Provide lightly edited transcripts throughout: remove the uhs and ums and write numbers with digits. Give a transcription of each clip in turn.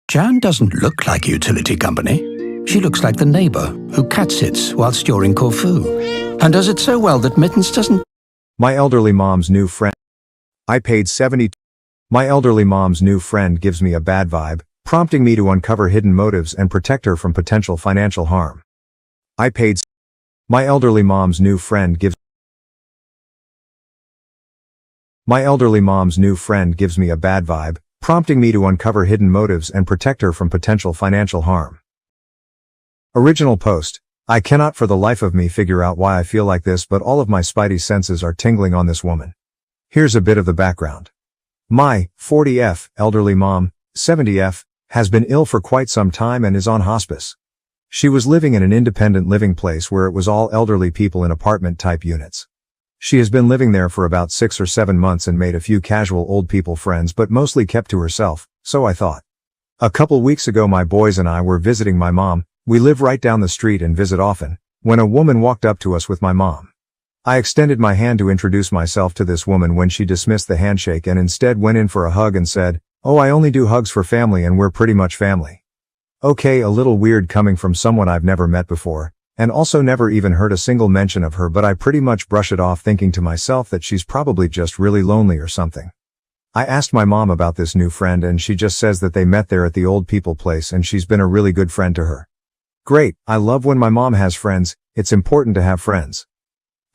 Jan doesn't look like a utility company. She looks like the neighbor who cat-sits whilst you're in Corfu, and does it so well that Mittens doesn't... My elderly mom's new friend. I paid 70. My elderly mom's new friend gives me a bad vibe, prompting me to uncover hidden motives and protect her from potential financial harm. I paid. My elderly mom's new friend gives. My elderly mom's new friend gives me a bad vibe, prompting me to uncover hidden motives and protect her from potential financial harm. Original post. I cannot for the life of me figure out why I feel like this, but all of my spidey senses are tingling on this woman. Here's a bit of the background. My 40F elderly mom, 70F, has been ill for quite some time and is on hospice. She was living in an independent living place where it was all elderly people in apartment-type units. She has been living there for about 6 or 7 months and made a few casual old people friends, but mostly kept to herself, so I thought. A couple weeks ago my boys and I were visiting my mom. We live right down the street and visit often, when a woman walked up to us with my mom. I extended my hand to introduce myself to this woman when she dismissed the handshake and instead went in for a hug and said, "Oh, I only do hugs for family and we're pretty much family." Okay, a little weird coming from someone I've never met before, and also never even heard a single mention of her, but I pretty much brush it off thinking to myself that she's probably just really lonely or something. I asked my mom about this new friend and she just says that they met there at the old people place and she's been a really good friend to her. Great, I love when my mom has friends, it's important to have friends.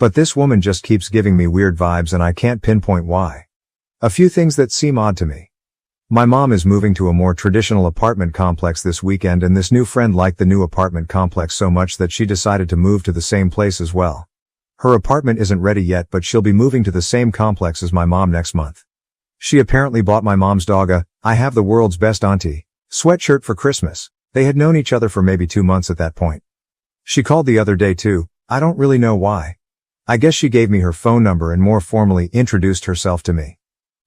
But this woman just keeps giving me weird vibes and I can't pinpoint why. A few things that seem odd to me. My mom is moving to a more traditional apartment complex this weekend and this new friend liked the new apartment complex so much that she decided to move to the same place as well. Her apartment isn't ready yet, but she'll be moving to the same complex as my mom next month. She apparently bought my mom's dog a "I have the world's best auntie" sweatshirt for Christmas. They had known each other for maybe 2 months at that point. She called the other day too, I don't really know why. I guess she gave me her phone number and more formally introduced herself to me.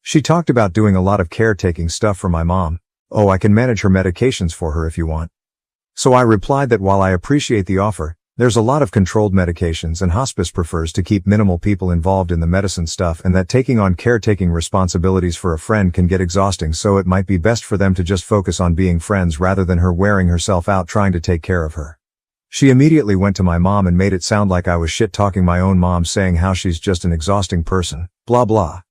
She talked about doing a lot of caretaking stuff for my mom. Oh, I can manage her medications for her if you want. So I replied that while I appreciate the offer, there's a lot of controlled medications and hospice prefers to keep minimal people involved in the medicine stuff and that taking on caretaking responsibilities for a friend can get exhausting, so it might be best for them to just focus on being friends rather than her wearing herself out trying to take care of her. She immediately went to my mom and made it sound like I was shit-talking my own mom, saying how she's just an exhausting person, blah blah.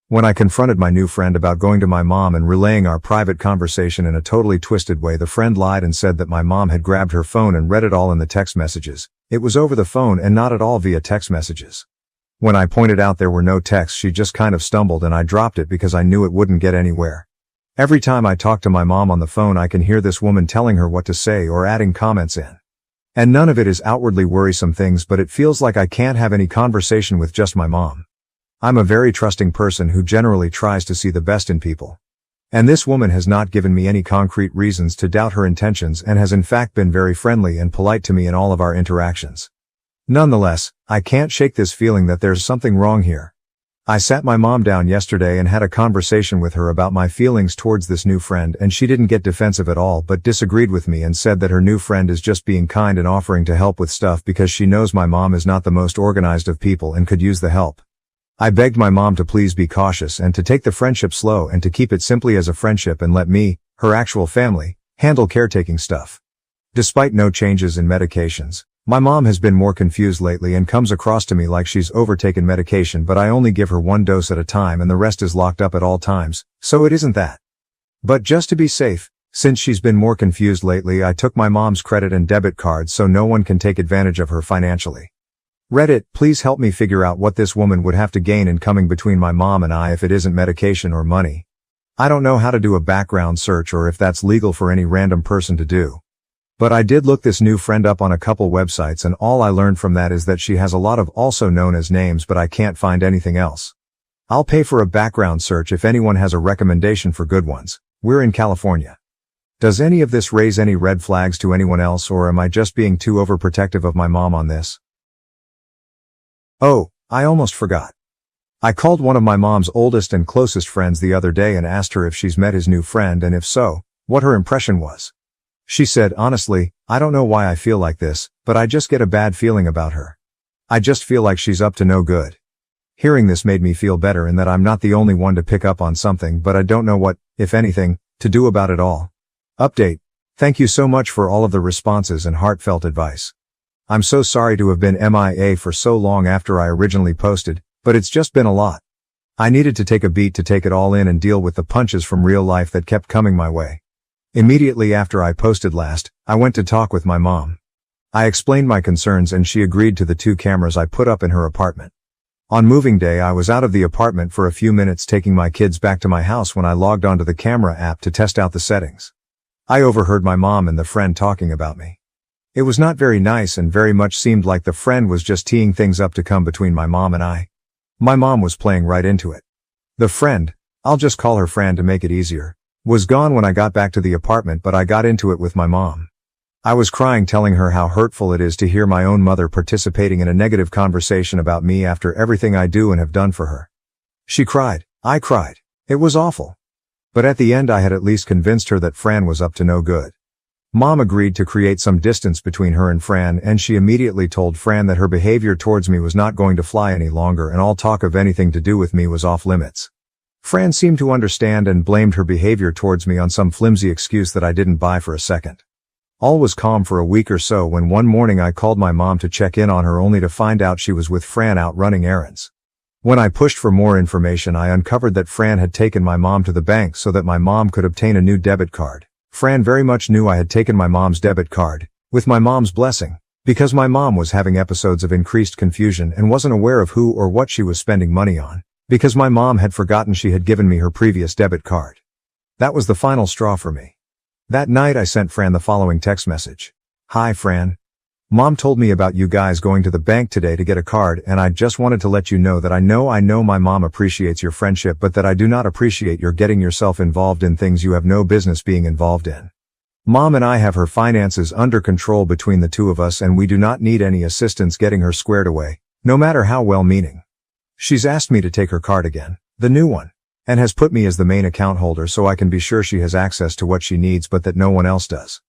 When I confronted my new friend about going to my mom and relaying our private conversation in a totally twisted way, the friend lied and said that my mom had grabbed her phone and read it all in the text messages. It was over the phone and not at all via text messages. When I pointed out there were no texts, she just kind of stumbled and I dropped it because I knew it wouldn't get anywhere. Every time I talk to my mom on the phone, I can hear this woman telling her what to say or adding comments in. And none of it is outwardly worrisome things, but it feels like I can't have any conversation with just my mom. I'm a very trusting person who generally tries to see the best in people. And this woman has not given me any concrete reasons to doubt her intentions and has in fact been very friendly and polite to me in all of our interactions. Nonetheless, I can't shake this feeling that there's something wrong here. I sat my mom down yesterday and had a conversation with her about my feelings towards this new friend, and she didn't get defensive at all but disagreed with me and said that her new friend is just being kind and offering to help with stuff because she knows my mom is not the most organized of people and could use the help. I begged my mom to please be cautious and to take the friendship slow and to keep it simply as a friendship and let me, her actual family, handle caretaking stuff. Despite no changes in medications, my mom has been more confused lately and comes across to me like she's overtaken medication, but I only give her 1 dose at a time and the rest is locked up at all times, so it isn't that. But just to be safe, since she's been more confused lately, I took my mom's credit and debit cards so no one can take advantage of her financially. Reddit, please help me figure out what this woman would have to gain in coming between my mom and I if it isn't medication or money. I don't know how to do a background search or if that's legal for any random person to do. But I did look this new friend up on a couple websites and all I learned from that is that she has a lot of also known as names, but I can't find anything else. I'll pay for a background search if anyone has a recommendation for good ones. We're in California. Does any of this raise any red flags to anyone else, or am I just being too overprotective of my mom on this? Oh, I almost forgot. I called one of my mom's oldest and closest friends the other day and asked her if she's met his new friend and if so, what her impression was. She said, honestly, I don't know why I feel like this, but I just get a bad feeling about her. I just feel like she's up to no good. Hearing this made me feel better in that I'm not the only one to pick up on something, but I don't know what, if anything, to do about it all. Update. Thank you so much for all of the responses and heartfelt advice. I'm so sorry to have been MIA for so long after I originally posted, but it's just been a lot. I needed to take a beat to take it all in and deal with the punches from real life that kept coming my way. Immediately after I posted last, I went to talk with my mom. I explained my concerns and she agreed to the 2 cameras I put up in her apartment. On moving day I was out of the apartment for a few minutes taking my kids back to my house when I logged onto the camera app to test out the settings. I overheard my mom and the friend talking about me. It was not very nice and very much seemed like the friend was just teeing things up to come between my mom and I. My mom was playing right into it. The friend, I'll just call her Fran to make it easier, was gone when I got back to the apartment, but I got into it with my mom. I was crying telling her how hurtful it is to hear my own mother participating in a negative conversation about me after everything I do and have done for her. She cried. I cried. It was awful. But at the end I had at least convinced her that Fran was up to no good. Mom agreed to create some distance between her and Fran, and she immediately told Fran that her behavior towards me was not going to fly any longer and all talk of anything to do with me was off limits. Fran seemed to understand and blamed her behavior towards me on some flimsy excuse that I didn't buy for a second. All was calm for a week or so when one morning I called my mom to check in on her only to find out she was with Fran out running errands. When I pushed for more information I uncovered that Fran had taken my mom to the bank so that my mom could obtain a new debit card. Fran very much knew I had taken my mom's debit card, with my mom's blessing, because my mom was having episodes of increased confusion and wasn't aware of who or what she was spending money on, because my mom had forgotten she had given me her previous debit card. That was the final straw for me. That night I sent Fran the following text message. Hi Fran. Mom told me about you guys going to the bank today to get a card, and I just wanted to let you know that I know my mom appreciates your friendship, but that I do not appreciate your getting yourself involved in things you have no business being involved in. Mom and I have her finances under control between the 2 of us and we do not need any assistance getting her squared away, no matter how well-meaning. She's asked me to take her card again, the new one, and has put me as the main account holder so I can be sure she has access to what she needs but that no one else does.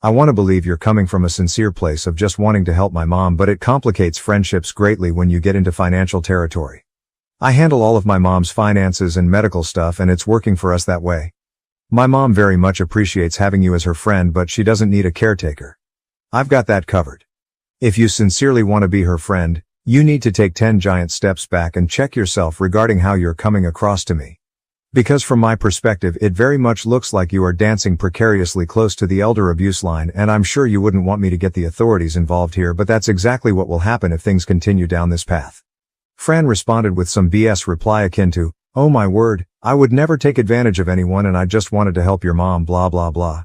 I want to believe you're coming from a sincere place of just wanting to help my mom, but it complicates friendships greatly when you get into financial territory. I handle all of my mom's finances and medical stuff and it's working for us that way. My mom very much appreciates having you as her friend, but she doesn't need a caretaker. I've got that covered. If you sincerely want to be her friend, you need to take 10 giant steps back and check yourself regarding how you're coming across to me. Because from my perspective it very much looks like you are dancing precariously close to the elder abuse line, and I'm sure you wouldn't want me to get the authorities involved here, but that's exactly what will happen if things continue down this path. Fran responded with some BS reply akin to, oh my word, I would never take advantage of anyone and I just wanted to help your mom blah blah blah.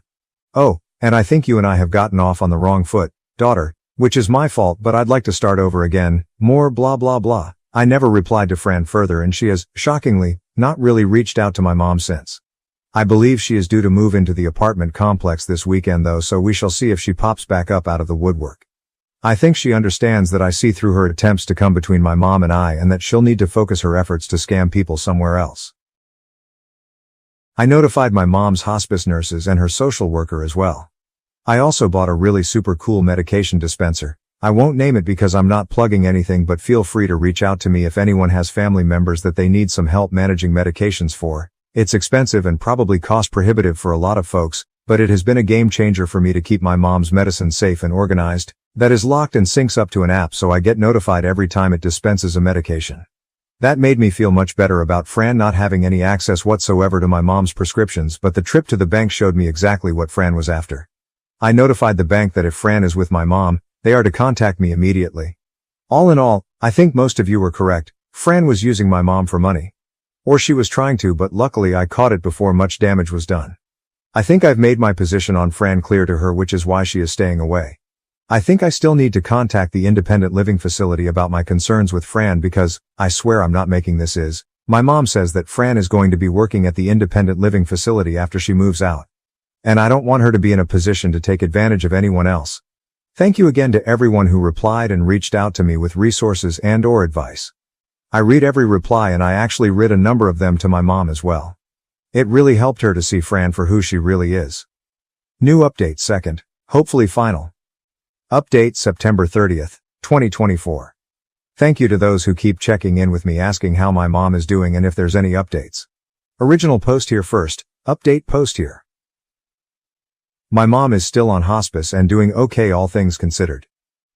Oh, and I think you and I have gotten off on the wrong foot, daughter, which is my fault, but I'd like to start over again, more blah blah blah. I never replied to Fran further and she has, shockingly, not really reached out to my mom since. I believe she is due to move into the apartment complex this weekend though, so we shall see if she pops back up out of the woodwork. I think she understands that I see through her attempts to come between my mom and I and that she'll need to focus her efforts to scam people somewhere else. I notified my mom's hospice nurses and her social worker as well. I also bought a really super cool medication dispenser. I won't name it because I'm not plugging anything, but feel free to reach out to me if anyone has family members that they need some help managing medications for. It's expensive and probably cost prohibitive for a lot of folks, but it has been a game changer for me to keep my mom's medicine safe and organized. That is locked and syncs up to an app so I get notified every time it dispenses a medication. That made me feel much better about Fran not having any access whatsoever to my mom's prescriptions, but the trip to the bank showed me exactly what Fran was after. I notified the bank that if Fran is with my mom, they are to contact me immediately. All in all, I think most of you were correct. Fran was using my mom for money. Or she was trying to, but luckily I caught it before much damage was done. I think I've made my position on Fran clear to her, which is why she is staying away. I think I still need to contact the independent living facility about my concerns with Fran because, I swear I'm not making this is, my mom says that Fran is going to be working at the independent living facility after she moves out. And I don't want her to be in a position to take advantage of anyone else. Thank you again to everyone who replied and reached out to me with resources and/or advice. I read every reply and I actually read a number of them to my mom as well. It really helped her to see Fran for who she really is. New update second, hopefully final. Update September 30th, 2024. Thank you to those who keep checking in with me asking how my mom is doing and if there's any updates. Original post here first, update post here. My mom is still on hospice and doing okay all things considered.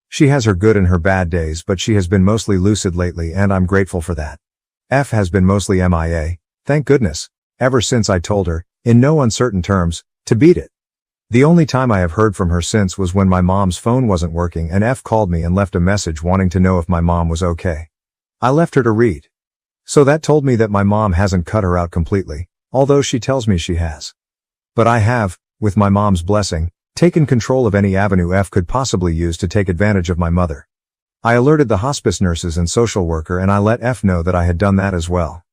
She has her good and her bad days, but she has been mostly lucid lately and I'm grateful for that. F has been mostly MIA, thank goodness, ever since I told her, in no uncertain terms, to beat it. The only time I have heard from her since was when my mom's phone wasn't working and F called me and left a message wanting to know if my mom was okay. I left her to read. So that told me that my mom hasn't cut her out completely, although she tells me she has. But I have, with my mom's blessing, taken control of any avenue F could possibly use to take advantage of my mother. I alerted the hospice nurses and social worker and I let F know that I had done that as well.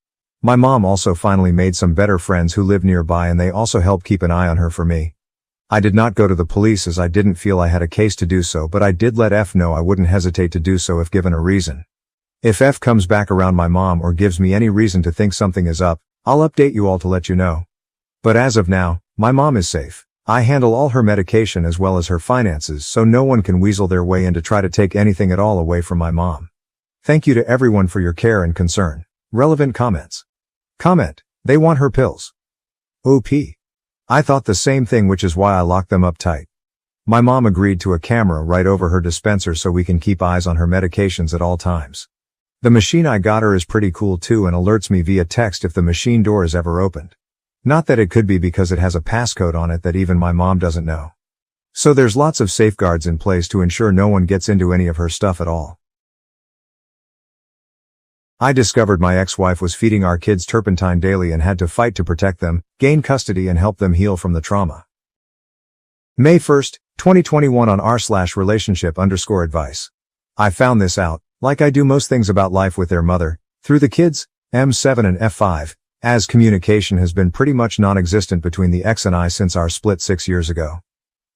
My mom also finally made some better friends who live nearby and they also helped keep an eye on her for me. I did not go to the police as I didn't feel I had a case to do so, but I did let F know I wouldn't hesitate to do so if given a reason. If F comes back around my mom or gives me any reason to think something is up, I'll update you all to let you know. But as of now, my mom is safe. I handle all her medication as well as her finances, so no one can weasel their way in to try to take anything at all away from my mom. Thank you to everyone for your care and concern. Relevant comments. Comment: they want her pills. OP. I thought the same thing, which is why I locked them up tight. My mom agreed to a camera right over her dispenser so we can keep eyes on her medications at all times. The machine I got her is pretty cool too and alerts me via text if the machine door is ever opened. Not that it could be because it has a passcode on it that even my mom doesn't know. So there's lots of safeguards in place to ensure no one gets into any of her stuff at all. I discovered my ex-wife was feeding our kids turpentine daily and had to fight to protect them, gain custody and help them heal from the trauma. May 1st, 2021 on r/relationship_advice. I found this out, like I do most things about life with their mother, through the kids, M7 and F5, as communication has been pretty much non-existent between the ex and I since our split 6 years ago.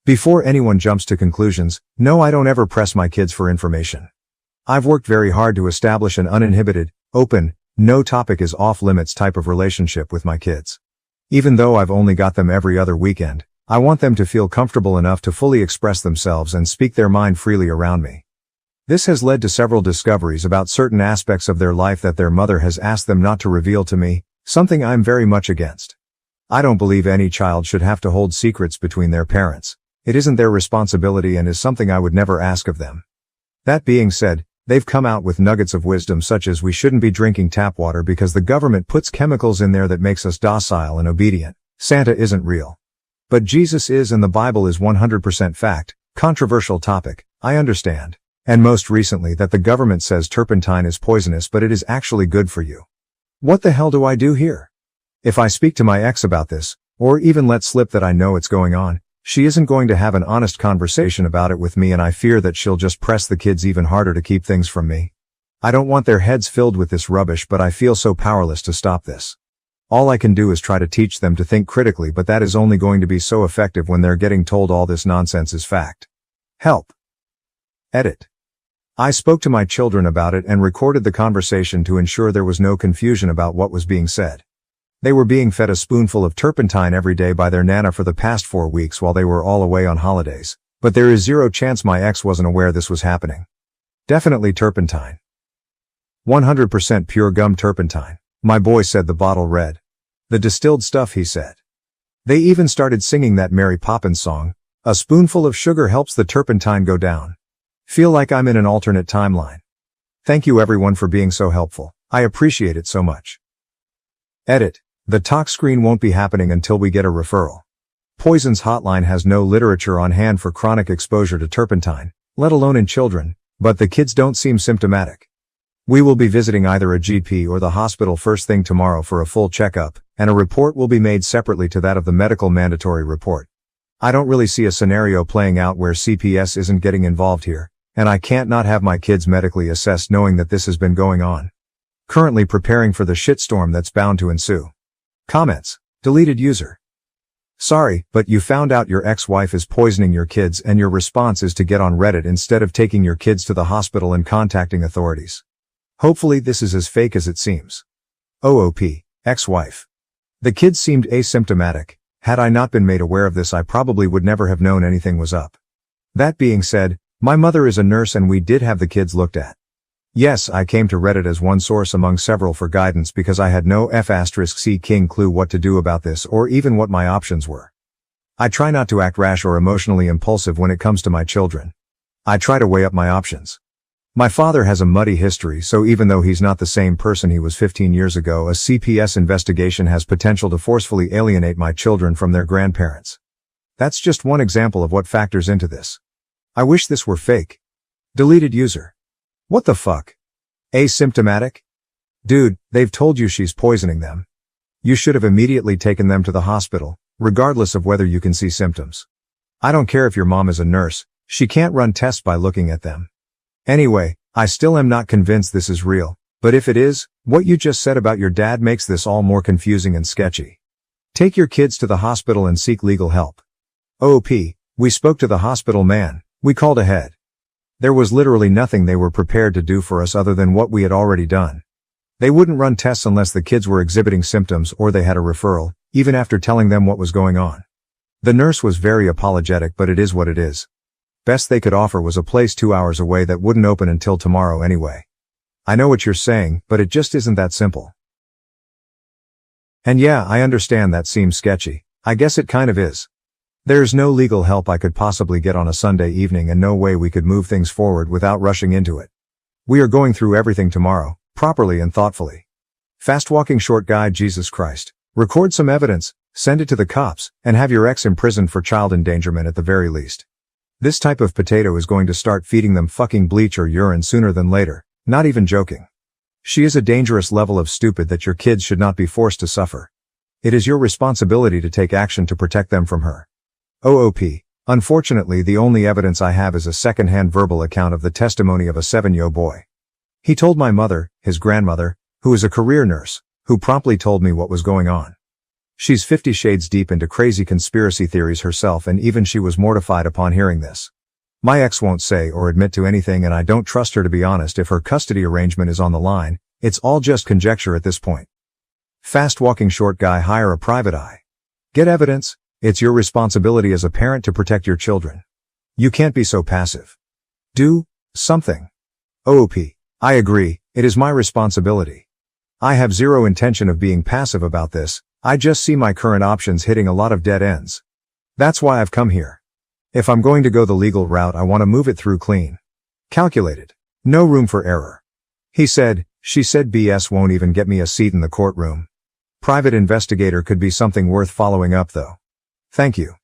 Before anyone jumps to conclusions, no, I don't ever press my kids for information. I've worked very hard to establish an uninhibited, open, no topic is off limits type of relationship with my kids. Even though I've only got them every other weekend, I want them to feel comfortable enough to fully express themselves and speak their mind freely around me. This has led to several discoveries about certain aspects of their life that their mother has asked them not to reveal to me, something I'm very much against. I don't believe any child should have to hold secrets between their parents. It isn't their responsibility and is something I would never ask of them. That being said, they've come out with nuggets of wisdom such as we shouldn't be drinking tap water because the government puts chemicals in there that makes us docile and obedient. Santa isn't real. But Jesus is and the Bible is 100% fact. Controversial topic, I understand. And most recently that the government says turpentine is poisonous but it is actually good for you. What the hell do I do here? If I speak to my ex about this, or even let slip that I know it's going on, she isn't going to have an honest conversation about it with me and I fear that she'll just press the kids even harder to keep things from me. I don't want their heads filled with this rubbish, but I feel so powerless to stop this. All I can do is try to teach them to think critically, but that is only going to be so effective when they're getting told all this nonsense is fact. Help. Edit. I spoke to my children about it and recorded the conversation to ensure there was no confusion about what was being said. They were being fed a spoonful of turpentine every day by their nana for the past 4 weeks while they were all away on holidays, but there is zero chance my ex wasn't aware this was happening. Definitely turpentine. 100% pure gum turpentine. My boy said the bottle read. The distilled stuff, he said. They even started singing that Mary Poppins song, "A spoonful of sugar helps the turpentine go down." Feel like I'm in an alternate timeline. Thank you everyone for being so helpful. I appreciate it so much. Edit. The talk screen won't be happening until we get a referral. Poisons Hotline has no literature on hand for chronic exposure to turpentine, let alone in children, but the kids don't seem symptomatic. We will be visiting either a GP or the hospital first thing tomorrow for a full checkup, and a report will be made separately to that of the medical mandatory report. I don't really see a scenario playing out where CPS isn't getting involved here, and I can't not have my kids medically assessed knowing that this has been going on. Currently preparing for the shitstorm that's bound to ensue. Comments. Deleted user. Sorry, but you found out your ex-wife is poisoning your kids and your response is to get on Reddit instead of taking your kids to the hospital and contacting authorities. Hopefully this is as fake as it seems. OOP. Ex-wife. The kids seemed asymptomatic. Had I not been made aware of this, I probably would never have known anything was up. That being said, my mother is a nurse and we did have the kids looked at. Yes, I came to Reddit as one source among several for guidance because I had no F*C clue what to do about this or even what my options were. I try not to act rash or emotionally impulsive when it comes to my children. I try to weigh up my options. My father has a muddy history, so even though he's not the same person he was 15 years ago, a CPS investigation has potential to forcefully alienate my children from their grandparents. That's just one example of what factors into this. I wish this were fake. Deleted user. What the fuck? Asymptomatic? Dude, they've told you she's poisoning them. You should have immediately taken them to the hospital, regardless of whether you can see symptoms. I don't care if your mom is a nurse, she can't run tests by looking at them. Anyway, I still am not convinced this is real, but if it is, what you just said about your dad makes this all more confusing and sketchy. Take your kids to the hospital and seek legal help. OP, we spoke to the hospital man, we called ahead. There was literally nothing they were prepared to do for us other than what we had already done. They wouldn't run tests unless the kids were exhibiting symptoms or they had a referral, even after telling them what was going on. The nurse was very apologetic, but it is what it is. Best they could offer was a place 2 hours away that wouldn't open until tomorrow anyway. I know what you're saying, but it just isn't that simple. And yeah, I understand that seems sketchy. I guess it kind of is. There's no legal help I could possibly get on a Sunday evening and no way we could move things forward without rushing into it. We are going through everything tomorrow, properly and thoughtfully. Fast walking short guy, Jesus Christ. Record some evidence, send it to the cops, and have your ex imprisoned for child endangerment at the very least. This type of potato is going to start feeding them fucking bleach or urine sooner than later, not even joking. She is a dangerous level of stupid that your kids should not be forced to suffer. It is your responsibility to take action to protect them from her. OOP. Unfortunately, the only evidence I have is a second-hand verbal account of the testimony of a 7-year-old boy. He told my mother, his grandmother, who is a career nurse, who promptly told me what was going on. She's 50 shades deep into crazy conspiracy theories herself, and even she was mortified upon hearing this. My ex won't say or admit to anything, and I don't trust her to be honest. If her custody arrangement is on the line, it's all just conjecture at this point. Fast walking short guy, hire a private eye. Get evidence. It's your responsibility as a parent to protect your children. You can't be so passive. Do something. OOP. I agree, it is my responsibility. I have zero intention of being passive about this. I just see my current options hitting a lot of dead ends. That's why I've come here. If I'm going to go the legal route, I want to move it through clean. Calculated. No room for error. He said, she said BS won't even get me a seat in the courtroom. Private investigator could be something worth following up though. Thank you.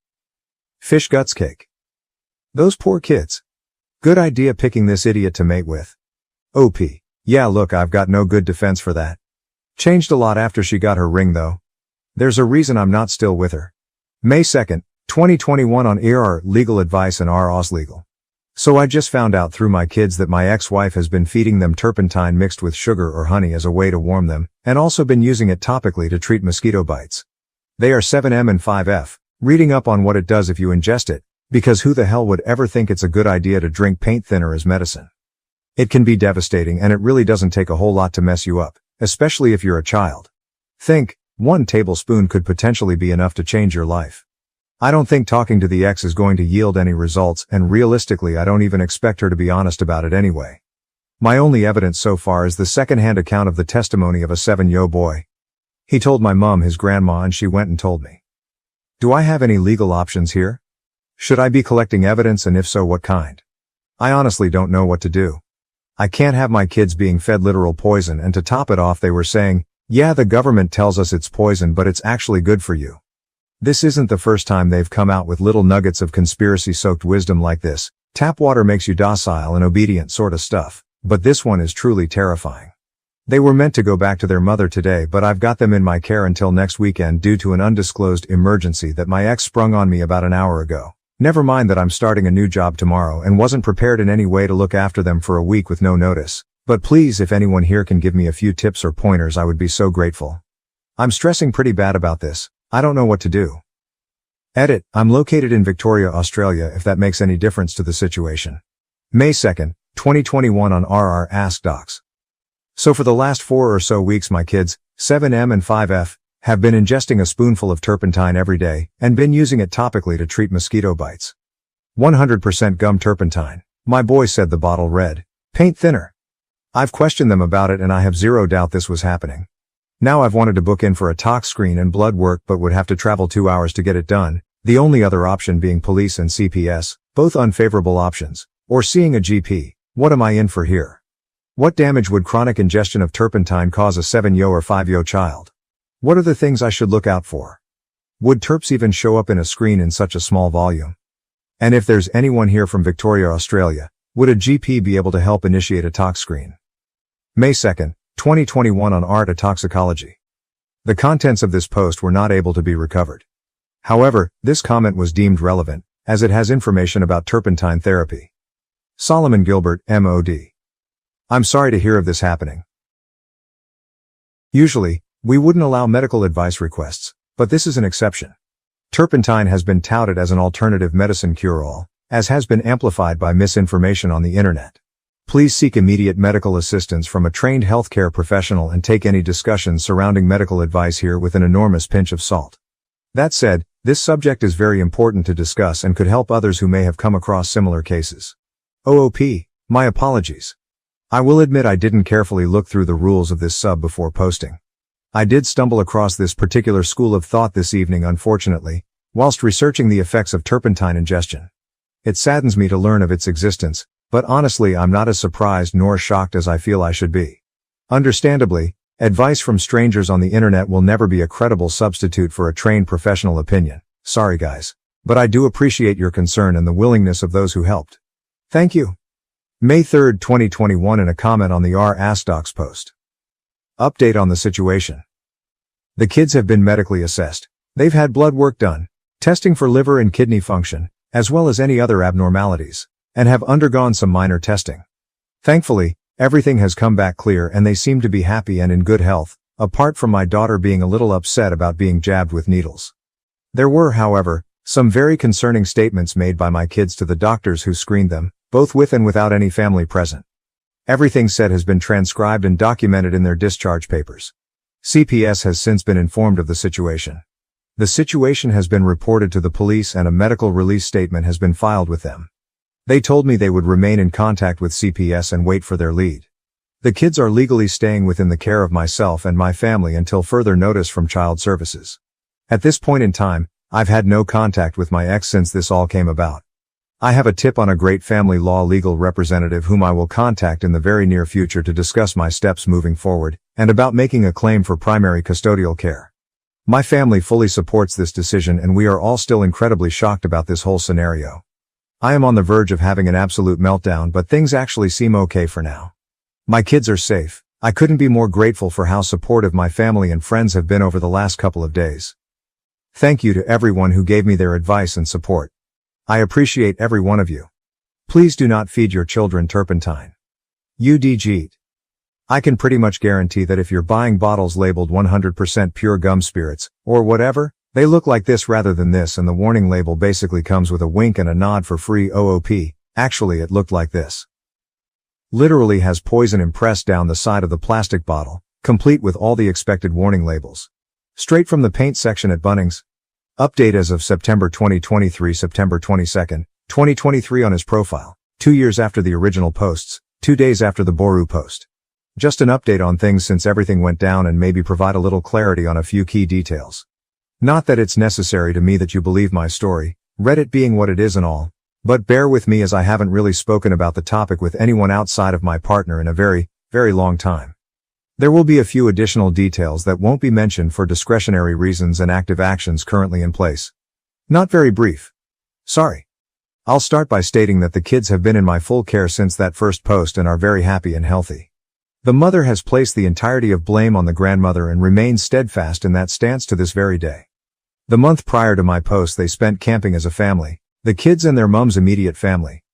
Fish guts cake. Those poor kids. Good idea picking this idiot to mate with. OP. Yeah, look, I've got no good defense for that. Changed a lot after she got her ring though. There's a reason I'm not still with her. May 2nd, 2021 on ER Legal Advice and ROS Legal. So I just found out through my kids that my ex-wife has been feeding them turpentine mixed with sugar or honey as a way to warm them, and also been using it topically to treat mosquito bites. They are 7M and 5F, reading up on what it does if you ingest it, because who the hell would ever think it's a good idea to drink paint thinner as medicine? It can be devastating, and it really doesn't take a whole lot to mess you up, especially if you're a child. Think, 1 tablespoon could potentially be enough to change your life. I don't think talking to the ex is going to yield any results, and realistically I don't even expect her to be honest about it anyway. My only evidence so far is the second-hand account of the testimony of a 7-year-old boy. He told my mom, his grandma, and she went and told me. Do I have any legal options here? Should I be collecting evidence, and if so, what kind? I honestly don't know what to do. I can't have my kids being fed literal poison, and to top it off they were saying, yeah, the government tells us it's poison, but it's actually good for you. This isn't the first time they've come out with little nuggets of conspiracy-soaked wisdom like this, tap water makes you docile and obedient sort of stuff, but this one is truly terrifying. They were meant to go back to their mother today, but I've got them in my care until next weekend due to an undisclosed emergency that my ex sprung on me about an hour ago. Never mind that I'm starting a new job tomorrow and wasn't prepared in any way to look after them for a week with no notice. But please, if anyone here can give me a few tips or pointers, I would be so grateful. I'm stressing pretty bad about this. I don't know what to do. Edit. I'm located in Victoria, Australia, if that makes any difference to the situation. May 2nd, 2021 on RR Ask Docs. So for the last 4 or so weeks my kids, 7M and 5F, have been ingesting a spoonful of turpentine every day, and been using it topically to treat mosquito bites. 100% gum turpentine. My boy said the bottle read, paint thinner. I've questioned them about it and I have zero doubt this was happening. Now I've wanted to book in for a tox screen and blood work but would have to travel 2 hours to get it done. The only other option being police and CPS, both unfavorable options, or seeing a GP. What am I in for here? What damage would chronic ingestion of turpentine cause a 7-yo or 5-yo child? What are the things I should look out for? Would terps even show up in a screen in such a small volume? And if there's anyone here from Victoria, Australia, would a GP be able to help initiate a tox screen? May 2nd, 2021 on Art of Toxicology. The contents of this post were not able to be recovered. However, this comment was deemed relevant, as it has information about turpentine therapy. Solomon Gilbert, MOD. I'm sorry to hear of this happening. Usually, we wouldn't allow medical advice requests, but this is an exception. Turpentine has been touted as an alternative medicine cure-all, as has been amplified by misinformation on the internet. Please seek immediate medical assistance from a trained healthcare professional and take any discussions surrounding medical advice here with an enormous pinch of salt. That said, this subject is very important to discuss and could help others who may have come across similar cases. OOP, my apologies. I will admit I didn't carefully look through the rules of this sub before posting. I did stumble across this particular school of thought this evening, unfortunately, whilst researching the effects of turpentine ingestion. It saddens me to learn of its existence, but honestly I'm not as surprised nor shocked as I feel I should be. Understandably, advice from strangers on the internet will never be a credible substitute for a trained professional opinion. Sorry guys. But I do appreciate your concern and the willingness of those who helped. Thank you. May 3rd, 2021 in a comment on the Ask Docs post. Update on the situation. The kids have been medically assessed. They've had blood work done, testing for liver and kidney function, as well as any other abnormalities, and have undergone some minor testing. Thankfully, everything has come back clear and they seem to be happy and in good health, apart from my daughter being a little upset about being jabbed with needles. There were, however, some very concerning statements made by my kids to the doctors who screened them, both with and without any family present. Everything said has been transcribed and documented in their discharge papers. CPS has since been informed of the situation. The situation has been reported to the police and a medical release statement has been filed with them. They told me they would remain in contact with CPS and wait for their lead. The kids are legally staying within the care of myself and my family until further notice from Child Services. At this point in time, I've had no contact with my ex since this all came about. I have a tip on a great family law legal representative whom I will contact in the very near future to discuss my steps moving forward, and about making a claim for primary custodial care. My family fully supports this decision and we are all still incredibly shocked about this whole scenario. I am on the verge of having an absolute meltdown, but things actually seem okay for now. My kids are safe. I couldn't be more grateful for how supportive my family and friends have been over the last couple of days. Thank you to everyone who gave me their advice and support. I appreciate every one of you. Please do not feed your children turpentine. UDG. I can pretty much guarantee that if you're buying bottles labeled 100% pure gum spirits, or whatever, they look like this rather than this, and the warning label basically comes with a wink and a nod for free OOP. Actually it looked like this. Literally has poison impressed down the side of the plastic bottle, complete with all the expected warning labels. Straight from the paint section at Bunnings. Update as of September 2023, September 22nd, 2023 on his profile, 2 years after the original posts, 2 days after the Boru post. Just an update on things since everything went down and maybe provide a little clarity on a few key details. Not that it's necessary to me that you believe my story, Reddit being what it is and all, but bear with me as I haven't really spoken about the topic with anyone outside of my partner in a very, very long time. There will be a few additional details that won't be mentioned for discretionary reasons and active actions currently in place. Not very brief. Sorry. I'll start by stating that the kids have been in my full care since that first post and are very happy and healthy. The mother has placed the entirety of blame on the grandmother and remains steadfast in that stance to this very day. The month prior to my post they spent camping as a family, the kids and their mum's immediate family.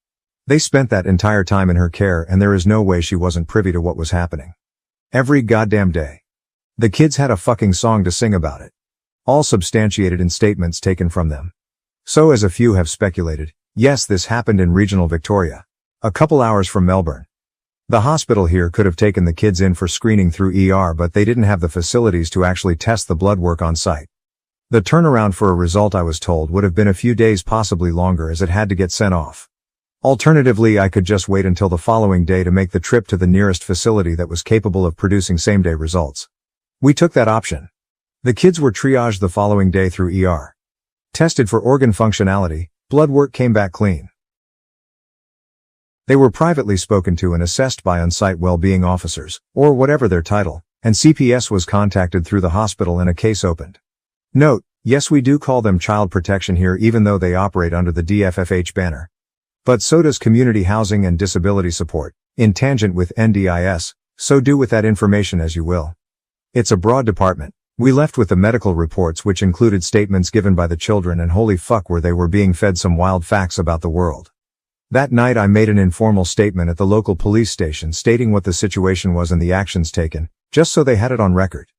They spent that entire time in her care and there is no way she wasn't privy to what was happening. Every goddamn day. The kids had a fucking song to sing about it. All substantiated in statements taken from them. So as a few have speculated, yes, this happened in regional Victoria. A couple hours from Melbourne. The hospital here could have taken the kids in for screening through ER, but they didn't have the facilities to actually test the blood work on site. The turnaround for a result, I was told, would have been a few days, possibly longer, as it had to get sent off. Alternatively, I could just wait until the following day to make the trip to the nearest facility that was capable of producing same-day results. We took that option. The kids were triaged the following day through ER. Tested for organ functionality, blood work came back clean. They were privately spoken to and assessed by on-site well-being officers, or whatever their title, and CPS was contacted through the hospital and a case opened. Note, yes, we do call them child protection here even though they operate under the DFFH banner. But so does community housing and disability support, in tangent with NDIS, so do with that information as you will. It's a broad department. We left with the medical reports which included statements given by the children and holy fuck where they were being fed some wild facts about the world. That night I made an informal statement at the local police station stating what the situation was and the actions taken, just so they had it on record.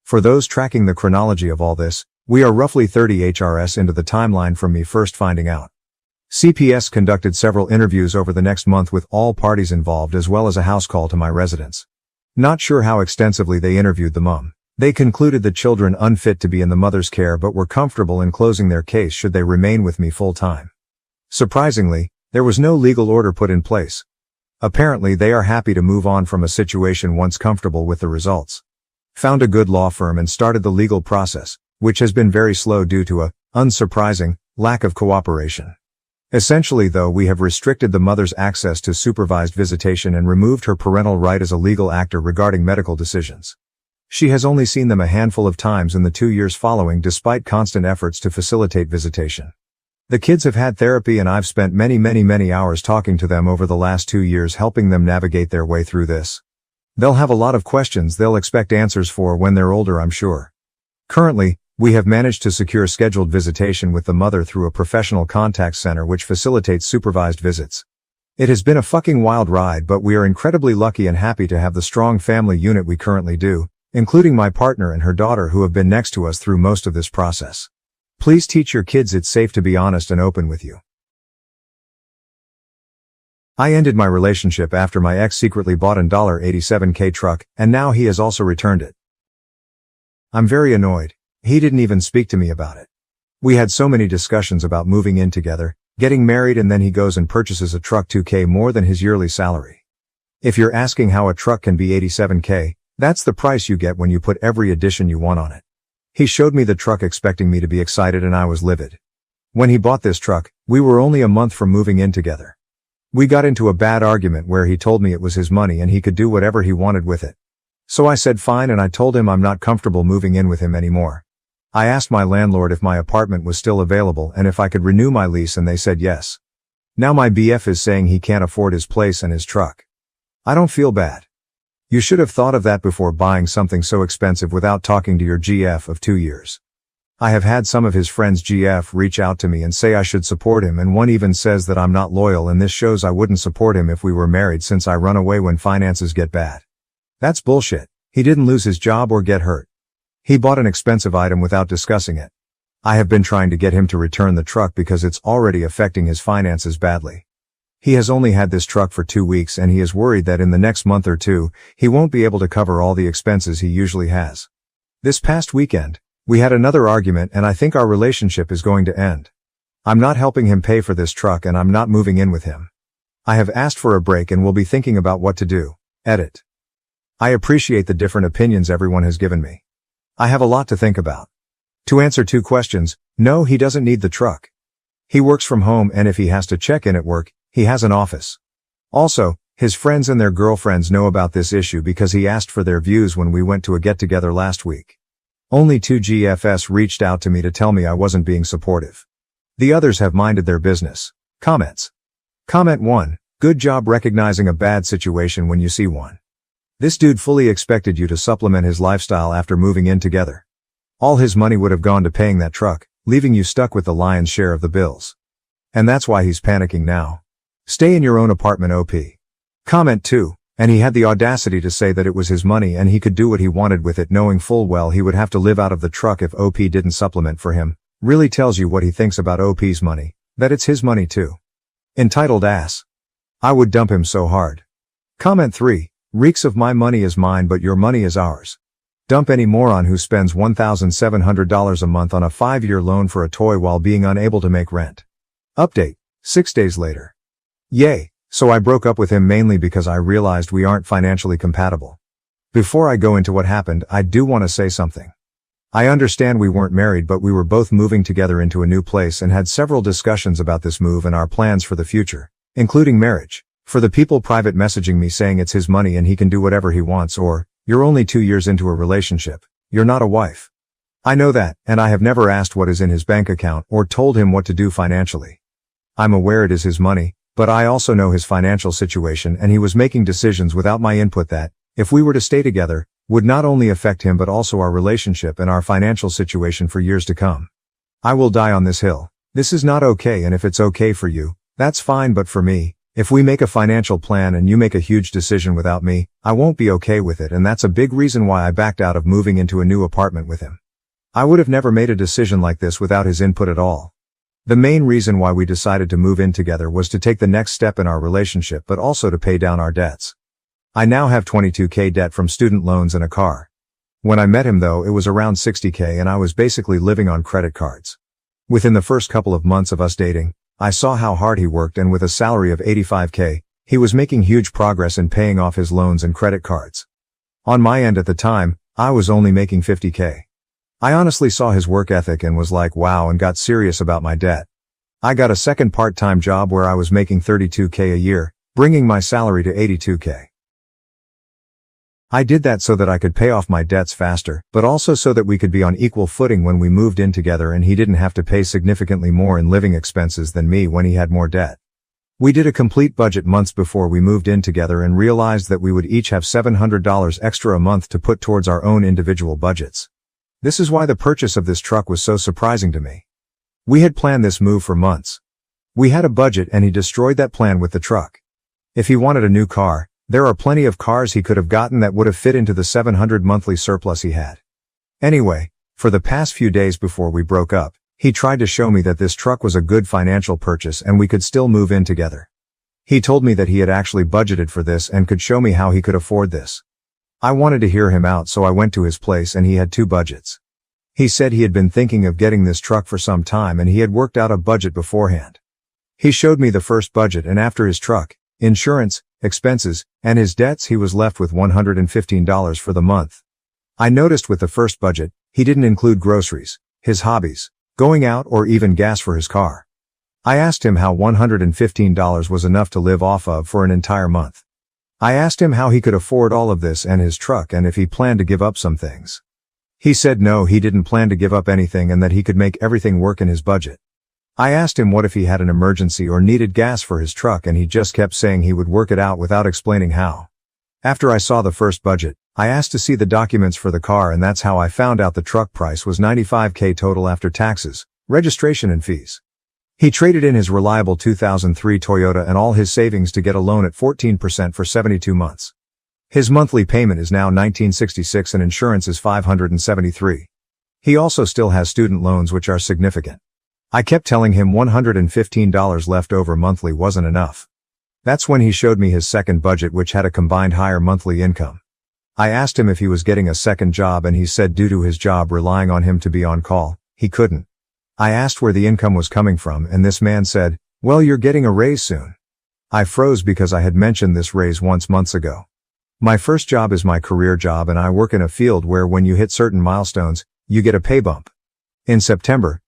For those tracking the chronology of all this, we are roughly 30 HRS into the timeline from me first finding out. CPS conducted several interviews over the next month with all parties involved as well as a house call to my residence. Not sure how extensively they interviewed the mom. They concluded the children unfit to be in the mother's care but were comfortable in closing their case should they remain with me full time. Surprisingly, there was no legal order put in place. Apparently they are happy to move on from a situation once comfortable with the results. Found a good law firm and started the legal process, which has been very slow due to a, unsurprising, lack of cooperation. Essentially though, we have restricted the mother's access to supervised visitation and removed her parental right as a legal actor regarding medical decisions. She has only seen them a handful of times in the 2 years following despite constant efforts to facilitate visitation. The kids have had therapy and I've spent many hours talking to them over the last 2 years helping them navigate their way through this. They'll have a lot of questions they'll expect answers for when they're older, I'm sure. Currently, we have managed to secure scheduled visitation with the mother through a professional contact center which facilitates supervised visits. It has been a fucking wild ride, but we are incredibly lucky and happy to have the strong family unit we currently do, including my partner and her daughter who have been next to us through most of this process. Please teach your kids it's safe to be honest and open with you. I ended my relationship after my ex secretly bought an $87K truck, and now he has also returned it. I'm very annoyed. He didn't even speak to me about it. We had so many discussions about moving in together, getting married, and then he goes and purchases a truck $2K more than his yearly salary. If you're asking how a truck can be $87K, that's the price you get when you put every addition you want on it. He showed me the truck expecting me to be excited and I was livid. When he bought this truck, we were only a month from moving in together. We got into a bad argument where he told me it was his money and he could do whatever he wanted with it. So I said fine and I told him I'm not comfortable moving in with him anymore. I asked my landlord if my apartment was still available and if I could renew my lease and they said yes. Now my BF is saying he can't afford his place and his truck. I don't feel bad. You should have thought of that before buying something so expensive without talking to your GF of 2 years. I have had some of his friends' GF reach out to me and say I should support him, and one even says that I'm not loyal and this shows I wouldn't support him if we were married since I run away when finances get bad. That's bullshit. He didn't lose his job or get hurt. He bought an expensive item without discussing it. I have been trying to get him to return the truck because it's already affecting his finances badly. He has only had this truck for 2 weeks and he is worried that in the next month or two, he won't be able to cover all the expenses he usually has. This past weekend, we had another argument and I think our relationship is going to end. I'm not helping him pay for this truck and I'm not moving in with him. I have asked for a break and will be thinking about what to do. Edit. I appreciate the different opinions everyone has given me. I have a lot to think about. To answer 2 questions, no, he doesn't need the truck. He works from home and if he has to check in at work, he has an office. Also, his friends and their girlfriends know about this issue because he asked for their views when we went to a get-together last week. Only 2 GFS reached out to me to tell me I wasn't being supportive. The others have minded their business. Comments. Comment 1. Good job recognizing a bad situation when you see one. This dude fully expected you to supplement his lifestyle after moving in together. All his money would have gone to paying that truck, leaving you stuck with the lion's share of the bills. And that's why he's panicking now. Stay in your own apartment, OP. Comment 2. And he had the audacity to say that it was his money and he could do what he wanted with it, knowing full well he would have to live out of the truck if OP didn't supplement for him. Really tells you what he thinks about OP's money, that it's his money too. Entitled ass. I would dump him so hard. Comment 3. Reeks of my money is mine but your money is ours. Dump any moron who spends $1,700 a month on a 5-year loan for a toy while being unable to make rent. Update. 6 days later. Yay, so I broke up with him mainly because I realized we aren't financially compatible. Before I go into what happened, I do want to say something. I understand we weren't married, but we were both moving together into a new place and had several discussions about this move and our plans for the future, including marriage. For the people private messaging me saying it's his money and he can do whatever he wants, or, you're only 2 years into a relationship, you're not a wife. I know that, and I have never asked what is in his bank account or told him what to do financially. I'm aware it is his money, but I also know his financial situation, and he was making decisions without my input that, if we were to stay together, would not only affect him but also our relationship and our financial situation for years to come. I will die on this hill. This is not okay, and if it's okay for you, that's fine, but for me, if we make a financial plan and you make a huge decision without me, I won't be okay with it, and that's a big reason why I backed out of moving into a new apartment with him. I would have never made a decision like this without his input at all. The main reason why we decided to move in together was to take the next step in our relationship, but also to pay down our debts. I now have $22,000 debt from student loans and a car. When I met him though, it was around $60,000 and I was basically living on credit cards. Within the first couple of months of us dating, I saw how hard he worked, and with a salary of $85,000, he was making huge progress in paying off his loans and credit cards. On my end at the time, I was only making $50,000. I honestly saw his work ethic and was like, wow, and got serious about my debt. I got a second part-time job where I was making $32,000 a year, bringing my salary to $82,000. I did that so that I could pay off my debts faster, but also so that we could be on equal footing when we moved in together and he didn't have to pay significantly more in living expenses than me when he had more debt. We did a complete budget months before we moved in together and realized that we would each have $700 extra a month to put towards our own individual budgets. This is why the purchase of this truck was so surprising to me. We had planned this move for months. We had a budget and he destroyed that plan with the truck. If he wanted a new car, there are plenty of cars he could have gotten that would have fit into the $700 monthly surplus he had. Anyway, for the past few days before we broke up, he tried to show me that this truck was a good financial purchase and we could still move in together. He told me that he had actually budgeted for this and could show me how he could afford this. I wanted to hear him out, so I went to his place and he had 2 budgets. He said he had been thinking of getting this truck for some time and he had worked out a budget beforehand. He showed me the first budget, and after his truck, insurance, expenses, and his debts, he was left with $115 for the month. I noticed with the first budget, he didn't include groceries, his hobbies, going out, or even gas for his car. I asked him how $115 was enough to live off of for an entire month. I asked him how he could afford all of this and his truck, and if he planned to give up some things. He said no, he didn't plan to give up anything and that he could make everything work in his budget. I asked him what if he had an emergency or needed gas for his truck, and he just kept saying he would work it out without explaining how. After I saw the first budget, I asked to see the documents for the car, and that's how I found out the truck price was $95,000 total after taxes, registration and fees. He traded in his reliable 2003 Toyota and all his savings to get a loan at 14% for 72 months. His monthly payment is now $1,966 and insurance is $573. He also still has student loans which are significant. I kept telling him $115 left over monthly wasn't enough. That's when he showed me his second budget, which had a combined higher monthly income. I asked him if he was getting a second job, and he said due to his job relying on him to be on call, he couldn't. I asked where the income was coming from, and this man said, well, you're getting a raise soon. I froze because I had mentioned this raise once months ago. My first job is my career job, and I work in a field where when you hit certain milestones, you get a pay bump. In September,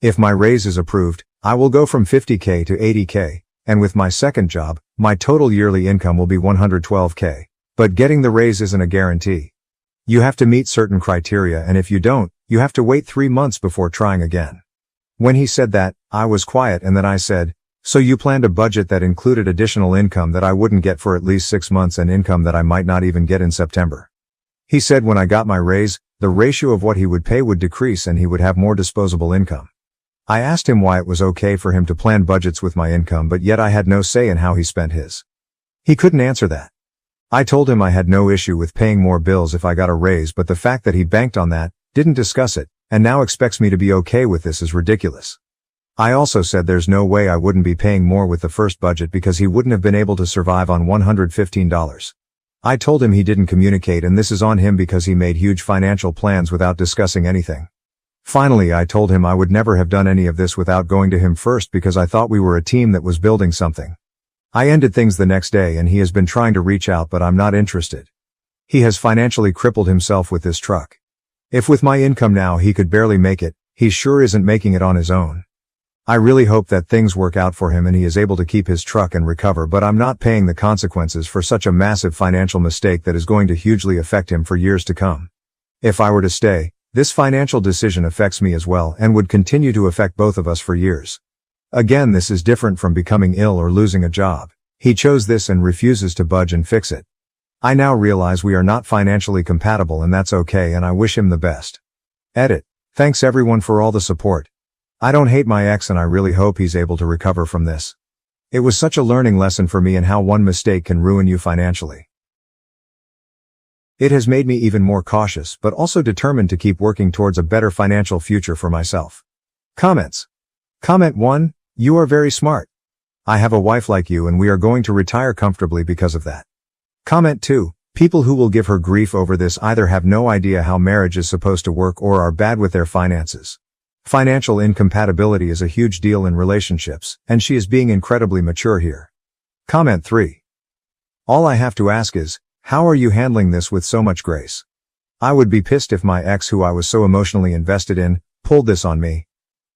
if my raise is approved, I will go from $50,000 to $80,000, and with my second job, my total yearly income will be $112,000. But getting the raise isn't a guarantee. You have to meet certain criteria, and if you don't, you have to wait 3 months before trying again. When he said that, I was quiet, and then I said, so you planned a budget that included additional income that I wouldn't get for at least 6 months and income that I might not even get in September. He said when I got my raise, the ratio of what he would pay would decrease and he would have more disposable income. I asked him why it was okay for him to plan budgets with my income, but yet I had no say in how he spent his. He couldn't answer that. I told him I had no issue with paying more bills if I got a raise, but the fact that he banked on that, didn't discuss it, and now expects me to be okay with this is ridiculous. I also said there's no way I wouldn't be paying more with the first budget because he wouldn't have been able to survive on $115. I told him he didn't communicate, and this is on him because he made huge financial plans without discussing anything. Finally, I told him I would never have done any of this without going to him first because I thought we were a team that was building something. I ended things the next day, and he has been trying to reach out, but I'm not interested. He has financially crippled himself with this truck. If with my income now he could barely make it, he sure isn't making it on his own. I really hope that things work out for him and he is able to keep his truck and recover, but I'm not paying the consequences for such a massive financial mistake that is going to hugely affect him for years to come. If I were to stay, this financial decision affects me as well and would continue to affect both of us for years. Again, this is different from becoming ill or losing a job. He chose this and refuses to budge and fix it. I now realize we are not financially compatible and that's okay, and I wish him the best. Edit. Thanks everyone for all the support. I don't hate my ex and I really hope he's able to recover from this. It was such a learning lesson for me in how one mistake can ruin you financially. It has made me even more cautious but also determined to keep working towards a better financial future for myself. Comments. Comment 1. You are very smart. I have a wife like you and we are going to retire comfortably because of that. Comment 2. People who will give her grief over this either have no idea how marriage is supposed to work or are bad with their finances. Financial incompatibility is a huge deal in relationships, and she is being incredibly mature here. Comment 3. All I have to ask is, how are you handling this with so much grace? I would be pissed if my ex, who I was so emotionally invested in, pulled this on me.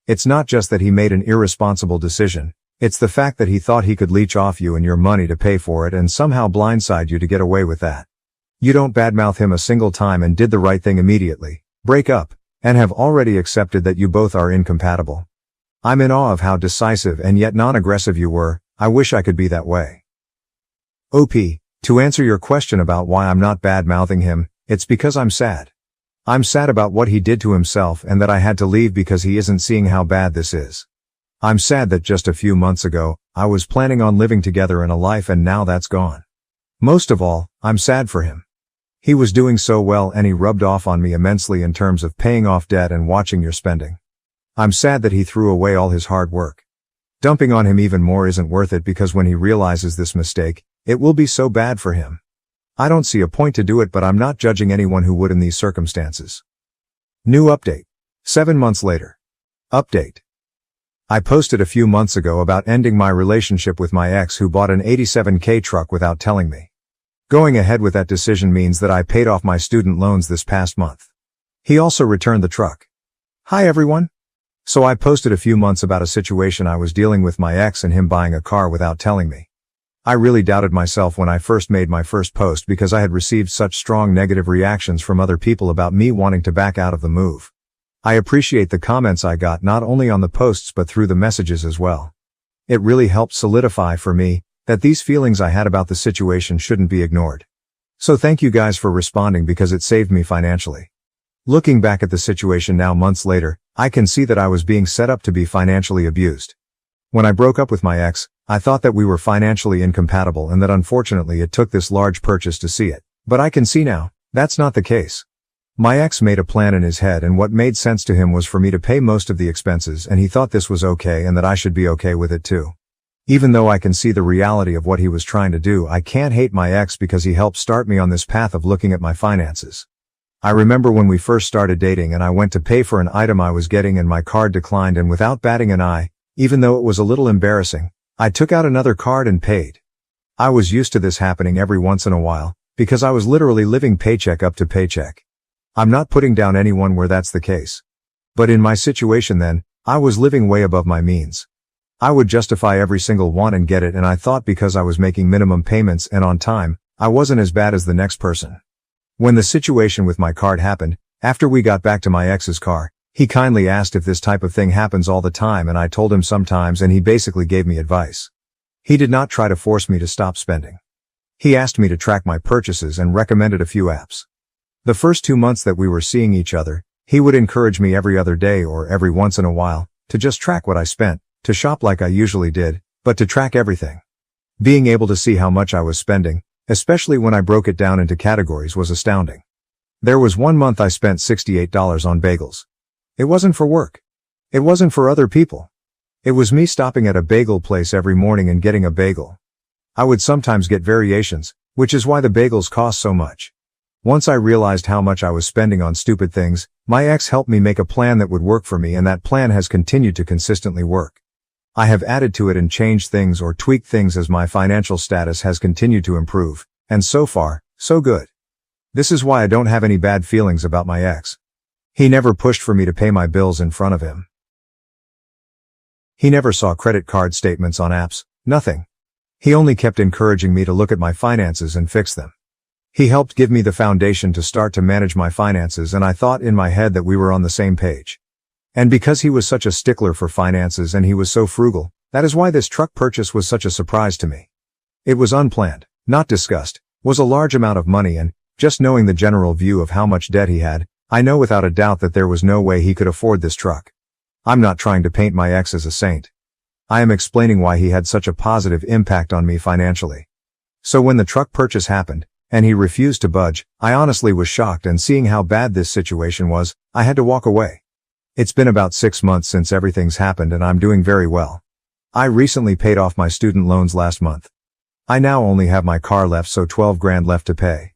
It's not just that he made an irresponsible decision, it's the fact that he thought he could leech off you and your money to pay for it and somehow blindside you to get away with that. You don't badmouth him a single time and did the right thing immediately, break up, and have already accepted that you both are incompatible. I'm in awe of how decisive and yet non-aggressive you were. I wish I could be that way. OP, to answer your question about why I'm not bad-mouthing him, it's because I'm sad. I'm sad about what he did to himself and that I had to leave because he isn't seeing how bad this is. I'm sad that just a few months ago, I was planning on living together in a life and now that's gone. Most of all, I'm sad for him. He was doing so well and he rubbed off on me immensely in terms of paying off debt and watching your spending. I'm sad that he threw away all his hard work. Dumping on him even more isn't worth it because when he realizes this mistake, it will be so bad for him. I don't see a point to do it, but I'm not judging anyone who would in these circumstances. New update. 7 months later. Update. I posted a few months ago about ending my relationship with my ex who bought an $87K truck without telling me. Going ahead with that decision means that I paid off my student loans this past month. He also returned the truck. Hi everyone. So I posted a few months about a situation I was dealing with my ex and him buying a car without telling me. I really doubted myself when I first made my first post because I had received such strong negative reactions from other people about me wanting to back out of the move. I appreciate the comments I got not only on the posts but through the messages as well. It really helped solidify for me that these feelings I had about the situation shouldn't be ignored. So thank you guys for responding because it saved me financially. Looking back at the situation now months later, I can see that I was being set up to be financially abused. When I broke up with my ex, I thought that we were financially incompatible and that unfortunately it took this large purchase to see it. But I can see now, that's not the case. My ex made a plan in his head and what made sense to him was for me to pay most of the expenses and he thought this was okay and that I should be okay with it too. Even though I can see the reality of what he was trying to do, I can't hate my ex because he helped start me on this path of looking at my finances. I remember when we first started dating and I went to pay for an item I was getting and my card declined, and without batting an eye, even though it was a little embarrassing, I took out another card and paid. I was used to this happening every once in a while, because I was literally living paycheck up to paycheck. I'm not putting down anyone where that's the case. But in my situation then, I was living way above my means. I would justify every single one and get it, and I thought because I was making minimum payments and on time, I wasn't as bad as the next person. When the situation with my card happened, after we got back to my ex's car, he kindly asked if this type of thing happens all the time and I told him sometimes, and he basically gave me advice. He did not try to force me to stop spending. He asked me to track my purchases and recommended a few apps. The first 2 months that we were seeing each other, he would encourage me every other day or every once in a while to just track what I spent, to shop like I usually did, but to track everything. Being able to see how much I was spending, especially when I broke it down into categories, was astounding. There was one month I spent $68 on bagels. It wasn't for work. It wasn't for other people. It was me stopping at a bagel place every morning and getting a bagel. I would sometimes get variations, which is why the bagels cost so much. Once I realized how much I was spending on stupid things, my ex helped me make a plan that would work for me, and that plan has continued to consistently work. I have added to it and changed things or tweaked things as my financial status has continued to improve, and so far, so good. This is why I don't have any bad feelings about my ex. He never pushed for me to pay my bills in front of him. He never saw credit card statements on apps, nothing. He only kept encouraging me to look at my finances and fix them. He helped give me the foundation to start to manage my finances, and I thought in my head that we were on the same page. And because he was such a stickler for finances and he was so frugal, that is why this truck purchase was such a surprise to me. It was unplanned, not discussed, was a large amount of money, and, just knowing the general view of how much debt he had, I know without a doubt that there was no way he could afford this truck. I'm not trying to paint my ex as a saint. I am explaining why he had such a positive impact on me financially. So when the truck purchase happened, and he refused to budge, I honestly was shocked, and seeing how bad this situation was, I had to walk away. It's been about 6 months since everything's happened, and I'm doing very well. I recently paid off my student loans last month. I now only have my car left, so 12 grand left to pay.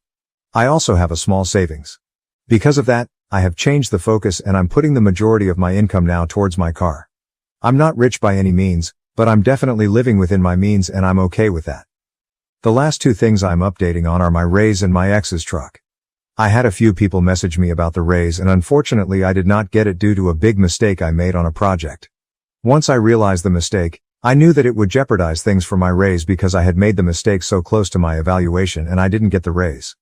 I also have a small savings. Because of that, I have changed the focus, and I'm putting the majority of my income now towards my car. I'm not rich by any means, but I'm definitely living within my means, and I'm okay with that. The last 2 things I'm updating on are my raise and my ex's truck. I had a few people message me about the raise, and unfortunately I did not get it due to a big mistake I made on a project. Once I realized the mistake, I knew that it would jeopardize things for my raise because I had made the mistake so close to my evaluation and I didn't get the raise.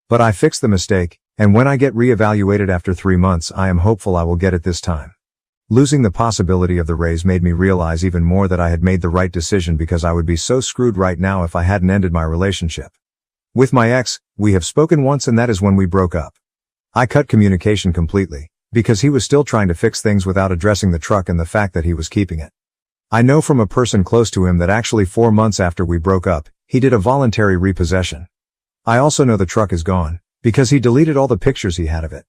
But I fixed the mistake, and when I get re-evaluated after 3 months, I am hopeful I will get it this time. Losing the possibility of the raise made me realize even more that I had made the right decision, because I would be so screwed right now if I hadn't ended my relationship. With my ex, we have spoken once, and that is when we broke up. I cut communication completely, because he was still trying to fix things without addressing the truck and the fact that he was keeping it. I know from a person close to him that actually 4 months after we broke up, he did a voluntary repossession. I also know the truck is gone, because he deleted all the pictures he had of it.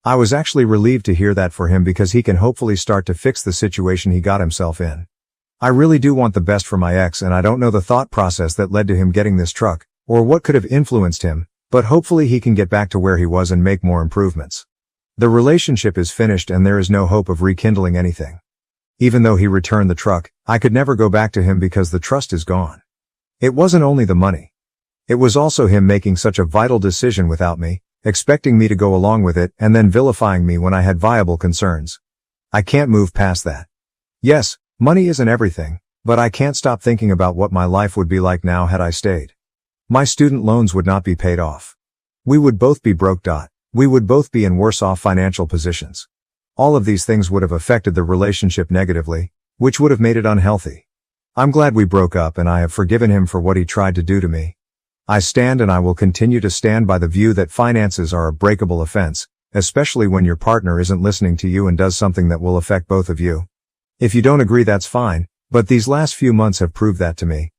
I was actually relieved to hear that for him, because he can hopefully start to fix the situation he got himself in. I really do want the best for my ex, and I don't know the thought process that led to him getting this truck, or what could have influenced him, but hopefully he can get back to where he was and make more improvements. The relationship is finished and there is no hope of rekindling anything. Even though he returned the truck, I could never go back to him because the trust is gone. It wasn't only the money. It was also him making such a vital decision without me, expecting me to go along with it, and then vilifying me when I had viable concerns. I can't move past that. Yes, money isn't everything, but I can't stop thinking about what my life would be like now had I stayed. My student loans would not be paid off. We would both be broke. We would both be in worse off financial positions. All of these things would have affected the relationship negatively, which would have made it unhealthy. I'm glad we broke up, and I have forgiven him for what he tried to do to me. I stand, and I will continue to stand by the view that finances are a breakable offense, especially when your partner isn't listening to you and does something that will affect both of you. If you don't agree, that's fine, but these last few months have proved that to me.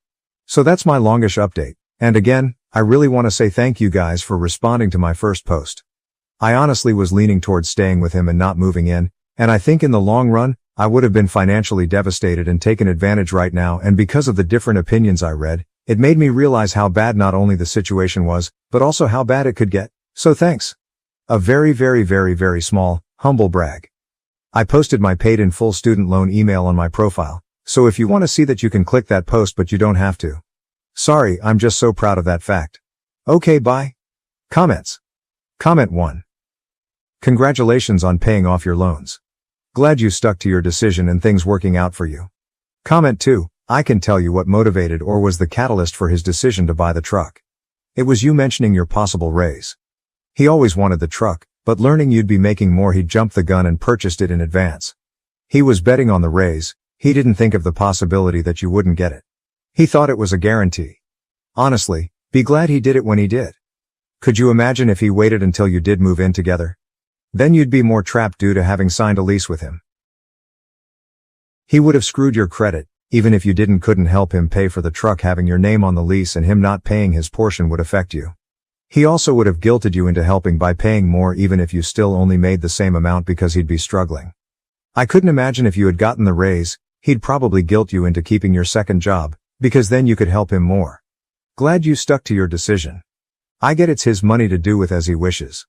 So that's my longish update, and again, I really want to say thank you guys for responding to my first post. I honestly was leaning towards staying with him and not moving in, and I think in the long run, I would have been financially devastated and taken advantage right now, and because of the different opinions I read, it made me realize how bad not only the situation was, but also how bad it could get. So thanks. A very, very, very, very small, humble brag. I posted my paid in full student loan email on my profile, so if you want to see that, you can click that post, but you don't have to. Sorry, I'm just so proud of that fact. Okay, bye. Comments. Comment 1. Congratulations on paying off your loans. Glad you stuck to your decision and things working out for you. Comment 2. I can tell you what motivated or was the catalyst for his decision to buy the truck. It was you mentioning your possible raise. He always wanted the truck, but learning you'd be making more, he jumped the gun and purchased it in advance. He was betting on the raise. He didn't think of the possibility that you wouldn't get it. He thought it was a guarantee. Honestly, be glad he did it when he did. Could you imagine if he waited until you did move in together? Then you'd be more trapped due to having signed a lease with him. He would have screwed your credit. Even if you couldn't help him pay for the truck, having your name on the lease and him not paying his portion would affect you. He also would have guilted you into helping by paying more, even if you still only made the same amount, because he'd be struggling. I couldn't imagine if you had gotten the raise, he'd probably guilt you into keeping your second job, because then you could help him more. Glad you stuck to your decision. I get it's his money to do with as he wishes.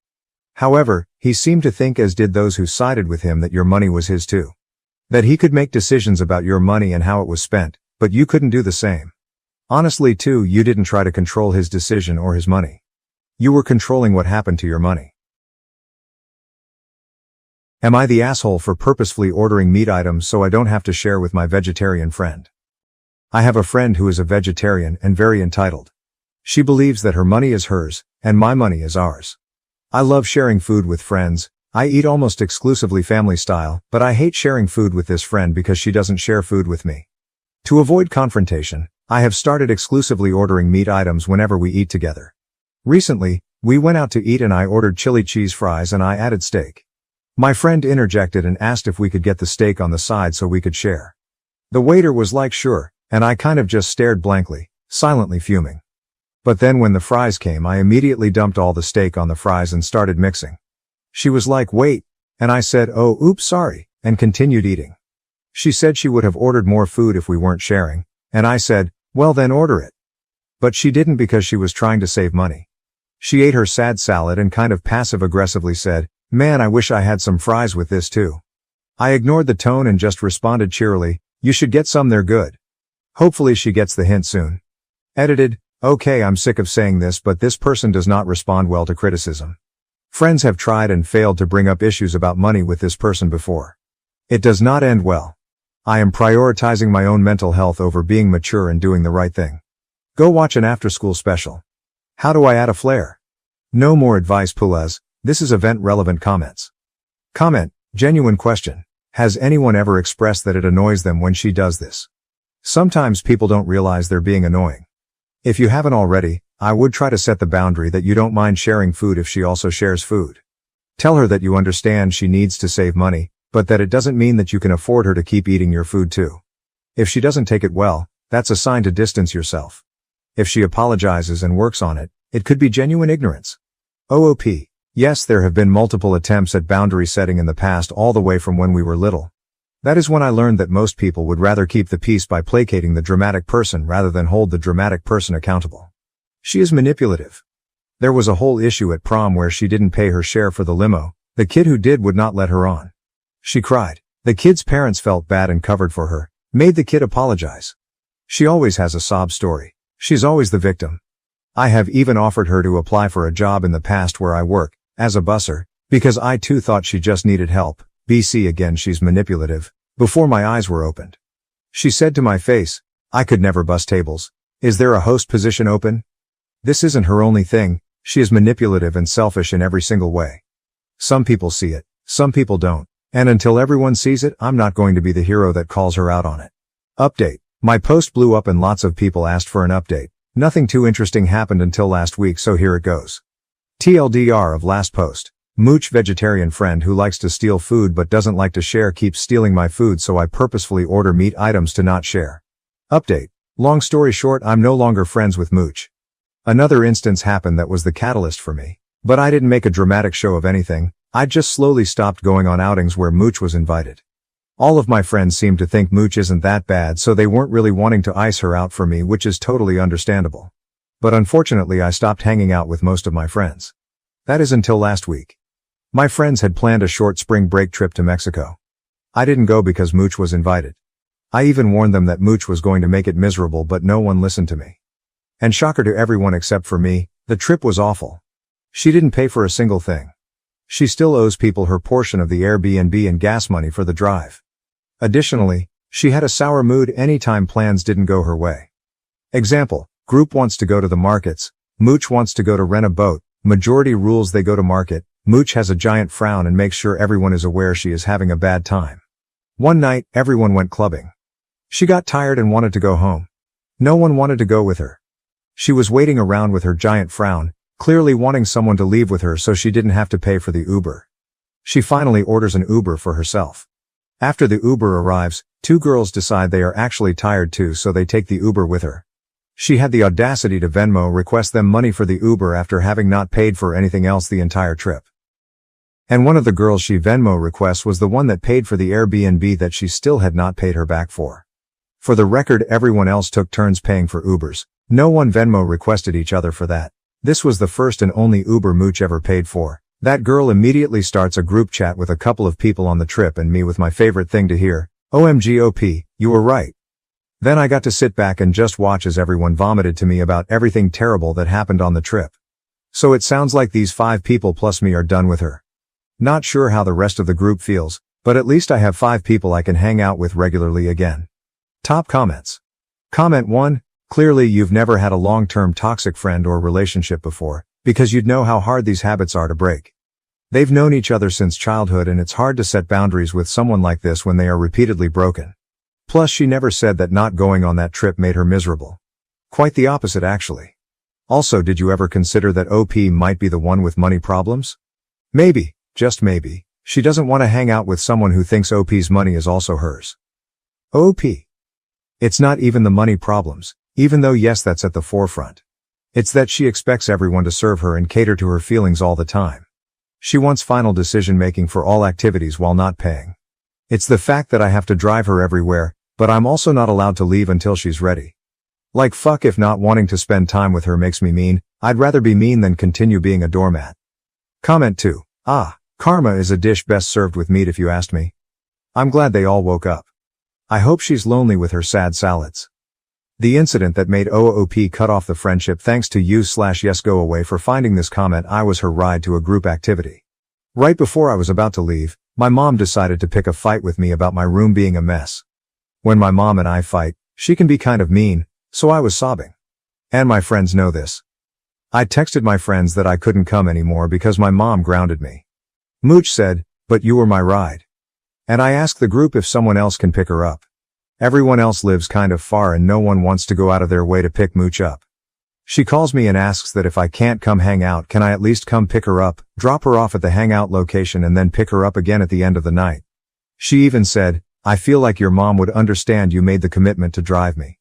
However, he seemed to think, as did those who sided with him, that your money was his too. That he could make decisions about your money and how it was spent, but you couldn't do the same. Honestly too, you didn't try to control his decision or his money. You were controlling what happened to your money. Am I the asshole for purposefully ordering meat items so I don't have to share with my vegetarian friend? I have a friend who is a vegetarian and very entitled. She believes that her money is hers, and my money is ours. I love sharing food with friends. I eat almost exclusively family style, but I hate sharing food with this friend because she doesn't share food with me. To avoid confrontation, I have started exclusively ordering meat items whenever we eat together. Recently, we went out to eat and I ordered chili cheese fries and I added steak. My friend interjected and asked if we could get the steak on the side so we could share. The waiter was like sure, and I kind of just stared blankly, silently fuming. But then when the fries came I immediately dumped all the steak on the fries and started mixing. She was like wait, and I said oh oops sorry, and continued eating. She said she would have ordered more food if we weren't sharing, and I said, well then order it. But she didn't because she was trying to save money. She ate her sad salad and kind of passive-aggressively said, man I wish I had some fries with this too. I ignored the tone and just responded cheerily, you should get some, they're good. Hopefully she gets the hint soon. Edited, okay I'm sick of saying this but this person does not respond well to criticism. Friends have tried and failed to bring up issues about money with this person before. It does not end well. I am prioritizing my own mental health over being mature and doing the right thing. Go watch an after-school special. How do I add a flair? No more advice Pulez. This is event-relevant comments. Comment, genuine question. Has anyone ever expressed that it annoys them when she does this? Sometimes people don't realize they're being annoying. If you haven't already, I would try to set the boundary that you don't mind sharing food if she also shares food. Tell her that you understand she needs to save money, but that it doesn't mean that you can afford her to keep eating your food too. If she doesn't take it well, that's a sign to distance yourself. If she apologizes and works on it, it could be genuine ignorance. OOP. Yes, there have been multiple attempts at boundary setting in the past all the way from when we were little. That is when I learned that most people would rather keep the peace by placating the dramatic person rather than hold the dramatic person accountable. She is manipulative. There was a whole issue at prom where she didn't pay her share for the limo. The kid who did would not let her on. She cried. The kid's parents felt bad and covered for her, made the kid apologize. She always has a sob story. She's always the victim. I have even offered her to apply for a job in the past where I work, as a busser, because I too thought she just needed help. BC again she's manipulative, before my eyes were opened. She said to my face, I could never bus tables. Is there a host position open? This isn't her only thing, she is manipulative and selfish in every single way. Some people see it, some people don't, and until everyone sees it, I'm not going to be the hero that calls her out on it. Update. My post blew up and lots of people asked for an update. Nothing too interesting happened until last week so here it goes. TLDR of last post. Mooch vegetarian friend who likes to steal food but doesn't like to share keeps stealing my food so I purposefully order meat items to not share. Update. Long story short I'm no longer friends with Mooch. Another instance happened that was the catalyst for me. But I didn't make a dramatic show of anything, I just slowly stopped going on outings where Mooch was invited. All of my friends seemed to think Mooch isn't that bad so they weren't really wanting to ice her out for me which is totally understandable. But unfortunately I stopped hanging out with most of my friends. That is until last week. My friends had planned a short spring break trip to Mexico. I didn't go because Mooch was invited. I even warned them that Mooch was going to make it miserable but no one listened to me. And shocker to everyone except for me, the trip was awful. She didn't pay for a single thing. She still owes people her portion of the Airbnb and gas money for the drive. Additionally, she had a sour mood anytime plans didn't go her way. Example, group wants to go to the markets, Mooch wants to go to rent a boat, majority rules they go to market, Mooch has a giant frown and makes sure everyone is aware she is having a bad time. One night, everyone went clubbing. She got tired and wanted to go home. No one wanted to go with her. She was waiting around with her giant frown, clearly wanting someone to leave with her so she didn't have to pay for the Uber. She finally orders an Uber for herself. After the Uber arrives, two girls decide they are actually tired too so they take the Uber with her. She had the audacity to Venmo request them money for the Uber after having not paid for anything else the entire trip. And one of the girls she Venmo requests was the one that paid for the Airbnb that she still had not paid her back for. For the record, everyone else took turns paying for Ubers. No one Venmo requested each other for that. This was the first and only Uber Mooch ever paid for. That girl immediately starts a group chat with a couple of people on the trip and me with my favorite thing to hear, OMG OP, you were right. Then I got to sit back and just watch as everyone vomited to me about everything terrible that happened on the trip. So it sounds like these 5 people plus me are done with her. Not sure how the rest of the group feels, but at least I have 5 people I can hang out with regularly again. Top comments. Comment 1. Clearly you've never had a long-term toxic friend or relationship before, because you'd know how hard these habits are to break. They've known each other since childhood and it's hard to set boundaries with someone like this when they are repeatedly broken. Plus she never said that not going on that trip made her miserable. Quite the opposite actually. Also, did you ever consider that OP might be the one with money problems? Maybe, just maybe, she doesn't want to hang out with someone who thinks OP's money is also hers. OP. It's not even the money problems, even though yes that's at the forefront. It's that she expects everyone to serve her and cater to her feelings all the time. She wants final decision making for all activities while not paying. It's the fact that I have to drive her everywhere, but I'm also not allowed to leave until she's ready. Like fuck if not wanting to spend time with her makes me mean, I'd rather be mean than continue being a doormat. Comment 2. Karma is a dish best served with meat if you asked me. I'm glad they all woke up. I hope she's lonely with her sad salads. The incident that made OOP cut off the friendship thanks to you/yes go away for finding this comment I was her ride to a group activity. Right before I was about to leave, my mom decided to pick a fight with me about my room being a mess. When my mom and I fight, she can be kind of mean, so I was sobbing. And my friends know this. I texted my friends that I couldn't come anymore because my mom grounded me. Mooch said, but you were my ride. And I asked the group if someone else can pick her up. Everyone else lives kind of far and no one wants to go out of their way to pick Mooch up. She calls me and asks that if I can't come hang out can I at least come pick her up, drop her off at the hangout location and then pick her up again at the end of the night. She even said, I feel like your mom would understand you made the commitment to drive me.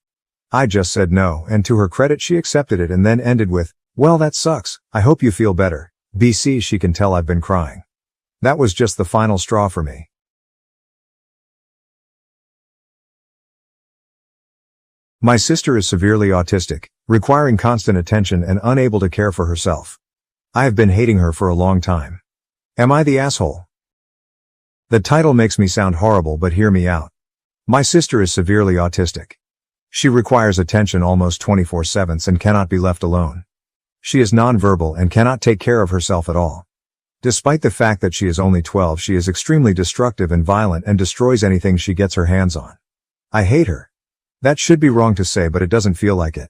I just said no, and to her credit she accepted it and then ended with, well that sucks, I hope you feel better. BC she can tell I've been crying. That was just the final straw for me. My sister is severely autistic, requiring constant attention and unable to care for herself. I have been hating her for a long time. Am I the asshole? The title makes me sound horrible but hear me out. My sister is severely autistic. She requires attention almost 24/7 and cannot be left alone. She is nonverbal and cannot take care of herself at all. Despite the fact that she is only 12, she is extremely destructive and violent and destroys anything she gets her hands on. I hate her. That should be wrong to say but it doesn't feel like it.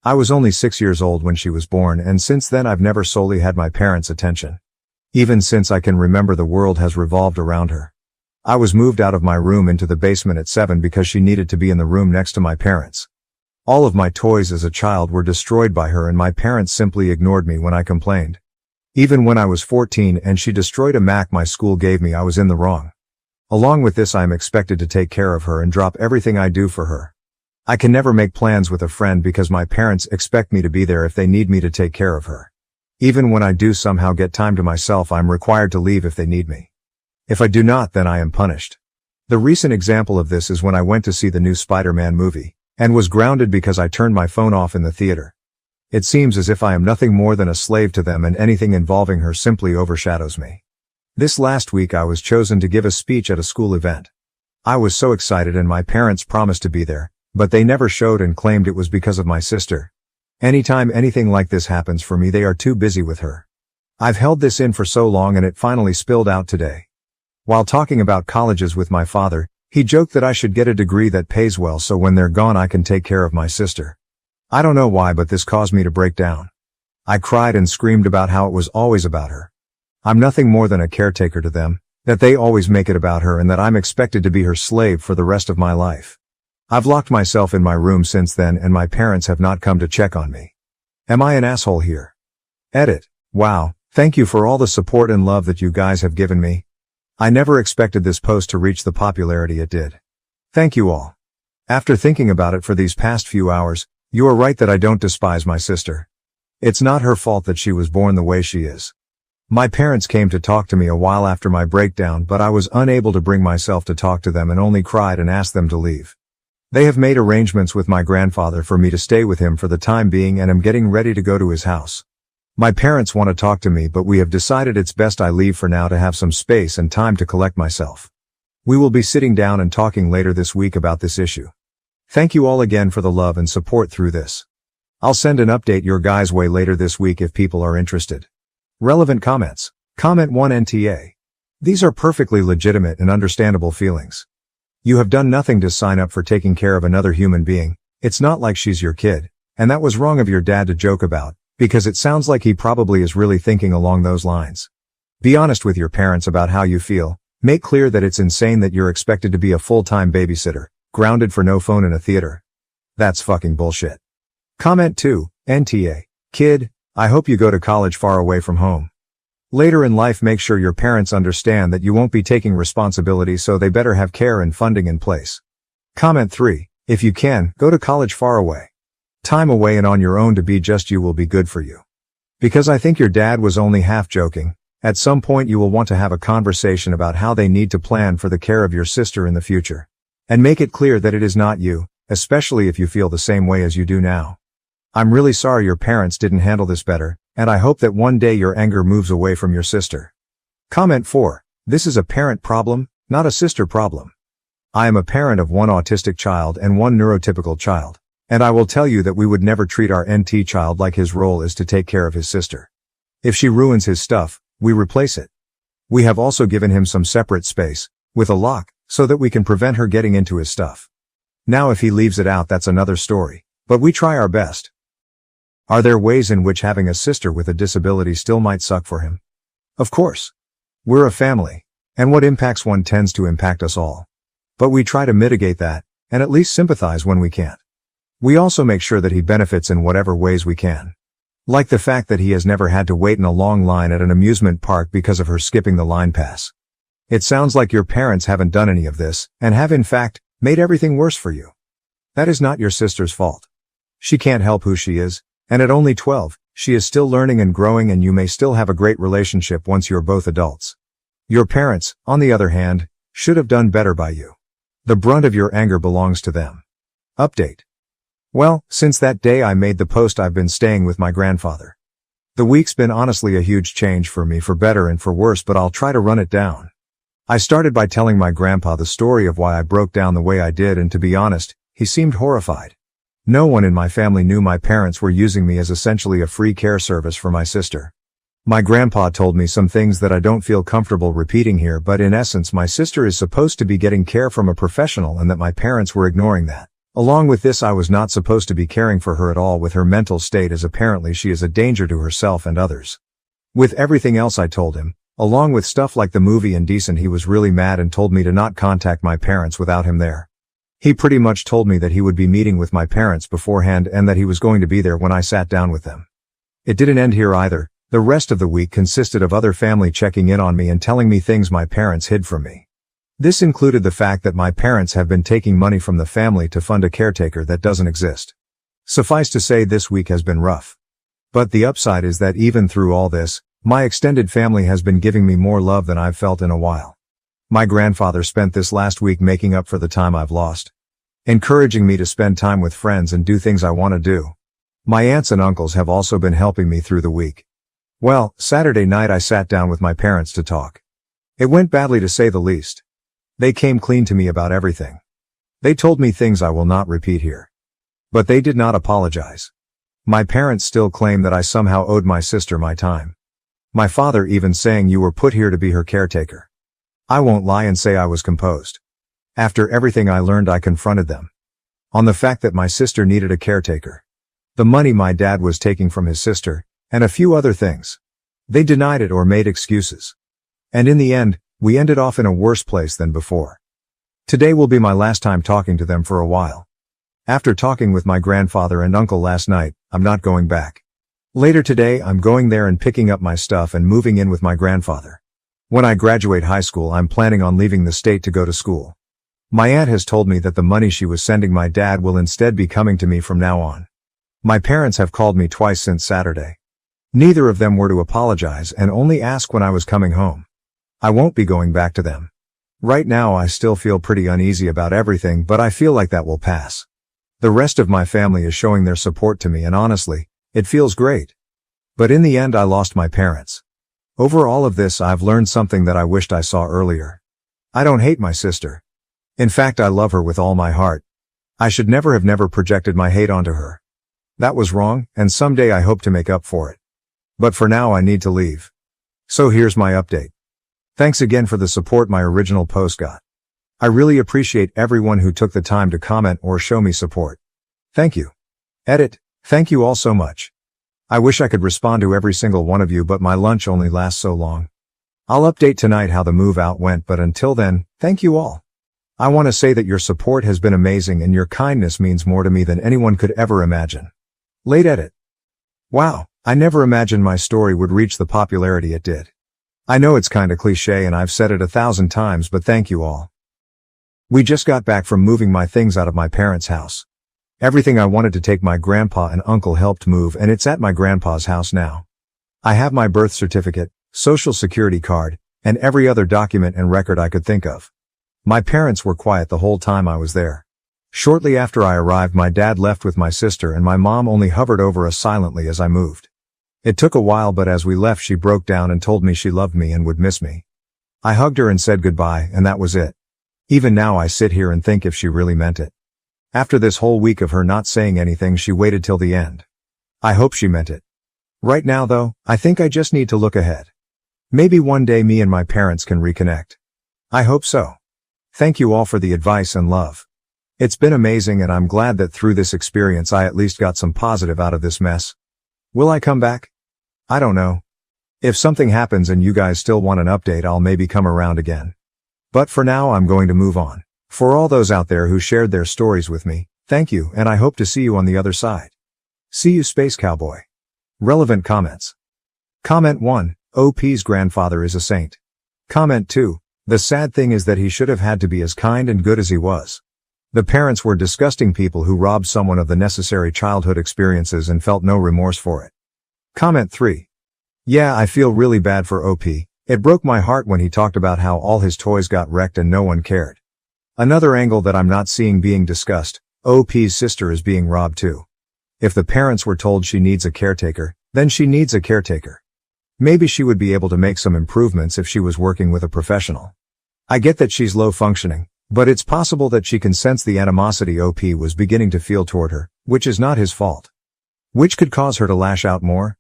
I was only 6 years old when she was born and since then I've never solely had my parents' attention. Even since I can remember the world has revolved around her. I was moved out of my room into the basement at 7 because she needed to be in the room next to my parents. All of my toys as a child were destroyed by her and my parents simply ignored me when I complained. Even when I was 14 and she destroyed a Mac my school gave me I was in the wrong. Along with this I am expected to take care of her and drop everything I do for her. I can never make plans with a friend because my parents expect me to be there if they need me to take care of her. Even when I do somehow get time to myself I'm required to leave if they need me. If I do not then I am punished. The recent example of this is when I went to see the new Spider-Man movie, and was grounded because I turned my phone off in the theater. It seems as if I am nothing more than a slave to them and anything involving her simply overshadows me. This last week I was chosen to give a speech at a school event. I was so excited and my parents promised to be there, but they never showed and claimed it was because of my sister. Anytime anything like this happens for me they are too busy with her. I've held this in for so long and it finally spilled out today. While talking about colleges with my father, he joked that I should get a degree that pays well so when they're gone I can take care of my sister. I don't know why but this caused me to break down. I cried and screamed about how it was always about her. I'm nothing more than a caretaker to them, that they always make it about her and that I'm expected to be her slave for the rest of my life. I've locked myself in my room since then and my parents have not come to check on me. Am I an asshole here? Edit. Wow, thank you for all the support and love that you guys have given me. I never expected this post to reach the popularity it did. Thank you all. After thinking about it for these past few hours, you are right that I don't despise my sister. It's not her fault that she was born the way she is. My parents came to talk to me a while after my breakdown but I was unable to bring myself to talk to them and only cried and asked them to leave. They have made arrangements with my grandfather for me to stay with him for the time being and am getting ready to go to his house. My parents want to talk to me but we have decided it's best I leave for now to have some space and time to collect myself. We will be sitting down and talking later this week about this issue. Thank you all again for the love and support through this. I'll send an update your guys' way later this week if people are interested. Relevant comments. Comment 1 NTA. These are perfectly legitimate and understandable feelings. You have done nothing to sign up for taking care of another human being. It's not like she's your kid. And that was wrong of your dad to joke about, because it sounds like he probably is really thinking along those lines. Be honest with your parents about how you feel. Make clear that it's insane that you're expected to be a full-time babysitter, grounded for no phone in a theater. That's fucking bullshit. Comment 2, NTA. Kid, I hope you go to college far away from home. Later in life, make sure your parents understand that you won't be taking responsibility, so they better have care and funding in place. Comment 3, if you can, go to college far away. Time away and on your own to be just you will be good for you. Because I think your dad was only half joking. At some point you will want to have a conversation about how they need to plan for the care of your sister in the future. And make it clear that it is not you, especially if you feel the same way as you do now. I'm really sorry your parents didn't handle this better, and I hope that one day your anger moves away from your sister. Comment 4. This is a parent problem, not a sister problem. I am a parent of one autistic child and one neurotypical child, and I will tell you that we would never treat our NT child like his role is to take care of his sister. If she ruins his stuff, we replace it. We have also given him some separate space, with a lock, so that we can prevent her getting into his stuff. Now if he leaves it out, that's another story, but we try our best. Are there ways in which having a sister with a disability still might suck for him? Of course. We're a family, and what impacts one tends to impact us all. But we try to mitigate that, and at least sympathize when we can't. We also make sure that he benefits in whatever ways we can. Like the fact that he has never had to wait in a long line at an amusement park because of her skipping the line pass. It sounds like your parents haven't done any of this, and have in fact, made everything worse for you. That is not your sister's fault. She can't help who she is, and at only 12, she is still learning and growing, and you may still have a great relationship once you're both adults. Your parents, on the other hand, should have done better by you. The brunt of your anger belongs to them. Update. Well, since that day I made the post, I've been staying with my grandfather. The week's been honestly a huge change for me, for better and for worse, but I'll try to run it down. I started by telling my grandpa the story of why I broke down the way I did, and to be honest, he seemed horrified. No one in my family knew my parents were using me as essentially a free care service for my sister. My grandpa told me some things that I don't feel comfortable repeating here, but in essence my sister is supposed to be getting care from a professional and that my parents were ignoring that. Along with this, I was not supposed to be caring for her at all with her mental state, as apparently she is a danger to herself and others. With everything else I told him, along with stuff like the movie Indecent, he was really mad and told me to not contact my parents without him there. He pretty much told me that he would be meeting with my parents beforehand and that he was going to be there when I sat down with them. It didn't end here either. The rest of the week consisted of other family checking in on me and telling me things my parents hid from me. This included the fact that my parents have been taking money from the family to fund a caretaker that doesn't exist. Suffice to say, this week has been rough. But the upside is that even through all this, my extended family has been giving me more love than I've felt in a while. My grandfather spent this last week making up for the time I've lost, encouraging me to spend time with friends and do things I want to do. My aunts and uncles have also been helping me through the week. Well, Saturday night I sat down with my parents to talk. It went badly, to say the least. They came clean to me about everything. They told me things I will not repeat here. But they did not apologize. My parents still claim that I somehow owed my sister my time. My father even saying, "You were put here to be her caretaker." I won't lie and say I was composed. After everything I learned, I confronted them on the fact that my sister needed a caretaker, the money my dad was taking from his sister, and a few other things. They denied it or made excuses. And in the end, we ended off in a worse place than before. Today will be my last time talking to them for a while. After talking with my grandfather and uncle last night, I'm not going back. Later today, I'm going there and picking up my stuff and moving in with my grandfather. When I graduate high school, I'm planning on leaving the state to go to school. My aunt has told me that the money she was sending my dad will instead be coming to me from now on. My parents have called me twice since Saturday. Neither of them were to apologize and only ask when I was coming home. I won't be going back to them. Right now I still feel pretty uneasy about everything, but I feel like that will pass. The rest of my family is showing their support to me, and honestly, it feels great. But in the end, I lost my parents. Over all of this, I've learned something that I wished I saw earlier. I don't hate my sister. In fact, I love her with all my heart. I should never have projected my hate onto her. That was wrong, and someday I hope to make up for it. But for now I need to leave. So here's my update. Thanks again for the support my original post got. I really appreciate everyone who took the time to comment or show me support. Thank you. Edit. Thank you all so much. I wish I could respond to every single one of you, but my lunch only lasts so long. I'll update tonight how the move out went, but until then, thank you all. I want to say that your support has been amazing and your kindness means more to me than anyone could ever imagine. Late edit. Wow, I never imagined my story would reach the popularity it did. I know it's kinda cliche and I've said it 1,000 times, but thank you all. We just got back from moving my things out of my parents' house. Everything I wanted to take my grandpa and uncle helped move, and it's at my grandpa's house now. I have my birth certificate, social security card, and every other document and record I could think of. My parents were quiet the whole time I was there. Shortly after I arrived, my dad left with my sister and my mom only hovered over us silently as I moved. It took a while, but as we left she broke down and told me she loved me and would miss me. I hugged her and said goodbye, and that was it. Even now I sit here and think if she really meant it. After this whole week of her not saying anything, she waited till the end. I hope she meant it. Right now though, I think I just need to look ahead. Maybe one day me and my parents can reconnect. I hope so. Thank you all for the advice and love. It's been amazing, and I'm glad that through this experience I at least got some positive out of this mess. Will I come back? I don't know. If something happens and you guys still want an update, I'll maybe come around again. But for now I'm going to move on. For all those out there who shared their stories with me, thank you, and I hope to see you on the other side. See you, Space Cowboy. Relevant comments. Comment 1. OP's grandfather is a saint. Comment 2. The sad thing is that he should have had to be as kind and good as he was. The parents were disgusting people who robbed someone of the necessary childhood experiences and felt no remorse for it. Comment 3. Yeah, I feel really bad for OP. It broke my heart when he talked about how all his toys got wrecked and no one cared. Another angle that I'm not seeing being discussed, OP's sister is being robbed too. If the parents were told she needs a caretaker, then she needs a caretaker. Maybe she would be able to make some improvements if she was working with a professional. I get that she's low functioning, but it's possible that she can sense the animosity OP was beginning to feel toward her, which is not his fault. Which could cause her to lash out more.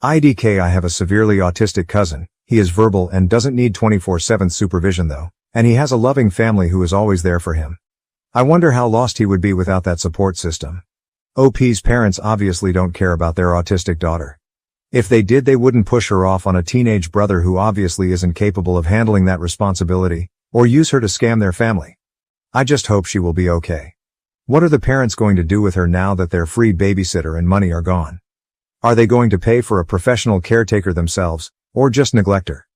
IDK, I have a severely autistic cousin. He is verbal and doesn't need 24/7 supervision though, and he has a loving family who is always there for him. I wonder how lost he would be without that support system. OP's parents obviously don't care about their autistic daughter. If they did, they wouldn't push her off on a teenage brother who obviously isn't capable of handling that responsibility, or use her to scam their family. I just hope she will be okay. What are the parents going to do with her now that their free babysitter and money are gone? Are they going to pay for a professional caretaker themselves, or just neglect her?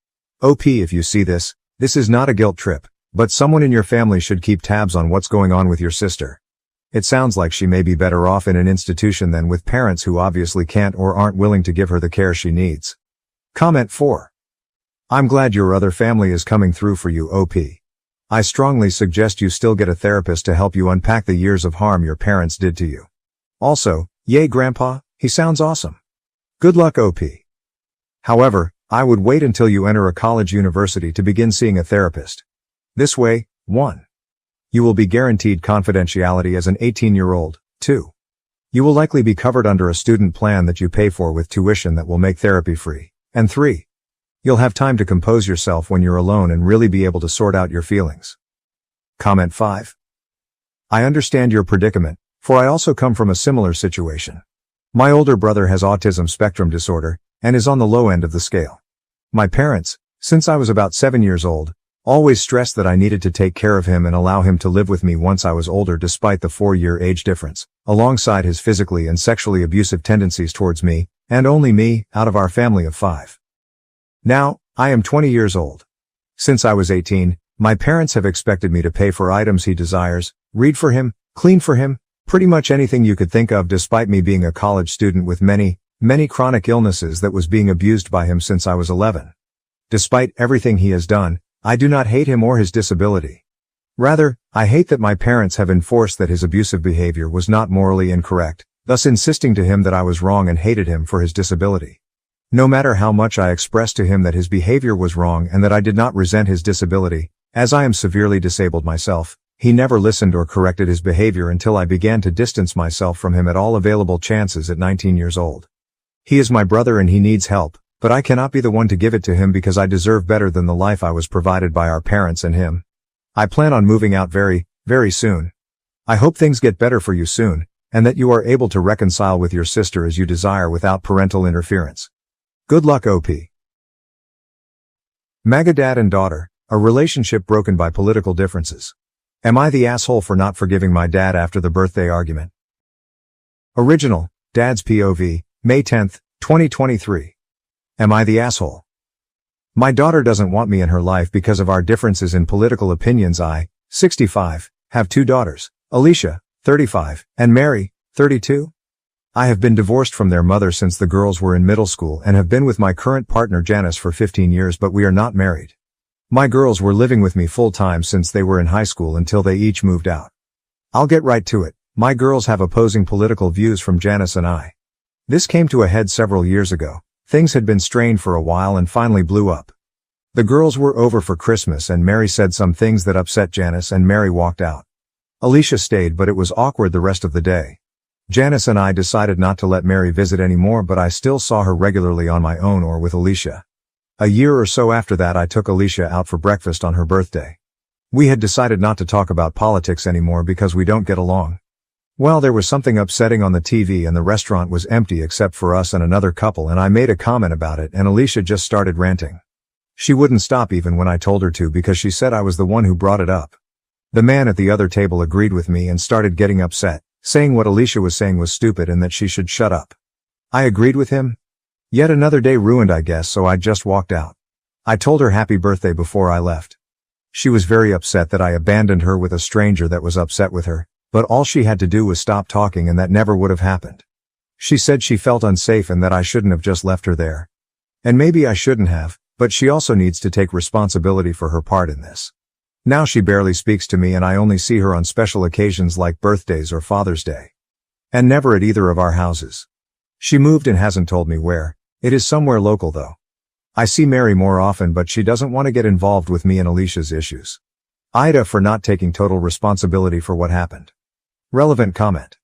OP, if you see this, this is not a guilt trip, but someone in your family should keep tabs on what's going on with your sister. It sounds like she may be better off in an institution than with parents who obviously can't or aren't willing to give her the care she needs. Comment 4. I'm glad your other family is coming through for you, OP. I strongly suggest you still get a therapist to help you unpack the years of harm your parents did to you. Also, yay Grandpa, he sounds awesome. Good luck, OP. However, I would wait until you enter a college university to begin seeing a therapist. This way, 1. You will be guaranteed confidentiality as an 18-year-old, 2. You will likely be covered under a student plan that you pay for with tuition that will make therapy free, and 3. You'll have time to compose yourself when you're alone and really be able to sort out your feelings. Comment 5. I understand your predicament, for I also come from a similar situation. My older brother has autism spectrum disorder, and is on the low end of the scale. My parents, since I was about 7 years old, always stressed that I needed to take care of him and allow him to live with me once I was older, despite the 4-year age difference, alongside his physically and sexually abusive tendencies towards me, and only me, out of our family of 5. Now, I am 20 years old. Since I was 18, my parents have expected me to pay for items he desires, read for him, clean for him, pretty much anything you could think of, despite me being a college student with many chronic illnesses that was being abused by him since I was 11. Despite everything he has done, I do not hate him or his disability. Rather, I hate that my parents have enforced that his abusive behavior was not morally incorrect, thus insisting to him that I was wrong and hated him for his disability. No matter how much I expressed to him that his behavior was wrong and that I did not resent his disability, as I am severely disabled myself, he never listened or corrected his behavior until I began to distance myself from him at all available chances at 19 years old. He is my brother and he needs help, But I cannot be the one to give it to him because I deserve better than the life I was provided by our parents and him. I plan on moving out very, very soon. I hope things get better for you soon, and that you are able to reconcile with your sister as you desire without parental interference. Good luck, OP. MAGA dad and daughter, a relationship broken by political differences. Am I the asshole for not forgiving my dad after the birthday argument? Original, Dad's POV, May 10, 2023. Am I the asshole? My daughter doesn't want me in her life because of our differences in political opinions. I, 65, have two daughters, Alicia, 35, and Mary, 32. I have been divorced from their mother since the girls were in middle school and have been with my current partner Janice for 15 years, but we are not married. My girls were living with me full time since they were in high school until they each moved out. I'll get right to it. My girls have opposing political views from Janice and I. This came to a head several years ago. Things had been strained for a while and finally blew up. The girls were over for Christmas and Mary said some things that upset Janice and Mary walked out. Alicia stayed, but it was awkward the rest of the day. Janice and I decided not to let Mary visit anymore, but I still saw her regularly on my own or with Alicia. A year or so after that I took Alicia out for breakfast on her birthday. We had decided not to talk about politics anymore because we don't get along. Well, there was something upsetting on the TV and the restaurant was empty except for us and another couple, and I made a comment about it and Alicia just started ranting. She wouldn't stop even when I told her to because she said I was the one who brought it up. The man at the other table agreed with me and started getting upset, saying what Alicia was saying was stupid and that she should shut up. I agreed with him. Yet another day ruined, I guess, so I just walked out. I told her happy birthday before I left. She was very upset that I abandoned her with a stranger that was upset with her. But all she had to do was stop talking and that never would have happened. She said she felt unsafe and that I shouldn't have just left her there. And maybe I shouldn't have, but she also needs to take responsibility for her part in this. Now she barely speaks to me and I only see her on special occasions like birthdays or Father's Day. And never at either of our houses. She moved and hasn't told me where. It is somewhere local though. I see Mary more often, but she doesn't want to get involved with me and Alicia's issues. Ida for not taking total responsibility for what happened. Relevant comment.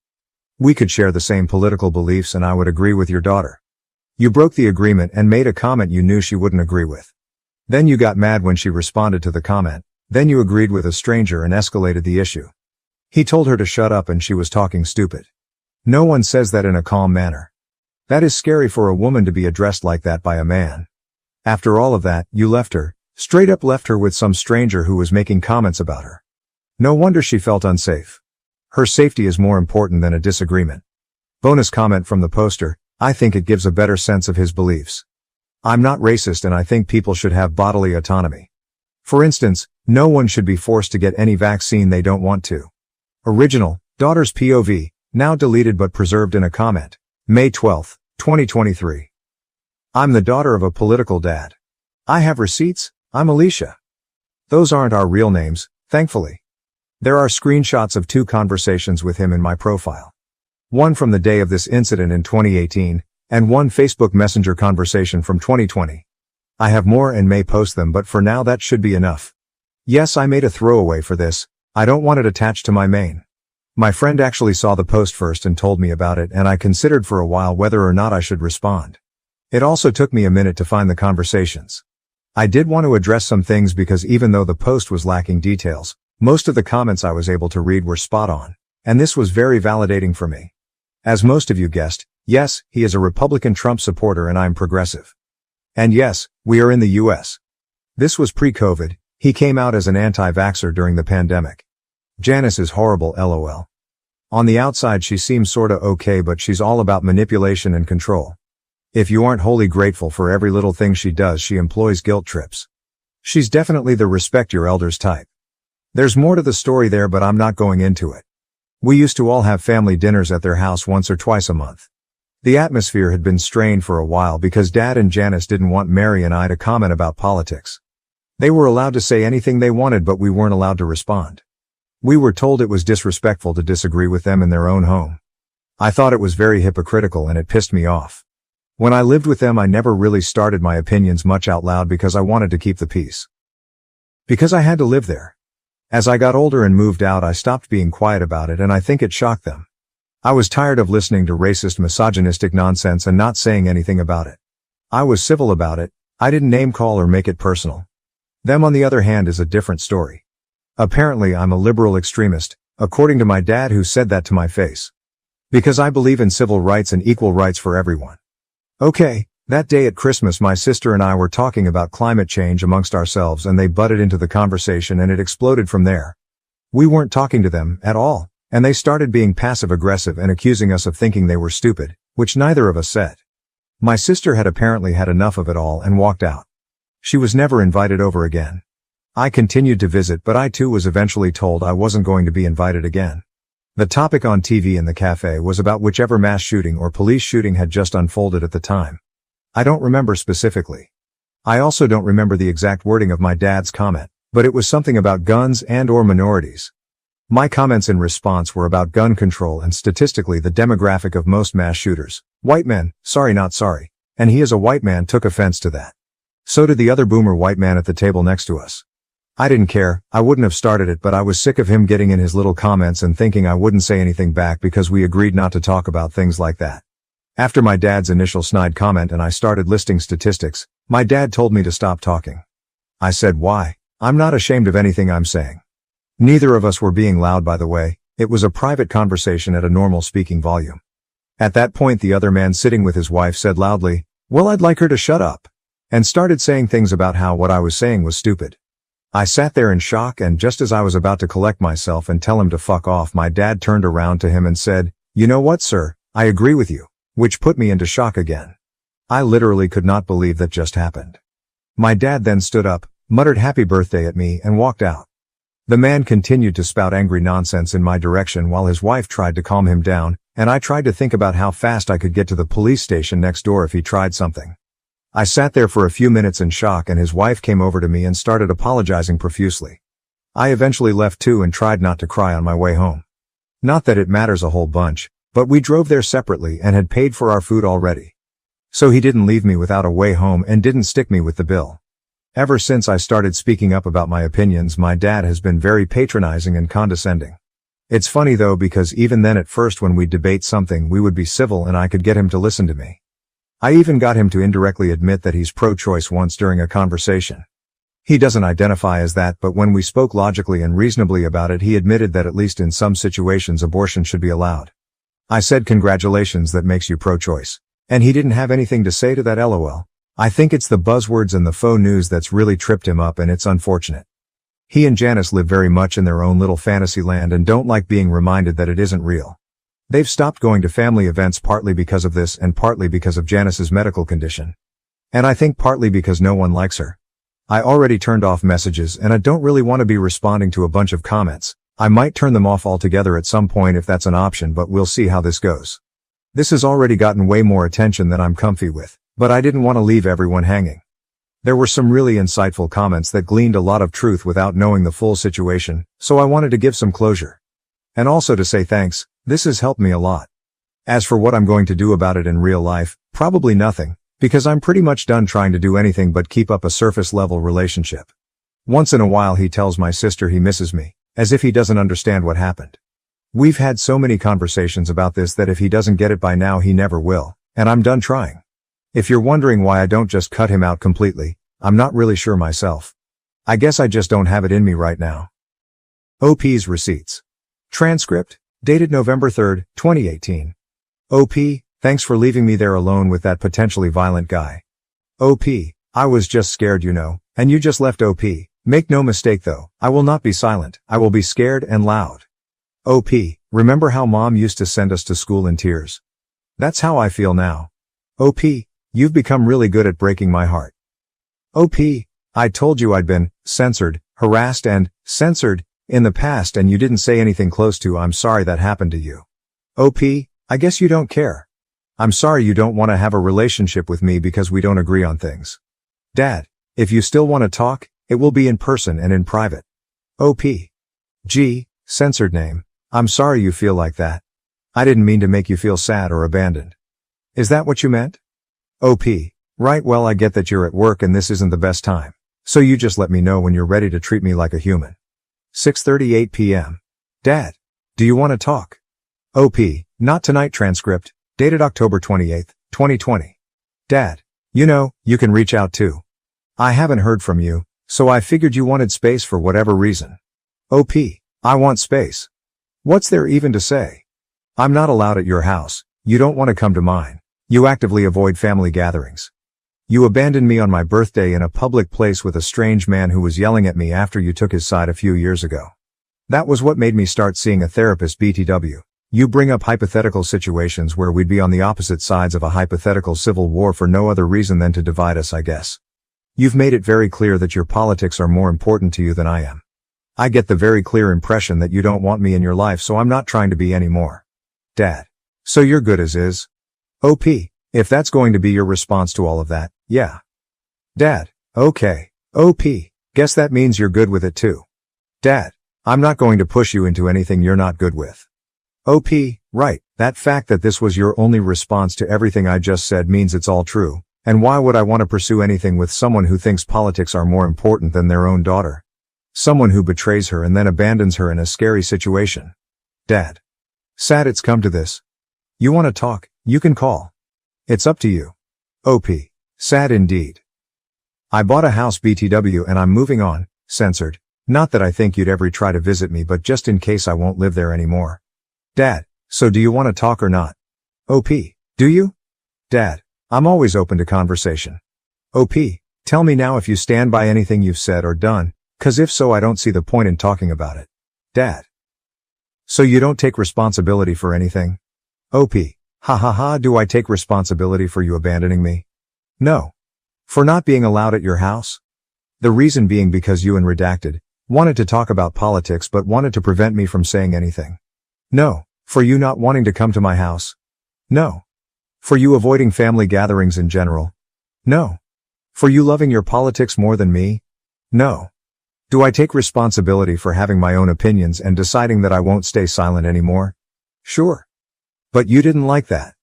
We could share the same political beliefs and I would agree with your daughter. You broke the agreement and made a comment you knew she wouldn't agree with. Then you got mad when she responded to the comment. Then you agreed with a stranger and escalated the issue. He told her to shut up and she was talking stupid. No one says that in a calm manner. That is scary for a woman to be addressed like that by a man. After all of that, you left her, straight up left her with some stranger who was making comments about her. No wonder she felt unsafe. Her safety is more important than a disagreement. Bonus comment from the poster, I think it gives a better sense of his beliefs. I'm not racist and I think people should have bodily autonomy. For instance, no one should be forced to get any vaccine they don't want to. Original, daughter's POV, now deleted but preserved in a comment. May 12, 2023. I'm the daughter of a political dad. I have receipts, I'm Alicia. Those aren't our real names, thankfully. There are screenshots of 2 conversations with him in my profile. One from the day of this incident in 2018, and one Facebook Messenger conversation from 2020. I have more and may post them, but for now that should be enough. Yes, I made a throwaway for this. I don't want it attached to my main. My friend actually saw the post first and told me about it, and I considered for a while whether or not I should respond. It also took me a minute to find the conversations. I did want to address some things because even though the post was lacking details, most of the comments I was able to read were spot on, and this was very validating for me. As most of you guessed, yes, he is a Republican Trump supporter and I'm progressive. And yes, we are in the US. This was pre-COVID, he came out as an anti-vaxxer during the pandemic. Janice is horrible, lol. On the outside she seems sorta okay, but she's all about manipulation and control. If you aren't wholly grateful for every little thing she does, she employs guilt trips. She's definitely the respect your elders type. There's more to the story there, but I'm not going into it. We used to all have family dinners at their house once or twice a month. The atmosphere had been strained for a while because Dad and Janice didn't want Mary and I to comment about politics. They were allowed to say anything they wanted, but we weren't allowed to respond. We were told it was disrespectful to disagree with them in their own home. I thought it was very hypocritical and it pissed me off. When I lived with them, I never really started my opinions much out loud because I wanted to keep the peace. Because I had to live there. As I got older and moved out, I stopped being quiet about it, and I think it shocked them. I was tired of listening to racist, misogynistic nonsense and not saying anything about it. I was civil about it. I didn't name call or make it personal. Them on the other hand is a different story. Apparently I'm a liberal extremist, according to my dad who said that to my face. Because I believe in civil rights and equal rights for everyone. Okay, that day at Christmas my sister and I were talking about climate change amongst ourselves and they butted into the conversation and it exploded from there. We weren't talking to them at all, and they started being passive-aggressive and accusing us of thinking they were stupid, which neither of us said. My sister had apparently had enough of it all and walked out. She was never invited over again. I continued to visit but I too was eventually told I wasn't going to be invited again. The topic on TV in the cafe was about whichever mass shooting or police shooting had just unfolded at the time. I don't remember specifically. I also don't remember the exact wording of my dad's comment, but it was something about guns and/or minorities. My comments in response were about gun control and statistically the demographic of most mass shooters. White men, sorry not sorry. And he as a white man took offense to that. So did the other boomer white man at the table next to us. I didn't care, I wouldn't have started it but I was sick of him getting in his little comments and thinking I wouldn't say anything back because we agreed not to talk about things like that. After my dad's initial snide comment and I started listing statistics, my dad told me to stop talking. I said why? I'm not ashamed of anything I'm saying. Neither of us were being loud by the way, it was a private conversation at a normal speaking volume. At that point the other man sitting with his wife said loudly, "Well, I'd like her to shut up," and started saying things about how what I was saying was stupid. I sat there in shock and just as I was about to collect myself and tell him to fuck off my dad turned around to him and said, "You know what sir, I agree with you," which put me into shock again. I literally could not believe that just happened. My dad then stood up, muttered happy birthday at me and walked out. The man continued to spout angry nonsense in my direction while his wife tried to calm him down, and I tried to think about how fast I could get to the police station next door if he tried something. I sat there for a few minutes in shock and his wife came over to me and started apologizing profusely. I eventually left too and tried not to cry on my way home. Not that it matters a whole bunch, but we drove there separately and had paid for our food already. So he didn't leave me without a way home and didn't stick me with the bill. Ever since I started speaking up about my opinions, my dad has been very patronizing and condescending. It's funny though because even then at first when we'd debate something we would be civil and I could get him to listen to me. I even got him to indirectly admit that he's pro-choice once during a conversation. He doesn't identify as that but when we spoke logically and reasonably about it he admitted that at least in some situations abortion should be allowed. I said congratulations that makes you pro-choice. And he didn't have anything to say to that lol. I think it's the buzzwords and the faux news that's really tripped him up and it's unfortunate. He and Janice live very much in their own little fantasy land and don't like being reminded that it isn't real. They've stopped going to family events partly because of this and partly because of Janice's medical condition. And I think partly because no one likes her. I already turned off messages and I don't really want to be responding to a bunch of comments. I might turn them off altogether at some point if that's an option but we'll see how this goes. This has already gotten way more attention than I'm comfy with. But I didn't want to leave everyone hanging. There were some really insightful comments that gleaned a lot of truth without knowing the full situation, so I wanted to give some closure. And also to say thanks, this has helped me a lot. As for what I'm going to do about it in real life, probably nothing, because I'm pretty much done trying to do anything but keep up a surface-level relationship. Once in a while he tells my sister he misses me, as if he doesn't understand what happened. We've had so many conversations about this that if he doesn't get it by now he never will, and I'm done trying. If you're wondering why I don't just cut him out completely, I'm not really sure myself. I guess I just don't have it in me right now. OP's receipts. Transcript, dated November 3, 2018. OP, thanks for leaving me there alone with that potentially violent guy. OP, I was just scared you know, and you just left OP. Make no mistake though, I will not be silent, I will be scared and loud. OP, remember how mom used to send us to school in tears? That's how I feel now. OP, you've become really good at breaking my heart. OP, I told you I'd been censored, harassed and censored in the past and you didn't say anything close to I'm sorry that happened to you. OP, I guess you don't care. I'm sorry you don't want to have a relationship with me because we don't agree on things. Dad, if you still want to talk, it will be in person and in private. OP. G, censored name. I'm sorry you feel like that. I didn't mean to make you feel sad or abandoned. Is that what you meant? OP. Right, well I get that you're at work and this isn't the best time. So you just let me know when you're ready to treat me like a human. 6:38 p.m. Dad. Do you want to talk? OP. Not tonight. Transcript. Dated October 28, 2020. Dad. You know, you can reach out too. I haven't heard from you, so I figured you wanted space for whatever reason. OP, I want space. What's there even to say? I'm not allowed at your house, you don't want to come to mine. You actively avoid family gatherings. You abandoned me on my birthday in a public place with a strange man who was yelling at me after you took his side a few years ago. That was what made me start seeing a therapist. BTW. You bring up hypothetical situations where we'd be on the opposite sides of a hypothetical civil war for no other reason than to divide us, I guess. You've made it very clear that your politics are more important to you than I am. I get the very clear impression that you don't want me in your life, so I'm not trying to be anymore. Dad. So you're good as is? OP. If that's going to be your response to all of that, yeah. Dad. Okay. OP. Guess that means you're good with it too. Dad. I'm not going to push you into anything you're not good with. OP. Right. That fact that this was your only response to everything I just said means it's all true. And why would I want to pursue anything with someone who thinks politics are more important than their own daughter? Someone who betrays her and then abandons her in a scary situation. Dad. Sad it's come to this. You want to talk, you can call. It's up to you. OP. Sad indeed. I bought a house. BTW, and I'm moving on. Censored. Not that I think you'd ever try to visit me, but just in case I won't live there anymore. Dad. So do you want to talk or not? OP. Do you? Dad. I'm always open to conversation. OP. Tell me now if you stand by anything you've said or done, 'cause if so I don't see the point in talking about it. Dad. So you don't take responsibility for anything? OP. Ha ha ha, do I take responsibility for you abandoning me? No. For not being allowed at your house? The reason being because you and Redacted wanted to talk about politics but wanted to prevent me from saying anything. No. For you not wanting to come to my house? No. For you avoiding family gatherings in general? No. For you loving your politics more than me? No. Do I take responsibility for having my own opinions and deciding that I won't stay silent anymore? Sure. But you didn't like that.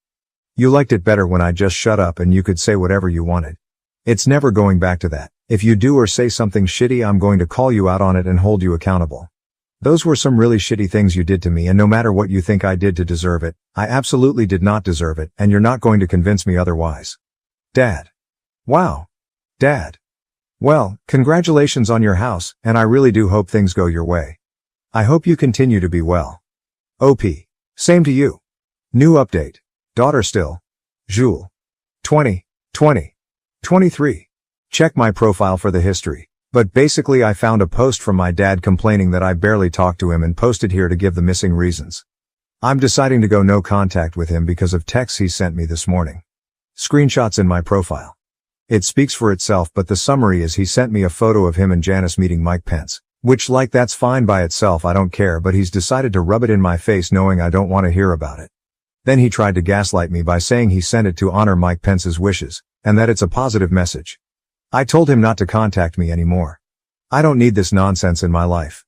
You liked it better when I just shut up and you could say whatever you wanted. It's never going back to that. If you do or say something shitty, I'm going to call you out on it and hold you accountable. Those were some really shitty things you did to me, and no matter what you think I did to deserve it, I absolutely did not deserve it, and you're not going to convince me otherwise. Dad. Wow. Dad. Well, congratulations on your house, and I really do hope things go your way. I hope you continue to be well. OP. Same to you. New update. Daughter still. Jules. 20, 20, 23. Check my profile for the history. But basically I found a post from my dad complaining that I barely talked to him and posted here to give the missing reasons. I'm deciding to go no contact with him because of texts he sent me this morning. Screenshots in my profile. It speaks for itself, but the summary is he sent me a photo of him and Janice meeting Mike Pence, which that's fine by itself, I don't care, but he's decided to rub it in my face knowing I don't want to hear about it. Then he tried to gaslight me by saying he sent it to honor Mike Pence's wishes, and that it's a positive message. I told him not to contact me anymore. I don't need this nonsense in my life.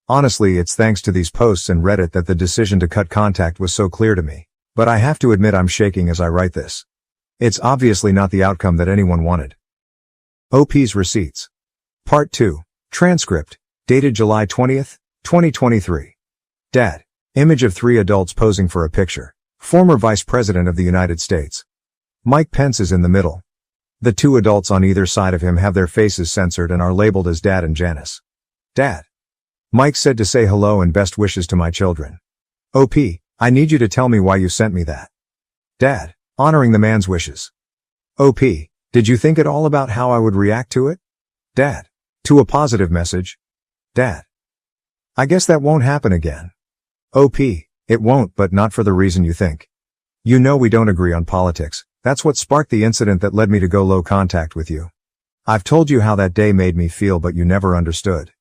Honestly, it's thanks to these posts and Reddit that the decision to cut contact was so clear to me. But I have to admit I'm shaking as I write this. It's obviously not the outcome that anyone wanted. OP's Receipts. Part 2. Transcript. Dated July 20th, 2023. Dad. Image of 3 adults posing for a picture. Former Vice President of the United States. Mike Pence is in the middle. The 2 adults on either side of him have their faces censored and are labeled as Dad and Janice. Dad. Mike said to say hello and best wishes to my children. OP, I need you to tell me why you sent me that. Dad. Honoring the man's wishes. OP, did you think at all about how I would react to it? Dad. To a positive message. Dad. I guess that won't happen again. OP, it won't, but not for the reason you think. You know we don't agree on politics. That's what sparked the incident that led me to go low contact with you. I've told you how that day made me feel, but you never understood.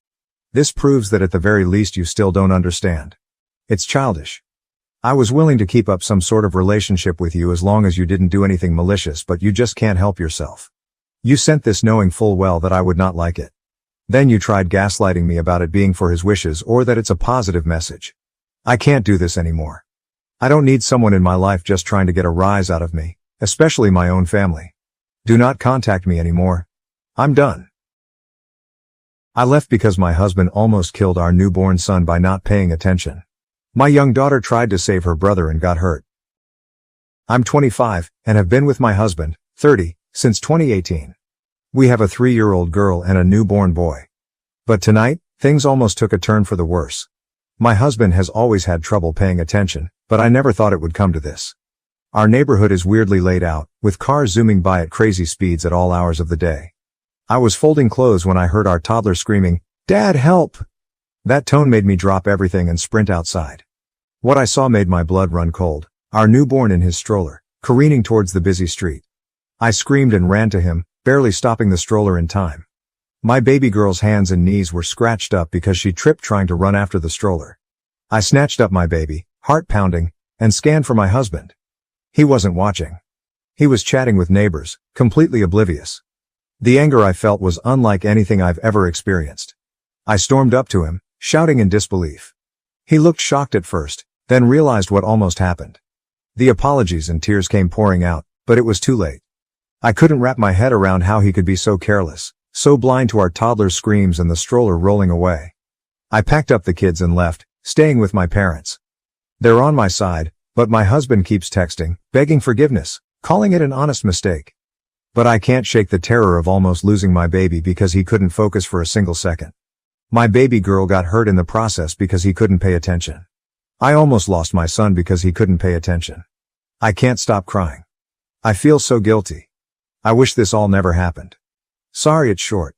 This proves that at the very least you still don't understand. It's childish. I was willing to keep up some sort of relationship with you as long as you didn't do anything malicious, but you just can't help yourself. You sent this knowing full well that I would not like it. Then you tried gaslighting me about it being for his wishes or that it's a positive message. I can't do this anymore. I don't need someone in my life just trying to get a rise out of me. Especially my own family. Do not contact me anymore. I'm done. I left because my husband almost killed our newborn son by not paying attention. My young daughter tried to save her brother and got hurt. I'm 25, and have been with my husband, 30, Since 2018. We have a 3-year-old girl and a newborn boy. But tonight, things almost took a turn for the worse. My husband has always had trouble paying attention, but I never thought it would come to this. Our neighborhood is weirdly laid out, with cars zooming by at crazy speeds at all hours of the day. I was folding clothes when I heard our toddler screaming, "Dad, help!" That tone made me drop everything and sprint outside. What I saw made my blood run cold. Our newborn in his stroller, careening towards the busy street. I screamed and ran to him, barely stopping the stroller in time. My baby girl's hands and knees were scratched up because she tripped trying to run after the stroller. I snatched up my baby, heart pounding, and scanned for my husband. He wasn't watching. He was chatting with neighbors, completely oblivious. The anger I felt was unlike anything I've ever experienced. I stormed up to him, shouting in disbelief. He looked shocked at first, then realized what almost happened. The apologies and tears came pouring out, but it was too late. I couldn't wrap my head around how he could be so careless, so blind to our toddler's screams and the stroller rolling away. I packed up the kids and left, staying with my parents. They're on my side, but my husband keeps texting, begging forgiveness, calling it an honest mistake. But I can't shake the terror of almost losing my baby because he couldn't focus for a single second. My baby girl got hurt in the process because he couldn't pay attention. I almost lost my son because he couldn't pay attention. I can't stop crying. I feel so guilty. I wish this all never happened. Sorry it's short.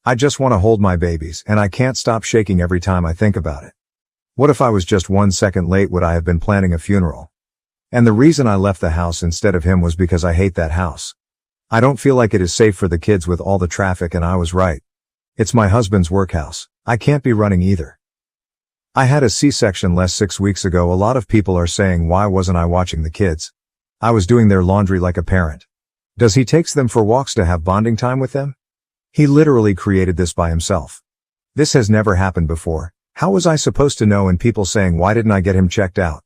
I just want to hold my babies and I can't stop shaking every time I think about it. What if I was just 1 second late? Would I have been planning a funeral? And the reason I left the house instead of him was because I hate that house. I don't feel like it is safe for the kids with all the traffic, and I was right. It's my husband's workhouse. I can't be running either. I had a C-section less 6 weeks ago. A lot of people are saying, why wasn't I watching the kids? I was doing their laundry like a parent. Does he takes them for walks to have bonding time with them? He literally created this by himself. This has never happened before. How was I supposed to know? And people saying, why didn't I get him checked out?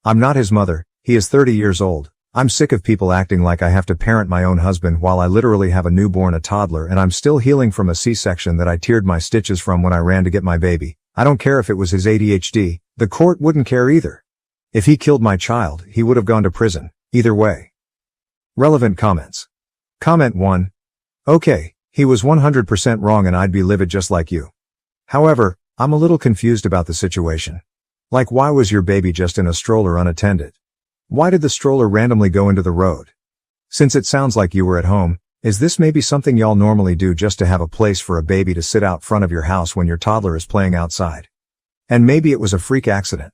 I'm not his mother. He is 30 years old. I'm sick of people acting like I have to parent my own husband while I literally have a newborn, a toddler, and I'm still healing from a C-section that I teared my stitches from when I ran to get my baby. I don't care if it was his ADHD. The court wouldn't care either. If he killed my child, he would have gone to prison. Either way. Relevant comments. Comment 1. Okay, he was 100% wrong and I'd be livid just like you. However, I'm a little confused about the situation. Like, why was your baby just in a stroller unattended? Why did the stroller randomly go into the road? Since it sounds like you were at home, is this maybe something y'all normally do just to have a place for a baby to sit out front of your house when your toddler is playing outside? And maybe it was a freak accident.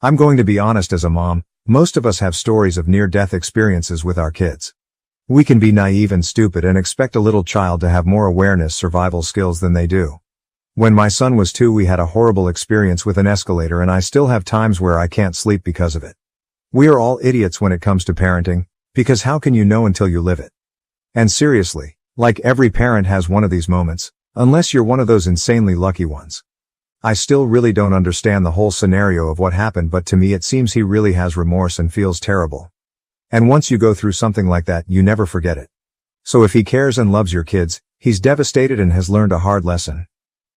I'm going to be honest, as a mom, most of us have stories of near-death experiences with our kids. We can be naive and stupid and expect a little child to have more awareness, survival skills than they do. When my son was 2, we had a horrible experience with an escalator, and I still have times where I can't sleep because of it. We are all idiots when it comes to parenting, because how can you know until you live it? And seriously, like, every parent has one of these moments, unless you're one of those insanely lucky ones. I still really don't understand the whole scenario of what happened, but to me it seems he really has remorse and feels terrible. And once you go through something like that, you never forget it. So if he cares and loves your kids, he's devastated and has learned a hard lesson.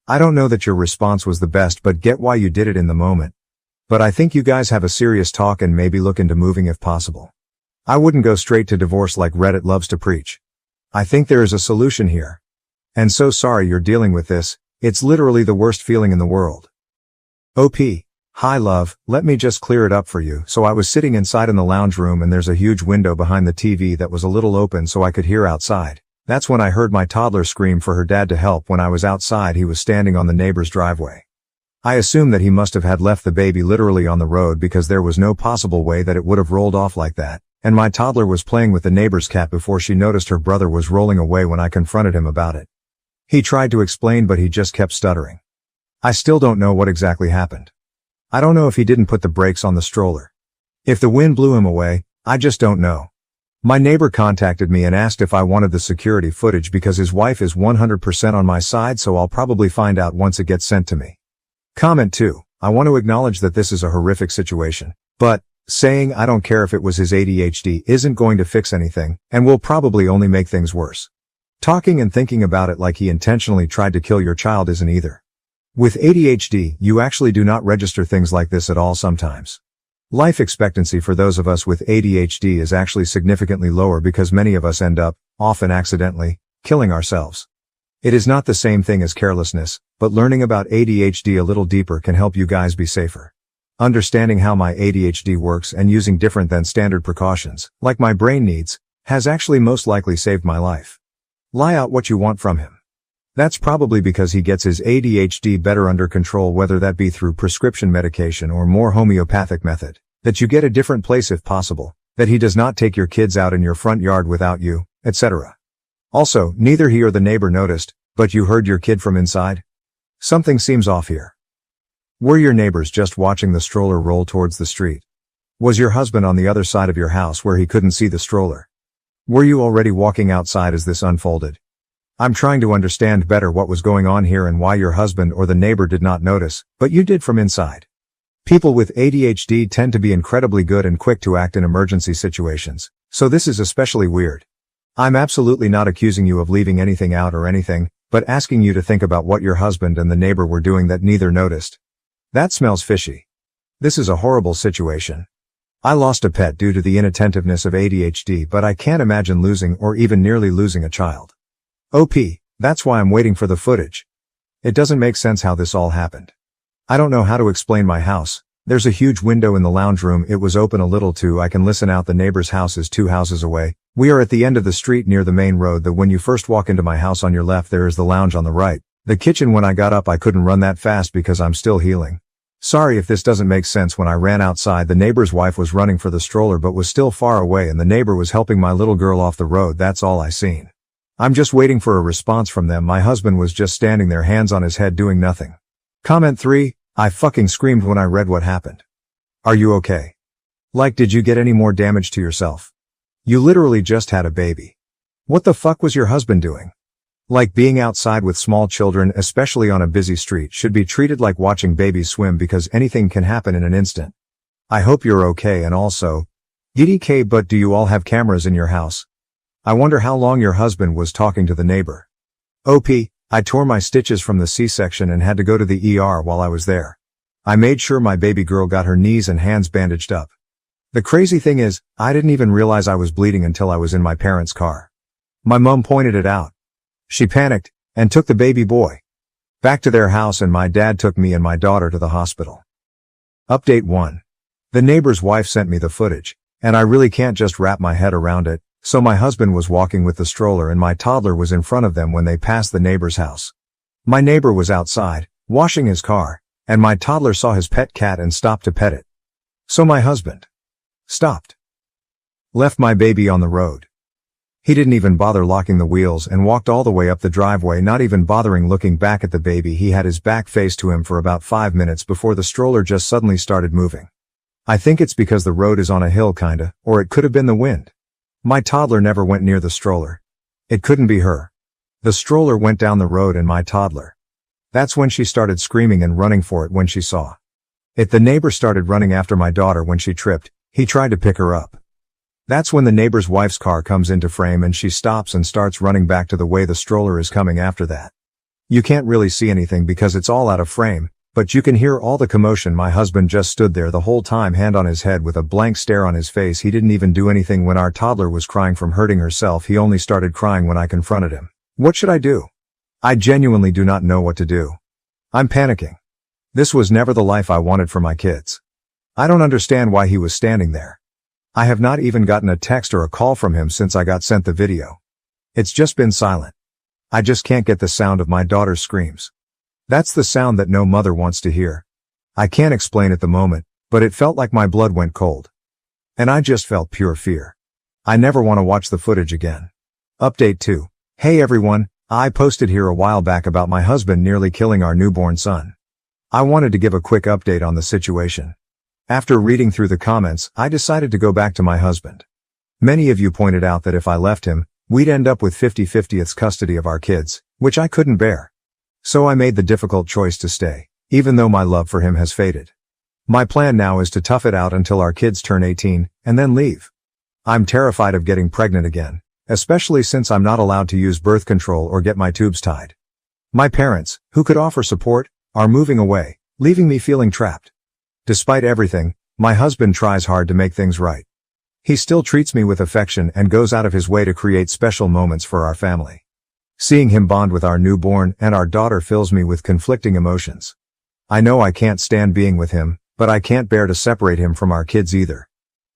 I don't know that your response was the best, but get why you did it in the moment. But I think you guys have a serious talk and maybe look into moving if possible. I wouldn't go straight to divorce like Reddit loves to preach. I think there is a solution here. And so sorry you're dealing with this. It's literally the worst feeling in the world. OP. Hi love, let me just clear it up for you. So I was sitting inside in the lounge room and there's a huge window behind the TV that was a little open so I could hear outside. That's when I heard my toddler scream for her dad to help. When I was outside, he was standing on the neighbor's driveway. I assume that he must have had left the baby literally on the road because there was no possible way that it would have rolled off like that. And my toddler was playing with the neighbor's cat before she noticed her brother was rolling away when I confronted him about it. He tried to explain, but he just kept stuttering. I still don't know what exactly happened. I don't know if he didn't put the brakes on the stroller. If the wind blew him away, I just don't know. My neighbor contacted me and asked if I wanted the security footage because his wife is 100% on my side, so I'll probably find out once it gets sent to me. Comment 2. I want to acknowledge that this is a horrific situation, but saying I don't care if it was his ADHD isn't going to fix anything, and will probably only make things worse. Talking and thinking about it like he intentionally tried to kill your child isn't either. With ADHD, you actually do not register things like this at all sometimes. Life expectancy for those of us with ADHD is actually significantly lower because many of us end up, often accidentally, killing ourselves. It is not the same thing as carelessness, but learning about ADHD a little deeper can help you guys be safer. Understanding how my ADHD works and using different than standard precautions, like my brain needs, has actually most likely saved my life. Lie out what you want from him. That's probably because he gets his ADHD better under control, whether that be through prescription medication or more homeopathic method. That you get a different place if possible. That he does not take your kids out in your front yard without you, etc. Also, neither he or the neighbor noticed, but you heard your kid from inside? Something seems off here. Were your neighbors just watching the stroller roll towards the street? Was your husband on the other side of your house where he couldn't see the stroller? Were you already walking outside as this unfolded? I'm trying to understand better what was going on here and why your husband or the neighbor did not notice, but you did from inside. People with ADHD tend to be incredibly good and quick to act in emergency situations, so this is especially weird. I'm absolutely not accusing you of leaving anything out or anything, but asking you to think about what your husband and the neighbor were doing that neither noticed. That smells fishy. This is a horrible situation. I lost a pet due to the inattentiveness of ADHD, but I can't imagine losing or even nearly losing a child. OP, that's why I'm waiting for the footage. It doesn't make sense how this all happened. I don't know how to explain my house. There's a huge window in the lounge room. It was open a little too. I can listen out. The neighbor's house is 2 houses away. We are at the end of the street near the main road. That when you first walk into my house on your left, there is the lounge on the right. The kitchen. When I got up, I couldn't run that fast because I'm still healing. Sorry if this doesn't make sense. When I ran outside, the neighbor's wife was running for the stroller but was still far away, and the neighbor was helping my little girl off the road. That's all I seen. I'm just waiting for a response from them. My husband was just standing there, hands on his head, doing nothing. Comment 3, I fucking screamed when I read what happened. Are you okay? Like, did you get any more damage to yourself? You literally just had a baby. What the fuck was your husband doing? Like, being outside with small children, especially on a busy street, should be treated like watching babies swim because anything can happen in an instant. I hope you're okay. And also, DDK, but do you all have cameras in your house? I wonder how long your husband was talking to the neighbor. OP, I tore my stitches from the C-section and had to go to the ER while I was there. I made sure my baby girl got her knees and hands bandaged up. The crazy thing is, I didn't even realize I was bleeding until I was in my parents' car. My mom pointed it out. She panicked and took the baby boy back to their house, and my dad took me and my daughter to the hospital. Update 1. The neighbor's wife sent me the footage, and I really can't just wrap my head around it. So my husband was walking with the stroller and my toddler was in front of them when they passed the neighbor's house. My neighbor was outside, washing his car, and my toddler saw his pet cat and stopped to pet it. So my husband stopped. Left my baby on the road. He didn't even bother locking the wheels and walked all the way up the driveway, not even bothering looking back at the baby. He had his back faced to him for about 5 minutes before the stroller just suddenly started moving. I think it's because the road is on a hill kinda, or it could have been the wind. My toddler never went near the stroller. It couldn't be her. The stroller went down the road and my toddler. That's when she started screaming and running for it when she saw it. The neighbor started running after my daughter when she tripped. He tried to pick her up. That's when the neighbor's wife's car comes into frame and she stops and starts running back to the way the stroller is coming after that. You can't really see anything because it's all out of frame, but you can hear all the commotion. My husband just stood there the whole time, hand on his head with a blank stare on his face. He didn't even do anything when our toddler was crying from hurting herself. He only started crying when I confronted him. What should I do? I genuinely do not know what to do. I'm panicking. This was never the life I wanted for my kids. I don't understand why he was standing there. I have not even gotten a text or a call from him since I got sent the video. It's just been silent. I just can't get the sound of my daughter's screams. That's the sound that no mother wants to hear. I can't explain at the moment, but it felt like my blood went cold. And I just felt pure fear. I never want to watch the footage again. Update 2. Hey everyone, I posted here a while back about my husband nearly killing our newborn son. I wanted to give a quick update on the situation. After reading through the comments, I decided to go back to my husband. Many of you pointed out that if I left him, we'd end up with 50/50 custody of our kids, which I couldn't bear. So I made the difficult choice to stay, even though my love for him has faded. My plan now is to tough it out until our kids turn 18, and then leave. I'm terrified of getting pregnant again, especially since I'm not allowed to use birth control or get my tubes tied. My parents, who could offer support, are moving away, leaving me feeling trapped. Despite everything, My husband tries hard to make things right. He still treats me with affection and goes out of his way to create special moments for our family. Seeing him bond with our newborn and our daughter fills me with conflicting emotions. I know I can't stand being with him, but I can't bear to separate him from our kids either.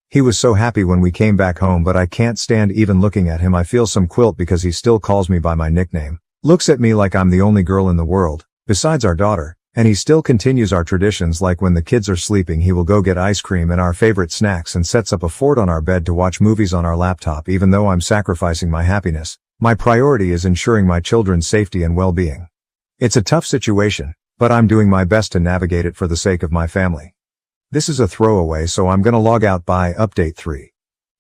He was so happy when we came back home, but I can't stand even looking at him. I feel some guilt because he still calls me by my nickname, looks at me like I'm the only girl in the world, besides our daughter, and he still continues our traditions, like when the kids are sleeping he will go get ice cream and our favorite snacks and sets up a fort on our bed to watch movies on our laptop. Even though I'm sacrificing my happiness, my priority is ensuring my children's safety and well-being. It's a tough situation, but I'm doing my best to navigate it for the sake of my family. This is a throwaway, so I'm gonna log out by update 3.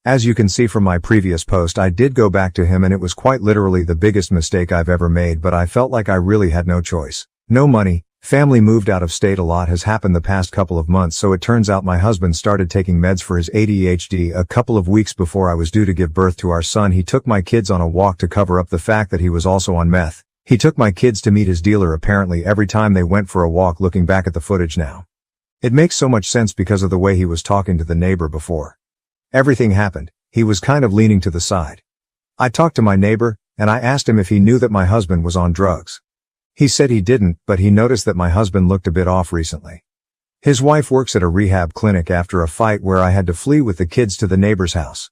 As you can see from my previous post, I did go back to him and it was quite literally the biggest mistake I've ever made, but I felt like I really had no choice. No money, family moved out of state, a lot has happened the past couple of months, so it turns out my husband started taking meds for his ADHD a couple of weeks before I was due to give birth to our son. He took my kids on a walk to cover up the fact that he was also on meth. He took my kids to meet his dealer apparently every time they went for a walk. Looking back at the footage now, it makes so much sense because of the way he was talking to the neighbor before everything happened. He was kind of leaning to the side. I talked to my neighbor, and I asked him if he knew that my husband was on drugs. He said he didn't, but he noticed that my husband looked a bit off recently. His wife works at a rehab clinic after a fight where I had to flee with the kids to the neighbor's house.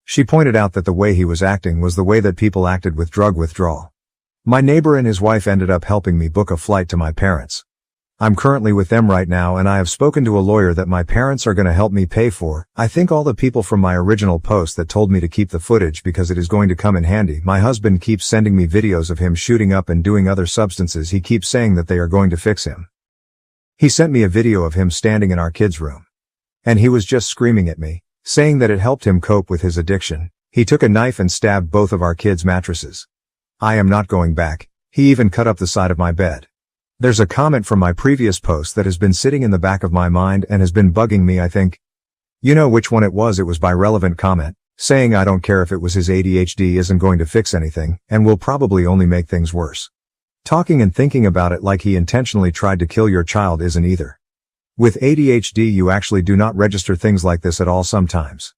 She pointed out that the way he was acting was the way that people acted with drug withdrawal. My neighbor and his wife ended up helping me book a flight to my parents. I'm currently with them right now, and I have spoken to a lawyer that my parents are going to help me pay for. I thank all the people from my original post that told me to keep the footage because it is going to come in handy. My husband keeps sending me videos of him shooting up and doing other substances. He keeps saying that they are going to fix him. He sent me a video of him standing in our kids' room. And he was just screaming at me, saying that it helped him cope with his addiction. He took a knife and stabbed both of our kids' mattresses. I am not going back. He even cut up the side of my bed. There's a comment from my previous post that has been sitting in the back of my mind and has been bugging me. I think you know which one it was. It was by relevant comment, saying I don't care if it was his ADHD, isn't going to fix anything, and will probably only make things worse. Talking and thinking about it like he intentionally tried to kill your child isn't either. With ADHD you actually do not register things like this at all sometimes.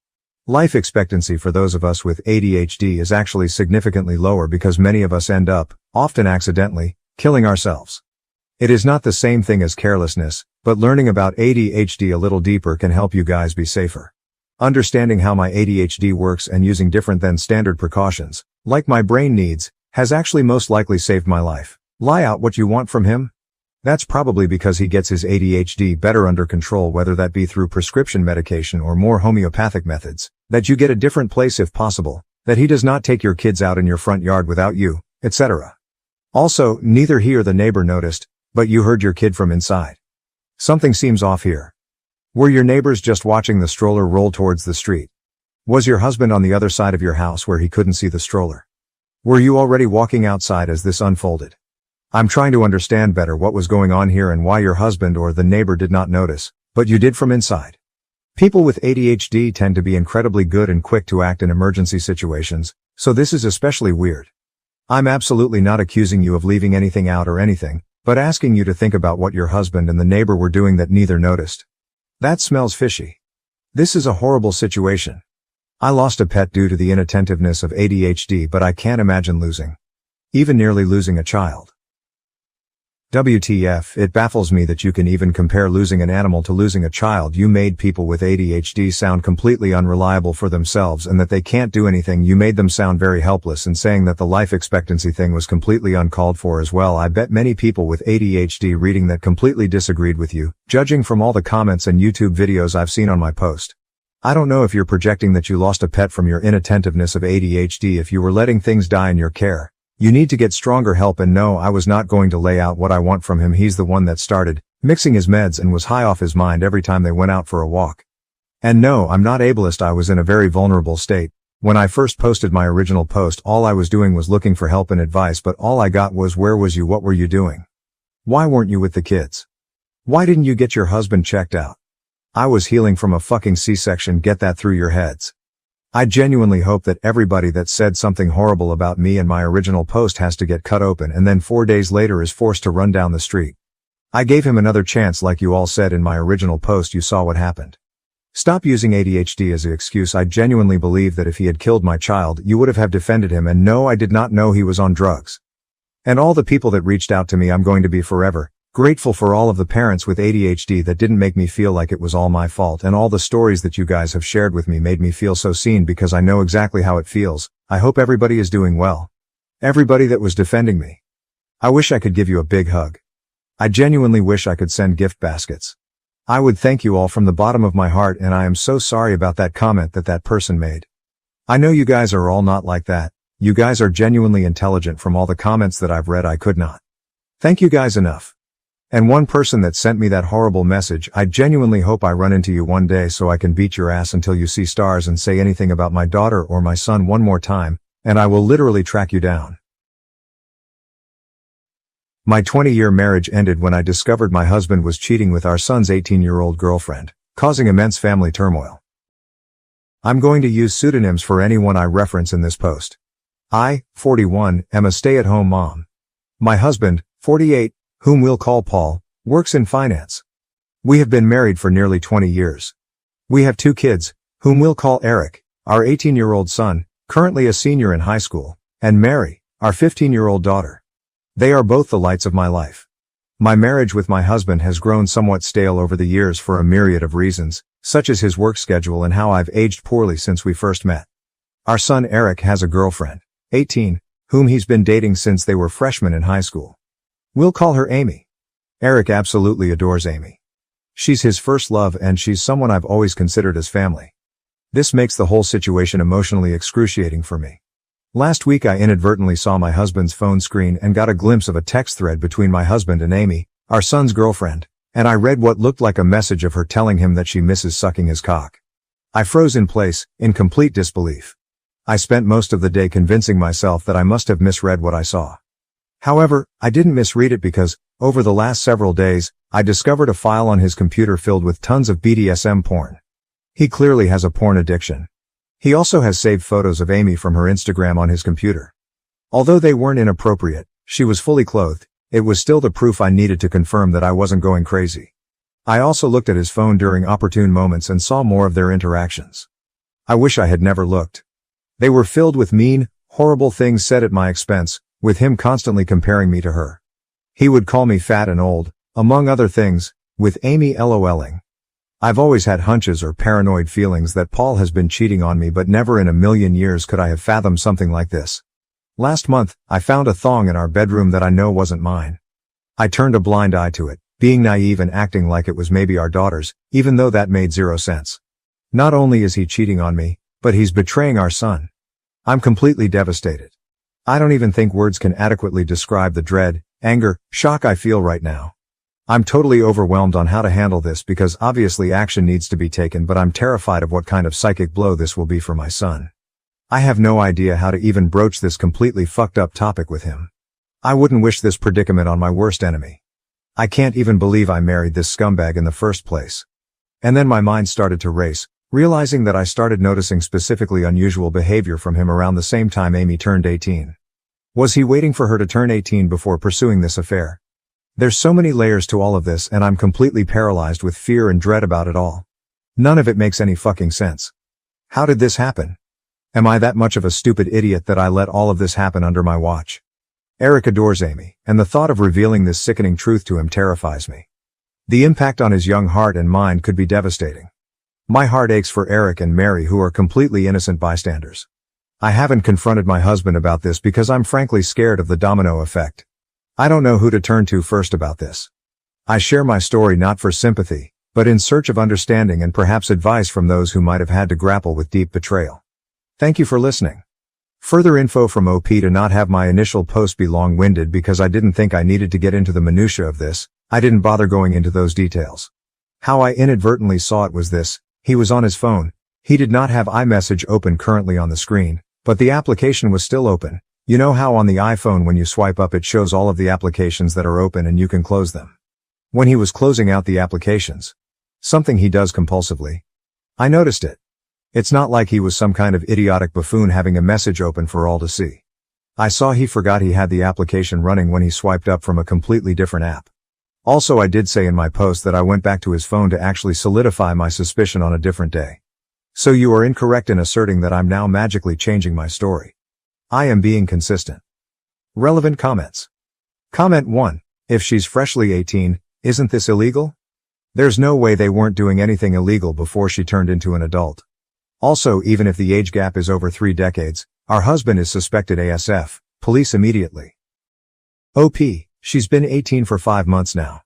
Life expectancy for those of us with ADHD is actually significantly lower because many of us end up, often accidentally, killing ourselves. It is not the same thing as carelessness, but learning about ADHD a little deeper can help you guys be safer. Understanding how my ADHD works and using different than standard precautions, like my brain needs, has actually most likely saved my life. Lie out what you want from him? That's probably because he gets his ADHD better under control, whether that be through prescription medication or more homeopathic methods, that you get a different place if possible, that he does not take your kids out in your front yard without you, etc. Also, neither he or the neighbor noticed, but you heard your kid from inside. Something seems off here. Were your neighbors just watching the stroller roll towards the street? Was your husband on the other side of your house where he couldn't see the stroller? Were you already walking outside as this unfolded? I'm trying to understand better what was going on here and why your husband or the neighbor did not notice, but you did from inside. People with ADHD tend to be incredibly good and quick to act in emergency situations, so this is especially weird. I'm absolutely not accusing you of leaving anything out or anything, but asking you to think about what your husband and the neighbor were doing that neither noticed. That smells fishy. This is a horrible situation. I lost a pet due to the inattentiveness of ADHD, but I can't imagine even nearly losing a child. WTF, it baffles me that you can even compare losing an animal to losing a child. You made people with ADHD sound completely unreliable for themselves and that they can't do anything. You made them sound very helpless, and saying that the life expectancy thing was completely uncalled for as well. I bet many people with ADHD reading that completely disagreed with you, judging from all the comments and YouTube videos I've seen on my post. I don't know if you're projecting that you lost a pet from your inattentiveness of ADHD. If you were letting things die in your care, you need to get stronger help. And no, I was not going to lay out what I want from him. He's the one that started mixing his meds and was high off his mind every time they went out for a walk. And no, I'm not ableist. I was in a very vulnerable state. When I first posted my original post, all I was doing was looking for help and advice, but all I got was, where was you? What were you doing? Why weren't you with the kids? Why didn't you get your husband checked out? I was healing from a fucking C-section. Get that through your heads. I genuinely hope that everybody that said something horrible about me and my original post has to get cut open and then 4 days later is forced to run down the street. I gave him another chance like you all said in my original post. You saw what happened. Stop using ADHD as an excuse. I genuinely believe that if he had killed my child, you would have defended him, and no, I did not know he was on drugs. And all the people that reached out to me, I'm going to be forever grateful for all of the parents with ADHD that didn't make me feel like it was all my fault, and all the stories that you guys have shared with me made me feel so seen because I know exactly how it feels. I hope everybody is doing well. Everybody that was defending me. I wish I could give you a big hug. I genuinely wish I could send gift baskets. I would thank you all from the bottom of my heart, and I am so sorry about that comment that person made. I know you guys are all not like that. You guys are genuinely intelligent. From all the comments that I've read, I could not thank you guys enough. And one person that sent me that horrible message, I genuinely hope I run into you one day so I can beat your ass until you see stars and say anything about my daughter or my son one more time, and I will literally track you down. My 20-year marriage ended when I discovered my husband was cheating with our son's 18-year-old girlfriend, causing immense family turmoil. I'm going to use pseudonyms for anyone I reference in this post. I, 41, am a stay-at-home mom. My husband, 48, whom we'll call Paul, works in finance. We have been married for nearly 20 years. We have 2 kids, whom we'll call Eric, our 18-year-old son, currently a senior in high school, and Mary, our 15-year-old daughter. They are both the lights of my life. My marriage with my husband has grown somewhat stale over the years for a myriad of reasons, such as his work schedule and how I've aged poorly since we first met. Our son Eric has a girlfriend, 18, whom he's been dating since they were freshmen in high school. We'll call her Amy. Eric absolutely adores Amy. She's his first love, and she's someone I've always considered as family. This makes the whole situation emotionally excruciating for me. Last week I inadvertently saw my husband's phone screen and got a glimpse of a text thread between my husband and Amy, our son's girlfriend, and I read what looked like a message of her telling him that she misses sucking his cock. I froze in place, in complete disbelief. I spent most of the day convincing myself that I must have misread what I saw. However, I didn't misread it because, over the last several days, I discovered a file on his computer filled with tons of BDSM porn. He clearly has a porn addiction. He also has saved photos of Amy from her Instagram on his computer. Although they weren't inappropriate, she was fully clothed, it was still the proof I needed to confirm that I wasn't going crazy. I also looked at his phone during opportune moments and saw more of their interactions. I wish I had never looked. They were filled with mean, horrible things said at my expense, with him constantly comparing me to her. He would call me fat and old, among other things, with Amy LOLing. I've always had hunches or paranoid feelings that Paul has been cheating on me, but never in a million years could I have fathomed something like this. Last month, I found a thong in our bedroom that I know wasn't mine. I turned a blind eye to it, being naive and acting like it was maybe our daughter's, even though that made zero sense. Not only is he cheating on me, but he's betraying our son. I'm completely devastated. I don't even think words can adequately describe the dread, anger, shock I feel right now. I'm totally overwhelmed on how to handle this because obviously action needs to be taken, but I'm terrified of what kind of psychic blow this will be for my son. I have no idea how to even broach this completely fucked up topic with him. I wouldn't wish this predicament on my worst enemy. I can't even believe I married this scumbag in the first place. And then my mind started to race, realizing that I started noticing specifically unusual behavior from him around the same time Amy turned 18. Was he waiting for her to turn 18 before pursuing this affair? There's so many layers to all of this, and I'm completely paralyzed with fear and dread about it all. None of it makes any fucking sense. How did this happen? Am I that much of a stupid idiot that I let all of this happen under my watch? Eric adores Amy, and the thought of revealing this sickening truth to him terrifies me. The impact on his young heart and mind could be devastating. My heart aches for Eric and Mary, who are completely innocent bystanders. I haven't confronted my husband about this because I'm frankly scared of the domino effect. I don't know who to turn to first about this. I share my story not for sympathy, but in search of understanding and perhaps advice from those who might have had to grapple with deep betrayal. Thank you for listening. Further info from OP to not have my initial post be long-winded because I didn't think I needed to get into the minutiae of this. I didn't bother going into those details. How I inadvertently saw it was this: he was on his phone. He did not have iMessage open currently on the screen, but the application was still open. You know how on the iPhone when you swipe up it shows all of the applications that are open and you can close them. When he was closing out the applications, something he does compulsively, I noticed it. It's not like he was some kind of idiotic buffoon having a message open for all to see. I saw he forgot he had the application running when he swiped up from a completely different app. Also, I did say in my post that I went back to his phone to actually solidify my suspicion on a different day. So you are incorrect in asserting that I'm now magically changing my story. I am being consistent. Relevant comments. Comment 1. If she's freshly 18, isn't this illegal? There's no way they weren't doing anything illegal before she turned into an adult. Also, even if the age gap is over 3 decades, our husband is suspected ASF, police immediately. OP, she's been 18 for 5 months now.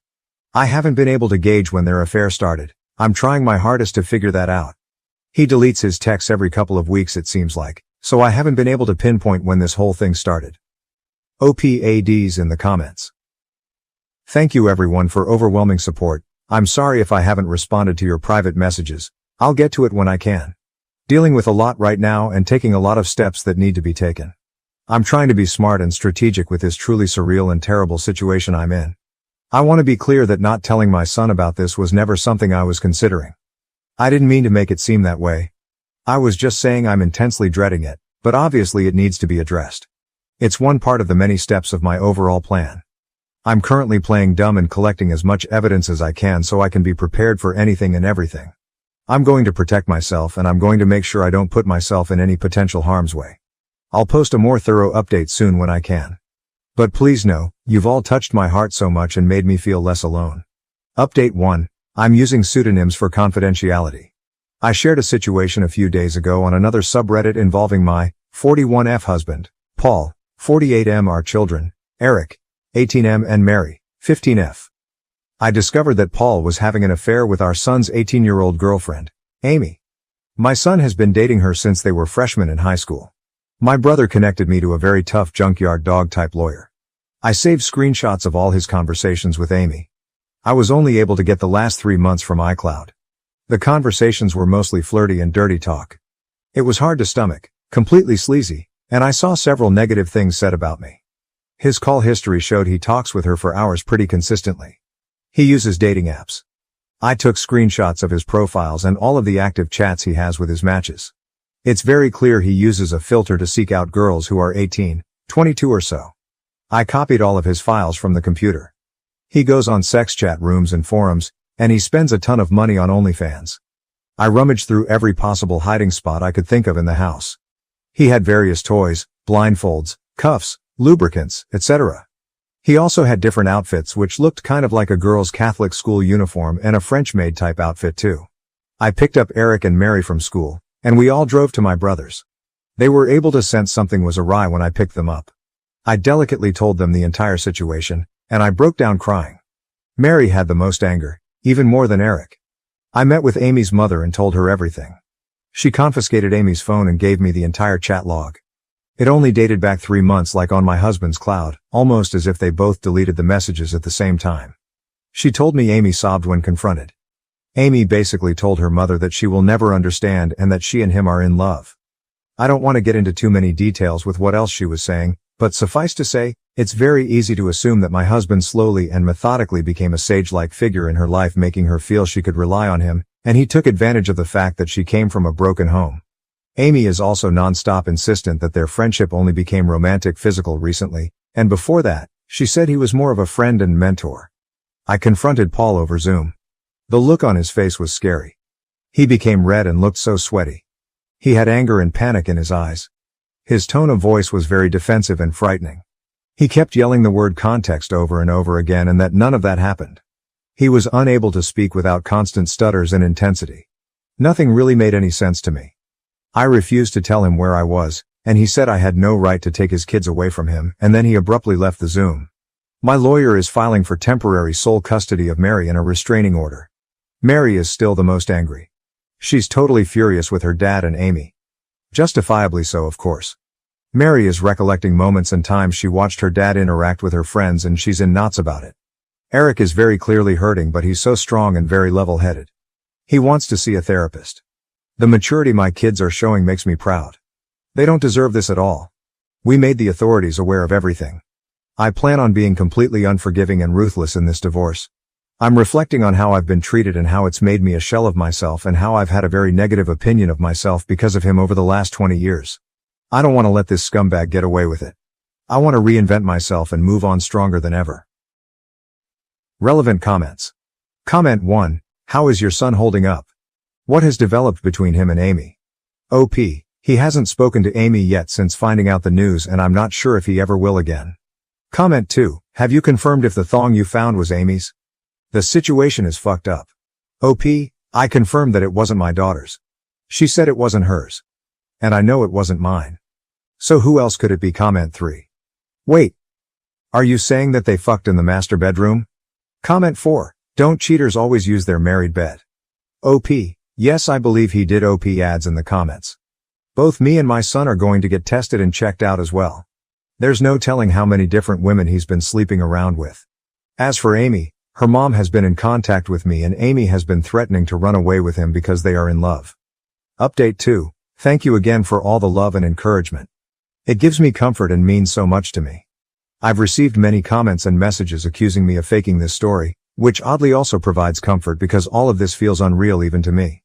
I haven't been able to gauge when their affair started. I'm trying my hardest to figure that out. He deletes his texts every couple of weeks it seems like, so I haven't been able to pinpoint when this whole thing started. OPADs in the comments. Thank you everyone for overwhelming support. I'm sorry if I haven't responded to your private messages. I'll get to it when I can. Dealing with a lot right now and taking a lot of steps that need to be taken. I'm trying to be smart and strategic with this truly surreal and terrible situation I'm in. I want to be clear that not telling my son about this was never something I was considering. I didn't mean to make it seem that way. I was just saying I'm intensely dreading it, but obviously it needs to be addressed. It's one part of the many steps of my overall plan. I'm currently playing dumb and collecting as much evidence as I can so I can be prepared for anything and everything. I'm going to protect myself and I'm going to make sure I don't put myself in any potential harm's way. I'll post a more thorough update soon when I can. But please know, you've all touched my heart so much and made me feel less alone. Update 1. I'm using pseudonyms for confidentiality. I shared a situation a few days ago on another subreddit involving my 41F husband, Paul, 48M our children, Eric, 18M and Mary, 15F. I discovered that Paul was having an affair with our son's 18-year-old girlfriend, Amy. My son has been dating her since they were freshmen in high school. My brother connected me to a very tough junkyard dog-type lawyer. I saved screenshots of all his conversations with Amy. I was only able to get the last 3 months from iCloud. The conversations were mostly flirty and dirty talk. It was hard to stomach, completely sleazy, and I saw several negative things said about me. His call history showed he talks with her for hours pretty consistently. He uses dating apps. I took screenshots of his profiles and all of the active chats he has with his matches. It's very clear he uses a filter to seek out girls who are 18, 22 or so. I copied all of his files from the computer. He goes on sex chat rooms and forums, and he spends a ton of money on OnlyFans. I rummaged through every possible hiding spot I could think of in the house. He had various toys, blindfolds, cuffs, lubricants, etc. He also had different outfits which looked kind of like a girl's Catholic school uniform and a French maid type outfit too. I picked up Eric and Mary from school, and we all drove to my brother's. They were able to sense something was awry when I picked them up. I delicately told them the entire situation, and I broke down crying. Mary had the most anger, even more than Eric. I met with Amy's mother and told her everything. She confiscated Amy's phone and gave me the entire chat log. It only dated back 3 months like on my husband's cloud, almost as if they both deleted the messages at the same time. She told me Amy sobbed when confronted. Amy basically told her mother that she will never understand and that she and him are in love. I don't want to get into too many details with what else she was saying, but suffice to say, it's very easy to assume that my husband slowly and methodically became a sage-like figure in her life, making her feel she could rely on him, and he took advantage of the fact that she came from a broken home. Amy is also non-stop insistent that their friendship only became romantic physical recently, and before that, she said he was more of a friend and mentor. I confronted Paul over Zoom. The look on his face was scary. He became red and looked so sweaty. He had anger and panic in his eyes. His tone of voice was very defensive and frightening. He kept yelling the word context over and over again and that none of that happened. He was unable to speak without constant stutters and intensity. Nothing really made any sense to me. I refused to tell him where I was, and he said I had no right to take his kids away from him, and then he abruptly left the Zoom. My lawyer is filing for temporary sole custody of Mary and a restraining order. Mary is still the most angry. She's totally furious with her dad and Amy. Justifiably so, of course. Mary is recollecting moments and times she watched her dad interact with her friends and she's in knots about it. Eric is very clearly hurting, but he's so strong and very level-headed. He wants to see a therapist. The maturity my kids are showing makes me proud. They don't deserve this at all. We made the authorities aware of everything. I plan on being completely unforgiving and ruthless in this divorce. I'm reflecting on how I've been treated and how it's made me a shell of myself and how I've had a very negative opinion of myself because of him over the last 20 years. I don't want to let this scumbag get away with it. I want to reinvent myself and move on stronger than ever. Relevant comments. Comment 1. How is your son holding up? What has developed between him and Amy? OP. He hasn't spoken to Amy yet since finding out the news, and I'm not sure if he ever will again. Comment 2. Have you confirmed if the thong you found was Amy's? The situation is fucked up. OP. I confirmed that it wasn't my daughter's. She said it wasn't hers. And I know it wasn't mine. So who else could it be? Comment 3. Wait. Are you saying that they fucked in the master bedroom? Comment 4. Don't cheaters always use their married bed? OP. Yes, I believe he did. OP adds in the comments. Both me and my son are going to get tested and checked out as well. There's no telling how many different women he's been sleeping around with. As for Amy, her mom has been in contact with me, and Amy has been threatening to run away with him because they are in love. Update 2. Thank you again for all the love and encouragement. It gives me comfort and means so much to me. I've received many comments and messages accusing me of faking this story, which oddly also provides comfort because all of this feels unreal even to me.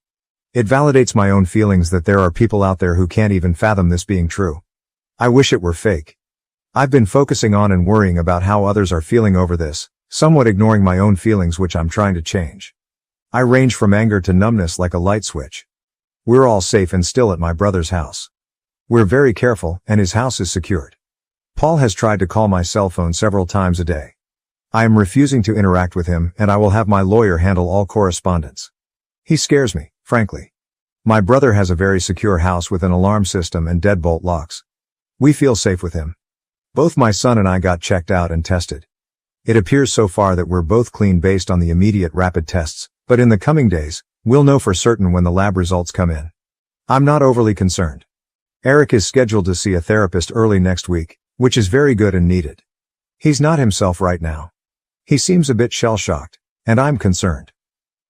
It validates my own feelings that there are people out there who can't even fathom this being true. I wish it were fake. I've been focusing on and worrying about how others are feeling over this, somewhat ignoring my own feelings, which I'm trying to change. I range from anger to numbness like a light switch. We're all safe and still at my brother's house. We're very careful, and his house is secured. Paul has tried to call my cell phone several times a day. I am refusing to interact with him, and I will have my lawyer handle all correspondence. He scares me, frankly. My brother has a very secure house with an alarm system and deadbolt locks. We feel safe with him. Both my son and I got checked out and tested. It appears so far that we're both clean based on the immediate rapid tests, but in the coming days, we'll know for certain when the lab results come in. I'm not overly concerned. Eric is scheduled to see a therapist early next week, which is very good and needed. He's not himself right now. He seems a bit shell-shocked, and I'm concerned.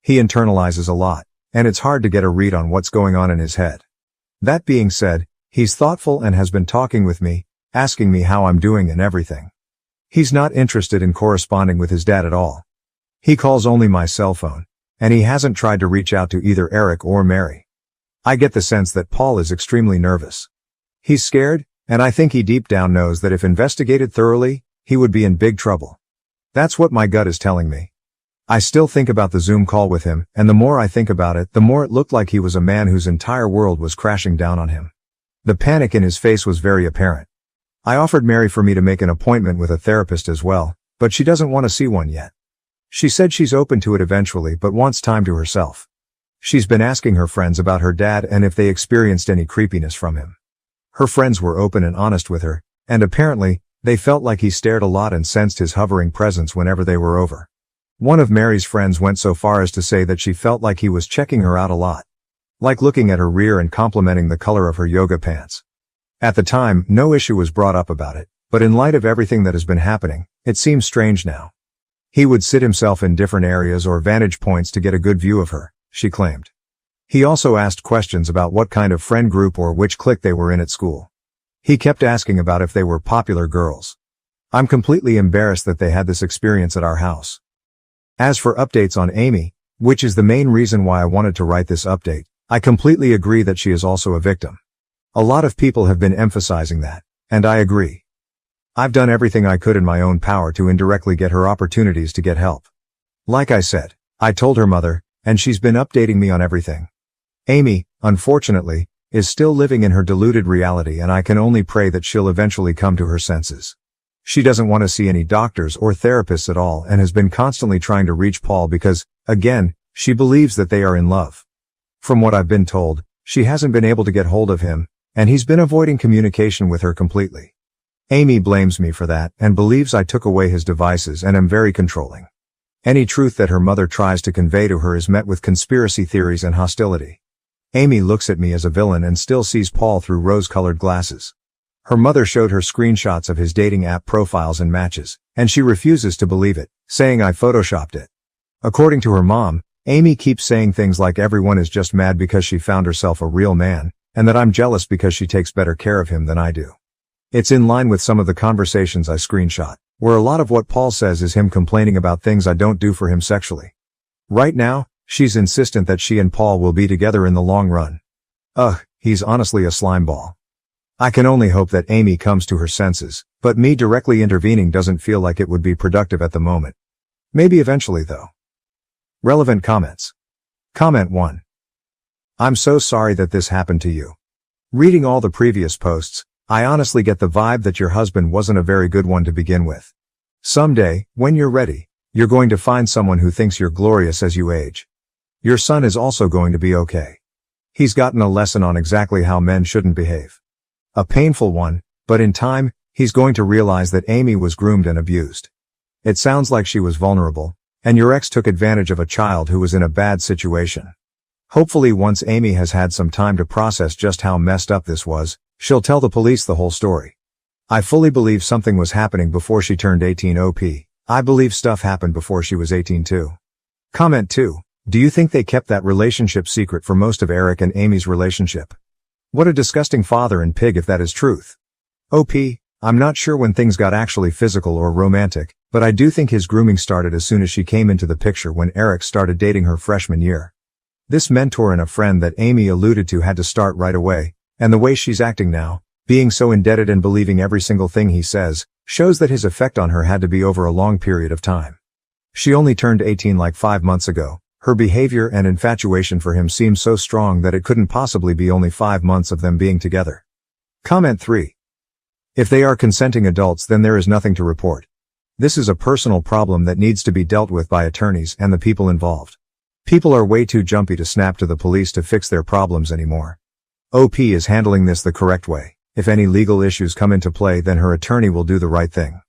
He internalizes a lot, and it's hard to get a read on what's going on in his head. That being said, he's thoughtful and has been talking with me, asking me how I'm doing and everything. He's not interested in corresponding with his dad at all. He calls only my cell phone, and he hasn't tried to reach out to either Eric or Mary. I get the sense that Paul is extremely nervous. He's scared, and I think he deep down knows that if investigated thoroughly, he would be in big trouble. That's what my gut is telling me. I still think about the Zoom call with him, and the more I think about it, the more it looked like he was a man whose entire world was crashing down on him. The panic in his face was very apparent. I offered Mary for me to make an appointment with a therapist as well, but she doesn't want to see one yet. She said she's open to it eventually but wants time to herself. She's been asking her friends about her dad and if they experienced any creepiness from him. Her friends were open and honest with her, and apparently, they felt like he stared a lot and sensed his hovering presence whenever they were over. One of Mary's friends went so far as to say that she felt like he was checking her out a lot. Like looking at her rear and complimenting the color of her yoga pants. At the time, no issue was brought up about it, but in light of everything that has been happening, it seems strange now. He would sit himself in different areas or vantage points to get a good view of her, she claimed. He also asked questions about what kind of friend group or which clique they were in at school. He kept asking about if they were popular girls. I'm completely embarrassed that they had this experience at our house. As for updates on Amy, which is the main reason why I wanted to write this update, I completely agree that she is also a victim. A lot of people have been emphasizing that, and I agree. I've done everything I could in my own power to indirectly get her opportunities to get help. Like I said, I told her mother, and she's been updating me on everything. Amy, unfortunately, is still living in her deluded reality, and I can only pray that she'll eventually come to her senses. She doesn't want to see any doctors or therapists at all and has been constantly trying to reach Paul because, again, she believes that they are in love. From what I've been told, she hasn't been able to get hold of him, and he's been avoiding communication with her completely. Amy blames me for that and believes I took away his devices and am very controlling. Any truth that her mother tries to convey to her is met with conspiracy theories and hostility. Amy looks at me as a villain and still sees Paul through rose-colored glasses. Her mother showed her screenshots of his dating app profiles and matches, and she refuses to believe it, saying I photoshopped it. According to her mom, Amy keeps saying things like everyone is just mad because she found herself a real man, and that I'm jealous because she takes better care of him than I do. It's in line with some of the conversations I screenshot, where a lot of what Paul says is him complaining about things I don't do for him sexually. Right now, she's insistent that she and Paul will be together in the long run. Ugh, he's honestly a slimeball. I can only hope that Amy comes to her senses, but me directly intervening doesn't feel like it would be productive at the moment. Maybe eventually though. Relevant comments. Comment 1. I'm so sorry that this happened to you. Reading all the previous posts, I honestly get the vibe that your husband wasn't a very good one to begin with. Someday, when you're ready, you're going to find someone who thinks you're glorious as you age. Your son is also going to be okay. He's gotten a lesson on exactly how men shouldn't behave. A painful one, but in time, he's going to realize that Amy was groomed and abused. It sounds like she was vulnerable, and your ex took advantage of a child who was in a bad situation. Hopefully once Amy has had some time to process just how messed up this was, she'll tell the police the whole story. I fully believe something was happening before she turned 18 OP. I believe stuff happened before she was 18 too. Comment 2. Do you think they kept that relationship secret for most of Eric and Amy's relationship? What a disgusting father and pig if that is truth. OP, I'm not sure when things got actually physical or romantic, but I do think his grooming started as soon as she came into the picture when Eric started dating her freshman year. This mentor and a friend that Amy alluded to had to start right away, and the way she's acting now, being so indebted and believing every single thing he says, shows that his effect on her had to be over a long period of time. She only turned 18 like 5 months ago. Her behavior and infatuation for him seems so strong that it couldn't possibly be only 5 months of them being together. Comment 3. If they are consenting adults, then there is nothing to report. This is a personal problem that needs to be dealt with by attorneys and the people involved. People are way too jumpy to snap to the police to fix their problems anymore. OP is handling this the correct way. If any legal issues come into play, then her attorney will do the right thing.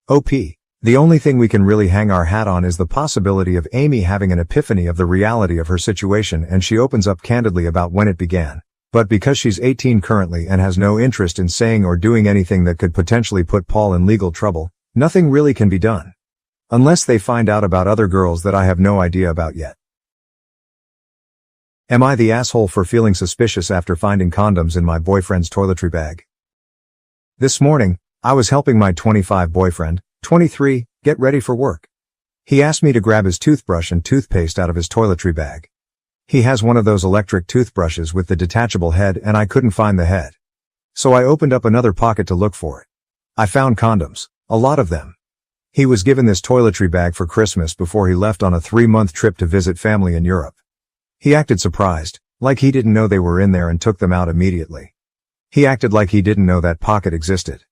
OP. The only thing we can really hang our hat on is the possibility of Amy having an epiphany of the reality of her situation, and she opens up candidly about when it began. But because she's 18 currently and has no interest in saying or doing anything that could potentially put Paul in legal trouble, nothing really can be done. Unless they find out about other girls that I have no idea about yet. Am I the asshole for feeling suspicious after finding condoms in my boyfriend's toiletry bag? This morning, I was helping my 25 boyfriend, 23, get ready for work. He asked me to grab his toothbrush and toothpaste out of his toiletry bag. He has one of those electric toothbrushes with the detachable head, and I couldn't find the head. So I opened up another pocket to look for it. I found condoms, a lot of them. He was given this toiletry bag for Christmas before he left on a 3-month trip to visit family in Europe. He acted surprised, like he didn't know they were in there, and took them out immediately. He acted like he didn't know that pocket existed.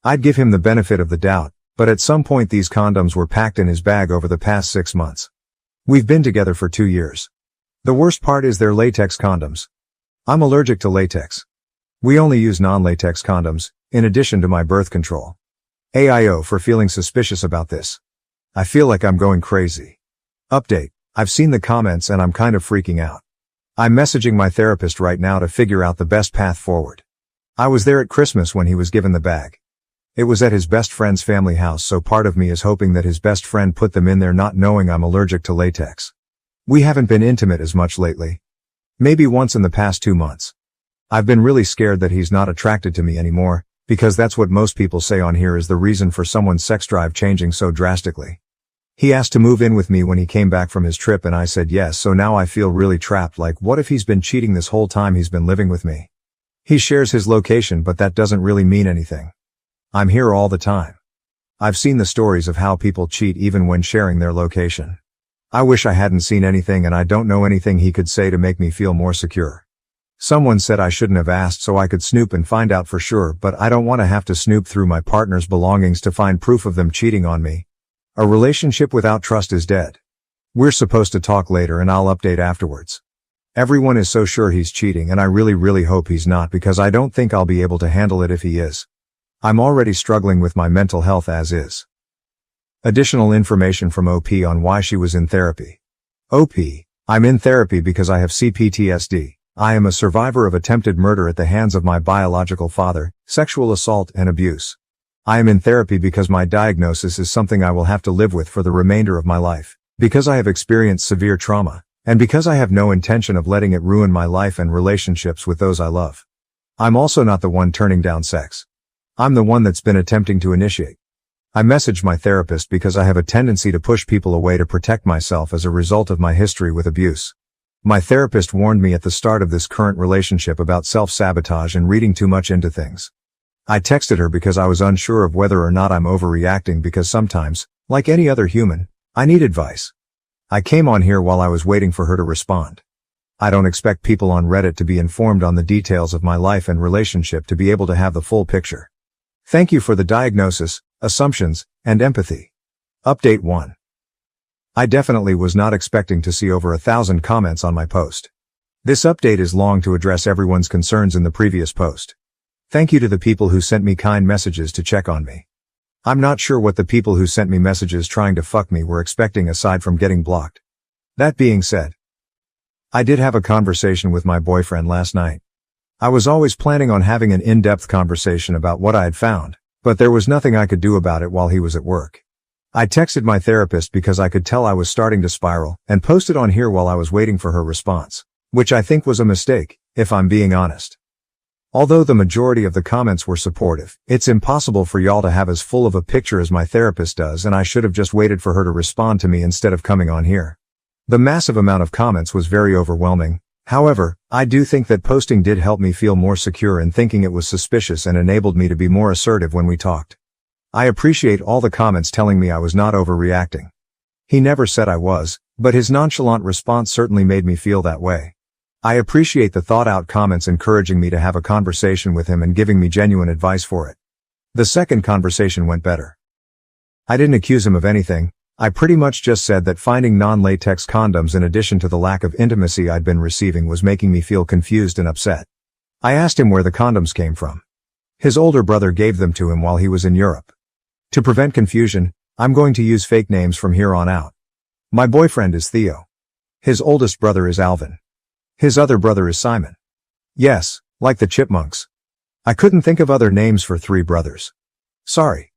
I'd give him the benefit of the doubt, but at some point these condoms were packed in his bag over the past 6 months. We've been together for 2 years. The worst part is they're latex condoms. I'm allergic to latex. We only use non-latex condoms, in addition to my birth control. AIO for feeling suspicious about this. I feel like I'm going crazy. Update. I've seen the comments and I'm kind of freaking out. I'm messaging my therapist right now to figure out the best path forward. I was there at Christmas when he was given the bag. It was at his best friend's family house, so part of me is hoping that his best friend put them in there not knowing I'm allergic to latex. We haven't been intimate as much lately. Maybe once in the past 2 months. I've been really scared that he's not attracted to me anymore, because that's what most people say on here is the reason for someone's sex drive changing so drastically. He asked to move in with me when he came back from his trip and I said yes, so now I feel really trapped, like what if he's been cheating this whole time he's been living with me? He shares his location, but that doesn't really mean anything. I'm here all the time. I've seen the stories of how people cheat even when sharing their location. I wish I hadn't seen anything, and I don't know anything he could say to make me feel more secure. Someone said I shouldn't have asked so I could snoop and find out for sure, but I don't want to have to snoop through my partner's belongings to find proof of them cheating on me. A relationship without trust is dead. We're supposed to talk later and I'll update afterwards. Everyone is so sure he's cheating, and I really hope he's not, because I don't think I'll be able to handle it if he is. I'm already struggling with my mental health as is. Additional information from OP on why she was in therapy. OP, I'm in therapy because I have CPTSD. I am a survivor of attempted murder at the hands of my biological father, sexual assault and abuse. I am in therapy because my diagnosis is something I will have to live with for the remainder of my life, because I have experienced severe trauma, and because I have no intention of letting it ruin my life and relationships with those I love. I'm also not the one turning down sex. I'm the one that's been attempting to initiate. I messaged my therapist because I have a tendency to push people away to protect myself as a result of my history with abuse. My therapist warned me at the start of this current relationship about self-sabotage and reading too much into things. I texted her because I was unsure of whether or not I'm overreacting, because sometimes, like any other human, I need advice. I came on here while I was waiting for her to respond. I don't expect people on Reddit to be informed on the details of my life and relationship to be able to have the full picture. Thank you for the diagnosis, assumptions, and empathy. Update 1. I definitely was not expecting to see over 1,000 comments on my post. This update is long to address everyone's concerns in the previous post. Thank you to the people who sent me kind messages to check on me. I'm not sure what the people who sent me messages trying to fuck me were expecting aside from getting blocked. That being said, I did have a conversation with my boyfriend last night. I was always planning on having an in-depth conversation about what I had found, but there was nothing I could do about it while he was at work. I texted my therapist because I could tell I was starting to spiral, and posted on here while I was waiting for her response, which I think was a mistake, if I'm being honest. Although the majority of the comments were supportive, it's impossible for y'all to have as full of a picture as my therapist does, and I should have just waited for her to respond to me instead of coming on here. The massive amount of comments was very overwhelming. However, I do think that posting did help me feel more secure in thinking it was suspicious and enabled me to be more assertive when we talked. I appreciate all the comments telling me I was not overreacting. He never said I was, but his nonchalant response certainly made me feel that way. I appreciate the thought-out comments encouraging me to have a conversation with him and giving me genuine advice for it. The second conversation went better. I didn't accuse him of anything. I pretty much just said that finding non-latex condoms in addition to the lack of intimacy I'd been receiving was making me feel confused and upset. I asked him where the condoms came from. His older brother gave them to him while he was in Europe. To prevent confusion, I'm going to use fake names from here on out. My boyfriend is Theo. His oldest brother is Alvin. His other brother is Simon. Yes, like the Chipmunks. I couldn't think of other names for 3 brothers. Sorry.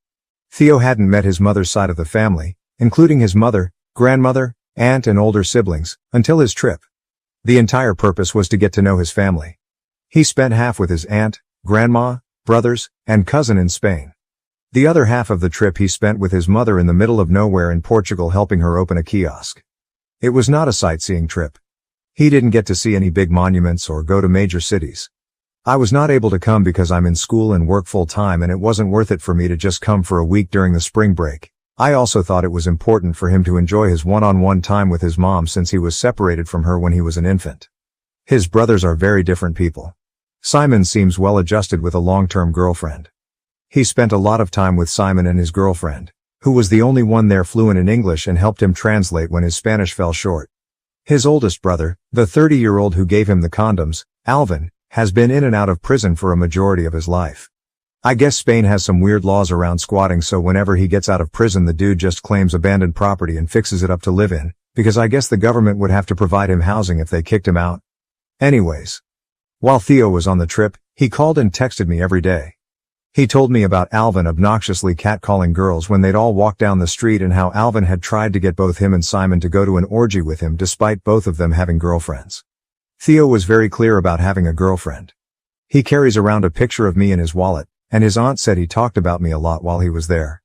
Theo hadn't met his mother's side of the family, including his mother, grandmother, aunt and older siblings, until his trip. The entire purpose was to get to know his family. He spent half with his aunt, grandma, brothers, and cousin in Spain. The other half of the trip he spent with his mother in the middle of nowhere in Portugal helping her open a kiosk. It was not a sightseeing trip. He didn't get to see any big monuments or go to major cities. I was not able to come because I'm in school and work full time, and it wasn't worth it for me to just come for a week during the spring break. I also thought it was important for him to enjoy his one-on-one time with his mom since he was separated from her when he was an infant. His brothers are very different people. Simon seems well adjusted with a long-term girlfriend. He spent a lot of time with Simon and his girlfriend, who was the only one there fluent in English and helped him translate when his Spanish fell short. His oldest brother, the 30-year-old who gave him the condoms, Alvin, has been in and out of prison for a majority of his life. I guess Spain has some weird laws around squatting, so whenever he gets out of prison the dude just claims abandoned property and fixes it up to live in, because I guess the government would have to provide him housing if they kicked him out. Anyways. While Theo was on the trip, he called and texted me every day. He told me about Alvin obnoxiously catcalling girls when they'd all walk down the street and how Alvin had tried to get both him and Simon to go to an orgy with him despite both of them having girlfriends. Theo was very clear about having a girlfriend. He carries around a picture of me in his wallet, and his aunt said he talked about me a lot while he was there.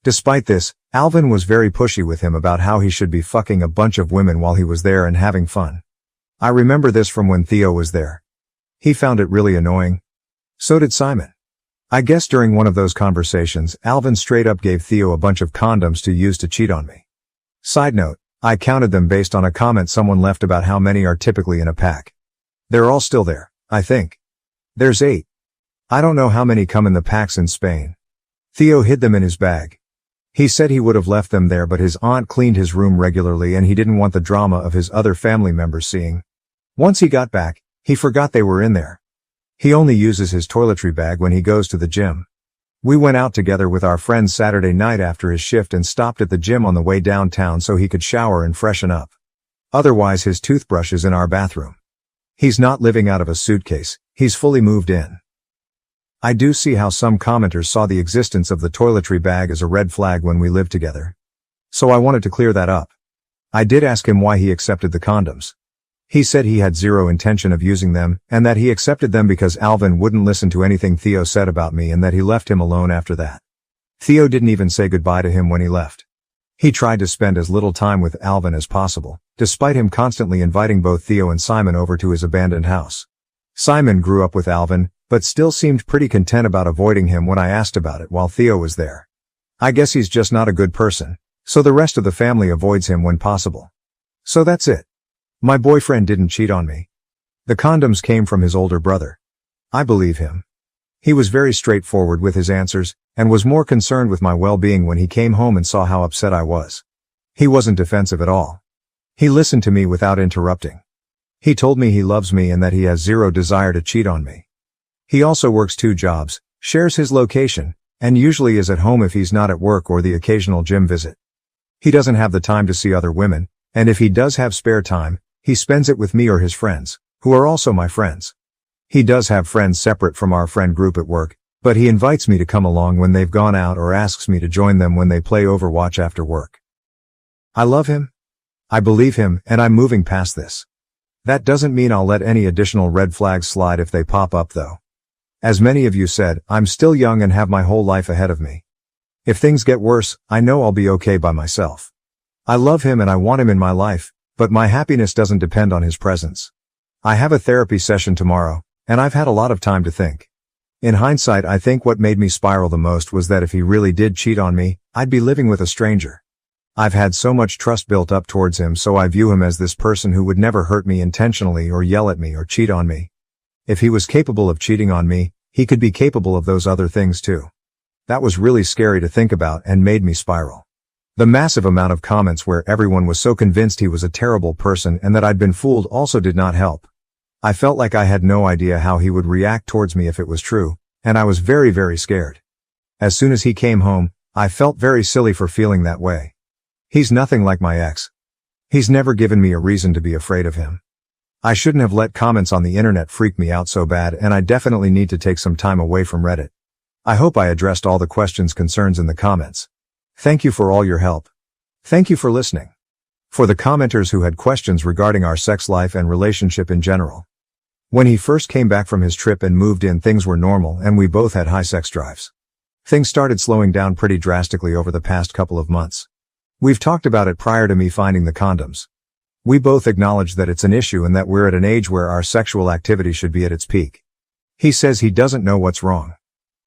Despite this, Alvin was very pushy with him about how he should be fucking a bunch of women while he was there and having fun. I remember this from when Theo was there. He found it really annoying. So did Simon. I guess during one of those conversations, Alvin straight up gave Theo a bunch of condoms to use to cheat on me. Side note, I counted them based on a comment someone left about how many are typically in a pack. They're all still there, I think. There's 8. I don't know how many come in the packs in Spain. Theo hid them in his bag. He said he would have left them there, but his aunt cleaned his room regularly and he didn't want the drama of his other family members seeing. Once he got back, he forgot they were in there. He only uses his toiletry bag when he goes to the gym. We went out together with our friends Saturday night after his shift and stopped at the gym on the way downtown so he could shower and freshen up. Otherwise his toothbrush is in our bathroom. He's not living out of a suitcase, he's fully moved in. I do see how some commenters saw the existence of the toiletry bag as a red flag when we lived together. So I wanted to clear that up. I did ask him why he accepted the condoms. He said he had zero intention of using them, and that he accepted them because Alvin wouldn't listen to anything Theo said about me and that he left him alone after that. Theo didn't even say goodbye to him when he left. He tried to spend as little time with Alvin as possible, despite him constantly inviting both Theo and Simon over to his abandoned house. Simon grew up with Alvin, but still seemed pretty content about avoiding him when I asked about it while Theo was there. I guess he's just not a good person, So the rest of the family avoids him when possible. So that's it. My boyfriend didn't cheat on me. The condoms came from his older brother. I believe him. He was very straightforward with his answers, and was more concerned with my well-being when he came home and saw how upset I was. He wasn't defensive at all. He listened to me without interrupting. He told me he loves me and that he has zero desire to cheat on me. He also works 2 jobs, shares his location, and usually is at home if he's not at work or the occasional gym visit. He doesn't have the time to see other women, and if he does have spare time, he spends it with me or his friends, who are also my friends. He does have friends separate from our friend group at work, but he invites me to come along when they've gone out or asks me to join them when they play Overwatch after work. I love him. I believe him, and I'm moving past this. That doesn't mean I'll let any additional red flags slide if they pop up though. As many of you said, I'm still young and have my whole life ahead of me. If things get worse, I know I'll be okay by myself. I love him and I want him in my life, but my happiness doesn't depend on his presence. I have a therapy session tomorrow, and I've had a lot of time to think. In hindsight, I think what made me spiral the most was that if he really did cheat on me, I'd be living with a stranger. I've had so much trust built up towards him, so I view him as this person who would never hurt me intentionally or yell at me or cheat on me. If he was capable of cheating on me, he could be capable of those other things too. That was really scary to think about and made me spiral. The massive amount of comments where everyone was so convinced he was a terrible person and that I'd been fooled also did not help. I felt like I had no idea how he would react towards me if it was true, and I was very, very scared. As soon as he came home, I felt very silly for feeling that way. He's nothing like my ex. He's never given me a reason to be afraid of him. I shouldn't have let comments on the internet freak me out so bad, and I definitely need to take some time away from Reddit. I hope I addressed all the concerns in the comments. Thank you for all your help. Thank you for listening. For the commenters who had questions regarding our sex life and relationship in general. When he first came back from his trip and moved in, things were normal and we both had high sex drives. Things started slowing down pretty drastically over the past couple of months. We've talked about it prior to me finding the condoms. We both acknowledge that it's an issue and that we're at an age where our sexual activity should be at its peak. He says he doesn't know what's wrong.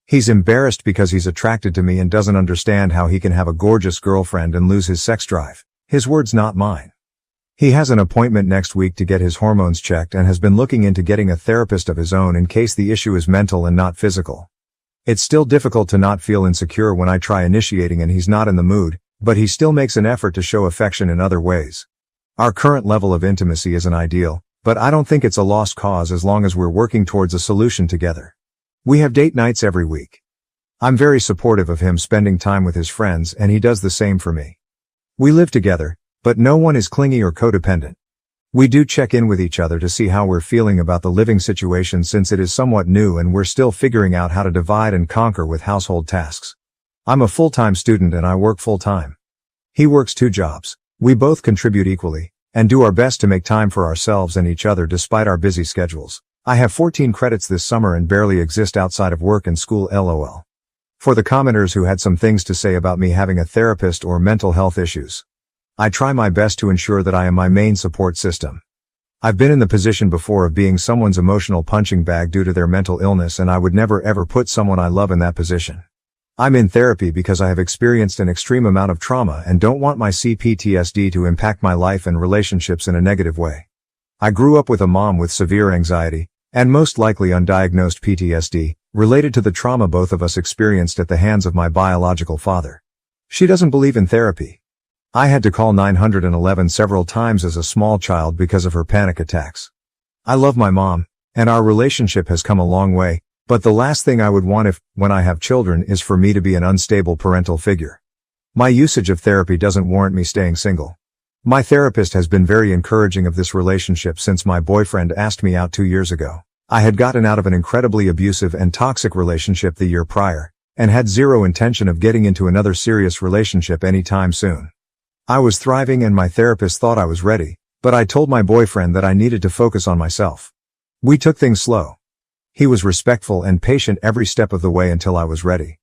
He's embarrassed because he's attracted to me and doesn't understand how he can have a gorgeous girlfriend and lose his sex drive. His words, not mine. He has an appointment next week to get his hormones checked and has been looking into getting a therapist of his own in case the issue is mental and not physical. It's still difficult to not feel insecure when I try initiating and he's not in the mood, but he still makes an effort to show affection in other ways. Our current level of intimacy isn't ideal, but I don't think it's a lost cause as long as we're working towards a solution together. We have date nights every week. I'm very supportive of him spending time with his friends and he does the same for me. We live together, but no one is clingy or codependent. We do check in with each other to see how we're feeling about the living situation since it is somewhat new and we're still figuring out how to divide and conquer with household tasks. I'm a full-time student and I work full-time. He works 2 jobs. We both contribute equally, and do our best to make time for ourselves and each other despite our busy schedules. I have 14 credits this summer and barely exist outside of work and school, lol. For the commenters who had some things to say about me having a therapist or mental health issues. I try my best to ensure that I am my main support system. I've been in the position before of being someone's emotional punching bag due to their mental illness, and I would never ever put someone I love in that position. I'm in therapy because I have experienced an extreme amount of trauma and don't want my CPTSD to impact my life and relationships in a negative way. I grew up with a mom with severe anxiety, and most likely undiagnosed PTSD, related to the trauma both of us experienced at the hands of my biological father. She doesn't believe in therapy. I had to call 911 several times as a small child because of her panic attacks. I love my mom, and our relationship has come a long way. But the last thing I would want when I have children is for me to be an unstable parental figure. My usage of therapy doesn't warrant me staying single. My therapist has been very encouraging of this relationship since my boyfriend asked me out 2 years ago. I had gotten out of an incredibly abusive and toxic relationship the year prior, and had zero intention of getting into another serious relationship anytime soon. I was thriving and my therapist thought I was ready, but I told my boyfriend that I needed to focus on myself. We took things slow. He was respectful and patient every step of the way until I was ready.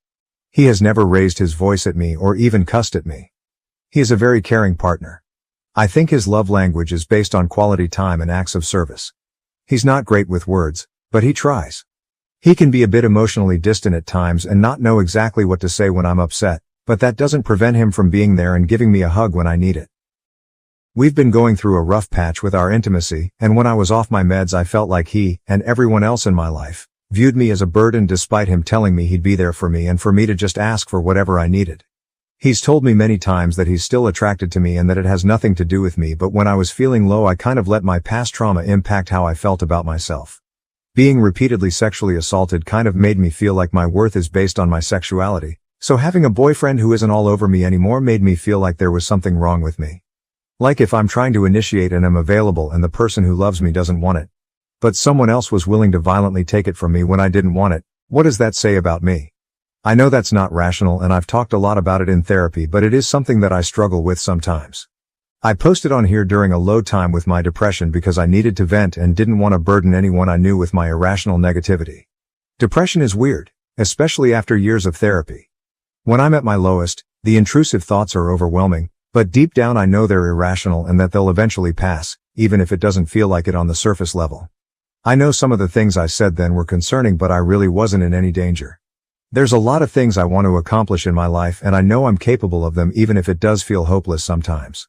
He has never raised his voice at me or even cussed at me. He is a very caring partner. I think his love language is based on quality time and acts of service. He's not great with words, but he tries. He can be a bit emotionally distant at times and not know exactly what to say when I'm upset, But that doesn't prevent him from being there and giving me a hug when I need it. We've been going through a rough patch with our intimacy, and when I was off my meds I felt like he, and everyone else in my life, viewed me as a burden despite him telling me he'd be there for me and for me to just ask for whatever I needed. He's told me many times that he's still attracted to me and that it has nothing to do with me, but when I was feeling low I kind of let my past trauma impact how I felt about myself. Being repeatedly sexually assaulted kind of made me feel like my worth is based on my sexuality, so having a boyfriend who isn't all over me anymore made me feel like there was something wrong with me. Like if I'm trying to initiate and am available and the person who loves me doesn't want it. But someone else was willing to violently take it from me when I didn't want it, what does that say about me? I know that's not rational and I've talked a lot about it in therapy, but it is something that I struggle with sometimes. I posted on here during a low time with my depression because I needed to vent and didn't want to burden anyone I knew with my irrational negativity. Depression is weird, especially after years of therapy. When I'm at my lowest, the intrusive thoughts are overwhelming, but deep down I know they're irrational and that they'll eventually pass, even if it doesn't feel like it on the surface level. I know some of the things I said then were concerning, but I really wasn't in any danger. There's a lot of things I want to accomplish in my life and I know I'm capable of them even if it does feel hopeless sometimes.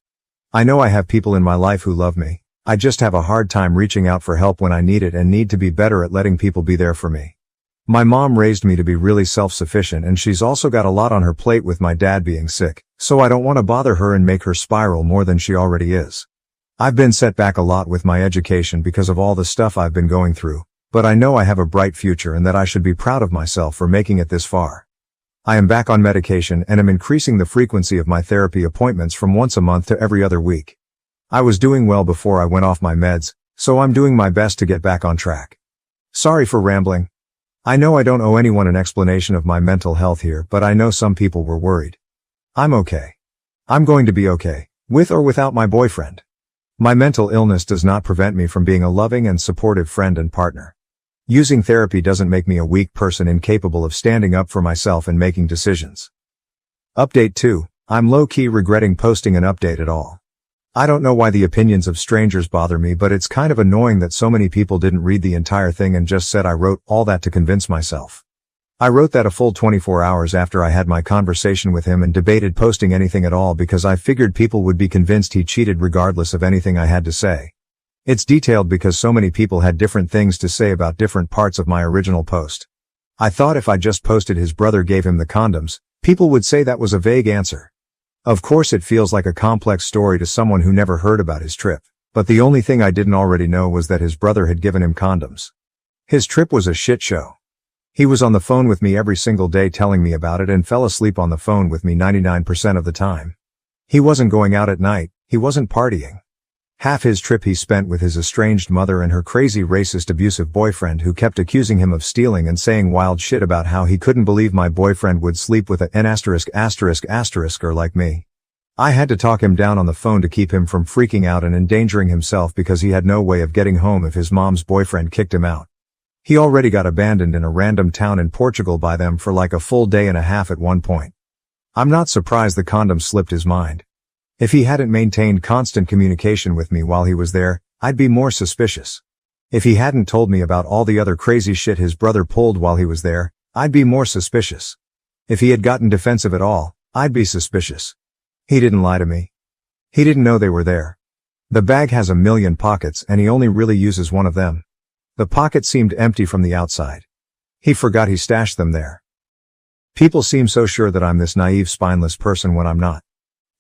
I know I have people in my life who love me. I just have a hard time reaching out for help when I need it and need to be better at letting people be there for me. My mom raised me to be really self-sufficient and she's also got a lot on her plate with my dad being sick, so I don't want to bother her and make her spiral more than she already is. I've been set back a lot with my education because of all the stuff I've been going through, but I know I have a bright future and that I should be proud of myself for making it this far. I am back on medication and am increasing the frequency of my therapy appointments from once a month to every other week. I was doing well before I went off my meds, so I'm doing my best to get back on track. Sorry for rambling. I know I don't owe anyone an explanation of my mental health here, but I know some people were worried. I'm okay. I'm going to be okay, with or without my boyfriend. My mental illness does not prevent me from being a loving and supportive friend and partner. Using therapy doesn't make me a weak person incapable of standing up for myself and making decisions. Update 2. I'm low-key regretting posting an update at all. I don't know why the opinions of strangers bother me, but it's kind of annoying that so many people didn't read the entire thing and just said I wrote all that to convince myself. I wrote that a full 24 hours after I had my conversation with him and debated posting anything at all because I figured people would be convinced he cheated regardless of anything I had to say. It's detailed because so many people had different things to say about different parts of my original post. I thought if I just posted his brother gave him the condoms, people would say that was a vague answer. Of course it feels like a complex story to someone who never heard about his trip, but the only thing I didn't already know was that his brother had given him condoms. His trip was a shit show. He was on the phone with me every single day telling me about it and fell asleep on the phone with me 99% of the time. He wasn't going out at night, he wasn't partying. Half his trip he spent with his estranged mother and her crazy racist abusive boyfriend who kept accusing him of stealing and saying wild shit about how he couldn't believe my boyfriend would sleep with an *****er like me. I had to talk him down on the phone to keep him from freaking out and endangering himself because he had no way of getting home if his mom's boyfriend kicked him out. He already got abandoned in a random town in Portugal by them for like a full day and a half at one point. I'm not surprised the condom slipped his mind. If he hadn't maintained constant communication with me while he was there, I'd be more suspicious. If he hadn't told me about all the other crazy shit his brother pulled while he was there, I'd be more suspicious. If he had gotten defensive at all, I'd be suspicious. He didn't lie to me. He didn't know they were there. The bag has a million pockets and he only really uses one of them. The pocket seemed empty from the outside. He forgot he stashed them there. People seem so sure that I'm this naive, spineless person when I'm not.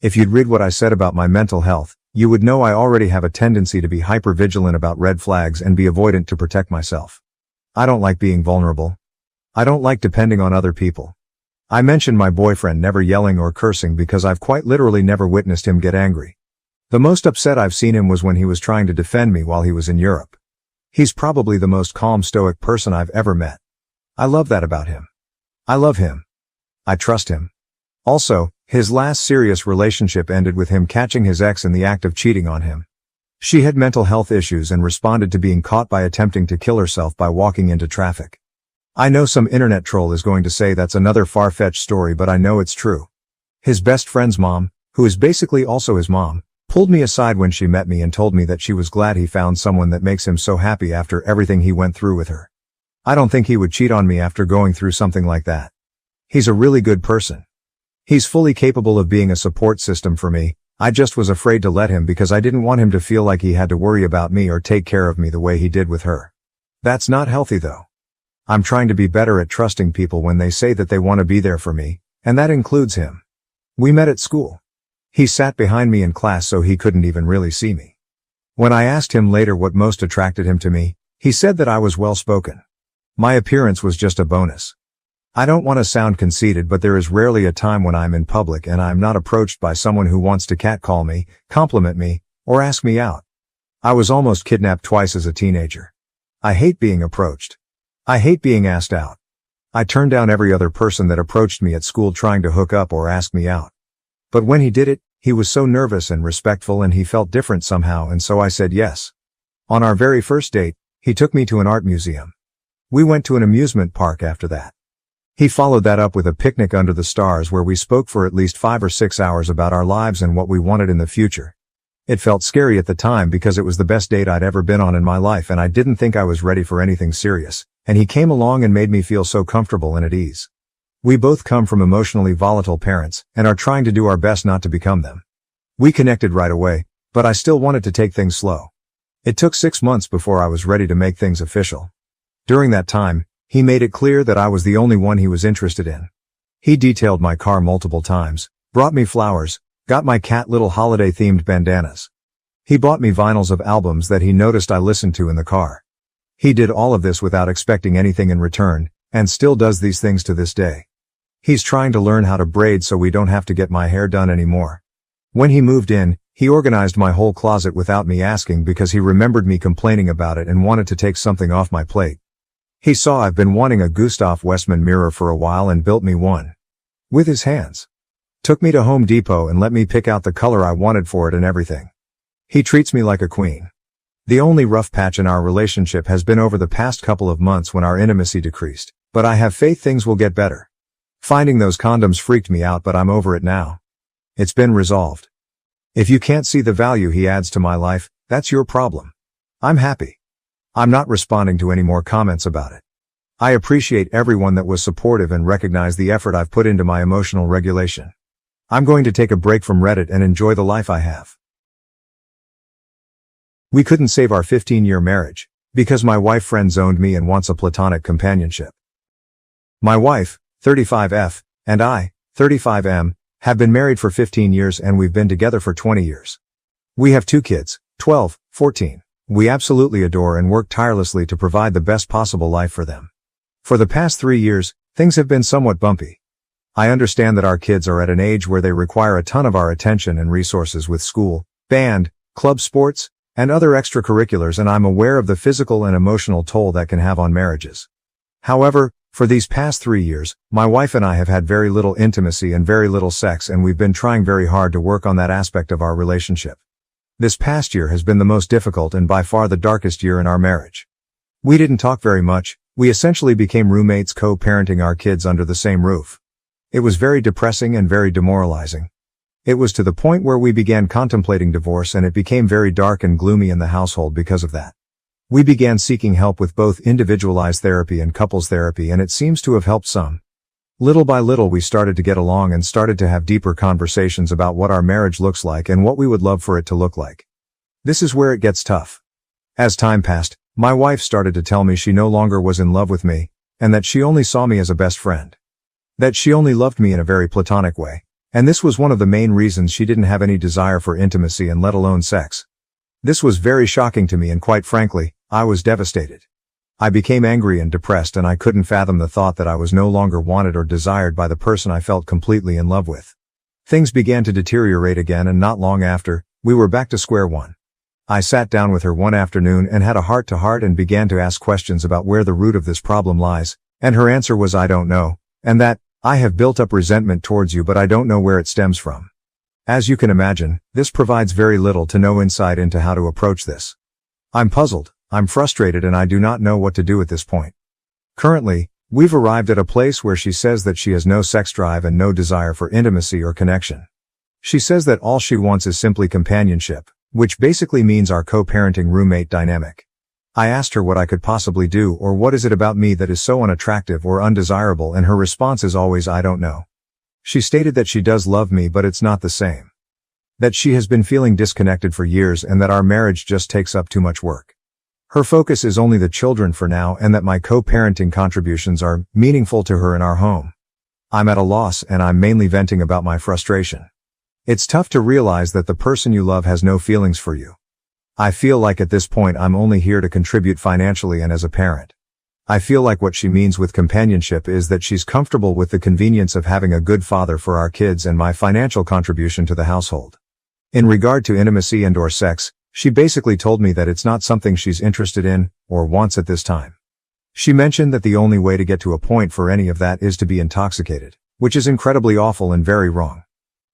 If you'd read what I said about my mental health, you would know I already have a tendency to be hyper-vigilant about red flags and be avoidant to protect myself. I don't like being vulnerable. I don't like depending on other people. I mentioned my boyfriend never yelling or cursing because I've quite literally never witnessed him get angry. The most upset I've seen him was when he was trying to defend me while he was in Europe. He's probably the most calm, stoic person I've ever met. I love that about him. I love him. I trust him. Also, his last serious relationship ended with him catching his ex in the act of cheating on him. She had mental health issues and responded to being caught by attempting to kill herself by walking into traffic. I know some internet troll is going to say that's another far-fetched story, but I know it's true. His best friend's mom, who is basically also his mom, pulled me aside when she met me and told me that she was glad he found someone that makes him so happy after everything he went through with her. I don't think he would cheat on me after going through something like that. He's a really good person. He's fully capable of being a support system for me. I just was afraid to let him because I didn't want him to feel like he had to worry about me or take care of me the way he did with her. That's not healthy though. I'm trying to be better at trusting people when they say that they want to be there for me, and that includes him. We met at school. He sat behind me in class so he couldn't even really see me. When I asked him later what most attracted him to me, he said that I was well-spoken. My appearance was just a bonus. I don't want to sound conceited, but there is rarely a time when I'm in public and I'm not approached by someone who wants to catcall me, compliment me, or ask me out. I was almost kidnapped twice as a teenager. I hate being approached. I hate being asked out. I turned down every other person that approached me at school trying to hook up or ask me out. But when he did it, he was so nervous and respectful and he felt different somehow, and so I said yes. On our very first date, he took me to an art museum. We went to an amusement park after that. He followed that up with a picnic under the stars where we spoke for at least 5 or 6 hours about our lives and what we wanted in the future. It felt scary at the time because it was the best date I'd ever been on in my life and I didn't think I was ready for anything serious, and he came along and made me feel so comfortable and at ease. We both come from emotionally volatile parents and are trying to do our best not to become them. We connected right away, but I still wanted to take things slow. It took 6 months before I was ready to make things official. During that time, he made it clear that I was the only one he was interested in. He detailed my car multiple times, brought me flowers, got my cat little holiday-themed bandanas. He bought me vinyls of albums that he noticed I listened to in the car. He did all of this without expecting anything in return, and still does these things to this day. He's trying to learn how to braid so we don't have to get my hair done anymore. When he moved in, he organized my whole closet without me asking because he remembered me complaining about it and wanted to take something off my plate. He saw I've been wanting a Gustav Westman mirror for a while and built me one. With his hands. Took me to Home Depot and let me pick out the color I wanted for it and everything. He treats me like a queen. The only rough patch in our relationship has been over the past couple of months when our intimacy decreased, but I have faith things will get better. Finding those condoms freaked me out, but I'm over it now. It's been resolved. If you can't see the value he adds to my life, that's your problem. I'm happy. I'm not responding to any more comments about it. I appreciate everyone that was supportive and recognize the effort I've put into my emotional regulation. I'm going to take a break from Reddit and enjoy the life I have. We couldn't save our 15-year marriage, because my wife friend-zoned me and wants a platonic companionship. My wife, 35F, and I, 35M, have been married for 15 years and we've been together for 20 years. We have 2 kids, 12, 14. We absolutely adore and work tirelessly to provide the best possible life for them. For the past 3 years, things have been somewhat bumpy. I understand that our kids are at an age where they require a ton of our attention and resources with school, band, club sports, and other extracurriculars, and I'm aware of the physical and emotional toll that can have on marriages. However, for these past 3 years, my wife and I have had very little intimacy and very little sex, and we've been trying very hard to work on that aspect of our relationship. This past year has been the most difficult and by far the darkest year in our marriage. We didn't talk very much. We essentially became roommates co-parenting our kids under the same roof. It was very depressing and very demoralizing. It was to the point where we began contemplating divorce, and it became very dark and gloomy in the household because of that. We began seeking help with both individualized therapy and couples therapy, and it seems to have helped some. Little by little we started to get along and started to have deeper conversations about what our marriage looks like and what we would love for it to look like. This is where it gets tough. As time passed, my wife started to tell me she no longer was in love with me, and that she only saw me as a best friend. That she only loved me in a very platonic way, and this was one of the main reasons she didn't have any desire for intimacy and let alone sex. This was very shocking to me, and quite frankly, I was devastated. I became angry and depressed, and I couldn't fathom the thought that I was no longer wanted or desired by the person I felt completely in love with. Things began to deteriorate again, and not long after, we were back to square one. I sat down with her one afternoon and had a heart-to-heart and began to ask questions about where the root of this problem lies, and her answer was I don't know, and that, I have built up resentment towards you but I don't know where it stems from. As you can imagine, this provides very little to no insight into how to approach this. I'm puzzled, I'm frustrated, and I do not know what to do at this point. Currently, we've arrived at a place where she says that she has no sex drive and no desire for intimacy or connection. She says that all she wants is simply companionship, which basically means our co-parenting roommate dynamic. I asked her what I could possibly do, or what is it about me that is so unattractive or undesirable, and her response is always I don't know. She stated that she does love me, but it's not the same. That she has been feeling disconnected for years and that our marriage just takes up too much work. Her focus is only the children for now, and that my co-parenting contributions are meaningful to her in our home. I'm at a loss, and I'm mainly venting about my frustration. It's tough to realize that the person you love has no feelings for you. I feel like at this point I'm only here to contribute financially and as a parent. I feel like what she means with companionship is that she's comfortable with the convenience of having a good father for our kids and my financial contribution to the household. In regard to intimacy and/or sex, she basically told me that it's not something she's interested in or wants at this time. She mentioned that the only way to get to a point for any of that is to be intoxicated, which is incredibly awful and very wrong.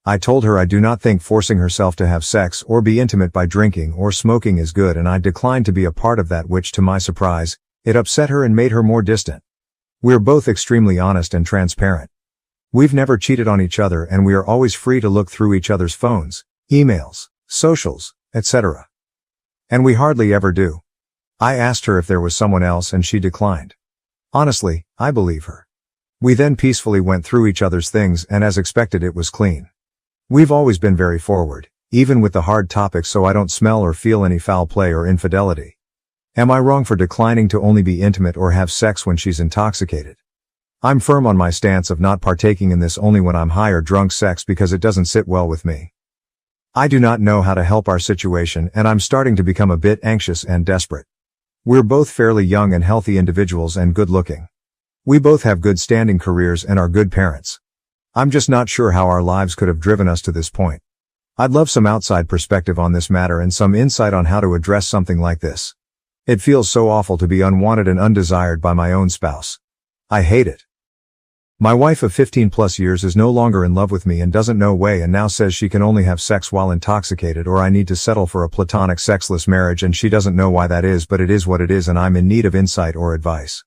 I told her I do not think forcing herself to have sex or be intimate by drinking or smoking is good, and I declined to be a part of that, which to my surprise, it upset her and made her more distant. We're both extremely honest and transparent. We've never cheated on each other, and we are always free to look through each other's phones, emails, socials, etc. And we hardly ever do. I asked her if there was someone else and she declined. Honestly, I believe her. We then peacefully went through each other's things, and as expected it was clean. We've always been very forward, even with the hard topics, so I don't smell or feel any foul play or infidelity. Am I wrong for declining to only be intimate or have sex when she's intoxicated? I'm firm on my stance of not partaking in this only when I'm high or drunk sex because it doesn't sit well with me. I do not know how to help our situation, and I'm starting to become a bit anxious and desperate. We're both fairly young and healthy individuals and good looking. We both have good standing careers and are good parents. I'm just not sure how our lives could have driven us to this point. I'd love some outside perspective on this matter and some insight on how to address something like this. It feels so awful to be unwanted and undesired by my own spouse. I hate it. My wife of 15 plus years is no longer in love with me and doesn't know why, and now says she can only have sex while intoxicated or I need to settle for a platonic sexless marriage, and she doesn't know why that is, but it is what it is, and I'm in need of insight or advice.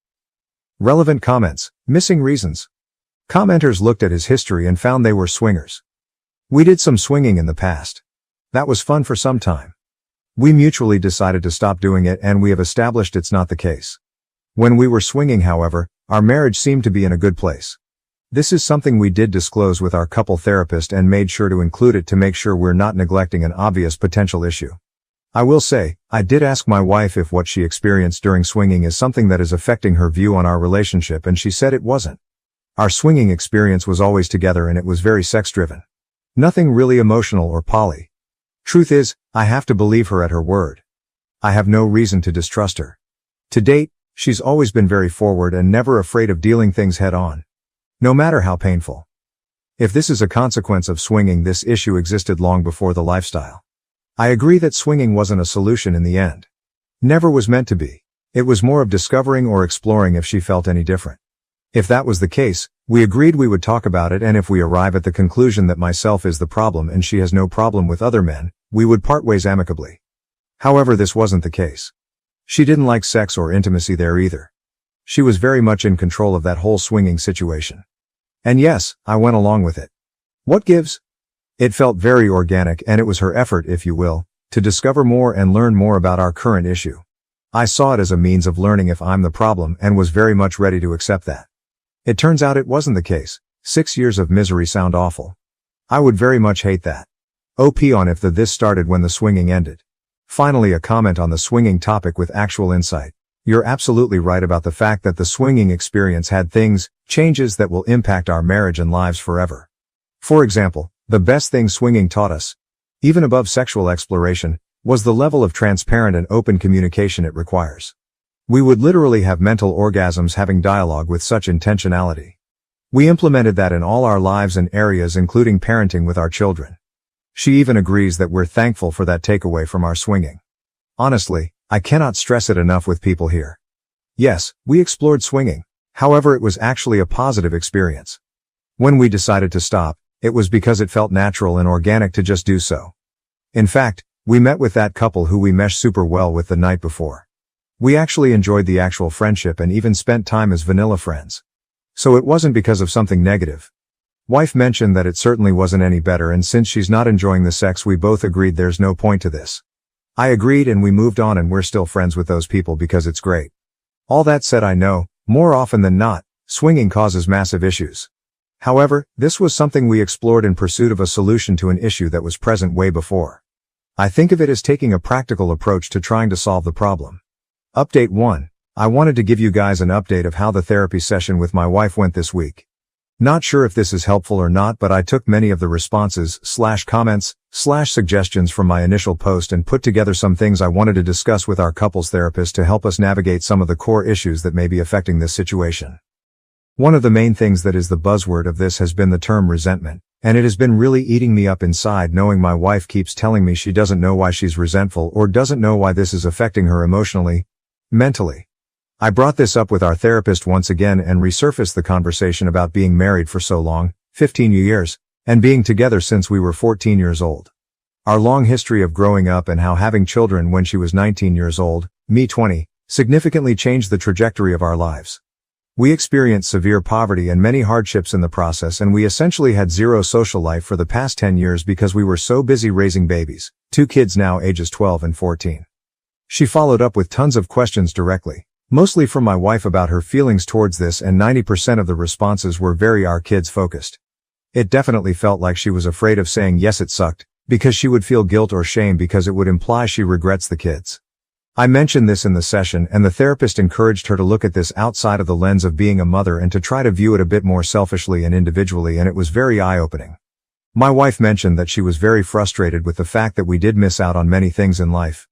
Relevant comments, missing reasons. Commenters looked at his history and found they were swingers. We did some swinging in the past. That was fun for some time. We mutually decided to stop doing it, and we have established it's not the case. When we were swinging, however, our marriage seemed to be in a good place. This is something we did disclose with our couple therapist and made sure to include it to make sure we're not neglecting an obvious potential issue. I will say, I did ask my wife if what she experienced during swinging is something that is affecting her view on our relationship, and she said it wasn't. Our swinging experience was always together and it was very sex-driven. Nothing really emotional or poly. Truth is, I have to believe her at her word. I have no reason to distrust her. To date, she's always been very forward and never afraid of dealing things head on. No matter how painful. If this is a consequence of swinging, this issue existed long before the lifestyle. I agree that swinging wasn't a solution in the end. Never was meant to be. It was more of discovering or exploring if she felt any different. If that was the case, we agreed we would talk about it, and if we arrive at the conclusion that myself is the problem and she has no problem with other men, we would part ways amicably. However, this wasn't the case. She didn't like sex or intimacy there either. She was very much in control of that whole swinging situation. And yes, I went along with it. What gives? It felt very organic, and it was her effort, if you will, to discover more and learn more about our current issue. I saw it as a means of learning if I'm the problem and was very much ready to accept that. It turns out it wasn't the case. 6 years of misery sound awful. I would very much hate that. OP on if this started when the swinging ended. Finally, a comment on the swinging topic with actual insight. You're absolutely right about the fact that the swinging experience had changes that will impact our marriage and lives forever. For example, the best thing swinging taught us, even above sexual exploration, was the level of transparent and open communication it requires. We would literally have mental orgasms having dialogue with such intentionality. We implemented that in all our lives and areas, including parenting with our children. She even agrees that we're thankful for that takeaway from our swinging. Honestly, I cannot stress it enough with people here. Yes, we explored swinging. However, it was actually a positive experience. When we decided to stop, it was because it felt natural and organic to just do so. In fact, we met with that couple who we meshed super well with the night before. We actually enjoyed the actual friendship and even spent time as vanilla friends. So it wasn't because of something negative. Wife mentioned that it certainly wasn't any better, and since she's not enjoying the sex, we both agreed there's no point to this. I agreed, and we moved on, and we're still friends with those people because it's great. All that said, I know, more often than not, swinging causes massive issues. However, this was something we explored in pursuit of a solution to an issue that was present way before. I think of it as taking a practical approach to trying to solve the problem. Update 1. I wanted to give you guys an update of how the therapy session with my wife went this week. Not sure if this is helpful or not, but I took many of the responses, comments, suggestions from my initial post and put together some things I wanted to discuss with our couples therapist to help us navigate some of the core issues that may be affecting this situation. One of the main things that is the buzzword of this has been the term resentment, and it has been really eating me up inside knowing my wife keeps telling me she doesn't know why she's resentful or doesn't know why this is affecting her emotionally, mentally. I brought this up with our therapist once again and resurfaced the conversation about being married for so long, 15 years, and being together since we were 14 years old. Our long history of growing up and how having children when she was 19 years old, me 20, significantly changed the trajectory of our lives. We experienced severe poverty and many hardships in the process, and we essentially had zero social life for the past 10 years because we were so busy raising babies, 2 kids now ages 12 and 14. She followed up with tons of questions directly, mostly from my wife about her feelings towards this, and 90% of the responses were very our kids focused. It definitely felt like she was afraid of saying yes it sucked, because she would feel guilt or shame because it would imply she regrets the kids. I mentioned this in the session, and the therapist encouraged her to look at this outside of the lens of being a mother and to try to view it a bit more selfishly and individually, and it was very eye-opening. My wife mentioned that she was very frustrated with the fact that we did miss out on many things in life.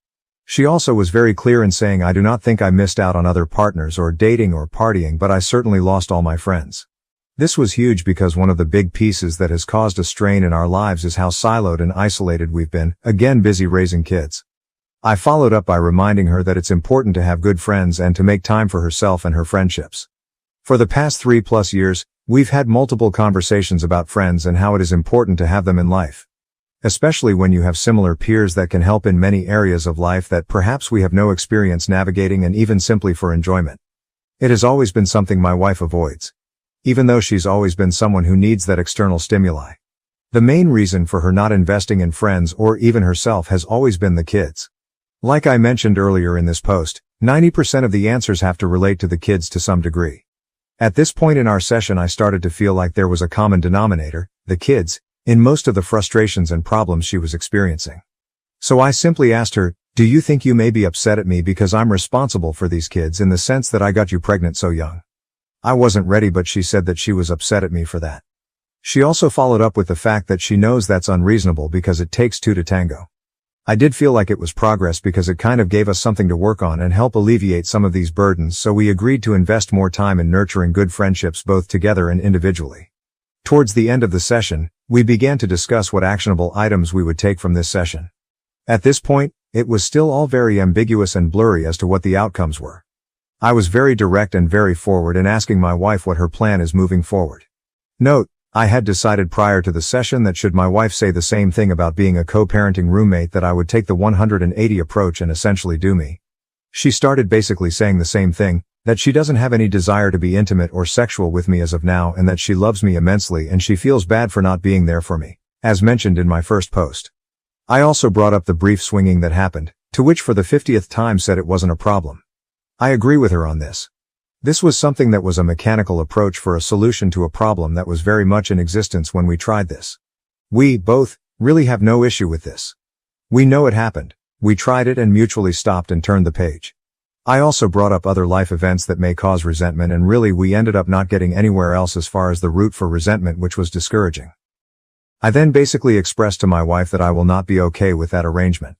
She also was very clear in saying, I do not think I missed out on other partners or dating or partying, but I certainly lost all my friends. This was huge because one of the big pieces that has caused a strain in our lives is how siloed and isolated we've been, again busy raising kids. I followed up by reminding her that it's important to have good friends and to make time for herself and her friendships. For the past 3+ years, we've had multiple conversations about friends and how it is important to have them in life. Especially when you have similar peers that can help in many areas of life that perhaps we have no experience navigating, and even simply for enjoyment. It has always been something my wife avoids, even though she's always been someone who needs that external stimuli. The main reason for her not investing in friends or even herself has always been the kids. Like I mentioned earlier in this post, 90% of the answers have to relate to the kids to some degree. At this point in our session, I started to feel like there was a common denominator, the kids, in most of the frustrations and problems she was experiencing. So I simply asked her, do you think you may be upset at me because I'm responsible for these kids in the sense that I got you pregnant so young? I wasn't ready, but she said that she was upset at me for that. She also followed up with the fact that she knows that's unreasonable because it takes 2 to tango. I did feel like it was progress because it kind of gave us something to work on and help alleviate some of these burdens, so we agreed to invest more time in nurturing good friendships both together and individually. Towards the end of the session, we began to discuss what actionable items we would take from this session. At this point, it was still all very ambiguous and blurry as to what the outcomes were. I was very direct and very forward in asking my wife what her plan is moving forward. Note, I had decided prior to the session that should my wife say the same thing about being a co-parenting roommate, that I would take the 180 approach and essentially do me. She started basically saying the same thing, that she doesn't have any desire to be intimate or sexual with me as of now, and that she loves me immensely and she feels bad for not being there for me, as mentioned in my first post. I also brought up the brief swinging that happened, to which for the 50th time said it wasn't a problem. I agree with her on this. This was something that was a mechanical approach for a solution to a problem that was very much in existence when we tried this. We, both, really have no issue with this. We know it happened. We tried it and mutually stopped and turned the page. I also brought up other life events that may cause resentment, and really we ended up not getting anywhere else as far as the root for resentment, which was discouraging. I then basically expressed to my wife that I will not be okay with that arrangement.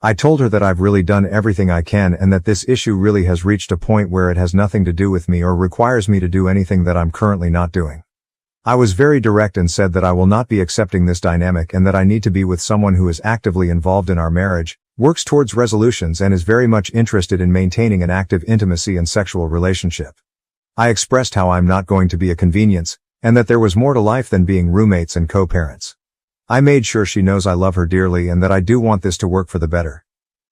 I told her that I've really done everything I can and that this issue really has reached a point where it has nothing to do with me or requires me to do anything that I'm currently not doing. I was very direct and said that I will not be accepting this dynamic and that I need to be with someone who is actively involved in our marriage, works towards resolutions, and is very much interested in maintaining an active intimacy and sexual relationship. I expressed how I'm not going to be a convenience, and that there was more to life than being roommates and co-parents. I made sure she knows I love her dearly and that I do want this to work for the better.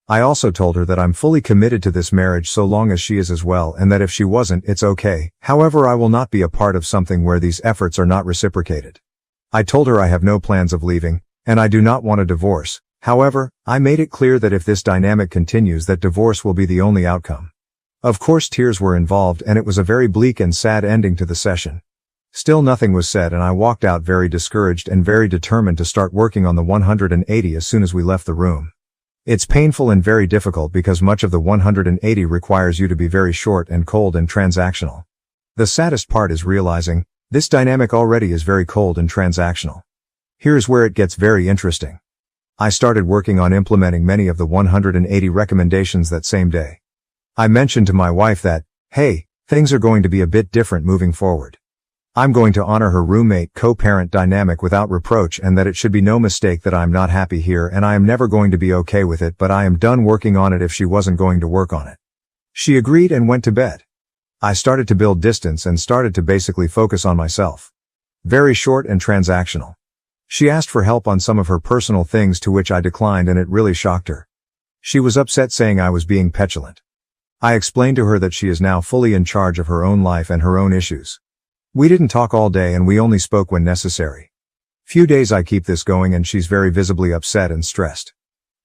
I also told her that I'm fully committed to this marriage so long as she is as well, and that if she wasn't, it's okay. However, I will not be a part of something where these efforts are not reciprocated. I told her I have no plans of leaving, and I do not want a divorce. However, I made it clear that if this dynamic continues, that divorce will be the only outcome. Of course, tears were involved and it was a very bleak and sad ending to the session. Still nothing was said and I walked out very discouraged and very determined to start working on the 180 as soon as we left the room. It's painful and very difficult because much of the 180 requires you to be very short and cold and transactional. The saddest part is realizing, this dynamic already is very cold and transactional. Here's where it gets very interesting. I started working on implementing many of the 180 recommendations that same day. I mentioned to my wife that, hey, things are going to be a bit different moving forward. I'm going to honor her roommate co-parent dynamic without reproach and that it should be no mistake that I'm not happy here and I am never going to be okay with it, but I am done working on it if she wasn't going to work on it. She agreed and went to bed. I started to build distance and started to basically focus on myself. Very short and transactional. She asked for help on some of her personal things to which I declined and it really shocked her. She was upset saying I was being petulant. I explained to her that she is now fully in charge of her own life and her own issues. We didn't talk all day and we only spoke when necessary. Few days I keep this going and she's very visibly upset and stressed.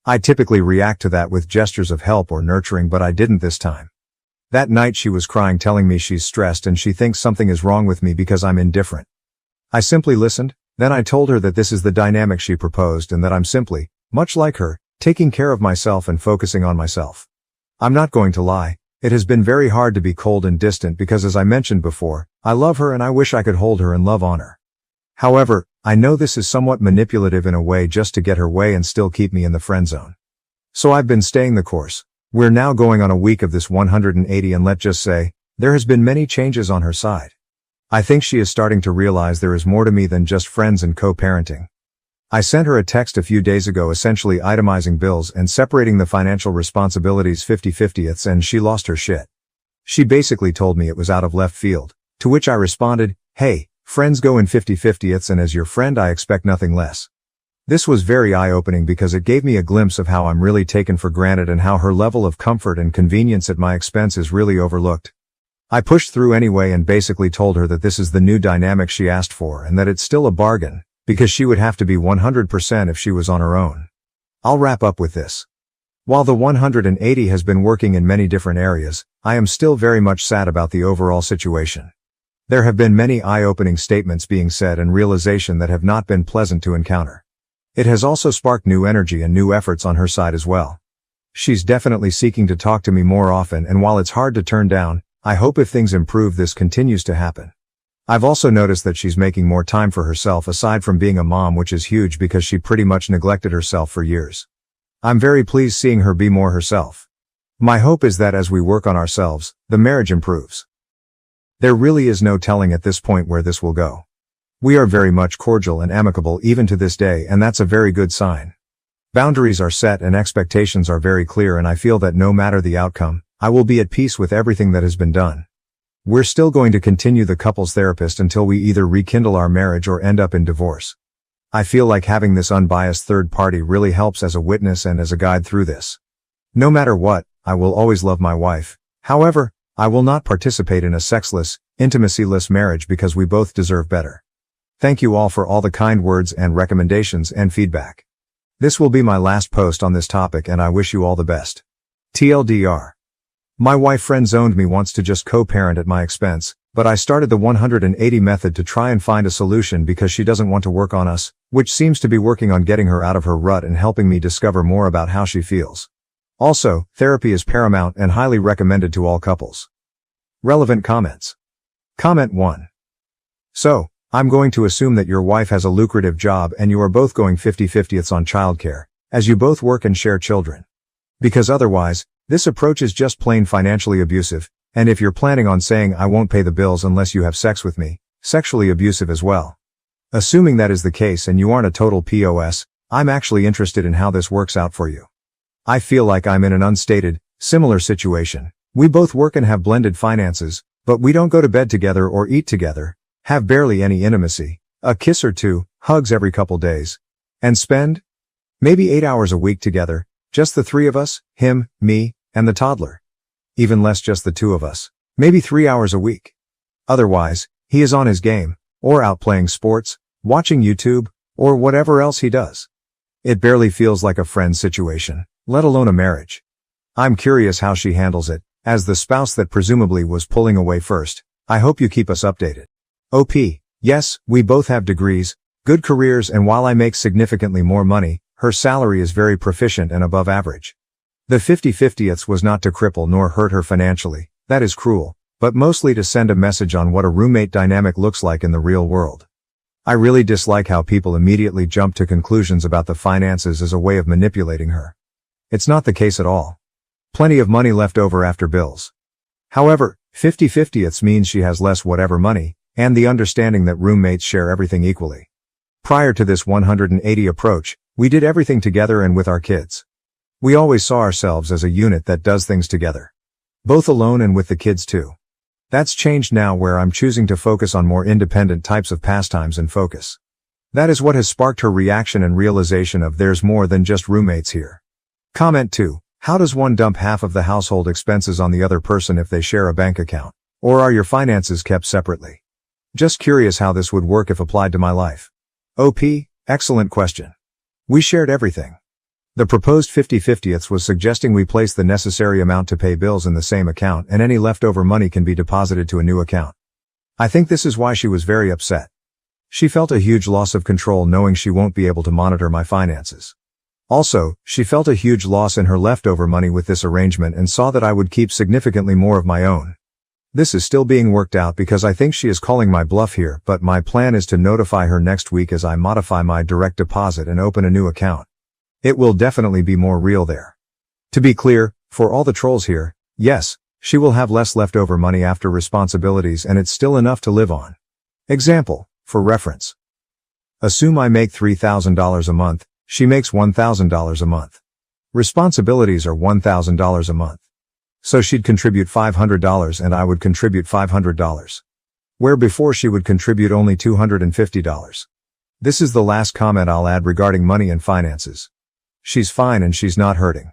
I typically react to that with gestures of help or nurturing, but I didn't this time. That night she was crying telling me she's stressed and she thinks something is wrong with me because I'm indifferent. I simply listened, then I told her that this is the dynamic she proposed and that I'm simply, much like her, taking care of myself and focusing on myself. I'm not going to lie. It has been very hard to be cold and distant because as I mentioned before, I love her and I wish I could hold her and love on her. However, I know this is somewhat manipulative in a way just to get her way and still keep me in the friend zone. So I've been staying the course. We're now going on a week of this 180 and let's just say, there has been many changes on her side. I think she is starting to realize there is more to me than just friends and co-parenting. I sent her a text a few days ago essentially itemizing bills and separating the financial responsibilities 50-50ths and she lost her shit. She basically told me it was out of left field, to which I responded, hey, friends go in 50-50ths and as your friend I expect nothing less. This was very eye-opening because it gave me a glimpse of how I'm really taken for granted and how her level of comfort and convenience at my expense is really overlooked. I pushed through anyway and basically told her that this is the new dynamic she asked for and that it's still a bargain, because she would have to be 100% if she was on her own. I'll wrap up with this. While the 180 has been working in many different areas, I am still very much sad about the overall situation. There have been many eye-opening statements being said and realization that have not been pleasant to encounter. It has also sparked new energy and new efforts on her side as well. She's definitely seeking to talk to me more often and while it's hard to turn down, I hope if things improve this continues to happen. I've also noticed that she's making more time for herself aside from being a mom, which is huge because she pretty much neglected herself for years. I'm very pleased seeing her be more herself. My hope is that as we work on ourselves, the marriage improves. There really is no telling at this point where this will go. We are very much cordial and amicable even to this day and that's a very good sign. Boundaries are set and expectations are very clear and I feel that no matter the outcome, I will be at peace with everything that has been done. We're still going to continue the couples therapist until we either rekindle our marriage or end up in divorce. I feel like having this unbiased third party really helps as a witness and as a guide through this. No matter what, I will always love my wife. However, I will not participate in a sexless, intimacy-less marriage because we both deserve better. Thank you all for all the kind words and recommendations and feedback. This will be my last post on this topic and I wish you all the best. TLDR. My wife friend-zoned me once to just co-parent at my expense, but I started the 180 method to try and find a solution because she doesn't want to work on us, which seems to be working on getting her out of her rut and helping me discover more about how she feels. Also, therapy is paramount and highly recommended to all couples. Relevant comments. Comment 1. So, I'm going to assume that your wife has a lucrative job and you are both going 50-50ths on childcare, as you both work and share children. Because otherwise, this approach is just plain financially abusive, and if you're planning on saying I won't pay the bills unless you have sex with me, sexually abusive as well. Assuming that is the case and you aren't a total POS, I'm actually interested in how this works out for you. I feel like I'm in an unstated, similar situation. We both work and have blended finances, but we don't go to bed together or eat together, have barely any intimacy, a kiss or two, hugs every couple days, and spend maybe 8 hours a week together, just the three of us, him, me, and the toddler. Even less just the two of us. Maybe 3 hours a week. Otherwise, he is on his game, or out playing sports, watching YouTube, or whatever else he does. It barely feels like a friend situation, let alone a marriage. I'm curious how she handles it, as the spouse that presumably was pulling away first. I hope you keep us updated. OP, yes, we both have degrees, good careers, and while I make significantly more money, her salary is very proficient and above average. The 50/50ths was not to cripple nor hurt her financially, that is cruel, but mostly to send a message on what a roommate dynamic looks like in the real world. I really dislike how people immediately jump to conclusions about the finances as a way of manipulating her. It's not the case at all. Plenty of money left over after bills. However, 50/50ths means she has less whatever money, and the understanding that roommates share everything equally. Prior to this 180 approach, we did everything together and with our kids. We always saw ourselves as a unit that does things together. Both alone and with the kids too. That's changed now where I'm choosing to focus on more independent types of pastimes and focus. That is what has sparked her reaction and realization of there's more than just roommates here. Comment 2. How does one dump half of the household expenses on the other person if they share a bank account? Or are your finances kept separately? Just curious how this would work if applied to my life. OP, excellent question. We shared everything. The proposed 50/50ths was suggesting we place the necessary amount to pay bills in the same account and any leftover money can be deposited to a new account. I think this is why she was very upset. She felt a huge loss of control knowing she won't be able to monitor my finances. Also, she felt a huge loss in her leftover money with this arrangement and saw that I would keep significantly more of my own. This is still being worked out because I think she is calling my bluff here, but my plan is to notify her next week as I modify my direct deposit and open a new account. It will definitely be more real there. To be clear, for all the trolls here, yes, she will have less leftover money after responsibilities and it's still enough to live on. Example, for reference. Assume I make $3,000 a month, she makes $1,000 a month. Responsibilities are $1,000 a month. So she'd contribute $500 and I would contribute $500. Where before she would contribute only $250. This is the last comment I'll add regarding money and finances. She's fine and she's not hurting.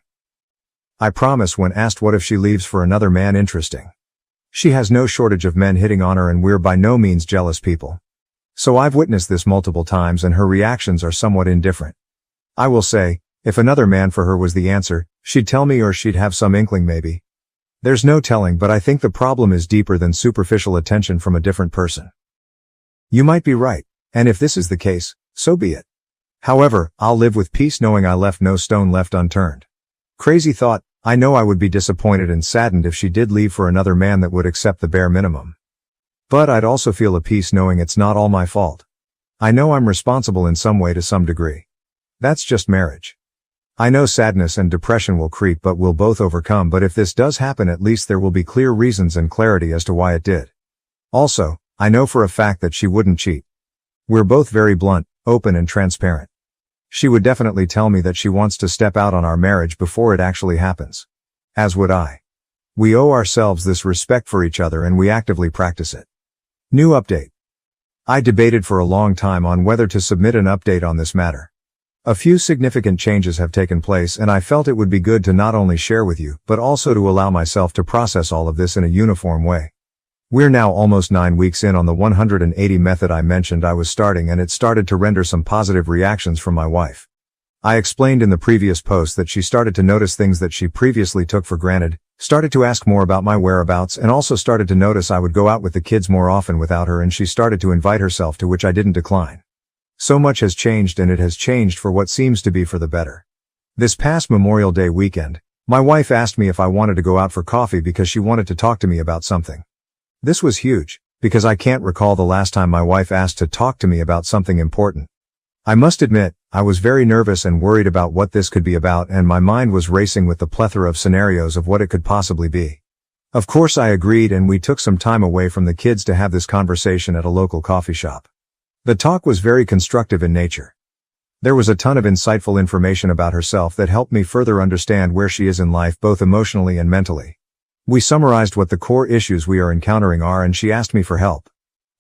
I promise when asked what if she leaves for another man interesting. She has no shortage of men hitting on her and we're by no means jealous people. So I've witnessed this multiple times and her reactions are somewhat indifferent. I will say, if another man for her was the answer, she'd tell me or she'd have some inkling maybe. There's no telling, but I think the problem is deeper than superficial attention from a different person. You might be right, and if this is the case, so be it. However, I'll live with peace knowing I left no stone left unturned. Crazy thought, I know I would be disappointed and saddened if she did leave for another man that would accept the bare minimum. But I'd also feel at peace knowing it's not all my fault. I know I'm responsible in some way to some degree. That's just marriage. I know sadness and depression will creep but we'll both overcome, but if this does happen at least there will be clear reasons and clarity as to why it did. Also, I know for a fact that she wouldn't cheat. We're both very blunt, open and transparent. She would definitely tell me that she wants to step out on our marriage before it actually happens. As would I. We owe ourselves this respect for each other and we actively practice it. New update. I debated for a long time on whether to submit an update on this matter. A few significant changes have taken place and I felt it would be good to not only share with you, but also to allow myself to process all of this in a uniform way. We're now almost 9 weeks in on the 180 method I mentioned I was starting and it started to render some positive reactions from my wife. I explained in the previous post that she started to notice things that she previously took for granted, started to ask more about my whereabouts and also started to notice I would go out with the kids more often without her and she started to invite herself, to which I didn't decline. So much has changed and it has changed for what seems to be for the better. This past Memorial Day weekend, my wife asked me if I wanted to go out for coffee because she wanted to talk to me about something. This was huge, because I can't recall the last time my wife asked to talk to me about something important. I must admit, I was very nervous and worried about what this could be about and my mind was racing with the plethora of scenarios of what it could possibly be. Of course I agreed and we took some time away from the kids to have this conversation at a local coffee shop. The talk was very constructive in nature. There was a ton of insightful information about herself that helped me further understand where she is in life both emotionally and mentally. We summarized what the core issues we are encountering are and she asked me for help.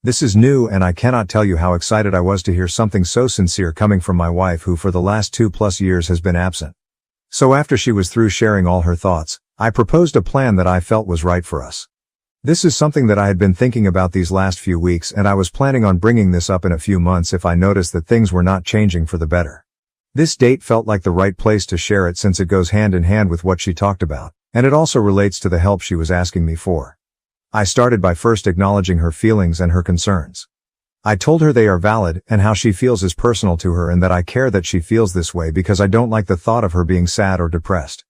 This is new and I cannot tell you how excited I was to hear something so sincere coming from my wife who for the last 2+ years has been absent. So after she was through sharing all her thoughts, I proposed a plan that I felt was right for us. This is something that I had been thinking about these last few weeks and I was planning on bringing this up in a few months if I noticed that things were not changing for the better. This date felt like the right place to share it since it goes hand in hand with what she talked about, and it also relates to the help she was asking me for. I started by first acknowledging her feelings and her concerns. I told her they are valid and how she feels is personal to her and that I care that she feels this way because I don't like the thought of her being sad or depressed.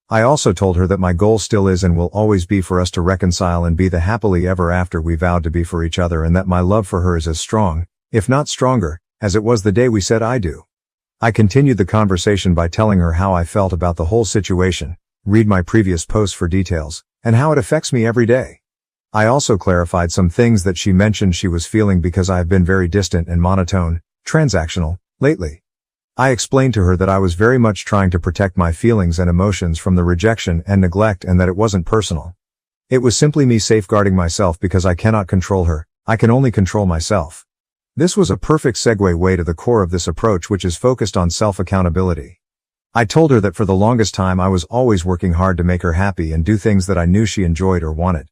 I also told her that my goal still is and will always be for us to reconcile and be the happily ever after we vowed to be for each other, and that my love for her is as strong, if not stronger, as it was the day we said I do. I continued the conversation by telling her how I felt about the whole situation, read my previous posts for details, and how it affects me every day. I also clarified some things that she mentioned she was feeling because I have been very distant and monotone, transactional, lately. I explained to her that I was very much trying to protect my feelings and emotions from the rejection and neglect, and that it wasn't personal. It was simply me safeguarding myself because I cannot control her, I can only control myself. This was a perfect segue way to the core of this approach, which is focused on self-accountability. I told her that for the longest time I was always working hard to make her happy and do things that I knew she enjoyed or wanted.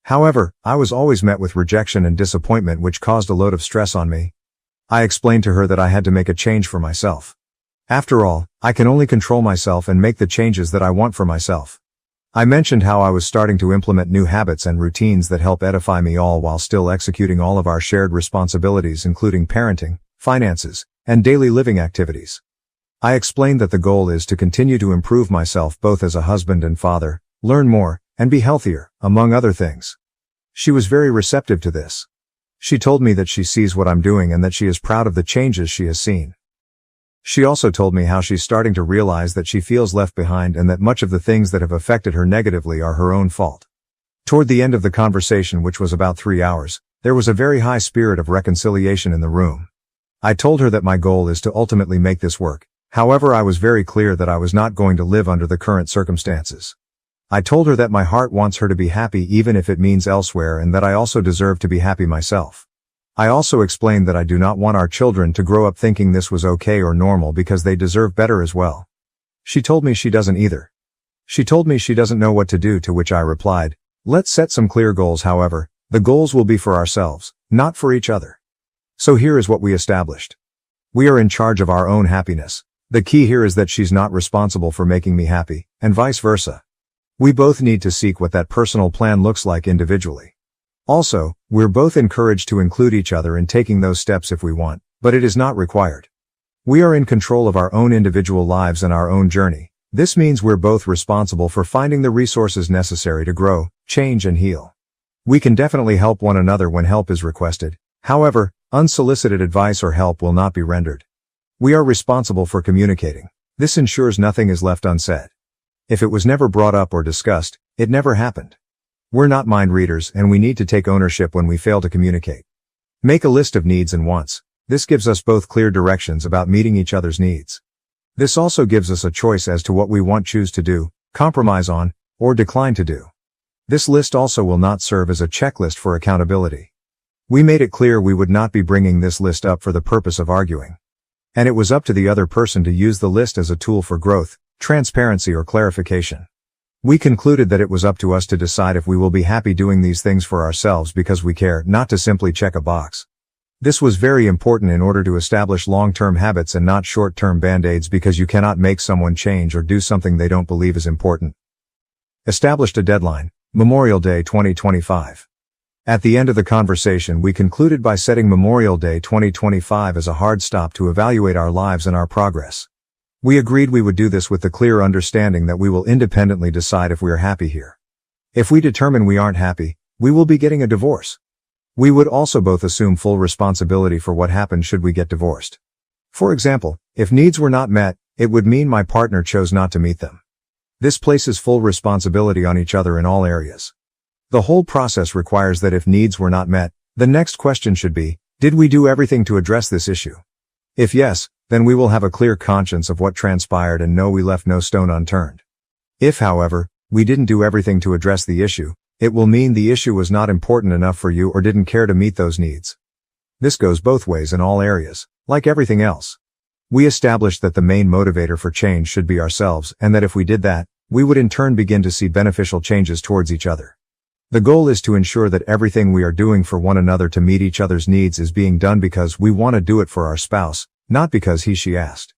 However, I was always met with rejection and disappointment, which caused a load of stress on me. I explained to her that I had to make a change for myself. After all, I can only control myself and make the changes that I want for myself. I mentioned how I was starting to implement new habits and routines that help edify me, all while still executing all of our shared responsibilities, including parenting, finances, and daily living activities. I explained that the goal is to continue to improve myself both as a husband and father, learn more, and be healthier, among other things. She was very receptive to this. She told me that she sees what I'm doing and that she is proud of the changes she has seen. She also told me how she's starting to realize that she feels left behind and that much of the things that have affected her negatively are her own fault. Toward the end of the conversation, which was about 3 hours, there was a very high spirit of reconciliation in the room. I told her that my goal is to ultimately make this work. However, I was very clear that I was not going to live under the current circumstances. I told her that my heart wants her to be happy even if it means elsewhere, and that I also deserve to be happy myself. I also explained that I do not want our children to grow up thinking this was okay or normal because they deserve better as well. She told me she doesn't either. She told me she doesn't know what to do, to which I replied, let's set some clear goals. However, the goals will be for ourselves, not for each other. So here is what we established. We are in charge of our own happiness. The key here is that she's not responsible for making me happy, and vice versa. We both need to seek what that personal plan looks like individually. Also, we're both encouraged to include each other in taking those steps if we want, but it is not required. We are in control of our own individual lives and our own journey. This means we're both responsible for finding the resources necessary to grow, change, and heal. We can definitely help one another when help is requested. However, unsolicited advice or help will not be rendered. We are responsible for communicating. This ensures nothing is left unsaid. If it was never brought up or discussed, it never happened. We're not mind readers, and we need to take ownership when we fail to communicate. Make a list of needs and wants. This gives us both clear directions about meeting each other's needs. This also gives us a choice as to what we choose to do, compromise on, or decline to do. This list also will not serve as a checklist for accountability. We made it clear we would not be bringing this list up for the purpose of arguing. And it was up to the other person to use the list as a tool for growth, transparency, or clarification. We concluded that it was up to us to decide if we will be happy doing these things for ourselves because we care, not to simply check a box. This was very important in order to establish long-term habits and not short-term band-aids, because you cannot make someone change or do something they don't believe is important. Established a deadline, Memorial Day 2025. At the end of the conversation, we concluded by setting Memorial Day 2025 as a hard stop to evaluate our lives and our progress. We agreed we would do this with the clear understanding that we will independently decide if we are happy here. If we determine we aren't happy, we will be getting a divorce. We would also both assume full responsibility for what happened should we get divorced. For example, if needs were not met, it would mean my partner chose not to meet them. This places full responsibility on each other in all areas. The whole process requires that if needs were not met, the next question should be, did we do everything to address this issue? If yes, then we will have a clear conscience of what transpired and know we left no stone unturned. If, however, we didn't do everything to address the issue, it will mean the issue was not important enough for you or didn't care to meet those needs. This goes both ways in all areas, like everything else. We established that the main motivator for change should be ourselves, and that if we did that, we would in turn begin to see beneficial changes towards each other. The goal is to ensure that everything we are doing for one another to meet each other's needs is being done because we want to do it for our spouse, not because she asked.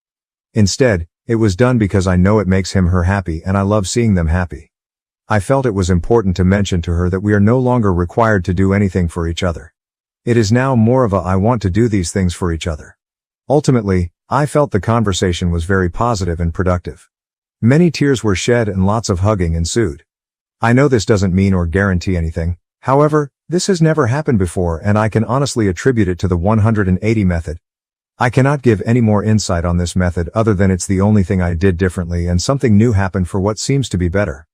Instead, it was done because I know it makes him/her happy and I love seeing them happy. I felt it was important to mention to her that we are no longer required to do anything for each other. It is now more of a I want to do these things for each other. Ultimately, I felt the conversation was very positive and productive. Many tears were shed and lots of hugging ensued. I know this doesn't mean or guarantee anything. However, this has never happened before and I can honestly attribute it to the 180 method. I cannot give any more insight on this method other than it's the only thing I did differently and something new happened for what seems to be better.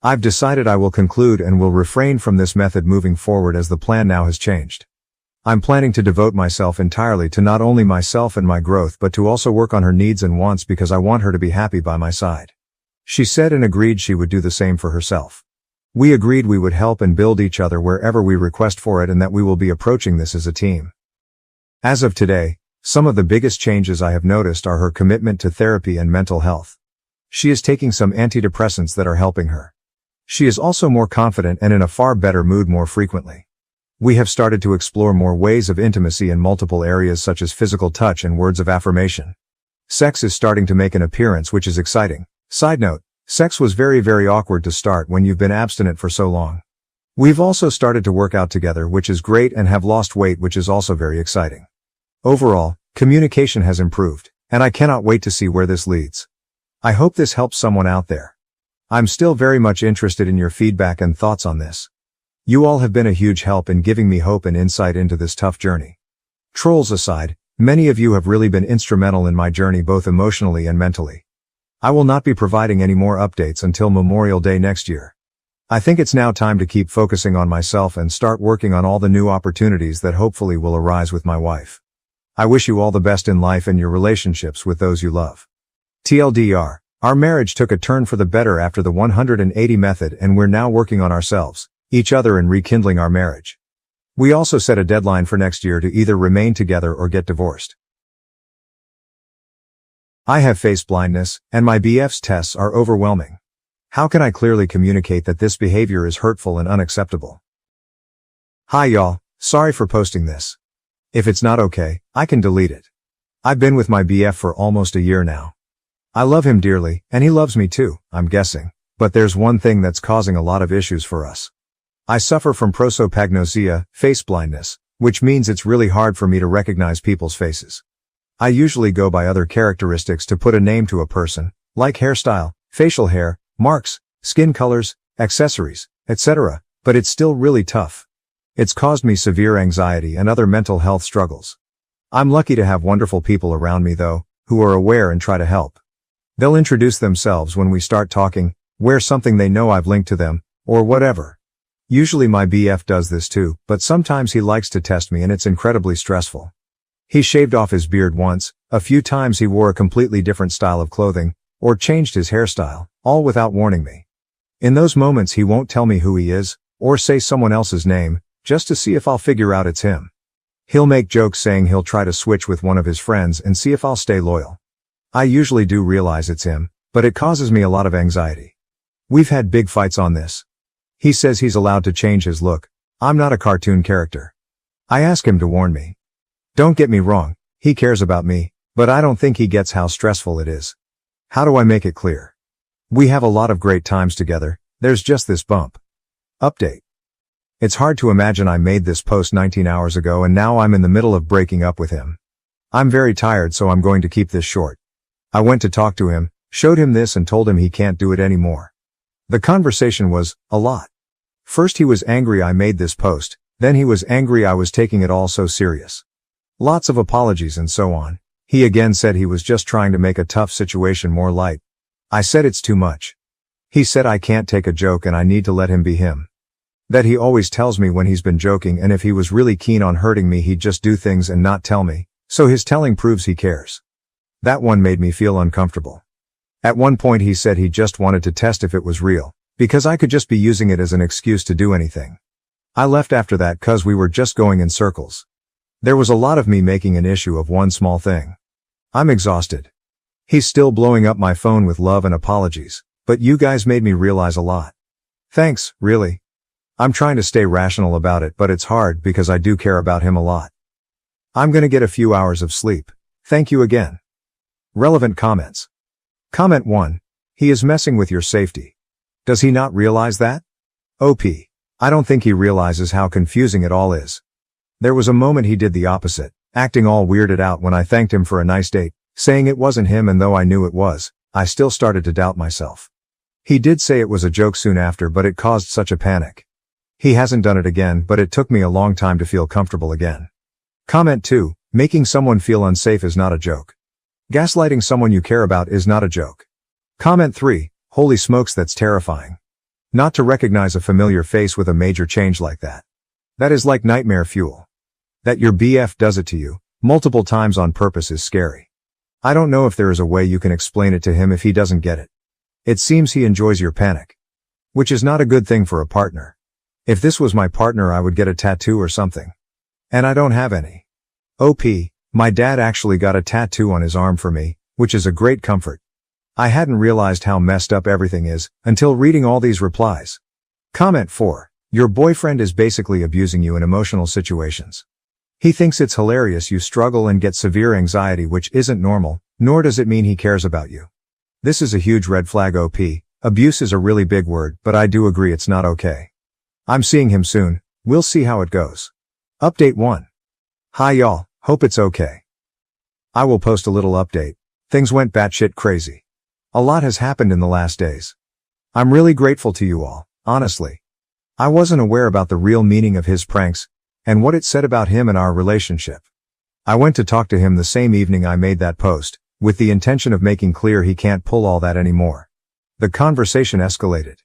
I've decided I will conclude and will refrain from this method moving forward as the plan now has changed. I'm planning to devote myself entirely to not only myself and my growth but to also work on her needs and wants because I want her to be happy by my side. She said and agreed she would do the same for herself. We agreed we would help and build each other wherever we request for it and that we will be approaching this as a team. As of today, some of the biggest changes I have noticed are her commitment to therapy and mental health. She is taking some antidepressants that are helping her. She is also more confident and in a far better mood more frequently. We have started to explore more ways of intimacy in multiple areas such as physical touch and words of affirmation. Sex is starting to make an appearance, which is exciting. Side note, sex was very awkward to start when you've been abstinent for so long. We've also started to work out together, which is great, and have lost weight, which is also very exciting. Overall, communication has improved, and I cannot wait to see where this leads. I hope this helps someone out there. I'm still very much interested in your feedback and thoughts on this. You all have been a huge help in giving me hope and insight into this tough journey. Trolls aside, many of you have really been instrumental in my journey both emotionally and mentally. I will not be providing any more updates until Memorial Day next year. I think it's now time to keep focusing on myself and start working on all the new opportunities that hopefully will arise with my wife. I wish you all the best in life and your relationships with those you love. TLDR, our marriage took a turn for the better after the 180 method and we're now working on ourselves, each other, and rekindling our marriage. We also set a deadline for next year to either remain together or get divorced. I have face blindness, and my BF's tests are overwhelming. How can I clearly communicate that this behavior is hurtful and unacceptable? Hi y'all, sorry for posting this. If it's not okay, I can delete it. I've been with my BF for almost a year now. I love him dearly, and he loves me too, I'm guessing, but there's one thing that's causing a lot of issues for us. I suffer from prosopagnosia, face blindness, which means it's really hard for me to recognize people's faces. I usually go by other characteristics to put a name to a person, like hairstyle, facial hair, marks, skin colors, accessories, etc., but it's still really tough. It's caused me severe anxiety and other mental health struggles. I'm lucky to have wonderful people around me though, who are aware and try to help. They'll introduce themselves when we start talking, wear something they know I've linked to them, or whatever. Usually my BF does this too, but sometimes he likes to test me and it's incredibly stressful. He shaved off his beard once, a few times he wore a completely different style of clothing, or changed his hairstyle, all without warning me. In those moments he won't tell me who he is, or say someone else's name, just to see if I'll figure out it's him. He'll make jokes saying he'll try to switch with one of his friends and see if I'll stay loyal. I usually do realize it's him, but it causes me a lot of anxiety. We've had big fights on this. He says he's allowed to change his look. I'm not a cartoon character. I ask him to warn me. Don't get me wrong, he cares about me, but I don't think he gets how stressful it is. How do I make it clear? We have a lot of great times together, there's just this bump. Update. It's hard to imagine I made this post 19 hours ago and now I'm in the middle of breaking up with him. I'm very tired so I'm going to keep this short. I went to talk to him, showed him this and told him he can't do it anymore. The conversation was a lot. First he was angry I made this post, then he was angry I was taking it all so serious. Lots of apologies and so on. He again said he was just trying to make a tough situation more light. I said it's too much. He said I can't take a joke and I need to let him be him. That he always tells me when he's been joking and if he was really keen on hurting me he'd just do things and not tell me, so his telling proves he cares. That one made me feel uncomfortable. At one point he said he just wanted to test if it was real, because I could just be using it as an excuse to do anything. I left after that cause we were just going in circles. There was a lot of me making an issue of one small thing. I'm exhausted. He's still blowing up my phone with love and apologies, but you guys made me realize a lot. Thanks, really. I'm trying to stay rational about it but it's hard because I do care about him a lot. I'm gonna get a few hours of sleep. Thank you again. Relevant comments. Comment 1. He is messing with your safety. Does he not realize that? OP. I don't think he realizes how confusing it all is. There was a moment he did the opposite, acting all weirded out when I thanked him for a nice date, saying it wasn't him, and though I knew it was, I still started to doubt myself. He did say it was a joke soon after, but it caused such a panic. He hasn't done it again, but it took me a long time to feel comfortable again. Comment 2. Making someone feel unsafe is not a joke. Gaslighting someone you care about is not a joke. Comment 3. Holy smokes, that's terrifying. Not to recognize a familiar face with a major change like that. That is like nightmare fuel. That your BF does it to you, multiple times on purpose, is scary. I don't know if there is a way you can explain it to him if he doesn't get it. It seems he enjoys your panic. Which is not a good thing for a partner. If this was my partner, I would get a tattoo or something. And I don't have any. OP, my dad actually got a tattoo on his arm for me, which is a great comfort. I hadn't realized how messed up everything is until reading all these replies. Comment 4. Your boyfriend is basically abusing you in emotional situations. He thinks it's hilarious you struggle and get severe anxiety, which isn't normal, nor does it mean he cares about you. This is a huge red flag. OP. Abuse is a really big word, but I do agree it's not okay. I'm seeing him soon. We'll see how it goes. Update 1. Hi y'all, hope it's okay. I will post a little update. Things went batshit crazy. A lot has happened in the last days. I'm really grateful to you all, honestly. I wasn't aware about the real meaning of his pranks, and what it said about him and our relationship. I went to talk to him the same evening I made that post, with the intention of making clear he can't pull all that anymore. The conversation escalated.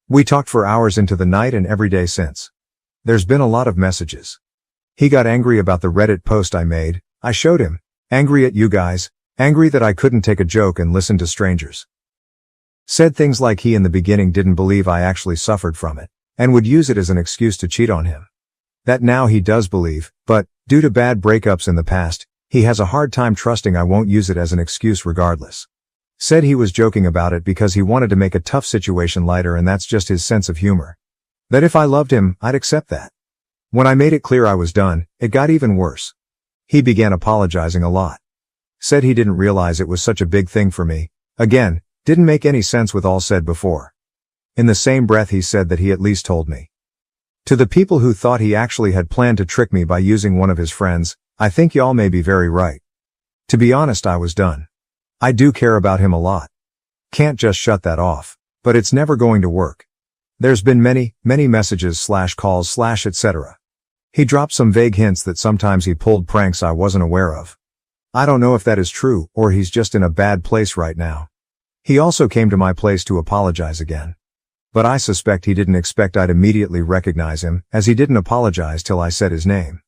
We talked for hours into the night and every day since. There's been a lot of messages. He got angry about the Reddit post I made. I showed him. Angry at you guys. Angry that I couldn't take a joke and listen to strangers. Said things like he in the beginning didn't believe I actually suffered from it, and would use it as an excuse to cheat on him. That now he does believe, but, due to bad breakups in the past, he has a hard time trusting I won't use it as an excuse regardless. Said he was joking about it because he wanted to make a tough situation lighter, and that's just his sense of humor. That if I loved him, I'd accept that. When I made it clear I was done, it got even worse. He began apologizing a lot. Said he didn't realize it was such a big thing for me. Again, didn't make any sense with all said before. In the same breath he said that he at least told me. To the people who thought he actually had planned to trick me by using one of his friends, I think y'all may be very right. To be honest, I was done. I do care about him a lot. Can't just shut that off, but it's never going to work. There's been many messages / calls / etc. He dropped some vague hints that sometimes he pulled pranks I wasn't aware of. I don't know if that is true, or he's just in a bad place right now. He also came to my place to apologize again. But I suspect he didn't expect I'd immediately recognize him, as he didn't apologize till I said his name.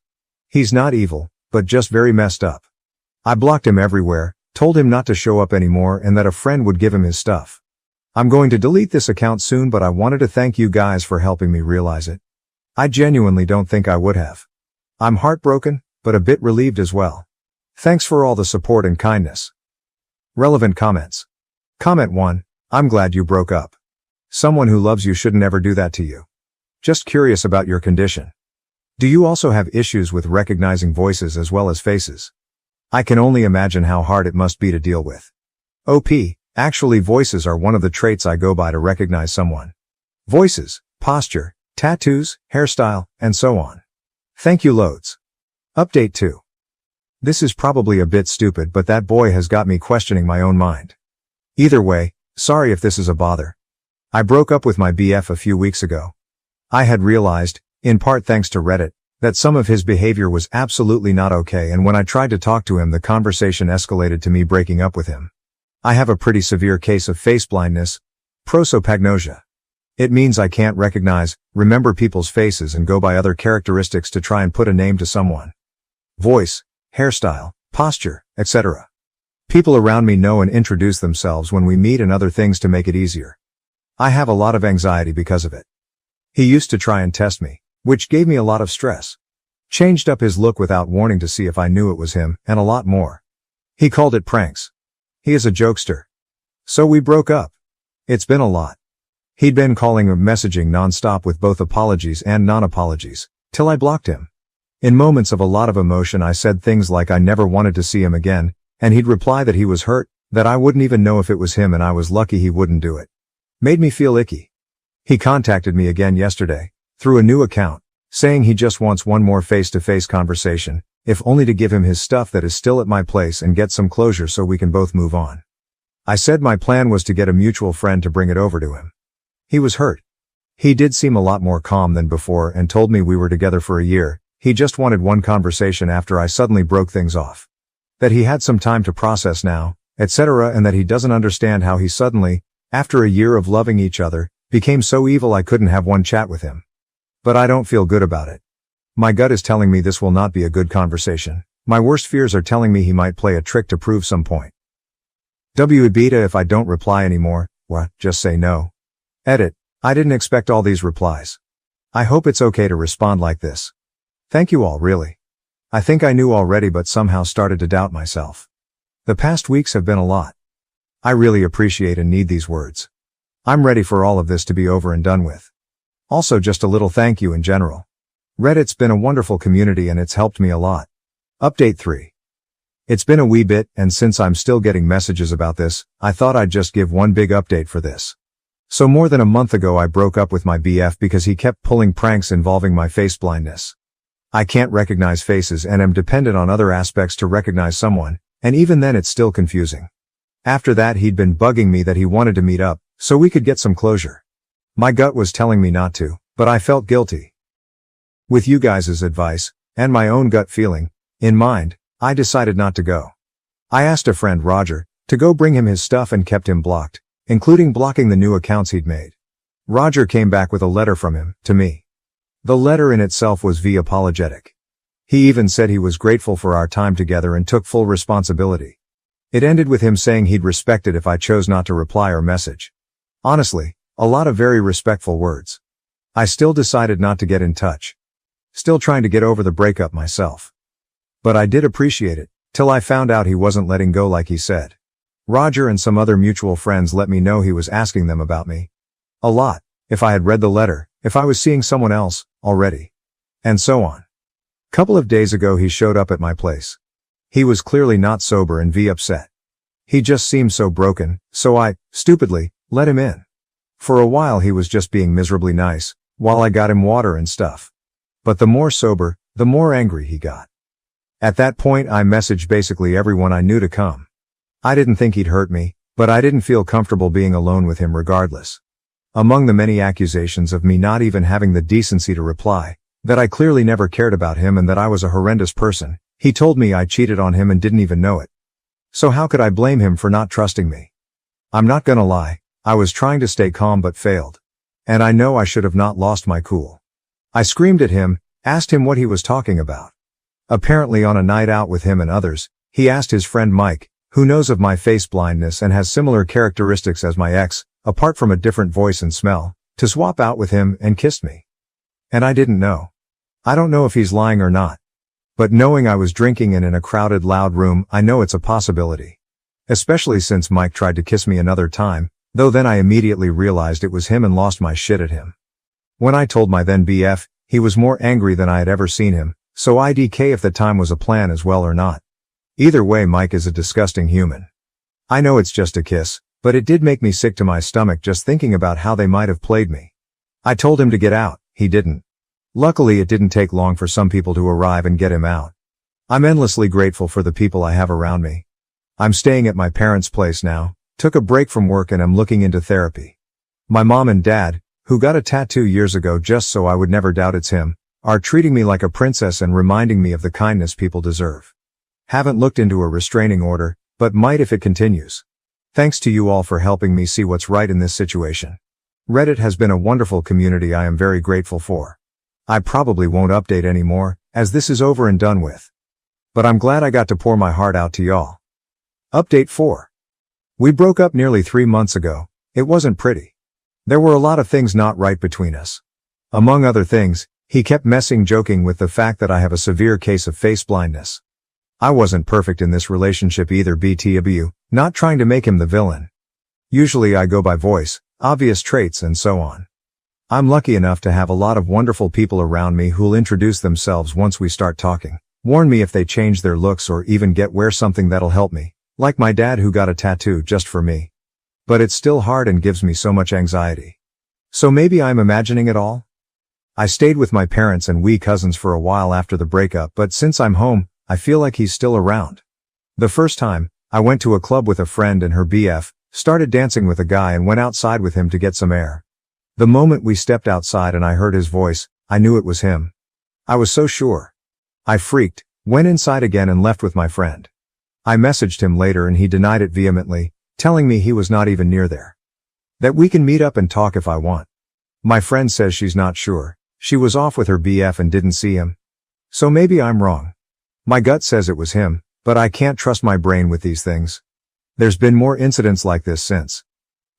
He's not evil, but just very messed up. I blocked him everywhere, told him not to show up anymore, and that a friend would give him his stuff. I'm going to delete this account soon, but I wanted to thank you guys for helping me realize it. I genuinely don't think I would have. I'm heartbroken, but a bit relieved as well. Thanks for all the support and kindness. Relevant comments. Comment 1. I'm glad you broke up. Someone who loves you shouldn't ever do that to you. Just curious about your condition. Do you also have issues with recognizing voices as well as faces? I can only imagine how hard it must be to deal with. OP. Actually, voices are one of the traits I go by to recognize someone. Voices, posture, tattoos, hairstyle, and so on. Thank you loads. Update 2. This is probably a bit stupid, but that boy has got me questioning my own mind. Either way, sorry if this is a bother. I broke up with my BF a few weeks ago. I had realized, in part thanks to Reddit, that some of his behavior was absolutely not okay, and when I tried to talk to him, the conversation escalated to me breaking up with him. I have a pretty severe case of face blindness, prosopagnosia. It means I can't remember people's faces and go by other characteristics to try and put a name to someone. Voice, hairstyle, posture, etc. People around me know and introduce themselves when we meet and other things to make it easier. I have a lot of anxiety because of it. He used to try and test me, which gave me a lot of stress. Changed up his look without warning to see if I knew it was him, and a lot more. He called it pranks. He is a jokester. So we broke up. It's been a lot. He'd been calling and messaging non-stop with both apologies and non-apologies, till I blocked him. In moments of a lot of emotion I said things like I never wanted to see him again, and he'd reply that he was hurt, that I wouldn't even know if it was him and I was lucky he wouldn't do it. Made me feel icky. He contacted me again yesterday, through a new account, saying he just wants one more face-to-face conversation, if only to give him his stuff that is still at my place and get some closure so we can both move on. I said my plan was to get a mutual friend to bring it over to him. He was hurt. He did seem a lot more calm than before and told me we were together for a year, he just wanted one conversation after I suddenly broke things off. That he had some time to process now, etc., and that he doesn't understand how he suddenly, after a year of loving each other, became so evil I couldn't have one chat with him. But I don't feel good about it. My gut is telling me this will not be a good conversation. My worst fears are telling me he might play a trick to prove some point. Beta if I don't reply anymore, just say no. Edit. I didn't expect all these replies. I hope it's okay to respond like this. Thank you all, really. I think I knew already but somehow started to doubt myself. The past weeks have been a lot. I really appreciate and need these words. I'm ready for all of this to be over and done with. Also just a little thank you in general. Reddit's been a wonderful community and it's helped me a lot. Update 3. It's been a wee bit, and since I'm still getting messages about this, I thought I'd just give one big update for this. So more than a month ago I broke up with my BF because he kept pulling pranks involving my face blindness. I can't recognize faces and am dependent on other aspects to recognize someone, and even then it's still confusing. After that he'd been bugging me that he wanted to meet up, so we could get some closure. My gut was telling me not to, but I felt guilty. With you guys' advice, and my own gut feeling, in mind, I decided not to go. I asked a friend, Roger, to go bring him his stuff and kept him blocked, including blocking the new accounts he'd made. Roger came back with a letter from him, to me. The letter in itself was apologetic. He even said he was grateful for our time together and took full responsibility. It ended with him saying he'd respect it if I chose not to reply or message. Honestly, a lot of very respectful words. I still decided not to get in touch. Still trying to get over the breakup myself. But I did appreciate it, till I found out he wasn't letting go like he said. Roger and some other mutual friends let me know he was asking them about me. A lot, if I had read the letter, if I was seeing someone else, already. And so on. Couple of days ago he showed up at my place. He was clearly not sober and upset. He just seemed so broken, so I, stupidly, let him in. For a while he was just being miserably nice, while I got him water and stuff. But the more sober, the more angry he got. At that point I messaged basically everyone I knew to come. I didn't think he'd hurt me, but I didn't feel comfortable being alone with him regardless. Among the many accusations of me not even having the decency to reply, that I clearly never cared about him and that I was a horrendous person, he told me I cheated on him and didn't even know it. So how could I blame him for not trusting me? I'm not gonna lie, I was trying to stay calm but failed. And I know I should have not lost my cool. I screamed at him, asked him what he was talking about. Apparently on a night out with him and others, he asked his friend Mike, who knows of my face blindness and has similar characteristics as my ex, apart from a different voice and smell, to swap out with him and kissed me. And I didn't know. I don't know if he's lying or not. But knowing I was drinking and in a crowded loud room, I know it's a possibility. Especially since Mike tried to kiss me another time, though then I immediately realized it was him and lost my shit at him. When I told my then BF, he was more angry than I had ever seen him, so IDK if the time was a plan as well or not. Either way Mike is a disgusting human. I know it's just a kiss, but it did make me sick to my stomach just thinking about how they might have played me. I told him to get out, he didn't. Luckily it didn't take long for some people to arrive and get him out. I'm endlessly grateful for the people I have around me. I'm staying at my parents' place now, took a break from work and am looking into therapy. My mom and dad, who got a tattoo years ago just so I would never doubt it's him, are treating me like a princess and reminding me of the kindness people deserve. Haven't looked into a restraining order, but might if it continues. Thanks to you all for helping me see what's right in this situation. Reddit has been a wonderful community I am very grateful for. I probably won't update anymore, as this is over and done with. But I'm glad I got to pour my heart out to y'all. Update 4. We broke up nearly 3 months ago. It wasn't pretty. There were a lot of things not right between us. Among other things, he kept joking with the fact that I have a severe case of face blindness. I wasn't perfect in this relationship either BTW, not trying to make him the villain. Usually I go by voice, obvious traits and so on. I'm lucky enough to have a lot of wonderful people around me who'll introduce themselves once we start talking, warn me if they change their looks or even wear something that'll help me, like my dad who got a tattoo just for me. But it's still hard and gives me so much anxiety. So maybe I'm imagining it all? I stayed with my parents and we cousins for a while after the breakup, but since I'm home, I feel like he's still around. The first time, I went to a club with a friend and her BF, started dancing with a guy and went outside with him to get some air. The moment we stepped outside and I heard his voice, I knew it was him. I was so sure. I freaked, went inside again and left with my friend. I messaged him later and he denied it vehemently, telling me he was not even near there. That we can meet up and talk if I want. My friend says she's not sure. She was off with her BF and didn't see him. So maybe I'm wrong. My gut says it was him, but I can't trust my brain with these things. There's been more incidents like this since.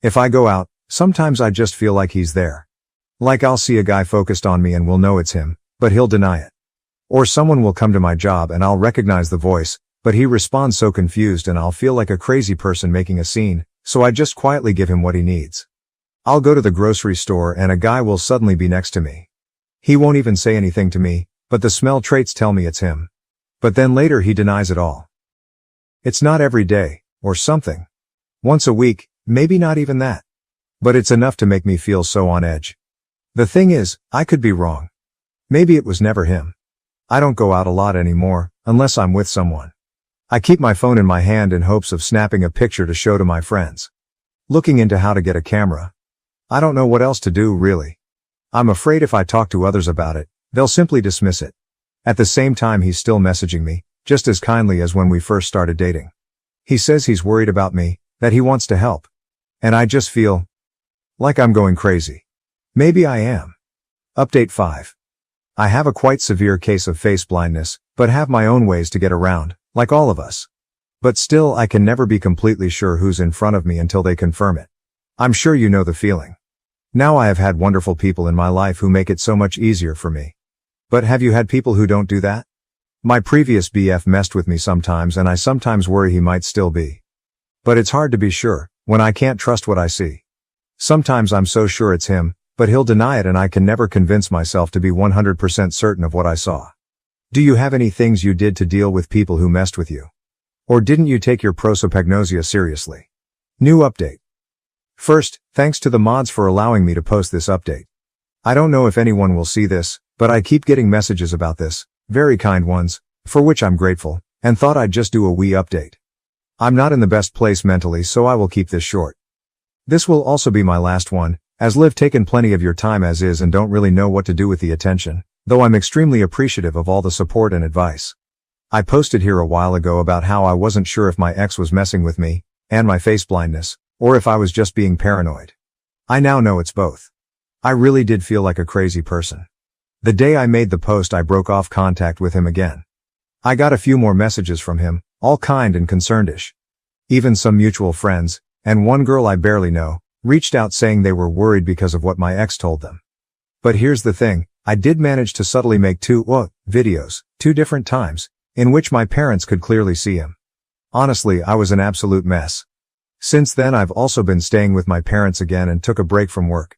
If I go out, sometimes I just feel like he's there. Like I'll see a guy focused on me and will know it's him, but he'll deny it. Or someone will come to my job and I'll recognize the voice, but he responds so confused and I'll feel like a crazy person making a scene, so I just quietly give him what he needs. I'll go to the grocery store and a guy will suddenly be next to me. He won't even say anything to me, but the smell traits tell me it's him. But then later he denies it all. It's not every day, or something. Once a week, maybe not even that. But it's enough to make me feel so on edge. The thing is, I could be wrong. Maybe it was never him. I don't go out a lot anymore, unless I'm with someone. I keep my phone in my hand in hopes of snapping a picture to show to my friends. Looking into how to get a camera. I don't know what else to do, really. I'm afraid if I talk to others about it, they'll simply dismiss it. At the same time he's still messaging me, just as kindly as when we first started dating. He says he's worried about me, that he wants to help. And I just feel like I'm going crazy. Maybe I am. Update 5. I have a quite severe case of face blindness, but have my own ways to get around, like all of us. But still I can never be completely sure who's in front of me until they confirm it. I'm sure you know the feeling. Now I have had wonderful people in my life who make it so much easier for me. But have you had people who don't do that? My previous BF messed with me sometimes and I sometimes worry he might still be. But it's hard to be sure, when I can't trust what I see. Sometimes I'm so sure it's him, but he'll deny it and I can never convince myself to be 100% certain of what I saw. Do you have any things you did to deal with people who messed with you? Or didn't you take your prosopagnosia seriously? New update. First, thanks to the mods for allowing me to post this update. I don't know if anyone will see this, but I keep getting messages about this, very kind ones, for which I'm grateful, and thought I'd just do a wee update. I'm not in the best place mentally, so I will keep this short. This will also be my last one, as Liv taken plenty of your time as is and don't really know what to do with the attention, though I'm extremely appreciative of all the support and advice. I posted here a while ago about how I wasn't sure if my ex was messing with me, and my face blindness, or if I was just being paranoid. I now know it's both. I really did feel like a crazy person. The day I made the post I broke off contact with him again. I got a few more messages from him, all kind and concerned-ish. Even some mutual friends, and one girl I barely know, reached out saying they were worried because of what my ex told them. But here's the thing, I did manage to subtly make two videos, 2 different times, in which my parents could clearly see him. Honestly, I was an absolute mess. Since then I've also been staying with my parents again and took a break from work.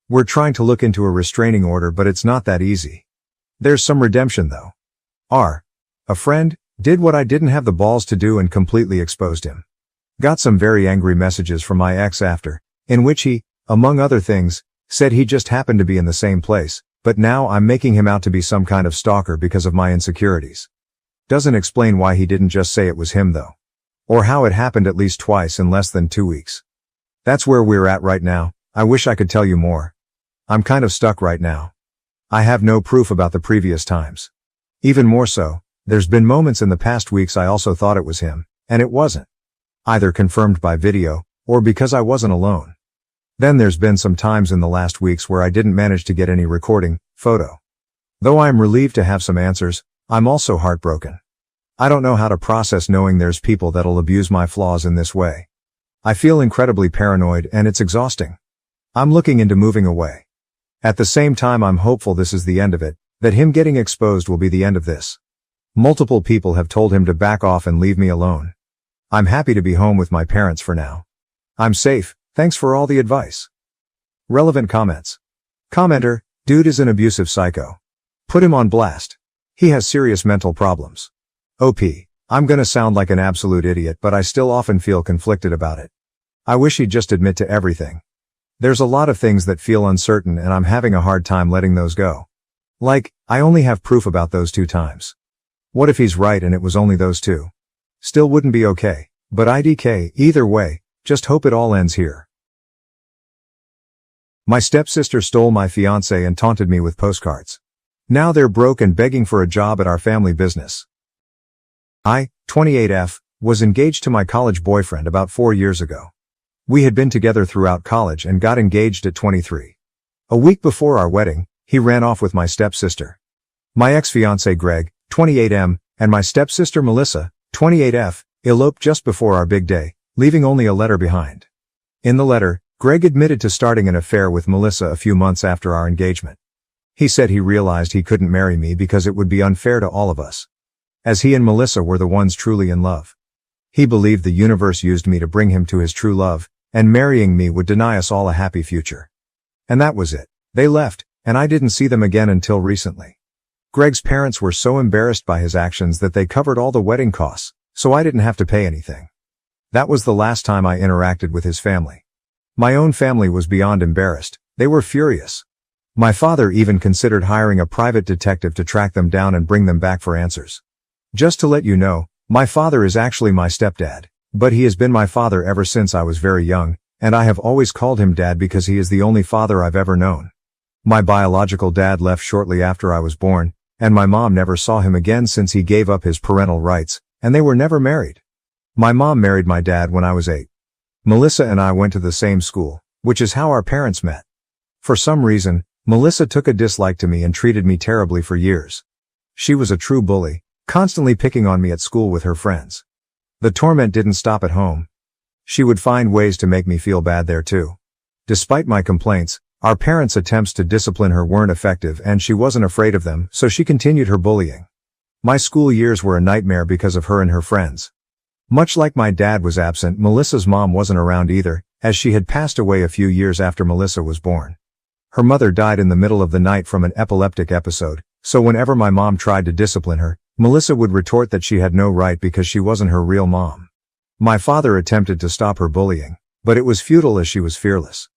We're trying to look into a restraining order, but it's not that easy. There's some redemption though. A friend did what I didn't have the balls to do and completely exposed him. Got some very angry messages from my ex after, in which he, among other things, said he just happened to be in the same place, but now I'm making him out to be some kind of stalker because of my insecurities. Doesn't explain why he didn't just say it was him though. Or how it happened at least twice in less than 2 weeks. That's where we're at right now. I wish I could tell you more. I'm kind of stuck right now. I have no proof about the previous times. Even more so, there's been moments in the past weeks I also thought it was him, and it wasn't. Either confirmed by video, or because I wasn't alone. Then there's been some times in the last weeks where I didn't manage to get any recording, photo. Though I'm relieved to have some answers, I'm also heartbroken. I don't know how to process knowing there's people that'll abuse my flaws in this way. I feel incredibly paranoid and it's exhausting. I'm looking into moving away. At the same time I'm hopeful this is the end of it, that him getting exposed will be the end of this. Multiple people have told him to back off and leave me alone. I'm happy to be home with my parents for now. I'm safe, thanks for all the advice. Relevant comments. Commenter, dude is an abusive psycho. Put him on blast. He has serious mental problems. OP. I'm gonna sound like an absolute idiot, but I still often feel conflicted about it. I wish he'd just admit to everything. There's a lot of things that feel uncertain and I'm having a hard time letting those go. Like, I only have proof about those 2 times. What if he's right and it was only those 2? Still wouldn't be okay. But IDK, either way, just hope it all ends here. My stepsister stole my fiancé and taunted me with postcards. Now they're broke and begging for a job at our family business. I, 28F, was engaged to my college boyfriend about 4 years ago. We had been together throughout college and got engaged at 23. A week before our wedding, he ran off with my stepsister. My ex-fiancé Greg, 28M, and my stepsister Melissa, 28F, eloped just before our big day, leaving only a letter behind. In the letter, Greg admitted to starting an affair with Melissa a few months after our engagement. He said he realized he couldn't marry me because it would be unfair to all of us, as he and Melissa were the ones truly in love. He believed the universe used me to bring him to his true love, and marrying me would deny us all a happy future. And that was it. They left, and I didn't see them again until recently. Greg's parents were so embarrassed by his actions that they covered all the wedding costs, so I didn't have to pay anything. That was the last time I interacted with his family. My own family was beyond embarrassed. They were furious. My father even considered hiring a private detective to track them down and bring them back for answers. Just to let you know, my father is actually my stepdad, but he has been my father ever since I was very young, and I have always called him dad because he is the only father I've ever known. My biological dad left shortly after I was born, and my mom never saw him again since he gave up his parental rights, and they were never married. My mom married my dad when I was 8. Melissa and I went to the same school, which is how our parents met. For some reason, Melissa took a dislike to me and treated me terribly for years. She was a true bully, constantly picking on me at school with her friends. The torment didn't stop at home. She would find ways to make me feel bad there too. Despite my complaints, our parents' attempts to discipline her weren't effective and she wasn't afraid of them, so she continued her bullying. My school years were a nightmare because of her and her friends. Much like my dad was absent, Melissa's mom wasn't around either, as she had passed away a few years after Melissa was born. Her mother died in the middle of the night from an epileptic episode, so whenever my mom tried to discipline her, Melissa would retort that she had no right because she wasn't her real mom. My father attempted to stop her bullying, but it was futile as she was fearless.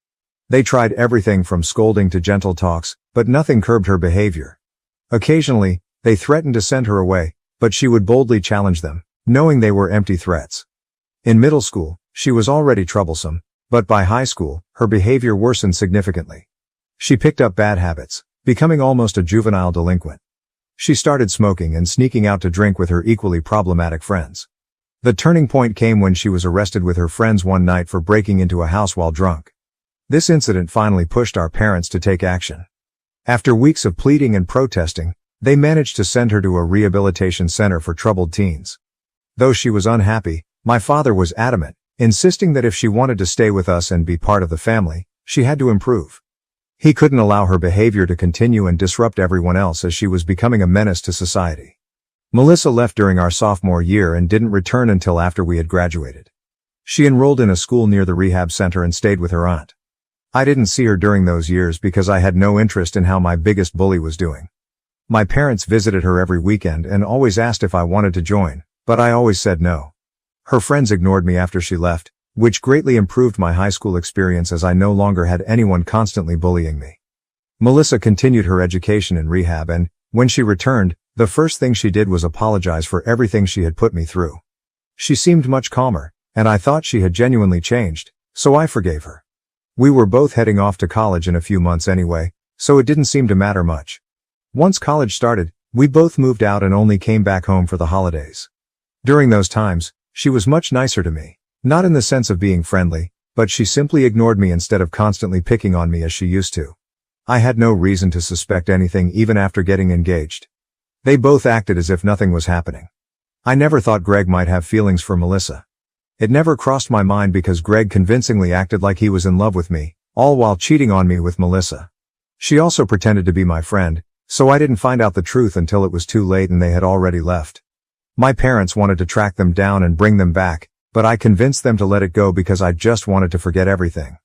They tried everything from scolding to gentle talks, but nothing curbed her behavior. Occasionally, they threatened to send her away, but she would boldly challenge them, knowing they were empty threats. In middle school, she was already troublesome, but by high school, her behavior worsened significantly. She picked up bad habits, becoming almost a juvenile delinquent. She started smoking and sneaking out to drink with her equally problematic friends. The turning point came when she was arrested with her friends one night for breaking into a house while drunk. This incident finally pushed our parents to take action. After weeks of pleading and protesting, they managed to send her to a rehabilitation center for troubled teens. Though she was unhappy, my father was adamant, insisting that if she wanted to stay with us and be part of the family, she had to improve. He couldn't allow her behavior to continue and disrupt everyone else as she was becoming a menace to society. Melissa left during our sophomore year and didn't return until after we had graduated. She enrolled in a school near the rehab center and stayed with her aunt. I didn't see her during those years because I had no interest in how my biggest bully was doing. My parents visited her every weekend and always asked if I wanted to join, but I always said no. Her friends ignored me after she left, which greatly improved my high school experience as I no longer had anyone constantly bullying me. Melissa continued her education in rehab and, when she returned, the first thing she did was apologize for everything she had put me through. She seemed much calmer, and I thought she had genuinely changed, so I forgave her. We were both heading off to college in a few months anyway, so it didn't seem to matter much. Once college started, we both moved out and only came back home for the holidays. During those times, she was much nicer to me. Not in the sense of being friendly, but she simply ignored me instead of constantly picking on me as she used to. I had no reason to suspect anything even after getting engaged. They both acted as if nothing was happening. I never thought Greg might have feelings for Melissa. It never crossed my mind because Greg convincingly acted like he was in love with me, all while cheating on me with Melissa. She also pretended to be my friend, so I didn't find out the truth until it was too late and they had already left. My parents wanted to track them down and bring them back, but I convinced them to let it go because I just wanted to forget everything.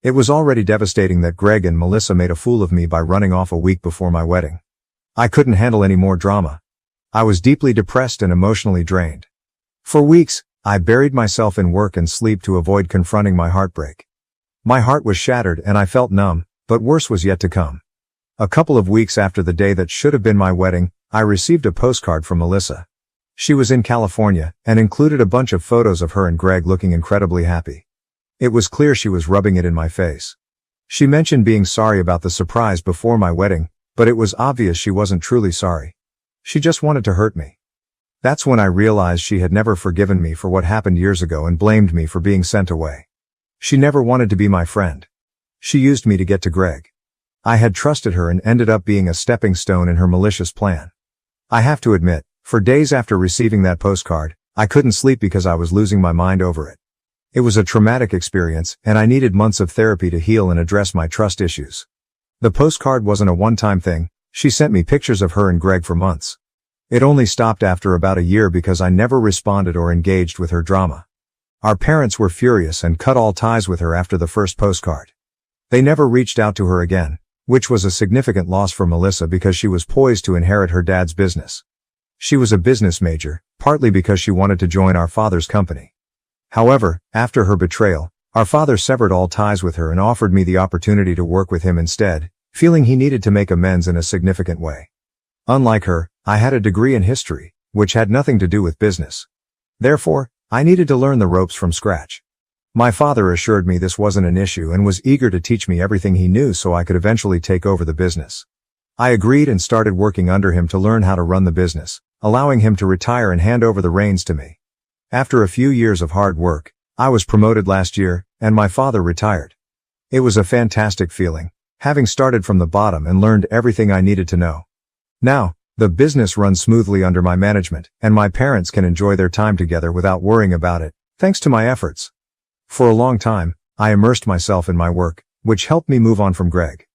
It was already devastating that Greg and Melissa made a fool of me by running off a week before my wedding. I couldn't handle any more drama. I was deeply depressed and emotionally drained. For weeks, I buried myself in work and sleep to avoid confronting my heartbreak. My heart was shattered and I felt numb, but worse was yet to come. A couple of weeks after the day that should have been my wedding, I received a postcard from Melissa. She was in California, and included a bunch of photos of her and Greg looking incredibly happy. It was clear she was rubbing it in my face. She mentioned being sorry about the surprise before my wedding, but it was obvious she wasn't truly sorry. She just wanted to hurt me. That's when I realized she had never forgiven me for what happened years ago and blamed me for being sent away. She never wanted to be my friend. She used me to get to Greg. I had trusted her and ended up being a stepping stone in her malicious plan. I have to admit, for days after receiving that postcard, I couldn't sleep because I was losing my mind over it. It was a traumatic experience, and I needed months of therapy to heal and address my trust issues. The postcard wasn't a one-time thing. She sent me pictures of her and Greg for months. It only stopped after about a year because I never responded or engaged with her drama. Our parents were furious and cut all ties with her after the first postcard. They never reached out to her again, which was a significant loss for Melissa because she was poised to inherit her dad's business. She was a business major, partly because she wanted to join our father's company. However, after her betrayal, our father severed all ties with her and offered me the opportunity to work with him instead, feeling he needed to make amends in a significant way. Unlike her, I had a degree in history, which had nothing to do with business. Therefore, I needed to learn the ropes from scratch. My father assured me this wasn't an issue and was eager to teach me everything he knew so I could eventually take over the business. I agreed and started working under him to learn how to run the business, allowing him to retire and hand over the reins to me. After a few years of hard work, I was promoted last year, and my father retired. It was a fantastic feeling, having started from the bottom and learned everything I needed to know. Now, the business runs smoothly under my management, and my parents can enjoy their time together without worrying about it, thanks to my efforts. For a long time, I immersed myself in my work, which helped me move on from Greg.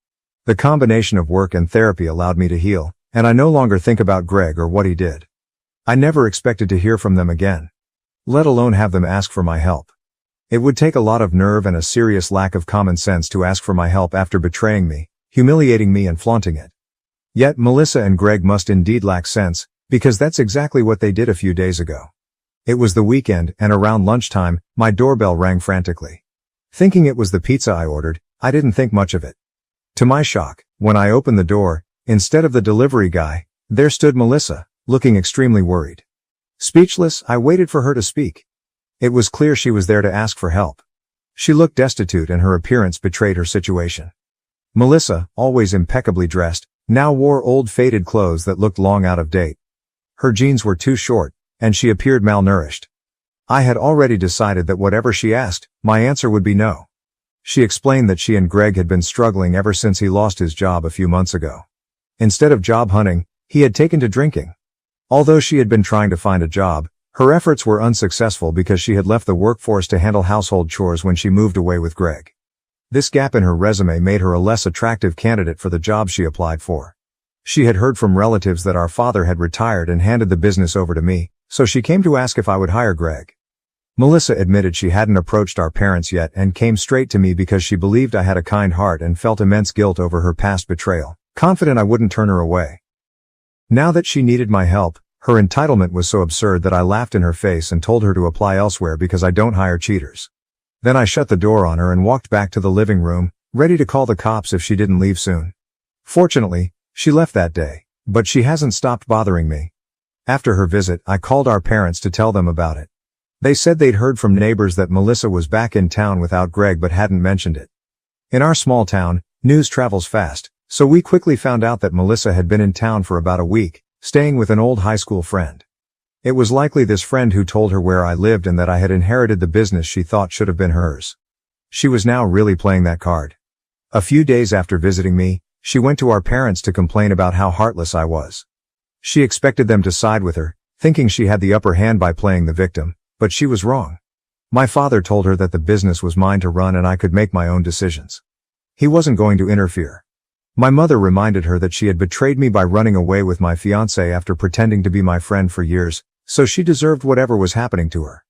The combination of work and therapy allowed me to heal, and I no longer think about Greg or what he did. I never expected to hear from them again, let alone have them ask for my help. It would take a lot of nerve and a serious lack of common sense to ask for my help after betraying me, humiliating me and flaunting it. Yet Melissa and Greg must indeed lack sense, because that's exactly what they did a few days ago. It was the weekend, and around lunchtime, my doorbell rang frantically. Thinking it was the pizza I ordered, I didn't think much of it. To my shock, when I opened the door, instead of the delivery guy, there stood Melissa, looking extremely worried. Speechless, I waited for her to speak. It was clear she was there to ask for help. She looked destitute and her appearance betrayed her situation. Melissa, always impeccably dressed, now wore old faded clothes that looked long out of date. Her jeans were too short, and she appeared malnourished. I had already decided that whatever she asked, my answer would be no. She explained that she and Greg had been struggling ever since he lost his job a few months ago. Instead of job hunting, he had taken to drinking. Although she had been trying to find a job, her efforts were unsuccessful because she had left the workforce to handle household chores when she moved away with Greg. This gap in her resume made her a less attractive candidate for the job she applied for. She had heard from relatives that our father had retired and handed the business over to me, so she came to ask if I would hire Greg. Melissa admitted she hadn't approached our parents yet and came straight to me because she believed I had a kind heart and felt immense guilt over her past betrayal, confident I wouldn't turn her away. Now that she needed my help, her entitlement was so absurd that I laughed in her face and told her to apply elsewhere because I don't hire cheaters. Then I shut the door on her and walked back to the living room, ready to call the cops if she didn't leave soon. Fortunately, she left that day, but she hasn't stopped bothering me. After her visit, I called our parents to tell them about it. They said they'd heard from neighbors that Melissa was back in town without Greg but hadn't mentioned it. In our small town, news travels fast, so we quickly found out that Melissa had been in town for about a week, staying with an old high school friend. It was likely this friend who told her where I lived and that I had inherited the business she thought should have been hers. She was now really playing that card. A few days after visiting me, she went to our parents to complain about how heartless I was. She expected them to side with her, thinking she had the upper hand by playing the victim, but she was wrong. My father told her that the business was mine to run and I could make my own decisions. He wasn't going to interfere. My mother reminded her that she had betrayed me by running away with my fiancé after pretending to be my friend for years, so she deserved whatever was happening to her.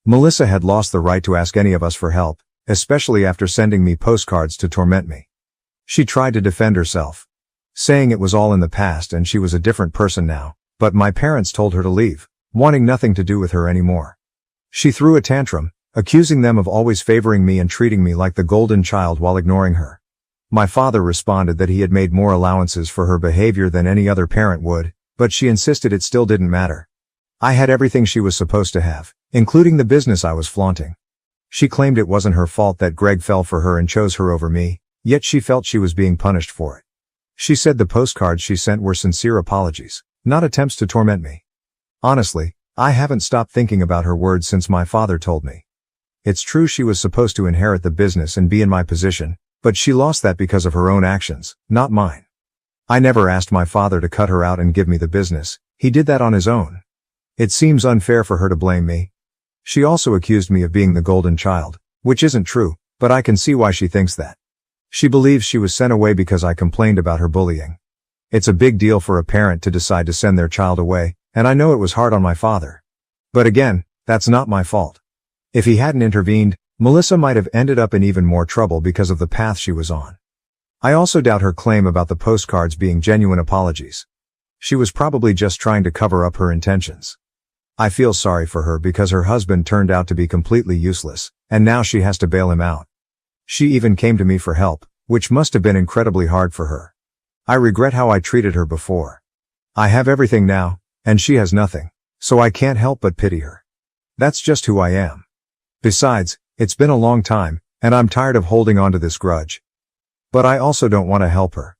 Melissa had lost the right to ask any of us for help, especially after sending me postcards to torment me. She tried to defend herself, saying it was all in the past and she was a different person now, but my parents told her to leave, wanting nothing to do with her anymore. She threw a tantrum, accusing them of always favoring me and treating me like the golden child while ignoring her. My father responded that he had made more allowances for her behavior than any other parent would, but she insisted it still didn't matter. I had everything she was supposed to have, including the business I was flaunting. She claimed it wasn't her fault that Greg fell for her and chose her over me, yet she felt she was being punished for it. She said the postcards she sent were sincere apologies, not attempts to torment me. Honestly, I haven't stopped thinking about her words since my father told me. It's true she was supposed to inherit the business and be in my position, but she lost that because of her own actions, not mine. I never asked my father to cut her out and give me the business, he did that on his own. It seems unfair for her to blame me. She also accused me of being the golden child, which isn't true, but I can see why she thinks that. She believes she was sent away because I complained about her bullying. It's a big deal for a parent to decide to send their child away, and I know it was hard on my father. But again, that's not my fault. If he hadn't intervened, Melissa might have ended up in even more trouble because of the path she was on. I also doubt her claim about the postcards being genuine apologies. She was probably just trying to cover up her intentions. I feel sorry for her because her husband turned out to be completely useless, and now she has to bail him out. She even came to me for help, which must have been incredibly hard for her. I regret how I treated her before. I have everything now, and she has nothing, so I can't help but pity her. That's just who I am. Besides, it's been a long time, and I'm tired of holding on to this grudge. But I also don't want to help her.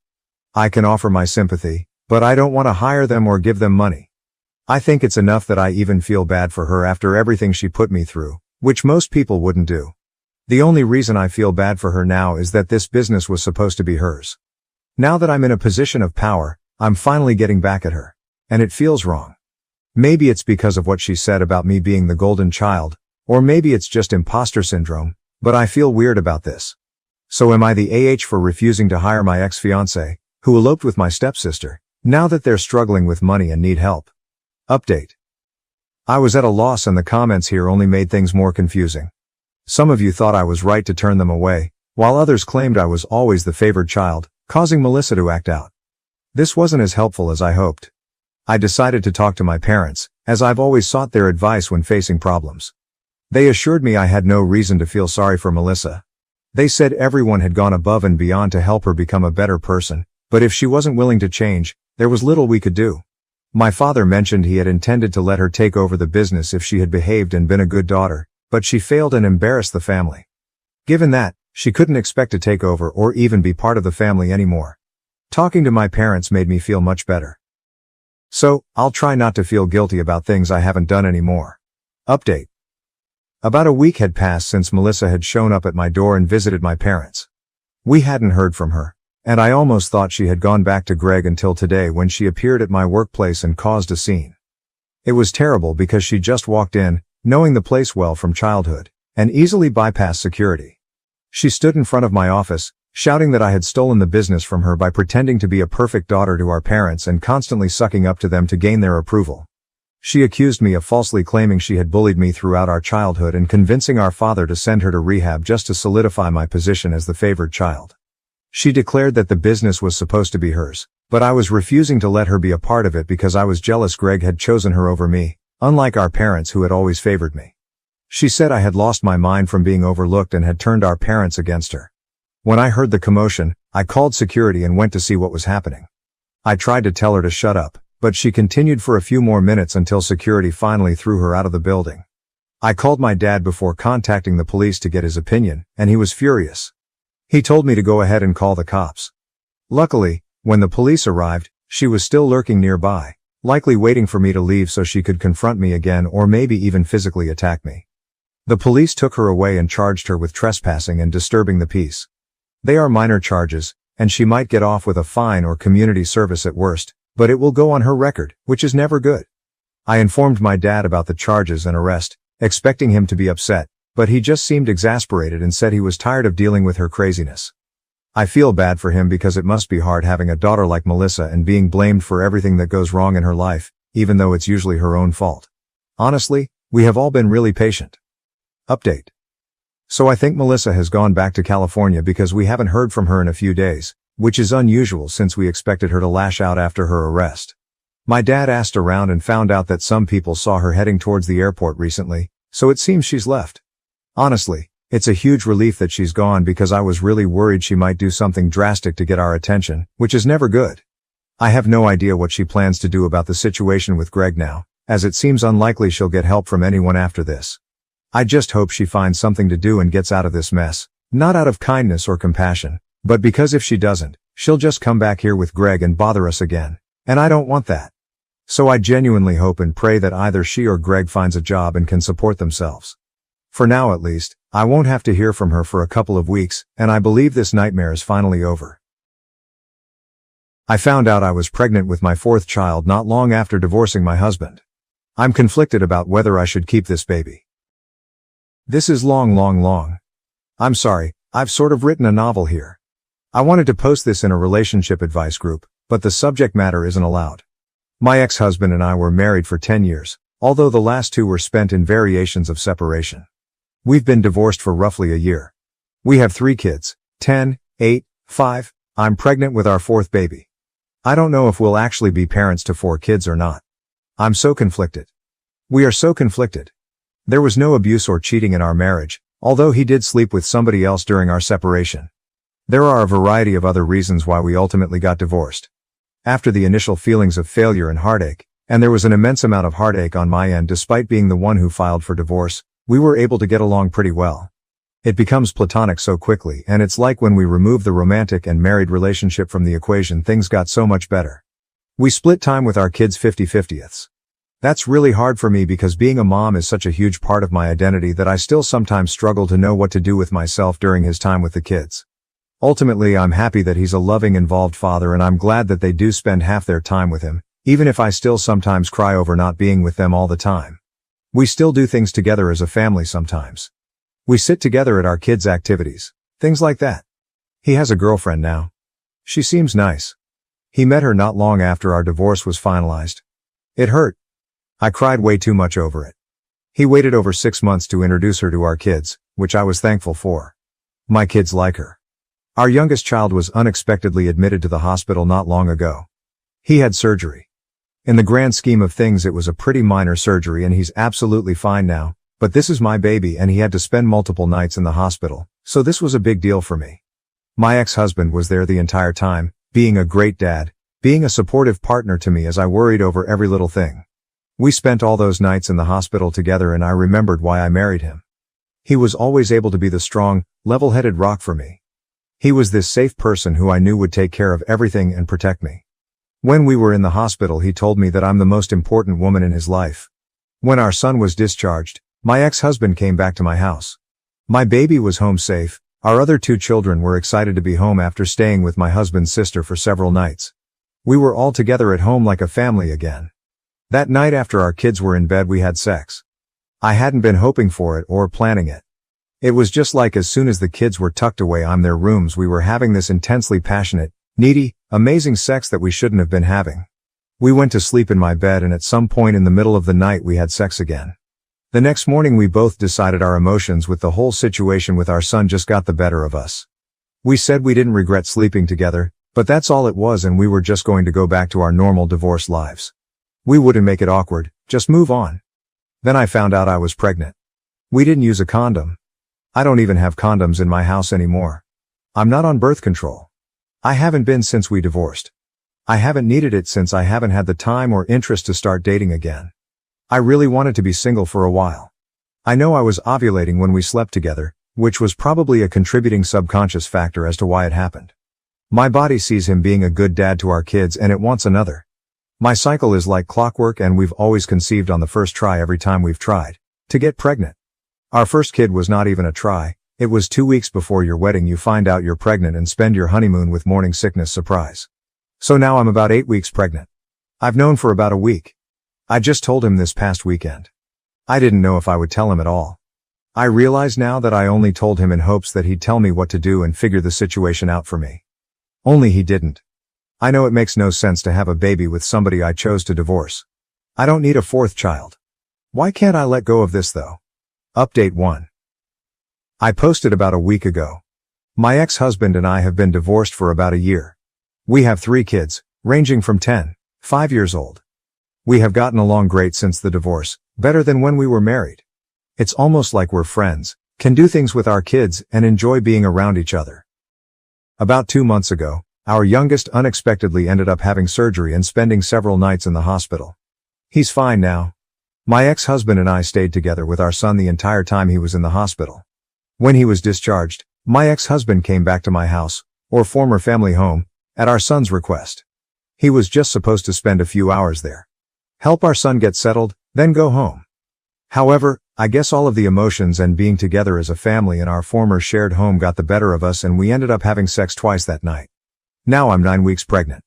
I can offer my sympathy, but I don't want to hire them or give them money. I think it's enough that I even feel bad for her after everything she put me through, which most people wouldn't do. The only reason I feel bad for her now is that this business was supposed to be hers. Now that I'm in a position of power, I'm finally getting back at her. And it feels wrong. Maybe it's because of what she said about me being the golden child, or maybe it's just imposter syndrome, but I feel weird about this. So am I the AH for refusing to hire my ex-fiancé, who eloped with my stepsister, now that they're struggling with money and need help? Update. I was at a loss and the comments here only made things more confusing. Some of you thought I was right to turn them away, while others claimed I was always the favored child, causing Melissa to act out. This wasn't as helpful as I hoped. I decided to talk to my parents, as I've always sought their advice when facing problems. They assured me I had no reason to feel sorry for Melissa. They said everyone had gone above and beyond to help her become a better person, but if she wasn't willing to change, there was little we could do. My father mentioned he had intended to let her take over the business if she had behaved and been a good daughter, but she failed and embarrassed the family. Given that, she couldn't expect to take over or even be part of the family anymore. Talking to my parents made me feel much better. So, I'll try not to feel guilty about things I haven't done anymore. Update. About a week had passed since Melissa had shown up at my door and visited my parents. We hadn't heard from her, and I almost thought she had gone back to Greg until today when she appeared at my workplace and caused a scene. It was terrible because she just walked in, knowing the place well from childhood, and easily bypassed security. She stood in front of my office, shouting that I had stolen the business from her by pretending to be a perfect daughter to our parents and constantly sucking up to them to gain their approval. She accused me of falsely claiming she had bullied me throughout our childhood and convincing our father to send her to rehab just to solidify my position as the favored child. She declared that the business was supposed to be hers, but I was refusing to let her be a part of it because I was jealous Greg had chosen her over me, unlike our parents who had always favored me. She said I had lost my mind from being overlooked and had turned our parents against her. When I heard the commotion, I called security and went to see what was happening. I tried to tell her to shut up, but she continued for a few more minutes until security finally threw her out of the building. I called my dad before contacting the police to get his opinion, and he was furious. He told me to go ahead and call the cops. Luckily, when the police arrived, she was still lurking nearby, likely waiting for me to leave so she could confront me again or maybe even physically attack me. The police took her away and charged her with trespassing and disturbing the peace. They are minor charges, and she might get off with a fine or community service at worst, but it will go on her record, which is never good. I informed my dad about the charges and arrest, expecting him to be upset, but he just seemed exasperated and said he was tired of dealing with her craziness. I feel bad for him because it must be hard having a daughter like Melissa and being blamed for everything that goes wrong in her life, even though it's usually her own fault. Honestly, we have all been really patient. Update. So I think Melissa has gone back to California because we haven't heard from her in a few days, which is unusual since we expected her to lash out after her arrest. My dad asked around and found out that some people saw her heading towards the airport recently, so it seems she's left. Honestly, it's a huge relief that she's gone because I was really worried she might do something drastic to get our attention, which is never good. I have no idea what she plans to do about the situation with Greg now, as it seems unlikely she'll get help from anyone after this. I just hope she finds something to do and gets out of this mess, not out of kindness or compassion, but because if she doesn't, she'll just come back here with Greg and bother us again, and I don't want that. So I genuinely hope and pray that either she or Greg finds a job and can support themselves. For now at least, I won't have to hear from her for a couple of weeks, and I believe this nightmare is finally over. I found out I was pregnant with my fourth child not long after divorcing my husband. I'm conflicted about whether I should keep this baby. This is long. I'm sorry, I've sort of written a novel here. I wanted to post this in a relationship advice group, but the subject matter isn't allowed. My ex-husband and I were married for 10 years, although the last 2 were spent in variations of separation. We've been divorced for roughly a year. We have 3 kids, 10, 8, 5, I'm pregnant with our 4th baby. I don't know if we'll actually be parents to 4 kids or not. I'm so conflicted. We are so conflicted. There was no abuse or cheating in our marriage, although he did sleep with somebody else during our separation. There are a variety of other reasons why we ultimately got divorced. After the initial feelings of failure and heartache, and there was an immense amount of heartache on my end despite being the one who filed for divorce, we were able to get along pretty well. It becomes platonic so quickly, and it's like when we removed the romantic and married relationship from the equation, things got so much better. We split time with our kids 50-50ths. That's really hard for me because being a mom is such a huge part of my identity that I still sometimes struggle to know what to do with myself during his time with the kids. Ultimately, I'm happy that he's a loving, involved father, and I'm glad that they do spend half their time with him, even if I still sometimes cry over not being with them all the time. We still do things together as a family sometimes. We sit together at our kids' activities, things like that. He has a girlfriend now. She seems nice. He met her not long after our divorce was finalized. It hurt. I cried way too much over it. He waited over 6 months to introduce her to our kids, which I was thankful for. My kids like her. Our youngest child was unexpectedly admitted to the hospital not long ago. He had surgery. In the grand scheme of things, it was a pretty minor surgery and he's absolutely fine now, but this is my baby and he had to spend multiple nights in the hospital, so this was a big deal for me. My ex-husband was there the entire time, being a great dad, being a supportive partner to me as I worried over every little thing. We spent all those nights in the hospital together and I remembered why I married him. He was always able to be the strong, level-headed rock for me. He was this safe person who I knew would take care of everything and protect me. When we were in the hospital, he told me that I'm the most important woman in his life. When our son was discharged, my ex-husband came back to my house. My baby was home safe. Our other 2 children were excited to be home after staying with my husband's sister for several nights. We were all together at home like a family again. That night after our kids were in bed, we had sex. I hadn't been hoping for it or planning it. It was just like as soon as the kids were tucked away in their rooms, we were having this intensely passionate, needy, amazing sex that we shouldn't have been having. We went to sleep in my bed and at some point in the middle of the night we had sex again. The next morning we both decided our emotions with the whole situation with our son just got the better of us. We said we didn't regret sleeping together, but that's all it was, and we were just going to go back to our normal divorce lives. We wouldn't make it awkward, just move on. Then I found out I was pregnant. We didn't use a condom. I don't even have condoms in my house anymore. I'm not on birth control. I haven't been since we divorced. I haven't needed it since I haven't had the time or interest to start dating again. I really wanted to be single for a while. I know I was ovulating when we slept together, which was probably a contributing subconscious factor as to why it happened. My body sees him being a good dad to our kids and it wants another. My cycle is like clockwork and we've always conceived on the first try every time we've tried to get pregnant. Our first kid was not even a try. It was 2 weeks before your wedding you find out you're pregnant and spend your honeymoon with morning sickness surprise. So now I'm about 8 weeks pregnant. I've known for about a week. I just told him this past weekend. I didn't know if I would tell him at all. I realize now that I only told him in hopes that he'd tell me what to do and figure the situation out for me. Only he didn't. I know it makes no sense to have a baby with somebody I chose to divorce. I don't need a 4th child. Why can't I let go of this though? Update 1. I posted about a week ago. My ex-husband and I have been divorced for about a year. We have 3 kids, ranging from 10, 5 years old. We have gotten along great since the divorce, better than when we were married. It's almost like we're friends, can do things with our kids, and enjoy being around each other. About 2 months ago, our youngest unexpectedly ended up having surgery and spending several nights in the hospital. He's fine now. My ex-husband and I stayed together with our son the entire time he was in the hospital. When he was discharged, my ex-husband came back to my house, or former family home, at our son's request. He was just supposed to spend a few hours there, help our son get settled, then go home. However, I guess all of the emotions and being together as a family in our former shared home got the better of us and we ended up having sex twice that night. Now I'm 9 weeks pregnant.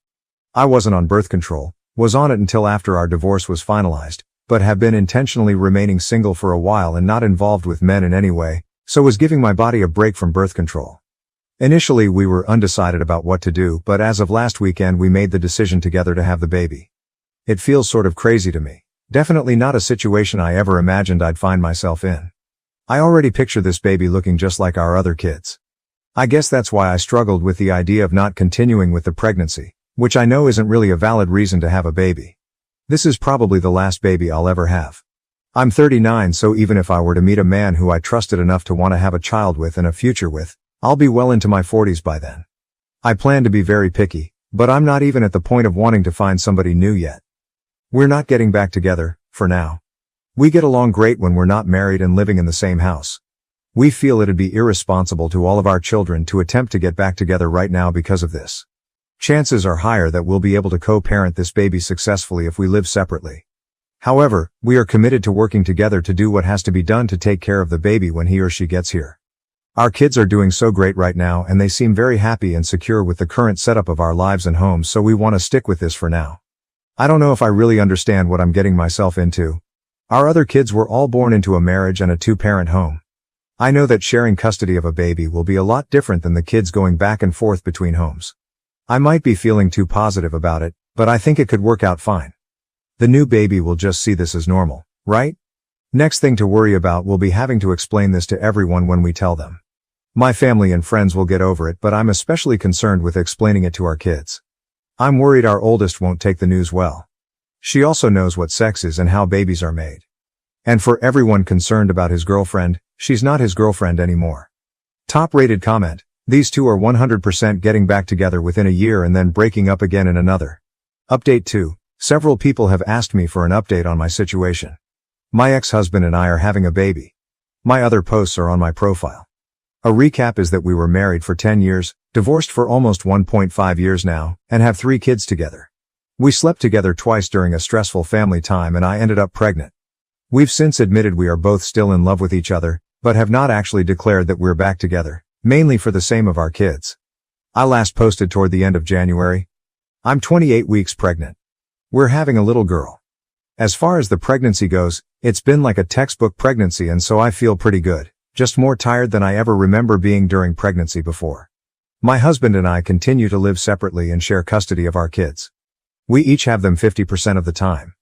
I wasn't on birth control, was on it until after our divorce was finalized, but have been intentionally remaining single for a while and not involved with men in any way, so was giving my body a break from birth control. Initially we were undecided about what to do, but as of last weekend we made the decision together to have the baby. It feels sort of crazy to me. Definitely not a situation I ever imagined I'd find myself in. I already picture this baby looking just like our other kids. I guess that's why I struggled with the idea of not continuing with the pregnancy, which I know isn't really a valid reason to have a baby. This is probably the last baby I'll ever have. I'm 39, so even if I were to meet a man who I trusted enough to want to have a child with and a future with, I'll be well into my 40s by then. I plan to be very picky, but I'm not even at the point of wanting to find somebody new yet. We're not getting back together, for now. We get along great when we're not married and living in the same house. We feel it'd be irresponsible to all of our children to attempt to get back together right now because of this. Chances are higher that we'll be able to co-parent this baby successfully if we live separately. However, we are committed to working together to do what has to be done to take care of the baby when he or she gets here. Our kids are doing so great right now and they seem very happy and secure with the current setup of our lives and homes, so we want to stick with this for now. I don't know if I really understand what I'm getting myself into. Our other kids were all born into a marriage and a two-parent home. I know that sharing custody of a baby will be a lot different than the kids going back and forth between homes. I might be feeling too positive about it, but I think it could work out fine. The new baby will just see this as normal, right? Next thing to worry about will be having to explain this to everyone when we tell them. My family and friends will get over it, but I'm especially concerned with explaining it to our kids. I'm worried our oldest won't take the news well. She also knows what sex is and how babies are made. And for everyone concerned about his girlfriend, she's not his girlfriend anymore. Top-rated comment: these two are 100% getting back together within a year and then breaking up again in another. Update 2. Several people have asked me for an update on my situation. My ex-husband and I are having a baby. My other posts are on my profile. A recap is that we were married for 10 years, divorced for almost 1.5 years now, and have 3 kids together. We slept together twice during a stressful family time and I ended up pregnant. We've since admitted we are both still in love with each other, but have not actually declared that we're back together, mainly for the same of our kids. I last posted toward the end of January. I'm 28 weeks pregnant. We're having a little girl. As far as the pregnancy goes, it's been like a textbook pregnancy and so I feel pretty good, just more tired than I ever remember being during pregnancy before. My husband and I continue to live separately and share custody of our kids. We each have them 50% of the time.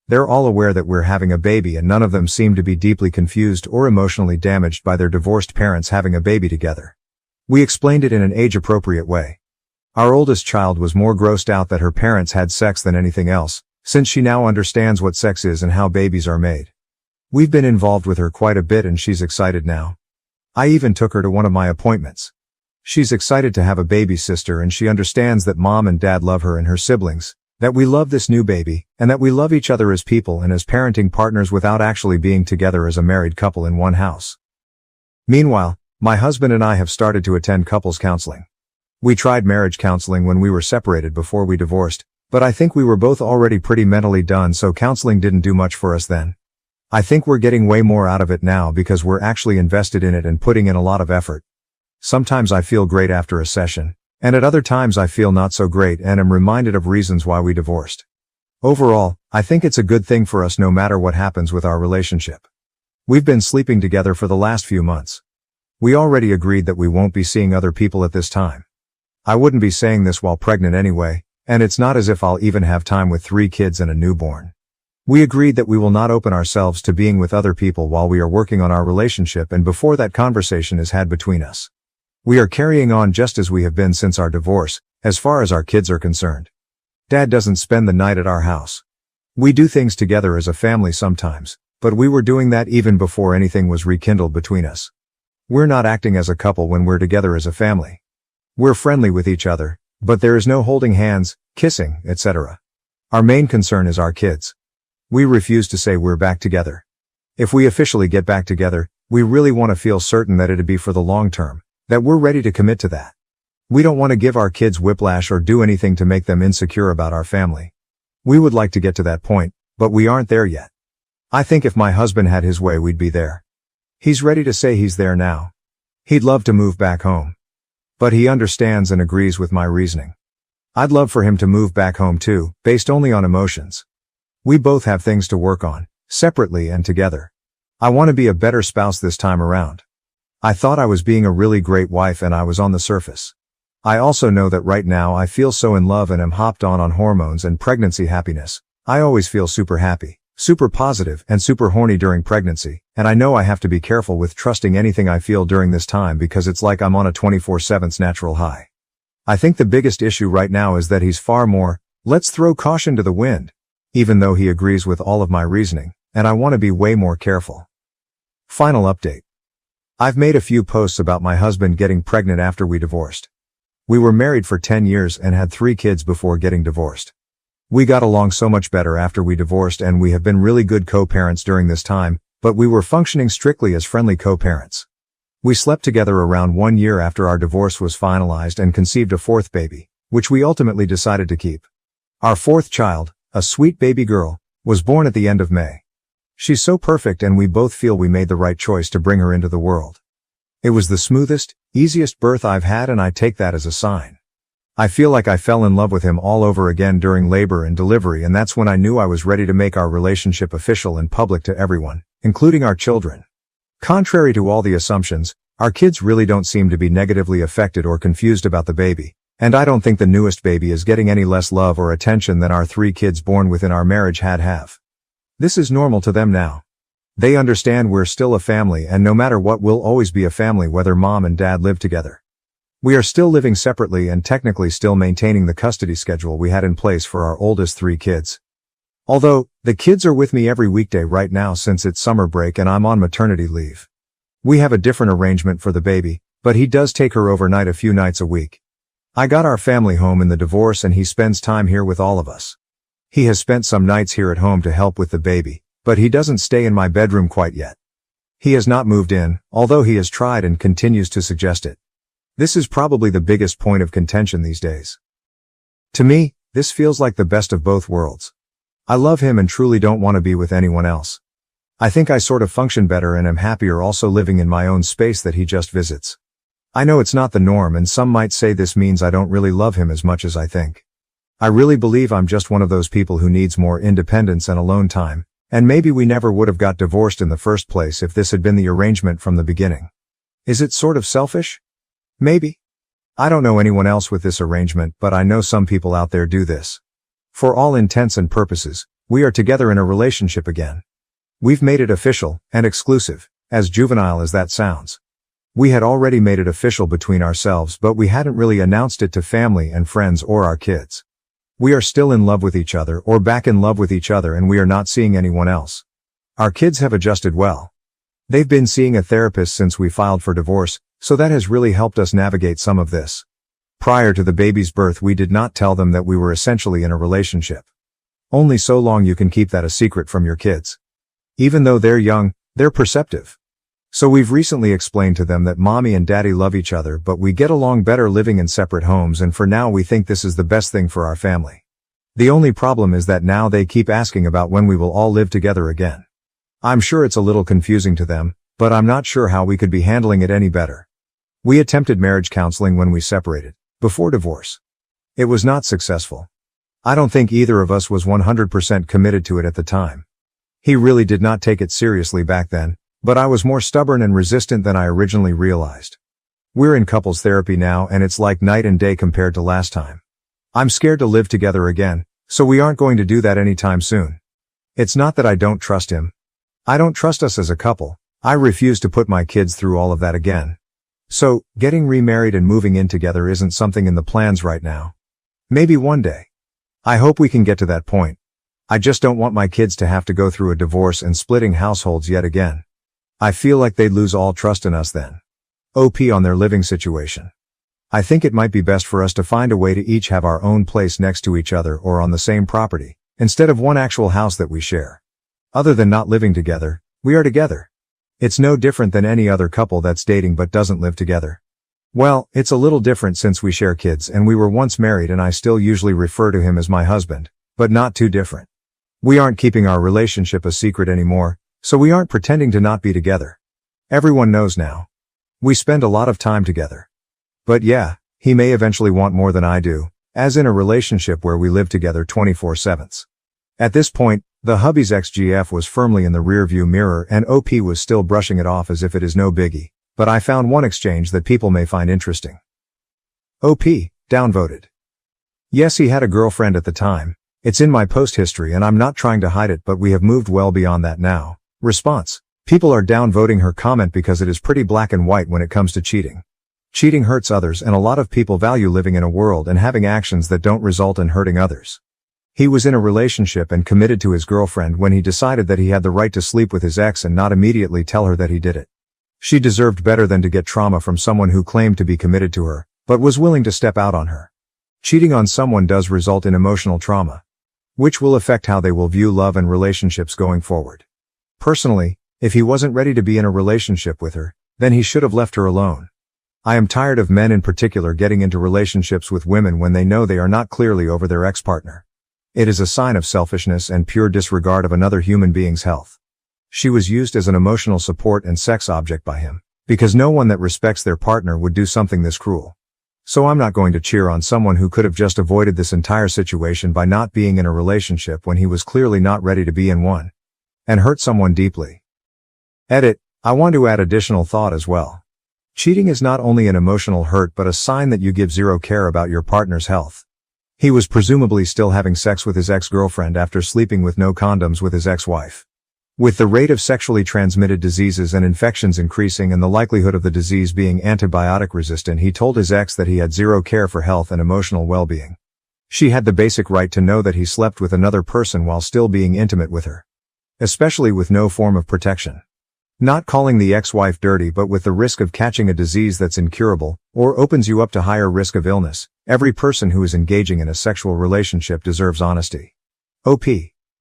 They're all aware that we're having a baby and none of them seem to be deeply confused or emotionally damaged by their divorced parents having a baby together. We explained it in an age-appropriate way. Our oldest child was more grossed out that her parents had sex than anything else, since she now understands what sex is and how babies are made. We've been involved with her quite a bit and she's excited now. I even took her to one of my appointments. She's excited to have a baby sister and she understands that mom and dad love her and her siblings, that we love this new baby, and that we love each other as people and as parenting partners without actually being together as a married couple in one house. Meanwhile, my husband and I have started to attend couples counseling. We tried marriage counseling when we were separated before we divorced, but I think we were both already pretty mentally done, so counseling didn't do much for us then. I think we're getting way more out of it now because we're actually invested in it and putting in a lot of effort. Sometimes I feel great after a session, and at other times I feel not so great and am reminded of reasons why we divorced. Overall, I think it's a good thing for us no matter what happens with our relationship. We've been sleeping together for the last few months. We already agreed that we won't be seeing other people at this time. I wouldn't be saying this while pregnant anyway, and it's not as if I'll even have time with 3 kids and a newborn. We agreed that we will not open ourselves to being with other people while we are working on our relationship and before that conversation is had between us. We are carrying on just as we have been since our divorce, as far as our kids are concerned. Dad doesn't spend the night at our house. We do things together as a family sometimes, but we were doing that even before anything was rekindled between us. We're not acting as a couple when we're together as a family. We're friendly with each other, but there is no holding hands, kissing, etc. Our main concern is our kids. We refuse to say we're back together. If we officially get back together, we really want to feel certain that it'd be for the long term, that we're ready to commit to that. We don't want to give our kids whiplash or do anything to make them insecure about our family. We would like to get to that point, but we aren't there yet. I think if my husband had his way, we'd be there. He's ready to say he's there now. He'd love to move back home. But he understands and agrees with my reasoning. I'd love for him to move back home too, based only on emotions. We both have things to work on, separately and together. I want to be a better spouse this time around. I thought I was being a really great wife and I was on the surface. I also know that right now I feel so in love and am hopped on hormones and pregnancy happiness. I always feel super happy, super positive, and super horny during pregnancy, and I know I have to be careful with trusting anything I feel during this time because it's like I'm on a 24/7 natural high. I think the biggest issue right now is that he's far more, let's throw caution to the wind, even though he agrees with all of my reasoning, and I want to be way more careful. Final update. I've made a few posts about my husband getting pregnant after we divorced. We were married for 10 years and had 3 kids before getting divorced. We got along so much better after we divorced and we have been really good co-parents during this time, but we were functioning strictly as friendly co-parents. We slept together around 1 year after our divorce was finalized and conceived a 4th baby, which we ultimately decided to keep. Our 4th child, a sweet baby girl, was born at the end of May. She's so perfect and we both feel we made the right choice to bring her into the world. It was the smoothest, easiest birth I've had and I take that as a sign. I feel like I fell in love with him all over again during labor and delivery, and that's when I knew I was ready to make our relationship official and public to everyone, including our children. Contrary to all the assumptions, our kids really don't seem to be negatively affected or confused about the baby, and I don't think the newest baby is getting any less love or attention than our 3 kids born within our marriage have. This is normal to them now. They understand we're still a family and no matter what we'll always be a family whether mom and dad live together. We are still living separately and technically still maintaining the custody schedule we had in place for our oldest 3 kids. Although, the kids are with me every weekday right now since it's summer break and I'm on maternity leave. We have a different arrangement for the baby, but he does take her overnight a few nights a week. I got our family home in the divorce and he spends time here with all of us. He has spent some nights here at home to help with the baby, but he doesn't stay in my bedroom quite yet. He has not moved in, although he has tried and continues to suggest it. This is probably the biggest point of contention these days. To me, this feels like the best of both worlds. I love him and truly don't want to be with anyone else. I think I sort of function better and am happier also living in my own space that he just visits. I know it's not the norm and some might say this means I don't really love him as much as I think. I really believe I'm just one of those people who needs more independence and alone time. And maybe we never would have got divorced in the first place if this had been the arrangement from the beginning. Is it sort of selfish? Maybe. I don't know anyone else with this arrangement, but I know some people out there do this. For all intents and purposes, we are together in a relationship again. We've made it official and exclusive, as juvenile as that sounds. We had already made it official between ourselves, but we hadn't really announced it to family and friends or our kids. We are still in love with each other or back in love with each other and we are not seeing anyone else. Our kids have adjusted well. They've been seeing a therapist since we filed for divorce, so that has really helped us navigate some of this. Prior to the baby's birth we did not tell them that we were essentially in a relationship. Only so long you can keep that a secret from your kids. Even though they're young, they're perceptive. So we've recently explained to them that mommy and daddy love each other but we get along better living in separate homes and for now we think this is the best thing for our family. The only problem is that now they keep asking about when we will all live together again. I'm sure it's a little confusing to them, but I'm not sure how we could be handling it any better. We attempted marriage counseling when we separated, before divorce. It was not successful. I don't think either of us was 100% committed to it at the time. He really did not take it seriously back then. But I was more stubborn and resistant than I originally realized. We're in couples therapy now and it's like night and day compared to last time. I'm scared to live together again, so we aren't going to do that anytime soon. It's not that I don't trust him. I don't trust us as a couple. I refuse to put my kids through all of that again. So, getting remarried and moving in together isn't something in the plans right now. Maybe one day. I hope we can get to that point. I just don't want my kids to have to go through a divorce and splitting households yet again. I feel like they'd lose all trust in us then. OP on their living situation. I think it might be best for us to find a way to each have our own place next to each other or on the same property, instead of one actual house that we share. Other than not living together, we are together. It's no different than any other couple that's dating but doesn't live together. Well, it's a little different since we share kids and we were once married and I still usually refer to him as my husband, but not too different. We aren't keeping our relationship a secret anymore, so we aren't pretending to not be together. Everyone knows now. We spend a lot of time together. But yeah, he may eventually want more than I do, as in a relationship where we live together 24/7. At this point, the hubby's ex-GF was firmly in the rearview mirror and OP was still brushing it off as if it is no biggie, but I found one exchange that people may find interesting. OP, downvoted. Yes, he had a girlfriend at the time. It's in my post history and I'm not trying to hide it, but we have moved well beyond that now. Response. People are downvoting her comment because it is pretty black and white when it comes to cheating. Cheating hurts others and a lot of people value living in a world and having actions that don't result in hurting others. He was in a relationship and committed to his girlfriend when he decided that he had the right to sleep with his ex and not immediately tell her that he did it. She deserved better than to get trauma from someone who claimed to be committed to her, but was willing to step out on her. Cheating on someone does result in emotional trauma, which will affect how they will view love and relationships going forward. Personally, if he wasn't ready to be in a relationship with her, then he should have left her alone. I am tired of men in particular getting into relationships with women when they know they are not clearly over their ex-partner. It is a sign of selfishness and pure disregard of another human being's health. She was used as an emotional support and sex object by him, because no one that respects their partner would do something this cruel. So I'm not going to cheer on someone who could have just avoided this entire situation by not being in a relationship when he was clearly not ready to be in one, and hurt someone deeply. Edit, I want to add additional thought as well. Cheating is not only an emotional hurt but a sign that you give zero care about your partner's health. He was presumably still having sex with his ex-girlfriend after sleeping with no condoms with his ex-wife. With the rate of sexually transmitted diseases and infections increasing and the likelihood of the disease being antibiotic resistant, he told his ex that he had zero care for health and emotional well-being. She had the basic right to know that he slept with another person while still being intimate with her, especially with no form of protection. Not calling the ex-wife dirty but with the risk of catching a disease that's incurable, or opens you up to higher risk of illness. Every person who is engaging in a sexual relationship deserves honesty. OP.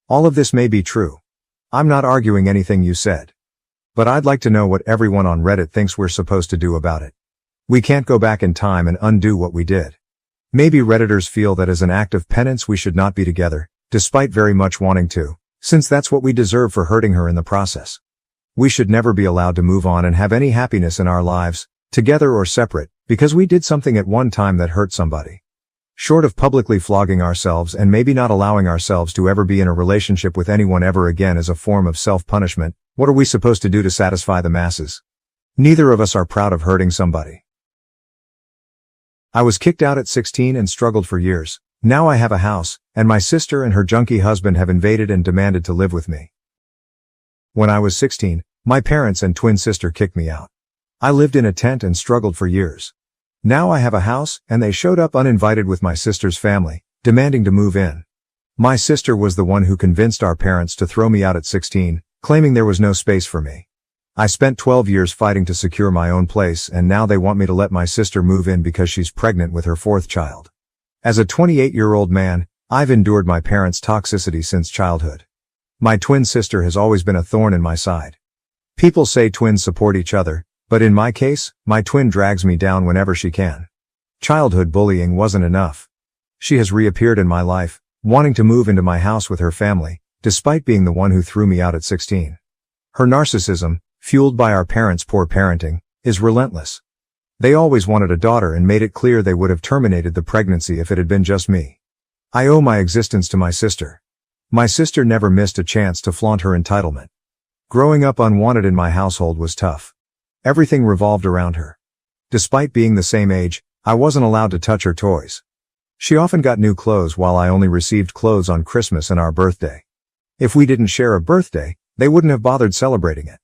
All of this may be true. I'm not arguing anything you said. But I'd like to know what everyone on Reddit thinks we're supposed to do about it. We can't go back in time and undo what we did. Maybe Redditors feel that as an act of penance we should not be together, despite very much wanting to, since that's what we deserve for hurting her in the process. We should never be allowed to move on and have any happiness in our lives, together or separate, because we did something at one time that hurt somebody. Short of publicly flogging ourselves and maybe not allowing ourselves to ever be in a relationship with anyone ever again as a form of self-punishment, what are we supposed to do to satisfy the masses? Neither of us are proud of hurting somebody. I was kicked out at 16 and struggled for years. Now I have a house, and my sister and her junkie husband have invaded and demanded to live with me. When I was 16, my parents and twin sister kicked me out. I lived in a tent and struggled for years. Now I have a house, and they showed up uninvited with my sister's family, demanding to move in. My sister was the one who convinced our parents to throw me out at 16, claiming there was no space for me. I spent 12 years fighting to secure my own place, and now they want me to let my sister move in because she's pregnant with her fourth child. As a 28-year-old man, I've endured my parents' toxicity since childhood. My twin sister has always been a thorn in my side. People say twins support each other, but in my case, my twin drags me down whenever she can. Childhood bullying wasn't enough. She has reappeared in my life, wanting to move into my house with her family, despite being the one who threw me out at 16. Her narcissism, fueled by our parents' poor parenting, is relentless. They always wanted a daughter and made it clear they would have terminated the pregnancy if it had been just me. I owe my existence to my sister. My sister never missed a chance to flaunt her entitlement. Growing up unwanted in my household was tough. Everything revolved around her. Despite being the same age, I wasn't allowed to touch her toys. She often got new clothes while I only received clothes on Christmas and our birthday. If we didn't share a birthday, they wouldn't have bothered celebrating it.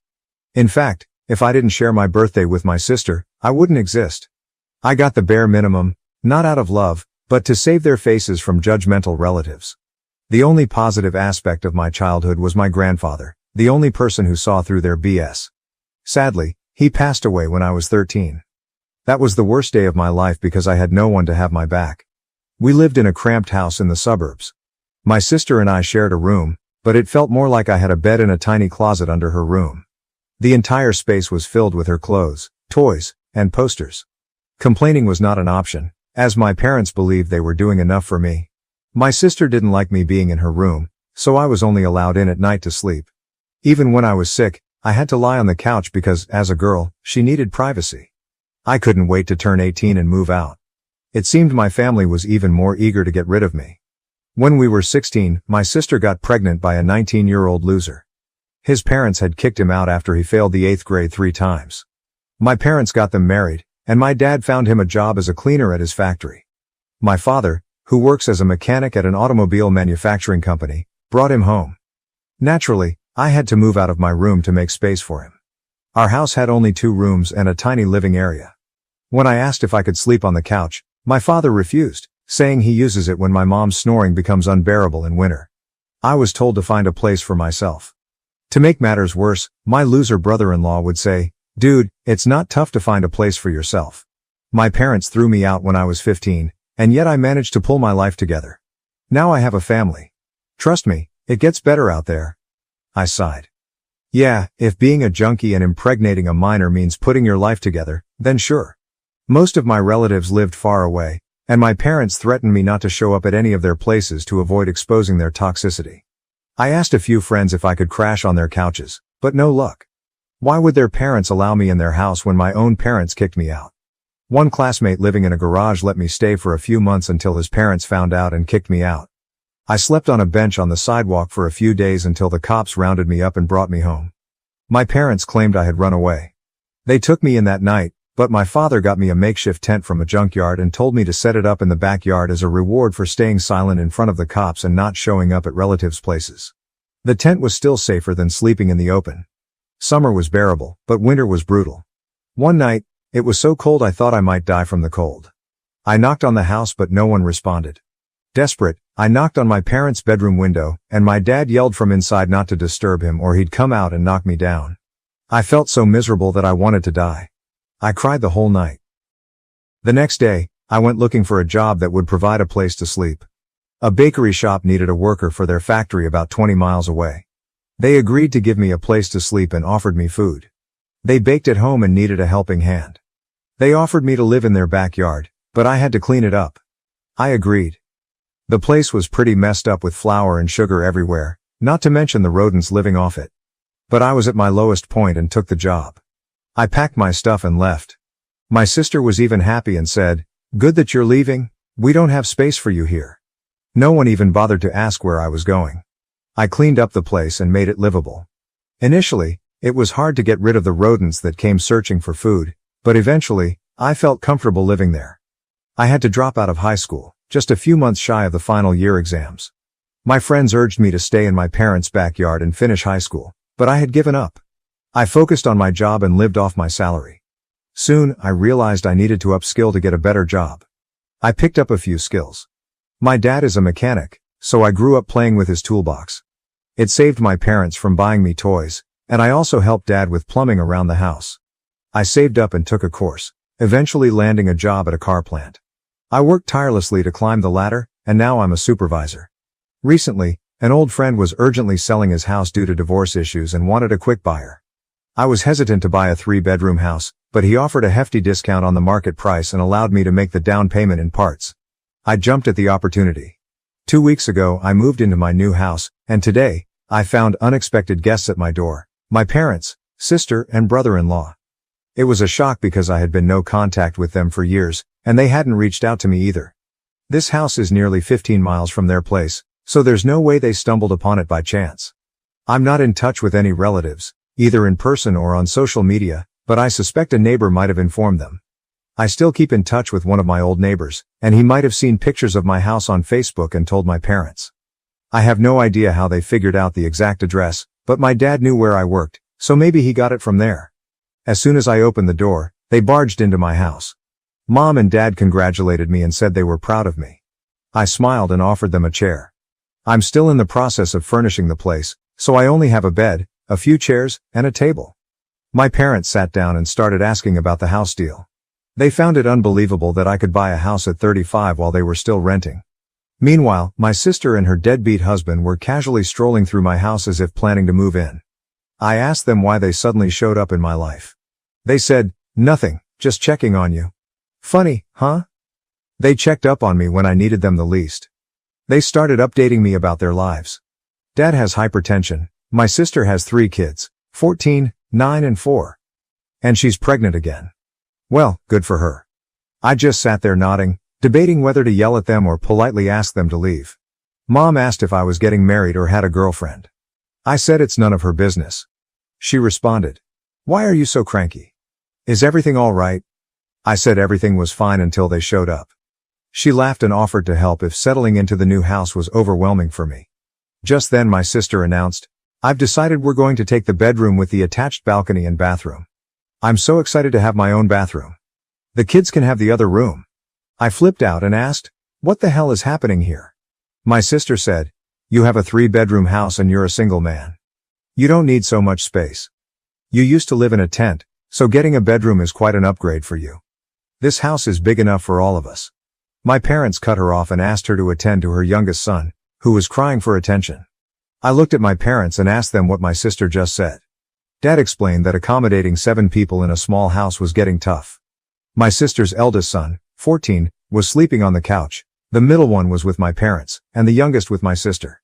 In fact, if I didn't share my birthday with my sister, I wouldn't exist. I got the bare minimum, not out of love, but to save their faces from judgmental relatives. The only positive aspect of my childhood was my grandfather, the only person who saw through their BS. Sadly, He passed away when I was 13. That was the worst day of my life because I had no one to have my back. We lived in a cramped house in the suburbs. My sister and I shared a room, but it felt more like I had a bed in a tiny closet under her room. The entire space was filled with her clothes, toys, and posters. Complaining was not an option, as my parents believed they were doing enough for me. My sister didn't like me being in her room, so I was only allowed in at night to sleep. Even when I was sick, I had to lie on the couch because, as a girl, she needed privacy. I couldn't wait to turn 18 and move out. It seemed my family was even more eager to get rid of me. When we were 16, my sister got pregnant by a 19-year-old loser. His parents had kicked him out after he failed the 8th grade 3 times. My parents got them married, and my dad found him a job as a cleaner at his factory. My father, who works as a mechanic at an automobile manufacturing company, brought him home. Naturally, I had to move out of my room to make space for him. Our house had only 2 rooms and a tiny living area. When I asked if I could sleep on the couch, my father refused, saying he uses it when my mom's snoring becomes unbearable in winter. I was told to find a place for myself. To make matters worse, my loser brother-in-law would say, "Dude, it's not tough to find a place for yourself." My parents threw me out when I was 15, and yet I managed to pull my life together. Now I have a family. Trust me, it gets better out there. I sighed. Yeah, if being a junkie and impregnating a minor means putting your life together, then sure. Most of my relatives lived far away, and my parents threatened me not to show up at any of their places to avoid exposing their toxicity. I asked a few friends if I could crash on their couches, but no luck. Why would their parents allow me in their house when my own parents kicked me out? One classmate living in a garage let me stay for a few months until his parents found out and kicked me out. I slept on a bench on the sidewalk for a few days until the cops rounded me up and brought me home. My parents claimed I had run away. They took me in that night, but my father got me a makeshift tent from a junkyard and told me to set it up in the backyard as a reward for staying silent in front of the cops and not showing up at relatives' places. The tent was still safer than sleeping in the open. Summer was bearable, but winter was brutal. One night, it was so cold I thought I might die from the cold. I knocked on the house but no one responded. Desperate, I knocked on my parents' bedroom window, and my dad yelled from inside not to disturb him or he'd come out and knock me down. I felt so miserable that I wanted to die. I cried the whole night. The next day, I went looking for a job that would provide a place to sleep. A bakery shop needed a worker for their factory about 20 miles away. They agreed to give me a place to sleep and offered me food. They baked at home and needed a helping hand. They offered me to live in their backyard, but I had to clean it up. I agreed. The place was pretty messed up with flour and sugar everywhere, not to mention the rodents living off it. But I was at my lowest point and took the job. I packed my stuff and left. My sister was even happy and said, "Good that you're leaving, we don't have space for you here." No one even bothered to ask where I was going. I cleaned up the place and made it livable. Initially, it was hard to get rid of the rodents that came searching for food, but eventually, I felt comfortable living there. I had to drop out of high school, just a few months shy of the final year exams. My friends urged me to stay in my parents' backyard and finish high school, but I had given up. I focused on my job and lived off my salary. Soon, I realized I needed to upskill to get a better job. I picked up a few skills. My dad is a mechanic, so I grew up playing with his toolbox. It saved my parents from buying me toys, and I also helped Dad with plumbing around the house. I saved up and took a course, eventually landing a job at a car plant. I worked tirelessly to climb the ladder, and now I'm a supervisor. Recently, an old friend was urgently selling his house due to divorce issues and wanted a quick buyer. I was hesitant to buy a 3-bedroom house, but he offered a hefty discount on the market price and allowed me to make the down payment in parts. I jumped at the opportunity. 2 weeks ago, I moved into my new house, and today, I found unexpected guests at my door: my parents, sister, and brother-in-law. It was a shock because I had been no contact with them for years, and they hadn't reached out to me either. This house is nearly 15 miles from their place, so there's no way they stumbled upon it by chance. I'm not in touch with any relatives, either in person or on social media, but I suspect a neighbor might have informed them. I still keep in touch with one of my old neighbors, and he might have seen pictures of my house on Facebook and told my parents. I have no idea how they figured out the exact address, but my dad knew where I worked, so maybe he got it from there. As soon as I opened the door, they barged into my house. Mom and Dad congratulated me and said they were proud of me. I smiled and offered them a chair. I'm still in the process of furnishing the place, so I only have a bed, a few chairs, and a table. My parents sat down and started asking about the house deal. They found it unbelievable that I could buy a house at 35 while they were still renting. Meanwhile, my sister and her deadbeat husband were casually strolling through my house as if planning to move in. I asked them why they suddenly showed up in my life. They said, "Nothing, just checking on you." Funny, huh? They checked up on me when I needed them the least. They started updating me about their lives. Dad has hypertension. My sister has 3 kids, 14, 9 and 4. And she's pregnant again. Well, good for her. I just sat there nodding, debating whether to yell at them or politely ask them to leave. Mom asked if I was getting married or had a girlfriend. I said it's none of her business. She responded, "Why are you so cranky? Is everything all right?" I said everything was fine until they showed up. She laughed and offered to help if settling into the new house was overwhelming for me. Just then my sister announced, "I've decided we're going to take the bedroom with the attached balcony and bathroom. I'm so excited to have my own bathroom. The kids can have the other room." I flipped out and asked, "What the hell is happening here?" My sister said, "You have a 3-bedroom house and you're a single man. You don't need so much space. You used to live in a tent, so getting a bedroom is quite an upgrade for you. This house is big enough for all of us." My parents cut her off and asked her to attend to her youngest son, who was crying for attention. I looked at my parents and asked them what my sister just said. Dad explained that accommodating 7 people in a small house was getting tough. My sister's eldest son, 14, was sleeping on the couch, the middle one was with my parents, and the youngest with my sister.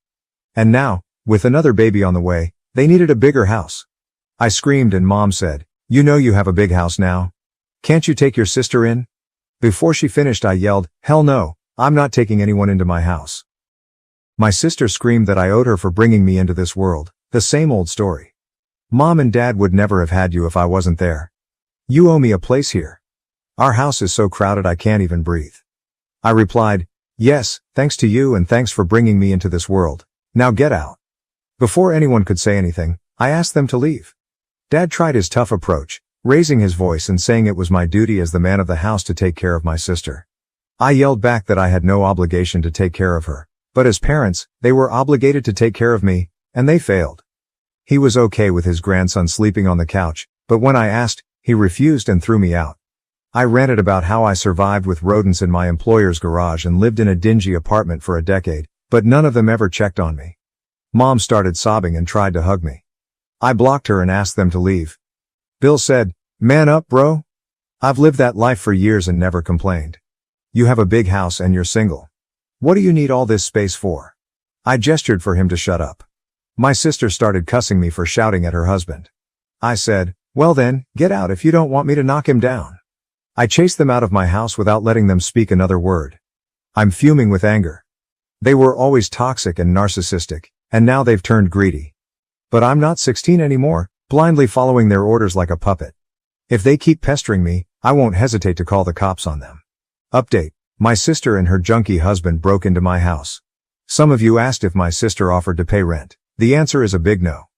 And now, with another baby on the way, they needed a bigger house. I screamed and Mom said, "You know you have a big house now. Can't you take your sister in?" Before she finished I yelled, "Hell no, I'm not taking anyone into my house." My sister screamed that I owed her for bringing me into this world, the same old story. "Mom and Dad would never have had you if I wasn't there. You owe me a place here. Our house is so crowded I can't even breathe." I replied, "Yes, thanks to you and thanks for bringing me into this world. Now get out." Before anyone could say anything, I asked them to leave. Dad tried his tough approach, raising his voice and saying it was my duty as the man of the house to take care of my sister. I yelled back that I had no obligation to take care of her, but as parents, they were obligated to take care of me, and they failed. He was okay with his grandson sleeping on the couch, but when I asked, he refused and threw me out. I ranted about how I survived with rodents in my employer's garage and lived in a dingy apartment for a decade, but none of them ever checked on me. Mom started sobbing and tried to hug me. I blocked her and asked them to leave. Bill said, "Man up, bro. I've lived that life for years and never complained. You have a big house and you're single. What do you need all this space for?" I gestured for him to shut up. My sister started cussing me for shouting at her husband. I said, "Well then, get out if you don't want me to knock him down." I chased them out of my house without letting them speak another word. I'm fuming with anger. They were always toxic and narcissistic, and now they've turned greedy. But I'm not 16 anymore, blindly following their orders like a puppet. If they keep pestering me, I won't hesitate to call the cops on them. Update: my sister and her junkie husband broke into my house. Some of you asked if my sister offered to pay rent. The answer is a big no.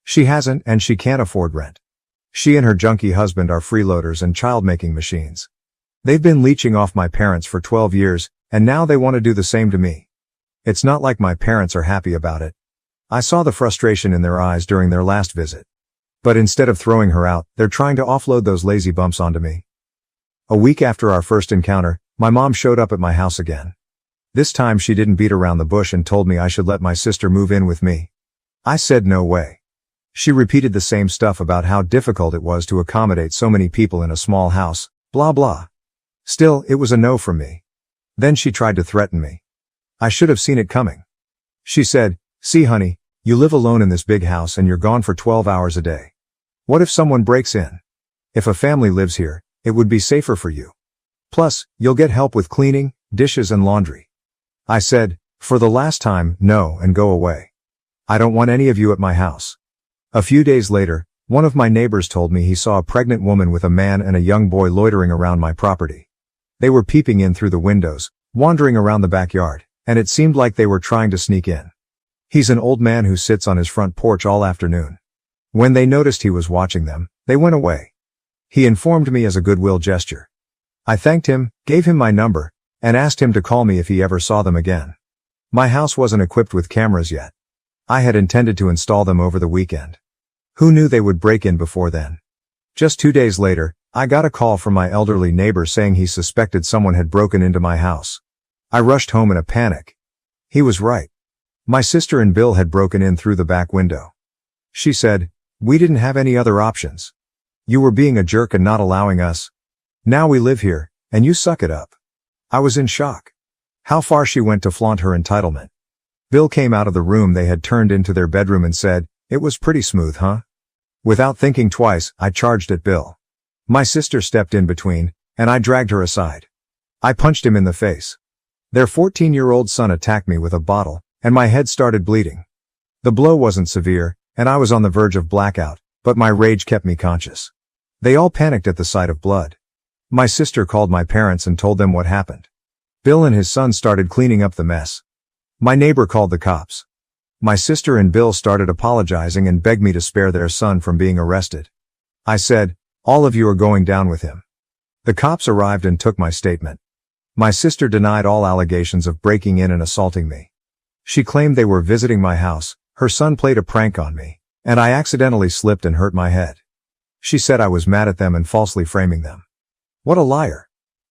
She hasn't and she can't afford rent. She and her junkie husband are freeloaders and child-making machines. They've been leeching off my parents for 12 years, and now they want to do the same to me. It's not like my parents are happy about it. I saw the frustration in their eyes during their last visit. But instead of throwing her out, they're trying to offload those lazy bumps onto me. A week after our first encounter, my mom showed up at my house again. This time she didn't beat around the bush and told me I should let my sister move in with me. I said no way. She repeated the same stuff about how difficult it was to accommodate so many people in a small house, blah blah. Still, it was a no from me. Then she tried to threaten me. I should have seen it coming. She said, "See honey, you live alone in this big house and you're gone for 12 hours a day. What if someone breaks in? If a family lives here, it would be safer for you. Plus, you'll get help with cleaning, dishes and laundry." I said, "For the last time, no, and go away. I don't want any of you at my house." A few days later, one of my neighbors told me he saw a pregnant woman with a man and a young boy loitering around my property. They were peeping in through the windows, wandering around the backyard, and it seemed like they were trying to sneak in. He's an old man who sits on his front porch all afternoon. When they noticed he was watching them, they went away. He informed me as a goodwill gesture. I thanked him, gave him my number, and asked him to call me if he ever saw them again. My house wasn't equipped with cameras yet. I had intended to install them over the weekend. Who knew they would break in before then? Just 2 days later, I got a call from my elderly neighbor saying he suspected someone had broken into my house. I rushed home in a panic. He was right. My sister and Bill had broken in through the back window. She said, "We didn't have any other options. You were being a jerk and not allowing us. Now we live here, and you suck it up." I was in shock. How far she went to flaunt her entitlement. Bill came out of the room they had turned into their bedroom and said, "It was pretty smooth, huh?" Without thinking twice, I charged at Bill. My sister stepped in between, and I dragged her aside. I punched him in the face. Their 14-year-old son attacked me with a bottle, and my head started bleeding. The blow wasn't severe, and I was on the verge of blackout, but my rage kept me conscious. They all panicked at the sight of blood. My sister called my parents and told them what happened. Bill and his son started cleaning up the mess. My neighbor called the cops. My sister and Bill started apologizing and begged me to spare their son from being arrested. I said, "All of you are going down with him." The cops arrived and took my statement. My sister denied all allegations of breaking in and assaulting me. She claimed they were visiting my house, her son played a prank on me, and I accidentally slipped and hurt my head. She said I was mad at them and falsely framing them. What a liar.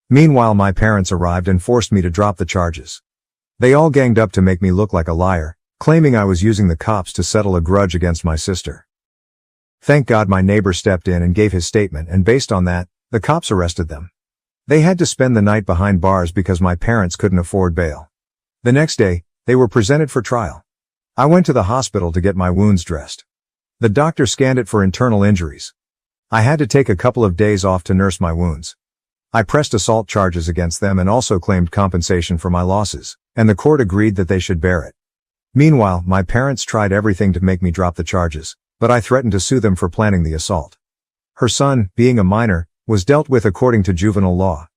Meanwhile, my parents arrived and forced me to drop the charges. They all ganged up to make me look like a liar, claiming I was using the cops to settle a grudge against my sister. Thank God my neighbor stepped in and gave his statement, and based on that, the cops arrested them. They had to spend the night behind bars because my parents couldn't afford bail. The next day, they were presented for trial. I went to the hospital to get my wounds dressed. The doctor scanned it for internal injuries. I had to take a couple of days off to nurse my wounds. I pressed assault charges against them and also claimed compensation for my losses, and the court agreed that they should bear it. Meanwhile, my parents tried everything to make me drop the charges, but I threatened to sue them for planning the assault. Her son, being a minor, was dealt with according to juvenile law.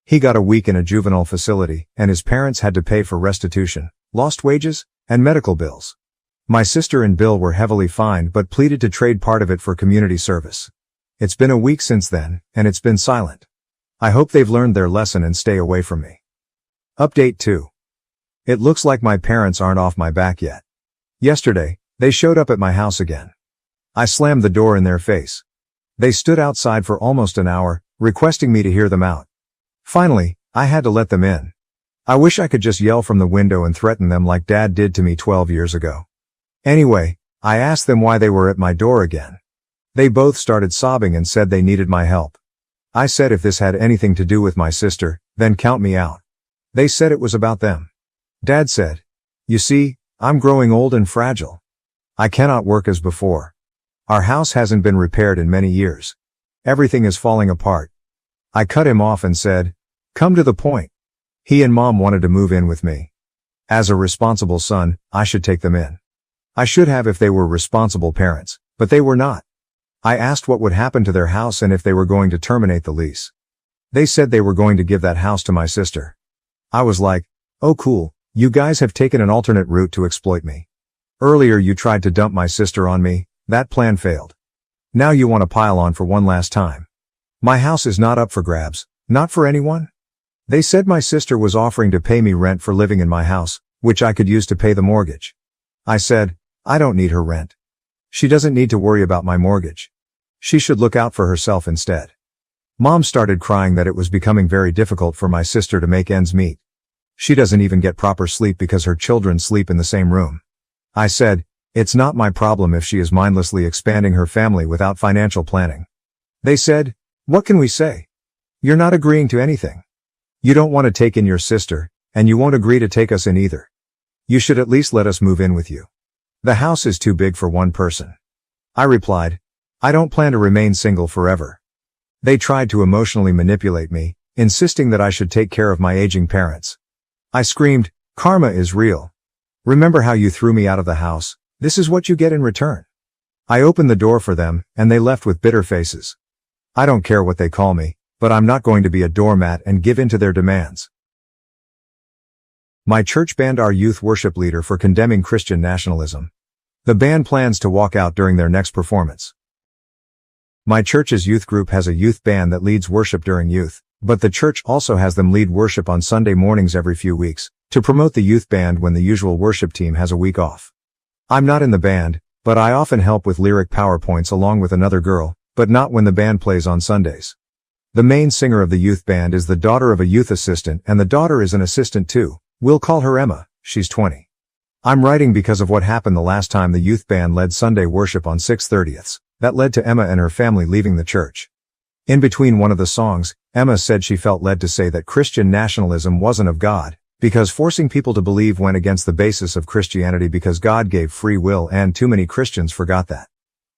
He got a week in a juvenile facility, and his parents had to pay for restitution, lost wages, and medical bills. My sister and Bill were heavily fined but pleaded to trade part of it for community service. It's been a week since then, and it's been silent. I hope they've learned their lesson and stay away from me. Update 2. It looks like my parents aren't off my back yet. Yesterday, they showed up at my house again. I slammed the door in their face. They stood outside for almost an hour, requesting me to hear them out. Finally, I had to let them in. I wish I could just yell from the window and threaten them like Dad did to me 12 years ago. Anyway, I asked them why they were at my door again. They both started sobbing and said they needed my help. I said if this had anything to do with my sister, then count me out. They said it was about them. Dad said, "You see, I'm growing old and fragile. I cannot work as before. Our house hasn't been repaired in many years. Everything is falling apart." I cut him off and said, "Come to the point." He and Mom wanted to move in with me. As a responsible son, I should take them in. I should have if they were responsible parents, but they were not. I asked what would happen to their house and if they were going to terminate the lease. They said they were going to give that house to my sister. I was like, "Oh cool, you guys have taken an alternate route to exploit me. Earlier you tried to dump my sister on me, that plan failed. Now you want to pile on for one last time. My house is not up for grabs, not for anyone." They said my sister was offering to pay me rent for living in my house, which I could use to pay the mortgage. I said, I don't need her rent. She doesn't need to worry about my mortgage. She should look out for herself instead. Mom started crying that it was becoming very difficult for my sister to make ends meet. She doesn't even get proper sleep because her children sleep in the same room. I said, it's not my problem if she is mindlessly expanding her family without financial planning. They said, what can we say? You're not agreeing to anything. You don't want to take in your sister, and you won't agree to take us in either. You should at least let us move in with you. The house is too big for one person. I replied, I don't plan to remain single forever. They tried to emotionally manipulate me, insisting that I should take care of my aging parents. I screamed, karma is real. Remember how you threw me out of the house? This is what you get in return. I opened the door for them, and they left with bitter faces. I don't care what they call me, but I'm not going to be a doormat and give in to their demands. My church banned our youth worship leader for condemning Christian nationalism. The band plans to walk out during their next performance. My church's youth group has a youth band that leads worship during youth, but the church also has them lead worship on Sunday mornings every few weeks, to promote the youth band when the usual worship team has a week off. I'm not in the band, but I often help with lyric PowerPoints along with another girl, but not when the band plays on Sundays. The main singer of the youth band is the daughter of a youth assistant, and the daughter is an assistant too. We'll call her Emma. She's 20. I'm writing because of what happened the last time the youth band led Sunday worship on 6/30. That led to Emma and her family leaving the church. In between one of the songs, Emma said she felt led to say that Christian nationalism wasn't of God, because forcing people to believe went against the basis of Christianity because God gave free will and too many Christians forgot that.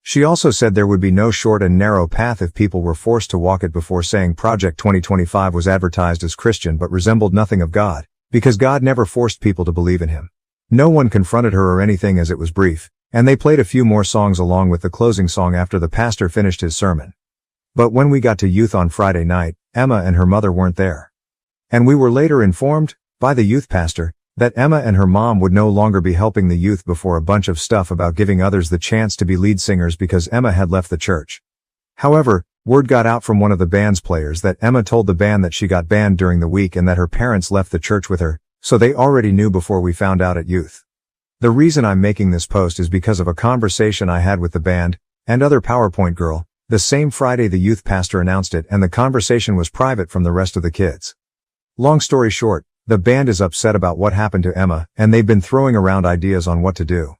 She also said there would be no short and narrow path if people were forced to walk it, before saying Project 2025 was advertised as Christian but resembled nothing of God, because God never forced people to believe in him. No one confronted her or anything, as it was brief, and they played a few more songs along with the closing song after the pastor finished his sermon. But when we got to youth on Friday night, Emma and her mother weren't there. And we were later informed, by the youth pastor, that Emma and her mom would no longer be helping the youth before a bunch of stuff about giving others the chance to be lead singers because Emma had left the church. However, word got out from one of the band's players that Emma told the band that she got banned during the week and that her parents left the church with her, so they already knew before we found out at youth. The reason I'm making this post is because of a conversation I had with the band and other PowerPoint girl the same Friday the youth pastor announced it, and the conversation was private from the rest of the kids. Long story short, the band is upset about what happened to Emma, and they've been throwing around ideas on what to do.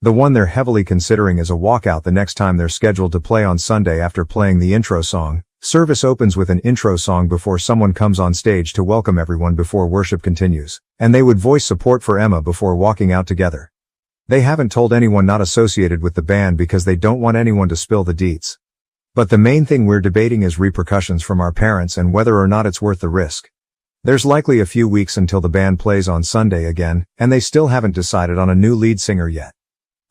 The one they're heavily considering is a walkout the next time they're scheduled to play on Sunday after playing the intro song. Service opens with an intro song before someone comes on stage to welcome everyone before worship continues, and they would voice support for Emma before walking out together. They haven't told anyone not associated with the band because they don't want anyone to spill the deets. But the main thing we're debating is repercussions from our parents and whether or not it's worth the risk. There's likely a few weeks until the band plays on Sunday again, and they still haven't decided on a new lead singer yet.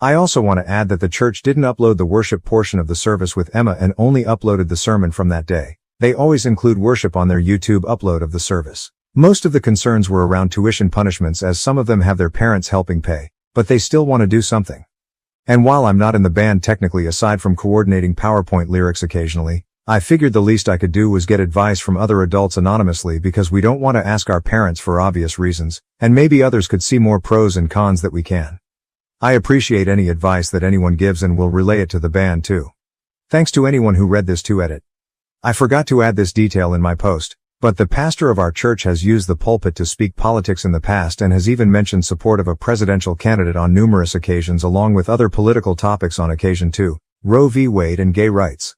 I also want to add that the church didn't upload the worship portion of the service with Emma and only uploaded the sermon from that day. They always include worship on their YouTube upload of the service. Most of the concerns were around tuition punishments, as some of them have their parents helping pay, but they still want to do something. And while I'm not in the band technically, aside from coordinating PowerPoint lyrics occasionally, I figured the least I could do was get advice from other adults anonymously, because we don't want to ask our parents for obvious reasons, and maybe others could see more pros and cons that we can. I appreciate any advice that anyone gives and will relay it to the band too. Thanks to anyone who read this to edit. I forgot to add this detail in my post, but the pastor of our church has used the pulpit to speak politics in the past and has even mentioned support of a presidential candidate on numerous occasions, along with other political topics on occasion too, Roe v. Wade and gay rights.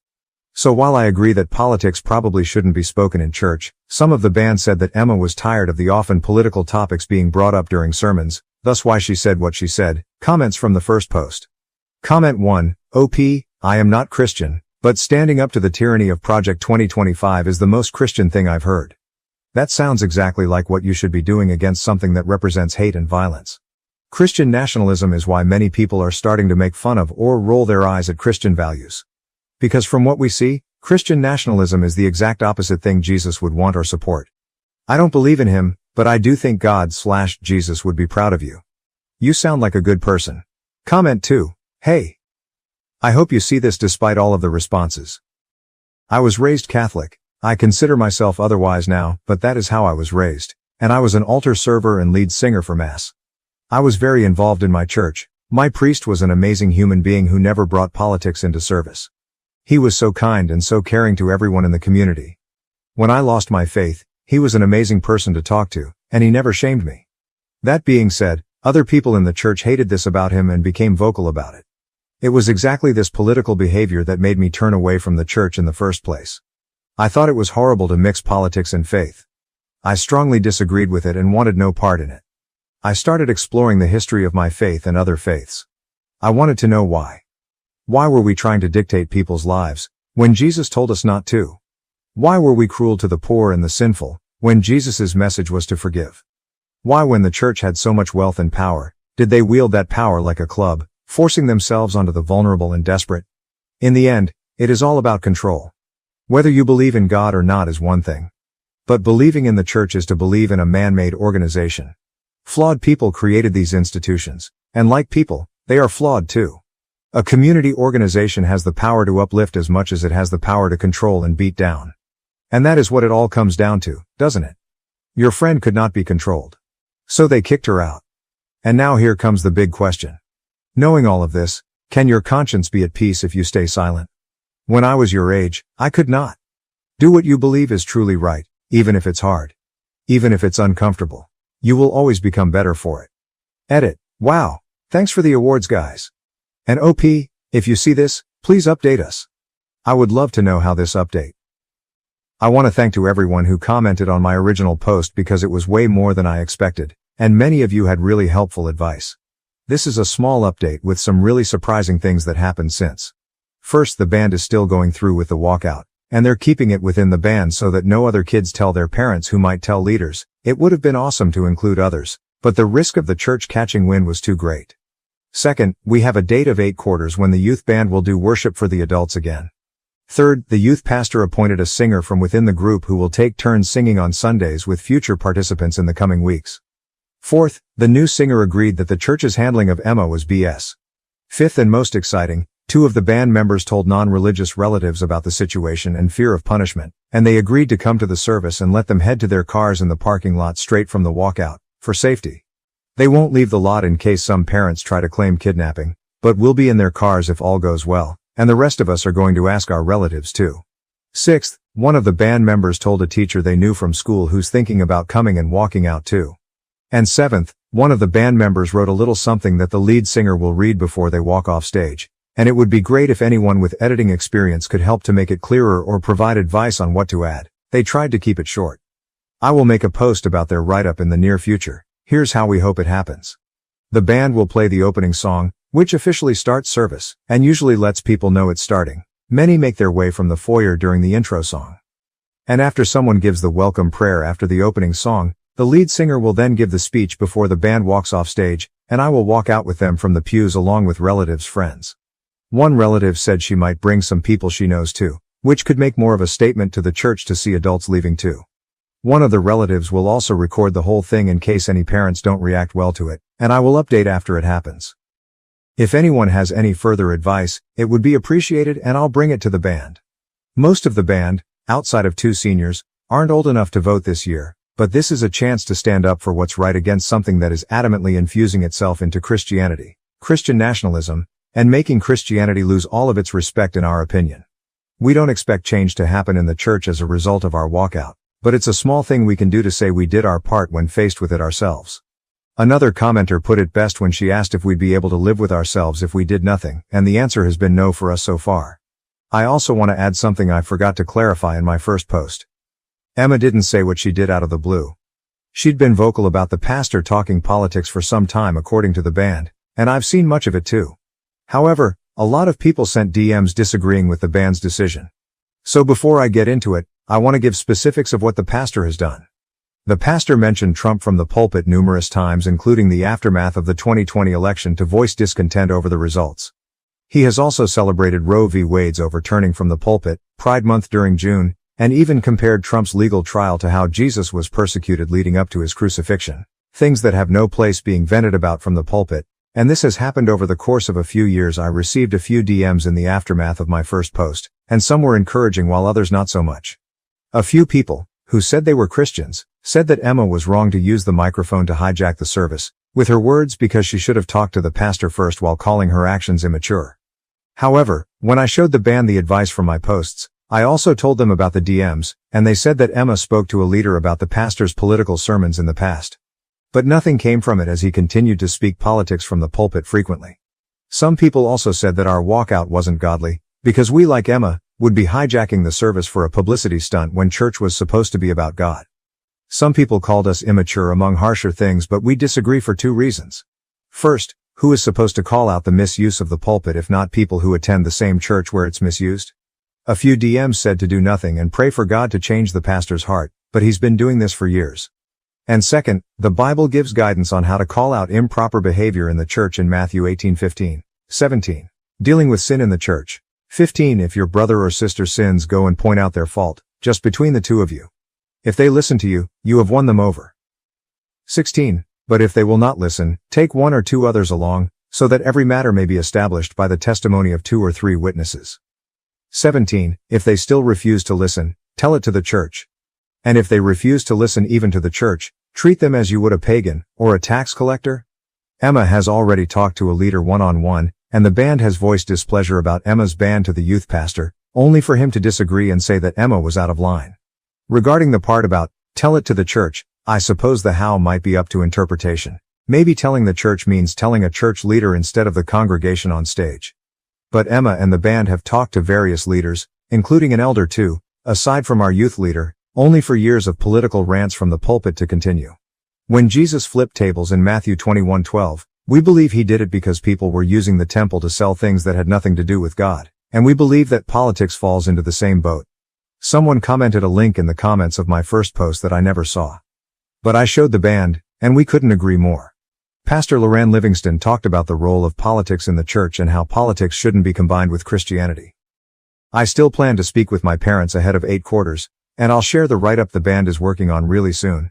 So while I agree that politics probably shouldn't be spoken in church, some of the band said that Emma was tired of the often political topics being brought up during sermons, thus why she said what she said. Comments from the first post. Comment 1, OP, I am not Christian, but standing up to the tyranny of Project 2025 is the most Christian thing I've heard. That sounds exactly like what you should be doing against something that represents hate and violence. Christian nationalism is why many people are starting to make fun of or roll their eyes at Christian values. Because from what we see, Christian nationalism is the exact opposite thing Jesus would want or support. I don't believe in him, but I do think God/Jesus would be proud of you. You sound like a good person. Comment 2, hey. I hope you see this despite all of the responses. I was raised Catholic. I consider myself otherwise now, but that is how I was raised. And I was an altar server and lead singer for Mass. I was very involved in my church. My priest was an amazing human being who never brought politics into service. He was so kind and so caring to everyone in the community. When I lost my faith, he was an amazing person to talk to, and he never shamed me. That being said, other people in the church hated this about him and became vocal about it. It was exactly this political behavior that made me turn away from the church in the first place. I thought it was horrible to mix politics and faith. I strongly disagreed with it and wanted no part in it. I started exploring the history of my faith and other faiths. I wanted to know why. Why were we trying to dictate people's lives, when Jesus told us not to? Why were we cruel to the poor and the sinful, when Jesus' message was to forgive? Why, when the church had so much wealth and power, did they wield that power like a club, forcing themselves onto the vulnerable and desperate? In the end, it is all about control. Whether you believe in God or not is one thing. But believing in the church is to believe in a man-made organization. Flawed people created these institutions, and like people, they are flawed too. A community organization has the power to uplift as much as it has the power to control and beat down. And that is what it all comes down to, doesn't it? Your friend could not be controlled. So they kicked her out. And now here comes the big question. Knowing all of this, can your conscience be at peace if you stay silent? When I was your age, I could not. Do what you believe is truly right, even if it's hard. Even if it's uncomfortable. You will always become better for it. Edit. Wow. Thanks for the awards, guys. And OP, if you see this, please update us. I would love to know how this update. I want to thank to everyone who commented on my original post because it was way more than I expected, and many of you had really helpful advice. This is a small update with some really surprising things that happened since. First, the band is still going through with the walkout, and they're keeping it within the band so that no other kids tell their parents who might tell leaders. It would have been awesome to include others, but the risk of the church catching wind was too great. Second, we have a date of 8 quarters when the youth band will do worship for the adults again. Third, the youth pastor appointed a singer from within the group who will take turns singing on Sundays with future participants in the coming weeks. Fourth, the new singer agreed that the church's handling of Emma was BS. Fifth and most exciting, 2 of the band members told non-religious relatives about the situation and fear of punishment, and they agreed to come to the service and let them head to their cars in the parking lot straight from the walkout, for safety. They won't leave the lot in case some parents try to claim kidnapping, but will be in their cars if all goes well, and the rest of us are going to ask our relatives too. Sixth, one of the band members told a teacher they knew from school who's thinking about coming and walking out too. And seventh, one of the band members wrote a little something that the lead singer will read before they walk off stage, and it would be great if anyone with editing experience could help to make it clearer or provide advice on what to add. They tried to keep it short. I will make a post about their write-up in the near future. Here's how we hope it happens. The band will play the opening song, which officially starts service, and usually lets people know it's starting. Many make their way from the foyer during the intro song. And after someone gives the welcome prayer after the opening song, the lead singer will then give the speech before the band walks off stage, and I will walk out with them from the pews along with relatives' friends. One relative said she might bring some people she knows too, which could make more of a statement to the church to see adults leaving too. One of the relatives will also record the whole thing in case any parents don't react well to it, and I will update after it happens. If anyone has any further advice, it would be appreciated and I'll bring it to the band. Most of the band, outside of 2 seniors, aren't old enough to vote this year, but this is a chance to stand up for what's right against something that is adamantly infusing itself into Christianity, Christian nationalism, and making Christianity lose all of its respect in our opinion. We don't expect change to happen in the church as a result of our walkout, but it's a small thing we can do to say we did our part when faced with it ourselves. Another commenter put it best when she asked if we'd be able to live with ourselves if we did nothing, and the answer has been no for us so far. I also want to add something I forgot to clarify in my first post. Emma didn't say what she did out of the blue. She'd been vocal about the pastor talking politics for some time according to the band, and I've seen much of it too. However, a lot of people sent DMs disagreeing with the band's decision. So before I get into it, I want to give specifics of what the pastor has done. The pastor mentioned Trump from the pulpit numerous times, including the aftermath of the 2020 election, to voice discontent over the results. He has also celebrated Roe v. Wade's overturning from the pulpit, Pride Month during June, and even compared Trump's legal trial to how Jesus was persecuted leading up to his crucifixion. Things that have no place being vented about from the pulpit, and this has happened over the course of a few years. I received a few DMs in the aftermath of my first post, and some were encouraging while others not so much. A few people, who said they were Christians, said that Emma was wrong to use the microphone to hijack the service, with her words, because she should have talked to the pastor first, while calling her actions immature. However, when I showed the band the advice from my posts, I also told them about the DMs, and they said that Emma spoke to a leader about the pastor's political sermons in the past. But nothing came from it as he continued to speak politics from the pulpit frequently. Some people also said that our walkout wasn't godly, because we, like Emma, would be hijacking the service for a publicity stunt when church was supposed to be about God. Some people called us immature among harsher things, but we disagree for 2 reasons. First, who is supposed to call out the misuse of the pulpit if not people who attend the same church where it's misused? A few DMs said to do nothing and pray for God to change the pastor's heart, but he's been doing this for years. And second, the Bible gives guidance on how to call out improper behavior in the church in Matthew 18:15, 17. Dealing with sin in the church. 15. If your brother or sister sins, go and point out their fault, just between the 2 of you. If they listen to you, you have won them over. 16. But if they will not listen, take 1 or 2 others along, so that every matter may be established by the testimony of 2 or 3 witnesses. 17. If they still refuse to listen, tell it to the church. And if they refuse to listen even to the church, treat them as you would a pagan, or a tax collector. Emma has already talked to a leader one-on-one, and the band has voiced displeasure about Emma's ban to the youth pastor, only for him to disagree and say that Emma was out of line. Regarding the part about, tell it to the church, I suppose the how might be up to interpretation. Maybe telling the church means telling a church leader instead of the congregation on stage. But Emma and the band have talked to various leaders, including an elder too, aside from our youth leader, only for years of political rants from the pulpit to continue. When Jesus flipped tables in Matthew 21:12, we believe he did it because people were using the temple to sell things that had nothing to do with God, and we believe that politics falls into the same boat. Someone commented a link in the comments of my first post that I never saw. But I showed the band, and we couldn't agree more. Pastor Loran Livingston talked about the role of politics in the church and how politics shouldn't be combined with Christianity. I still plan to speak with my parents ahead of 8 quarters, and I'll share the write-up the band is working on really soon.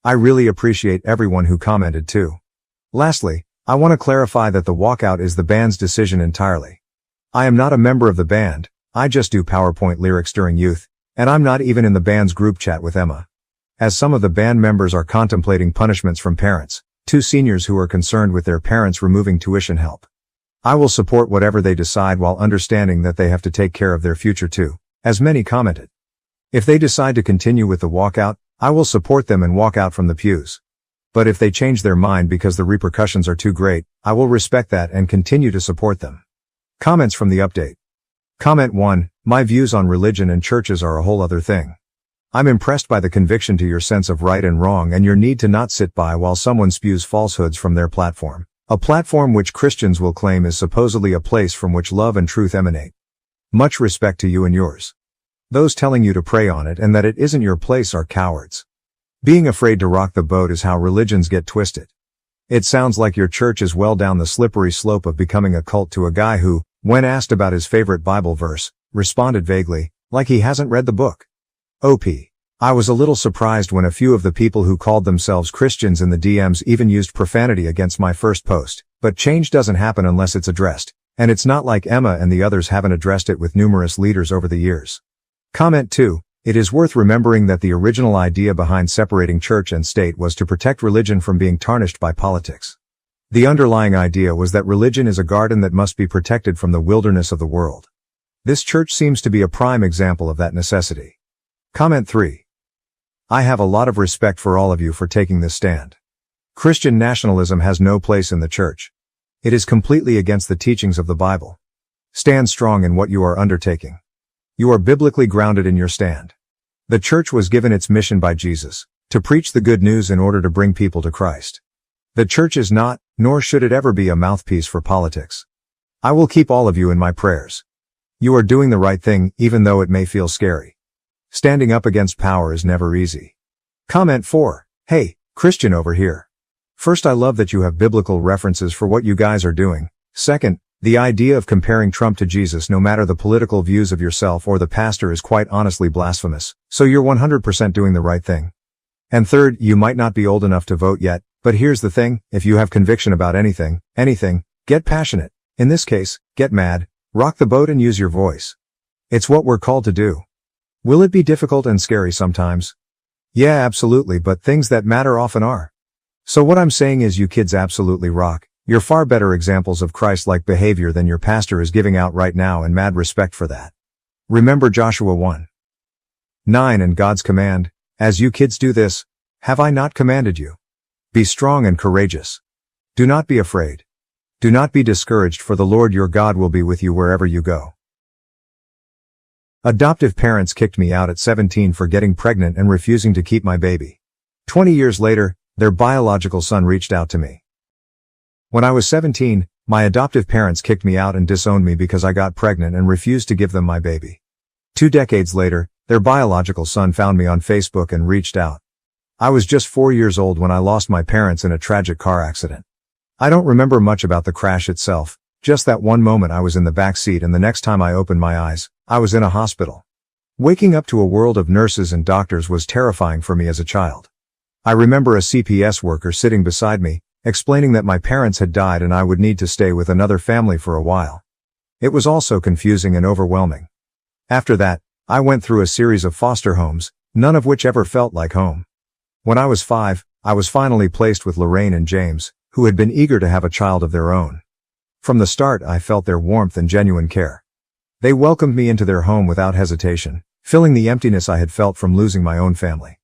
I really appreciate everyone who commented too. Lastly, I want to clarify that the walkout is the band's decision entirely. I am not a member of the band, I just do PowerPoint lyrics during youth, and I'm not even in the band's group chat with Emma. As some of the band members are contemplating punishments from parents, 2 seniors who are concerned with their parents removing tuition help. I will support whatever they decide while understanding that they have to take care of their future too, as many commented. If they decide to continue with the walkout, I will support them and walk out from the pews. But if they change their mind because the repercussions are too great, I will respect that and continue to support them. Comments from the update. Comment 1, my views on religion and churches are a whole other thing. I'm impressed by the conviction to your sense of right and wrong and your need to not sit by while someone spews falsehoods from their platform, a platform which Christians will claim is supposedly a place from which love and truth emanate. Much respect to you and yours. Those telling you to pray on it and that it isn't your place are cowards. Being afraid to rock the boat is how religions get twisted. It sounds like your church is well down the slippery slope of becoming a cult to a guy who, when asked about his favorite Bible verse, responded vaguely, like he hasn't read the book. OP. I was a little surprised when a few of the people who called themselves Christians in the DMs even used profanity against my first post, but change doesn't happen unless it's addressed, and it's not like Emma and the others haven't addressed it with numerous leaders over the years. Comment 2. It is worth remembering that the original idea behind separating church and state was to protect religion from being tarnished by politics. The underlying idea was that religion is a garden that must be protected from the wilderness of the world. This church seems to be a prime example of that necessity. Comment 3. I have a lot of respect for all of you for taking this stand. Christian nationalism has no place in the church. It is completely against the teachings of the Bible. Stand strong in what you are undertaking. You are biblically grounded in your stand. The church was given its mission by Jesus, to preach the good news in order to bring people to Christ. The church is not, nor should it ever be a mouthpiece for politics. I will keep all of you in my prayers. You are doing the right thing, even though it may feel scary. Standing up against power is never easy. Comment 4. Hey, Christian over here. First, I love that you have biblical references for what you guys are doing. Second, the idea of comparing Trump to Jesus no matter the political views of yourself or the pastor is quite honestly blasphemous, so you're 100% doing the right thing. And third, you might not be old enough to vote yet, but here's the thing, if you have conviction about anything, get passionate. In this case, get mad, rock the boat and use your voice. It's what we're called to do. Will it be difficult and scary sometimes? Yeah, absolutely, but things that matter often are. So what I'm saying is you kids absolutely rock. You're far better examples of Christ-like behavior than your pastor is giving out right now, and mad respect for that. Remember Joshua 1:9 and God's command, as you kids do this, have I not commanded you? Be strong and courageous. Do not be afraid. Do not be discouraged, for the Lord your God will be with you wherever you go. Adoptive parents kicked me out at 17 for getting pregnant and refusing to keep my baby. 20 years later, their biological son reached out to me. When I was 17, my adoptive parents kicked me out and disowned me because I got pregnant and refused to give them my baby. 2 decades later, their biological son found me on Facebook and reached out. I was just 4 years old when I lost my parents in a tragic car accident. I don't remember much about the crash itself, just that one moment I was in the back seat and the next time I opened my eyes, I was in a hospital. Waking up to a world of nurses and doctors was terrifying for me as a child. I remember a CPS worker sitting beside me, explaining that my parents had died and I would need to stay with another family for a while. It was also confusing and overwhelming. After that, I went through a series of foster homes, none of which ever felt like home. When I was 5, I was finally placed with Lorraine and James, who had been eager to have a child of their own. From the start, I felt their warmth and genuine care. They welcomed me into their home without hesitation, filling the emptiness I had felt from losing my own family.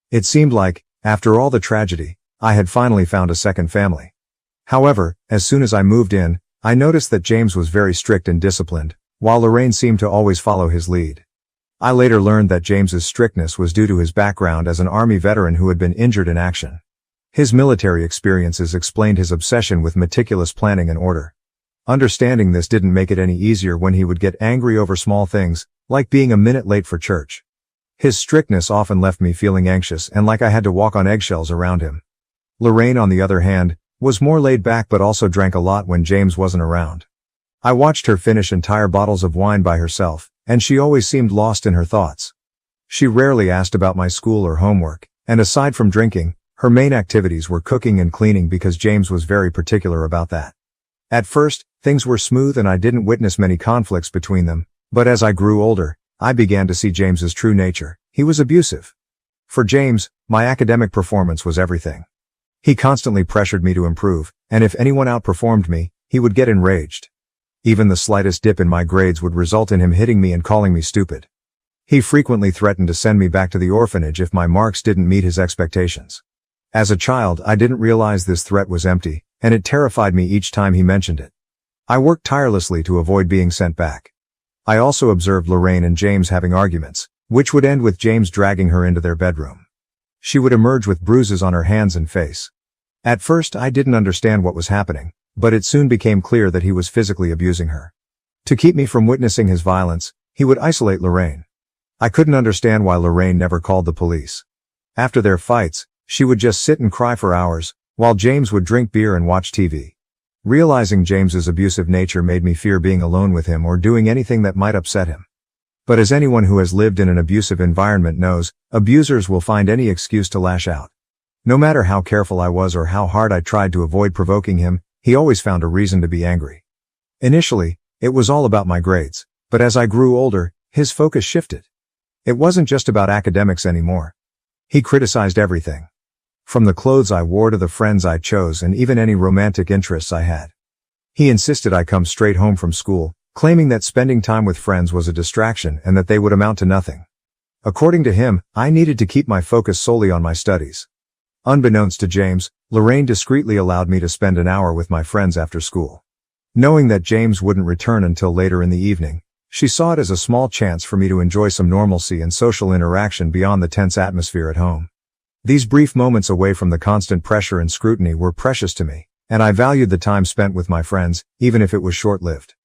It seemed like, after all the tragedy, I had finally found a second family. However, as soon as I moved in, I noticed that James was very strict and disciplined, while Lorraine seemed to always follow his lead. I later learned that James's strictness was due to his background as an Army veteran who had been injured in action. His military experiences explained his obsession with meticulous planning and order. Understanding this didn't make it any easier when he would get angry over small things, like being a minute late for church. His strictness often left me feeling anxious and like I had to walk on eggshells around him. Lorraine, on the other hand, was more laid back but also drank a lot when James wasn't around. I watched her finish entire bottles of wine by herself, and she always seemed lost in her thoughts. She rarely asked about my school or homework, and aside from drinking, her main activities were cooking and cleaning because James was very particular about that. At first, things were smooth and I didn't witness many conflicts between them, but as I grew older, I began to see James's true nature. He was abusive. For James, my academic performance was everything. He constantly pressured me to improve, and if anyone outperformed me, he would get enraged. Even the slightest dip in my grades would result in him hitting me and calling me stupid. He frequently threatened to send me back to the orphanage if my marks didn't meet his expectations. As a child, I didn't realize this threat was empty, and it terrified me each time he mentioned it. I worked tirelessly to avoid being sent back. I also observed Lorraine and James having arguments, which would end with James dragging her into their bedroom. She would emerge with bruises on her hands and face. At first, I didn't understand what was happening, but it soon became clear that he was physically abusing her. To keep me from witnessing his violence, he would isolate Lorraine. I couldn't understand why Lorraine never called the police. After their fights, she would just sit and cry for hours, while James would drink beer and watch TV. Realizing James's abusive nature made me fear being alone with him or doing anything that might upset him. But as anyone who has lived in an abusive environment knows, abusers will find any excuse to lash out. No matter how careful I was or how hard I tried to avoid provoking him, he always found a reason to be angry. Initially, it was all about my grades, but as I grew older, his focus shifted. It wasn't just about academics anymore. He criticized everything. From the clothes I wore to the friends I chose and even any romantic interests I had. He insisted I come straight home from school, claiming that spending time with friends was a distraction and that they would amount to nothing. According to him, I needed to keep my focus solely on my studies. Unbeknownst to James, Lorraine discreetly allowed me to spend an hour with my friends after school. Knowing that James wouldn't return until later in the evening, she saw it as a small chance for me to enjoy some normalcy and social interaction beyond the tense atmosphere at home. These brief moments away from the constant pressure and scrutiny were precious to me, and I valued the time spent with my friends, even if it was short-lived.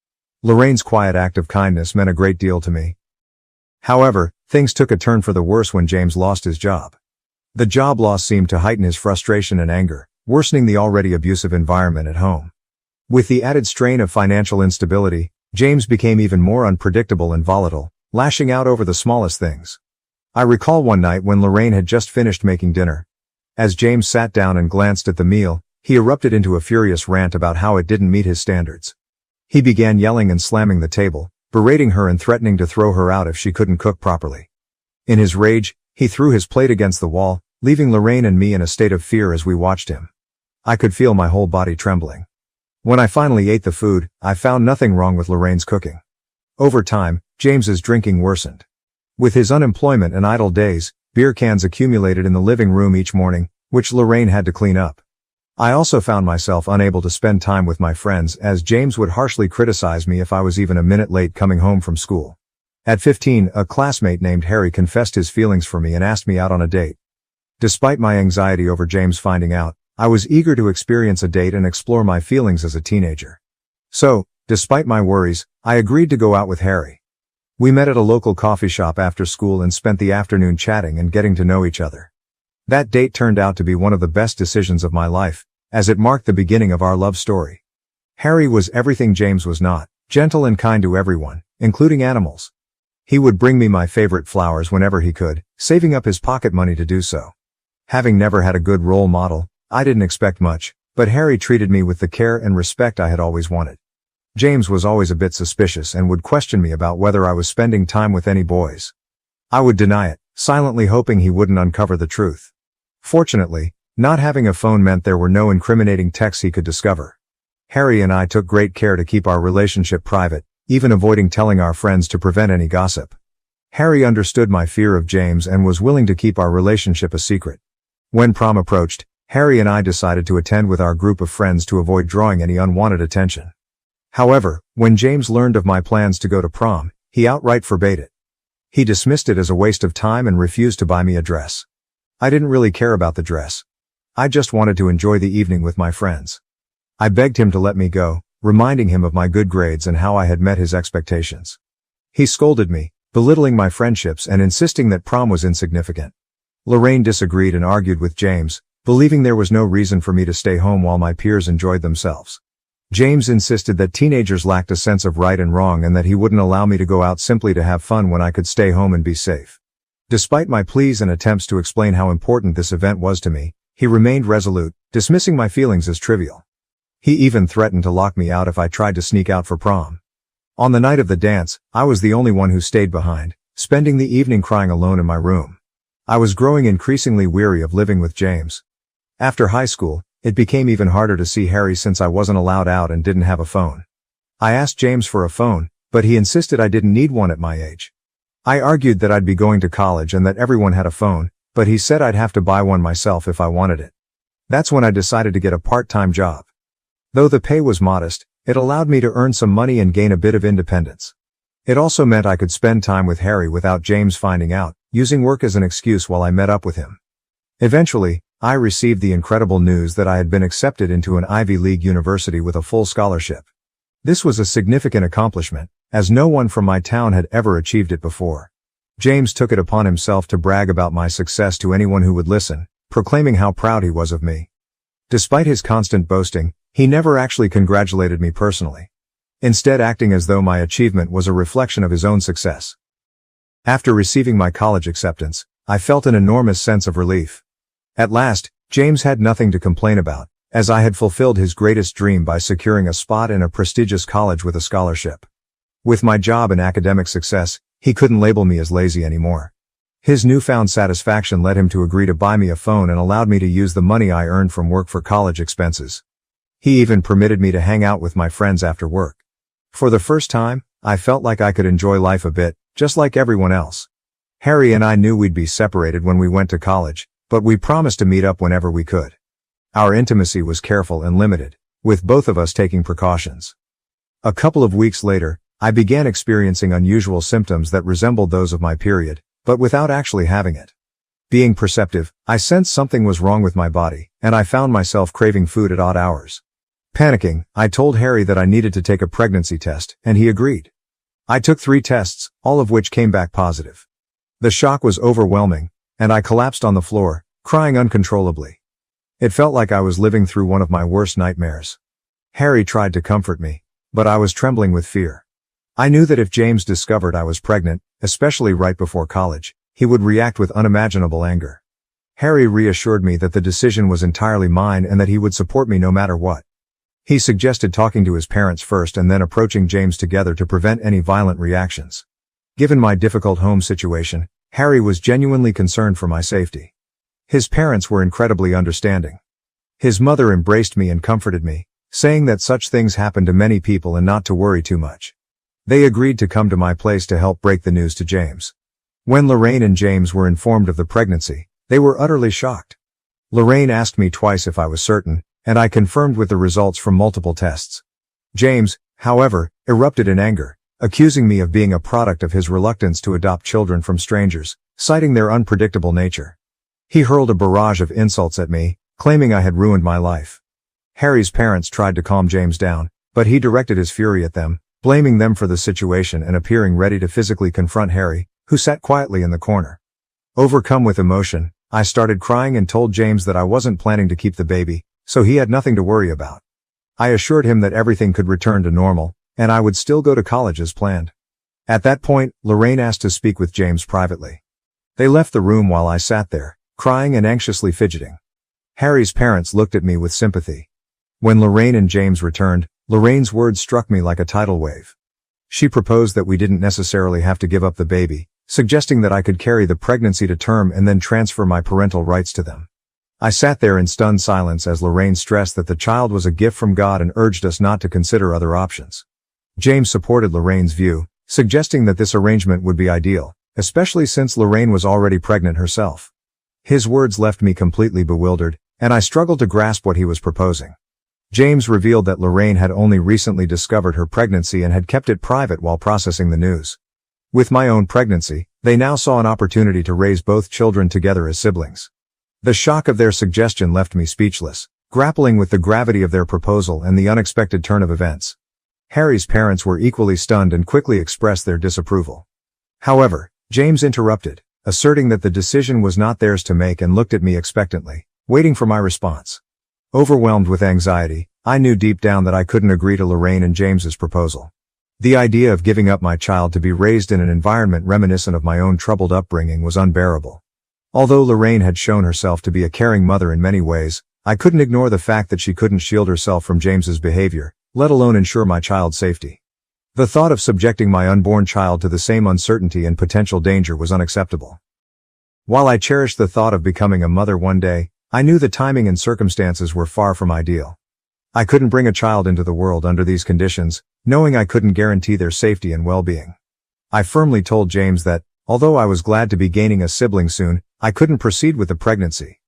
Lorraine's quiet act of kindness meant a great deal to me. However, things took a turn for the worse when James lost his job. The job loss seemed to heighten his frustration and anger, worsening the already abusive environment at home. With the added strain of financial instability, James became even more unpredictable and volatile, lashing out over the smallest things. I recall one night when Lorraine had just finished making dinner. As James sat down and glanced at the meal, he erupted into a furious rant about how it didn't meet his standards. He began yelling and slamming the table, berating her and threatening to throw her out if she couldn't cook properly. In his rage, he threw his plate against the wall, leaving Lorraine and me in a state of fear as we watched him. I could feel my whole body trembling. When I finally ate the food, I found nothing wrong with Lorraine's cooking. Over time, James's drinking worsened. With his unemployment and idle days, beer cans accumulated in the living room each morning, which Lorraine had to clean up. I also found myself unable to spend time with my friends as James would harshly criticize me if I was even a minute late coming home from school. At 15, a classmate named Harry confessed his feelings for me and asked me out on a date. Despite my anxiety over James finding out, I was eager to experience a date and explore my feelings as a teenager. So, despite my worries, I agreed to go out with Harry. We met at a local coffee shop after school and spent the afternoon chatting and getting to know each other. That date turned out to be one of the best decisions of my life, as it marked the beginning of our love story. Harry was everything James was not, gentle and kind to everyone, including animals. He would bring me my favorite flowers whenever he could, saving up his pocket money to do so. Having never had a good role model, I didn't expect much, but Harry treated me with the care and respect I had always wanted. James was always a bit suspicious and would question me about whether I was spending time with any boys. I would deny it, silently hoping he wouldn't uncover the truth. Fortunately, not having a phone meant there were no incriminating texts he could discover. Harry and I took great care to keep our relationship private, even avoiding telling our friends to prevent any gossip. Harry understood my fear of James and was willing to keep our relationship a secret. When prom approached, Harry and I decided to attend with our group of friends to avoid drawing any unwanted attention. However, when James learned of my plans to go to prom, he outright forbade it. He dismissed it as a waste of time and refused to buy me a dress. I didn't really care about the dress. I just wanted to enjoy the evening with my friends. I begged him to let me go, reminding him of my good grades and how I had met his expectations. He scolded me, belittling my friendships and insisting that prom was insignificant. Lorraine disagreed and argued with James, believing there was no reason for me to stay home while my peers enjoyed themselves. James insisted that teenagers lacked a sense of right and wrong and that he wouldn't allow me to go out simply to have fun when I could stay home and be safe. Despite my pleas and attempts to explain how important this event was to me, he remained resolute, dismissing my feelings as trivial. He even threatened to lock me out if I tried to sneak out for prom. On the night of the dance, I was the only one who stayed behind, spending the evening crying alone in my room. I was growing increasingly weary of living with James. After high school, it became even harder to see Harry since I wasn't allowed out and didn't have a phone. I asked James for a phone, but he insisted I didn't need one at my age. I argued that I'd be going to college and that everyone had a phone, but he said I'd have to buy one myself if I wanted it. That's when I decided to get a part-time job. Though the pay was modest, it allowed me to earn some money and gain a bit of independence. It also meant I could spend time with Harry without James finding out, using work as an excuse while I met up with him. Eventually, I received the incredible news that I had been accepted into an Ivy League university with a full scholarship. This was a significant accomplishment, as no one from my town had ever achieved it before. James took it upon himself to brag about my success to anyone who would listen, proclaiming how proud he was of me. Despite his constant boasting, he never actually congratulated me personally, instead acting as though my achievement was a reflection of his own success. After receiving my college acceptance, I felt an enormous sense of relief. At last, James had nothing to complain about, as I had fulfilled his greatest dream by securing a spot in a prestigious college with a scholarship. With my job and academic success, he couldn't label me as lazy anymore. His newfound satisfaction led him to agree to buy me a phone and allowed me to use the money I earned from work for college expenses. He even permitted me to hang out with my friends after work. For the first time, I felt like I could enjoy life a bit, just like everyone else. Harry and I knew we'd be separated when we went to college, but we promised to meet up whenever we could. Our intimacy was careful and limited, with both of us taking precautions. A couple of weeks later, I began experiencing unusual symptoms that resembled those of my period, but without actually having it. Being perceptive, I sensed something was wrong with my body, and I found myself craving food at odd hours. Panicking, I told Harry that I needed to take a pregnancy test, and he agreed. I took 3 tests, all of which came back positive. The shock was overwhelming, and I collapsed on the floor, crying uncontrollably. It felt like I was living through one of my worst nightmares. Harry tried to comfort me, but I was trembling with fear. I knew that if James discovered I was pregnant, especially right before college, he would react with unimaginable anger. Harry reassured me that the decision was entirely mine and that he would support me no matter what. He suggested talking to his parents first and then approaching James together to prevent any violent reactions. Given my difficult home situation, Harry was genuinely concerned for my safety. His parents were incredibly understanding. His mother embraced me and comforted me, saying that such things happen to many people and not to worry too much. They agreed to come to my place to help break the news to James. When Lorraine and James were informed of the pregnancy, they were utterly shocked. Lorraine asked me twice if I was certain, and I confirmed with the results from multiple tests. James, however, erupted in anger, accusing me of being a product of his reluctance to adopt children from strangers, citing their unpredictable nature. He hurled a barrage of insults at me, claiming I had ruined my life. Harry's parents tried to calm James down, but he directed his fury at them, blaming them for the situation and appearing ready to physically confront Harry, who sat quietly in the corner. Overcome with emotion, I started crying and told James that I wasn't planning to keep the baby, so he had nothing to worry about. I assured him that everything could return to normal, and I would still go to college as planned. At that point, Lorraine asked to speak with James privately. They left the room while I sat there, crying and anxiously fidgeting. Harry's parents looked at me with sympathy. When Lorraine and James returned, Lorraine's words struck me like a tidal wave. She proposed that we didn't necessarily have to give up the baby, suggesting that I could carry the pregnancy to term and then transfer my parental rights to them. I sat there in stunned silence as Lorraine stressed that the child was a gift from God and urged us not to consider other options. James supported Lorraine's view, suggesting that this arrangement would be ideal, especially since Lorraine was already pregnant herself. His words left me completely bewildered, and I struggled to grasp what he was proposing. James revealed that Lorraine had only recently discovered her pregnancy and had kept it private while processing the news. With my own pregnancy, they now saw an opportunity to raise both children together as siblings. The shock of their suggestion left me speechless, grappling with the gravity of their proposal and the unexpected turn of events. Harry's parents were equally stunned and quickly expressed their disapproval. However, James interrupted, asserting that the decision was not theirs to make, and looked at me expectantly, waiting for my response. Overwhelmed with anxiety, I knew deep down that I couldn't agree to Lorraine and James's proposal. The idea of giving up my child to be raised in an environment reminiscent of my own troubled upbringing was unbearable. Although Lorraine had shown herself to be a caring mother in many ways, I couldn't ignore the fact that she couldn't shield herself from James's behavior, let alone ensure my child's safety. The thought of subjecting my unborn child to the same uncertainty and potential danger was unacceptable. While I cherished the thought of becoming a mother one day, I knew the timing and circumstances were far from ideal. I couldn't bring a child into the world under these conditions, knowing I couldn't guarantee their safety and well-being. I firmly told James that, although I was glad to be gaining a sibling soon, I couldn't proceed with the pregnancy.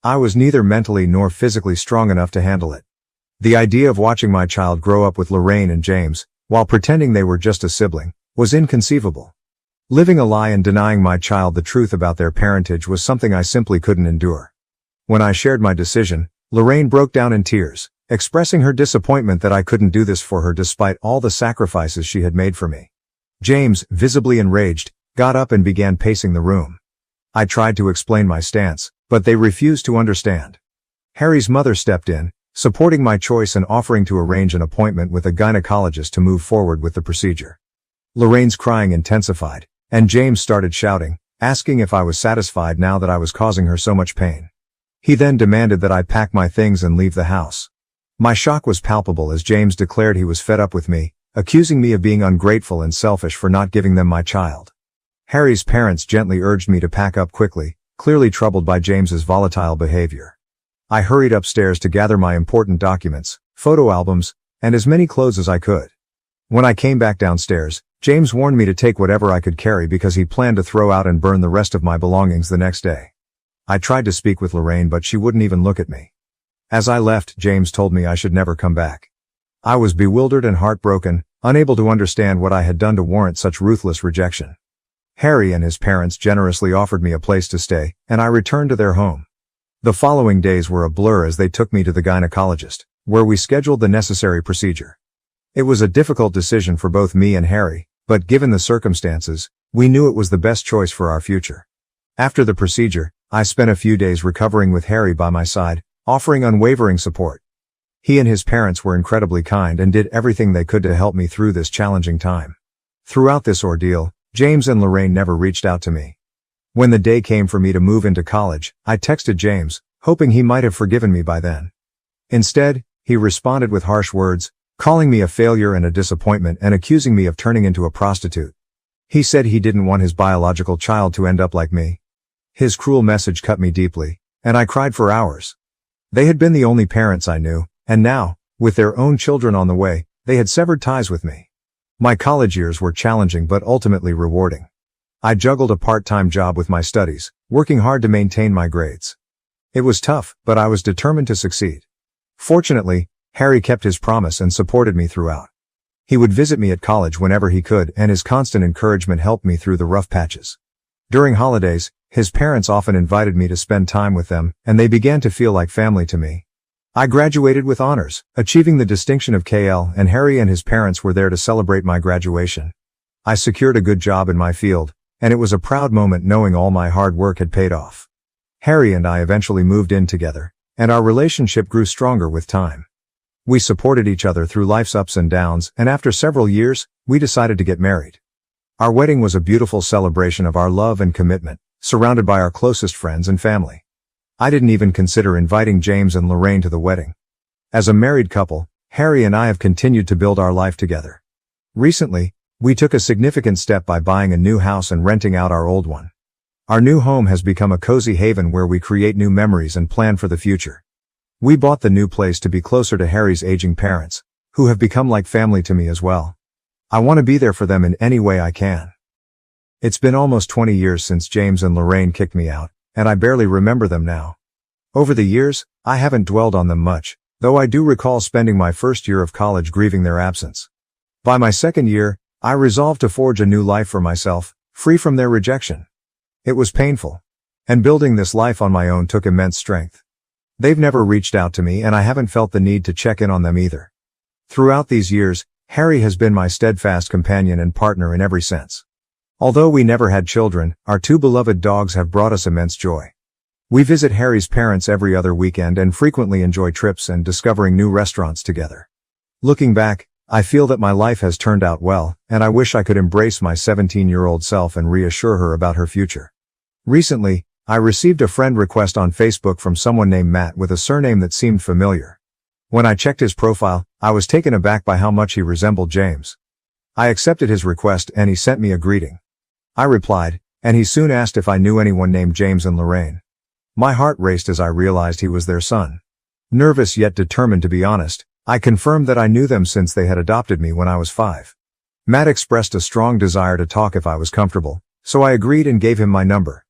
I was neither mentally nor physically strong enough to handle it. The idea of watching my child grow up with Lorraine and James, while pretending they were just a sibling, was inconceivable. Living a lie and denying my child the truth about their parentage was something I simply couldn't endure. When I shared my decision, Lorraine broke down in tears, expressing her disappointment that I couldn't do this for her despite all the sacrifices she had made for me. James, visibly enraged, got up and began pacing the room. I tried to explain my stance, but they refused to understand. Harry's mother stepped in, supporting my choice and offering to arrange an appointment with a gynecologist to move forward with the procedure. Lorraine's crying intensified, and James started shouting, asking if I was satisfied now that I was causing her so much pain. He then demanded that I pack my things and leave the house. My shock was palpable as James declared he was fed up with me, accusing me of being ungrateful and selfish for not giving them my child. Harry's parents gently urged me to pack up quickly, clearly troubled by James's volatile behavior. I hurried upstairs to gather my important documents, photo albums, and as many clothes as I could. When I came back downstairs, James warned me to take whatever I could carry because he planned to throw out and burn the rest of my belongings the next day. I tried to speak with Lorraine, but she wouldn't even look at me. As I left, James told me I should never come back. I was bewildered and heartbroken, unable to understand what I had done to warrant such ruthless rejection. Harry and his parents generously offered me a place to stay, and I returned to their home. The following days were a blur as they took me to the gynecologist, where we scheduled the necessary procedure. It was a difficult decision for both me and Harry, but given the circumstances, we knew it was the best choice for our future. After the procedure, I spent a few days recovering with Harry by my side, offering unwavering support. He and his parents were incredibly kind and did everything they could to help me through this challenging time. Throughout this ordeal, James and Lorraine never reached out to me. When the day came for me to move into college, I texted James, hoping he might have forgiven me by then. Instead, he responded with harsh words, calling me a failure and a disappointment and accusing me of turning into a prostitute. He said he didn't want his biological child to end up like me. His cruel message cut me deeply, and I cried for hours. They had been the only parents I knew, and now, with their own children on the way, they had severed ties with me. My college years were challenging but ultimately rewarding. I juggled a part-time job with my studies, working hard to maintain my grades. It was tough, but I was determined to succeed. Fortunately, Harry kept his promise and supported me throughout. He would visit me at college whenever he could, and his constant encouragement helped me through the rough patches. During holidays, his parents often invited me to spend time with them, and they began to feel like family to me. I graduated with honors, achieving the distinction of KL, and Harry and his parents were there to celebrate my graduation. I secured a good job in my field, and it was a proud moment knowing all my hard work had paid off. Harry and I eventually moved in together, and our relationship grew stronger with time. We supported each other through life's ups and downs, and after several years, we decided to get married. Our wedding was a beautiful celebration of our love and commitment, surrounded by our closest friends and family. I didn't even consider inviting James and Lorraine to the wedding. As a married couple, Harry and I have continued to build our life together. Recently, we took a significant step by buying a new house and renting out our old one. Our new home has become a cozy haven where we create new memories and plan for the future. We bought the new place to be closer to Harry's aging parents, who have become like family to me as well. I want to be there for them in any way I can. It's been almost 20 years since James and Lorraine kicked me out, and I barely remember them now. Over the years, I haven't dwelled on them much, though I do recall spending my first year of college grieving their absence. By my second year, I resolved to forge a new life for myself, free from their rejection. It was painful. And building this life on my own took immense strength. They've never reached out to me and I haven't felt the need to check in on them either. Throughout these years, Harry has been my steadfast companion and partner in every sense. Although we never had children, our two beloved dogs have brought us immense joy. We visit Harry's parents every other weekend and frequently enjoy trips and discovering new restaurants together. Looking back, I feel that my life has turned out well, and I wish I could embrace my 17-year-old self and reassure her about her future. Recently, I received a friend request on Facebook from someone named Matt with a surname that seemed familiar. When I checked his profile, I was taken aback by how much he resembled James. I accepted his request and he sent me a greeting. I replied, and he soon asked if I knew anyone named James and Lorraine. My heart raced as I realized he was their son. Nervous yet determined to be honest, I confirmed that I knew them since they had adopted me when I was 5. Matt expressed a strong desire to talk if I was comfortable, so I agreed and gave him my number.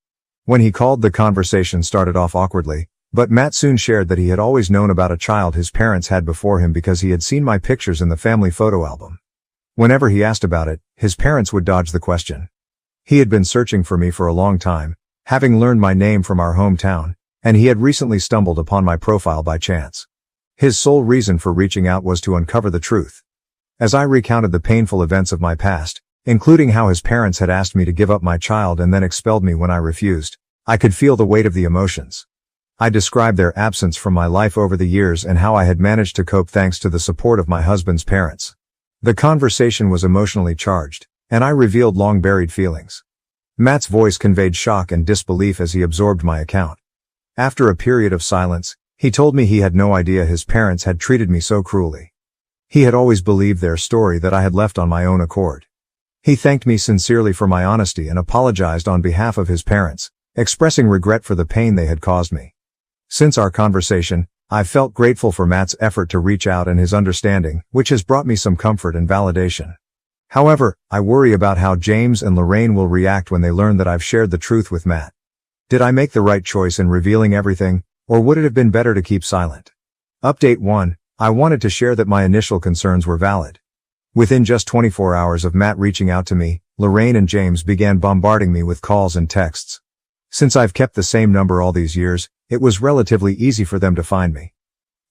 When he called, the conversation started off awkwardly, but Matt soon shared that he had always known about a child his parents had before him because he had seen my pictures in the family photo album. Whenever he asked about it, his parents would dodge the question. He had been searching for me for a long time, having learned my name from our hometown, and he had recently stumbled upon my profile by chance. His sole reason for reaching out was to uncover the truth. As I recounted the painful events of my past, including how his parents had asked me to give up my child and then expelled me when I refused, I could feel the weight of the emotions. I described their absence from my life over the years and how I had managed to cope thanks to the support of my husband's parents. The conversation was emotionally charged, and I revealed long-buried feelings. Matt's voice conveyed shock and disbelief as he absorbed my account. After a period of silence, he told me he had no idea his parents had treated me so cruelly. He had always believed their story that I had left on my own accord. He thanked me sincerely for my honesty and apologized on behalf of his parents, expressing regret for the pain they had caused me. Since our conversation, I've felt grateful for Matt's effort to reach out and his understanding, which has brought me some comfort and validation. However, I worry about how James and Lorraine will react when they learn that I've shared the truth with Matt. Did I make the right choice in revealing everything, or would it have been better to keep silent? Update 1. I wanted to share that my initial concerns were valid. Within just 24 hours of Matt reaching out to me, Lorraine and James began bombarding me with calls and texts. Since I've kept the same number all these years, it was relatively easy for them to find me.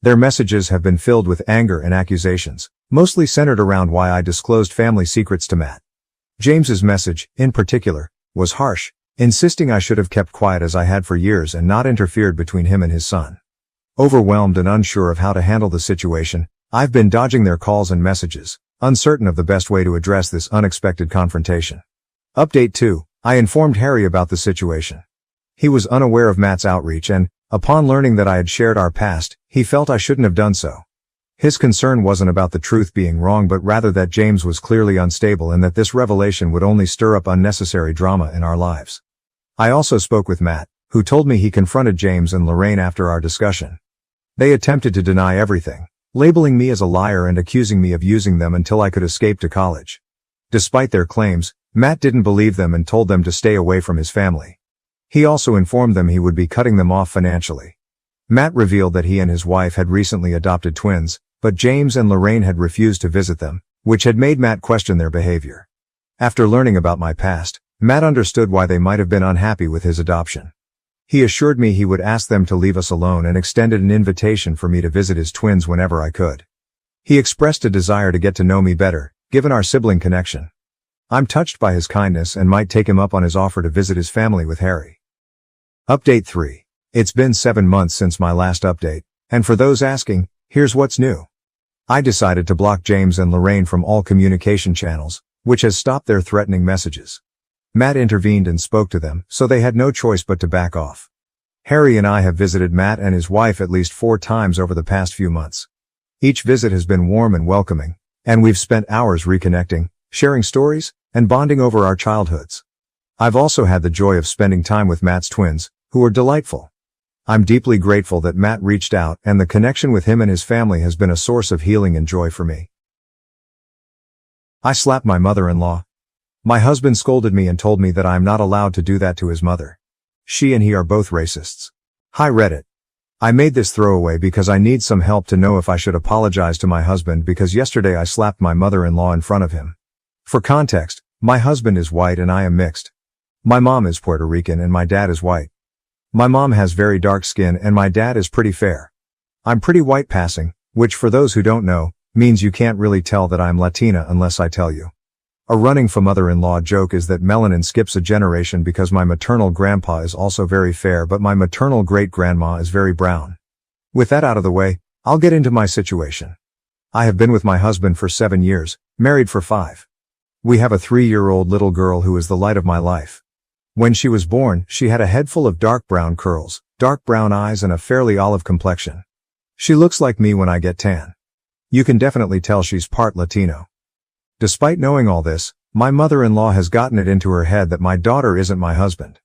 Their messages have been filled with anger and accusations, mostly centered around why I disclosed family secrets to Matt. James's message, in particular, was harsh, insisting I should have kept quiet as I had for years and not interfered between him and his son. Overwhelmed and unsure of how to handle the situation, I've been dodging their calls and messages, uncertain of the best way to address this unexpected confrontation. Update 2. I informed Harry about the situation. He was unaware of Matt's outreach and, upon learning that I had shared our past, he felt I shouldn't have done so. His concern wasn't about the truth being wrong but rather that James was clearly unstable and that this revelation would only stir up unnecessary drama in our lives. I also spoke with Matt, who told me he confronted James and Lorraine after our discussion. They attempted to deny everything, labeling me as a liar and accusing me of using them until I could escape to college. Despite their claims, Matt didn't believe them and told them to stay away from his family. He also informed them he would be cutting them off financially. Matt revealed that he and his wife had recently adopted twins, but James and Lorraine had refused to visit them, which had made Matt question their behavior. After learning about my past, Matt understood why they might have been unhappy with his adoption. He assured me he would ask them to leave us alone and extended an invitation for me to visit his twins whenever I could. He expressed a desire to get to know me better, given our sibling connection. I'm touched by his kindness and might take him up on his offer to visit his family with Harry. Update 3. It's been 7 months since my last update, and for those asking, here's what's new. I decided to block James and Lorraine from all communication channels, which has stopped their threatening messages. Matt intervened and spoke to them, so they had no choice but to back off. Harry and I have visited Matt and his wife at least 4 times over the past few months. Each visit has been warm and welcoming, and we've spent hours reconnecting, sharing stories, and bonding over our childhoods. I've also had the joy of spending time with Matt's twins, who are delightful. I'm deeply grateful that Matt reached out and the connection with him and his family has been a source of healing and joy for me. I slapped my mother-in-law. My husband scolded me and told me that I am not allowed to do that to his mother. She and he are both racists. Hi Reddit. I made this throwaway because I need some help to know if I should apologize to my husband because yesterday I slapped my mother-in-law in front of him. For context, my husband is white and I am mixed. My mom is Puerto Rican and my dad is white. My mom has very dark skin and my dad is pretty fair. I'm pretty white passing, which for those who don't know, means you can't really tell that I'm Latina unless I tell you. A running for mother-in-law joke is that melanin skips a generation because my maternal grandpa is also very fair but my maternal great-grandma is very brown. With that out of the way, I'll get into my situation. I have been with my husband for 7 years, married for 5. We have a 3-year-old little girl who is the light of my life. When she was born, she had a head full of dark brown curls, dark brown eyes and a fairly olive complexion. She looks like me when I get tan. You can definitely tell she's part Latino. Despite knowing all this, my mother-in-law has gotten it into her head that my daughter isn't my husband.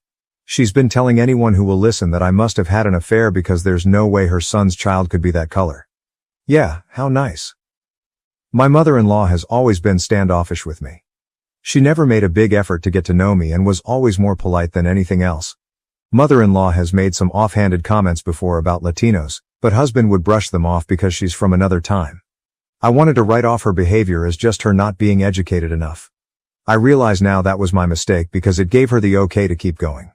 She's been telling anyone who will listen that I must have had an affair because there's no way her son's child could be that color. Yeah, how nice. My mother-in-law has always been standoffish with me. She never made a big effort to get to know me and was always more polite than anything else. Mother-in-law has made some offhanded comments before about Latinos, but husband would brush them off because she's from another time. I wanted to write off her behavior as just her not being educated enough. I realize now that was my mistake because it gave her the okay to keep going.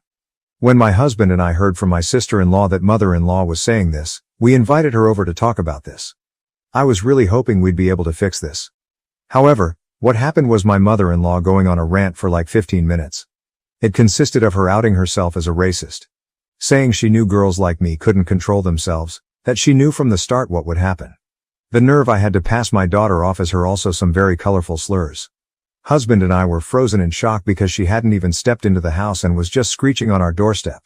When my husband and I heard from my sister-in-law that mother-in-law was saying this, we invited her over to talk about this. I was really hoping we'd be able to fix this. However, what happened was my mother-in-law going on a rant for like 15 minutes. It consisted of her outing herself as a racist. Saying she knew girls like me couldn't control themselves, that she knew from the start what would happen. The nerve I had to pass my daughter off as her also some very colorful slurs. Husband and I were frozen in shock because she hadn't even stepped into the house and was just screeching on our doorstep.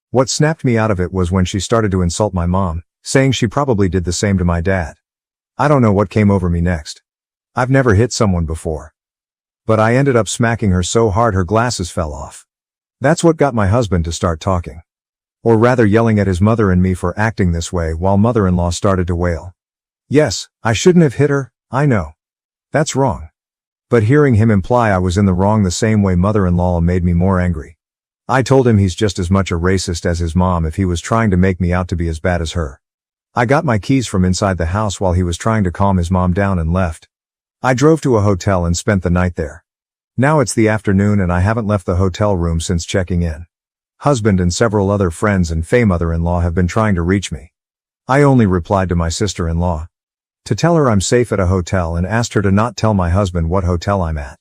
What snapped me out of it was when she started to insult my mom, saying she probably did the same to my dad. I don't know what came over me next. I've never hit someone before. But I ended up smacking her so hard her glasses fell off. That's what got my husband to start talking. Or rather yelling at his mother and me for acting this way while mother-in-law started to wail. Yes, I shouldn't have hit her, I know. That's wrong. But hearing him imply I was in the wrong the same way mother-in-law made me more angry. I told him he's just as much a racist as his mom if he was trying to make me out to be as bad as her. I got my keys from inside the house while he was trying to calm his mom down and left. I drove to a hotel and spent the night there. Now it's the afternoon and I haven't left the hotel room since checking in. Husband and several other friends and Faye mother-in-law have been trying to reach me. I only replied to my sister-in-law to tell her I'm safe at a hotel and asked her to not tell my husband what hotel I'm at.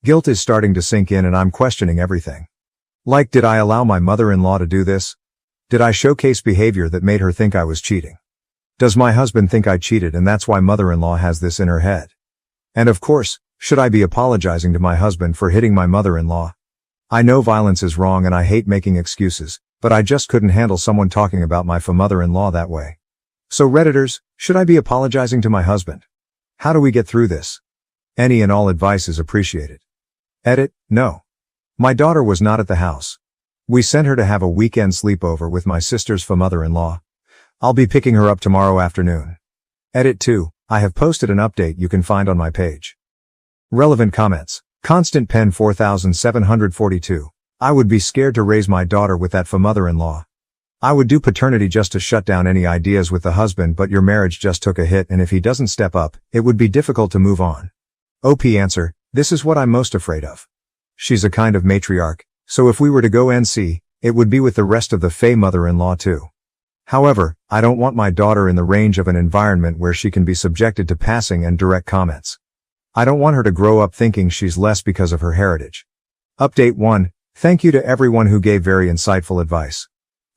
Guilt is starting to sink in and I'm questioning everything. Like, did I allow my mother-in-law to do this? Did I showcase behavior that made her think I was cheating? Does my husband think I cheated and that's why mother-in-law has this in her head? And of course, should I be apologizing to my husband for hitting my mother-in-law? I know violence is wrong and I hate making excuses, but I just couldn't handle someone talking about my mother-in-law that way. So Redditors, should I be apologizing to my husband? How do we get through this? Any and all advice is appreciated. Edit, no. My daughter was not at the house. We sent her to have a weekend sleepover with my sister's mother-in-law. I'll be picking her up tomorrow afternoon. Edit 2, I have posted an update you can find on my page. Relevant comments. Constant Pen 4742. I would be scared to raise my daughter with that mother-in-law. I would do paternity just to shut down any ideas with the husband but your marriage just took a hit and if he doesn't step up, it would be difficult to move on. OP answer, this is what I'm most afraid of. She's a kind of matriarch, so if we were to go NC, it would be with the rest of the Faye mother-in-law too. However, I don't want my daughter in the range of an environment where she can be subjected to passing and direct comments. I don't want her to grow up thinking she's less because of her heritage. Update 1, thank you to everyone who gave very insightful advice.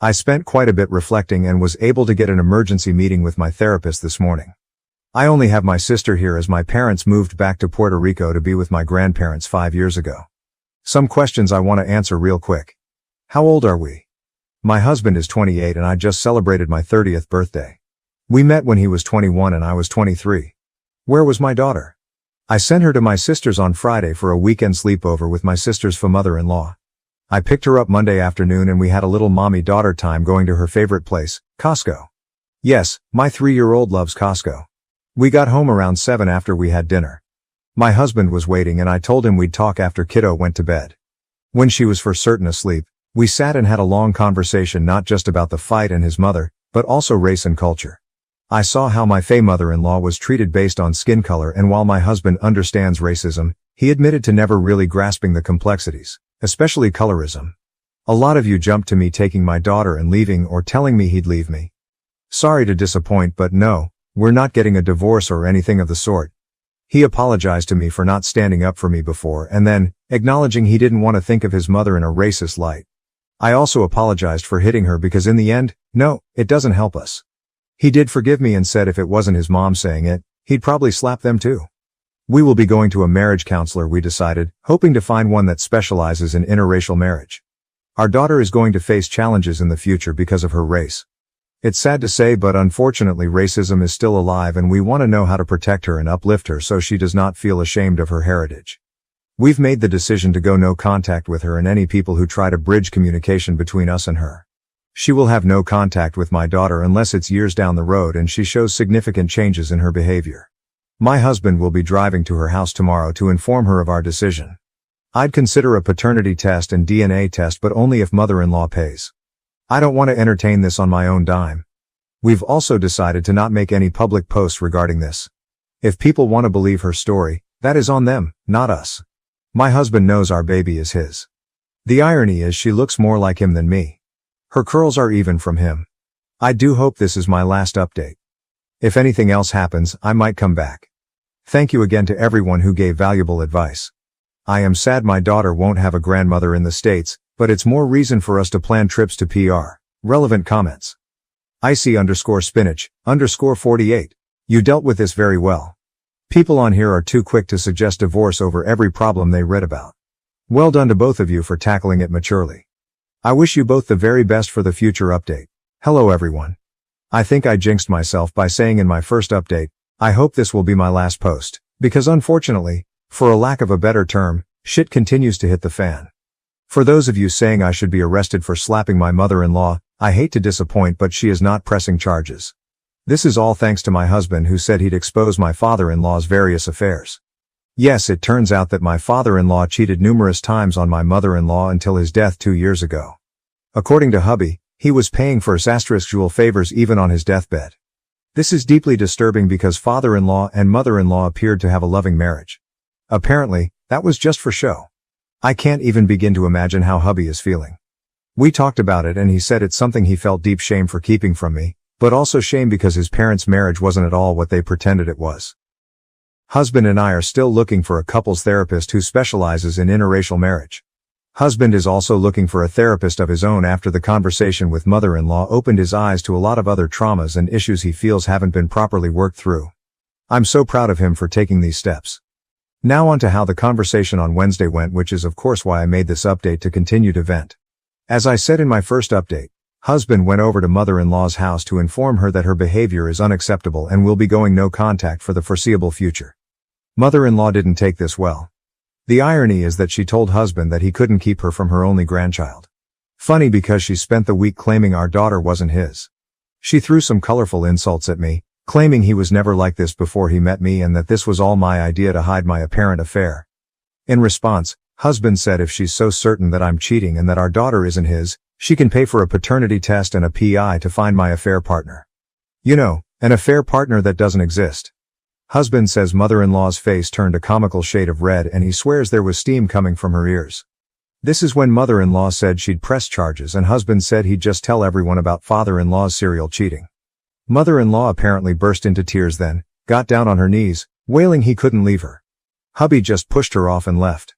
I spent quite a bit reflecting and was able to get an emergency meeting with my therapist this morning. I only have my sister here as my parents moved back to Puerto Rico to be with my grandparents 5 years ago. Some questions I want to answer real quick. How old are we? My husband is 28 and I just celebrated my 30th birthday. We met when he was 21 and I was 23. Where was my daughter? I sent her to my sister's on Friday for a weekend sleepover with my sister's mother-in-law. I picked her up Monday afternoon and we had a little mommy-daughter time going to her favorite place, Costco. Yes, my 3-year-old loves Costco. We got home around 7 after we had dinner. My husband was waiting and I told him we'd talk after kiddo went to bed. When she was for certain asleep, we sat and had a long conversation not just about the fight and his mother, but also race and culture. I saw how my Faye mother-in-law was treated based on skin color, and while my husband understands racism, he admitted to never really grasping the complexities, especially colorism. A lot of you jumped to me taking my daughter and leaving or telling me he'd leave me. Sorry to disappoint, but no, we're not getting a divorce or anything of the sort. He apologized to me for not standing up for me before and then, acknowledging he didn't want to think of his mother in a racist light. I also apologized for hitting her because in the end, no, it doesn't help us. He did forgive me and said if it wasn't his mom saying it, he'd probably slap them too. We will be going to a marriage counselor, we decided, hoping to find one that specializes in interracial marriage. Our daughter is going to face challenges in the future because of her race. It's sad to say, but unfortunately racism is still alive and we want to know how to protect her and uplift her so she does not feel ashamed of her heritage. We've made the decision to go no contact with her and any people who try to bridge communication between us and her. She will have no contact with my daughter unless it's years down the road and she shows significant changes in her behavior. My husband will be driving to her house tomorrow to inform her of our decision. I'd consider a paternity test and DNA test, but only if mother-in-law pays. I don't want to entertain this on my own dime. We've also decided to not make any public posts regarding this. If people want to believe her story, that is on them, not us. My husband knows our baby is his. The irony is she looks more like him than me. Her curls are even from him. I do hope this is my last update. If anything else happens, I might come back. Thank you again to everyone who gave valuable advice. I am sad my daughter won't have a grandmother in the States, but it's more reason for us to plan trips to PR. Relevant comments. Icy_spinach_48. You dealt with this very well. People on here are too quick to suggest divorce over every problem they read about. Well done to both of you for tackling it maturely. I wish you both the very best for the future update. Hello everyone. I think I jinxed myself by saying in my first update, I hope this will be my last post, because unfortunately, for a lack of a better term, shit continues to hit the fan. For those of you saying I should be arrested for slapping my mother-in-law, I hate to disappoint, but she is not pressing charges. This is all thanks to my husband who said he'd expose my father-in-law's various affairs. Yes, it turns out that my father-in-law cheated numerous times on my mother-in-law until his death 2 years ago. According to hubby, he was paying for sexual favors even on his deathbed. This is deeply disturbing because father-in-law and mother-in-law appeared to have a loving marriage. Apparently, that was just for show. I can't even begin to imagine how hubby is feeling. We talked about it and he said it's something he felt deep shame for keeping from me, but also shame because his parents' marriage wasn't at all what they pretended it was. Husband and I are still looking for a couples therapist who specializes in interracial marriage. Husband is also looking for a therapist of his own after the conversation with mother-in-law opened his eyes to a lot of other traumas and issues he feels haven't been properly worked through. I'm so proud of him for taking these steps. Now on to how the conversation on Wednesday went, which is of course why I made this update to continue to vent. As I said in my first update, husband went over to mother-in-law's house to inform her that her behavior is unacceptable and will be going no contact for the foreseeable future. Mother-in-law didn't take this well. The irony is that she told husband that he couldn't keep her from her only grandchild. Funny because she spent the week claiming our daughter wasn't his. She threw some colorful insults at me, claiming he was never like this before he met me and that this was all my idea to hide my apparent affair. In response, husband said if she's so certain that I'm cheating and that our daughter isn't his, she can pay for a paternity test and a PI to find my affair partner. You know, an affair partner that doesn't exist. Husband says mother-in-law's face turned a comical shade of red and he swears there was steam coming from her ears. This is when mother-in-law said she'd press charges and husband said he'd just tell everyone about father-in-law's serial cheating. Mother-in-law apparently burst into tears then, got down on her knees, wailing he couldn't leave her. Hubby just pushed her off and left.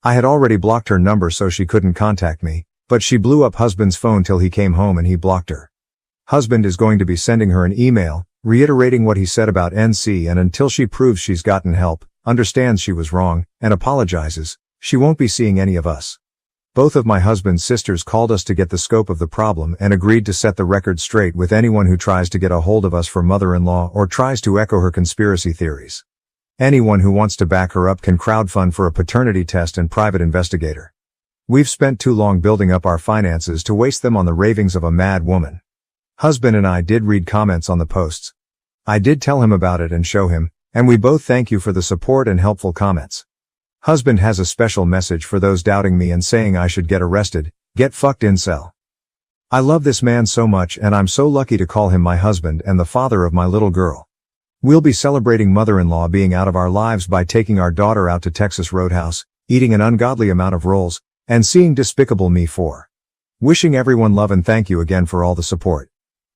I had already blocked her number so she couldn't contact me, but she blew up husband's phone till he came home and he blocked her. Husband is going to be sending her an email, reiterating what he said about NC, and until she proves she's gotten help, understands she was wrong, and apologizes, she won't be seeing any of us. Both of my husband's sisters called us to get the scope of the problem and agreed to set the record straight with anyone who tries to get a hold of us for mother-in-law or tries to echo her conspiracy theories. Anyone who wants to back her up can crowdfund for a paternity test and private investigator. We've spent too long building up our finances to waste them on the ravings of a mad woman. Husband and I did read comments on the posts. I did tell him about it and show him, And we both thank you for the support and helpful comments. Husband has a special message for those doubting me and saying I should get arrested. Get fucked, incel. I love this man so much and I'm so lucky to call him my husband and the father of my little girl. We'll be celebrating mother-in-law being out of our lives by taking our daughter out to Texas Roadhouse, eating an ungodly amount of rolls, and seeing Despicable Me 4. Wishing everyone love and thank you again for all the support.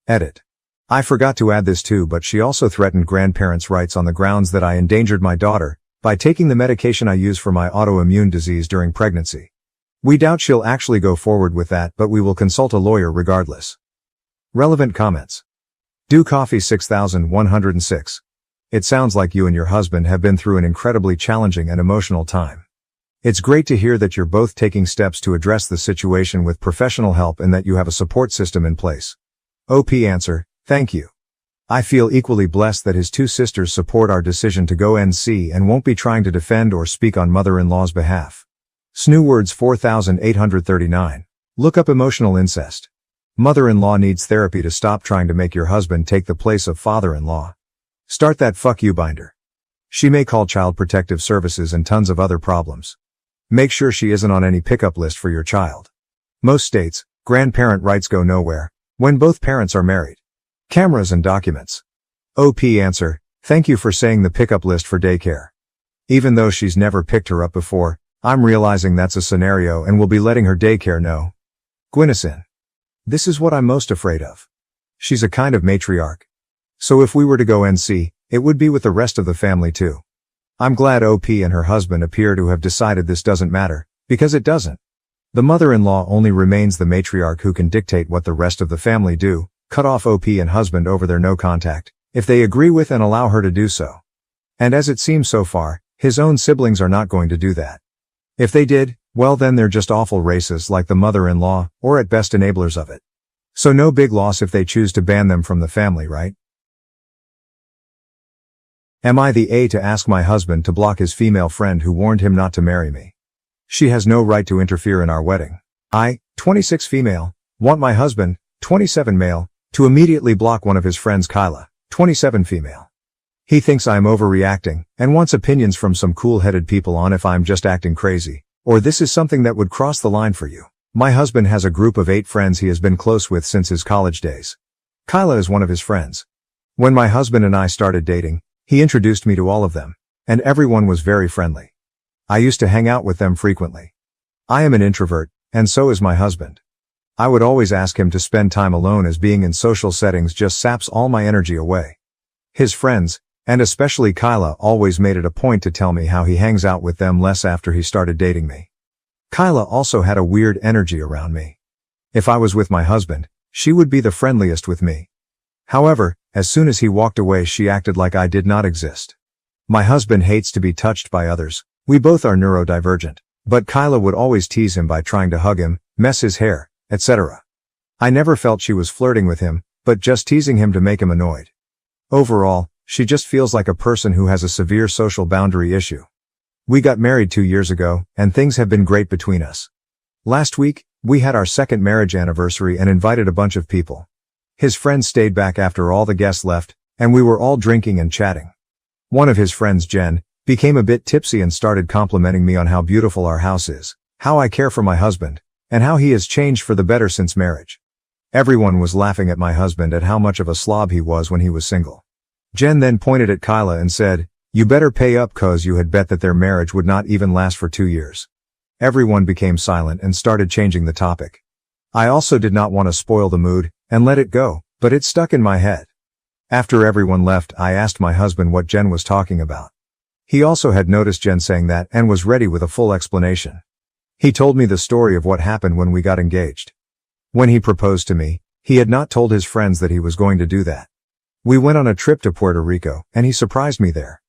Edit. I forgot to add this too, but she also threatened grandparents' rights on the grounds that I endangered my daughter by taking the medication I use for my autoimmune disease during pregnancy. We doubt she'll actually go forward with that, but we will consult a lawyer regardless. Relevant comments. Do Coffee 6106. It sounds like you and your husband have been through an incredibly challenging and emotional time. It's great to hear that you're both taking steps to address the situation with professional help and that you have a support system in place. OP answer, thank you. I feel equally blessed that his two sisters support our decision to go NC and won't be trying to defend or speak on mother-in-law's behalf. Snoowords 4839. Look up emotional incest. Mother-in-law needs therapy to stop trying to make your husband take the place of father-in-law. Start that fuck you binder. She may call Child Protective Services and tons of other problems. Make sure she isn't on any pickup list for your child. Most states, grandparent rights go nowhere when both parents are married. Cameras and documents. OP answer, thank you for saying the pickup list for daycare. Even though she's never picked her up before, I'm realizing that's a scenario and will be letting her daycare know. Gwynison. This is what I'm most afraid of. She's a kind of matriarch. So if we were to go NC, it would be with the rest of the family too. I'm glad OP and her husband appear to have decided this doesn't matter, because it doesn't. The mother-in-law only remains the matriarch who can dictate what the rest of the family do, cut off OP and husband over their no contact, if they agree with and allow her to do so. And as it seems so far, his own siblings are not going to do that. If they did, well then they're just awful racists like the mother-in-law, or at best enablers of it. So no big loss if they choose to ban them from the family, right? Am I the A to ask my husband to block his female friend who warned him not to marry me? She has no right to interfere in our wedding. I, 26 female, want my husband, 27 male, to immediately block one of his friends, Kyla, 27 female. He thinks I'm overreacting, and wants opinions from some cool-headed people on if I'm just acting crazy, or this is something that would cross the line for you. My husband has a group of 8 friends he has been close with since his college days. Kyla is one of his friends. When my husband and I started dating, he introduced me to all of them, and everyone was very friendly. I used to hang out with them frequently. I am an introvert, and so is my husband. I would always ask him to spend time alone as being in social settings just saps all my energy away. His friends, and especially Kyla, always made it a point to tell me how he hangs out with them less after he started dating me. Kyla also had a weird energy around me. If I was with my husband, she would be the friendliest with me. However, as soon as he walked away she acted like I did not exist. My husband hates to be touched by others, we both are neurodivergent, but Kyla would always tease him by trying to hug him, mess his hair, etc. I never felt she was flirting with him, but just teasing him to make him annoyed. Overall, she just feels like a person who has a severe social boundary issue. We got married 2 years ago, and things have been great between us. Last week, we had our second marriage anniversary and invited a bunch of people. His friends stayed back after all the guests left, and we were all drinking and chatting. One of his friends, Jen, became a bit tipsy and started complimenting me on how beautiful our house is, how I care for my husband, and how he has changed for the better since marriage. Everyone was laughing at my husband at how much of a slob he was when he was single. Jen then pointed at Kyla and said, "You better pay up 'cause you had bet that their marriage would not even last for 2 years. Everyone became silent and started changing the topic. I also did not want to spoil the mood, and let it go, but it stuck in my head. After everyone left, I asked my husband what Jen was talking about. He also had noticed Jen saying that and was ready with a full explanation. He told me the story of what happened when we got engaged. When he proposed to me, he had not told his friends that he was going to do that. We went on a trip to Puerto Rico, and he surprised me there.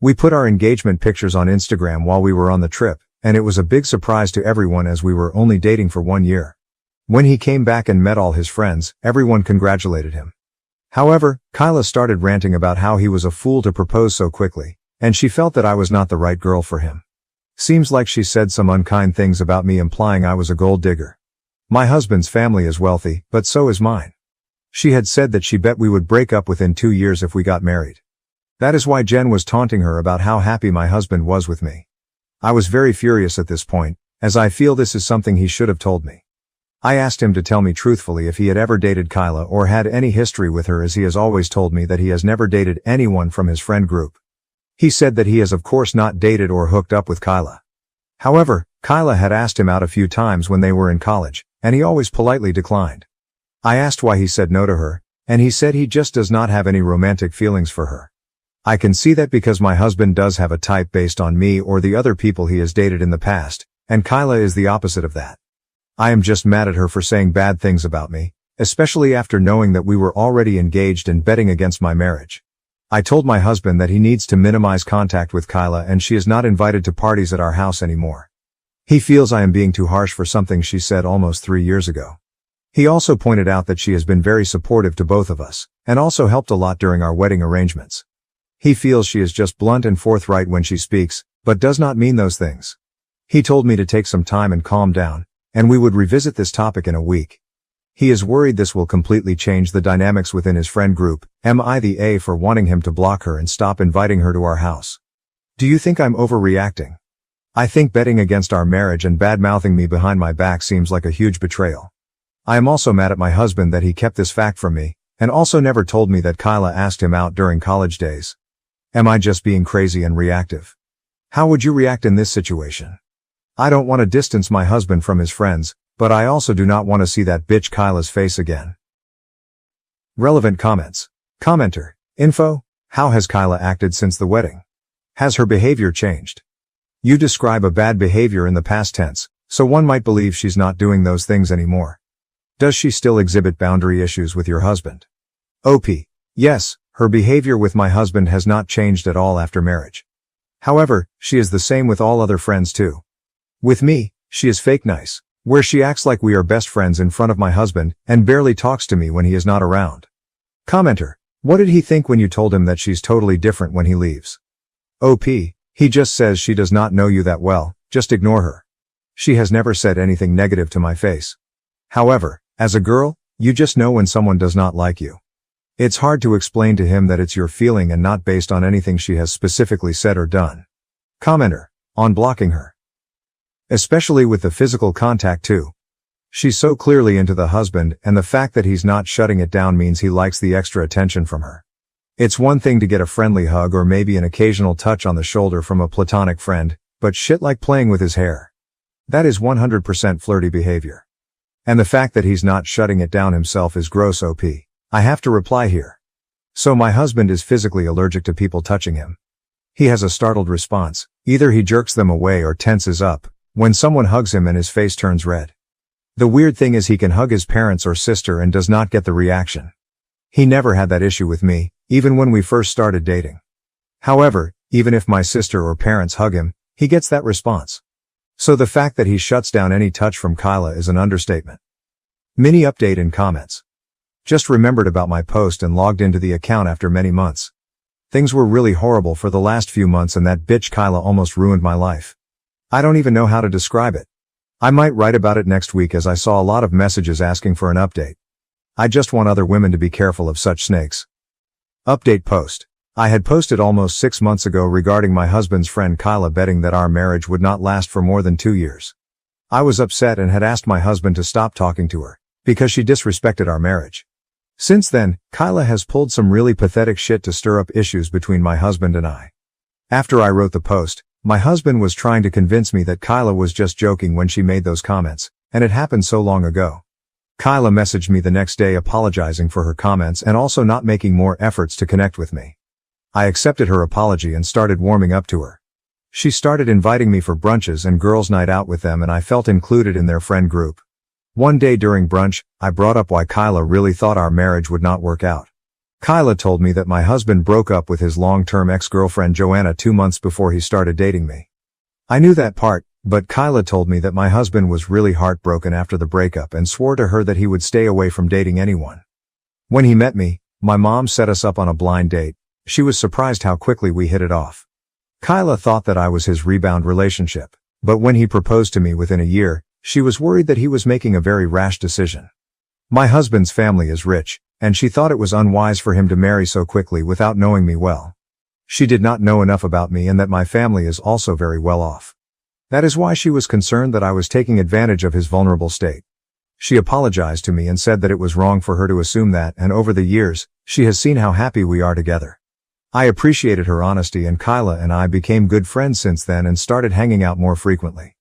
We put our engagement pictures on Instagram while we were on the trip, and it was a big surprise to everyone as we were only dating for 1 year. When he came back and met all his friends, everyone congratulated him. However, Kyla started ranting about how he was a fool to propose so quickly, and she felt that I was not the right girl for him. Seems like she said some unkind things about me, implying I was a gold digger. My husband's family is wealthy, but so is mine. She had said that she bet we would break up within 2 years if we got married. That is why Jen was taunting her about how happy my husband was with me. I was very furious at this point, as I feel this is something he should have told me. I asked him to tell me truthfully if he had ever dated Kyla or had any history with her, as he has always told me that he has never dated anyone from his friend group. He said that he has of course not dated or hooked up with Kyla. However, Kyla had asked him out a few times when they were in college, and he always politely declined. I asked why he said no to her, and he said he just does not have any romantic feelings for her. I can see that because my husband does have a type based on me or the other people he has dated in the past, and Kyla is the opposite of that. I am just mad at her for saying bad things about me, especially after knowing that we were already engaged and betting against my marriage. I told my husband that he needs to minimize contact with Kyla and she is not invited to parties at our house anymore. He feels I am being too harsh for something she said almost 3 years ago. He also pointed out that she has been very supportive to both of us, and also helped a lot during our wedding arrangements. He feels she is just blunt and forthright when she speaks, but does not mean those things. He told me to take some time and calm down, and we would revisit this topic in a week. He is worried this will completely change the dynamics within his friend group. Am I the A for wanting him to block her and stop inviting her to our house? Do you think I'm overreacting? I think betting against our marriage and bad-mouthing me behind my back seems like a huge betrayal. I am also mad at my husband that he kept this fact from me, and also never told me that Kyla asked him out during college days. Am I just being crazy and reactive? How would you react in this situation? I don't want to distance my husband from his friends, but I also do not want to see that bitch Kyla's face again. Relevant comments. Commenter. Info. How has Kyla acted since the wedding? Has her behavior changed? You describe a bad behavior in the past tense, so one might believe she's not doing those things anymore. Does she still exhibit boundary issues with your husband? OP. Yes, her behavior with my husband has not changed at all after marriage. However, she is the same with all other friends too. With me, she is fake nice, where she acts like we are best friends in front of my husband and barely talks to me when he is not around. Commenter. What did he think when you told him that she's totally different when he leaves? OP. He just says she does not know you that well, just ignore her. She has never said anything negative to my face. However, as a girl, you just know when someone does not like you. It's hard to explain to him that it's your feeling and not based on anything she has specifically said or done. Commenter. On blocking her. Especially with the physical contact too. She's so clearly into the husband, and the fact that he's not shutting it down means he likes the extra attention from her. It's one thing to get a friendly hug or maybe an occasional touch on the shoulder from a platonic friend, but shit like playing with his hair. That is 100% flirty behavior. And the fact that he's not shutting it down himself is gross OP. I have to reply here. So my husband is physically allergic to people touching him. He has a startled response. Either he jerks them away or tenses up when someone hugs him and his face turns red. The weird thing is he can hug his parents or sister and does not get the reaction. He never had that issue with me, even when we first started dating. However, even if my sister or parents hug him, he gets that response. So the fact that he shuts down any touch from Kyla is an understatement. Mini update in comments. Just remembered about my post and logged into the account after many months. Things were really horrible for the last few months and that bitch Kyla almost ruined my life. I don't even know how to describe it. I might write about it next week as I saw a lot of messages asking for an update. I just want other women to be careful of such snakes. Update post. I had posted almost 6 months ago regarding my husband's friend Kyla betting that our marriage would not last for more than 2 years. I was upset and had asked my husband to stop talking to her, because she disrespected our marriage. Since then, Kyla has pulled some really pathetic shit to stir up issues between my husband and I. After I wrote the post, my husband was trying to convince me that Kyla was just joking when she made those comments, and it happened so long ago. Kyla messaged me the next day apologizing for her comments and also not making more efforts to connect with me. I accepted her apology and started warming up to her. She started inviting me for brunches and girls' night out with them, and I felt included in their friend group. One day during brunch, I brought up why Kyla really thought our marriage would not work out. Kyla told me that my husband broke up with his long-term ex-girlfriend Joanna 2 months before he started dating me. I knew that part, but Kyla told me that my husband was really heartbroken after the breakup and swore to her that he would stay away from dating anyone. When he met me, my mom set us up on a blind date. She was surprised how quickly we hit it off. Kyla thought that I was his rebound relationship, but when he proposed to me within a year, she was worried that he was making a very rash decision. My husband's family is rich, and she thought it was unwise for him to marry so quickly without knowing me well. She did not know enough about me and that my family is also very well off. That is why she was concerned that I was taking advantage of his vulnerable state. She apologized to me and said that it was wrong for her to assume that, and over the years, she has seen how happy we are together. I appreciated her honesty, and Kyla and I became good friends since then and started hanging out more frequently.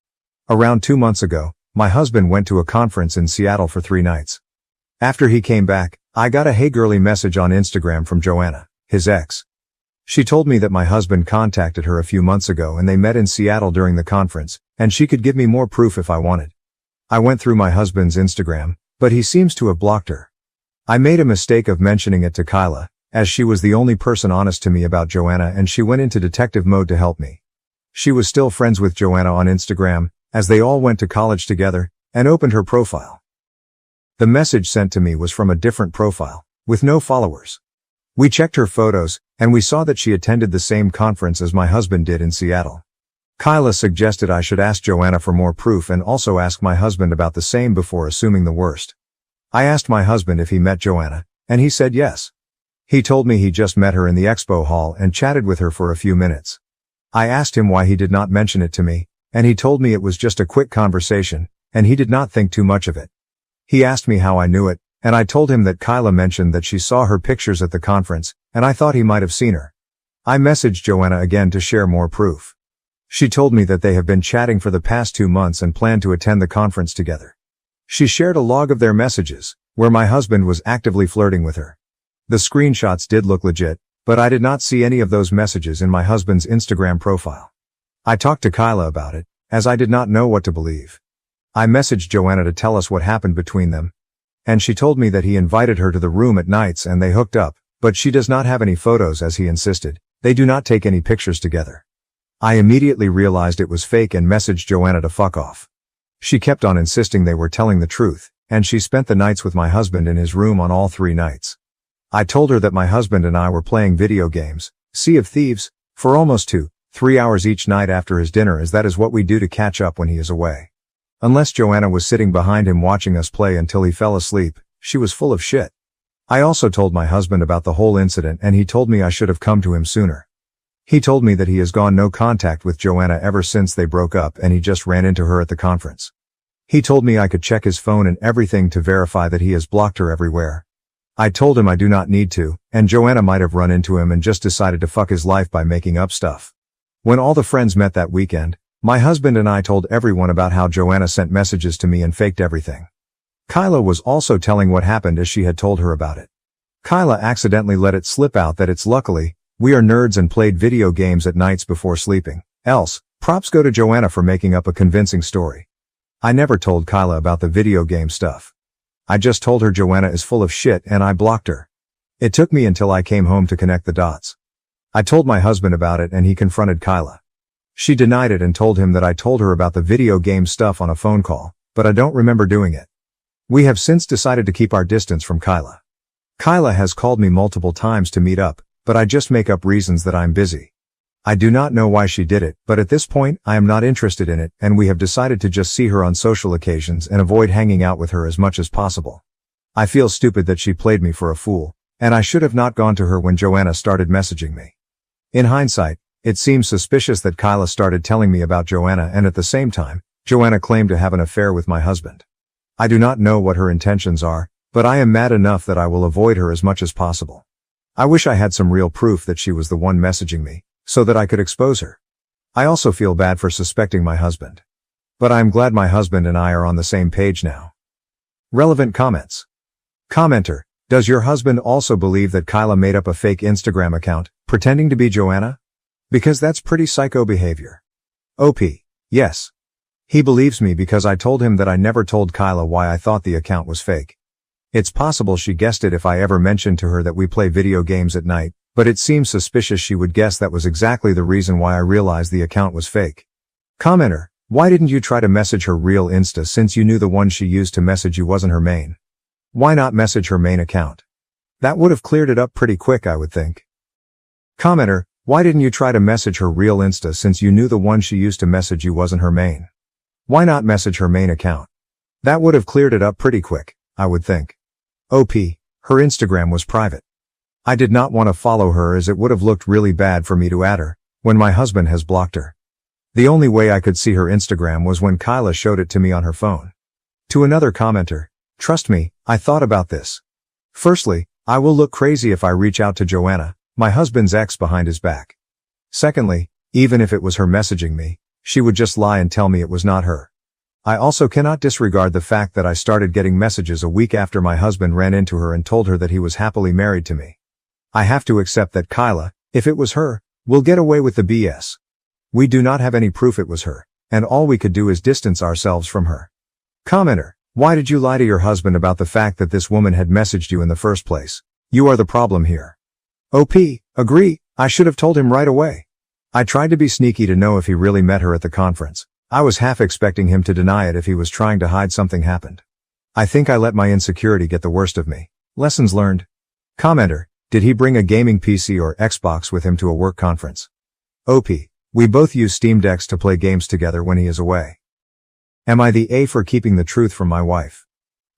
Around 2 months ago, my husband went to a conference in Seattle for 3 nights. After he came back, I got a "Hey girly" message on Instagram from Joanna, his ex. She told me that my husband contacted her a few months ago and they met in Seattle during the conference, and she could give me more proof if I wanted. I went through my husband's Instagram, but he seems to have blocked her. I made a mistake of mentioning it to Kyla, as she was the only person honest to me about Joanna, and she went into detective mode to help me. She was still friends with Joanna on Instagram, as they all went to college together, and opened her profile. The message sent to me was from a different profile, with no followers. We checked her photos, and we saw that she attended the same conference as my husband did in Seattle. Kyla suggested I should ask Joanna for more proof and also ask my husband about the same before assuming the worst. I asked my husband if he met Joanna, and he said yes. He told me he just met her in the expo hall and chatted with her for a few minutes. I asked him why he did not mention it to me, and he told me it was just a quick conversation, and he did not think too much of it. He asked me how I knew it, and I told him that Kyla mentioned that she saw her pictures at the conference, and I thought he might have seen her. I messaged Joanna again to share more proof. She told me that they have been chatting for the past 2 months and plan to attend the conference together. She shared a log of their messages, where my husband was actively flirting with her. The screenshots did look legit, but I did not see any of those messages in my husband's Instagram profile. I talked to Kyla about it, as I did not know what to believe. I messaged Joanna to tell us what happened between them, and she told me that he invited her to the room at nights and they hooked up, but she does not have any photos as he insisted. They do not take any pictures together. I immediately realized it was fake and messaged Joanna to fuck off. She kept on insisting they were telling the truth, and she spent the nights with my husband in his room on all 3 nights. I told her that my husband and I were playing video games, Sea of Thieves, for almost 2-3 hours each night after his dinner, as that is what we do to catch up when he is away. Unless Joanna was sitting behind him watching us play until he fell asleep, she was full of shit. I also told my husband about the whole incident, and he told me I should have come to him sooner. He told me that he has gone no contact with Joanna ever since they broke up, and he just ran into her at the conference. He told me I could check his phone and everything to verify that he has blocked her everywhere. I told him I do not need to, and Joanna might have run into him and just decided to fuck his life by making up stuff. When all the friends met that weekend, my husband and I told everyone about how Joanna sent messages to me and faked everything. Kyla was also telling what happened as she had told her about it. Kyla accidentally let it slip out that it's luckily, we are nerds and played video games at nights before sleeping. Else, props go to Joanna for making up a convincing story. I never told Kyla about the video game stuff. I just told her Joanna is full of shit and I blocked her. It took me until I came home to connect the dots. I told my husband about it and he confronted Kyla. She denied it and told him that I told her about the video game stuff on a phone call, but I don't remember doing it. We have since decided to keep our distance from Kyla. Kyla has called me multiple times to meet up, but I just make up reasons that I'm busy. I do not know why she did it, but at this point, I am not interested in it, and we have decided to just see her on social occasions and avoid hanging out with her as much as possible. I feel stupid that she played me for a fool, and I should have not gone to her when Joanna started messaging me. In hindsight, it seems suspicious that Kyla started telling me about Joanna, and at the same time, Joanna claimed to have an affair with my husband. I do not know what her intentions are, but I am mad enough that I will avoid her as much as possible. I wish I had some real proof that she was the one messaging me, so that I could expose her. I also feel bad for suspecting my husband. But I am glad my husband and I are on the same page now. Relevant comments. Commenter, does your husband also believe that Kyla made up a fake Instagram account, pretending to be Joanna? Because that's pretty psycho behavior. OP, yes. He believes me because I told him that I never told Kyla why I thought the account was fake. It's possible she guessed it if I ever mentioned to her that we play video games at night, but it seems suspicious she would guess that was exactly the reason why I realized the account was fake. Commenter, why didn't you try to message her real Insta since you knew the one she used to message you wasn't her main? Why not message her main account? That would have cleared it up pretty quick, I would think. Commenter, why didn't you try to message her real Insta since you knew the one she used to message you wasn't her main? Why not message her main account? That would have cleared it up pretty quick, I would think. OP, her Instagram was private. I did not want to follow her as it would have looked really bad for me to add her, when my husband has blocked her. The only way I could see her Instagram was when Kyla showed it to me on her phone. To another commenter, trust me, I thought about this. Firstly, I will look crazy if I reach out to Joanna, my husband's ex, behind his back. Secondly, even if it was her messaging me, she would just lie and tell me it was not her. I also cannot disregard the fact that I started getting messages a week after my husband ran into her and told her that he was happily married to me. I have to accept that Kyla, if it was her, will get away with the BS. We do not have any proof it was her, and all we could do is distance ourselves from her. Commenter, why did you lie to your husband about the fact that this woman had messaged you in the first place? You are the problem here. OP, agree, I should have told him right away. I tried to be sneaky to know if he really met her at the conference. I was half expecting him to deny it if he was trying to hide something happened. I think I let my insecurity get the worst of me. Lessons learned. Commenter, did he bring a gaming PC or Xbox with him to a work conference? OP, we both use Steam Decks to play games together when he is away. Am I the A for keeping the truth from my wife?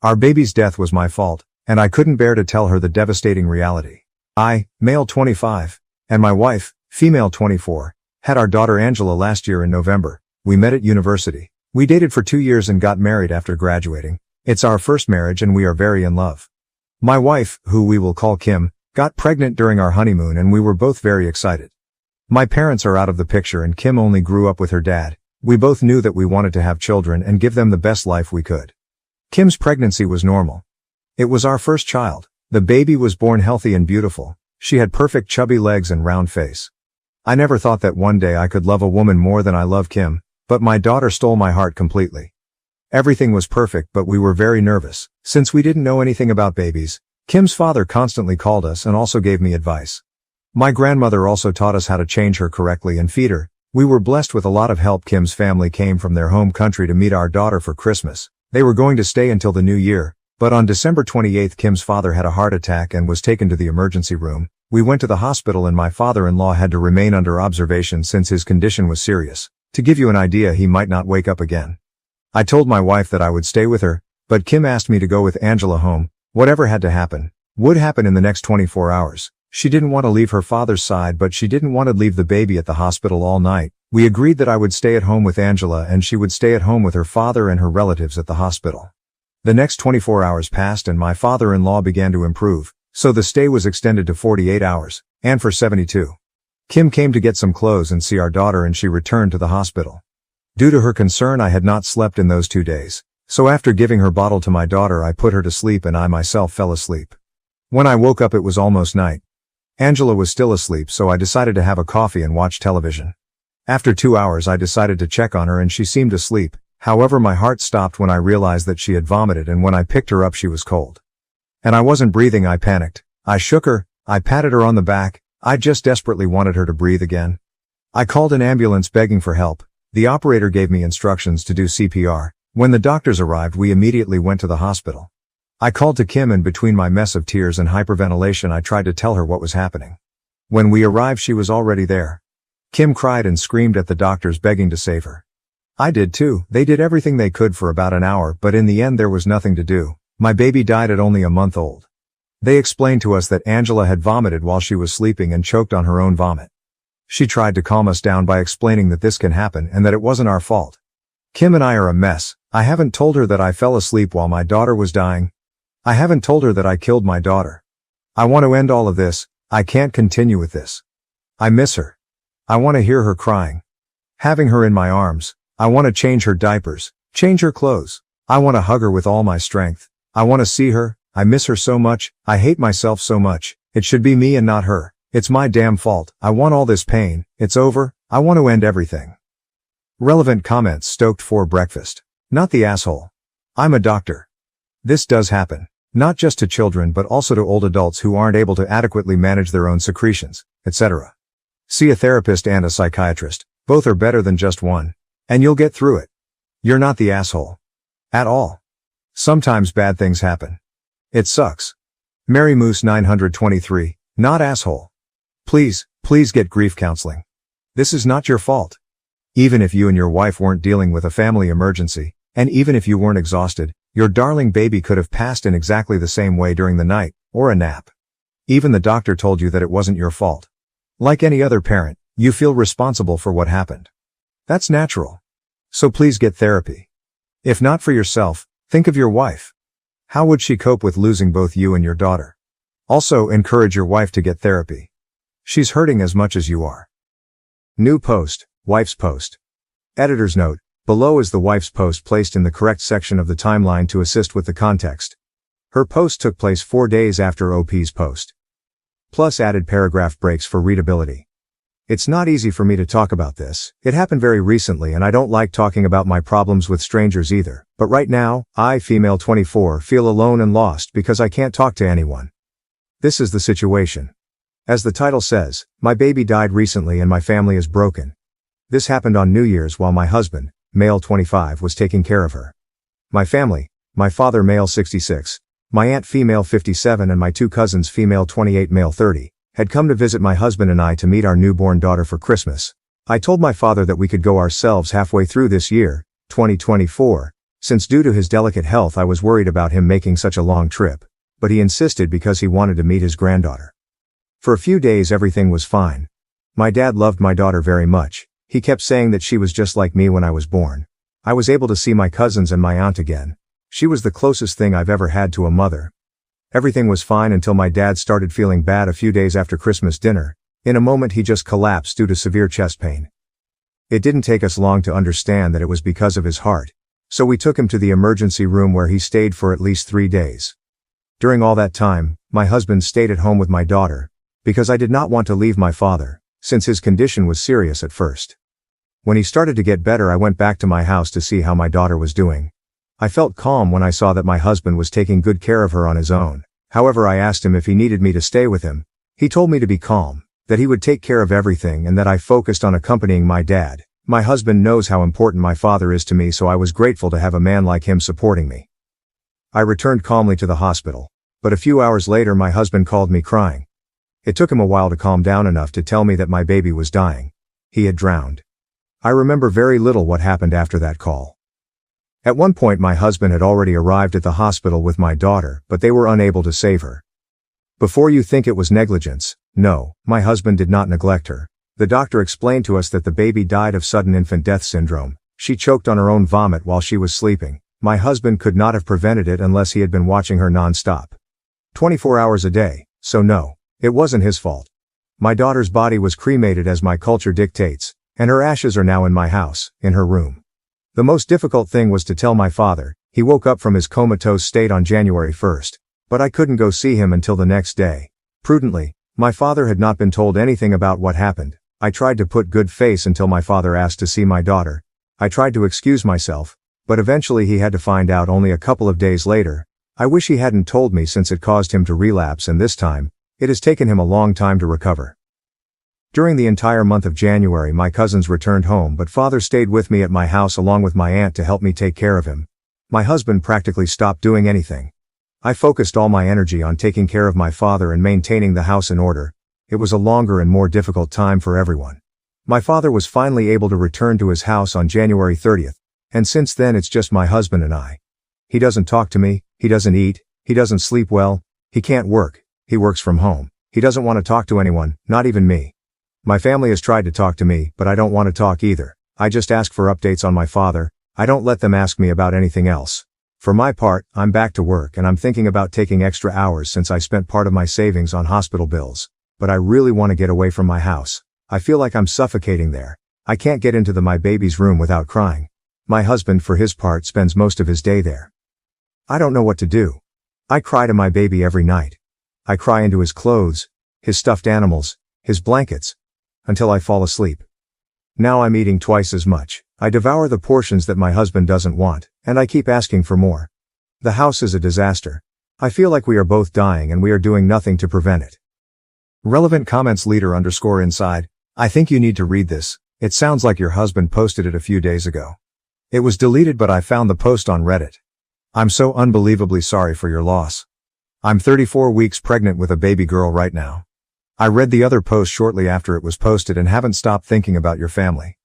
Our baby's death was my fault, and I couldn't bear to tell her the devastating reality. I, male 25, and my wife, female 24, had our daughter Angela last year in November. We met at university. We dated for 2 years and got married after graduating. It's our first marriage and we are very in love. My wife, who we will call Kim, got pregnant during our honeymoon and we were both very excited. My parents are out of the picture and Kim only grew up with her dad. We both knew that we wanted to have children and give them the best life we could. Kim's pregnancy was normal. It was our first child. The baby was born healthy and beautiful. She had perfect chubby legs and round face. I never thought that one day I could love a woman more than I love Kim, but my daughter stole my heart completely. Everything was perfect but we were very nervous. Since we didn't know anything about babies, Kim's father constantly called us and also gave me advice. My grandmother also taught us how to change her correctly and feed her. We were blessed with a lot of help. Kim's family came from their home country to meet our daughter for Christmas. They were going to stay until the new year, but on December 28th Kim's father had a heart attack and was taken to the emergency room. We went to the hospital and my father-in-law had to remain under observation since his condition was serious. To give you an idea, he might not wake up again. I told my wife that I would stay with her, but Kim asked me to go with Angela home. Whatever had to happen, would happen in the next 24 hours. She didn't want to leave her father's side but she didn't want to leave the baby at the hospital all night. We agreed that I would stay at home with Angela and she would stay at home with her father and her relatives at the hospital. The next 24 hours passed and my father-in-law began to improve, so the stay was extended to 48 hours, and for 72. Kim came to get some clothes and see our daughter and she returned to the hospital. Due to her concern I had not slept in those 2 days, so after giving her bottle to my daughter I put her to sleep and I myself fell asleep. When I woke up it was almost night. Angela was still asleep so I decided to have a coffee and watch television. After 2 hours I decided to check on her and she seemed asleep. However, my heart stopped when I realized that she had vomited and when I picked her up she was cold. And I wasn't breathing. I panicked. I shook her, I patted her on the back, I just desperately wanted her to breathe again. I called an ambulance begging for help. The operator gave me instructions to do CPR. When the doctors arrived we immediately went to the hospital. I called to Kim and between my mess of tears and hyperventilation I tried to tell her what was happening. When we arrived she was already there. Kim cried and screamed at the doctors begging to save her. I did too. They did everything they could for about an hour but in the end there was nothing to do. My baby died at only a month old. They explained to us that Angela had vomited while she was sleeping and choked on her own vomit. She tried to calm us down by explaining that this can happen and that it wasn't our fault. Kim and I are a mess. I haven't told her that I fell asleep while my daughter was dying. I haven't told her that I killed my daughter. I want to end all of this. I can't continue with this. I miss her. I want to hear her crying. Having her in my arms. I want to change her diapers, change her clothes. I want to hug her with all my strength. I want to see her. I miss her so much. I hate myself so much. It should be me and not her. It's my damn fault. I want all this pain. It's over. I want to end everything. Relevant comments stoked for breakfast. Not the asshole. I'm a doctor. This does happen. Not just to children but also to old adults who aren't able to adequately manage their own secretions, etc. See a therapist and a psychiatrist. Both are better than just one. And you'll get through it. You're not the asshole. At all. Sometimes bad things happen. It sucks. Mary Moose 923, not asshole. Please get grief counseling. This is not your fault. Even if you and your wife weren't dealing with a family emergency, and even if you weren't exhausted, your darling baby could have passed in exactly the same way during the night, or a nap. Even the doctor told you that it wasn't your fault. Like any other parent, you feel responsible for what happened. That's natural. So please get therapy. If not for yourself, think of your wife. How would she cope with losing both you and your daughter? Also, encourage your wife to get therapy. She's hurting as much as you are. New post, wife's post. Editor's note, below is the wife's post placed in the correct section of the timeline to assist with the context. Her post took place 4 days after OP's post. Plus added paragraph breaks for readability. It's not easy for me to talk about this. It happened very recently and I don't like talking about my problems with strangers either. But right now, I, female 24, feel alone and lost because I can't talk to anyone. This is the situation. As the title says, my baby died recently and my family is broken. This happened on New Year's while my husband, male 25, was taking care of her. My family, my father male 66, my aunt female 57 and my 2 cousins female 28 male 30, had come to visit my husband and I to meet our newborn daughter for Christmas. I told my father that we could go ourselves halfway through this year, 2024, since due to his delicate health I was worried about him making such a long trip, but he insisted because he wanted to meet his granddaughter. For a few days everything was fine. My dad loved my daughter very much. He kept saying that she was just like me when I was born. I was able to see my cousins and my aunt again. She was the closest thing I've ever had to a mother. Everything was fine until my dad started feeling bad a few days after Christmas dinner. In a moment he just collapsed due to severe chest pain. It didn't take us long to understand that it was because of his heart. So we took him to the emergency room where he stayed for at least 3 days. During all that time, my husband stayed at home with my daughter, because I did not want to leave my father, since his condition was serious at first. When he started to get better I went back to my house to see how my daughter was doing. I felt calm when I saw that my husband was taking good care of her on his own. However, I asked him if he needed me to stay with him. He told me to be calm, that he would take care of everything and that I focused on accompanying my dad. My husband knows how important my father is to me, so I was grateful to have a man like him supporting me. I returned calmly to the hospital, but a few hours later my husband called me crying. It took him a while to calm down enough to tell me that my baby was dying. He had drowned. I remember very little what happened after that call. At one point my husband had already arrived at the hospital with my daughter, but they were unable to save her. Before you think it was negligence, no, my husband did not neglect her. The doctor explained to us that the baby died of sudden infant death syndrome. She choked on her own vomit while she was sleeping. My husband could not have prevented it unless he had been watching her non-stop. 24 hours a day, so no, it wasn't his fault. My daughter's body was cremated as my culture dictates, and her ashes are now in my house, in her room. The most difficult thing was to tell my father. He woke up from his comatose state on January 1st, but I couldn't go see him until the next day. Prudently, my father had not been told anything about what happened. I tried to put good face until my father asked to see my daughter. I tried to excuse myself, but eventually he had to find out only a couple of days later. I wish he hadn't told me since it caused him to relapse, and this time, it has taken him a long time to recover. During the entire month of January my cousins returned home, but father stayed with me at my house along with my aunt to help me take care of him. My husband practically stopped doing anything. I focused all my energy on taking care of my father and maintaining the house in order. It was a longer and more difficult time for everyone. My father was finally able to return to his house on January 30th, and since then it's just my husband and I. He doesn't talk to me, he doesn't eat, he doesn't sleep well, he can't work, he works from home, he doesn't want to talk to anyone, not even me. My family has tried to talk to me, but I don't want to talk either. I just ask for updates on my father. I don't let them ask me about anything else. For my part, I'm back to work and I'm thinking about taking extra hours since I spent part of my savings on hospital bills. But I really want to get away from my house. I feel like I'm suffocating there. I can't get into my baby's room without crying. My husband, for his part, spends most of his day there. I don't know what to do. I cry to my baby every night. I cry into his clothes, his stuffed animals, his blankets, until I fall asleep. Now I'm eating twice as much. I devour the portions that my husband doesn't want, and I keep asking for more. The house is a disaster. I feel like we are both dying and we are doing nothing to prevent it. Relevant comments leader_inside. I think you need to read this. It sounds like your husband posted it a few days ago. It was deleted, but I found the post on Reddit. I'm so unbelievably sorry for your loss. I'm 34 weeks pregnant with a baby girl right now. I read the other post shortly after it was posted and haven't stopped thinking about your family.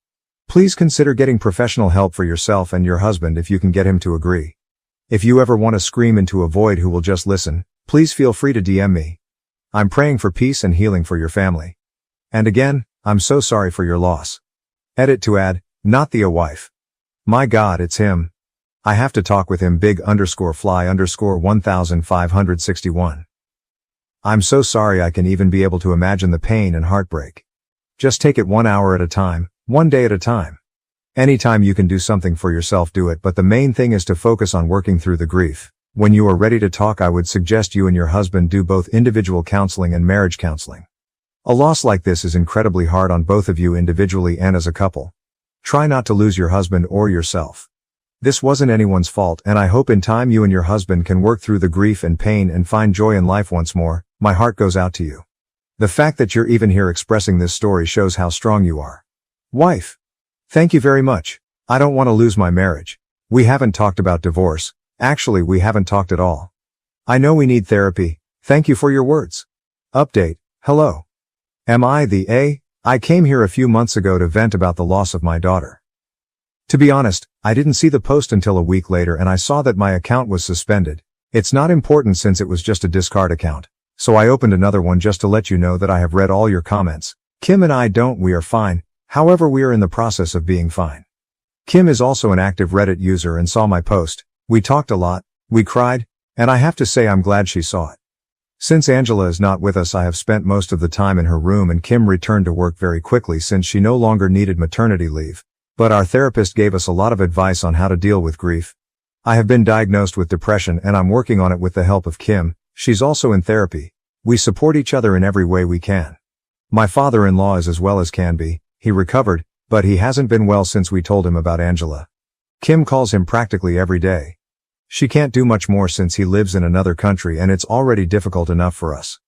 Please consider getting professional help for yourself and your husband if you can get him to agree. If you ever want to scream into a void who will just listen, please feel free to DM me. I'm praying for peace and healing for your family. And again, I'm so sorry for your loss. Edit to add, not the wife. My God, it's him. I have to talk with him big_fly_1561. I'm so sorry I can even be able to imagine the pain and heartbreak. Just take it 1 hour at a time, one day at a time. Anytime you can do something for yourself, do it, but the main thing is to focus on working through the grief. When you are ready to talk, I would suggest you and your husband do both individual counseling and marriage counseling. A loss like this is incredibly hard on both of you individually and as a couple. Try not to lose your husband or yourself. This wasn't anyone's fault, and I hope in time you and your husband can work through the grief and pain and find joy in life once more. My heart goes out to you. The fact that you're even here expressing this story shows how strong you are. Wife. Thank you very much. I don't want to lose my marriage. We haven't talked about divorce. Actually, we haven't talked at all. I know we need therapy. Thank you for your words. Update. Hello. Am I the A? I came here a few months ago to vent about the loss of my daughter. To be honest, I didn't see the post until a week later and I saw that my account was suspended. It's not important since it was just a discard account. So I opened another one just to let you know that I have read all your comments. Kim and I we are fine. However, we are in the process of being fine. Kim is also an active Reddit user and saw my post. We talked a lot, we cried, and I have to say I'm glad she saw it. Since Angela is not with us, I have spent most of the time in her room, and Kim returned to work very quickly since she no longer needed maternity leave. But our therapist gave us a lot of advice on how to deal with grief. I have been diagnosed with depression and I'm working on it with the help of Kim. She's also in therapy. We support each other in every way we can. My father-in-law is as well as can be. He recovered, but he hasn't been well since we told him about Angela. Kim calls him practically every day. She can't do much more since he lives in another country and it's already difficult enough for us.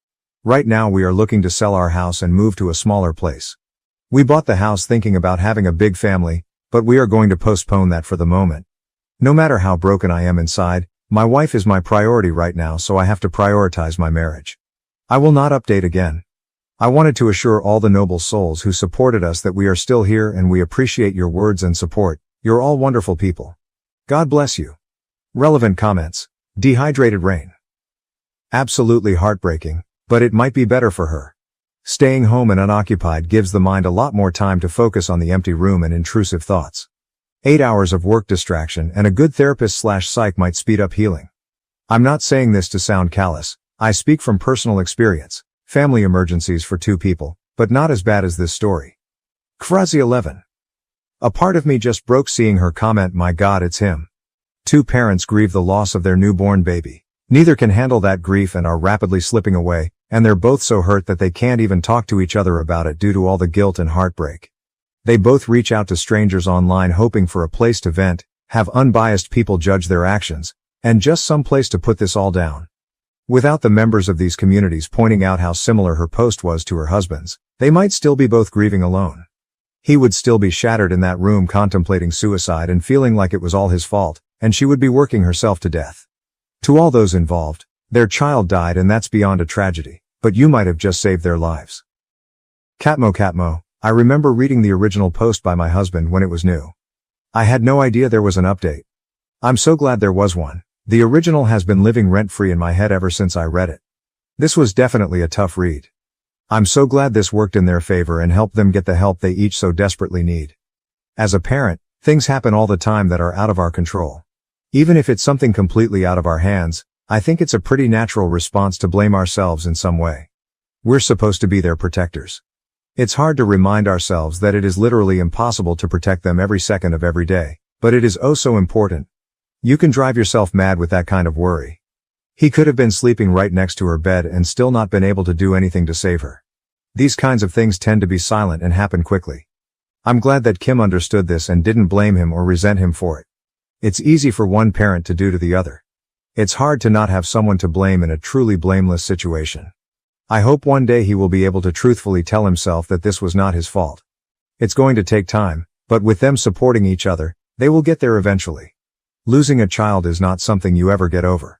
Right now we are looking to sell our house and move to a smaller place. We bought the house thinking about having a big family, but we are going to postpone that for the moment. No matter how broken I am inside, my wife is my priority right now, so I have to prioritize my marriage. I will not update again. I wanted to assure all the noble souls who supported us that we are still here and we appreciate your words and support. You're all wonderful people. God bless you. Relevant comments. Dehydrated rain. Absolutely heartbreaking, but it might be better for her. Staying home and unoccupied gives the mind a lot more time to focus on the empty room and intrusive thoughts. 8 hours of work distraction and a good therapist/psych might speed up healing. I'm not saying this to sound callous. I speak from personal experience. Family emergencies for 2 people, but not as bad as this story. Crazy 11. A part of me just broke seeing her comment, my God, it's him. 2 parents grieve the loss of their newborn baby. Neither can handle that grief and are rapidly slipping away, and they're both so hurt that they can't even talk to each other about it due to all the guilt and heartbreak. They both reach out to strangers online hoping for a place to vent, have unbiased people judge their actions, and just some place to put this all down. Without the members of these communities pointing out how similar her post was to her husband's, they might still be both grieving alone. He would still be shattered in that room contemplating suicide and feeling like it was all his fault, and she would be working herself to death. To all those involved, their child died and that's beyond a tragedy, but you might have just saved their lives. Catmo, I remember reading the original post by my husband when it was new. I had no idea there was an update. I'm so glad there was one. The original has been living rent-free in my head ever since I read it. This was definitely a tough read. I'm so glad this worked in their favor and helped them get the help they each so desperately need. As a parent, things happen all the time that are out of our control. Even if it's something completely out of our hands, I think it's a pretty natural response to blame ourselves in some way. We're supposed to be their protectors. It's hard to remind ourselves that it is literally impossible to protect them every second of every day, but it is oh so important. You can drive yourself mad with that kind of worry. He could have been sleeping right next to her bed and still not been able to do anything to save her. These kinds of things tend to be silent and happen quickly. I'm glad that Kim understood this and didn't blame him or resent him for it. It's easy for one parent to do to the other. It's hard to not have someone to blame in a truly blameless situation. I hope one day he will be able to truthfully tell himself that this was not his fault. It's going to take time, but with them supporting each other, they will get there eventually. Losing a child is not something you ever get over.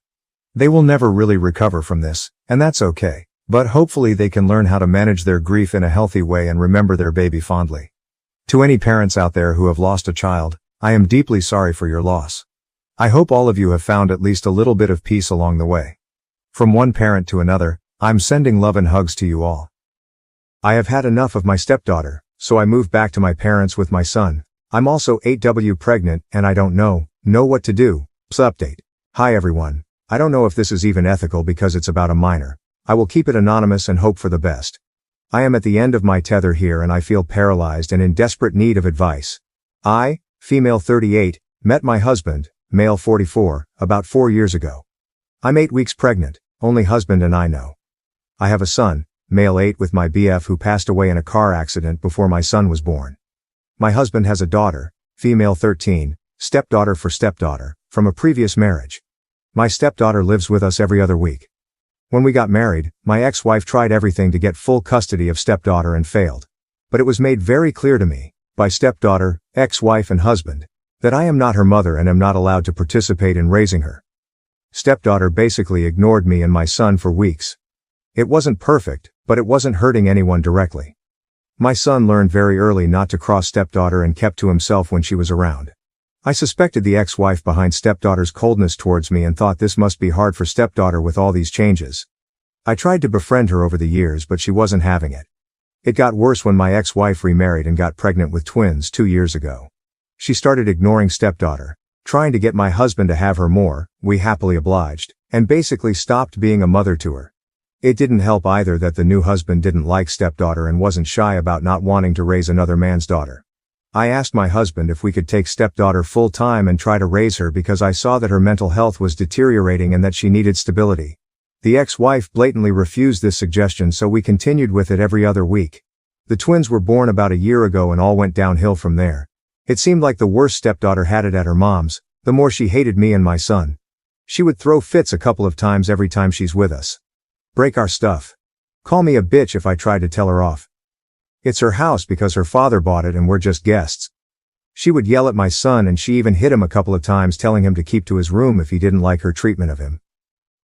They will never really recover from this, and that's okay, but hopefully they can learn how to manage their grief in a healthy way and remember their baby fondly. To any parents out there who have lost a child, I am deeply sorry for your loss. I hope all of you have found at least a little bit of peace along the way. From one parent to another, I'm sending love and hugs to you all. I have had enough of my stepdaughter, so I moved back to my parents with my son. I'm also 8W pregnant and I don't know what to do. Update. Hi everyone. I don't know if this is even ethical because it's about a minor. I will keep it anonymous and hope for the best. I am at the end of my tether here and I feel paralyzed and in desperate need of advice. I, female 38, met my husband, male 44, about 4 years ago. I'm 8 weeks pregnant, only husband and I know. I have a son, male 8 with my BF who passed away in a car accident before my son was born. My husband has a daughter, female 13, stepdaughter for stepdaughter, from a previous marriage. My stepdaughter lives with us every other week. When we got married, my ex-wife tried everything to get full custody of stepdaughter and failed. But it was made very clear to me, by stepdaughter, ex-wife and husband, that I am not her mother and am not allowed to participate in raising her. Stepdaughter basically ignored me and my son for weeks. It wasn't perfect, but it wasn't hurting anyone directly. My son learned very early not to cross stepdaughter and kept to himself when she was around. I suspected the ex-wife behind stepdaughter's coldness towards me and thought this must be hard for stepdaughter with all these changes. I tried to befriend her over the years but she wasn't having it. It got worse when my ex-wife remarried and got pregnant with twins 2 years ago. She started ignoring stepdaughter, trying to get my husband to have her more, we happily obliged, and basically stopped being a mother to her. It didn't help either that the new husband didn't like stepdaughter and wasn't shy about not wanting to raise another man's daughter. I asked my husband if we could take stepdaughter full time and try to raise her because I saw that her mental health was deteriorating and that she needed stability. The ex-wife blatantly refused this suggestion so we continued with it every other week. The twins were born about a year ago and all went downhill from there. It seemed like the worse stepdaughter had it at her mom's, the more she hated me and my son. She would throw fits a couple of times every time she's with us. Break our stuff. Call me a bitch if I tried to tell her off. It's her house because her father bought it and we're just guests. She would yell at my son and she even hit him a couple of times telling him to keep to his room if he didn't like her treatment of him.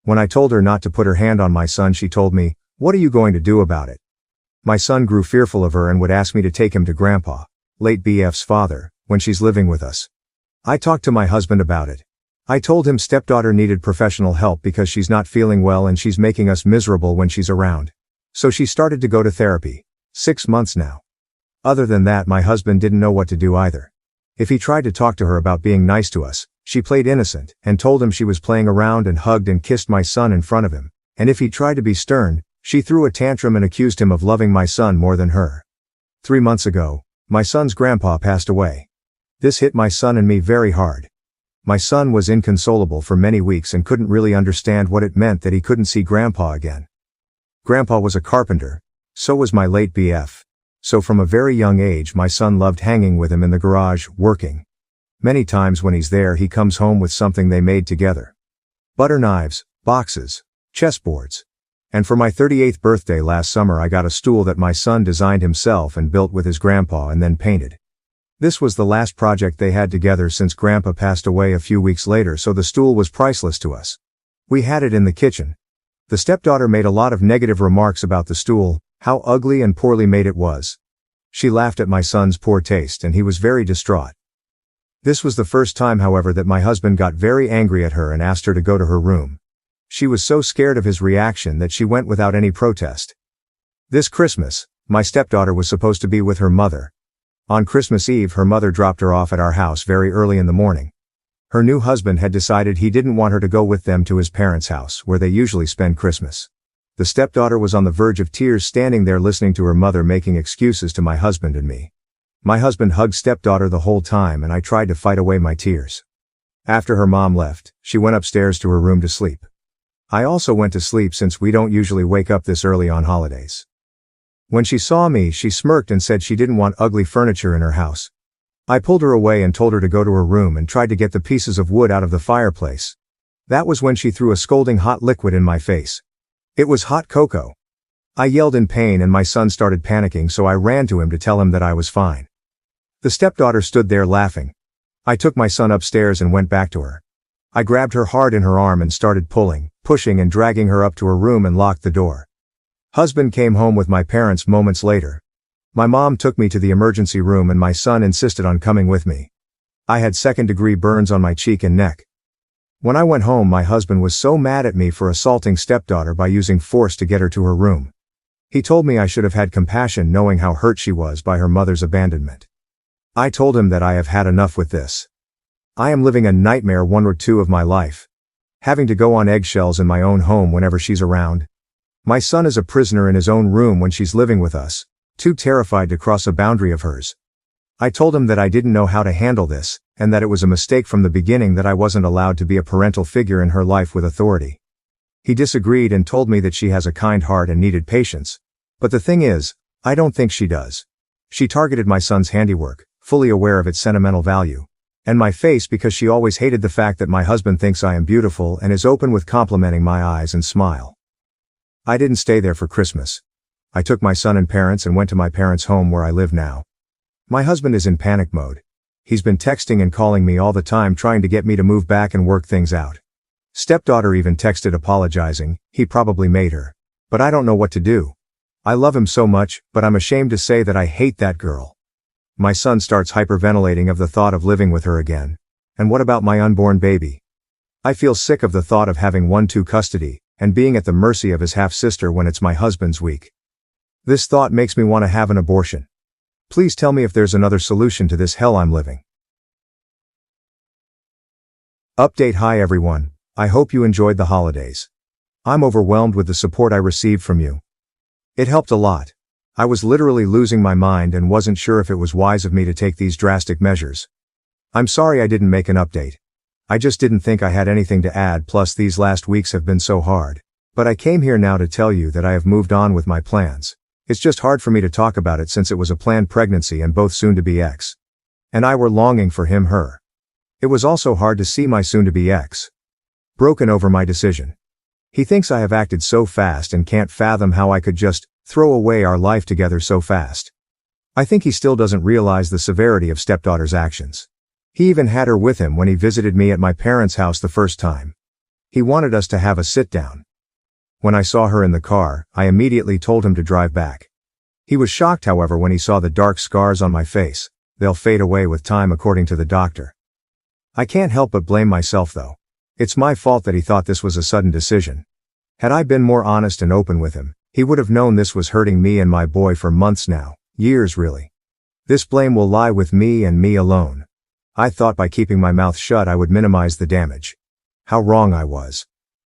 When I told her not to put her hand on my son she told me, "What are you going to do about it?" My son grew fearful of her and would ask me to take him to Grandpa, late BF's father, when she's living with us. I talked to my husband about it. I told him stepdaughter needed professional help because she's not feeling well and she's making us miserable when she's around. So she started to go to therapy. 6 months now. Other than that my husband didn't know what to do either. If he tried to talk to her about being nice to us, she played innocent and told him she was playing around and hugged and kissed my son in front of him. And if he tried to be stern, she threw a tantrum and accused him of loving my son more than her. 3 months ago, my son's grandpa passed away. This hit my son and me very hard. My son was inconsolable for many weeks and couldn't really understand what it meant that he couldn't see Grandpa again. Grandpa was a carpenter. So was my late BF. So from a very young age my son loved hanging with him in the garage, working. Many times when he's there he comes home with something they made together. Butter knives, boxes, chessboards. And for my 38th birthday last summer I got a stool that my son designed himself and built with his grandpa and then painted. This was the last project they had together since Grandpa passed away a few weeks later, so the stool was priceless to us. We had it in the kitchen. The stepdaughter made a lot of negative remarks about the stool, how ugly and poorly made it was. She laughed at my son's poor taste and he was very distraught. This was the first time, however, that my husband got very angry at her and asked her to go to her room. She was so scared of his reaction that she went without any protest. This Christmas, my stepdaughter was supposed to be with her mother. On Christmas Eve her mother dropped her off at our house very early in the morning. Her new husband had decided he didn't want her to go with them to his parents' house where they usually spend Christmas. The stepdaughter was on the verge of tears standing there listening to her mother making excuses to my husband and me. My husband hugged stepdaughter the whole time and I tried to fight away my tears. After her mom left, she went upstairs to her room to sleep. I also went to sleep since we don't usually wake up this early on holidays. When she saw me, she smirked and said she didn't want ugly furniture in her house. I pulled her away and told her to go to her room and tried to get the pieces of wood out of the fireplace. That was when she threw a scalding hot liquid in my face. It was hot cocoa. I yelled in pain and my son started panicking, so I ran to him to tell him that I was fine. The stepdaughter stood there laughing. I took my son upstairs and went back to her. I grabbed her hard in her arm and started pulling, pushing and dragging her up to her room and locked the door. Husband came home with my parents moments later. My mom took me to the emergency room and my son insisted on coming with me. I had second-degree burns on my cheek and neck. When I went home, my husband was so mad at me for assaulting stepdaughter by using force to get her to her room. He told me I should have had compassion knowing how hurt she was by her mother's abandonment. I told him that I have had enough with this. I am living a nightmare 1 or 2 of my life. Having to go on eggshells in my own home whenever she's around. My son is a prisoner in his own room when she's living with us, too terrified to cross a boundary of hers. I told him that I didn't know how to handle this, and that it was a mistake from the beginning that I wasn't allowed to be a parental figure in her life with authority. He disagreed and told me that she has a kind heart and needed patience. But the thing is, I don't think she does. She targeted my son's handiwork, fully aware of its sentimental value. And my face because she always hated the fact that my husband thinks I am beautiful and is open with complimenting my eyes and smile. I didn't stay there for Christmas. I took my son and parents and went to my parents' home where I live now. My husband is in panic mode. He's been texting and calling me all the time trying to get me to move back and work things out. Stepdaughter even texted apologizing, he probably made her. But I don't know what to do. I love him so much, but I'm ashamed to say that I hate that girl. My son starts hyperventilating of the thought of living with her again. And what about my unborn baby? I feel sick of the thought of having 1-2 custody, and being at the mercy of his half-sister when it's my husband's week. This thought makes me want to have an abortion. Please tell me if there's another solution to this hell I'm living. Update. Hi everyone, I hope you enjoyed the holidays. I'm overwhelmed with the support I received from you. It helped a lot. I was literally losing my mind and wasn't sure if it was wise of me to take these drastic measures. I'm sorry I didn't make an update. I just didn't think I had anything to add, plus these last weeks have been so hard. But I came here now to tell you that I have moved on with my plans. It's just hard for me to talk about it since it was a planned pregnancy and both soon-to-be ex and I were longing for him, her. It was also hard to see my soon-to-be ex broken over my decision. He thinks I have acted so fast and can't fathom how I could just throw away our life together so fast. I think he still doesn't realize the severity of stepdaughter's actions. He even had her with him when he visited me at my parents' house the first time. He wanted us to have a sit-down. When I saw her in the car, I immediately told him to drive back. He was shocked, however, when he saw the dark scars on my face. They'll fade away with time according to the doctor. I can't help but blame myself though. It's my fault that he thought this was a sudden decision. Had I been more honest and open with him, he would have known this was hurting me and my boy for months now, years really. This blame will lie with me and me alone. I thought by keeping my mouth shut I would minimize the damage. How wrong I was.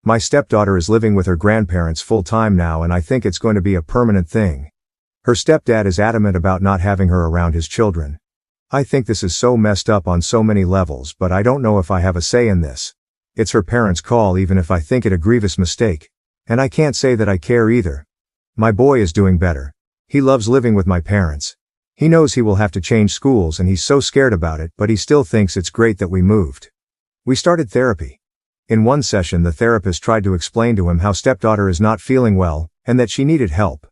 My stepdaughter is living with her grandparents full-time now and I think it's going to be a permanent thing. Her stepdad is adamant about not having her around his children. I think this is so messed up on so many levels, but I don't know if I have a say in this. It's her parents' call even if I think it a grievous mistake. And I can't say that I care either. My boy is doing better. He loves living with my parents. He knows he will have to change schools and he's so scared about it, but he still thinks it's great that we moved. We started therapy. In one session the therapist tried to explain to him how stepdaughter is not feeling well, and that she needed help.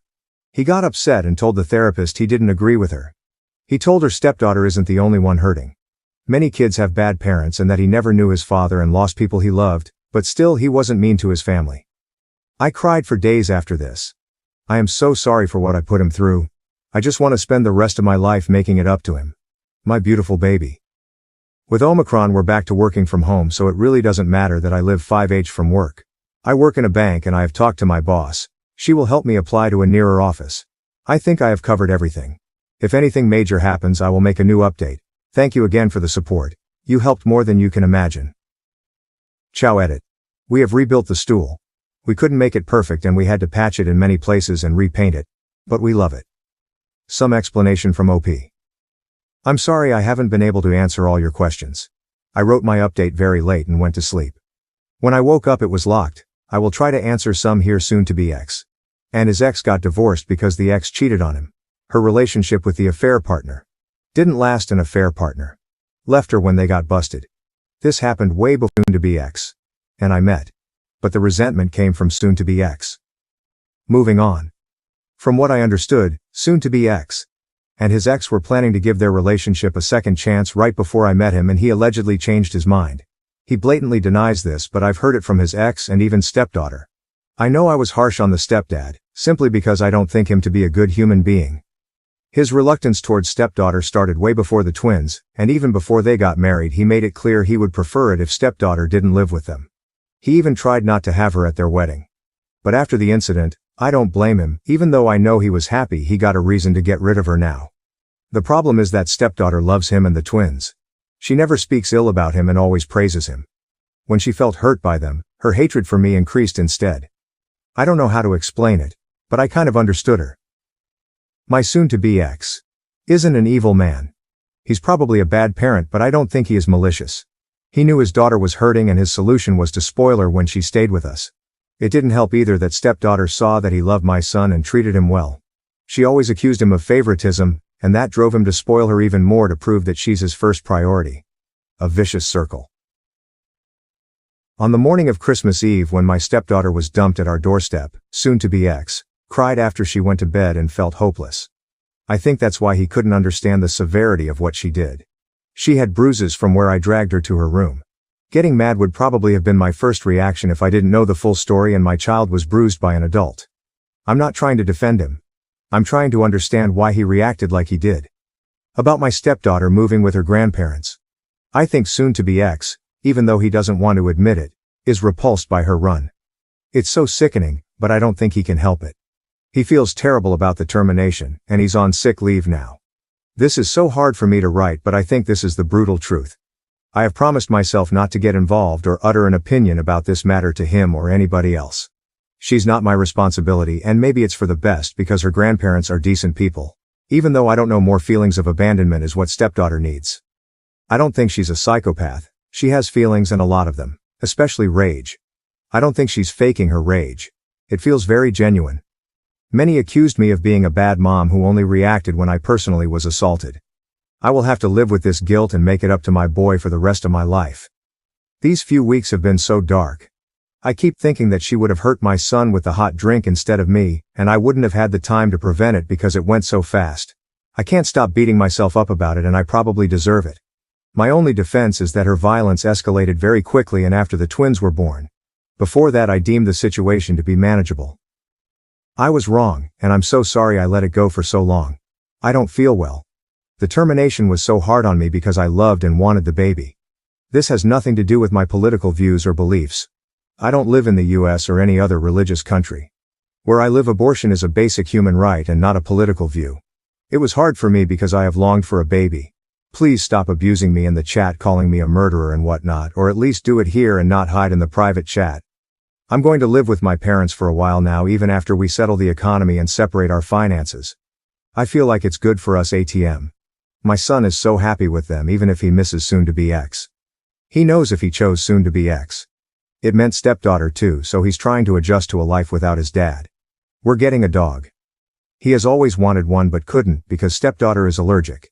He got upset and told the therapist he didn't agree with her. He told her stepdaughter isn't the only one hurting. Many kids have bad parents and that he never knew his father and lost people he loved, but still he wasn't mean to his family. I cried for days after this. I am so sorry for what I put him through. I just want to spend the rest of my life making it up to him. My beautiful baby. With Omicron we're back to working from home, so it really doesn't matter that I live 5h from work. I work in a bank and I have talked to my boss. She will help me apply to a nearer office. I think I have covered everything. If anything major happens I will make a new update. Thank you again for the support. You helped more than you can imagine. Ciao. Edit. We have rebuilt the stool. We couldn't make it perfect and we had to patch it in many places and repaint it. But we love it. Some explanation from OP. I'm sorry I haven't been able to answer all your questions. I wrote my update very late and went to sleep. When I woke up it was locked. I will try to answer some here soon. To be ex. And his ex got divorced because the ex cheated on him. Her relationship with the affair partner didn't last. An affair partner left her when they got busted. This happened way before soon to be ex and I met. But the resentment came from soon to be ex. Moving on. From what I understood, soon to be ex and his ex were planning to give their relationship a second chance right before I met him, and he allegedly changed his mind. He blatantly denies this, but I've heard it from his ex and even stepdaughter. I know I was harsh on the stepdad, simply because I don't think him to be a good human being. His reluctance towards stepdaughter started way before the twins, and even before they got married he made it clear he would prefer it if stepdaughter didn't live with them. He even tried not to have her at their wedding. But after the incident, I don't blame him, even though I know he was happy he got a reason to get rid of her now. The problem is that stepdaughter loves him and the twins. She never speaks ill about him and always praises him. When she felt hurt by them, her hatred for me increased instead. I don't know how to explain it, but I kind of understood her. My soon-to-be ex isn't an evil man. He's probably a bad parent, but I don't think he is malicious. He knew his daughter was hurting and his solution was to spoil her when she stayed with us. It didn't help either that stepdaughter saw that he loved my son and treated him well. She always accused him of favoritism, and that drove him to spoil her even more to prove that she's his first priority. A vicious circle. On the morning of Christmas Eve when my stepdaughter was dumped at our doorstep, soon-to-be ex cried after she went to bed and felt hopeless. I think that's why he couldn't understand the severity of what she did. She had bruises from where I dragged her to her room. Getting mad would probably have been my first reaction if I didn't know the full story and my child was bruised by an adult. I'm not trying to defend him. I'm trying to understand why he reacted like he did. About my stepdaughter moving with her grandparents. I think soon-to-be ex, even though he doesn't want to admit it, is repulsed by her run. It's so sickening, but I don't think he can help it. He feels terrible about the termination, and he's on sick leave now. This is so hard for me to write, but I think this is the brutal truth. I have promised myself not to get involved or utter an opinion about this matter to him or anybody else. She's not my responsibility, and maybe it's for the best because her grandparents are decent people. Even though I don't know, more feelings of abandonment is what stepdaughter needs. I don't think she's a psychopath. She has feelings and a lot of them, especially rage. I don't think she's faking her rage. It feels very genuine. Many accused me of being a bad mom who only reacted when I personally was assaulted. I will have to live with this guilt and make it up to my boy for the rest of my life. These few weeks have been so dark. I keep thinking that she would have hurt my son with the hot drink instead of me, and I wouldn't have had the time to prevent it because it went so fast. I can't stop beating myself up about it, and I probably deserve it. My only defense is that her violence escalated very quickly and after the twins were born. Before that I deemed the situation to be manageable. I was wrong, and I'm so sorry I let it go for so long. I don't feel well. The termination was so hard on me because I loved and wanted the baby. This has nothing to do with my political views or beliefs. I don't live in the US or any other religious country. Where I live, abortion is a basic human right and not a political view. It was hard for me because I have longed for a baby. Please stop abusing me in the chat, calling me a murderer and whatnot, or at least do it here and not hide in the private chat. I'm going to live with my parents for a while now, even after we settle the economy and separate our finances. I feel like it's good for us ATM. My son is so happy with them even if he misses soon-to-be ex. He knows if he chose soon-to-be ex. It meant stepdaughter too, so he's trying to adjust to a life without his dad. We're getting a dog. He has always wanted one but couldn't because stepdaughter is allergic.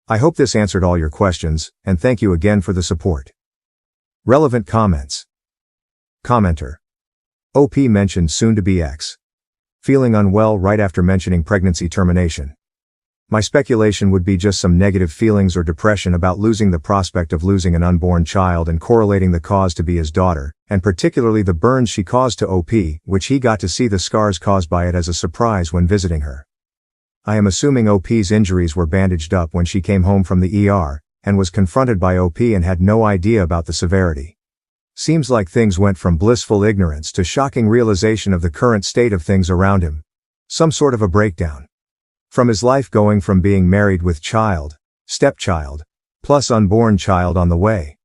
I hope this answered all your questions, and thank you again for the support. Relevant comments. Commenter. OP mentioned soon-to-be ex. Feeling unwell right after mentioning pregnancy termination. My speculation would be just some negative feelings or depression about losing the prospect of losing an unborn child and correlating the cause to be his daughter, and particularly the burns she caused to OP, which he got to see the scars caused by it as a surprise when visiting her. I am assuming OP's injuries were bandaged up when she came home from the ER, and was confronted by OP and had no idea about the severity. Seems like things went from blissful ignorance to shocking realization of the current state of things around him. Some sort of a breakdown. From his life going from being married with child, stepchild, plus unborn child on the way.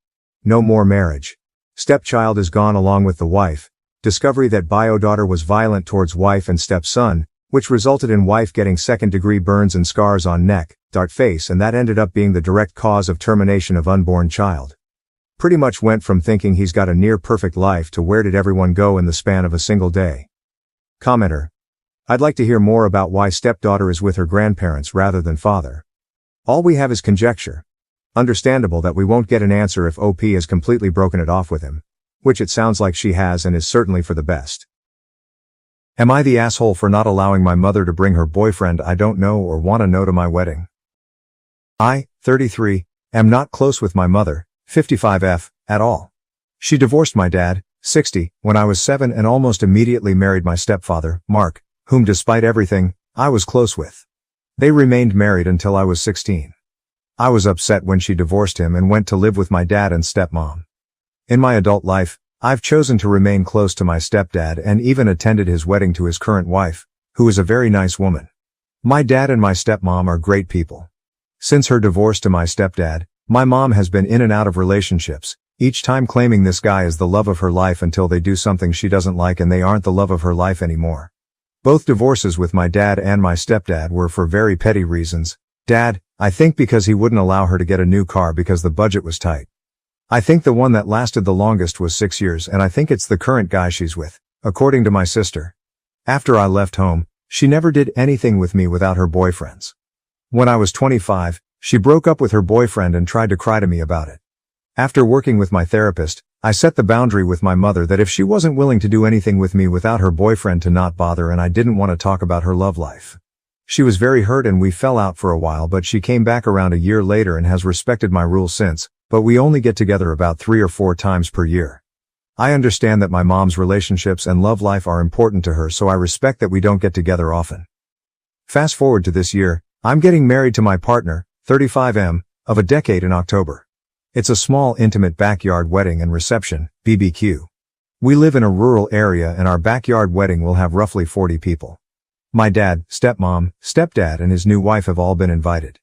No more marriage. Stepchild is gone along with the wife. Discovery that bio-daughter was violent towards wife and stepson, which resulted in wife getting second-degree burns and scars on neck, dart face, and that ended up being the direct cause of termination of unborn child. Pretty much went from thinking he's got a near-perfect life to where did everyone go in the span of a single day. Commenter. I'd like to hear more about why stepdaughter is with her grandparents rather than father. All we have is conjecture. Understandable that we won't get an answer if OP has completely broken it off with him. Which it sounds like she has and is certainly for the best. Am I the asshole for not allowing my mother to bring her boyfriend I don't know or want to know to my wedding? I, 33, am not close with my mother, 55F, at all. She divorced my dad, 60, when I was 7 and almost immediately married my stepfather, Mark, whom despite everything, I was close with. They remained married until I was 16. I was upset when she divorced him and went to live with my dad and stepmom. In my adult life, I've chosen to remain close to my stepdad and even attended his wedding to his current wife, who is a very nice woman. My dad and my stepmom are great people. Since her divorce to my stepdad, my mom has been in and out of relationships, each time claiming this guy is the love of her life until they do something she doesn't like and they aren't the love of her life anymore. Both divorces with my dad and my stepdad were for very petty reasons. Dad, I think because he wouldn't allow her to get a new car because the budget was tight. I think the one that lasted the longest was 6 years and I think it's the current guy she's with, according to my sister. After I left home, she never did anything with me without her boyfriends. When I was 25, she broke up with her boyfriend and tried to cry to me about it. After working with my therapist, I set the boundary with my mother that if she wasn't willing to do anything with me without her boyfriend to not bother, and I didn't want to talk about her love life. She was very hurt and we fell out for a while, but she came back around a year later and has respected my rules since, but we only get together about 3 or 4 times per year. I understand that my mom's relationships and love life are important to her, so I respect that we don't get together often. Fast forward to this year, I'm getting married to my partner, 35M, of a decade in October. It's a small intimate backyard wedding and reception, BBQ. We live in a rural area and our backyard wedding will have roughly 40 people. My dad, stepmom, stepdad and his new wife have all been invited.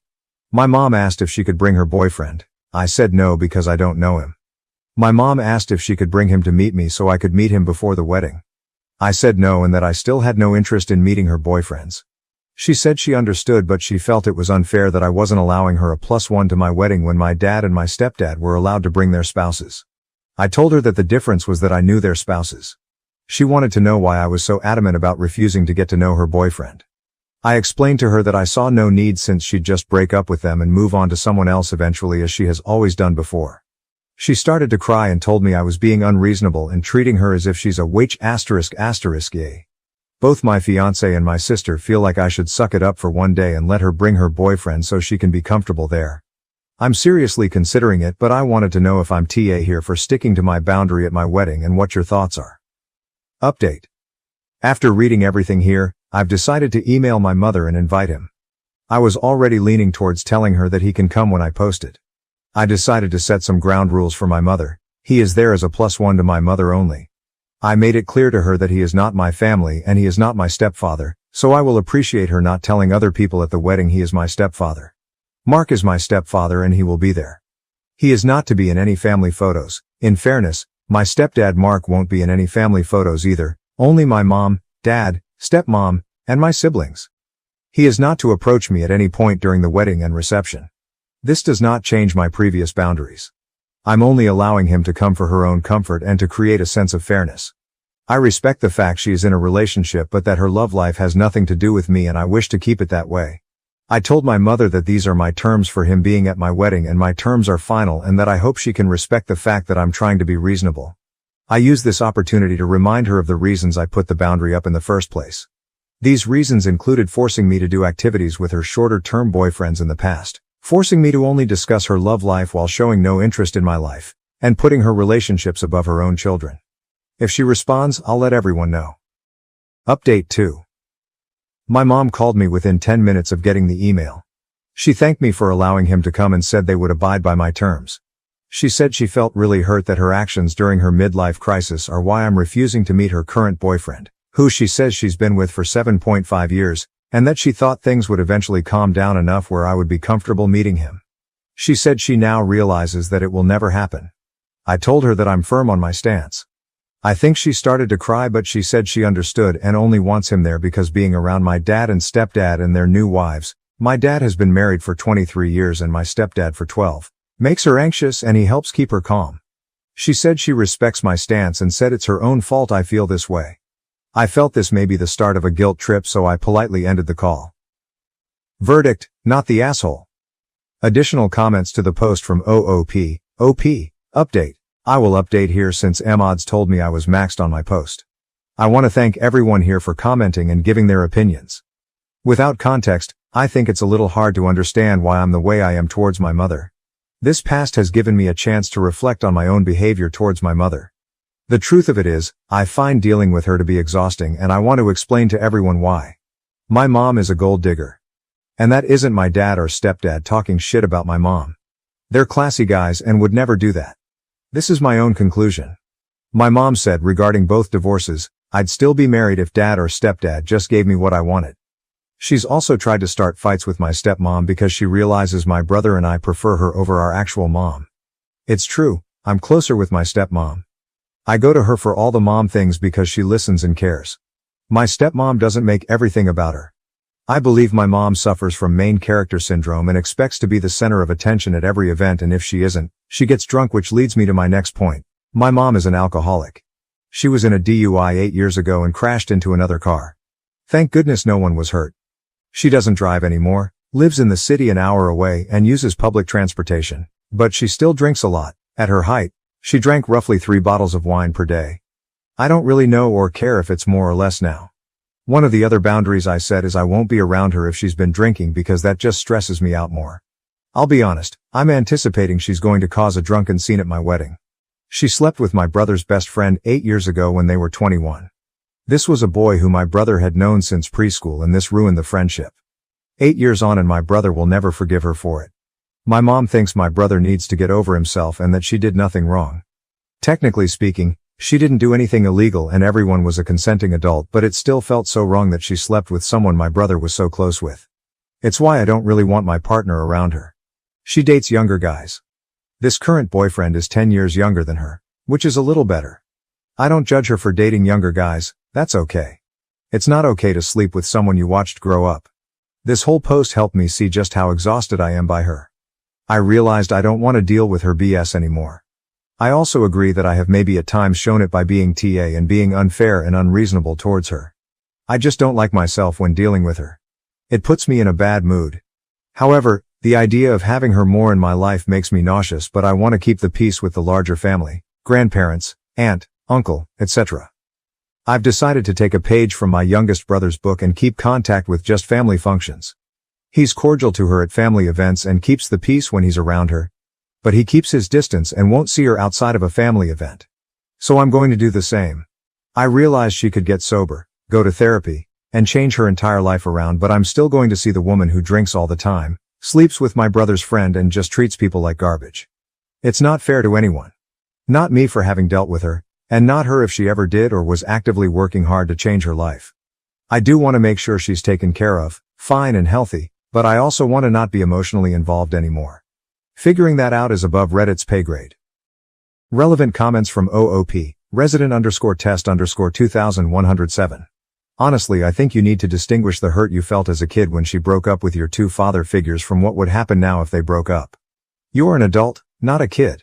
My mom asked if she could bring her boyfriend. I said no because I don't know him. My mom asked if she could bring him to meet me so I could meet him before the wedding. I said no and that I still had no interest in meeting her boyfriends. She said she understood, but she felt it was unfair that I wasn't allowing her a +1 to my wedding when my dad and my stepdad were allowed to bring their spouses. I told her that the difference was that I knew their spouses. She wanted to know why I was so adamant about refusing to get to know her boyfriend. I explained to her that I saw no need since she'd just break up with them and move on to someone else eventually, as she has always done before. She started to cry and told me I was being unreasonable and treating her as if she's a witch ****. Both my fiancé and my sister feel like I should suck it up for one day and let her bring her boyfriend so she can be comfortable there. I'm seriously considering it, but I wanted to know if I'm TA here for sticking to my boundary at my wedding and what your thoughts are. Update. After reading everything here, I've decided to email my mother and invite him. I was already leaning towards telling her that he can come when I post it. I decided to set some ground rules for my mother. He is there as a +1 to my mother only. I made it clear to her that he is not my family and he is not my stepfather, so I will appreciate her not telling other people at the wedding he is my stepfather. Mark is my stepfather and he will be there. He is not to be in any family photos. In fairness, my stepdad Mark won't be in any family photos either, only my mom, dad, stepmom, and my siblings. He is not to approach me at any point during the wedding and reception. This does not change my previous boundaries. I'm only allowing him to come for her own comfort and to create a sense of fairness. I respect the fact she is in a relationship, but that her love life has nothing to do with me and I wish to keep it that way. I told my mother that these are my terms for him being at my wedding and my terms are final, and that I hope she can respect the fact that I'm trying to be reasonable. I use this opportunity to remind her of the reasons I put the boundary up in the first place. These reasons included forcing me to do activities with her shorter-term boyfriends in the past, forcing me to only discuss her love life while showing no interest in my life, and putting her relationships above her own children. If she responds, I'll let everyone know. Update 2. My mom called me within 10 minutes of getting the email. She thanked me for allowing him to come and said they would abide by my terms. She said she felt really hurt that her actions during her midlife crisis are why I'm refusing to meet her current boyfriend, who she says she's been with for 7.5 years, and that she thought things would eventually calm down enough where I would be comfortable meeting him. She said she now realizes that it will never happen. I told her that I'm firm on my stance. I think she started to cry, but she said she understood and only wants him there because being around my dad and stepdad and their new wives, my dad has been married for 23 years and my stepdad for 12, makes her anxious and he helps keep her calm. She said she respects my stance and said it's her own fault I feel this way. I felt this may be the start of a guilt trip, so I politely ended the call. Verdict, not the asshole. Additional comments to the post from OOP. Update. I will update here since Mods told me I was maxed on my post. I want to thank everyone here for commenting and giving their opinions. Without context, I think it's a little hard to understand why I'm the way I am towards my mother. This past has given me a chance to reflect on my own behavior towards my mother. The truth of it is, I find dealing with her to be exhausting, and I want to explain to everyone why. My mom is a gold digger. And that isn't my dad or stepdad talking shit about my mom. They're classy guys and would never do that. This is my own conclusion. My mom said regarding both divorces, I'd still be married if dad or stepdad just gave me what I wanted. She's also tried to start fights with my stepmom because she realizes my brother and I prefer her over our actual mom. It's true, I'm closer with my stepmom. I go to her for all the mom things because she listens and cares. My stepmom doesn't make everything about her. I believe my mom suffers from main character syndrome and expects to be the center of attention at every event, and if she isn't, she gets drunk, which leads me to my next point. My mom is an alcoholic. She was in a DUI 8 years ago and crashed into another car. Thank goodness no one was hurt. She doesn't drive anymore, lives in the city an hour away, and uses public transportation. But she still drinks a lot. At her height, she drank roughly 3 bottles of wine per day. I don't really know or care if it's more or less now. One of the other boundaries I set is I won't be around her if she's been drinking because that just stresses me out more. I'll be honest, I'm anticipating she's going to cause a drunken scene at my wedding. She slept with my brother's best friend 8 years ago when they were 21. This was a boy who my brother had known since preschool, and this ruined the friendship. 8 years on, and my brother will never forgive her for it. My mom thinks my brother needs to get over himself and that she did nothing wrong. Technically speaking, she didn't do anything illegal and everyone was a consenting adult, but it still felt so wrong that she slept with someone my brother was so close with. It's why I don't really want my partner around her. She dates younger guys. This current boyfriend is 10 years younger than her, which is a little better. I don't judge her for dating younger guys, that's okay. It's not okay to sleep with someone you watched grow up. This whole post helped me see just how exhausted I am by her. I realized I don't want to deal with her BS anymore. I also agree that I have maybe at times shown it by being TA and being unfair and unreasonable towards her. I just don't like myself when dealing with her. It puts me in a bad mood. However, the idea of having her more in my life makes me nauseous, but I want to keep the peace with the larger family, grandparents, aunt, uncle, etc. I've decided to take a page from my youngest brother's book and keep contact with just family functions. He's cordial to her at family events and keeps the peace when he's around her, but he keeps his distance and won't see her outside of a family event. So I'm going to do the same. I realize she could get sober, go to therapy, and change her entire life around, but I'm still going to see the woman who drinks all the time, sleeps with my brother's friend, and just treats people like garbage. It's not fair to anyone. Not me for having dealt with her, and not her if she ever did or was actively working hard to change her life. I do want to make sure she's taken care of, fine and healthy, but I also want to not be emotionally involved anymore. Figuring that out is above Reddit's pay grade. Relevant comments from OOP, resident_test_2107. Honestly, I think you need to distinguish the hurt you felt as a kid when she broke up with your 2 father figures from what would happen now if they broke up. You're an adult, not a kid.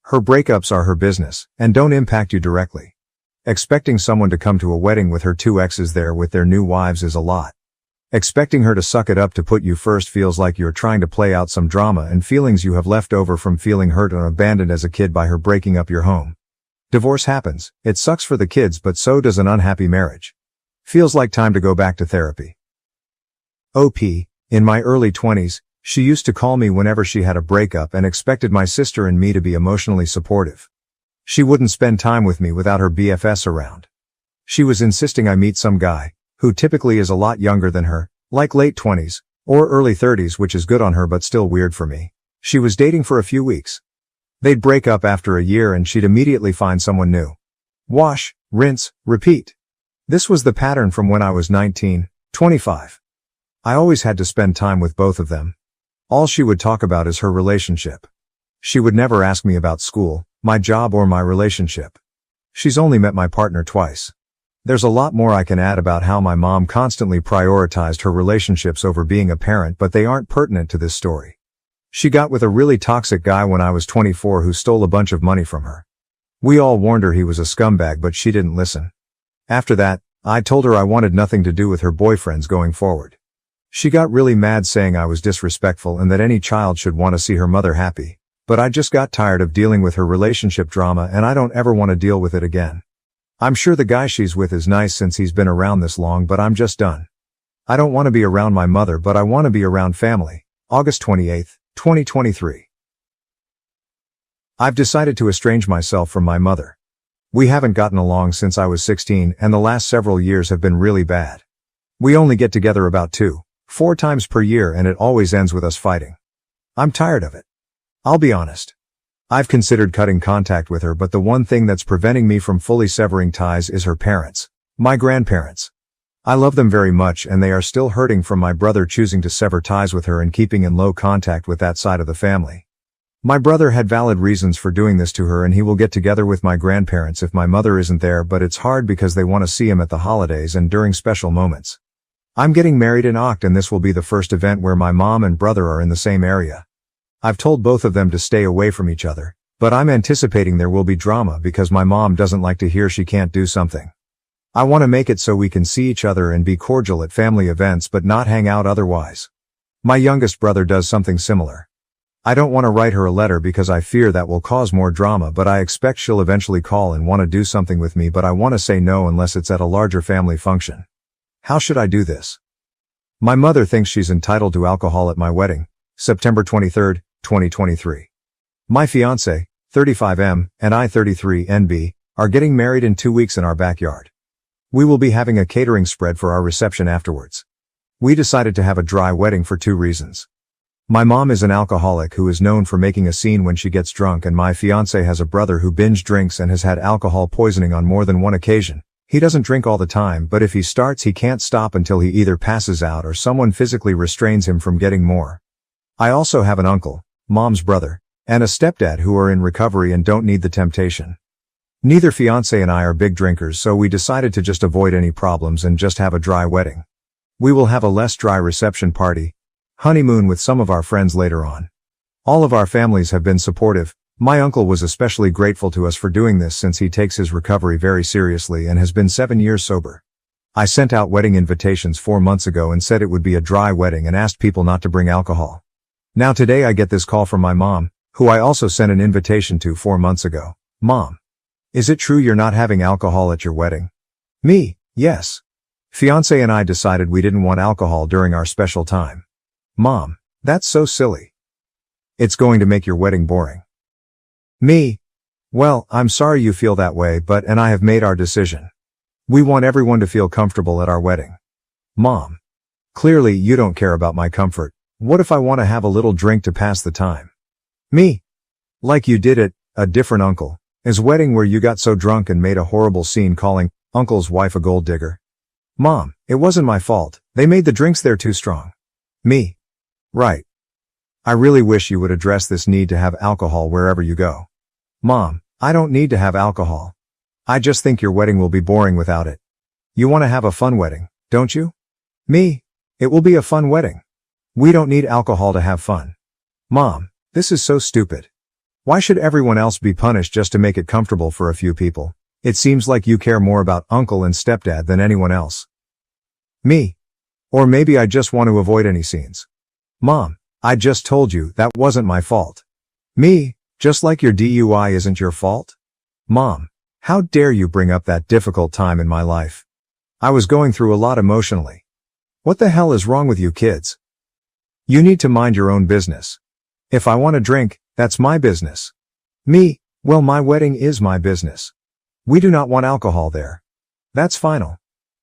Her breakups are her business, and don't impact you directly. Expecting someone to come to a wedding with her 2 exes there with their new wives is a lot. Expecting her to suck it up to put you first feels like you're trying to play out some drama and feelings you have left over from feeling hurt and abandoned as a kid by her breaking up your home. Divorce happens, it sucks for the kids, but so does an unhappy marriage. Feels like time to go back to therapy. OP, in my early 20s, she used to call me whenever she had a breakup and expected my sister and me to be emotionally supportive. She wouldn't spend time with me without her BFS around. She was insisting I meet some guy, who typically is a lot younger than her, like late 20s, or early 30s, which is good on her but still weird for me. She was dating for a few weeks. They'd break up after a year and she'd immediately find someone new. Wash, rinse, repeat. This was the pattern from when I was 19, 25. I always had to spend time with both of them. All she would talk about is her relationship. She would never ask me about school, my job, or my relationship. She's only met my partner twice. There's a lot more I can add about how my mom constantly prioritized her relationships over being a parent, but they aren't pertinent to this story. She got with a really toxic guy when I was 24 who stole a bunch of money from her. We all warned her he was a scumbag, but she didn't listen. After that, I told her I wanted nothing to do with her boyfriends going forward. She got really mad, saying I was disrespectful and that any child should want to see her mother happy. But I just got tired of dealing with her relationship drama and I don't ever want to deal with it again. I'm sure the guy she's with is nice since he's been around this long, but I'm just done. I don't want to be around my mother, but I want to be around family. August 28, 2023. I've decided to estrange myself from my mother. We haven't gotten along since I was 16 and the last several years have been really bad. We only get together about 2, 4 times per year, and it always ends with us fighting. I'm tired of it. I'll be honest. I've considered cutting contact with her, but the one thing that's preventing me from fully severing ties is her parents, my grandparents. I love them very much, and they are still hurting from my brother choosing to sever ties with her and keeping in low contact with that side of the family. My brother had valid reasons for doing this to her, and he will get together with my grandparents if my mother isn't there, but it's hard because they want to see him at the holidays and during special moments. I'm getting married in Oct, and this will be the first event where my mom and brother are in the same area. I've told both of them to stay away from each other, but I'm anticipating there will be drama because my mom doesn't like to hear she can't do something. I want to make it so we can see each other and be cordial at family events but not hang out otherwise. My youngest brother does something similar. I don't want to write her a letter because I fear that will cause more drama, but I expect she'll eventually call and want to do something with me, but I want to say no unless it's at a larger family function. How should I do this? My mother thinks she's entitled to alcohol at my wedding, September 23, 2023. My fiancé, 35M, and I, 33NB, are getting married in 2 weeks in our backyard. We will be having a catering spread for our reception afterwards. We decided to have a dry wedding for 2 reasons. My mom is an alcoholic who is known for making a scene when she gets drunk, and my fiancé has a brother who binge drinks and has had alcohol poisoning on more than one occasion. He doesn't drink all the time, but if he starts, he can't stop until he either passes out or someone physically restrains him from getting more. I also have an uncle, mom's brother, and a stepdad who are in recovery and don't need the temptation. Neither fiancé and I are big drinkers, so we decided to just avoid any problems and just have a dry wedding. We will have a less dry reception party, honeymoon with some of our friends later on. All of our families have been supportive. My uncle was especially grateful to us for doing this since he takes his recovery very seriously and has been 7 years sober. I sent out wedding invitations 4 months ago and said it would be a dry wedding and asked people not to bring alcohol. Now today I get this call from my mom, who I also sent an invitation to 4 months ago. Mom, is it true you're not having alcohol at your wedding? Me, yes. Fiancé and I decided we didn't want alcohol during our special time. Mom, that's so silly. It's going to make your wedding boring. Me, well, I'm sorry you feel that way, and I have made our decision. We want everyone to feel comfortable at our wedding. Mom, clearly you don't care about my comfort. What if I want to have a little drink to pass the time? Me, like you did at a different uncle's wedding where you got so drunk and made a horrible scene calling uncle's wife a gold digger. Mom, it wasn't my fault. They made the drinks there too strong. Me, right. I really wish you would address this need to have alcohol wherever you go. Mom, I don't need to have alcohol. I just think your wedding will be boring without it. You want to have a fun wedding, don't you? Me, it will be a fun wedding. We don't need alcohol to have fun. Mom, this is so stupid. Why should everyone else be punished just to make it comfortable for a few people? It seems like you care more about uncle and stepdad than anyone else. Me. Or maybe I just want to avoid any scenes. Mom, I just told you that wasn't my fault. Me, just like your DUI isn't your fault? Mom, how dare you bring up that difficult time in my life? I was going through a lot emotionally. What the hell is wrong with you kids? You need to mind your own business. If I want to drink, that's my business. Me, well, my wedding is my business. We do not want alcohol there. That's final.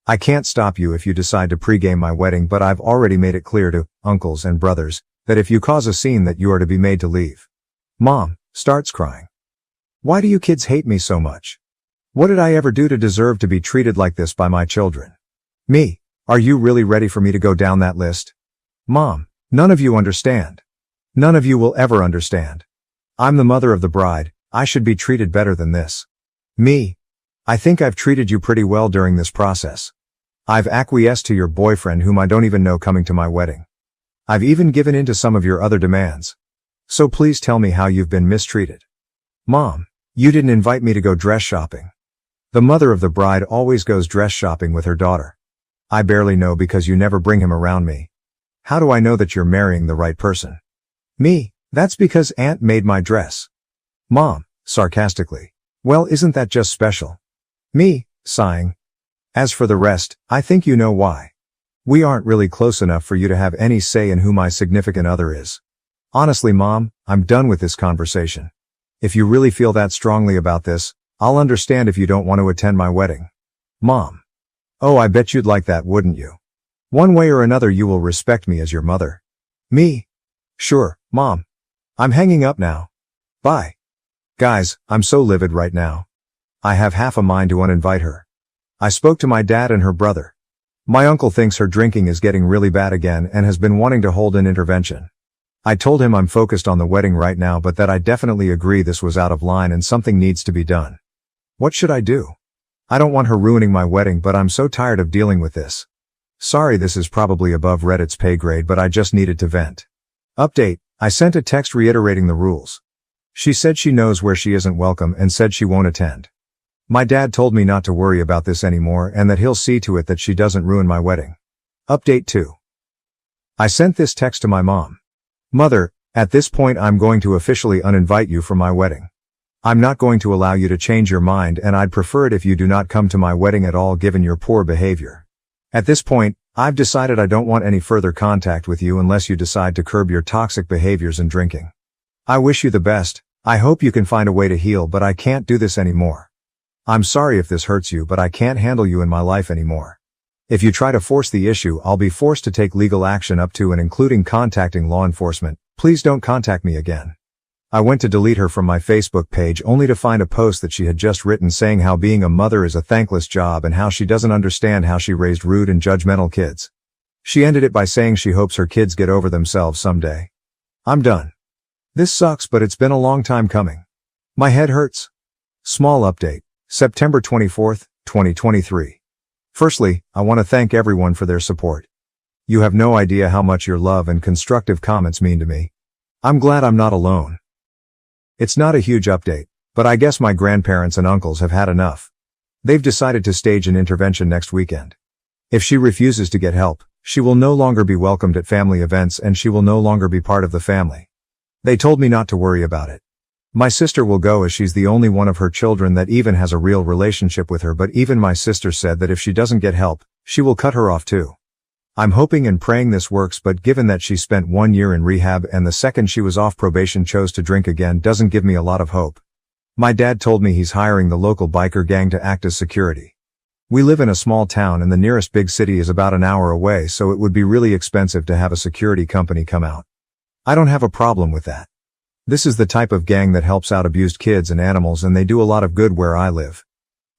I can't stop you if you decide to pregame my wedding, but I've already made it clear to uncles and brothers that if you cause a scene that you are to be made to leave. Mom starts crying. Why do you kids hate me so much? What did I ever do to deserve to be treated like this by my children? Me, are you really ready for me to go down that list? Mom, none of you understand. None of you will ever understand. I'm the mother of the bride. I should be treated better than this. Me, I think I've treated you pretty well during this process. I've acquiesced to your boyfriend whom I don't even know coming to my wedding. I've even given in to some of your other demands. So please tell me how you've been mistreated. Mom, you didn't invite me to go dress shopping. The mother of the bride always goes dress shopping with her daughter. I barely know because you never bring him around me. How do I know that you're marrying the right person? Me, that's because Aunt made my dress. Mom, sarcastically. Well, isn't that just special? Me, sighing. As for the rest, I think you know why. We aren't really close enough for you to have any say in who my significant other is. Honestly, Mom, I'm done with this conversation. If you really feel that strongly about this, I'll understand if you don't want to attend my wedding. Mom. Oh, I bet you'd like that, wouldn't you? One way or another you will respect me as your mother. Me? Sure, Mom. I'm hanging up now. Bye. Guys, I'm so livid right now. I have half a mind to uninvite her. I spoke to my dad and her brother. My uncle thinks her drinking is getting really bad again and has been wanting to hold an intervention. I told him I'm focused on the wedding right now, but that I definitely agree this was out of line and something needs to be done. What should I do? I don't want her ruining my wedding, but I'm so tired of dealing with this. Sorry, this is probably above Reddit's pay grade, but I just needed to vent. Update, I sent a text reiterating the rules. She said she knows where she isn't welcome and said she won't attend. My dad told me not to worry about this anymore and that he'll see to it that she doesn't ruin my wedding. Update 2. I sent this text to my mom. Mother, at this point I'm going to officially uninvite you from my wedding. I'm not going to allow you to change your mind, and I'd prefer it if you do not come to my wedding at all given your poor behavior. At this point, I've decided I don't want any further contact with you unless you decide to curb your toxic behaviors and drinking. I wish you the best. I hope you can find a way to heal, but I can't do this anymore. I'm sorry if this hurts you, but I can't handle you in my life anymore. If you try to force the issue, I'll be forced to take legal action up to and including contacting law enforcement. Please don't contact me again. I went to delete her from my Facebook page only to find a post that she had just written saying how being a mother is a thankless job and how she doesn't understand how she raised rude and judgmental kids. She ended it by saying she hopes her kids get over themselves someday. I'm done. This sucks, but it's been a long time coming. My head hurts. Small update. September 24th, 2023. Firstly, I want to thank everyone for their support. You have no idea how much your love and constructive comments mean to me. I'm glad I'm not alone. It's not a huge update, but I guess my grandparents and uncles have had enough. They've decided to stage an intervention next weekend. If she refuses to get help, she will no longer be welcomed at family events and she will no longer be part of the family. They told me not to worry about it. My sister will go as she's the only one of her children that even has a real relationship with her, but even my sister said that if she doesn't get help, she will cut her off too. I'm hoping and praying this works, but given that she spent 1 year in rehab and the second she was off probation chose to drink again doesn't give me a lot of hope. My dad told me he's hiring the local biker gang to act as security. We live in a small town and the nearest big city is about an hour away, so it would be really expensive to have a security company come out. I don't have a problem with that. This is the type of gang that helps out abused kids and animals, and they do a lot of good where I live.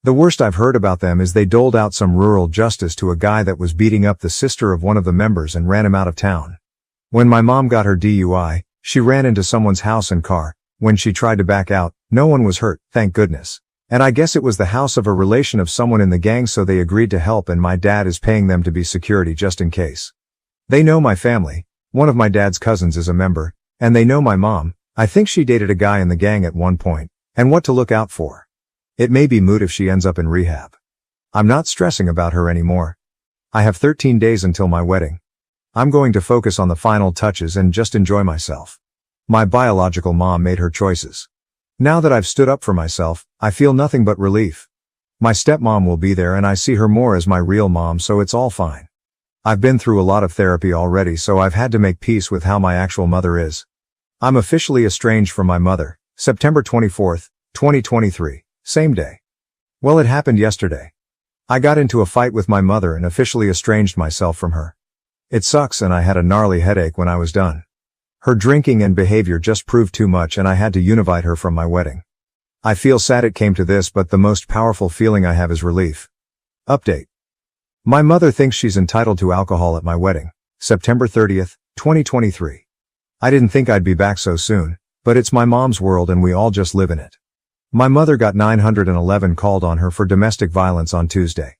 The worst I've heard about them is they doled out some rural justice to a guy that was beating up the sister of one of the members and ran him out of town. When my mom got her DUI, she ran into someone's house and car. When she tried to back out, no one was hurt, thank goodness. And I guess it was the house of a relation of someone in the gang, so they agreed to help, and my dad is paying them to be security just in case. They know my family. One of my dad's cousins is a member, and they know my mom. I think she dated a guy in the gang at one point, and what to look out for. It may be moot if she ends up in rehab. I'm not stressing about her anymore. I have 13 days until my wedding. I'm going to focus on the final touches and just enjoy myself. My biological mom made her choices. Now that I've stood up for myself, I feel nothing but relief. My stepmom will be there and I see her more as my real mom, so it's all fine. I've been through a lot of therapy already, so I've had to make peace with how my actual mother is. I'm officially estranged from my mother, September 24th, 2023, same day. Well, it happened yesterday. I got into a fight with my mother and officially estranged myself from her. It sucks, and I had a gnarly headache when I was done. Her drinking and behavior just proved too much and I had to univite her from my wedding. I feel sad it came to this, but the most powerful feeling I have is relief. Update. My mother thinks she's entitled to alcohol at my wedding, September 30th, 2023. I didn't think I'd be back so soon, but it's my mom's world and we all just live in it. My mother got 911 called on her for domestic violence on Tuesday.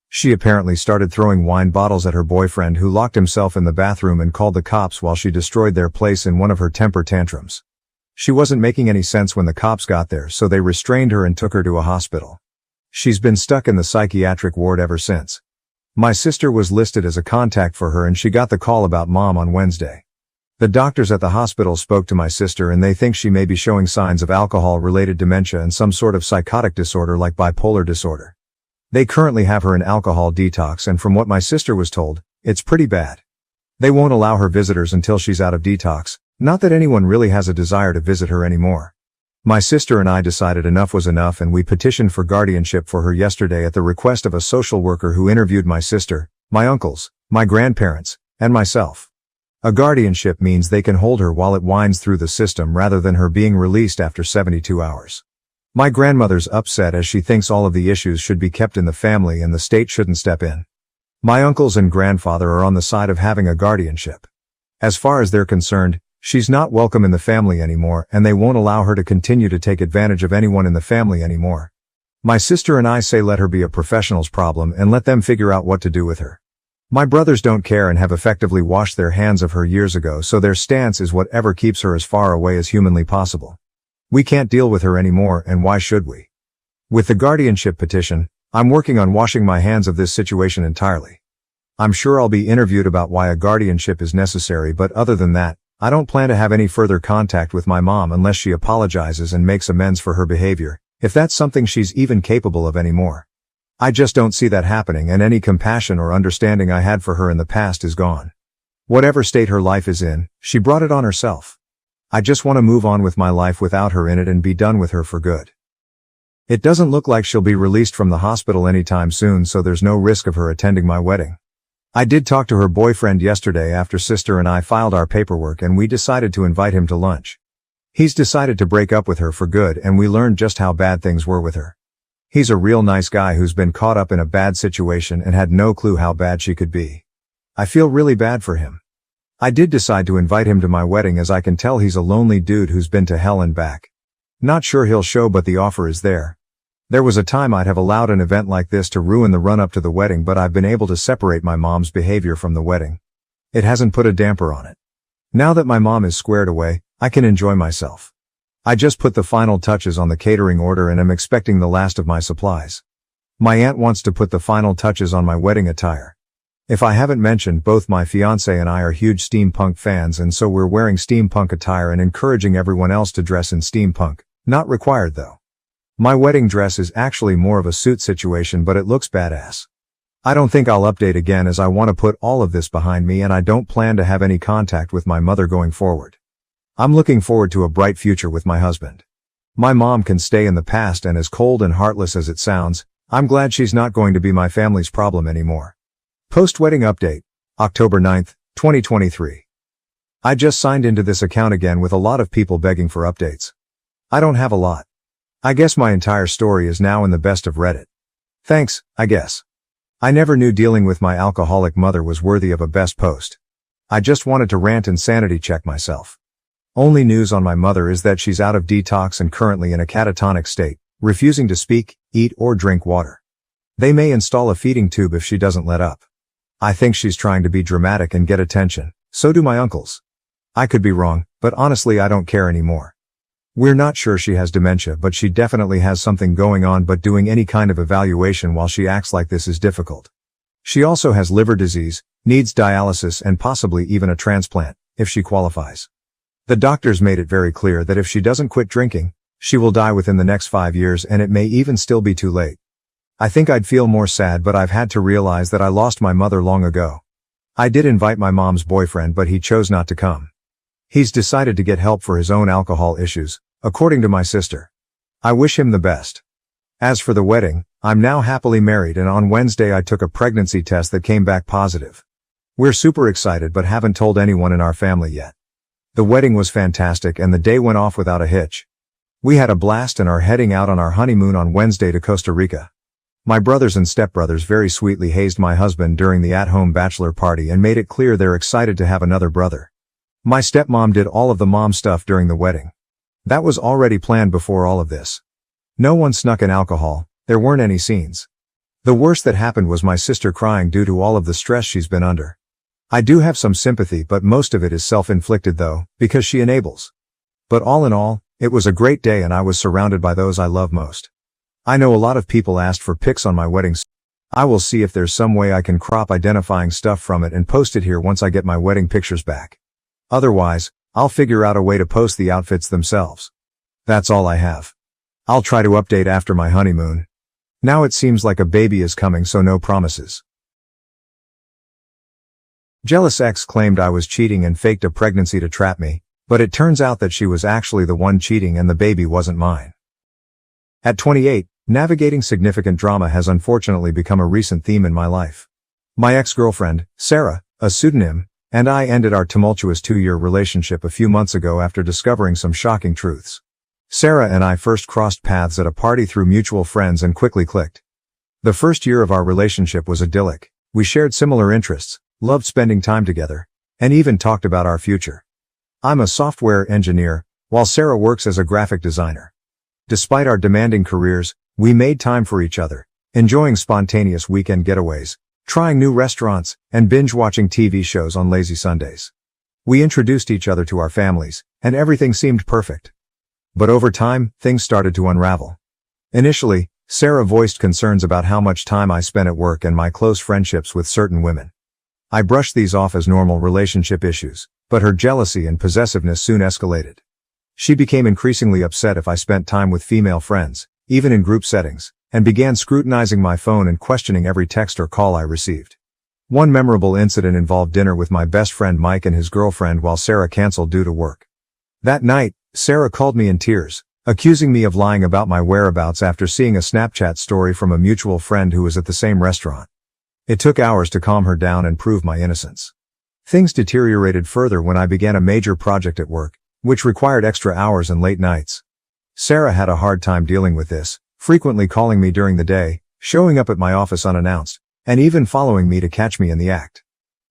She apparently started throwing wine bottles at her boyfriend, who locked himself in the bathroom and called the cops while she destroyed their place in one of her temper tantrums. She wasn't making any sense when the cops got there, so they restrained her and took her to a hospital. She's been stuck in the psychiatric ward ever since. My sister was listed as a contact for her and she got the call about mom on Wednesday. The doctors at the hospital spoke to my sister and they think she may be showing signs of alcohol-related dementia and some sort of psychotic disorder like bipolar disorder. They currently have her in alcohol detox, and from what my sister was told, it's pretty bad. They won't allow her visitors until she's out of detox, not that anyone really has a desire to visit her anymore. My sister and I decided enough was enough and we petitioned for guardianship for her yesterday at the request of a social worker who interviewed my sister, my uncles, my grandparents, and myself. A guardianship means they can hold her while it winds through the system rather than her being released after 72 hours. My grandmother's upset as she thinks all of the issues should be kept in the family and the state shouldn't step in. My uncles and grandfather are on the side of having a guardianship. As far as they're concerned, she's not welcome in the family anymore and they won't allow her to continue to take advantage of anyone in the family anymore. My sister and I say let her be a professional's problem and let them figure out what to do with her. My brothers don't care and have effectively washed their hands of her years ago, so their stance is whatever keeps her as far away as humanly possible. We can't deal with her anymore, and why should we? With the guardianship petition, I'm working on washing my hands of this situation entirely. I'm sure I'll be interviewed about why a guardianship is necessary, but other than that, I don't plan to have any further contact with my mom unless she apologizes and makes amends for her behavior, if that's something she's even capable of anymore. I just don't see that happening, and any compassion or understanding I had for her in the past is gone. Whatever state her life is in, she brought it on herself. I just want to move on with my life without her in it and be done with her for good. It doesn't look like she'll be released from the hospital anytime soon, so there's no risk of her attending my wedding. I did talk to her boyfriend yesterday after sister and I filed our paperwork, and we decided to invite him to lunch. He's decided to break up with her for good, and we learned just how bad things were with her. He's a real nice guy who's been caught up in a bad situation and had no clue how bad she could be. I feel really bad for him. I did decide to invite him to my wedding, as I can tell he's a lonely dude who's been to hell and back. Not sure he'll show, but the offer is there. There was a time I'd have allowed an event like this to ruin the run-up to the wedding, but I've been able to separate my mom's behavior from the wedding. It hasn't put a damper on it. Now that my mom is squared away, I can enjoy myself. I just put the final touches on the catering order and am expecting the last of my supplies. My aunt wants to put the final touches on my wedding attire. If I haven't mentioned, both my fiancé and I are huge steampunk fans, and so we're wearing steampunk attire and encouraging everyone else to dress in steampunk. Not required though. My wedding dress is actually more of a suit situation, but it looks badass. I don't think I'll update again, as I want to put all of this behind me and I don't plan to have any contact with my mother going forward. I'm looking forward to a bright future with my husband. My mom can stay in the past, and as cold and heartless as it sounds, I'm glad she's not going to be my family's problem anymore. Post-wedding update, October 9th, 2023. I just signed into this account again with a lot of people begging for updates. I don't have a lot. I guess my entire story is now in the best of Reddit. Thanks, I guess. I never knew dealing with my alcoholic mother was worthy of a best post. I just wanted to rant and sanity check myself. Only news on my mother is that she's out of detox and currently in a catatonic state, refusing to speak, eat, or drink water. They may install a feeding tube if she doesn't let up. I think she's trying to be dramatic and get attention, so do my uncles. I could be wrong, but honestly I don't care anymore. We're not sure she has dementia, but she definitely has something going on, but doing any kind of evaluation while she acts like this is difficult. She also has liver disease, needs dialysis and possibly even a transplant, if she qualifies. The doctors made it very clear that if she doesn't quit drinking, she will die within the next 5 years, and it may even still be too late. I think I'd feel more sad, but I've had to realize that I lost my mother long ago. I did invite my mom's boyfriend, but he chose not to come. He's decided to get help for his own alcohol issues, according to my sister. I wish him the best. As for the wedding, I'm now happily married, and on Wednesday I took a pregnancy test that came back positive. We're super excited but haven't told anyone in our family yet. The wedding was fantastic and the day went off without a hitch. We had a blast and are heading out on our honeymoon on Wednesday to Costa Rica. My brothers and stepbrothers very sweetly hazed my husband during the at-home bachelor party and made it clear they're excited to have another brother. My stepmom did all of the mom stuff during the wedding. That was already planned before all of this. No one snuck in alcohol, there weren't any scenes. The worst that happened was my sister crying due to all of the stress she's been under. I do have some sympathy, but most of it is self-inflicted though, because she enables. But all in all, it was a great day and I was surrounded by those I love most. I know a lot of people asked for pics on my wedding. I will see if there's some way I can crop identifying stuff from it and post it here once I get my wedding pictures back. Otherwise, I'll figure out a way to post the outfits themselves. That's all I have. I'll try to update after my honeymoon. Now it seems like a baby is coming, so no promises. Jealous ex claimed I was cheating and faked a pregnancy to trap me, but it turns out that she was actually the one cheating and the baby wasn't mine. At 28, navigating significant drama has unfortunately become a recent theme in my life. My ex-girlfriend, Sarah, a pseudonym, and I ended our tumultuous 2-year relationship a few months ago after discovering some shocking truths. Sarah and I first crossed paths at a party through mutual friends and quickly clicked. The first year of our relationship was idyllic. We shared similar interests, loved spending time together, and even talked about our future. I'm a software engineer, while Sarah works as a graphic designer. Despite our demanding careers, we made time for each other, enjoying spontaneous weekend getaways, trying new restaurants, and binge-watching TV shows on lazy Sundays. We introduced each other to our families, and everything seemed perfect. But over time, things started to unravel. Initially, Sarah voiced concerns about how much time I spent at work and my close friendships with certain women. I brushed these off as normal relationship issues, but her jealousy and possessiveness soon escalated. She became increasingly upset if I spent time with female friends, even in group settings, and began scrutinizing my phone and questioning every text or call I received. One memorable incident involved dinner with my best friend Mike and his girlfriend while Sarah canceled due to work. That night, Sarah called me in tears, accusing me of lying about my whereabouts after seeing a Snapchat story from a mutual friend who was at the same restaurant. It took hours to calm her down and prove my innocence. Things deteriorated further when I began a major project at work, which required extra hours and late nights. Sarah had a hard time dealing with this, frequently calling me during the day, showing up at my office unannounced, and even following me to catch me in the act.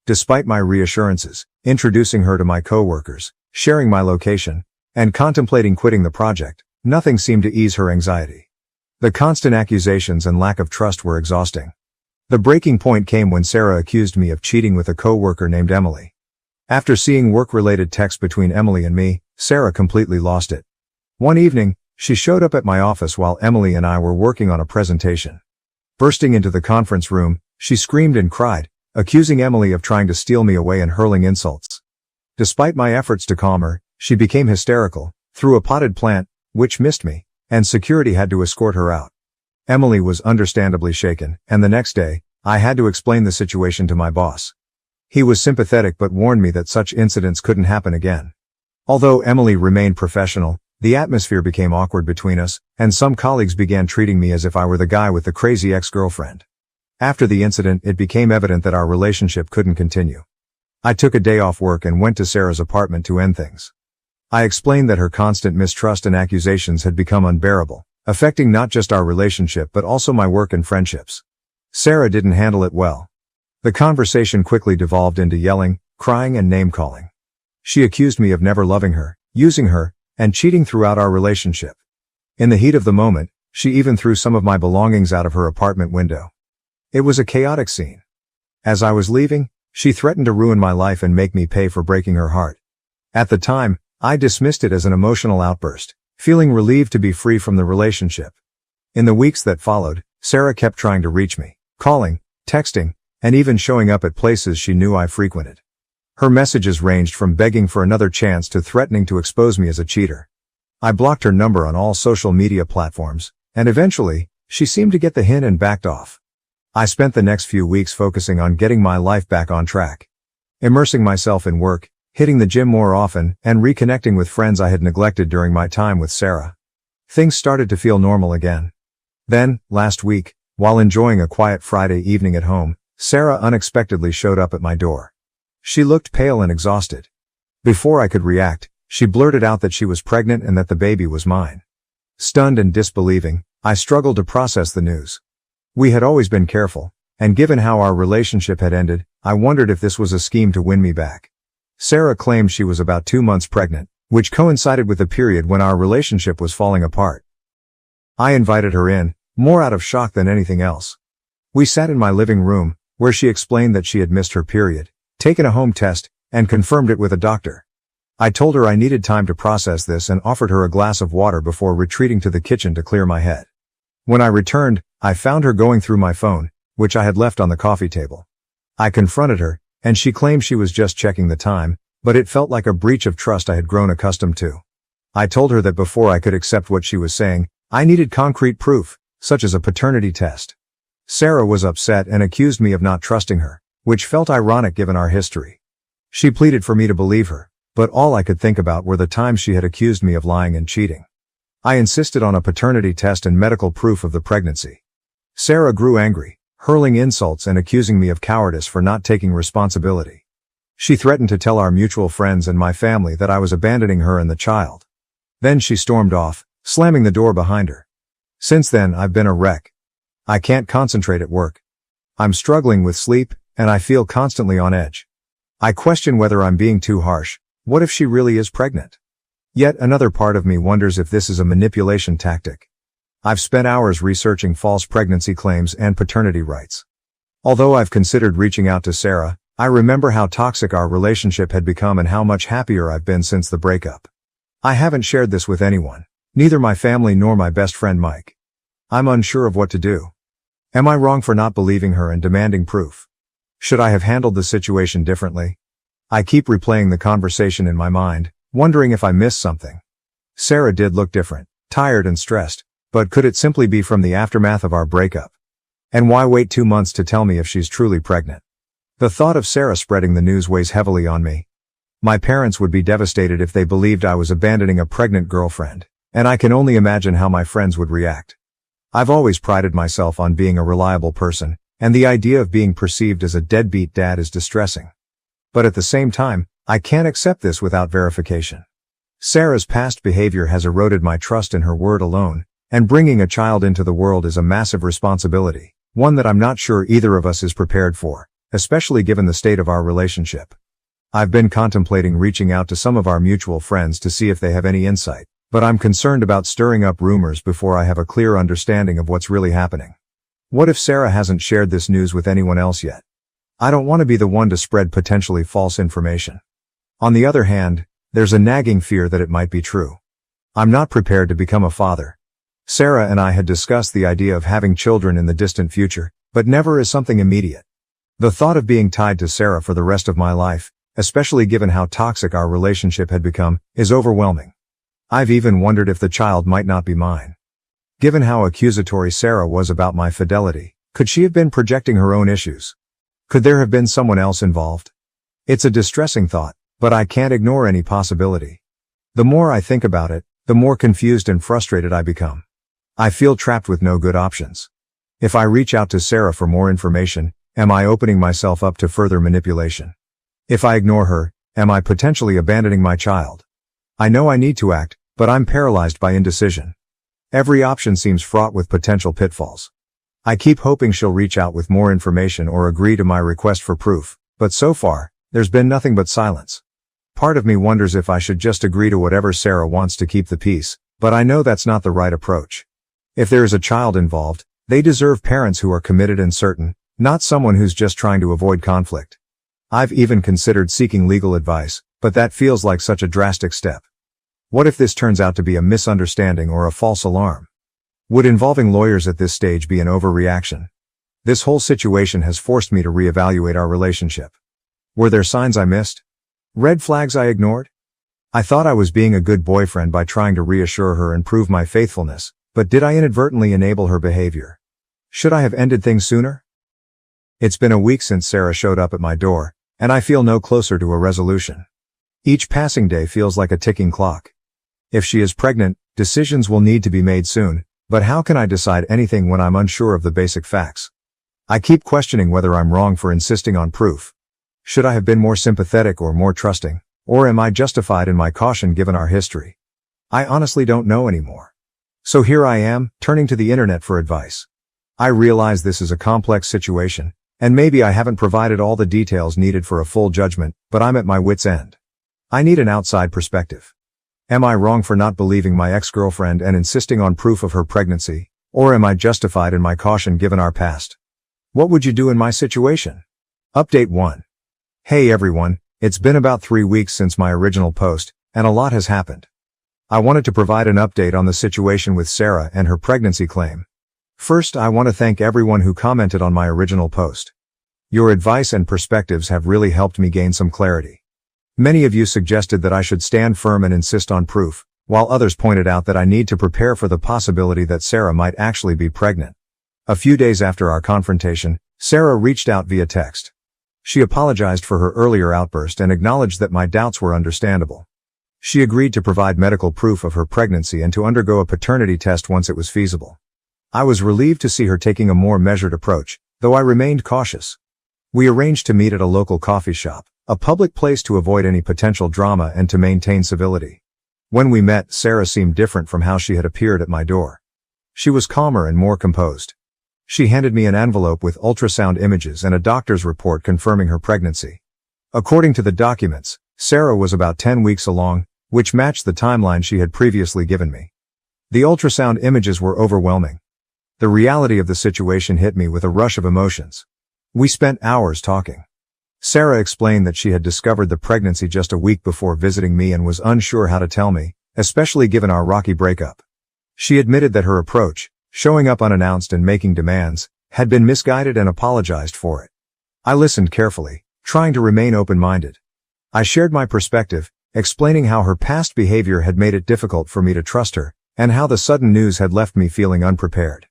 Despite my reassurances, introducing her to my coworkers, sharing my location, and contemplating quitting the project, nothing seemed to ease her anxiety. The constant accusations and lack of trust were exhausting. The breaking point came when Sarah accused me of cheating with a coworker named Emily. After seeing work-related texts between Emily and me, Sarah completely lost it. One evening, she showed up at my office while Emily and I were working on a presentation. Bursting into the conference room, she screamed and cried, accusing Emily of trying to steal me away and hurling insults. Despite my efforts to calm her, she became hysterical, threw a potted plant, which missed me, and security had to escort her out. Emily was understandably shaken, and the next day, I had to explain the situation to my boss. He was sympathetic but warned me that such incidents couldn't happen again. Although Emily remained professional, the atmosphere became awkward between us, and some colleagues began treating me as if I were the guy with the crazy ex-girlfriend. After the incident, it became evident that our relationship couldn't continue. I took a day off work and went to Sarah's apartment to end things. I explained that her constant mistrust and accusations had become unbearable, affecting not just our relationship but also my work and friendships. Sarah didn't handle it well. The conversation quickly devolved into yelling, crying, and name-calling. She accused me of never loving her, using her, and cheating throughout our relationship. In the heat of the moment, she even threw some of my belongings out of her apartment window. It was a chaotic scene. As I was leaving, she threatened to ruin my life and make me pay for breaking her heart. At the time, I dismissed it as an emotional outburst, feeling relieved to be free from the relationship. In the weeks that followed, Sarah kept trying to reach me, calling, texting, and even showing up at places she knew I frequented. Her messages ranged from begging for another chance to threatening to expose me as a cheater. I blocked her number on all social media platforms, and eventually, she seemed to get the hint and backed off. I spent the next few weeks focusing on getting my life back on track. Immersing myself in work, hitting the gym more often, and reconnecting with friends I had neglected during my time with Sarah. Things started to feel normal again. Then, last week, while enjoying a quiet Friday evening at home, Sarah unexpectedly showed up at my door. She looked pale and exhausted. Before I could react, she blurted out that she was pregnant and that the baby was mine. Stunned and disbelieving, I struggled to process the news. We had always been careful, and given how our relationship had ended, I wondered if this was a scheme to win me back. Sarah claimed she was about 2 months pregnant, which coincided with the period when our relationship was falling apart. I invited her in, more out of shock than anything else. We sat in my living room, where she explained that she had missed her period, taken a home test, and confirmed it with a doctor. I told her I needed time to process this and offered her a glass of water before retreating to the kitchen to clear my head. When I returned, I found her going through my phone, which I had left on the coffee table. I confronted her, and she claimed she was just checking the time, but it felt like a breach of trust I had grown accustomed to. I told her that before I could accept what she was saying, I needed concrete proof, such as a paternity test. Sarah was upset and accused me of not trusting her, which felt ironic given our history. She pleaded for me to believe her, but all I could think about were the times she had accused me of lying and cheating. I insisted on a paternity test and medical proof of the pregnancy. Sarah grew angry, hurling insults and accusing me of cowardice for not taking responsibility. She threatened to tell our mutual friends and my family that I was abandoning her and the child. Then she stormed off, slamming the door behind her. Since then, I've been a wreck. I can't concentrate at work. I'm struggling with sleep, and I feel constantly on edge. I question whether I'm being too harsh. What if she really is pregnant? Yet another part of me wonders if this is a manipulation tactic. I've spent hours researching false pregnancy claims and paternity rights. Although I've considered reaching out to Sarah, I remember how toxic our relationship had become and how much happier I've been since the breakup. I haven't shared this with anyone, neither my family nor my best friend Mike. I'm unsure of what to do. Am I wrong for not believing her and demanding proof? Should I have handled the situation differently? I keep replaying the conversation in my mind, wondering if I missed something. Sarah did look different, tired and stressed, but could it simply be from the aftermath of our breakup? And why wait 2 months to tell me if she's truly pregnant? The thought of Sarah spreading the news weighs heavily on me. My parents would be devastated if they believed I was abandoning a pregnant girlfriend, and I can only imagine how my friends would react. I've always prided myself on being a reliable person, and the idea of being perceived as a deadbeat dad is distressing. But at the same time, I can't accept this without verification. Sarah's past behavior has eroded my trust in her word alone, and bringing a child into the world is a massive responsibility, one that I'm not sure either of us is prepared for, especially given the state of our relationship. I've been contemplating reaching out to some of our mutual friends to see if they have any insight, but I'm concerned about stirring up rumors before I have a clear understanding of what's really happening. What if Sarah hasn't shared this news with anyone else yet? I don't want to be the one to spread potentially false information. On the other hand, there's a nagging fear that it might be true. I'm not prepared to become a father. Sarah and I had discussed the idea of having children in the distant future, but never as something immediate. The thought of being tied to Sarah for the rest of my life, especially given how toxic our relationship had become, is overwhelming. I've even wondered if the child might not be mine. Given how accusatory Sarah was about my fidelity, could she have been projecting her own issues? Could there have been someone else involved? It's a distressing thought, but I can't ignore any possibility. The more I think about it, the more confused and frustrated I become. I feel trapped with no good options. If I reach out to Sarah for more information, am I opening myself up to further manipulation? If I ignore her, am I potentially abandoning my child? I know I need to act, but I'm paralyzed by indecision. Every option seems fraught with potential pitfalls. I keep hoping she'll reach out with more information or agree to my request for proof, but so far, there's been nothing but silence. Part of me wonders if I should just agree to whatever Sarah wants to keep the peace, but I know that's not the right approach. If there is a child involved, they deserve parents who are committed and certain, not someone who's just trying to avoid conflict. I've even considered seeking legal advice, but that feels like such a drastic step. What if this turns out to be a misunderstanding or a false alarm? Would involving lawyers at this stage be an overreaction? This whole situation has forced me to reevaluate our relationship. Were there signs I missed? Red flags I ignored? I thought I was being a good boyfriend by trying to reassure her and prove my faithfulness, but did I inadvertently enable her behavior? Should I have ended things sooner? It's been a week since Sarah showed up at my door, and I feel no closer to a resolution. Each passing day feels like a ticking clock. If she is pregnant, decisions will need to be made soon, but how can I decide anything when I'm unsure of the basic facts? I keep questioning whether I'm wrong for insisting on proof. Should I have been more sympathetic or more trusting, or am I justified in my caution given our history? I honestly don't know anymore. So here I am, turning to the internet for advice. I realize this is a complex situation, and maybe I haven't provided all the details needed for a full judgment, but I'm at my wit's end. I need an outside perspective. Am I wrong for not believing my ex-girlfriend and insisting on proof of her pregnancy, or am I justified in my caution given our past? What would you do in my situation? Update 1. Hey everyone, it's been about 3 weeks since my original post, and a lot has happened. I wanted to provide an update on the situation with Sarah and her pregnancy claim. First, I want to thank everyone who commented on my original post. Your advice and perspectives have really helped me gain some clarity. Many of you suggested that I should stand firm and insist on proof, while others pointed out that I need to prepare for the possibility that Sarah might actually be pregnant. A few days after our confrontation, Sarah reached out via text. She apologized for her earlier outburst and acknowledged that my doubts were understandable. She agreed to provide medical proof of her pregnancy and to undergo a paternity test once it was feasible. I was relieved to see her taking a more measured approach, though I remained cautious. We arranged to meet at a local coffee shop, a public place to avoid any potential drama and to maintain civility. When we met, Sarah seemed different from how she had appeared at my door. She was calmer and more composed. She handed me an envelope with ultrasound images and a doctor's report confirming her pregnancy. According to the documents, Sarah was about 10 weeks along, which matched the timeline she had previously given me. The ultrasound images were overwhelming. The reality of the situation hit me with a rush of emotions. We spent hours talking. Sarah explained that she had discovered the pregnancy just a week before visiting me and was unsure how to tell me, especially given our rocky breakup. She admitted that her approach, showing up unannounced and making demands, had been misguided and apologized for it. I listened carefully, trying to remain open-minded. I shared my perspective, explaining how her past behavior had made it difficult for me to trust her, and how the sudden news had left me feeling unprepared.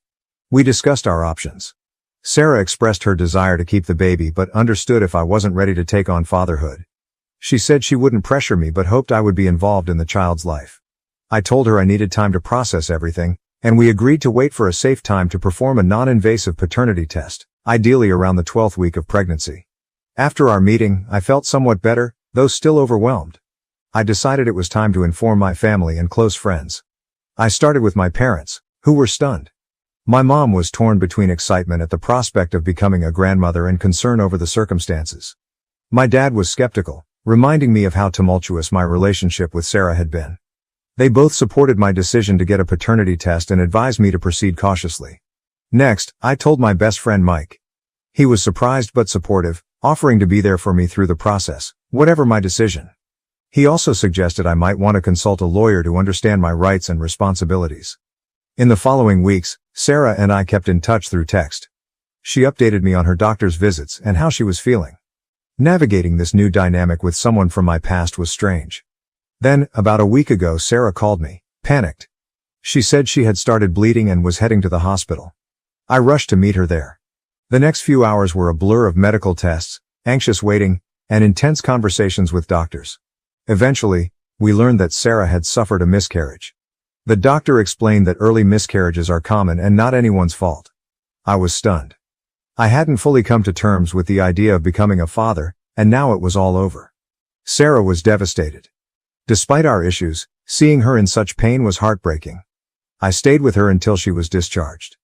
We discussed our options. Sarah expressed her desire to keep the baby but understood if I wasn't ready to take on fatherhood. She said she wouldn't pressure me but hoped I would be involved in the child's life. I told her I needed time to process everything, and we agreed to wait for a safe time to perform a non-invasive paternity test, ideally around the 12th week of pregnancy. After our meeting, I felt somewhat better, though still overwhelmed. I decided it was time to inform my family and close friends. I started with my parents, who were stunned. My mom was torn between excitement at the prospect of becoming a grandmother and concern over the circumstances. My dad was skeptical, reminding me of how tumultuous my relationship with Sarah had been. They both supported my decision to get a paternity test and advised me to proceed cautiously. Next, I told my best friend Mike. He was surprised but supportive, offering to be there for me through the process, whatever my decision. He also suggested I might want to consult a lawyer to understand my rights and responsibilities. In the following weeks, Sarah and I kept in touch through text. She updated me on her doctor's visits and how she was feeling. Navigating this new dynamic with someone from my past was strange. Then, about a week ago, Sarah called me, panicked. She said she had started bleeding and was heading to the hospital. I rushed to meet her there. The next few hours were a blur of medical tests, anxious waiting, and intense conversations with doctors. Eventually, we learned that Sarah had suffered a miscarriage. The doctor explained that early miscarriages are common and not anyone's fault. I was stunned. I hadn't fully come to terms with the idea of becoming a father, and now it was all over. Sarah was devastated. Despite our issues, seeing her in such pain was heartbreaking. I stayed with her until she was discharged.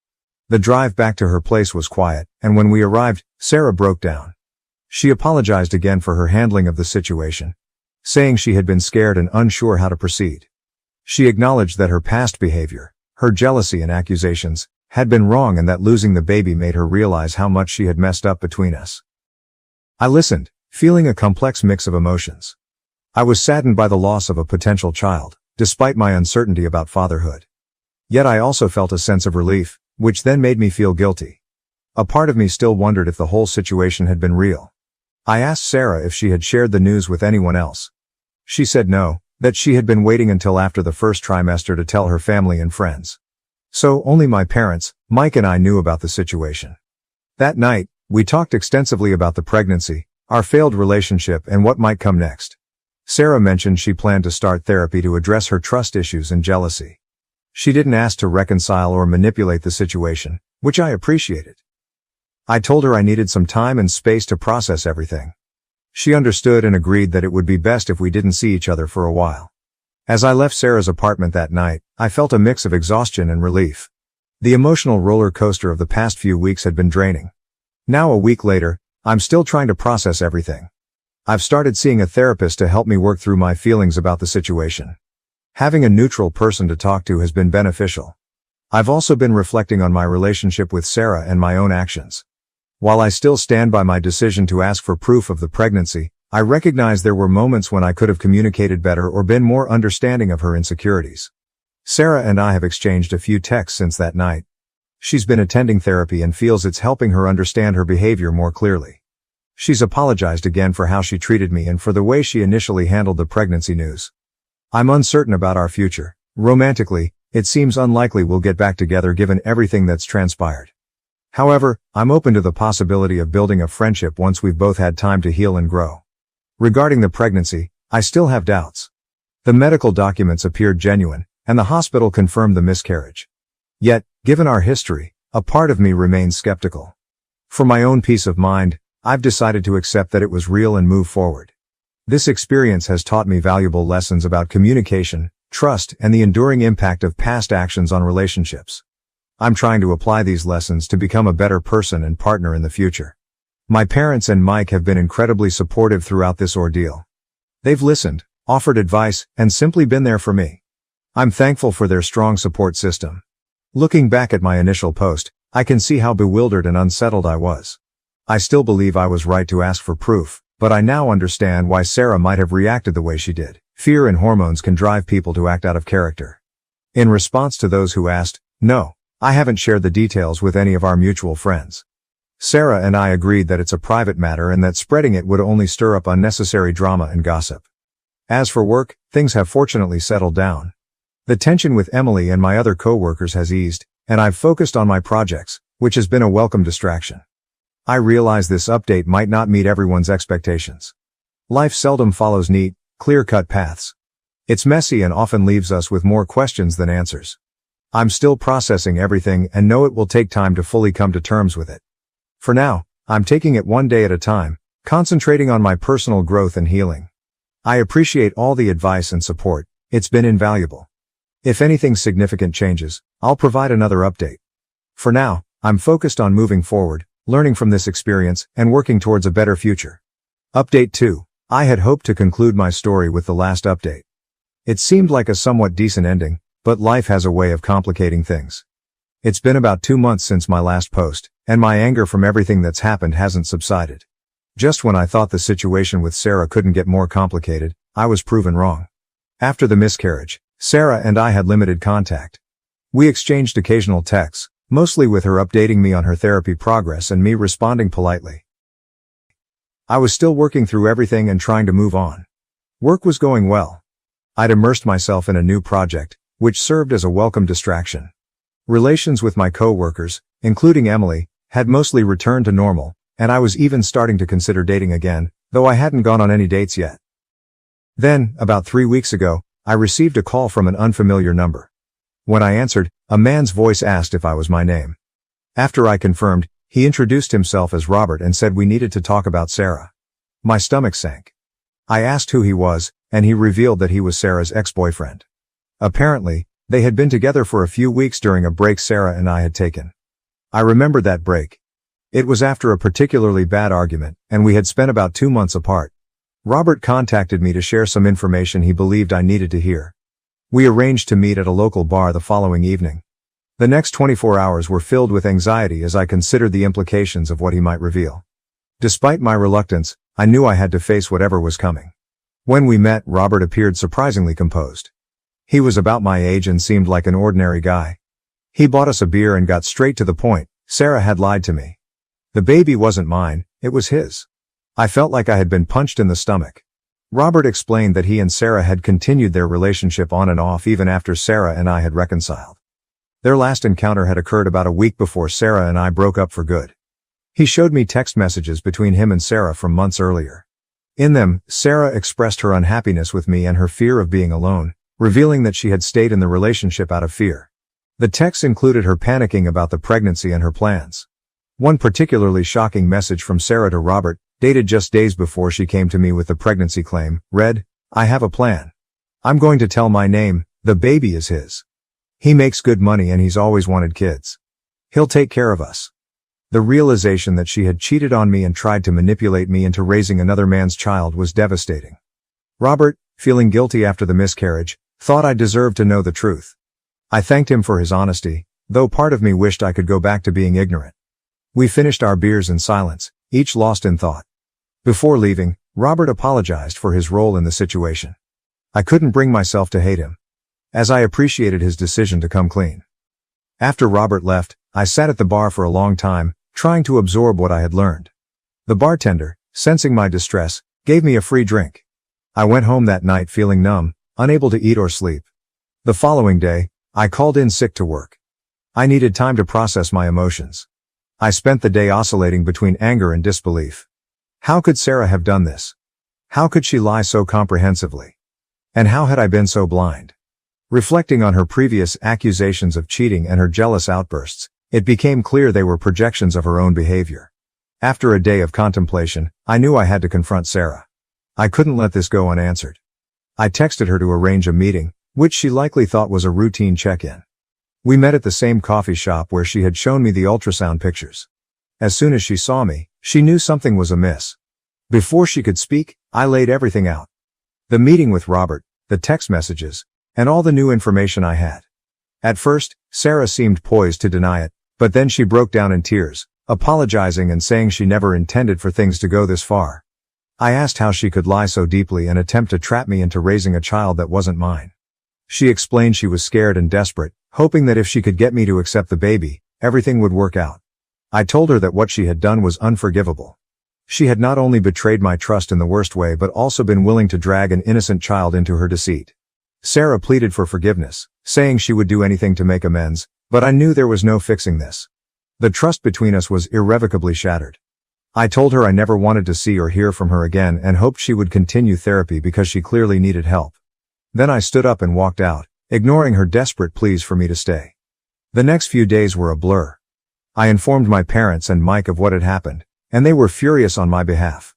The drive back to her place was quiet, and when we arrived, Sarah broke down. She apologized again for her handling of the situation, saying she had been scared and unsure how to proceed. She acknowledged that her past behavior, her jealousy and accusations, had been wrong and that losing the baby made her realize how much she had messed up between us. I listened, feeling a complex mix of emotions. I was saddened by the loss of a potential child, despite my uncertainty about fatherhood. Yet I also felt a sense of relief, which then made me feel guilty. A part of me still wondered if the whole situation had been real. I asked Sarah if she had shared the news with anyone else. She said no, that she had been waiting until after the first trimester to tell her family and friends. So only my parents, Mike and I knew about the situation. That night, we talked extensively about the pregnancy, our failed relationship and what might come next. Sarah mentioned she planned to start therapy to address her trust issues and jealousy. She didn't ask to reconcile or manipulate the situation, which I appreciated. I told her I needed some time and space to process everything. She understood and agreed that it would be best if we didn't see each other for a while. As I left Sarah's apartment that night, I felt a mix of exhaustion and relief. The emotional roller coaster of the past few weeks had been draining. Now a week later, I'm still trying to process everything. I've started seeing a therapist to help me work through my feelings about the situation. Having a neutral person to talk to has been beneficial. I've also been reflecting on my relationship with Sarah and my own actions. While I still stand by my decision to ask for proof of the pregnancy, I recognize there were moments when I could have communicated better or been more understanding of her insecurities. Sarah and I have exchanged a few texts since that night. She's been attending therapy and feels it's helping her understand her behavior more clearly. She's apologized again for how she treated me and for the way she initially handled the pregnancy news. I'm uncertain about our future. Romantically, it seems unlikely we'll get back together given everything that's transpired. However, I'm open to the possibility of building a friendship once we've both had time to heal and grow. Regarding the pregnancy, I still have doubts. The medical documents appeared genuine, and the hospital confirmed the miscarriage. Yet, given our history, a part of me remains skeptical. For my own peace of mind, I've decided to accept that it was real and move forward. This experience has taught me valuable lessons about communication, trust, and the enduring impact of past actions on relationships. I'm trying to apply these lessons to become a better person and partner in the future. My parents and Mike have been incredibly supportive throughout this ordeal. They've listened, offered advice, and simply been there for me. I'm thankful for their strong support system. Looking back at my initial post, I can see how bewildered and unsettled I was. I still believe I was right to ask for proof, but I now understand why Sarah might have reacted the way she did. Fear and hormones can drive people to act out of character. In response to those who asked, no, I haven't shared the details with any of our mutual friends. Sarah and I agreed that it's a private matter and that spreading it would only stir up unnecessary drama and gossip. As for work, things have fortunately settled down. The tension with Emily and my other co-workers has eased, and I've focused on my projects, which has been a welcome distraction. I realize this update might not meet everyone's expectations. Life seldom follows neat, clear-cut paths. It's messy and often leaves us with more questions than answers. I'm still processing everything and know it will take time to fully come to terms with it. For now, I'm taking it one day at a time, concentrating on my personal growth and healing. I appreciate all the advice and support. It's been invaluable. If anything significant changes, I'll provide another update. For now, I'm focused on moving forward, learning from this experience, and working towards a better future. Update 2. I had hoped to conclude my story with the last update. It seemed like a somewhat decent ending, but life has a way of complicating things. It's been about 2 months since my last post, and my anger from everything that's happened hasn't subsided. Just when I thought the situation with Sarah couldn't get more complicated, I was proven wrong. After the miscarriage, Sarah and I had limited contact. We exchanged occasional texts, mostly with her updating me on her therapy progress and me responding politely. I was still working through everything and trying to move on. Work was going well. I'd immersed myself in a new project, which served as a welcome distraction. Relations with my co-workers, including Emily, had mostly returned to normal, and I was even starting to consider dating again, though I hadn't gone on any dates yet. Then, about 3 weeks ago, I received a call from an unfamiliar number. When I answered, a man's voice asked if I was my name. After I confirmed, he introduced himself as Robert and said we needed to talk about Sarah. My stomach sank. I asked who he was, and he revealed that he was Sarah's ex-boyfriend. Apparently, they had been together for a few weeks during a break Sarah and I had taken. I remembered that break. It was after a particularly bad argument, and we had spent about 2 months apart. Robert contacted me to share some information he believed I needed to hear. We arranged to meet at a local bar the following evening. The next 24 hours were filled with anxiety as I considered the implications of what he might reveal. Despite my reluctance, I knew I had to face whatever was coming. When we met, Robert appeared surprisingly composed. He was about my age and seemed like an ordinary guy. He bought us a beer and got straight to the point. Sarah had lied to me. The baby wasn't mine, it was his. I felt like I had been punched in the stomach. Robert explained that he and Sarah had continued their relationship on and off even after Sarah and I had reconciled. Their last encounter had occurred about a week before Sarah and I broke up for good. He showed me text messages between him and Sarah from months earlier. In them, Sarah expressed her unhappiness with me and her fear of being alone, revealing that she had stayed in the relationship out of fear. The texts included her panicking about the pregnancy and her plans. One particularly shocking message from Sarah to Robert, dated just days before she came to me with the pregnancy claim, read, "I have a plan. I'm going to tell my name, the baby is his. He makes good money and he's always wanted kids. He'll take care of us." The realization that she had cheated on me and tried to manipulate me into raising another man's child was devastating. Robert, feeling guilty after the miscarriage, thought I deserved to know the truth. I thanked him for his honesty, though part of me wished I could go back to being ignorant. We finished our beers in silence, each lost in thought. Before leaving, Robert apologized for his role in the situation. I couldn't bring myself to hate him, as I appreciated his decision to come clean. After Robert left, I sat at the bar for a long time, trying to absorb what I had learned. The bartender, sensing my distress, gave me a free drink. I went home that night feeling numb, unable to eat or sleep. The following day, I called in sick to work. I needed time to process my emotions. I spent the day oscillating between anger and disbelief. How could Sarah have done this? How could she lie so comprehensively? And how had I been so blind? Reflecting on her previous accusations of cheating and her jealous outbursts, it became clear they were projections of her own behavior. After a day of contemplation, I knew I had to confront Sarah. I couldn't let this go unanswered. I texted her to arrange a meeting, which she likely thought was a routine check-in. We met at the same coffee shop where she had shown me the ultrasound pictures. As soon as she saw me, she knew something was amiss. Before she could speak, I laid everything out. The meeting with Robert, the text messages, and all the new information I had. At first, Sarah seemed poised to deny it, but then she broke down in tears, apologizing and saying she never intended for things to go this far. I asked how she could lie so deeply and attempt to trap me into raising a child that wasn't mine. She explained she was scared and desperate, hoping that if she could get me to accept the baby, everything would work out. I told her that what she had done was unforgivable. She had not only betrayed my trust in the worst way but also been willing to drag an innocent child into her deceit. Sarah pleaded for forgiveness, saying she would do anything to make amends, but I knew there was no fixing this. The trust between us was irrevocably shattered. I told her I never wanted to see or hear from her again and hoped she would continue therapy because she clearly needed help. Then I stood up and walked out, ignoring her desperate pleas for me to stay. The next few days were a blur. I informed my parents and Mike of what had happened, and they were furious on my behalf.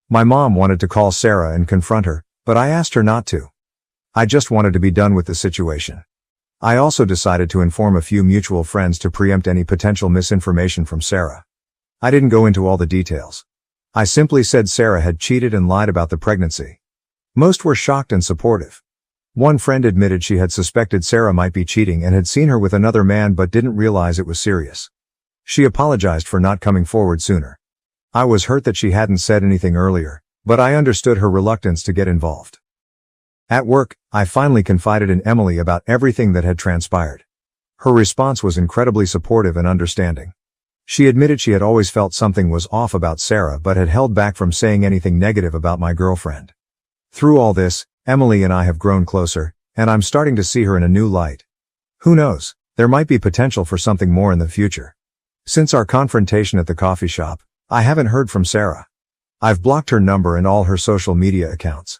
My mom wanted to call Sarah and confront her, but I asked her not to. I just wanted to be done with the situation. I also decided to inform a few mutual friends to preempt any potential misinformation from Sarah. I didn't go into all the details. I simply said Sarah had cheated and lied about the pregnancy. Most were shocked and supportive. One friend admitted she had suspected Sarah might be cheating and had seen her with another man but didn't realize it was serious. She apologized for not coming forward sooner. I was hurt that she hadn't said anything earlier, but I understood her reluctance to get involved. At work, I finally confided in Emily about everything that had transpired. Her response was incredibly supportive and understanding. She admitted she had always felt something was off about Sarah but had held back from saying anything negative about my girlfriend. Through all this, Emily and I have grown closer, and I'm starting to see her in a new light. Who knows, there might be potential for something more in the future. Since our confrontation at the coffee shop, I haven't heard from Sarah. I've blocked her number and all her social media accounts.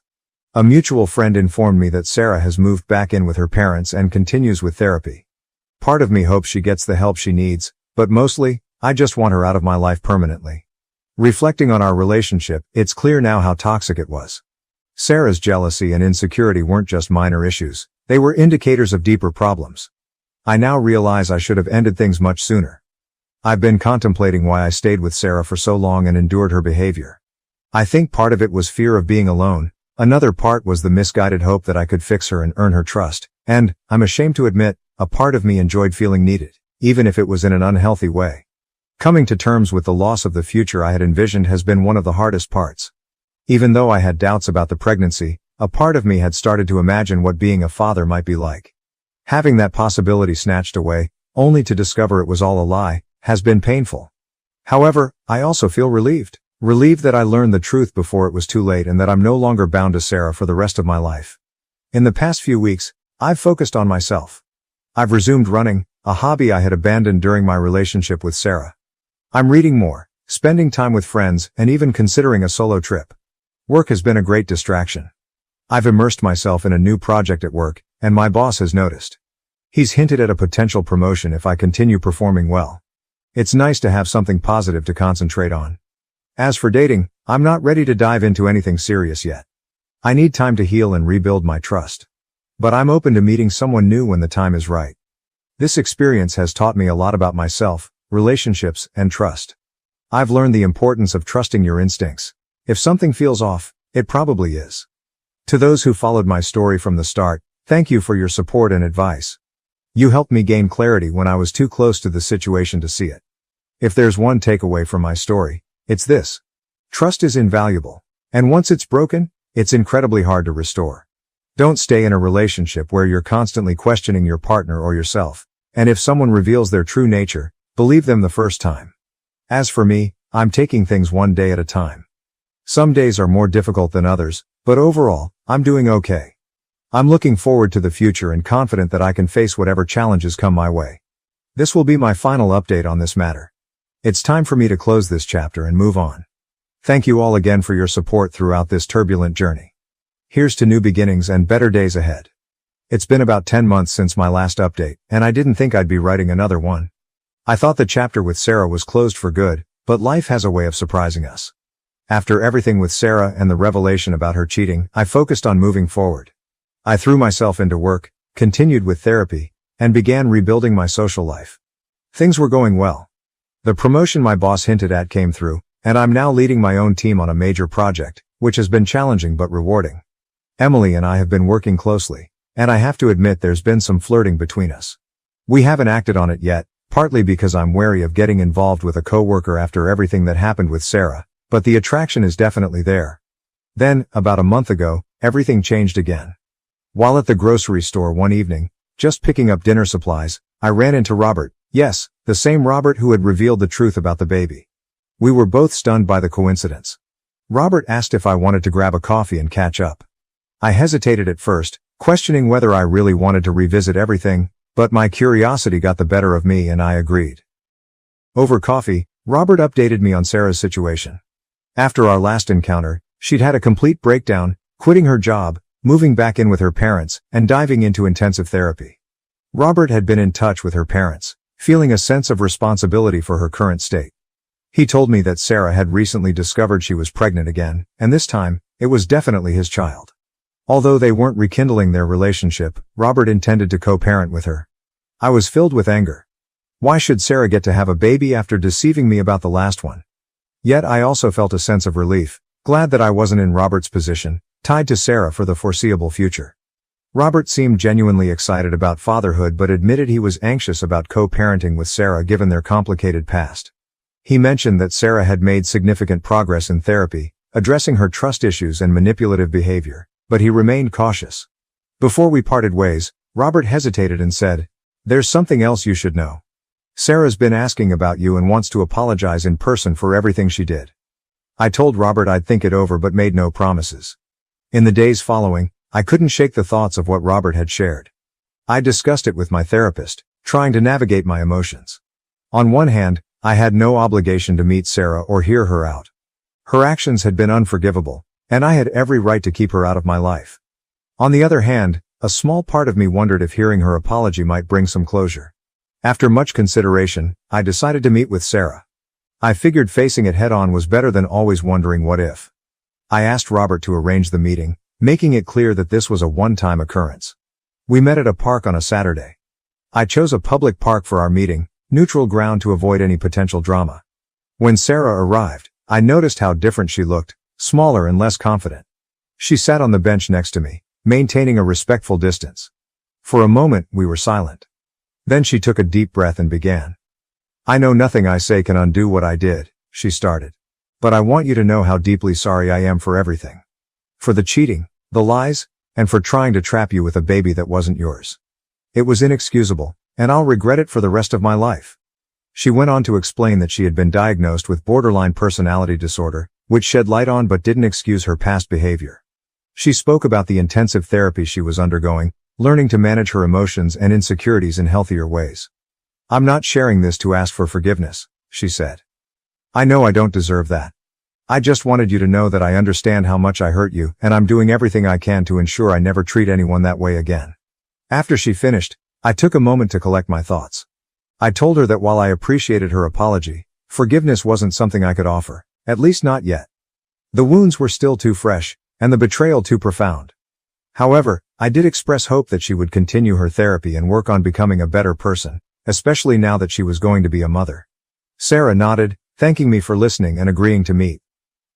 A mutual friend informed me that Sarah has moved back in with her parents and continues with therapy. Part of me hopes she gets the help she needs, but mostly, I just want her out of my life permanently. Reflecting on our relationship, it's clear now how toxic it was. Sarah's jealousy and insecurity weren't just minor issues, they were indicators of deeper problems. I now realize I should have ended things much sooner. I've been contemplating why I stayed with Sarah for so long and endured her behavior. I think part of it was fear of being alone, another part was the misguided hope that I could fix her and earn her trust, and, I'm ashamed to admit, a part of me enjoyed feeling needed, even if it was in an unhealthy way. Coming to terms with the loss of the future I had envisioned has been one of the hardest parts. Even though I had doubts about the pregnancy, a part of me had started to imagine what being a father might be like. Having that possibility snatched away, only to discover it was all a lie, has been painful. However, I also feel relieved. Relieved that I learned the truth before it was too late and that I'm no longer bound to Sarah for the rest of my life. In the past few weeks, I've focused on myself. I've resumed running, a hobby I had abandoned during my relationship with Sarah. I'm reading more, spending time with friends, and even considering a solo trip. Work has been a great distraction. I've immersed myself in a new project at work, and my boss has noticed. He's hinted at a potential promotion if I continue performing well. It's nice to have something positive to concentrate on. As for dating, I'm not ready to dive into anything serious yet. I need time to heal and rebuild my trust. But I'm open to meeting someone new when the time is right. This experience has taught me a lot about myself, relationships, and trust. I've learned the importance of trusting your instincts. If something feels off, it probably is. To those who followed my story from the start, thank you for your support and advice. You helped me gain clarity when I was too close to the situation to see it. If there's one takeaway from my story, it's this. Trust is invaluable, and once it's broken, it's incredibly hard to restore. Don't stay in a relationship where you're constantly questioning your partner or yourself, and if someone reveals their true nature, believe them the first time. As for me, I'm taking things one day at a time. Some days are more difficult than others, but overall, I'm doing okay. I'm looking forward to the future and confident that I can face whatever challenges come my way. This will be my final update on this matter. It's time for me to close this chapter and move on. Thank you all again for your support throughout this turbulent journey. Here's to new beginnings and better days ahead. It's been about 10 months since my last update, and I didn't think I'd be writing another one. I thought the chapter with Sarah was closed for good, But life has a way of surprising us. After everything with Sarah and the revelation about her cheating, I focused on moving forward. I threw myself into work, continued with therapy, and began rebuilding my social life. Things were going well. The promotion my boss hinted at came through, and I'm now leading my own team on a major project, which has been challenging but rewarding. Emily and I have been working closely, and I have to admit there's been some flirting between us. We haven't acted on it yet, partly because I'm wary of getting involved with a coworker after everything that happened with Sarah, but the attraction is definitely there. Then, about a month ago, everything changed again. While at the grocery store one evening, just picking up dinner supplies, I ran into Robert. Yes, the same Robert who had revealed the truth about the baby. We were both stunned by the coincidence. Robert asked if I wanted to grab a coffee and catch up. I hesitated at first, questioning whether I really wanted to revisit everything, but my curiosity got the better of me and I agreed. Over coffee, Robert updated me on Sarah's situation. After our last encounter, she'd had a complete breakdown, quitting her job, moving back in with her parents, and diving into intensive therapy. Robert had been in touch with her parents, feeling a sense of responsibility for her current state. He told me that Sarah had recently discovered she was pregnant again, and this time, it was definitely his child. Although they weren't rekindling their relationship, Robert intended to co-parent with her. I was filled with anger. Why should Sarah get to have a baby after deceiving me about the last one? Yet I also felt a sense of relief, glad that I wasn't in Robert's position, tied to Sarah for the foreseeable future. Robert seemed genuinely excited about fatherhood but admitted he was anxious about co-parenting with Sarah given their complicated past. He mentioned that Sarah had made significant progress in therapy, addressing her trust issues and manipulative behavior, but he remained cautious. Before we parted ways, Robert hesitated and said, "There's something else you should know. Sarah's been asking about you and wants to apologize in person for everything she did." I told Robert I'd think it over but made no promises. In the days following, I couldn't shake the thoughts of what Robert had shared. I discussed it with my therapist, trying to navigate my emotions. On one hand, I had no obligation to meet Sarah or hear her out. Her actions had been unforgivable, and I had every right to keep her out of my life. On the other hand, a small part of me wondered if hearing her apology might bring some closure. After much consideration, I decided to meet with Sarah. I figured facing it head-on was better than always wondering what if. I asked Robert to arrange the meeting, making it clear that this was a one-time occurrence. We met at a park on a Saturday. I chose a public park for our meeting, neutral ground to avoid any potential drama. When Sarah arrived, I noticed how different she looked, smaller and less confident. She sat on the bench next to me, maintaining a respectful distance. For a moment, we were silent. Then she took a deep breath and began. "I know nothing I say can undo what I did," she started. "But I want you to know how deeply sorry I am for everything. For the cheating, the lies, and for trying to trap you with a baby that wasn't yours. It was inexcusable, and I'll regret it for the rest of my life." She went on to explain that she had been diagnosed with borderline personality disorder, which shed light on but didn't excuse her past behavior. She spoke about the intensive therapy she was undergoing, learning to manage her emotions and insecurities in healthier ways. "I'm not sharing this to ask for forgiveness," she said. "I know I don't deserve that. I just wanted you to know that I understand how much I hurt you, and I'm doing everything I can to ensure I never treat anyone that way again." After she finished, I took a moment to collect my thoughts. I told her that while I appreciated her apology, forgiveness wasn't something I could offer, at least not yet. The wounds were still too fresh, and the betrayal too profound. However, I did express hope that she would continue her therapy and work on becoming a better person, especially now that she was going to be a mother. Sarah nodded, thanking me for listening and agreeing to meet.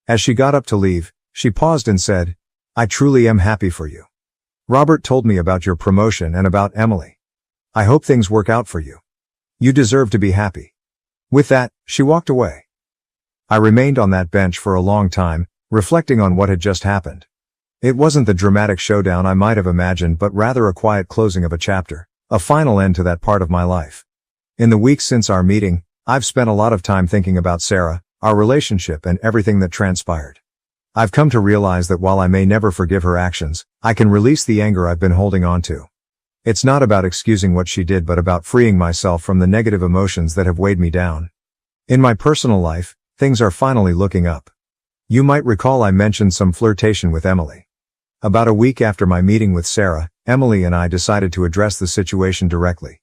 As she got up to leave, she paused and said, "I truly am happy for you. Robert told me about your promotion and about Emily. I hope things work out for you. You deserve to be happy." With that, she walked away. I remained on that bench for a long time, reflecting on what had just happened. It wasn't the dramatic showdown I might have imagined, but rather a quiet closing of a chapter, a final end to that part of my life. In the weeks since our meeting, I've spent a lot of time thinking about Sarah, our relationship, and everything that transpired. I've come to realize that while I may never forgive her actions, I can release the anger I've been holding on to. It's not about excusing what she did but about freeing myself from the negative emotions that have weighed me down. In my personal life, things are finally looking up. You might recall I mentioned some flirtation with Emily. About a week after my meeting with Sarah, Emily and I decided to address the situation directly.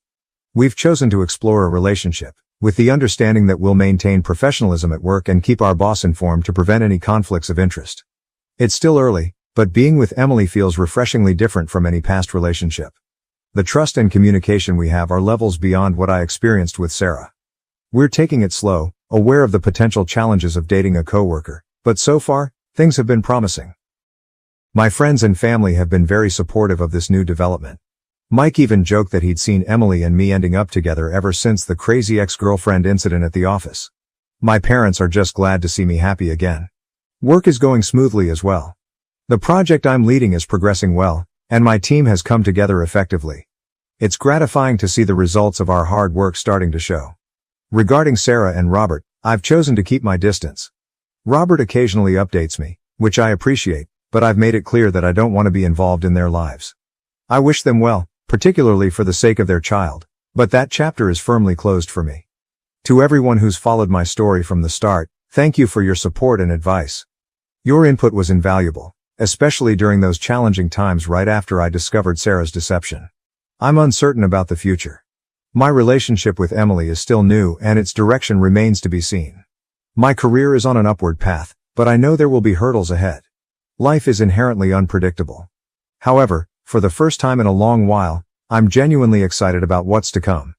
We've chosen to explore a relationship, with the understanding that we'll maintain professionalism at work and keep our boss informed to prevent any conflicts of interest. It's still early, but being with Emily feels refreshingly different from any past relationship. The trust and communication we have are levels beyond what I experienced with Sarah. We're taking it slow, aware of the potential challenges of dating a coworker, but so far, things have been promising. My friends and family have been very supportive of this new development. Mike even joked that he'd seen Emily and me ending up together ever since the crazy ex-girlfriend incident at the office. My parents are just glad to see me happy again. Work is going smoothly as well. The project I'm leading is progressing well, and my team has come together effectively. It's gratifying to see the results of our hard work starting to show. Regarding Sarah and Robert, I've chosen to keep my distance. Robert occasionally updates me, which I appreciate, but I've made it clear that I don't want to be involved in their lives. I wish them well, particularly for the sake of their child, but that chapter is firmly closed for me. To everyone who's followed my story from the start, thank you for your support and advice. Your input was invaluable, especially during those challenging times right after I discovered Sarah's deception. I'm uncertain about the future. My relationship with Emily is still new and its direction remains to be seen. My career is on an upward path, but I know there will be hurdles ahead. Life is inherently unpredictable. However, for the first time in a long while, I'm genuinely excited about what's to come.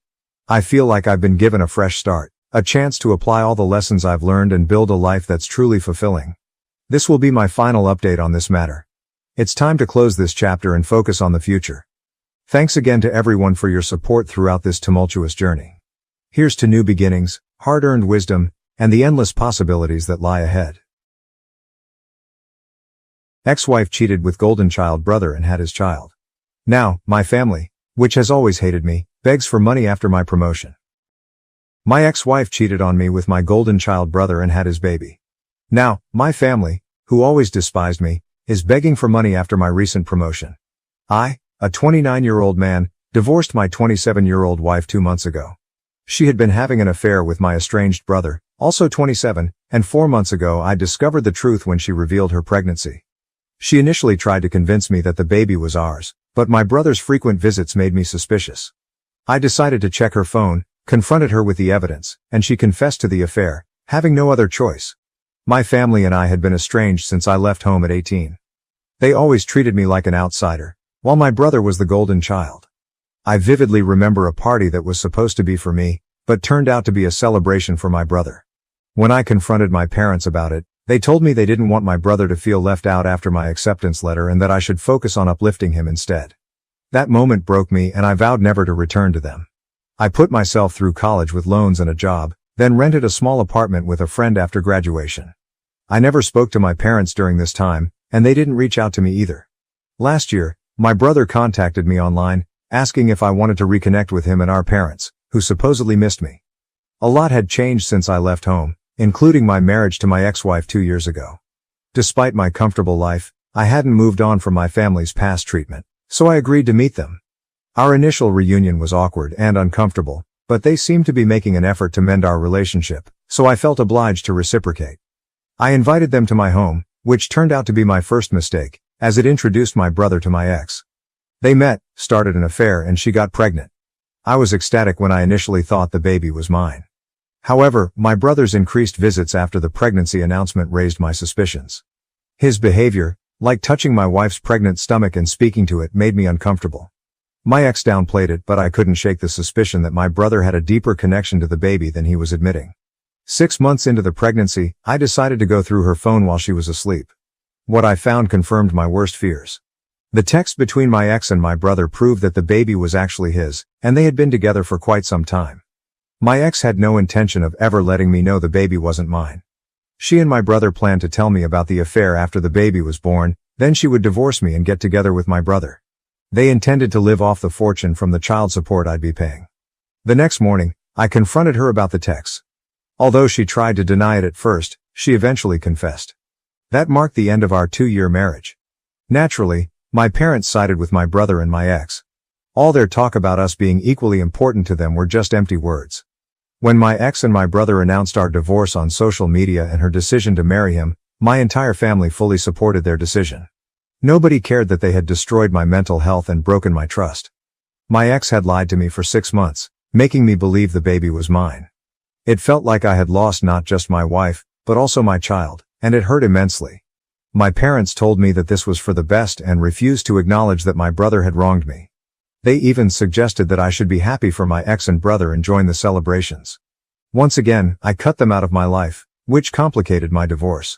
I feel like I've been given a fresh start, a chance to apply all the lessons I've learned and build a life that's truly fulfilling. This will be my final update on this matter. It's time to close this chapter and focus on the future. Thanks again to everyone for your support throughout this tumultuous journey. Here's to new beginnings, hard-earned wisdom, and the endless possibilities that lie ahead. Ex-wife cheated with golden child brother and had his child. Now, my family, which has always hated me, begs for money after my promotion. My ex-wife cheated on me with my golden child brother and had his baby. Now, my family, who always despised me, is begging for money after my recent promotion. I, a 29-year-old man, divorced my 27-year-old wife 2 months ago. She had been having an affair with my estranged brother, also 27, and 4 months ago I discovered the truth when she revealed her pregnancy. She initially tried to convince me that the baby was ours, but my brother's frequent visits made me suspicious. I decided to check her phone, confronted her with the evidence, and she confessed to the affair, having no other choice. My family and I had been estranged since I left home at 18. They always treated me like an outsider, while my brother was the golden child. I vividly remember a party that was supposed to be for me, but turned out to be a celebration for my brother. When I confronted my parents about it, they told me they didn't want my brother to feel left out after my acceptance letter and that I should focus on uplifting him instead. That moment broke me and I vowed never to return to them. I put myself through college with loans and a job, then rented a small apartment with a friend after graduation. I never spoke to my parents during this time, and they didn't reach out to me either. Last year, my brother contacted me online, asking if I wanted to reconnect with him and our parents, who supposedly missed me. A lot had changed since I left home, including my marriage to my ex-wife 2 years ago. Despite my comfortable life, I hadn't moved on from my family's past treatment, so I agreed to meet them. Our initial reunion was awkward and uncomfortable, but they seemed to be making an effort to mend our relationship, so I felt obliged to reciprocate. I invited them to my home, which turned out to be my first mistake, as it introduced my brother to my ex. They met, started an affair, and she got pregnant. I was ecstatic when I initially thought the baby was mine. However, my brother's increased visits after the pregnancy announcement raised my suspicions. His behavior, like touching my wife's pregnant stomach and speaking to it, made me uncomfortable. My ex downplayed it, but I couldn't shake the suspicion that my brother had a deeper connection to the baby than he was admitting. 6 months into the pregnancy, I decided to go through her phone while she was asleep. What I found confirmed my worst fears. The text between my ex and my brother proved that the baby was actually his, and they had been together for quite some time. My ex had no intention of ever letting me know the baby wasn't mine. She and my brother planned to tell me about the affair after the baby was born, then she would divorce me and get together with my brother. They intended to live off the fortune from the child support I'd be paying. The next morning, I confronted her about the texts. Although she tried to deny it at first, she eventually confessed. That marked the end of our 2-year marriage. Naturally, my parents sided with my brother and my ex. All their talk about us being equally important to them were just empty words. When my ex and my brother announced our divorce on social media and her decision to marry him, my entire family fully supported their decision. Nobody cared that they had destroyed my mental health and broken my trust. My ex had lied to me for 6 months, making me believe the baby was mine. It felt like I had lost not just my wife, but also my child, and it hurt immensely. My parents told me that this was for the best and refused to acknowledge that my brother had wronged me. They even suggested that I should be happy for my ex and brother and join the celebrations. Once again, I cut them out of my life, which complicated my divorce.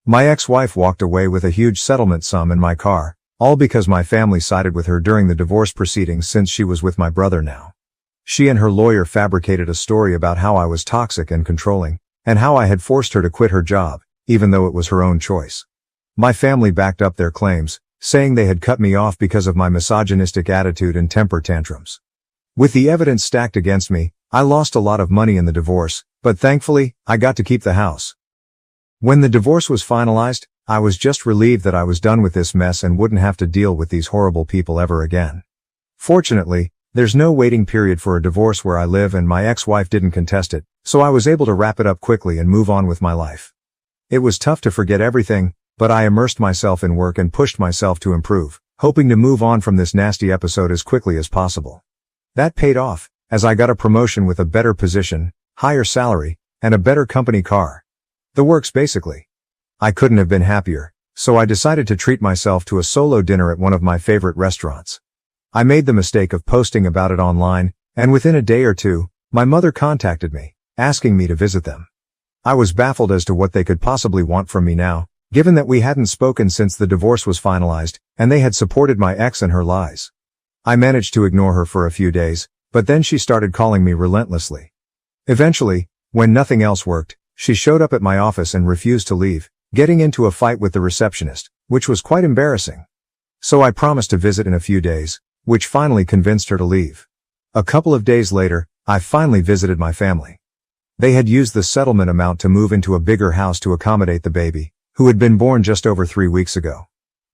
My ex-wife walked away with a huge settlement sum in my car, all because my family sided with her during the divorce proceedings since she was with my brother now. She and her lawyer fabricated a story about how I was toxic and controlling, and how I had forced her to quit her job, even though it was her own choice. My family backed up their claims, saying they had cut me off because of my misogynistic attitude and temper tantrums. With the evidence stacked against me, I lost a lot of money in the divorce, but thankfully, I got to keep the house. When the divorce was finalized, I was just relieved that I was done with this mess and wouldn't have to deal with these horrible people ever again. Fortunately, there's no waiting period for a divorce where I live and my ex-wife didn't contest it, so I was able to wrap it up quickly and move on with my life. It was tough to forget everything, but I immersed myself in work and pushed myself to improve, hoping to move on from this nasty episode as quickly as possible. That paid off, as I got a promotion with a better position, higher salary, and a better company car. The works basically. I couldn't have been happier, so I decided to treat myself to a solo dinner at one of my favorite restaurants. I made the mistake of posting about it online, and within a day or two, my mother contacted me, asking me to visit them. I was baffled as to what they could possibly want from me now, given that we hadn't spoken since the divorce was finalized, and they had supported my ex and her lies. I managed to ignore her for a few days, but then she started calling me relentlessly. Eventually, when nothing else worked, she showed up at my office and refused to leave, getting into a fight with the receptionist, which was quite embarrassing. So I promised to visit in a few days, which finally convinced her to leave. A couple of days later, I finally visited my family. They had used the settlement amount to move into a bigger house to accommodate the baby, who had been born just over 3 weeks ago.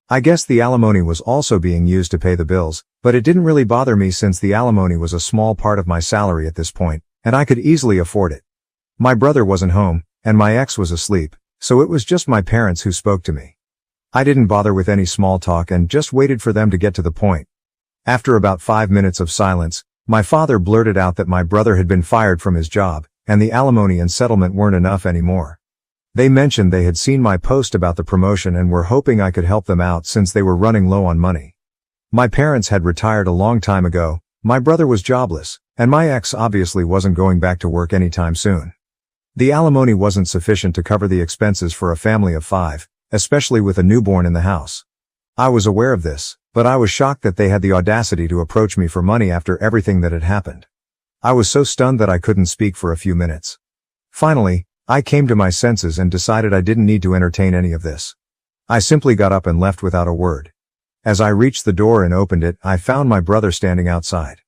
I guess the alimony was also being used to pay the bills, but it didn't really bother me since the alimony was a small part of my salary at this point, and I could easily afford it. My brother wasn't home, and my ex was asleep, so it was just my parents who spoke to me. I didn't bother with any small talk and just waited for them to get to the point. After about 5 minutes of silence, my father blurted out that my brother had been fired from his job, and the alimony and settlement weren't enough anymore. They mentioned they had seen my post about the promotion and were hoping I could help them out since they were running low on money. My parents had retired a long time ago, my brother was jobless, and my ex obviously wasn't going back to work anytime soon. The alimony wasn't sufficient to cover the expenses for a family of 5, especially with a newborn in the house. I was aware of this, but I was shocked that they had the audacity to approach me for money after everything that had happened. I was so stunned that I couldn't speak for a few minutes. Finally, I came to my senses and decided I didn't need to entertain any of this. I simply got up and left without a word. As I reached the door and opened it, I found my brother standing outside.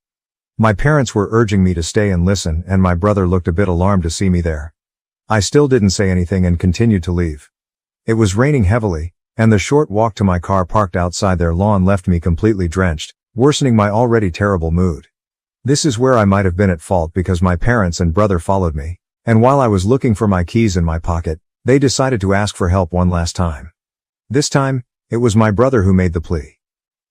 My parents were urging me to stay and listen, and my brother looked a bit alarmed to see me there. I still didn't say anything and continued to leave. It was raining heavily, and the short walk to my car parked outside their lawn left me completely drenched, worsening my already terrible mood. This is where I might have been at fault because my parents and brother followed me, and while I was looking for my keys in my pocket, they decided to ask for help one last time. This time, it was my brother who made the plea.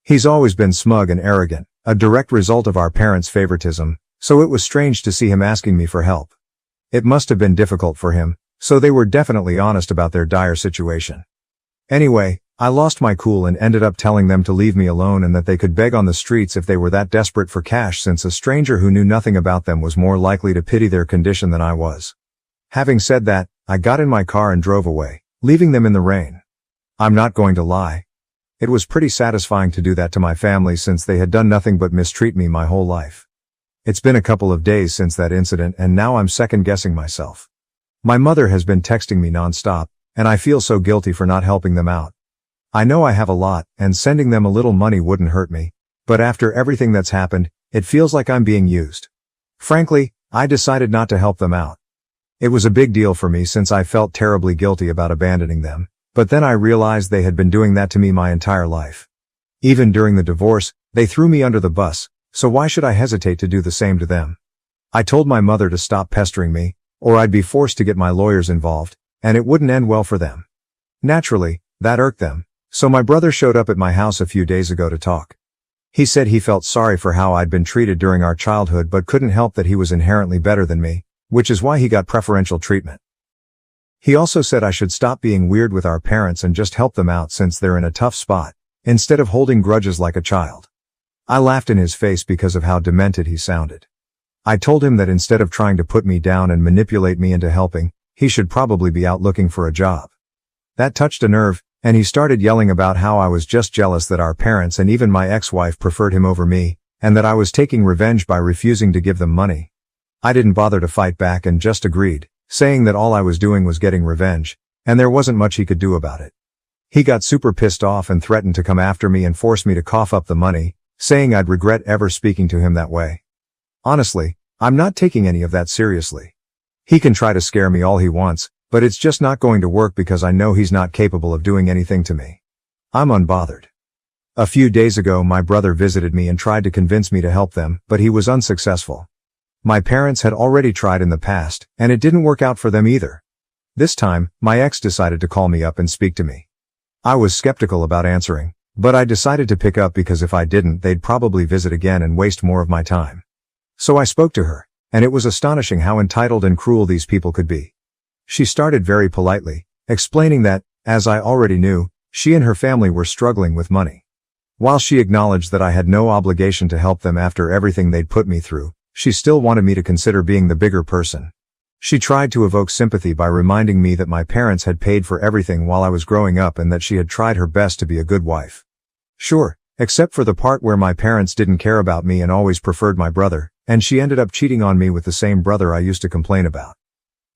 He's always been smug and arrogant, a direct result of our parents' favoritism, so it was strange to see him asking me for help. It must have been difficult for him, so they were definitely honest about their dire situation. Anyway, I lost my cool and ended up telling them to leave me alone and that they could beg on the streets if they were that desperate for cash, since a stranger who knew nothing about them was more likely to pity their condition than I was. Having said that, I got in my car and drove away, leaving them in the rain. I'm not going to lie. It was pretty satisfying to do that to my family since they had done nothing but mistreat me my whole life. It's been a couple of days since that incident and now I'm second-guessing myself. My mother has been texting me non-stop, and I feel so guilty for not helping them out. I know I have a lot, and sending them a little money wouldn't hurt me, but after everything that's happened, it feels like I'm being used. Frankly, I decided not to help them out. It was a big deal for me since I felt terribly guilty about abandoning them, but then I realized they had been doing that to me my entire life. Even during the divorce, they threw me under the bus, so why should I hesitate to do the same to them? I told my mother to stop pestering me, or I'd be forced to get my lawyers involved, and it wouldn't end well for them. Naturally, that irked them, so my brother showed up at my house a few days ago to talk. He said he felt sorry for how I'd been treated during our childhood but couldn't help that he was inherently better than me, which is why he got preferential treatment. He also said I should stop being weird with our parents and just help them out since they're in a tough spot, instead of holding grudges like a child. I laughed in his face because of how demented he sounded. I told him that instead of trying to put me down and manipulate me into helping, he should probably be out looking for a job. That touched a nerve, and he started yelling about how I was just jealous that our parents and even my ex-wife preferred him over me, and that I was taking revenge by refusing to give them money. I didn't bother to fight back and just agreed, saying that all I was doing was getting revenge, and there wasn't much he could do about it. He got super pissed off and threatened to come after me and force me to cough up the money, saying I'd regret ever speaking to him that way. Honestly, I'm not taking any of that seriously. He can try to scare me all he wants, but it's just not going to work because I know he's not capable of doing anything to me. I'm unbothered. A few days ago my brother visited me and tried to convince me to help them, but he was unsuccessful. My parents had already tried in the past, and it didn't work out for them either. This time, my ex decided to call me up and speak to me. I was skeptical about answering, but I decided to pick up because if I didn't they'd probably visit again and waste more of my time. So I spoke to her, and it was astonishing how entitled and cruel these people could be. She started very politely, explaining that, as I already knew, she and her family were struggling with money. While she acknowledged that I had no obligation to help them after everything they'd put me through, she still wanted me to consider being the bigger person. She tried to evoke sympathy by reminding me that my parents had paid for everything while I was growing up and that she had tried her best to be a good wife. Sure, except for the part where my parents didn't care about me and always preferred my brother, and she ended up cheating on me with the same brother I used to complain about.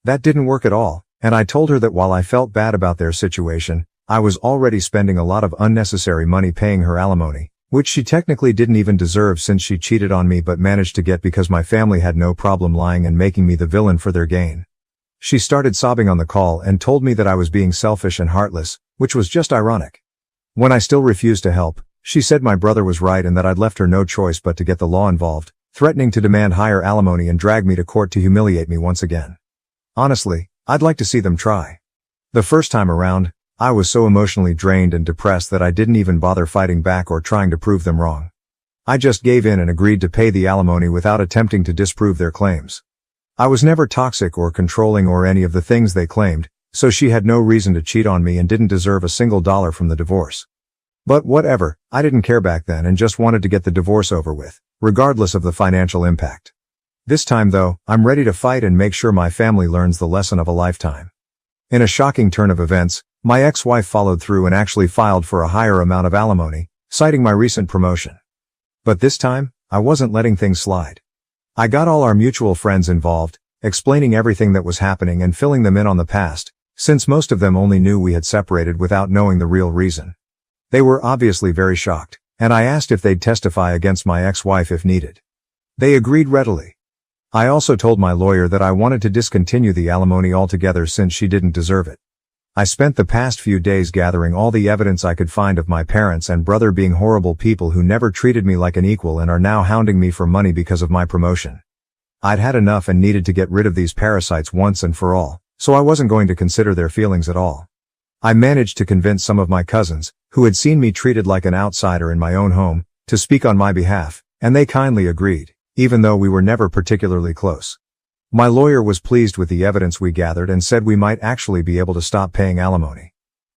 That didn't work at all, and I told her that while I felt bad about their situation, I was already spending a lot of unnecessary money paying her alimony, which she technically didn't even deserve since she cheated on me but managed to get because my family had no problem lying and making me the villain for their gain. She started sobbing on the call and told me that I was being selfish and heartless, which was just ironic. When I still refused to help, she said my brother was right and that I'd left her no choice but to get the law involved, threatening to demand higher alimony and drag me to court to humiliate me once again. Honestly, I'd like to see them try. The first time around, I was so emotionally drained and depressed that I didn't even bother fighting back or trying to prove them wrong. I just gave in and agreed to pay the alimony without attempting to disprove their claims. I was never toxic or controlling or any of the things they claimed, so she had no reason to cheat on me and didn't deserve a single dollar from the divorce. But whatever, I didn't care back then and just wanted to get the divorce over with, regardless of the financial impact. This time though, I'm ready to fight and make sure my family learns the lesson of a lifetime. In a shocking turn of events, my ex-wife followed through and actually filed for a higher amount of alimony, citing my recent promotion. But this time, I wasn't letting things slide. I got all our mutual friends involved, explaining everything that was happening and filling them in on the past, since most of them only knew we had separated without knowing the real reason. They were obviously very shocked, and I asked if they'd testify against my ex-wife if needed. They agreed readily. I also told my lawyer that I wanted to discontinue the alimony altogether since she didn't deserve it. I spent the past few days gathering all the evidence I could find of my parents and brother being horrible people who never treated me like an equal and are now hounding me for money because of my promotion. I'd had enough and needed to get rid of these parasites once and for all, so I wasn't going to consider their feelings at all. I managed to convince some of my cousins, who had seen me treated like an outsider in my own home, to speak on my behalf, and they kindly agreed, even though we were never particularly close. My lawyer was pleased with the evidence we gathered and said we might actually be able to stop paying alimony.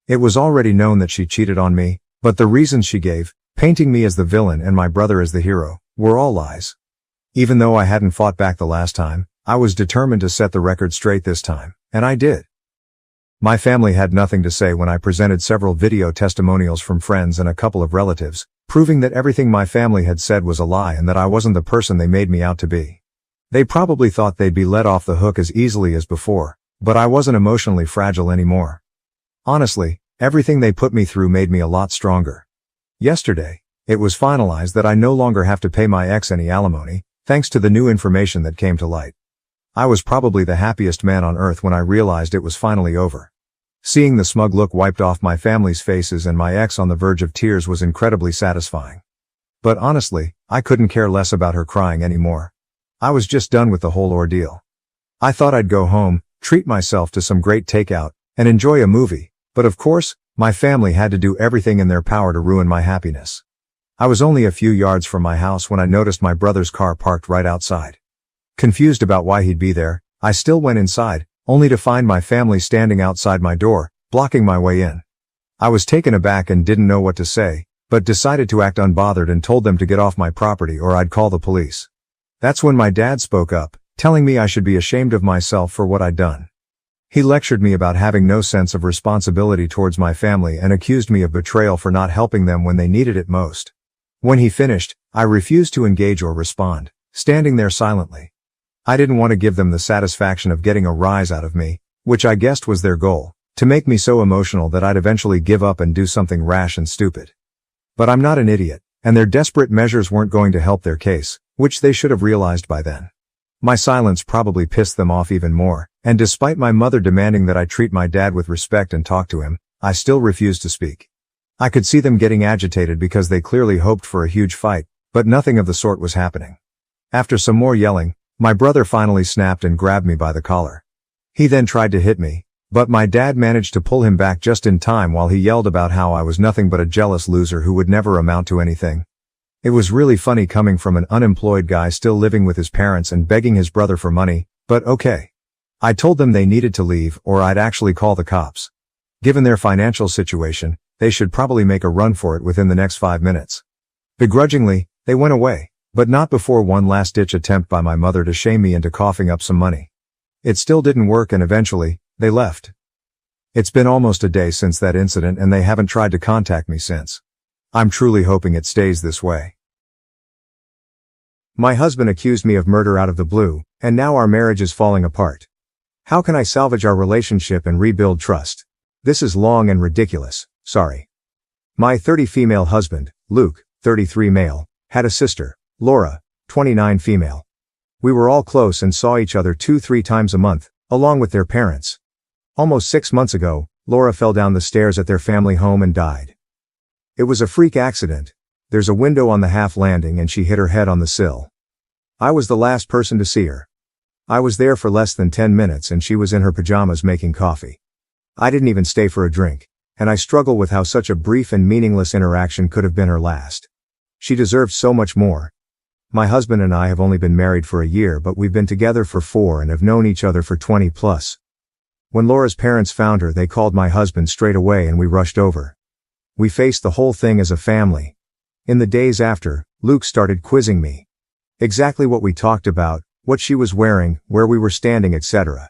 It was already known that she cheated on me, but the reasons she gave, painting me as the villain and my brother as the hero, were all lies. Even though I hadn't fought back the last time, I was determined to set the record straight this time, and I did. My family had nothing to say when I presented several video testimonials from friends and a couple of relatives, proving that everything my family had said was a lie and that I wasn't the person they made me out to be. They probably thought they'd be let off the hook as easily as before, but I wasn't emotionally fragile anymore. Honestly, everything they put me through made me a lot stronger. Yesterday, it was finalized that I no longer have to pay my ex any alimony, thanks to the new information that came to light. I was probably the happiest man on earth when I realized it was finally over. Seeing the smug look wiped off my family's faces and my ex on the verge of tears was incredibly satisfying. But honestly, I couldn't care less about her crying anymore. I was just done with the whole ordeal. I thought I'd go home, treat myself to some great takeout, and enjoy a movie, but of course, my family had to do everything in their power to ruin my happiness. I was only a few yards from my house when I noticed my brother's car parked right outside. Confused about why he'd be there, I still went inside, only to find my family standing outside my door, blocking my way in. I was taken aback and didn't know what to say, but decided to act unbothered and told them to get off my property or I'd call the police. That's when my dad spoke up, telling me I should be ashamed of myself for what I'd done. He lectured me about having no sense of responsibility towards my family and accused me of betrayal for not helping them when they needed it most. When he finished, I refused to engage or respond, standing there silently. I didn't want to give them the satisfaction of getting a rise out of me, which I guessed was their goal, to make me so emotional that I'd eventually give up and do something rash and stupid. But I'm not an idiot, and their desperate measures weren't going to help their case, which they should have realized by then. My silence probably pissed them off even more, and despite my mother demanding that I treat my dad with respect and talk to him, I still refused to speak. I could see them getting agitated because they clearly hoped for a huge fight, but nothing of the sort was happening. After some more yelling, my brother finally snapped and grabbed me by the collar. He then tried to hit me, but my dad managed to pull him back just in time while he yelled about how I was nothing but a jealous loser who would never amount to anything. It was really funny coming from an unemployed guy still living with his parents and begging his brother for money, but okay. I told them they needed to leave or I'd actually call the cops. Given their financial situation, they should probably make a run for it within the next 5 minutes. Begrudgingly, they went away, but not before one last-ditch attempt by my mother to shame me into coughing up some money. It still didn't work and eventually, they left. It's been almost a day since that incident and they haven't tried to contact me since. I'm truly hoping it stays this way. My husband accused me of murder out of the blue, and now our marriage is falling apart. How can I salvage our relationship and rebuild trust? This is long and ridiculous, sorry. My 30 female husband, Luke, 33 male, had a sister, Laura, 29 female. We were all close and saw each other 2-3 times a month, along with their parents. Almost 6 months ago, Laura fell down the stairs at their family home and died. It was a freak accident. There's a window on the half landing and she hit her head on the sill. I was the last person to see her. I was there for less than 10 minutes and she was in her pajamas making coffee. I didn't even stay for a drink, and I struggle with how such a brief and meaningless interaction could have been her last. She deserved so much more. My husband and I have only been married for a year, but we've been together for 4 and have known each other for 20 plus. When Laura's parents found her, they called my husband straight away and we rushed over. We faced the whole thing as a family. In the days after, Luke started quizzing me. Exactly what we talked about, what she was wearing, where we were standing, etc.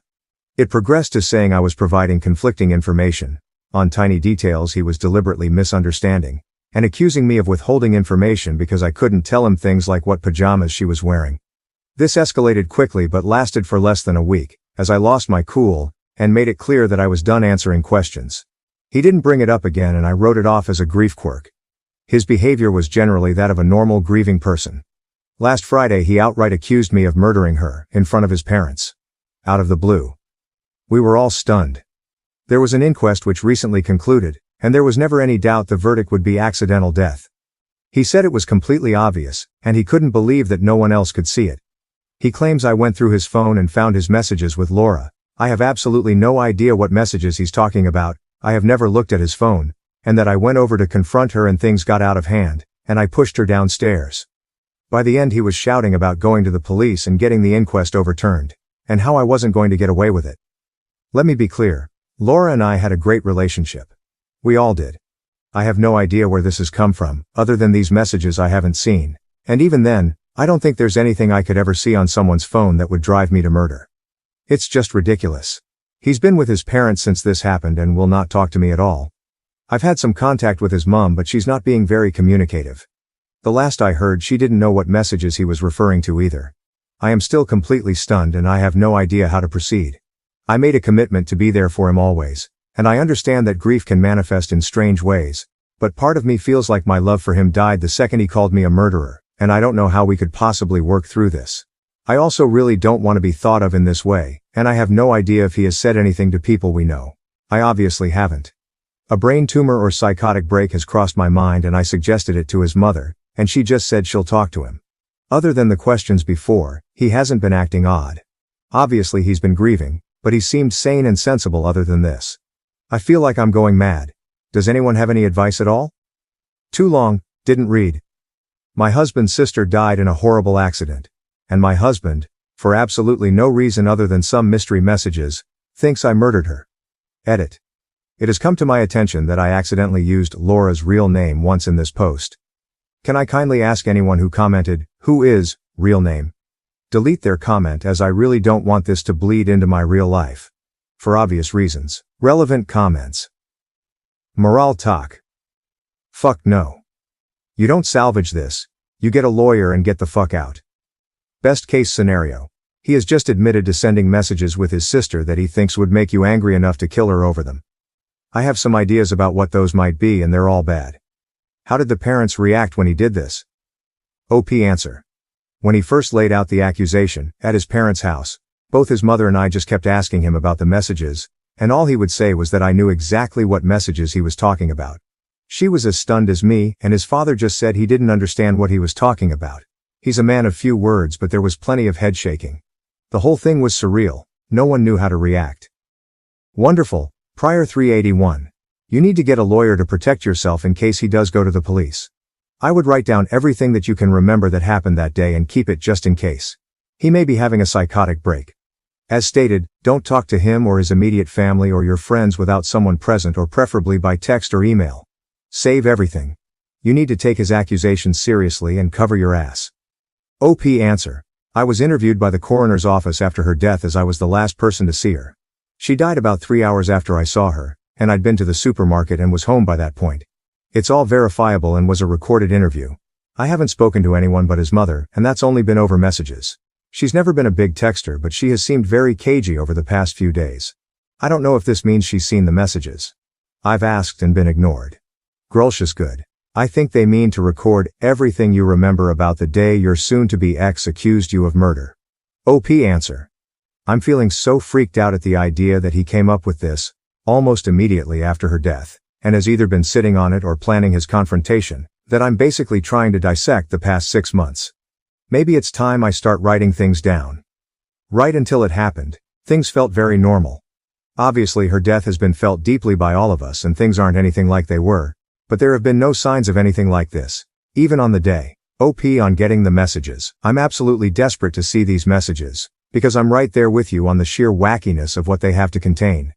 It progressed to saying I was providing conflicting information. On tiny details he was deliberately misunderstanding, and accusing me of withholding information because I couldn't tell him things like what pajamas she was wearing. This escalated quickly but lasted for less than a week, as I lost my cool, and made it clear that I was done answering questions. He didn't bring it up again and I wrote it off as a grief quirk. His behavior was generally that of a normal grieving person. Last Friday he outright accused me of murdering her, in front of his parents. Out of the blue. We were all stunned. There was an inquest which recently concluded, and there was never any doubt the verdict would be accidental death. He said it was completely obvious, and he couldn't believe that no one else could see it. He claims I went through his phone and found his messages with Laura. I have absolutely no idea what messages he's talking about, I have never looked at his phone, and that I went over to confront her and things got out of hand, and I pushed her downstairs. By the end he was shouting about going to the police and getting the inquest overturned, and how I wasn't going to get away with it. Let me be clear, Laura and I had a great relationship. We all did. I have no idea where this has come from, other than these messages I haven't seen, and even then, I don't think there's anything I could ever see on someone's phone that would drive me to murder. It's just ridiculous. He's been with his parents since this happened and will not talk to me at all. I've had some contact with his mom, but she's not being very communicative. The last I heard, she didn't know what messages he was referring to either. I am still completely stunned and I have no idea how to proceed. I made a commitment to be there for him always, and I understand that grief can manifest in strange ways, but part of me feels like my love for him died the second he called me a murderer, and I don't know how we could possibly work through this. I also really don't want to be thought of in this way, and I have no idea if he has said anything to people we know. I obviously haven't. A brain tumor or psychotic break has crossed my mind and I suggested it to his mother, and she just said she'll talk to him. Other than the questions before, he hasn't been acting odd. Obviously he's been grieving, but he seemed sane and sensible other than this. I feel like I'm going mad. Does anyone have any advice at all? Too long, didn't read. My husband's sister died in a horrible accident. And my husband, for absolutely no reason other than some mystery messages, thinks I murdered her. Edit. It has come to my attention that I accidentally used Laura's real name once in this post. Can I kindly ask anyone who commented, "Who is real name?" delete their comment, as I really don't want this to bleed into my real life. For obvious reasons. Relevant comments. Moral talk. Fuck no. You don't salvage this. You get a lawyer and get the fuck out. Best case scenario. He has just admitted to sending messages with his sister that he thinks would make you angry enough to kill her over them. I have some ideas about what those might be, and they're all bad. How did the parents react when he did this? OP answer. When he first laid out the accusation, at his parents' house, both his mother and I just kept asking him about the messages, and all he would say was that I knew exactly what messages he was talking about. She was as stunned as me, and his father just said he didn't understand what he was talking about. He's a man of few words, but there was plenty of head shaking. The whole thing was surreal. No one knew how to react. Wonderful. Prior 381. You need to get a lawyer to protect yourself in case he does go to the police. I would write down everything that you can remember that happened that day and keep it just in case. He may be having a psychotic break. As stated, don't talk to him or his immediate family or your friends without someone present, or preferably by text or email. Save everything. You need to take his accusations seriously and cover your ass. OP answer. I was interviewed by the coroner's office after her death, as I was the last person to see her. She died about 3 hours after I saw her, and I'd been to the supermarket and was home by that point. It's all verifiable and was a recorded interview. I haven't spoken to anyone but his mother, and that's only been over messages. She's never been a big texter, but she has seemed very cagey over the past few days. I don't know if this means she's seen the messages. I've asked and been ignored. Grulcious good. I think they mean to record everything you remember about the day your soon-to-be ex accused you of murder. OP answer. I'm feeling so freaked out at the idea that he came up with this, almost immediately after her death, and has either been sitting on it or planning his confrontation, that I'm basically trying to dissect the past 6 months. Maybe it's time I start writing things down. Right until it happened, things felt very normal. Obviously her death has been felt deeply by all of us and things aren't anything like they were, but there have been no signs of anything like this, even on the day. OP on getting the messages. I'm absolutely desperate to see these messages, because I'm right there with you on the sheer wackiness of what they have to contain.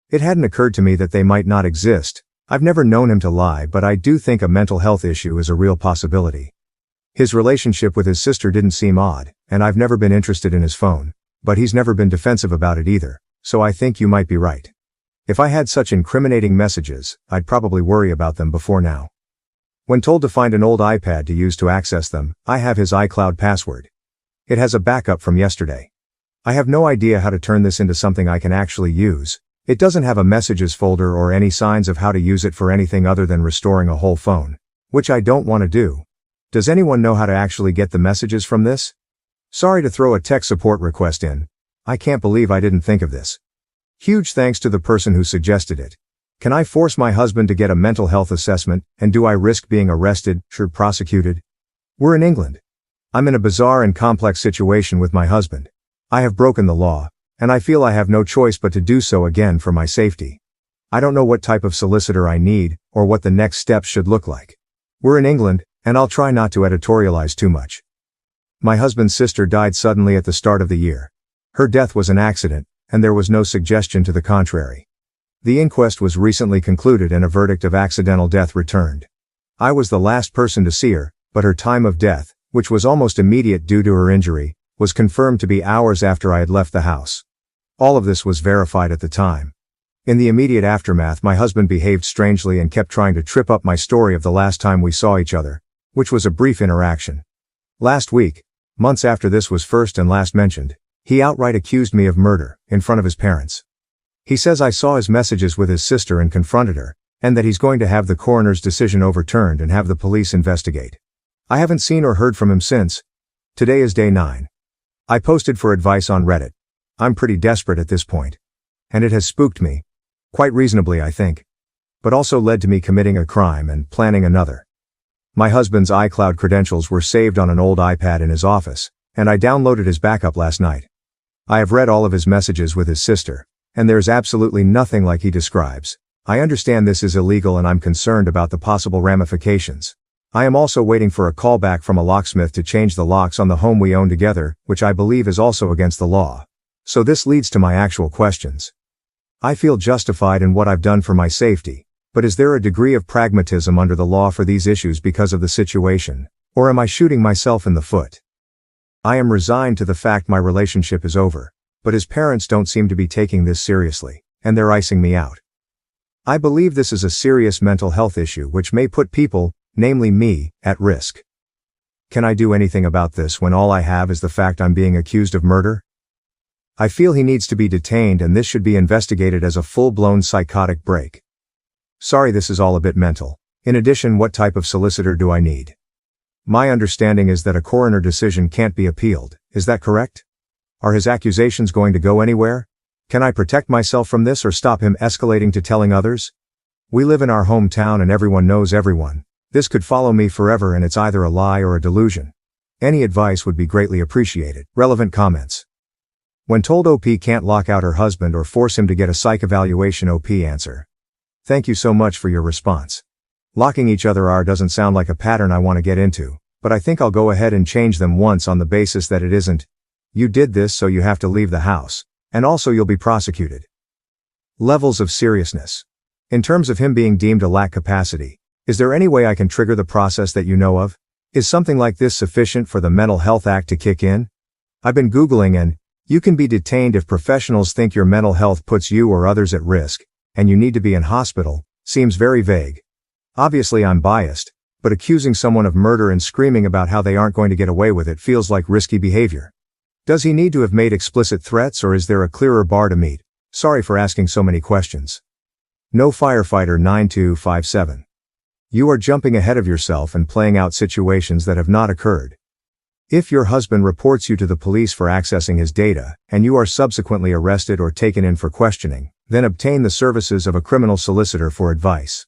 It hadn't occurred to me that they might not exist. I've never known him to lie, but I do think a mental health issue is a real possibility. His relationship with his sister didn't seem odd, and I've never been interested in his phone, but he's never been defensive about it either, so I think you might be right. If I had such incriminating messages, I'd probably worry about them before now. When told to find an old iPad to use to access them, I have his iCloud password. It has a backup from yesterday. I have no idea how to turn this into something I can actually use. It doesn't have a messages folder or any signs of how to use it for anything other than restoring a whole phone, which I don't want to do. Does anyone know how to actually get the messages from this? Sorry to throw a tech support request in. I can't believe I didn't think of this. Huge thanks to the person who suggested it. Can I force my husband to get a mental health assessment, and do I risk being arrested, or prosecuted? We're in England. I'm in a bizarre and complex situation with my husband. I have broken the law, and I feel I have no choice but to do so again for my safety. I don't know what type of solicitor I need, or what the next steps should look like. We're in England, and I'll try not to editorialize too much. My husband's sister died suddenly at the start of the year. Her death was an accident, and there was no suggestion to the contrary. The inquest was recently concluded and a verdict of accidental death returned. I was the last person to see her, but her time of death, which was almost immediate due to her injury, was confirmed to be hours after I had left the house. All of this was verified at the time. In the immediate aftermath, my husband behaved strangely and kept trying to trip up my story of the last time we saw each other, which was a brief interaction. Last week, months after this was first and last mentioned, he outright accused me of murder, in front of his parents. He says I saw his messages with his sister and confronted her, and that he's going to have the coroner's decision overturned and have the police investigate. I haven't seen or heard from him since. Today is day 9. I posted for advice on Reddit. I'm pretty desperate at this point. And it has spooked me. Quite reasonably, I think. But also led to me committing a crime and planning another. My husband's iCloud credentials were saved on an old iPad in his office, and I downloaded his backup last night. I have read all of his messages with his sister, and there's absolutely nothing like he describes. I understand this is illegal and I'm concerned about the possible ramifications. I am also waiting for a callback from a locksmith to change the locks on the home we own together, which I believe is also against the law. So this leads to my actual questions. I feel justified in what I've done for my safety, but is there a degree of pragmatism under the law for these issues because of the situation, or am I shooting myself in the foot? I am resigned to the fact my relationship is over, but his parents don't seem to be taking this seriously, and they're icing me out. I believe this is a serious mental health issue which may put people, namely me, at risk. Can I do anything about this when all I have is the fact I'm being accused of murder? I feel he needs to be detained and this should be investigated as a full-blown psychotic break. Sorry, this is all a bit mental. In addition, what type of solicitor do I need? My understanding is that a coroner decision can't be appealed, is that correct? Are his accusations going to go anywhere? Can I protect myself from this or stop him escalating to telling others? We live in our hometown and everyone knows everyone. This could follow me forever and it's either a lie or a delusion. Any advice would be greatly appreciated. Relevant comments. When told OP can't lock out her husband or force him to get a psych evaluation, OP answer. Thank you so much for your response. Locking each other out doesn't sound like a pattern I want to get into, but I think I'll go ahead and change them once on the basis that it isn't. You did this so you have to leave the house, and also you'll be prosecuted. Levels of seriousness. In terms of him being deemed to lack capacity, is there any way I can trigger the process that you know of? Is something like this sufficient for the Mental Health Act to kick in? I've been Googling and you can be detained if professionals think your mental health puts you or others at risk, and you need to be in hospital, seems very vague. Obviously I'm biased, but accusing someone of murder and screaming about how they aren't going to get away with it feels like risky behavior. Does he need to have made explicit threats or is there a clearer bar to meet? Sorry for asking so many questions. No Firefighter 9257. You are jumping ahead of yourself and playing out situations that have not occurred. If your husband reports you to the police for accessing his data, and you are subsequently arrested or taken in for questioning, then obtain the services of a criminal solicitor for advice.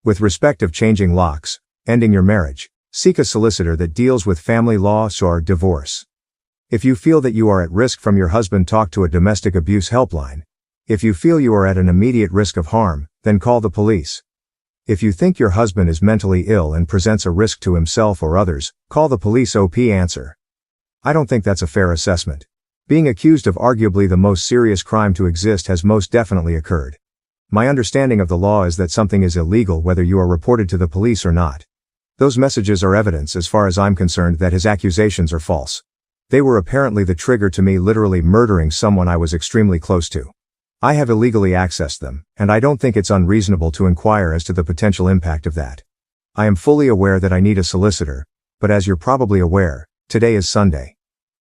With respect of changing locks, ending your marriage, seek a solicitor that deals with family law or divorce. If you feel that you are at risk from your husband, talk to a domestic abuse helpline. If you feel you are at an immediate risk of harm, then call the police. If you think your husband is mentally ill and presents a risk to himself or others, call the police. OP answer. I don't think that's a fair assessment. Being accused of arguably the most serious crime to exist has most definitely occurred. My understanding of the law is that something is illegal whether you are reported to the police or not. Those messages are evidence as far as I'm concerned that his accusations are false. They were apparently the trigger to me literally murdering someone I was extremely close to. I have illegally accessed them, and I don't think it's unreasonable to inquire as to the potential impact of that. I am fully aware that I need a solicitor, but as you're probably aware, today is Sunday.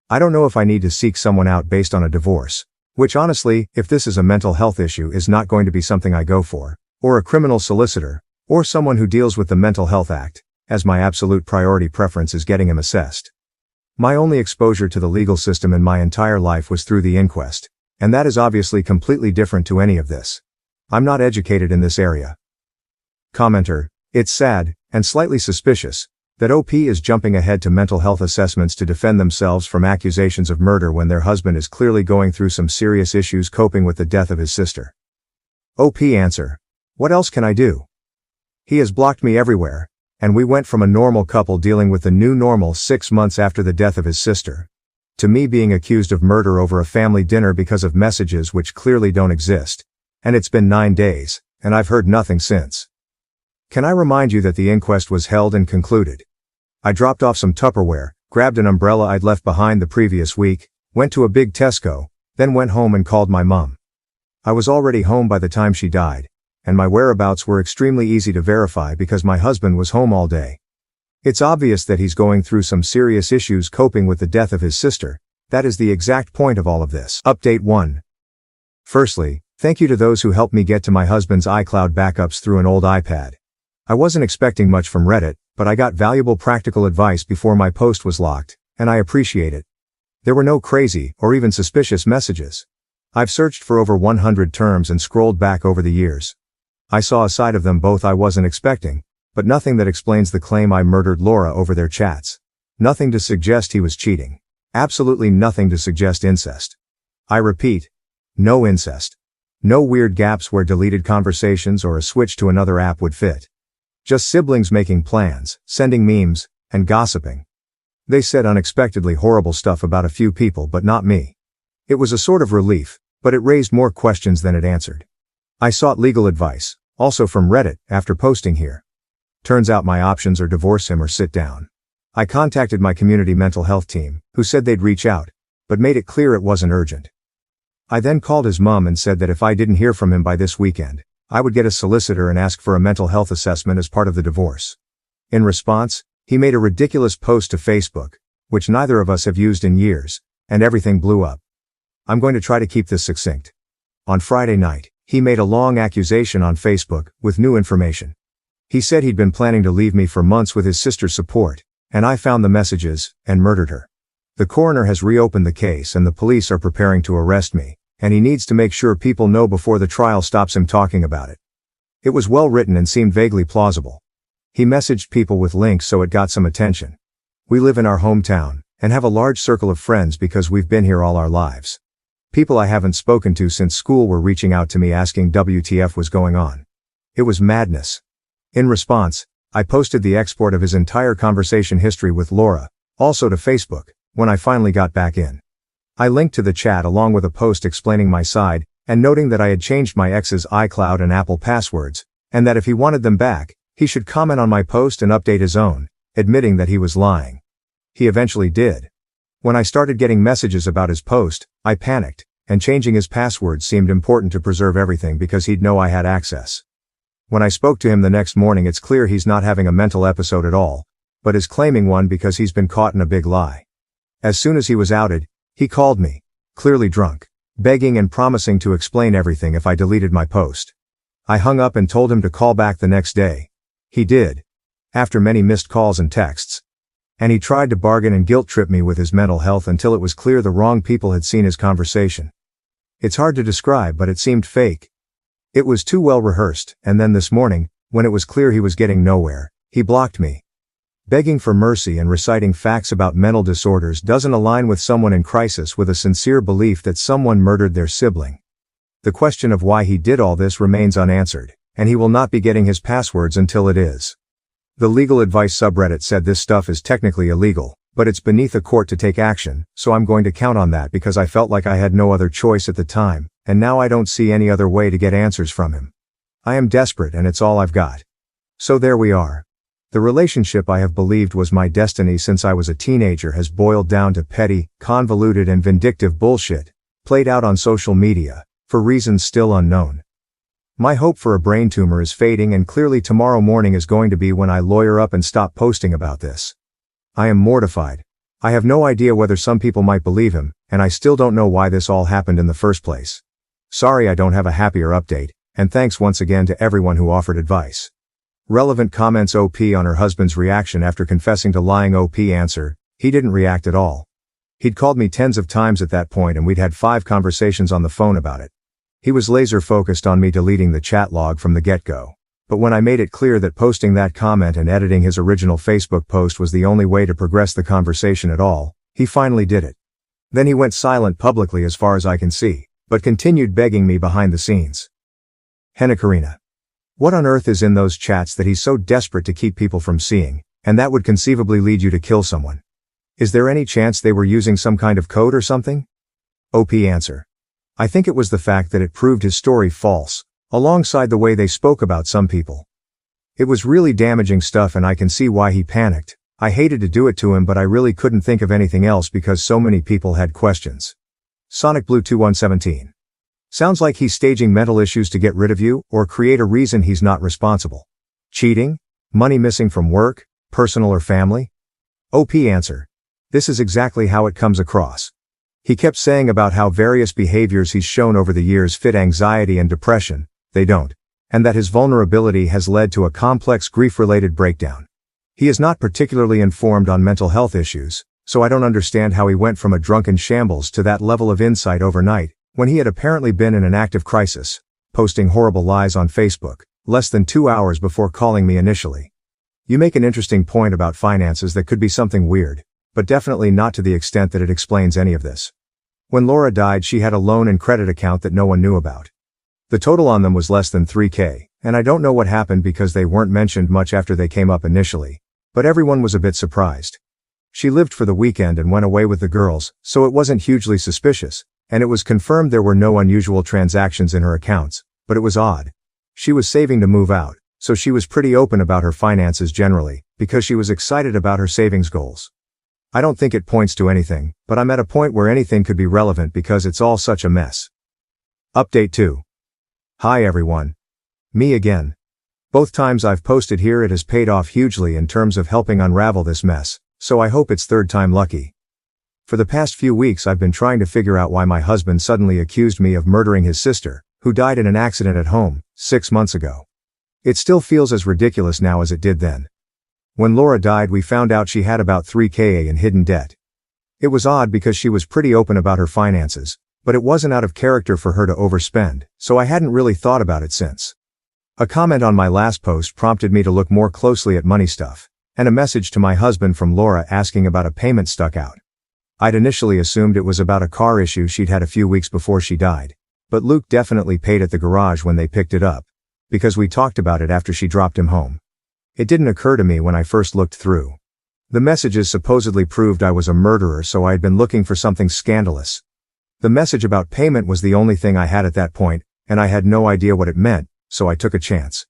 I don't know if I need to seek someone out based on a divorce, which honestly, if this is a mental health issue, is not going to be something I go for, or a criminal solicitor, or someone who deals with the Mental Health Act, as my absolute priority preference is getting him assessed. My only exposure to the legal system in my entire life was through the inquest. And that is obviously completely different to any of this. I'm not educated in this area. Commenter, it's sad, and slightly suspicious, that OP is jumping ahead to mental health assessments to defend themselves from accusations of murder when their husband is clearly going through some serious issues coping with the death of his sister. OP answer. What else can I do? He has blocked me everywhere, and we went from a normal couple dealing with the new normal 6 months after the death of his sister, to me being accused of murder over a family dinner because of messages which clearly don't exist. And it's been 9 days, and I've heard nothing since. Can I remind you that the inquest was held and concluded? I dropped off some Tupperware, grabbed an umbrella I'd left behind the previous week, went to a big Tesco, then went home and called my mum. I was already home by the time she died, and my whereabouts were extremely easy to verify because my husband was home all day. It's obvious that he's going through some serious issues coping with the death of his sister. That is the exact point of all of this. Update 1. Firstly, thank you to those who helped me get to my husband's iCloud backups through an old iPad. I wasn't expecting much from Reddit, but I got valuable practical advice before my post was locked, and I appreciate it. There were no crazy or even suspicious messages. I've searched for over 100 terms and scrolled back over the years. I saw a side of them both I wasn't expecting, but nothing that explains the claim I murdered Laura over their chats. Nothing to suggest he was cheating. Absolutely nothing to suggest incest. I repeat, no incest. No weird gaps where deleted conversations or a switch to another app would fit. Just siblings making plans, sending memes, and gossiping. They said unexpectedly horrible stuff about a few people but not me. It was a sort of relief, but it raised more questions than it answered. I sought legal advice, also from Reddit, after posting here. Turns out my options are divorce him or sit down. I contacted my community mental health team, who said they'd reach out, but made it clear it wasn't urgent. I then called his mom and said that if I didn't hear from him by this weekend, I would get a solicitor and ask for a mental health assessment as part of the divorce. In response, he made a ridiculous post to Facebook, which neither of us have used in years, and everything blew up. I'm going to try to keep this succinct. On Friday night, he made a long accusation on Facebook, with new information. He said he'd been planning to leave me for months with his sister's support, and I found the messages, and murdered her. The coroner has reopened the case and the police are preparing to arrest me, and he needs to make sure people know before the trial stops him talking about it. It was well written and seemed vaguely plausible. He messaged people with links so it got some attention. We live in our hometown, and have a large circle of friends because we've been here all our lives. People I haven't spoken to since school were reaching out to me asking WTF was going on. It was madness. In response, I posted the export of his entire conversation history with Laura, also to Facebook, when I finally got back in. I linked to the chat along with a post explaining my side, and noting that I had changed my ex's iCloud and Apple passwords, and that if he wanted them back, he should comment on my post and update his own, admitting that he was lying. He eventually did. When I started getting messages about his post, I panicked, and changing his password seemed important to preserve everything because he'd know I had access. When I spoke to him the next morning, it's clear he's not having a mental episode at all, but is claiming one because he's been caught in a big lie. As soon as he was outed, he called me, clearly drunk, begging and promising to explain everything if I deleted my post. I hung up and told him to call back the next day. He did. After many missed calls and texts. And he tried to bargain and guilt-trip me with his mental health until it was clear the wrong people had seen his conversation. It's hard to describe, but it seemed fake. It was too well rehearsed, and then this morning, when it was clear he was getting nowhere, he blocked me. Begging for mercy and reciting facts about mental disorders doesn't align with someone in crisis with a sincere belief that someone murdered their sibling. The question of why he did all this remains unanswered, and he will not be getting his passwords until it is. The legal advice subreddit said this stuff is technically illegal, but it's beneath a court to take action, so I'm going to count on that because I felt like I had no other choice at the time, and now I don't see any other way to get answers from him. I am desperate and it's all I've got. So there we are. The relationship I have believed was my destiny since I was a teenager has boiled down to petty, convoluted and vindictive bullshit, played out on social media, for reasons still unknown. My hope for a brain tumor is fading and clearly tomorrow morning is going to be when I lawyer up and stop posting about this. I am mortified. I have no idea whether some people might believe him, and I still don't know why this all happened in the first place. Sorry I don't have a happier update, and thanks once again to everyone who offered advice. Relevant comments. OP on her husband's reaction after confessing to lying. OP answer, he didn't react at all. He'd called me tens of times at that point and we'd had 5 conversations on the phone about it. He was laser focused on me deleting the chat log from the get-go. But when I made it clear that posting that comment and editing his original Facebook post was the only way to progress the conversation at all, he finally did it. Then he went silent publicly as far as I can see, but continued begging me behind the scenes. Henna Karina. What on earth is in those chats that he's so desperate to keep people from seeing, and that would conceivably lead you to kill someone? Is there any chance they were using some kind of code or something? OP answer. I think it was the fact that it proved his story false, alongside the way they spoke about some people. It was really damaging stuff and I can see why he panicked. I hated to do it to him but I really couldn't think of anything else because so many people had questions. Sonic Blue 2117. Sounds like he's staging mental issues to get rid of you, or create a reason he's not responsible. Cheating? Money missing from work, personal or family? OP answer. This is exactly how it comes across. He kept saying about how various behaviors he's shown over the years fit anxiety and depression, they don't, and that his vulnerability has led to a complex grief-related breakdown. He is not particularly informed on mental health issues, so I don't understand how he went from a drunken shambles to that level of insight overnight, when he had apparently been in an active crisis, posting horrible lies on Facebook, less than 2 hours before calling me initially. You make an interesting point about finances that could be something weird, but definitely not to the extent that it explains any of this. When Laura died she had a loan and credit account that no one knew about. The total on them was less than $3,000. and I don't know what happened because they weren't mentioned much after they came up initially, but everyone was a bit surprised. She lived for the weekend and went away with the girls, so it wasn't hugely suspicious, and it was confirmed there were no unusual transactions in her accounts, but it was odd. She was saving to move out, so she was pretty open about her finances generally, because she was excited about her savings goals. I don't think it points to anything, but I'm at a point where anything could be relevant because it's all such a mess. Update 2. Hi everyone. Me again. Both times I've posted here it has paid off hugely in terms of helping unravel this mess, so I hope it's third time lucky. For the past few weeks I've been trying to figure out why my husband suddenly accused me of murdering his sister, who died in an accident at home, 6 months ago. It still feels as ridiculous now as it did then. When Laura died we found out she had about $3,000 in hidden debt. It was odd because she was pretty open about her finances, but it wasn't out of character for her to overspend, so I hadn't really thought about it since. A comment on my last post prompted me to look more closely at money stuff, and a message to my husband from Laura asking about a payment stuck out. I'd initially assumed it was about a car issue she'd had a few weeks before she died, but Luke definitely paid at the garage when they picked it up, because we talked about it after she dropped him home. It didn't occur to me when I first looked through. The messages supposedly proved I was a murderer, so I had been looking for something scandalous. The message about payment was the only thing I had at that point, and I had no idea what it meant, so I took a chance.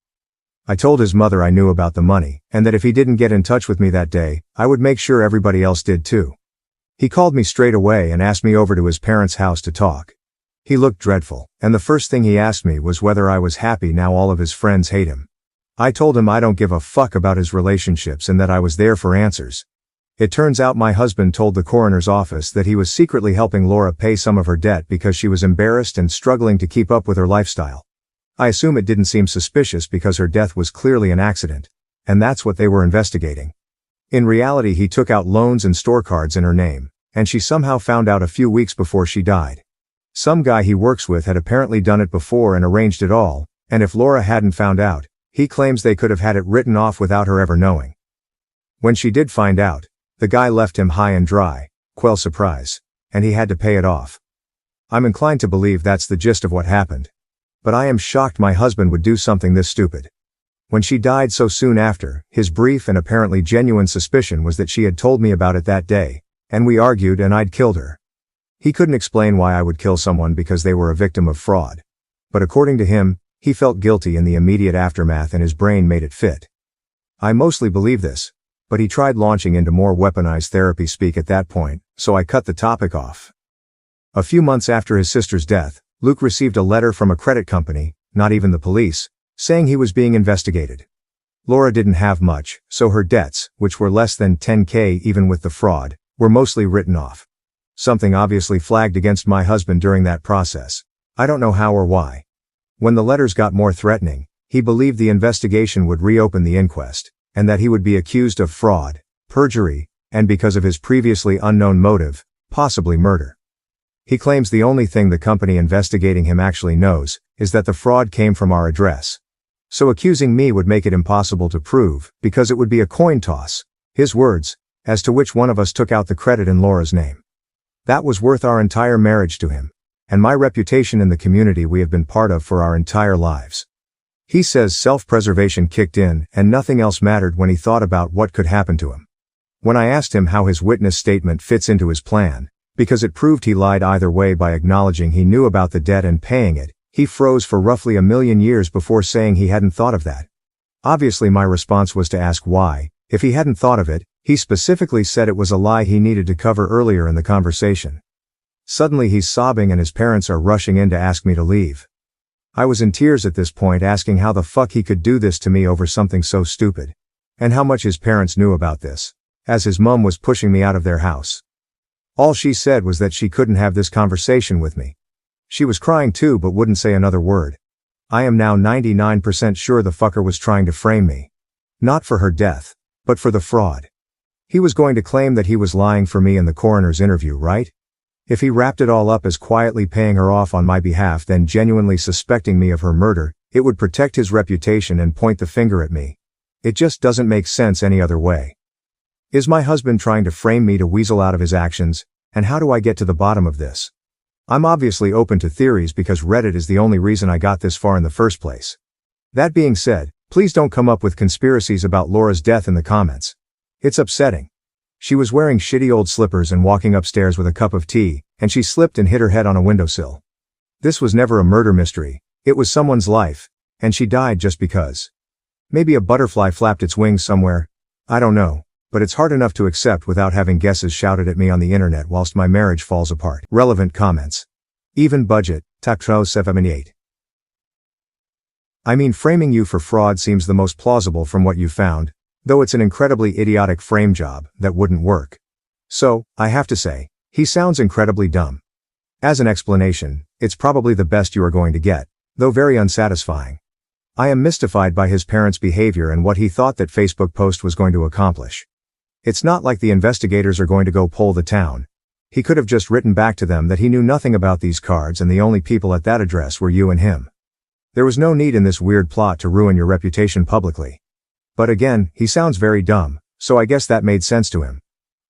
I told his mother I knew about the money, and that if he didn't get in touch with me that day, I would make sure everybody else did too. He called me straight away and asked me over to his parents' house to talk. He looked dreadful, and the first thing he asked me was whether I was happy now all of his friends hate him. I told him I don't give a fuck about his relationships and that I was there for answers. It turns out my husband told the coroner's office that he was secretly helping Laura pay some of her debt because she was embarrassed and struggling to keep up with her lifestyle. I assume it didn't seem suspicious because her death was clearly an accident, and that's what they were investigating. In reality he took out loans and store cards in her name, and she somehow found out a few weeks before she died. Some guy he works with had apparently done it before and arranged it all, and if Laura hadn't found out, he claims they could have had it written off without her ever knowing. When she did find out, the guy left him high and dry, quell surprise, and he had to pay it off. I'm inclined to believe that's the gist of what happened. But I am shocked my husband would do something this stupid. When she died so soon after, his brief and apparently genuine suspicion was that she had told me about it that day, and we argued and I'd killed her. He couldn't explain why I would kill someone because they were a victim of fraud. But according to him, he felt guilty in the immediate aftermath and his brain made it fit. I mostly believe this, but he tried launching into more weaponized therapy speak at that point, so I cut the topic off. A few months after his sister's death, Luke received a letter from a credit company, not even the police, saying he was being investigated. Laura didn't have much, so her debts, which were less than $10,000 even with the fraud, were mostly written off. Something obviously flagged against my husband during that process. I don't know how or why. When the letters got more threatening, he believed the investigation would reopen the inquest, and that he would be accused of fraud, perjury, and because of his previously unknown motive, possibly murder. He claims the only thing the company investigating him actually knows is that the fraud came from our address. So accusing me would make it impossible to prove, because it would be a coin toss, his words, as to which one of us took out the credit in Laura's name. That was worth our entire marriage to him, and my reputation in the community we have been part of for our entire lives. He says self-preservation kicked in and nothing else mattered when he thought about what could happen to him. When I asked him how his witness statement fits into his plan, because it proved he lied either way by acknowledging he knew about the debt and paying it, he froze for roughly 1,000,000 years before saying he hadn't thought of that. Obviously my response was to ask why. If he hadn't thought of it, he specifically said it was a lie he needed to cover earlier in the conversation. Suddenly he's sobbing and his parents are rushing in to ask me to leave. I was in tears at this point, asking how the fuck he could do this to me over something so stupid. And how much his parents knew about this, as his mum was pushing me out of their house. All she said was that she couldn't have this conversation with me. She was crying too but wouldn't say another word. I am now 99% sure the fucker was trying to frame me. Not for her death, but for the fraud. He was going to claim that he was lying for me in the coroner's interview, right? If he wrapped it all up as quietly paying her off on my behalf then genuinely suspecting me of her murder, it would protect his reputation and point the finger at me. It just doesn't make sense any other way. Is my husband trying to frame me to weasel out of his actions, and how do I get to the bottom of this? I'm obviously open to theories because Reddit is the only reason I got this far in the first place. That being said, please don't come up with conspiracies about Laura's death in the comments. It's upsetting. She was wearing shitty old slippers and walking upstairs with a cup of tea, and she slipped and hit her head on a windowsill. This was never a murder mystery, it was someone's life, and she died just because. Maybe a butterfly flapped its wings somewhere. I don't know, but it's hard enough to accept without having guesses shouted at me on the internet whilst my marriage falls apart. Relevant comments. Even budget, Takro 78. I mean, framing you for fraud seems the most plausible from what you found, though it's an incredibly idiotic frame job that wouldn't work. So, I have to say, he sounds incredibly dumb. As an explanation, it's probably the best you are going to get, though very unsatisfying. I am mystified by his parents' behavior and what he thought that Facebook post was going to accomplish. It's not like the investigators are going to go poll the town. He could have just written back to them that he knew nothing about these cards and the only people at that address were you and him. There was no need in this weird plot to ruin your reputation publicly. But again, he sounds very dumb, so I guess that made sense to him.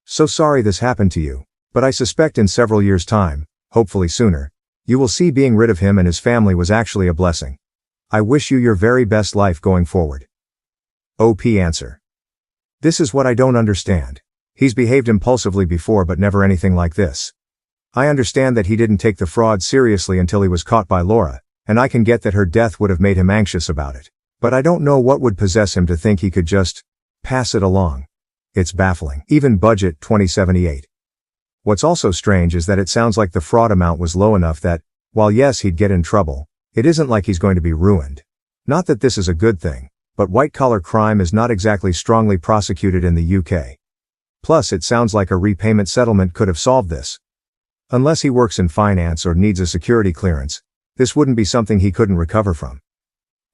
So sorry this happened to you, but I suspect in several years' time, hopefully sooner, you will see being rid of him and his family was actually a blessing. I wish you your very best life going forward. OP answer. This is what I don't understand. He's behaved impulsively before but never anything like this. I understand that he didn't take the fraud seriously until he was caught by Laura, and I can get that her death would have made him anxious about it. But I don't know what would possess him to think he could just pass it along. It's baffling. Even budget 2078. What's also strange is that it sounds like the fraud amount was low enough that, while yes he'd get in trouble, it isn't like he's going to be ruined. Not that this is a good thing, but white-collar crime is not exactly strongly prosecuted in the UK. Plus it sounds like a repayment settlement could have solved this. Unless he works in finance or needs a security clearance, this wouldn't be something he couldn't recover from.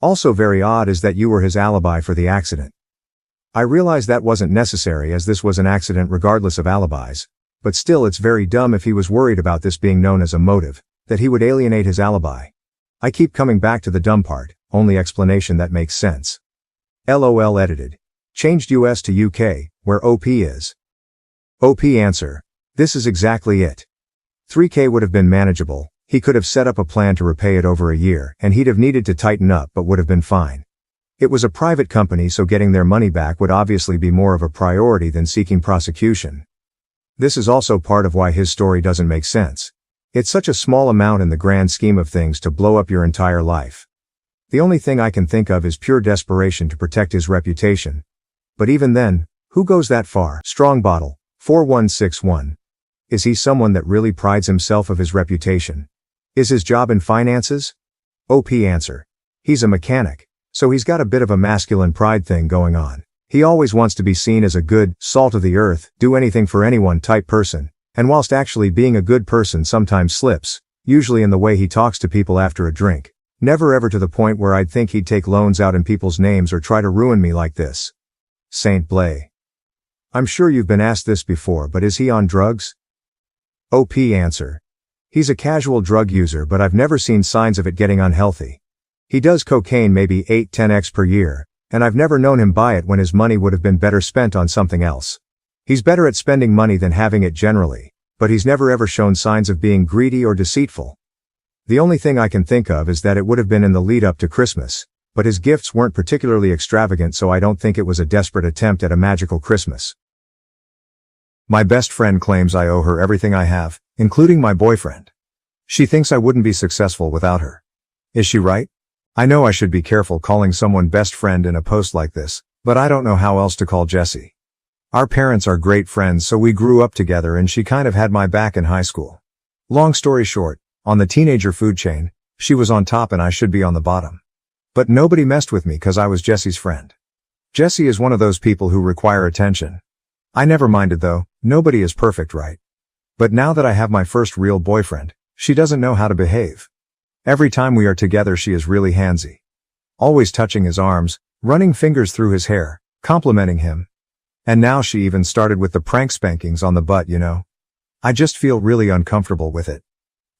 Also very odd is that you were his alibi for the accident. I realize that wasn't necessary as this was an accident regardless of alibis, but still it's very dumb if he was worried about this being known as a motive, that he would alienate his alibi. I keep coming back to the dumb part, only explanation that makes sense. LOL edited. Changed US to UK, where OP is. OP answer. This is exactly it. 3K would have been manageable. He could have set up a plan to repay it over a year, and he'd have needed to tighten up but would have been fine. It was a private company so getting their money back would obviously be more of a priority than seeking prosecution. This is also part of why his story doesn't make sense. It's such a small amount in the grand scheme of things to blow up your entire life. The only thing I can think of is pure desperation to protect his reputation. But even then, who goes that far? Strong Bottle, 4161. Is he someone that really prides himself of his reputation? Is his job in finances? OP answer. He's a mechanic, so he's got a bit of a masculine pride thing going on. He always wants to be seen as a good, salt of the earth, do anything for anyone type person, and whilst actually being a good person sometimes slips, usually in the way he talks to people after a drink. Never ever to the point where I'd think he'd take loans out in people's names or try to ruin me like this. Saint Blay. I'm sure you've been asked this before, but is he on drugs? OP answer. He's a casual drug user but I've never seen signs of it getting unhealthy. He does cocaine maybe 8-10x per year, and I've never known him buy it when his money would have been better spent on something else. He's better at spending money than having it generally, but he's never ever shown signs of being greedy or deceitful. The only thing I can think of is that it would have been in the lead up to Christmas, but his gifts weren't particularly extravagant so I don't think it was a desperate attempt at a magical Christmas. My best friend claims I owe her everything I have, including my boyfriend. She thinks I wouldn't be successful without her. Is she right? I know I should be careful calling someone best friend in a post like this, but I don't know how else to call Jessie. Our parents are great friends so we grew up together and she kind of had my back in high school. Long story short, on the teenager food chain, she was on top and I should be on the bottom. But nobody messed with me cause I was Jessie's friend. Jessie is one of those people who require attention. I never minded though, nobody is perfect, right? But now that I have my first real boyfriend, she doesn't know how to behave. Every time we are together she is really handsy. Always touching his arms, running fingers through his hair, complimenting him. And now she even started with the prank spankings on the butt, you know? I just feel really uncomfortable with it.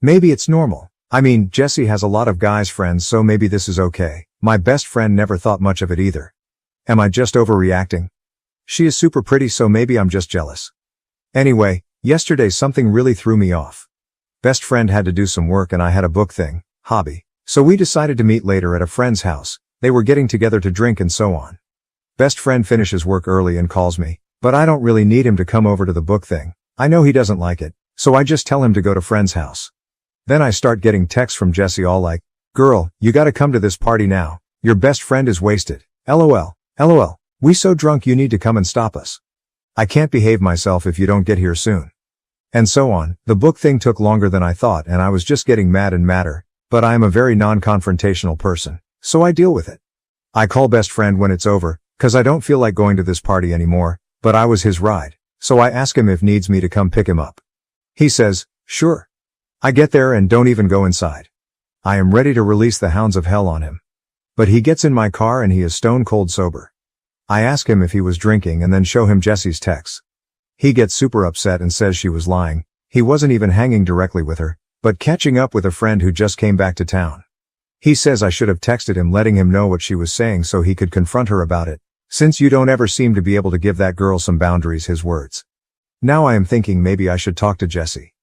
Maybe it's normal. I mean, Jessie has a lot of guys friends so maybe this is okay. My best friend never thought much of it either. Am I just overreacting? She is super pretty so maybe I'm just jealous. Anyway, yesterday something really threw me off. Best friend had to do some work and I had a book thing, hobby. So we decided to meet later at a friend's house, They were getting together to drink and so on. Best friend finishes work early and calls me, but I don't really need him to come over to the book thing. I know he doesn't like it, so I just tell him to go to friend's house. Then I start getting texts from Jessie all like, "Girl, you gotta come to this party now. Your best friend is wasted. LOL. LOL. We so drunk you need to come and stop us. I can't behave myself if you don't get here soon." And so on. The book thing took longer than I thought and I was just getting mad and madder, but I am a very non-confrontational person, so I deal with it. I call best friend when it's over, cause I don't feel like going to this party anymore, but I was his ride, so I ask him if needs me to come pick him up. He says, "Sure." I get there and don't even go inside. I am ready to release the hounds of hell on him. But he gets in my car and he is stone cold sober. I ask him if he was drinking and then show him Jessie's texts. He gets super upset and says she was lying. He wasn't even hanging directly with her, but catching up with a friend who just came back to town. He says I should have texted him letting him know what she was saying so he could confront her about it, since you don't ever seem to be able to give that girl some boundaries, his words. Now I am thinking maybe I should talk to Jessie.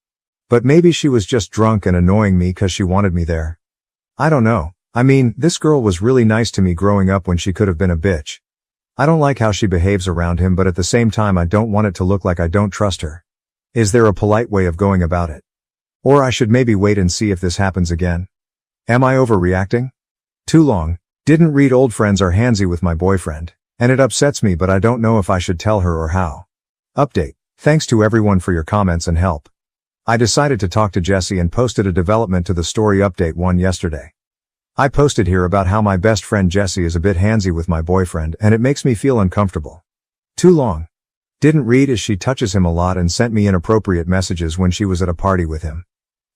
But maybe she was just drunk and annoying me cause she wanted me there. I don't know. I mean, this girl was really nice to me growing up when she could have been a bitch. I don't like how she behaves around him, but at the same time I don't want it to look like I don't trust her. Is there a polite way of going about it? Or I should maybe wait and see if this happens again. Am I overreacting? Too long. Didn't read old friends are handsy with my boyfriend, and it upsets me but I don't know if I should tell her or how. Update. Thanks to everyone for your comments and help. I decided to talk to Jessie and posted a development to the story update 1 yesterday. I posted here about how my best friend Jessie is a bit handsy with my boyfriend and it makes me feel uncomfortable. Too long. Didn't read as she touches him a lot and sent me inappropriate messages when she was at a party with him.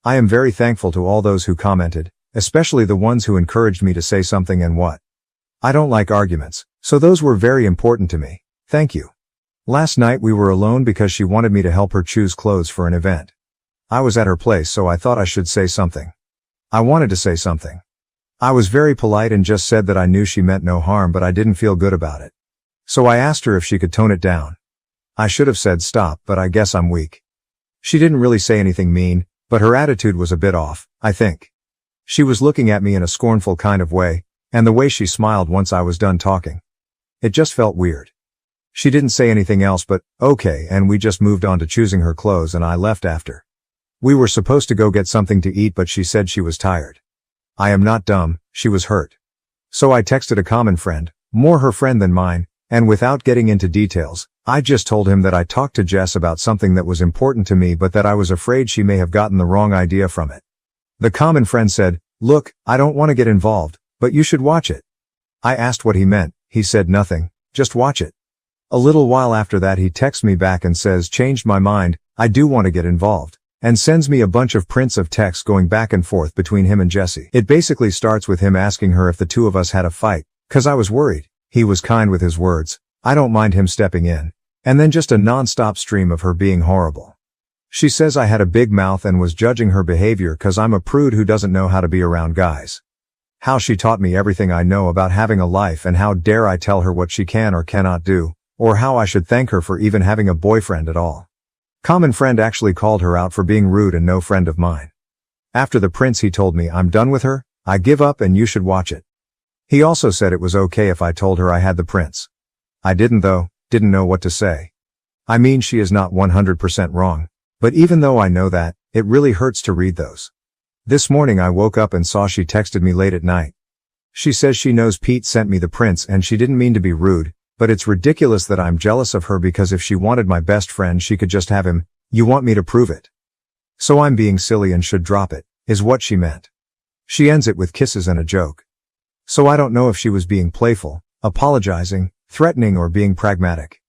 I am very thankful to all those who commented, especially the ones who encouraged me to say something and what. I don't like arguments, so those were very important to me. Thank you. Last night we were alone because she wanted me to help her choose clothes for an event. I was at her place so I thought I should say something. I wanted to say something. I was very polite and just said that I knew she meant no harm but I didn't feel good about it. So I asked her if she could tone it down. I should have said stop, but I guess I'm weak. She didn't really say anything mean, but her attitude was a bit off, I think. She was looking at me in a scornful kind of way, and the way she smiled once I was done talking. It just felt weird. She didn't say anything else but, okay, and we just moved on to choosing her clothes and I left after. We were supposed to go get something to eat but she said she was tired. I am not dumb, she was hurt. So I texted a common friend, more her friend than mine, and without getting into details, I just told him that I talked to Jess about something that was important to me but that I was afraid she may have gotten the wrong idea from it. The common friend said, "Look, I don't want to get involved, but you should watch it." I asked what he meant. He said nothing, just watch it. A little while after that he texts me back and says changed my mind, I do want to get involved, and sends me a bunch of prints of texts going back and forth between him and Jessie. It basically starts with him asking her if the two of us had a fight, cause I was worried. He was kind with his words, I don't mind him stepping in, and then just a non-stop stream of her being horrible. She says I had a big mouth and was judging her behavior cause I'm a prude who doesn't know how to be around guys. How she taught me everything I know about having a life and how dare I tell her what she can or cannot do, or how I should thank her for even having a boyfriend at all. Common friend actually called her out for being rude and no friend of mine. After the prints he told me I'm done with her, I give up and you should watch it. He also said it was okay if I told her I had the prints. I didn't though, didn't know what to say. I mean she is not 100% wrong. But even though I know that, it really hurts to read those. This morning I woke up and saw she texted me late at night. She says she knows Pete sent me the prints and she didn't mean to be rude, but it's ridiculous that I'm jealous of her because if she wanted my best friend she could just have him, you want me to prove it. So I'm being silly and should drop it, is what she meant. She ends it with kisses and a joke. So I don't know if she was being playful, apologizing, threatening or being pragmatic.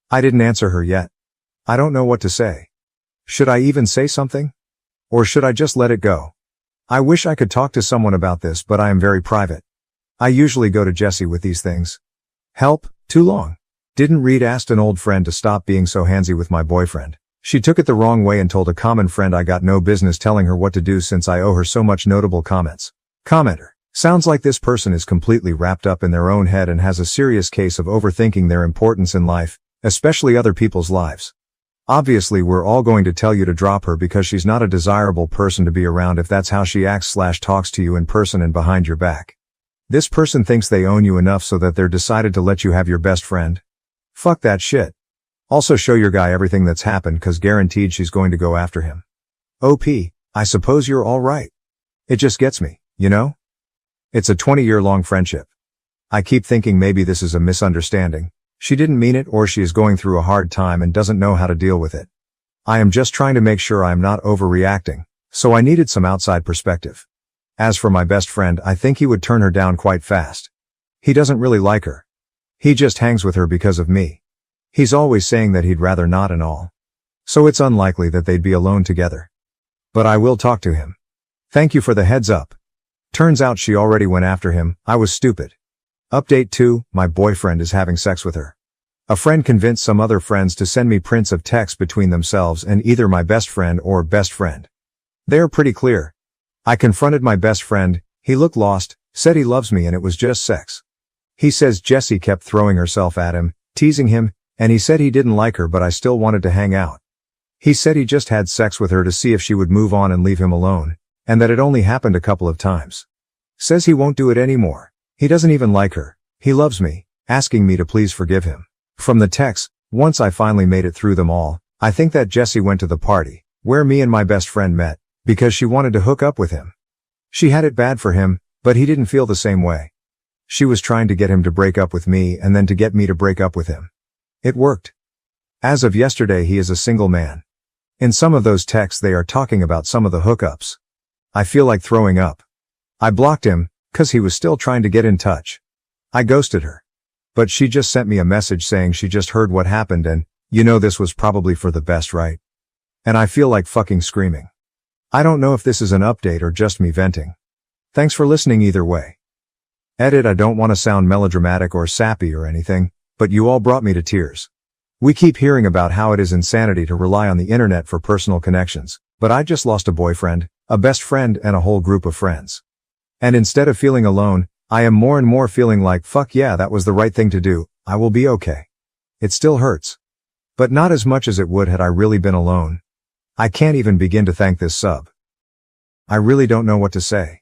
I didn't answer her yet. I don't know what to say. Should I even say something? Or should I just let it go? I wish I could talk to someone about this but I am very private. I usually go to Jessie with these things. Help, too long. Didn't read asked an old friend to stop being so handsy with my boyfriend. She took it the wrong way and told a common friend I got no business telling her what to do since I owe her so much notable comments. Commenter. Sounds like this person is completely wrapped up in their own head and has a serious case of overthinking their importance in life, especially other people's lives. Obviously we're all going to tell you to drop her because she's not a desirable person to be around if that's how she acts/talks to you in person and behind your back. This person thinks they own you enough so that they're decided to let you have your best friend. Fuck that shit. Also show your guy everything that's happened cause guaranteed she's going to go after him. OP, I suppose you're alright. It just gets me, you know? It's a 20-year-long friendship. I keep thinking maybe this is a misunderstanding. She didn't mean it or she is going through a hard time and doesn't know how to deal with it. I am just trying to make sure I am not overreacting, so I needed some outside perspective. As for my best friend, I think he would turn her down quite fast. He doesn't really like her. He just hangs with her because of me. He's always saying that he'd rather not and all. So it's unlikely that they'd be alone together. But I will talk to him. Thank you for the heads up. Turns out she already went after him. I was stupid. Update 2, my boyfriend is having sex with her. A friend convinced some other friends to send me prints of text between themselves and either my best friend or best friend. They are pretty clear. I confronted my best friend, he looked lost, said he loves me and it was just sex. He says Jessie kept throwing herself at him, teasing him, and he said he didn't like her but I still wanted to hang out. He said he just had sex with her to see if she would move on and leave him alone, and that it only happened a couple of times. Says he won't do it anymore. He doesn't even like her. He loves me, asking me to please forgive him. From the texts, once I finally made it through them all, I think that Jessie went to the party, where me and my best friend met, because she wanted to hook up with him. She had it bad for him, but he didn't feel the same way. She was trying to get him to break up with me and then to get me to break up with him. It worked. As of yesterday he is a single man. In some of those texts they are talking about some of the hookups. I feel like throwing up. I blocked him, cause he was still trying to get in touch. I ghosted her. But she just sent me a message saying she just heard what happened and, you know this was probably for the best, right? And I feel like fucking screaming. I don't know if this is an update or just me venting. Thanks for listening either way. Edit, I don't want to sound melodramatic or sappy or anything, but you all brought me to tears. We keep hearing about how it is insanity to rely on the internet for personal connections, but I just lost a boyfriend, a best friend and a whole group of friends. And instead of feeling alone, I am more and more feeling like fuck yeah that was the right thing to do, I will be okay. It still hurts. But not as much as it would had I really been alone. I can't even begin to thank this sub. I really don't know what to say.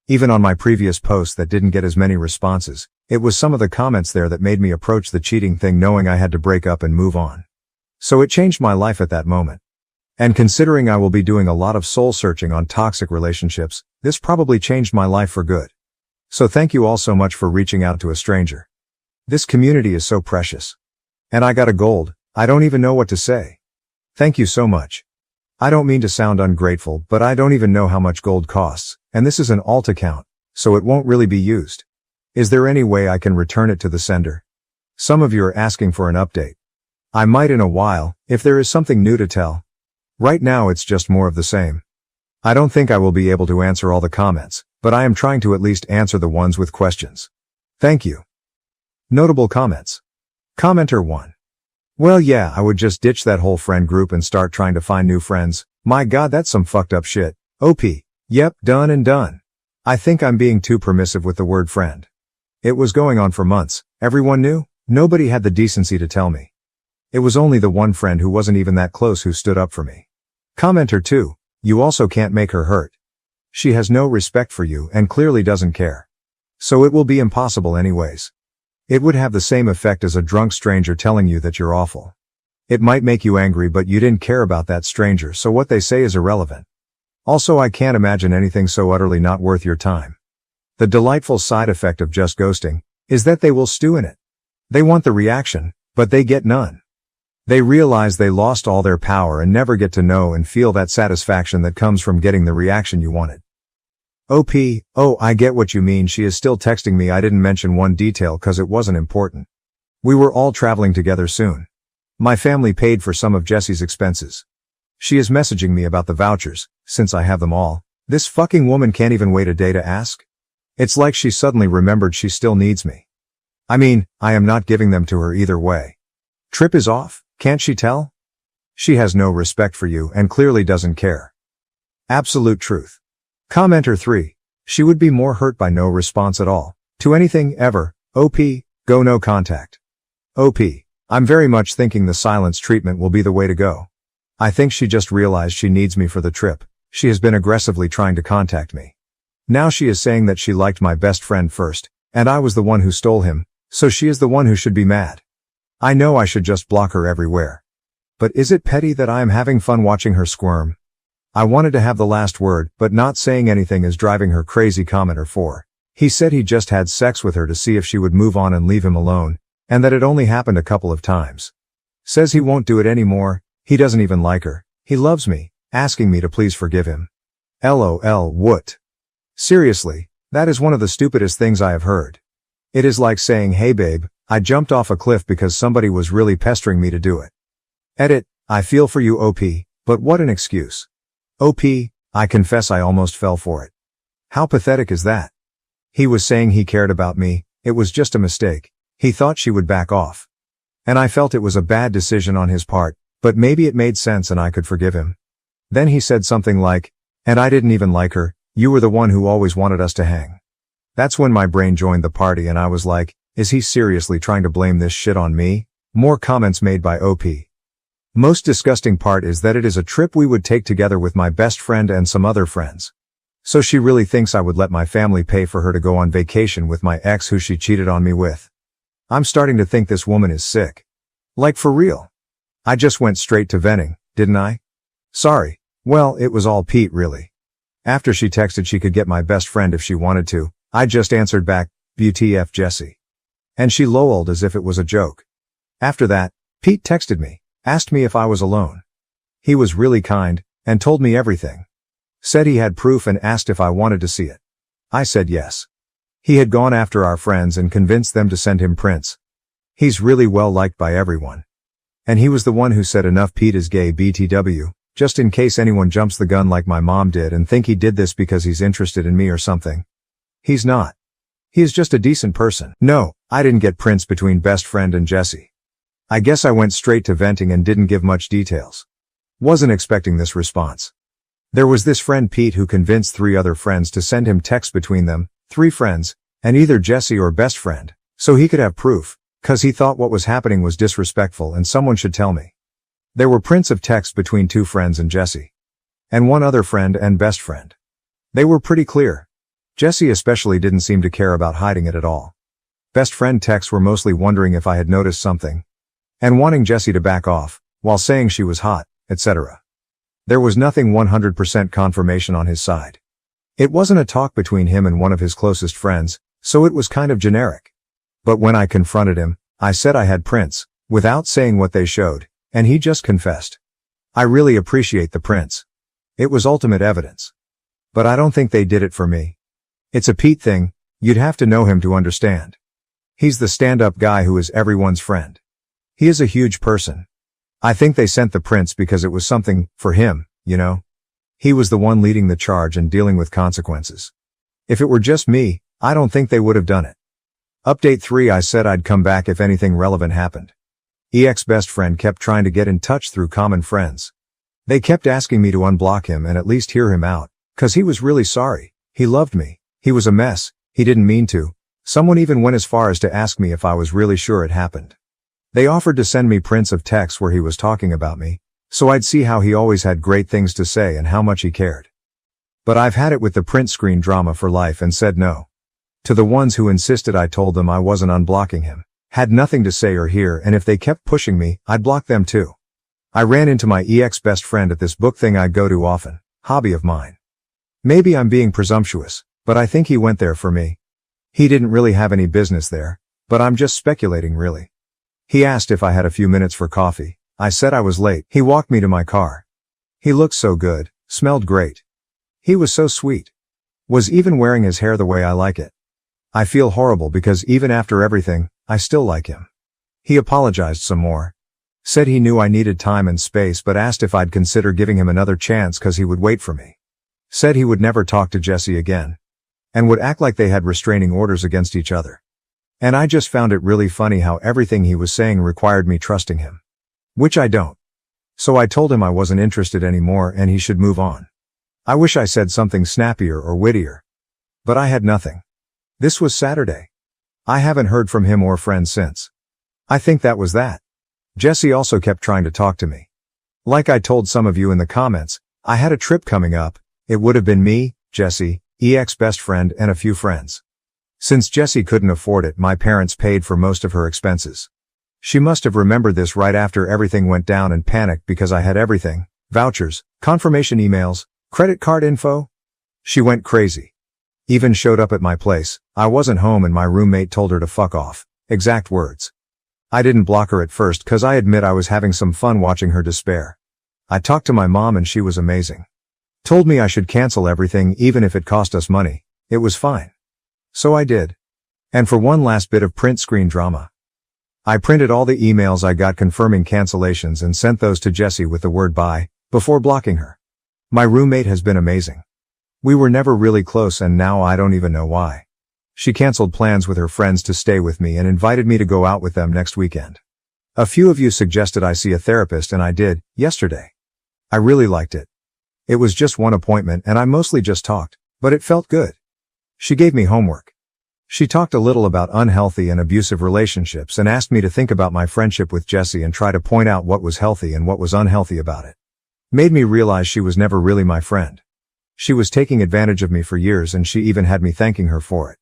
Even on my previous post that didn't get as many responses, it was some of the comments there that made me approach the cheating thing knowing I had to break up and move on. So it changed my life at that moment. And considering I will be doing a lot of soul searching on toxic relationships, this probably changed my life for good. So thank you all so much for reaching out to a stranger. This community is so precious. And I got a gold, I don't even know what to say. Thank you so much. I don't mean to sound ungrateful, but I don't even know how much gold costs, and this is an alt account, so it won't really be used. Is there any way I can return it to the sender? Some of you are asking for an update. I might in a while, if there is something new to tell. Right now it's just more of the same. I don't think I will be able to answer all the comments, but I am trying to at least answer the ones with questions. Thank you. Notable comments. Commenter 1. Well yeah, I would just ditch that whole friend group and start trying to find new friends. My god, that's some fucked up shit. OP. Yep, done and done. I think I'm being too permissive with the word friend. It was going on for months. Everyone knew. Nobody had the decency to tell me. It was only the one friend who wasn't even that close who stood up for me. Commenter 2. You also can't make her hurt. She has no respect for you and clearly doesn't care. So it will be impossible anyways. It would have the same effect as a drunk stranger telling you that you're awful. It might make you angry but you didn't care about that stranger so what they say is irrelevant. Also I can't imagine anything so utterly not worth your time. The delightful side effect of just ghosting is that they will stew in it. They want the reaction, but they get none. They realize they lost all their power and never get to know and feel that satisfaction that comes from getting the reaction you wanted. OP, oh I get what you mean, she is still texting me. I didn't mention one detail cause it wasn't important. We were all traveling together soon. My family paid for some of Jessie's expenses. She is messaging me about the vouchers, since I have them all. This fucking woman can't even wait a day to ask. It's like she suddenly remembered she still needs me. I mean, I am not giving them to her either way. Trip is off, can't she tell? She has no respect for you and clearly doesn't care. Absolute truth. Commenter 3. She would be more hurt by no response at all. To anything, ever. OP, go no contact. OP. I'm very much thinking the silence treatment will be the way to go. I think she just realized she needs me for the trip. She has been aggressively trying to contact me. Now she is saying that she liked my best friend first, and I was the one who stole him, so she is the one who should be mad. I know I should just block her everywhere. But is it petty that I am having fun watching her squirm? I wanted to have the last word, but not saying anything is driving her crazy. Commenter 4. He said he just had sex with her to see if she would move on and leave him alone, and that it only happened a couple of times. Says he won't do it anymore, he doesn't even like her, he loves me, asking me to please forgive him. LOL what? Seriously, that is one of the stupidest things I have heard. It is like saying, hey babe, I jumped off a cliff because somebody was really pestering me to do it. Edit, I feel for you OP, but what an excuse. OP, I confess I almost fell for it. How pathetic is that? He was saying he cared about me, it was just a mistake, he thought she would back off. And I felt it was a bad decision on his part, but maybe it made sense and I could forgive him. Then he said something like, and I didn't even like her, you were the one who always wanted us to hang. That's when my brain joined the party and I was like, is he seriously trying to blame this shit on me? More comments made by OP. Most disgusting part is that it is a trip we would take together with my best friend and some other friends. So she really thinks I would let my family pay for her to go on vacation with my ex who she cheated on me with. I'm starting to think this woman is sick. Like for real. I just went straight to venting, didn't I? Sorry. Well, it was all Pete really. After she texted she could get my best friend if she wanted to, I just answered back, WTF Jessie. And she lol'd as if it was a joke. After that, Pete texted me, asked me if I was alone. He was really kind, and told me everything. Said he had proof and asked if I wanted to see it. I said yes. He had gone after our friends and convinced them to send him prints. He's really well liked by everyone. And he was the one who said enough Pete is gay BTW, just in case anyone jumps the gun like my mom did and think he did this because he's interested in me or something. He's not. He is just a decent person. No, I didn't get prints between best friend and Jessie. I guess I went straight to venting and didn't give much details. Wasn't expecting this response. There was this friend Pete who convinced 3 other friends to send him texts between them, 3 friends, and either Jessie or best friend, so he could have proof, cause he thought what was happening was disrespectful and someone should tell me. There were prints of texts between 2 friends and Jessie. And 1 other friend and best friend. They were pretty clear. Jessie especially didn't seem to care about hiding it at all. Best friend texts were mostly wondering if I had noticed something. And wanting Jessie to back off, while saying she was hot, etc. There was nothing 100% confirmation on his side. It wasn't a talk between him and one of his closest friends, so it was kind of generic. But when I confronted him, I said I had prints, without saying what they showed, and he just confessed. I really appreciate the prints. It was ultimate evidence. But I don't think they did it for me. It's a Pete thing, you'd have to know him to understand. He's the stand-up guy who is everyone's friend. He is a huge person. I think they sent the prints because it was something, for him, you know? He was the one leading the charge and dealing with consequences. If it were just me, I don't think they would have done it. Update 3 I said I'd come back if anything relevant happened. EX best friend kept trying to get in touch through common friends. They kept asking me to unblock him and at least hear him out, cause he was really sorry, he loved me, he was a mess, he didn't mean to. Someone even went as far as to ask me if I was really sure it happened. They offered to send me prints of texts where he was talking about me, so I'd see how he always had great things to say and how much he cared. But I've had it with the print screen drama for life and said no. To the ones who insisted I told them I wasn't unblocking him, had nothing to say or hear, and if they kept pushing me, I'd block them too. I ran into my EX best friend at this book thing I go to often, hobby of mine. Maybe I'm being presumptuous, but I think he went there for me. He didn't really have any business there, but I'm just speculating really. He asked if I had a few minutes for coffee. I said I was late. He walked me to my car. He looked so good, smelled great. He was so sweet. Was even wearing his hair the way I like it. I feel horrible because even after everything, I still like him. He apologized some more. Said he knew I needed time and space but asked if I'd consider giving him another chance cause he would wait for me. Said he would never talk to Jessie again. And would act like they had restraining orders against each other. And I just found it really funny how everything he was saying required me trusting him. Which I don't. So I told him I wasn't interested anymore and he should move on. I wish I said something snappier or wittier. But I had nothing. This was Saturday. I haven't heard from him or friends since. I think that was that. Jessie also kept trying to talk to me. Like I told some of you in the comments, I had a trip coming up. It would have been me, Jessie, best friend and a few friends. Since Jessie couldn't afford it, my parents paid for most of her expenses. She must have remembered this right after everything went down and panicked because I had everything: vouchers, confirmation emails, credit card info. She went crazy. Even showed up at my place. I wasn't home and my roommate told her to fuck off. Exact words. I didn't block her at first cause I admit I was having some fun watching her despair. I talked to my mom and she was amazing. Told me I should cancel everything even if it cost us money. It was fine. So I did. And for one last bit of print screen drama, I printed all the emails I got confirming cancellations and sent those to Jessie with the word bye, before blocking her. My roommate has been amazing. We were never really close and now I don't even know why. She canceled plans with her friends to stay with me and invited me to go out with them next weekend. A few of you suggested I see a therapist and I did, yesterday. I really liked it. It was just one appointment and I mostly just talked, but it felt good. She gave me homework. She talked a little about unhealthy and abusive relationships and asked me to think about my friendship with Jessie and try to point out what was healthy and what was unhealthy about it. Made me realize she was never really my friend. She was taking advantage of me for years and she even had me thanking her for it.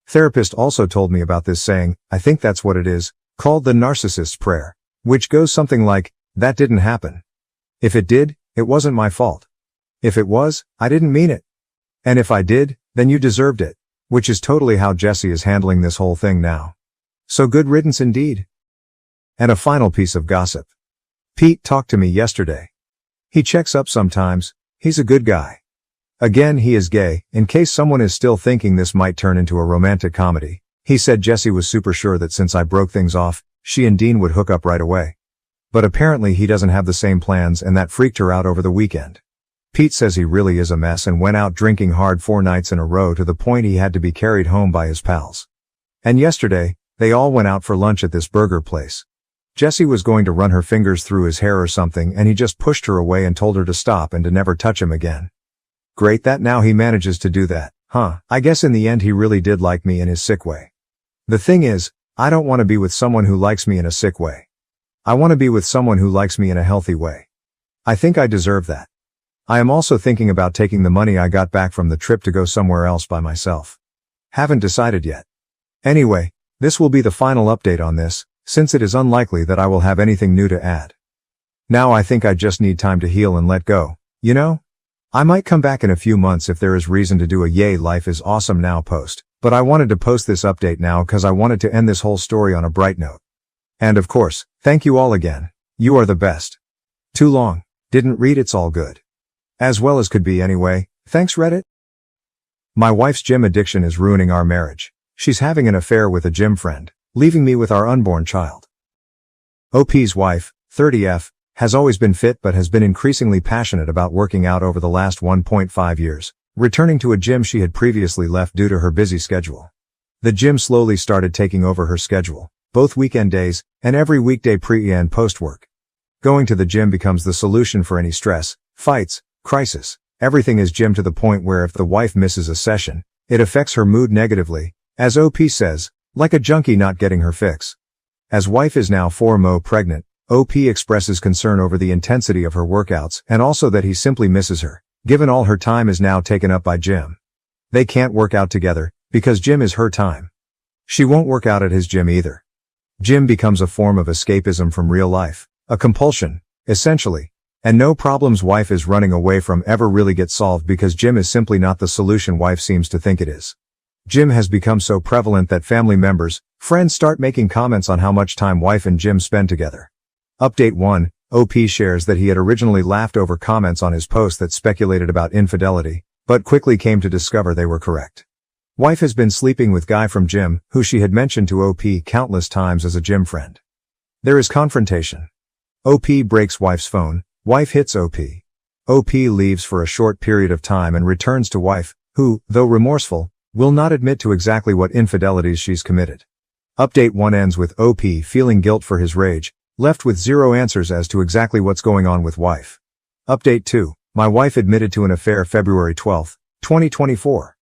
Therapist also told me about this saying, I think that's what it is, called the narcissist's prayer, which goes something like, that didn't happen. If it did, it wasn't my fault. If it was, I didn't mean it. And if I did, then you deserved it. Which is totally how Jessie is handling this whole thing now. So good riddance indeed. And a final piece of gossip. Pete talked to me yesterday. He checks up sometimes. He's a good guy. Again, he is gay, in case someone is still thinking this might turn into a romantic comedy. He said Jessie was super sure that since I broke things off, she and Dean would hook up right away. But apparently he doesn't have the same plans and that freaked her out over the weekend. Pete says he really is a mess and went out drinking hard 4 nights in a row to the point he had to be carried home by his pals. And yesterday, they all went out for lunch at this burger place. Jessie was going to run her fingers through his hair or something and he just pushed her away and told her to stop and to never touch him again. Great that now he manages to do that, huh? I guess in the end he really did like me in his sick way. The thing is, I don't want to be with someone who likes me in a sick way. I want to be with someone who likes me in a healthy way. I think I deserve that. I am also thinking about taking the money I got back from the trip to go somewhere else by myself. Haven't decided yet. Anyway, this will be the final update on this, since it is unlikely that I will have anything new to add. Now I think I just need time to heal and let go, you know? I might come back in a few months if there is reason to do a yay life is awesome now post, but I wanted to post this update now cause I wanted to end this whole story on a bright note. And of course, thank you all again. You are the best. Too long. Didn't read it's all good. As well as could be anyway, thanks Reddit. My wife's gym addiction is ruining our marriage. She's having an affair with a gym friend, leaving me with our unborn child. OP's wife, 30F, has always been fit but has been increasingly passionate about working out over the last 1.5 years, returning to a gym she had previously left due to her busy schedule. The gym slowly started taking over her schedule, both weekend days, and every weekday pre- and post-work. Going to the gym becomes the solution for any stress, fights, crisis. Everything is gym to the point where if the wife misses a session, it affects her mood negatively, as OP says, like a junkie not getting her fix. As wife is now 4mo pregnant, OP expresses concern over the intensity of her workouts and also that he simply misses her, given all her time is now taken up by gym. They can't work out together, because gym is her time. She won't work out at his gym either. Gym becomes a form of escapism from real life, a compulsion, essentially. And no problems wife is running away from ever really get solved because gym is simply not the solution wife seems to think it is. Gym has become so prevalent that family members, friends start making comments on how much time wife and gym spend together. Update 1, OP shares that he had originally laughed over comments on his post that speculated about infidelity, but quickly came to discover they were correct. Wife has been sleeping with guy from gym, who she had mentioned to OP countless times as a gym friend. There is confrontation. OP breaks wife's phone. Wife hits OP. OP leaves for a short period of time and returns to wife, who, though remorseful, will not admit to exactly what infidelities she's committed. Update 1 ends with OP feeling guilt for his rage, left with 0 answers as to exactly what's going on with wife. Update 2, my wife admitted to an affair February 12, 2024.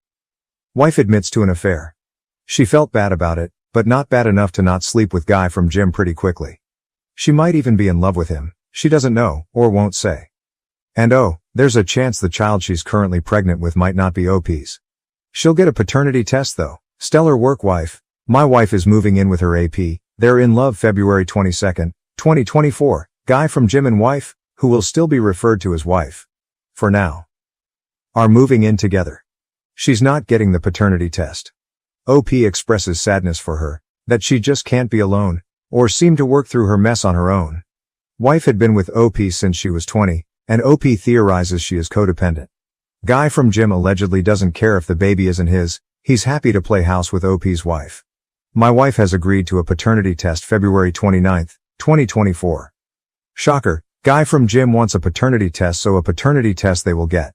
Wife admits to an affair. She felt bad about it, but not bad enough to not sleep with guy from gym pretty quickly. She might even be in love with him. She doesn't know, or won't say. And oh, there's a chance the child she's currently pregnant with might not be OP's. She'll get a paternity test though. Stellar work, wife. My wife is moving in with her AP. They're in love February 22nd, 2024. Guy from Jim and wife, who will still be referred to as wife for now, are moving in together. She's not getting the paternity test. OP expresses sadness for her, that she just can't be alone, or seem to work through her mess on her own. Wife had been with OP since she was 20, and OP theorizes she is codependent. Guy from Jim allegedly doesn't care if the baby isn't his, he's happy to play house with OP's wife. My wife has agreed to a paternity test February 29th, 2024. Shocker, Guy from Jim wants a paternity test, so a paternity test they will get.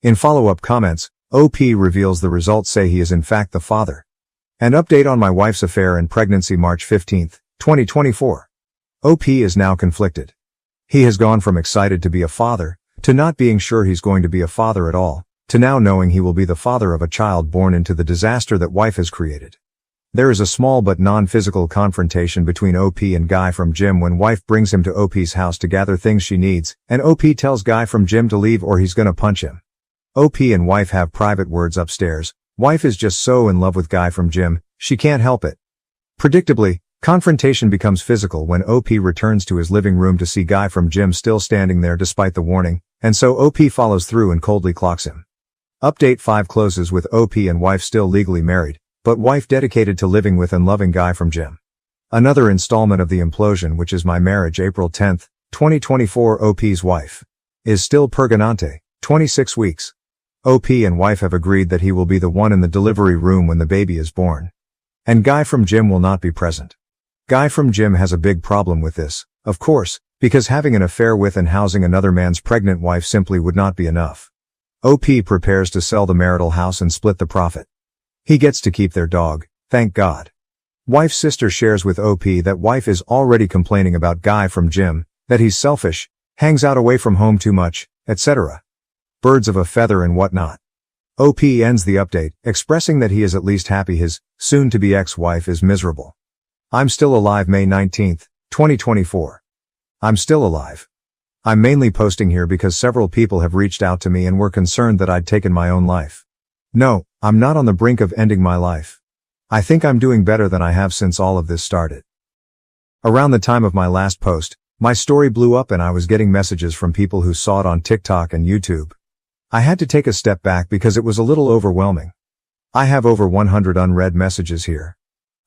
In follow-up comments, OP reveals the results say he is in fact the father. An update on my wife's affair and pregnancy March 15th, 2024. OP is now conflicted. He has gone from excited to be a father, to not being sure he's going to be a father at all, to now knowing he will be the father of a child born into the disaster that wife has created. There is a small but non-physical confrontation between OP and Guy from Jim when wife brings him to OP's house to gather things she needs, and OP tells Guy from Jim to leave or he's gonna punch him. OP and wife have private words upstairs. Wife is just so in love with Guy from Jim, she can't help it. Predictably, confrontation becomes physical when OP returns to his living room to see Guy from Jim still standing there despite the warning, and so OP follows through and coldly clocks him. Update 5 closes with OP and wife still legally married, but wife dedicated to living with and loving Guy from Jim. Another installment of the implosion, which is my marriage April 10th, 2024. OP's wife is still purgante, 26 weeks. OP and wife have agreed that he will be the one in the delivery room when the baby is born. And Guy from Jim will not be present. Guy from Jim has a big problem with this, of course, because having an affair with and housing another man's pregnant wife simply would not be enough. OP prepares to sell the marital house and split the profit. He gets to keep their dog, thank God. Wife's sister shares with OP that wife is already complaining about Guy from Jim, that he's selfish, hangs out away from home too much, etc. Birds of a feather and whatnot. OP ends the update, expressing that he is at least happy his soon-to-be ex-wife is miserable. I'm still alive May 19th, 2024. I'm still alive. I'm mainly posting here because several people have reached out to me and were concerned that I'd taken my own life. No, I'm not on the brink of ending my life. I think I'm doing better than I have since all of this started. Around the time of my last post, my story blew up and I was getting messages from people who saw it on TikTok and YouTube. I had to take a step back because it was a little overwhelming. I have over 100 unread messages here.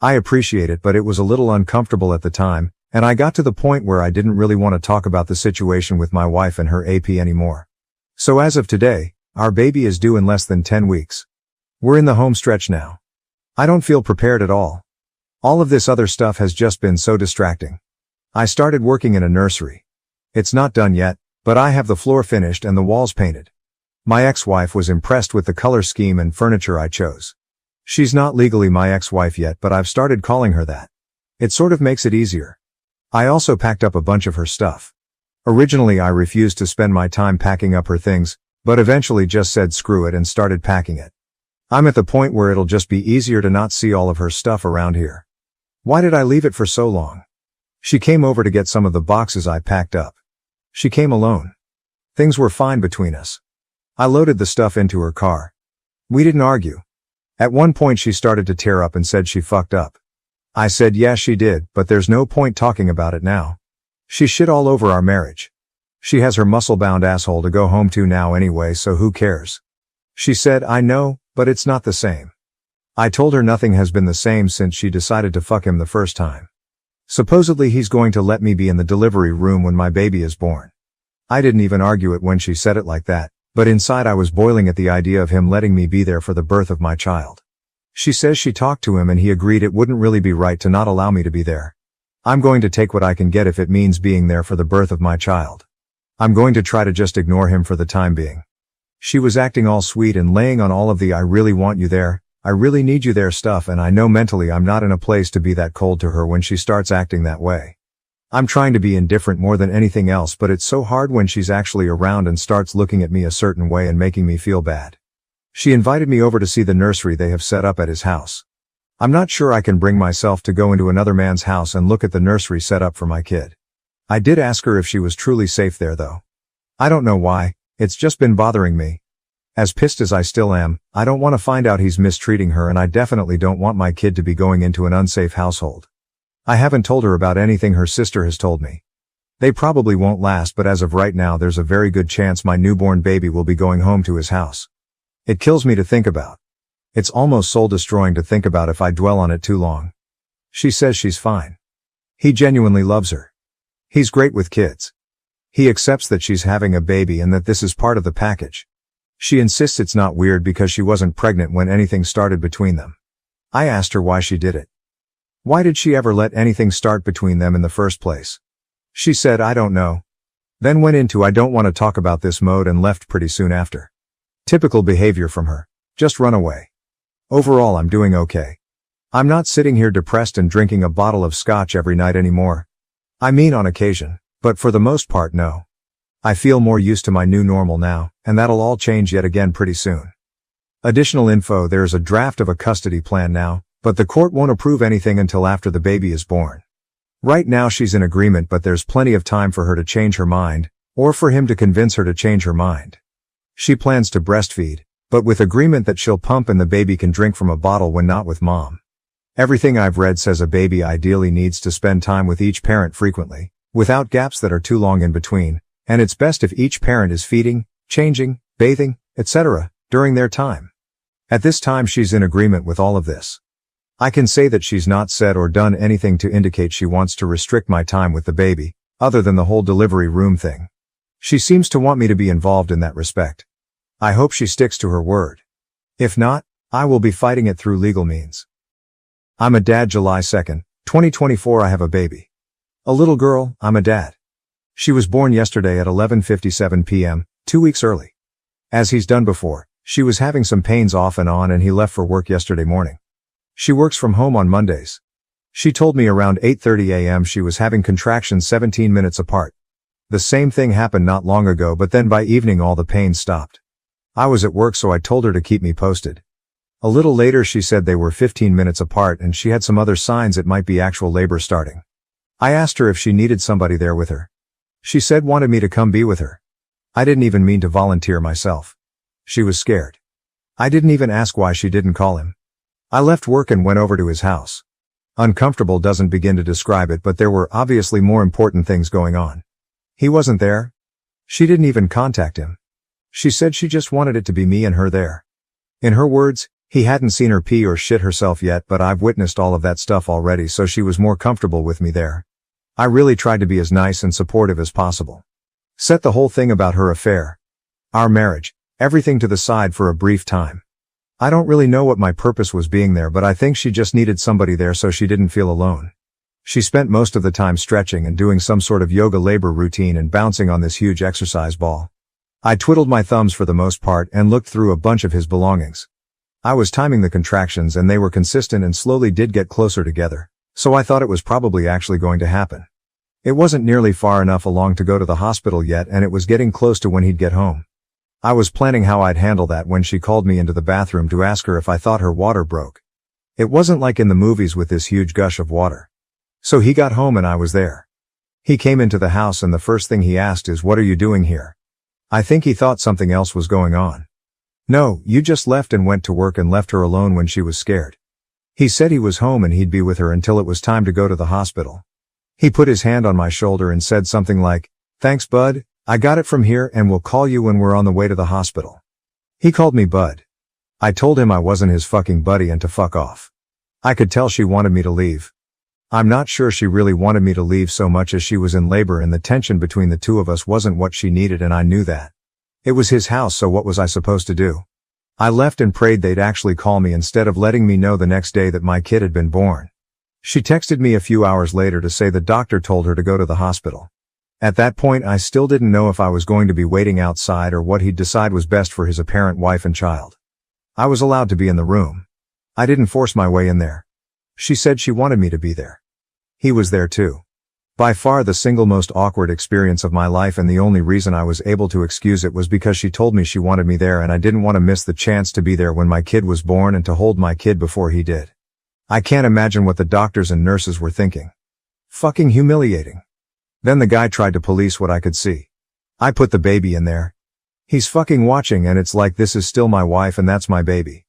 I appreciate it, but it was a little uncomfortable at the time, and I got to the point where I didn't really want to talk about the situation with my wife and her AP anymore. So as of today, our baby is due in less than 10 weeks. We're in the home stretch now. I don't feel prepared at all. All of this other stuff has just been so distracting. I started working in a nursery. It's not done yet, but I have the floor finished and the walls painted. My ex-wife was impressed with the color scheme and furniture I chose. She's not legally my ex-wife yet, but I've started calling her that. It sort of makes it easier. I also packed up a bunch of her stuff. Originally I refused to spend my time packing up her things, but eventually just said screw it and started packing it. I'm at the point where it'll just be easier to not see all of her stuff around here. Why did I leave it for so long? She came over to get some of the boxes I packed up. She came alone. Things were fine between us. I loaded the stuff into her car. We didn't argue. At one point she started to tear up and said she fucked up. I said yeah she did, but there's no point talking about it now. She shit all over our marriage. She has her muscle-bound asshole to go home to now anyway, so who cares? She said I know, but it's not the same. I told her nothing has been the same since she decided to fuck him the first time. Supposedly he's going to let me be in the delivery room when my baby is born. I didn't even argue it when she said it like that, but inside I was boiling at the idea of him letting me be there for the birth of my child. She says she talked to him and he agreed it wouldn't really be right to not allow me to be there. I'm going to take what I can get if it means being there for the birth of my child. I'm going to try to just ignore him for the time being. She was acting all sweet and laying on all of the I really want you there, I really need you there stuff, and I know mentally I'm not in a place to be that cold to her when she starts acting that way. I'm trying to be indifferent more than anything else, but it's so hard when she's actually around and starts looking at me a certain way and making me feel bad. She invited me over to see the nursery they have set up at his house. I'm not sure I can bring myself to go into another man's house and look at the nursery set up for my kid. I did ask her if she was truly safe there though. I don't know why, it's just been bothering me. As pissed as I still am, I don't want to find out he's mistreating her, and I definitely don't want my kid to be going into an unsafe household. I haven't told her about anything her sister has told me. They probably won't last, but as of right now there's a very good chance my newborn baby will be going home to his house. It kills me to think about. It's almost soul-destroying to think about if I dwell on it too long. She says she's fine. He genuinely loves her. He's great with kids. He accepts that she's having a baby and that this is part of the package. She insists it's not weird because she wasn't pregnant when anything started between them. I asked her why she did it. Why did she ever let anything start between them in the first place? She said, I don't know. Then went into I don't want to talk about this mode and left pretty soon after. Typical behavior from her. Just run away. Overall, I'm doing okay. I'm not sitting here depressed and drinking a bottle of scotch every night anymore. I mean on occasion, but for the most part no. I feel more used to my new normal now, and that'll all change yet again pretty soon. Additional info: there's a draft of a custody plan now, but the court won't approve anything until after the baby is born. Right now she's in agreement, but there's plenty of time for her to change her mind, or for him to convince her to change her mind. She plans to breastfeed, but with agreement that she'll pump and the baby can drink from a bottle when not with mom. Everything I've read says a baby ideally needs to spend time with each parent frequently, without gaps that are too long in between, and it's best if each parent is feeding, changing, bathing, etc., during their time. At this time she's in agreement with all of this. I can say that she's not said or done anything to indicate she wants to restrict my time with the baby, other than the whole delivery room thing. She seems to want me to be involved in that respect. I hope she sticks to her word. If not, I will be fighting it through legal means. I'm a dad. July 2nd, 2024. I have a baby. A little girl. I'm a dad. She was born yesterday at 11:57 p.m., 2 weeks early. As he's done before, she was having some pains off and on and he left for work yesterday morning. She works from home on Mondays. She told me around 8:30 a.m. she was having contractions 17 minutes apart. The same thing happened not long ago, but then by evening all the pains stopped. I was at work, so I told her to keep me posted. A little later she said they were 15 minutes apart and she had some other signs it might be actual labor starting. I asked her if she needed somebody there with her. She said wanted me to come be with her. I didn't even mean to volunteer myself. She was scared. I didn't even ask why she didn't call him. I left work and went over to his house. Uncomfortable doesn't begin to describe it, but there were obviously more important things going on. He wasn't there. She didn't even contact him. She said she just wanted it to be me and her there. In her words, he hadn't seen her pee or shit herself yet, but I've witnessed all of that stuff already, so she was more comfortable with me there. I really tried to be as nice and supportive as possible. Set the whole thing about her affair, our marriage, everything to the side for a brief time. I don't really know what my purpose was being there, but I think she just needed somebody there so she didn't feel alone. She spent most of the time stretching and doing some sort of yoga labor routine and bouncing on this huge exercise ball. I twiddled my thumbs for the most part and looked through a bunch of his belongings. I was timing the contractions and they were consistent and slowly did get closer together, so I thought it was probably actually going to happen. It wasn't nearly far enough along to go to the hospital yet, and it was getting close to when he'd get home. I was planning how I'd handle that when she called me into the bathroom to ask her if I thought her water broke. It wasn't like in the movies with this huge gush of water. So he got home and I was there. He came into the house and the first thing he asked is, "What are you doing here?" I think he thought something else was going on. "No, you just left and went to work and left her alone when she was scared." He said he was home and he'd be with her until it was time to go to the hospital. He put his hand on my shoulder and said something like, "Thanks, bud, I got it from here and we'll call you when we're on the way to the hospital." He called me bud. I told him I wasn't his fucking buddy and to fuck off. I could tell she wanted me to leave. I'm not sure she really wanted me to leave so much as she was in labor and the tension between the two of us wasn't what she needed, and I knew that. It was his house, so what was I supposed to do? I left and prayed they'd actually call me instead of letting me know the next day that my kid had been born. She texted me a few hours later to say the doctor told her to go to the hospital. At that point I still didn't know if I was going to be waiting outside or what he'd decide was best for his apparent wife and child. I was allowed to be in the room. I didn't force my way in there. She said she wanted me to be there. He was there too. By far the single most awkward experience of my life, and the only reason I was able to excuse it was because she told me she wanted me there and I didn't want to miss the chance to be there when my kid was born and to hold my kid before he did. I can't imagine what the doctors and nurses were thinking. Fucking humiliating. Then the guy tried to police what I could see. I put the baby in there. He's fucking watching and it's like this is still my wife and that's my baby.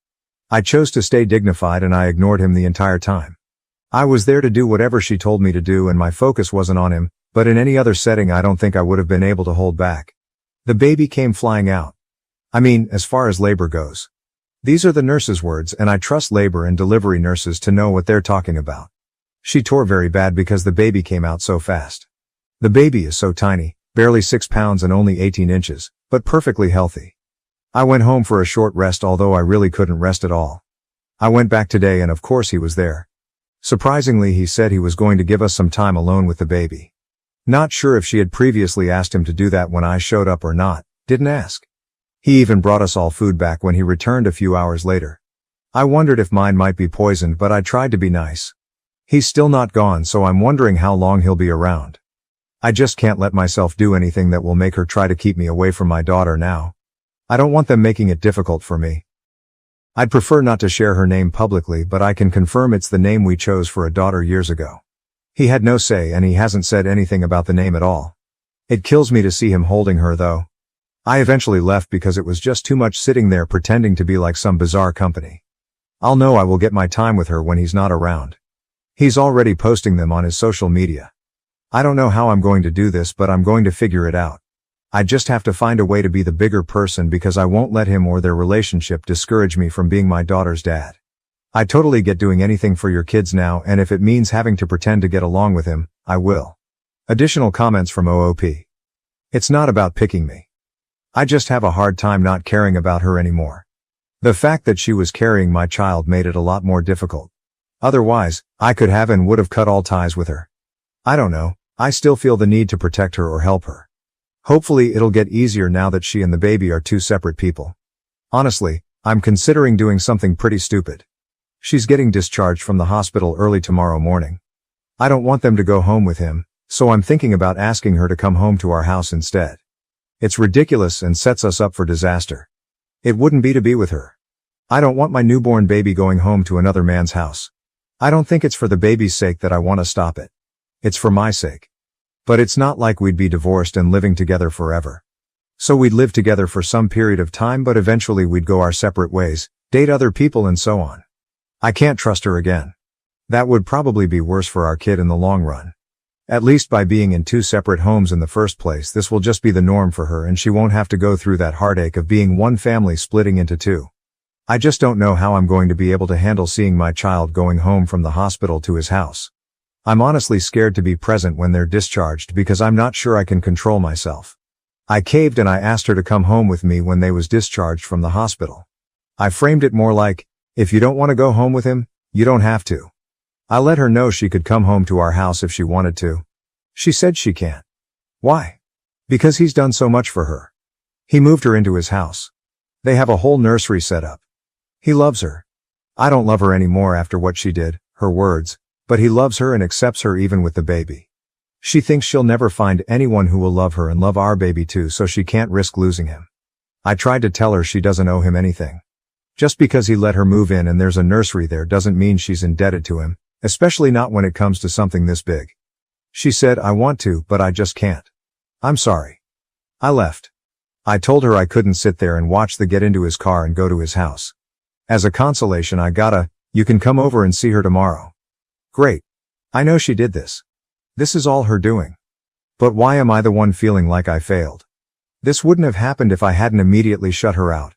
I chose to stay dignified and I ignored him the entire time. I was there to do whatever she told me to do and my focus wasn't on him, but in any other setting I don't think I would have been able to hold back. The baby came flying out. I mean, as far as labor goes. These are the nurse's words and I trust labor and delivery nurses to know what they're talking about. She tore very bad because the baby came out so fast. The baby is so tiny, barely 6 pounds and only 18 inches, but perfectly healthy. I went home for a short rest although I really couldn't rest at all. I went back today and of course he was there. Surprisingly he said he was going to give us some time alone with the baby. Not sure if she had previously asked him to do that when I showed up or not, didn't ask. He even brought us all food back when he returned a few hours later. I wondered if mine might be poisoned but I tried to be nice. He's still not gone so I'm wondering how long he'll be around. I just can't let myself do anything that will make her try to keep me away from my daughter now. I don't want them making it difficult for me. I'd prefer not to share her name publicly but I can confirm it's the name we chose for a daughter years ago. He had no say and he hasn't said anything about the name at all. It kills me to see him holding her though. I eventually left because it was just too much sitting there pretending to be like some bizarre company. I'll know I will get my time with her when he's not around. He's already posting them on his social media. I don't know how I'm going to do this but I'm going to figure it out. I just have to find a way to be the bigger person because I won't let him or their relationship discourage me from being my daughter's dad. I totally get doing anything for your kids now and if it means having to pretend to get along with him, I will. Additional comments from OOP. It's not about picking me. I just have a hard time not caring about her anymore. The fact that she was carrying my child made it a lot more difficult. Otherwise, I could have and would have cut all ties with her. I don't know, I still feel the need to protect her or help her. Hopefully it'll get easier now that she and the baby are two separate people. Honestly, I'm considering doing something pretty stupid. She's getting discharged from the hospital early tomorrow morning. I don't want them to go home with him, so I'm thinking about asking her to come home to our house instead. It's ridiculous and sets us up for disaster. It wouldn't be to be with her. I don't want my newborn baby going home to another man's house. I don't think it's for the baby's sake that I want to stop it. It's for my sake. But it's not like we'd be divorced and living together forever. So we'd live together for some period of time but eventually we'd go our separate ways, date other people and so on. I can't trust her again. That would probably be worse for our kid in the long run. At least by being in two separate homes in the first place this will just be the norm for her and she won't have to go through that heartache of being one family splitting into two. I just don't know how I'm going to be able to handle seeing my child going home from the hospital to his house. I'm honestly scared to be present when they're discharged because I'm not sure I can control myself. I caved and I asked her to come home with me when they was discharged from the hospital. I framed it more like, if you don't want to go home with him, you don't have to. I let her know she could come home to our house if she wanted to. She said she can't. Why? Because he's done so much for her. He moved her into his house. They have a whole nursery set up. He loves her. I don't love her anymore after what she did, her words, but he loves her and accepts her even with the baby. She thinks she'll never find anyone who will love her and love our baby too so she can't risk losing him. I tried to tell her she doesn't owe him anything. Just because he let her move in and there's a nursery there doesn't mean she's indebted to him. Especially not when it comes to something this big. She said I want to, but I just can't. I'm sorry. I left. I told her I couldn't sit there and watch the get into his car and go to his house. As a consolation you can come over and see her tomorrow. Great. I know she did this. This is all her doing. But why am I the one feeling like I failed? This wouldn't have happened if I hadn't immediately shut her out.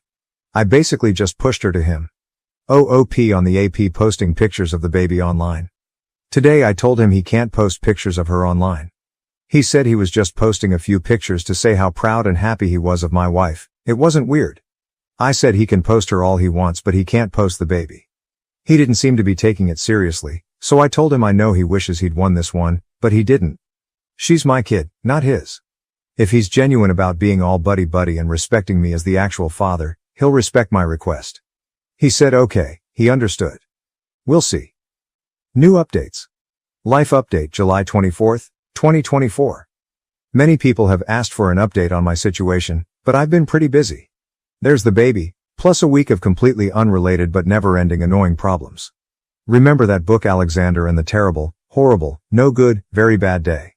I basically just pushed her to him. OOP on the AP posting pictures of the baby online. Today I told him he can't post pictures of her online. He said he was just posting a few pictures to say how proud and happy he was of my wife. It wasn't weird. I said he can post her all he wants but he can't post the baby. He didn't seem to be taking it seriously, so I told him I know he wishes he'd won this one, but he didn't. She's my kid, not his. If he's genuine about being all buddy-buddy and respecting me as the actual father, he'll respect my request. He said okay, he understood. We'll see. New updates. Life update July 24th, 2024. Many people have asked for an update on my situation, but I've been pretty busy. There's the baby, plus a week of completely unrelated but never-ending annoying problems. Remember that book Alexander and the Terrible, Horrible, No Good, Very Bad Day?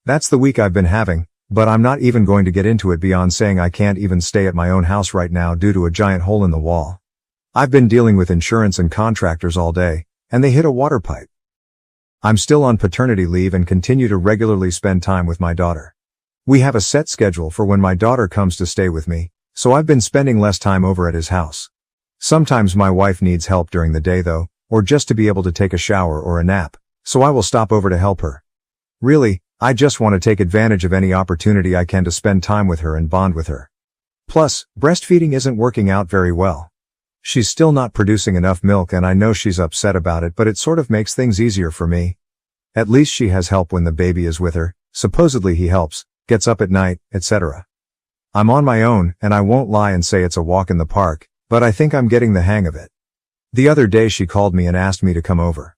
That's the week I've been having, But I'm not even going to get into it beyond saying I can't even stay at my own house right now due to a giant hole in the wall. I've been dealing with insurance and contractors all day, and they hit a water pipe. I'm still on paternity leave and continue to regularly spend time with my daughter. We have a set schedule for when my daughter comes to stay with me, so I've been spending less time over at his house. Sometimes my wife needs help during the day though, or just to be able to take a shower or a nap, so I will stop over to help her. Really, I just want to take advantage of any opportunity I can to spend time with her and bond with her. Plus, breastfeeding isn't working out very well. She's still not producing enough milk and I know she's upset about it, but it sort of makes things easier for me. At least she has help when the baby is with her, supposedly he helps, gets up at night, etc. I'm on my own, and I won't lie and say it's a walk in the park, but I think I'm getting the hang of it. The other day she called me and asked me to come over.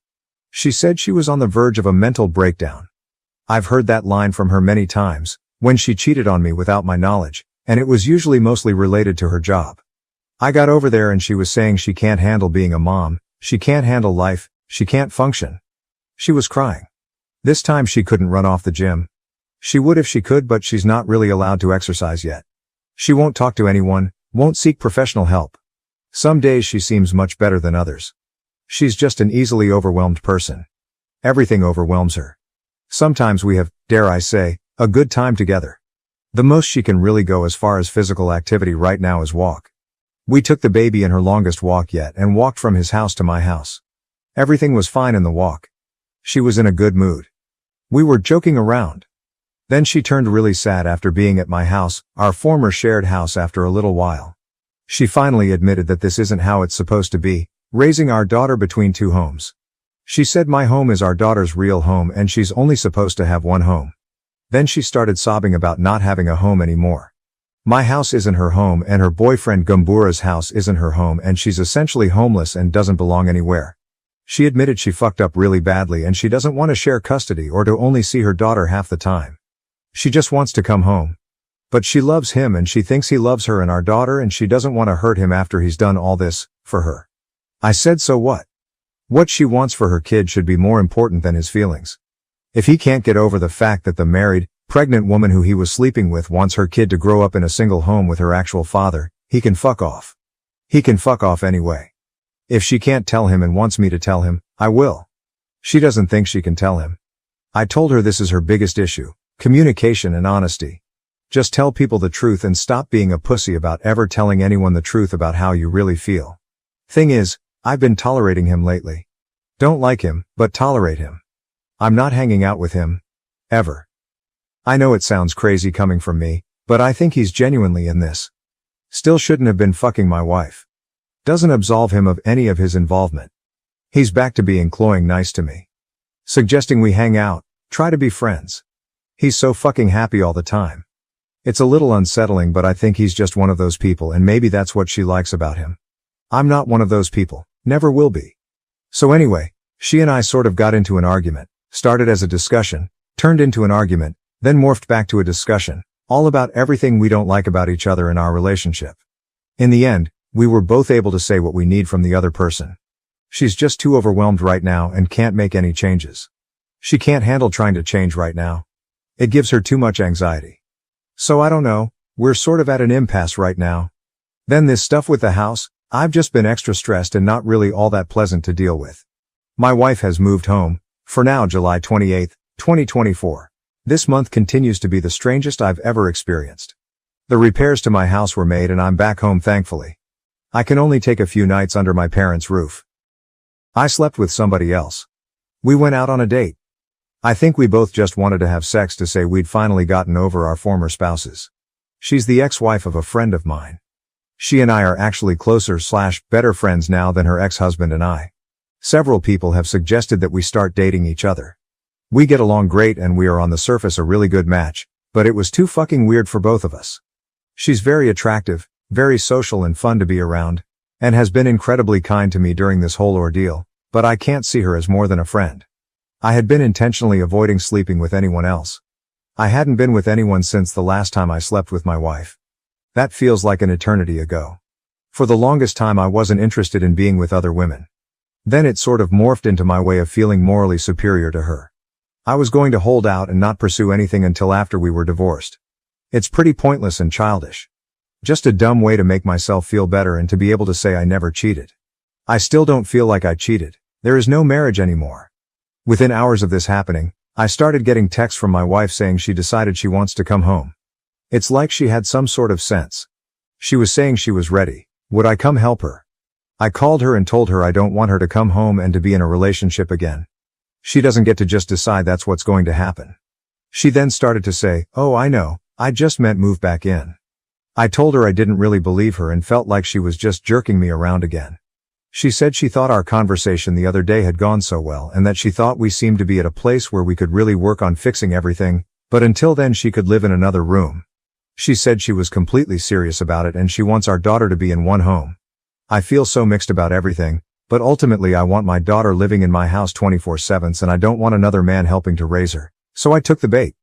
She said she was on the verge of a mental breakdown. I've heard that line from her many times, when she cheated on me without my knowledge, and it was usually mostly related to her job. I got over there and she was saying she can't handle being a mom, she can't handle life, she can't function. She was crying. This time she couldn't run off the gym. She would if she could, but she's not really allowed to exercise yet. She won't talk to anyone, won't seek professional help. Some days she seems much better than others. She's just an easily overwhelmed person. Everything overwhelms her. Sometimes we have, dare I say, a good time together. The most she can really go as far as physical activity right now is walk. We took the baby in her longest walk yet and walked from his house to my house. Everything was fine in the walk. She was in a good mood. We were joking around. Then she turned really sad after being at my house, our former shared house, after a little while. She finally admitted that this isn't how it's supposed to be, raising our daughter between two homes. She said my home is our daughter's real home and she's only supposed to have one home. Then she started sobbing about not having a home anymore. My house isn't her home and her boyfriend Gumbura's house isn't her home and she's essentially homeless and doesn't belong anywhere. She admitted she fucked up really badly and she doesn't want to share custody or to only see her daughter half the time. She just wants to come home. But she loves him and she thinks he loves her and our daughter and she doesn't want to hurt him after he's done all this for her. I said, so what? What she wants for her kid should be more important than his feelings. If he can't get over the fact that the married, pregnant woman who he was sleeping with wants her kid to grow up in a single home with her actual father, he can fuck off. He can fuck off anyway. If she can't tell him and wants me to tell him, I will. She doesn't think she can tell him. I told her this is her biggest issue, communication and honesty. Just tell people the truth and stop being a pussy about ever telling anyone the truth about how you really feel. Thing is, I've been tolerating him lately. Don't like him, but tolerate him. I'm not hanging out with him. Ever. I know it sounds crazy coming from me, but I think he's genuinely in this. Still shouldn't have been fucking my wife. Doesn't absolve him of any of his involvement. He's back to being cloying nice to me. Suggesting we hang out, try to be friends. He's so fucking happy all the time. It's a little unsettling, but I think he's just one of those people and maybe that's what she likes about him. I'm not one of those people, never will be. So anyway, she and I sort of got into an argument, started as a discussion, turned into an argument, then morphed back to a discussion, all about everything we don't like about each other in our relationship. In the end, we were both able to say what we need from the other person. She's just too overwhelmed right now and can't make any changes. She can't handle trying to change right now. It gives her too much anxiety. So I don't know, we're sort of at an impasse right now. Then this stuff with the house, I've just been extra stressed and not really all that pleasant to deal with. My wife has moved home, for now July 28, 2024. This month continues to be the strangest I've ever experienced. The repairs to my house were made and I'm back home thankfully. I can only take a few nights under my parents' roof. I slept with somebody else. We went out on a date. I think we both just wanted to have sex to say we'd finally gotten over our former spouses. She's the ex-wife of a friend of mine. She and I are actually closer/better friends now than her ex-husband and I. Several people have suggested that we start dating each other. We get along great and we are on the surface a really good match, but it was too fucking weird for both of us. She's very attractive, very social and fun to be around, and has been incredibly kind to me during this whole ordeal, but I can't see her as more than a friend. I had been intentionally avoiding sleeping with anyone else. I hadn't been with anyone since the last time I slept with my wife. That feels like an eternity ago. For the longest time I wasn't interested in being with other women. Then it sort of morphed into my way of feeling morally superior to her. I was going to hold out and not pursue anything until after we were divorced. It's pretty pointless and childish. Just a dumb way to make myself feel better and to be able to say I never cheated. I still don't feel like I cheated. There is no marriage anymore. Within hours of this happening, I started getting texts from my wife saying she decided she wants to come home. It's like she had some sort of sense. She was saying she was ready. Would I come help her? I called her and told her I don't want her to come home and to be in a relationship again. She doesn't get to just decide that's what's going to happen. She then started to say, "Oh, I know, I just meant move back in." I told her I didn't really believe her and felt like she was just jerking me around again. She said she thought our conversation the other day had gone so well and that she thought we seemed to be at a place where we could really work on fixing everything, but until then she could live in another room. She said she was completely serious about it and she wants our daughter to be in one home. I feel so mixed about everything, but ultimately I want my daughter living in my house 24/7 and I don't want another man helping to raise her, so I took the bait.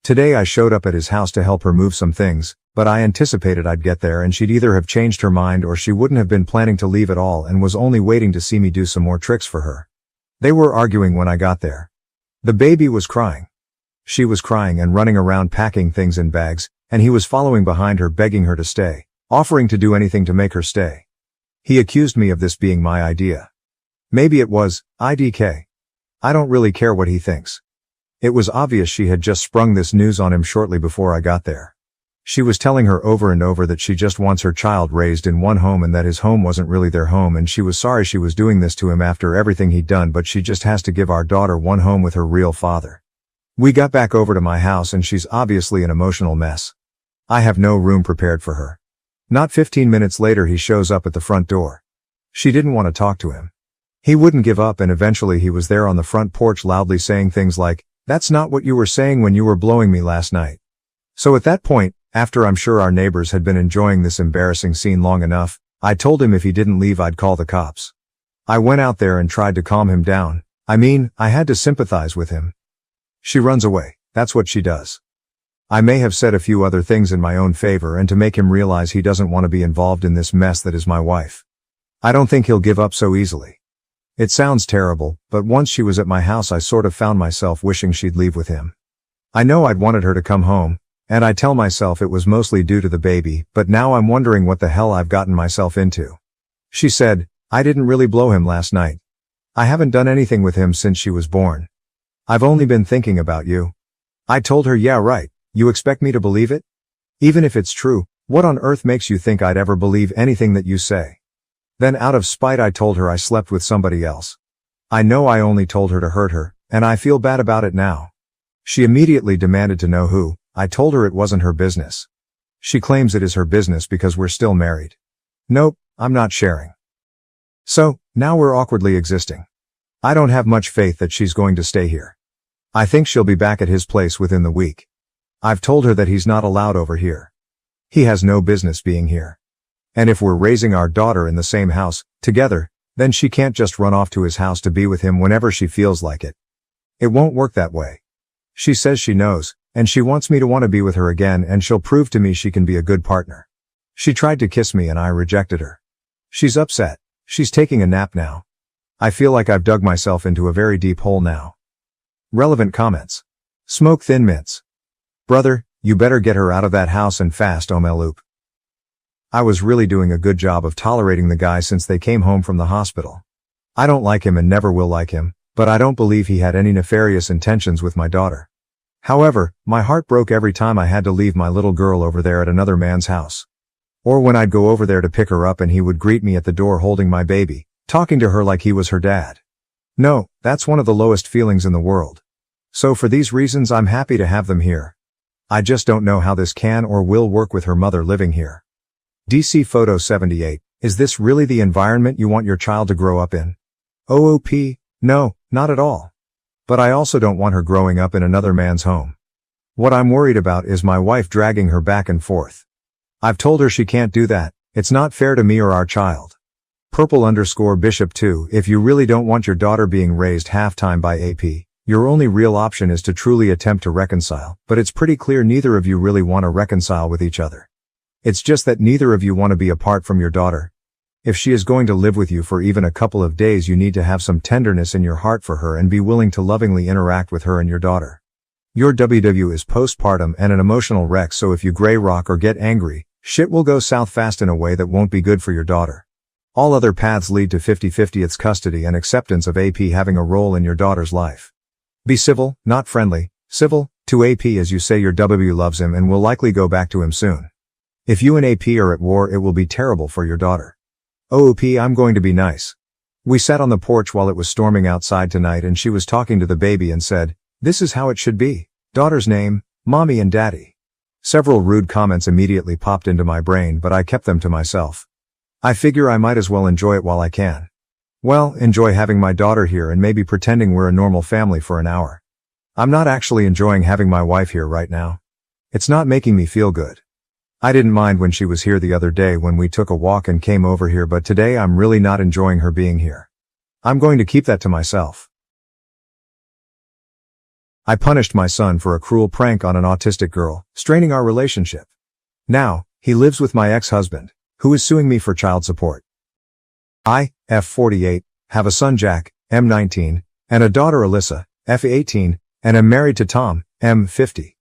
Today I showed up at his house to help her move some things, but I anticipated I'd get there and she'd either have changed her mind or she wouldn't have been planning to leave at all and was only waiting to see me do some more tricks for her. They were arguing when I got there. The baby was crying. She was crying and running around packing things in bags, and he was following behind her begging her to stay, offering to do anything to make her stay. He accused me of this being my idea. Maybe it was, IDK. I don't really care what he thinks. It was obvious she had just sprung this news on him shortly before I got there. She was telling her over and over that she just wants her child raised in one home and that his home wasn't really their home and she was sorry she was doing this to him after everything he'd done, but she just has to give our daughter one home with her real father. We got back over to my house and she's obviously an emotional mess. I have no room prepared for her. Not 15 minutes later he shows up at the front door. She didn't want to talk to him. He wouldn't give up and eventually he was there on the front porch loudly saying things like, "That's not what you were saying when you were blowing me last night." So at that point, after I'm sure our neighbors had been enjoying this embarrassing scene long enough, I told him if he didn't leave I'd call the cops. I went out there and tried to calm him down. I had to sympathize with him. She runs away. That's what she does. I may have said a few other things in my own favor and to make him realize he doesn't want to be involved in this mess that is my wife. I don't think he'll give up so easily. It sounds terrible, but once she was at my house I sort of found myself wishing she'd leave with him. I know I'd wanted her to come home, and I tell myself it was mostly due to the baby, but now I'm wondering what the hell I've gotten myself into. She said, "I didn't really blow him last night. I haven't done anything with him since she was born. I've only been thinking about you." I told her, "Yeah, right. You expect me to believe it? Even if it's true, what on earth makes you think I'd ever believe anything that you say?" Then out of spite I told her I slept with somebody else. I know I only told her to hurt her, and I feel bad about it now. She immediately demanded to know who. I told her it wasn't her business. She claims it is her business because we're still married. Nope, I'm not sharing. So, now we're awkwardly existing. I don't have much faith that she's going to stay here. I think she'll be back at his place within the week. I've told her that he's not allowed over here. He has no business being here. And if we're raising our daughter in the same house, together, then she can't just run off to his house to be with him whenever she feels like it. It won't work that way. She says she knows, and she wants me to want to be with her again and she'll prove to me she can be a good partner. She tried to kiss me and I rejected her. She's upset. She's taking a nap now. I feel like I've dug myself into a very deep hole now. Relevant comments. Smoke Thin Mints. Brother, you better get her out of that house and fast, Omeloop. I was really doing a good job of tolerating the guy since they came home from the hospital. I don't like him and never will like him, but I don't believe he had any nefarious intentions with my daughter. However, my heart broke every time I had to leave my little girl over there at another man's house. Or when I'd go over there to pick her up and he would greet me at the door holding my baby, talking to her like he was her dad. No, that's one of the lowest feelings in the world. So for these reasons I'm happy to have them here. I just don't know how this can or will work with her mother living here. DC Photo 78, is this really the environment you want your child to grow up in? OOP, no, not at all. But I also don't want her growing up in another man's home. What I'm worried about is my wife dragging her back and forth. I've told her she can't do that. It's not fair to me or our child. Purple_Bishop 2, if you really don't want your daughter being raised half-time by AP, your only real option is to truly attempt to reconcile, but it's pretty clear neither of you really want to reconcile with each other. It's just that neither of you want to be apart from your daughter. If she is going to live with you for even a couple of days, you need to have some tenderness in your heart for her and be willing to lovingly interact with her and your daughter. Your WW is postpartum and an emotional wreck, so if you gray rock or get angry, shit will go south fast in a way that won't be good for your daughter. All other paths lead to 50-50 its custody and acceptance of AP having a role in your daughter's life. Be civil, not friendly, civil, to AP as you say your W loves him and will likely go back to him soon. If you and AP are at war, it will be terrible for your daughter. OOP, I'm going to be nice. We sat on the porch while it was storming outside tonight and she was talking to the baby and said, "This is how it should be. Daughter's name, Mommy and Daddy." Several rude comments immediately popped into my brain, but I kept them to myself. I figure I might as well enjoy it while I can. Well, enjoy having my daughter here and maybe pretending we're a normal family for an hour. I'm not actually enjoying having my wife here right now. It's not making me feel good. I didn't mind when she was here the other day when we took a walk and came over here, but today I'm really not enjoying her being here. I'm going to keep that to myself. I punished my son for a cruel prank on an autistic girl, straining our relationship. Now, he lives with my ex-husband, who is suing me for child support. I, F48, have a son Jack, M19, and a daughter Alyssa, F18, and am married to Tom, M50.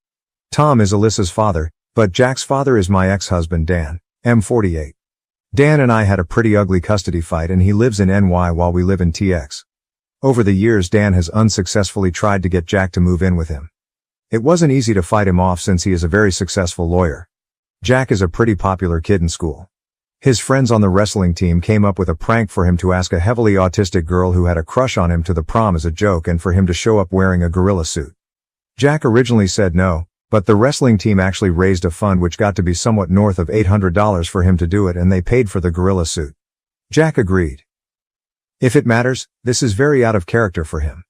Tom is Alyssa's father, but Jack's father is my ex-husband Dan, M48. Dan and I had a pretty ugly custody fight and he lives in NY while we live in TX. Over the years Dan has unsuccessfully tried to get Jack to move in with him. It wasn't easy to fight him off since he is a very successful lawyer. Jack is a pretty popular kid in school. His friends on the wrestling team came up with a prank for him to ask a heavily autistic girl who had a crush on him to the prom as a joke and for him to show up wearing a gorilla suit. Jack originally said no, but the wrestling team actually raised a fund which got to be somewhat north of $800 for him to do it and they paid for the gorilla suit. Jack agreed. If it matters, this is very out of character for him.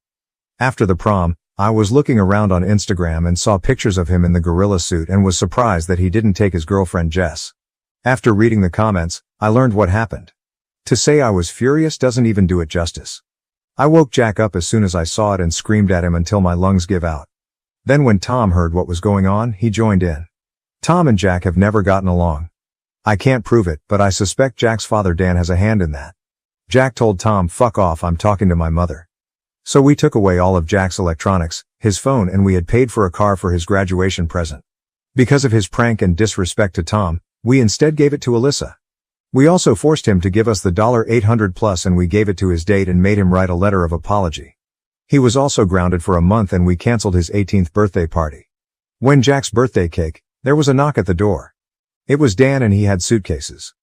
After the prom, I was looking around on Instagram and saw pictures of him in the gorilla suit and was surprised that he didn't take his girlfriend Jess. After reading the comments, I learned what happened. To say I was furious doesn't even do it justice. I woke Jack up as soon as I saw it and screamed at him until my lungs give out. Then when Tom heard what was going on, he joined in. Tom and Jack have never gotten along. I can't prove it, but I suspect Jack's father Dan has a hand in that. Jack told Tom, "Fuck off, I'm talking to my mother." So we took away all of Jack's electronics, his phone, and we had paid for a car for his graduation present. Because of his prank and disrespect to Tom, we instead gave it to Alyssa. We also forced him to give us the $800 plus and we gave it to his date and made him write a letter of apology. He was also grounded for a month and we canceled his 18th birthday party. When Jack's birthday cake, there was a knock at the door. It was Dan and he had suitcases.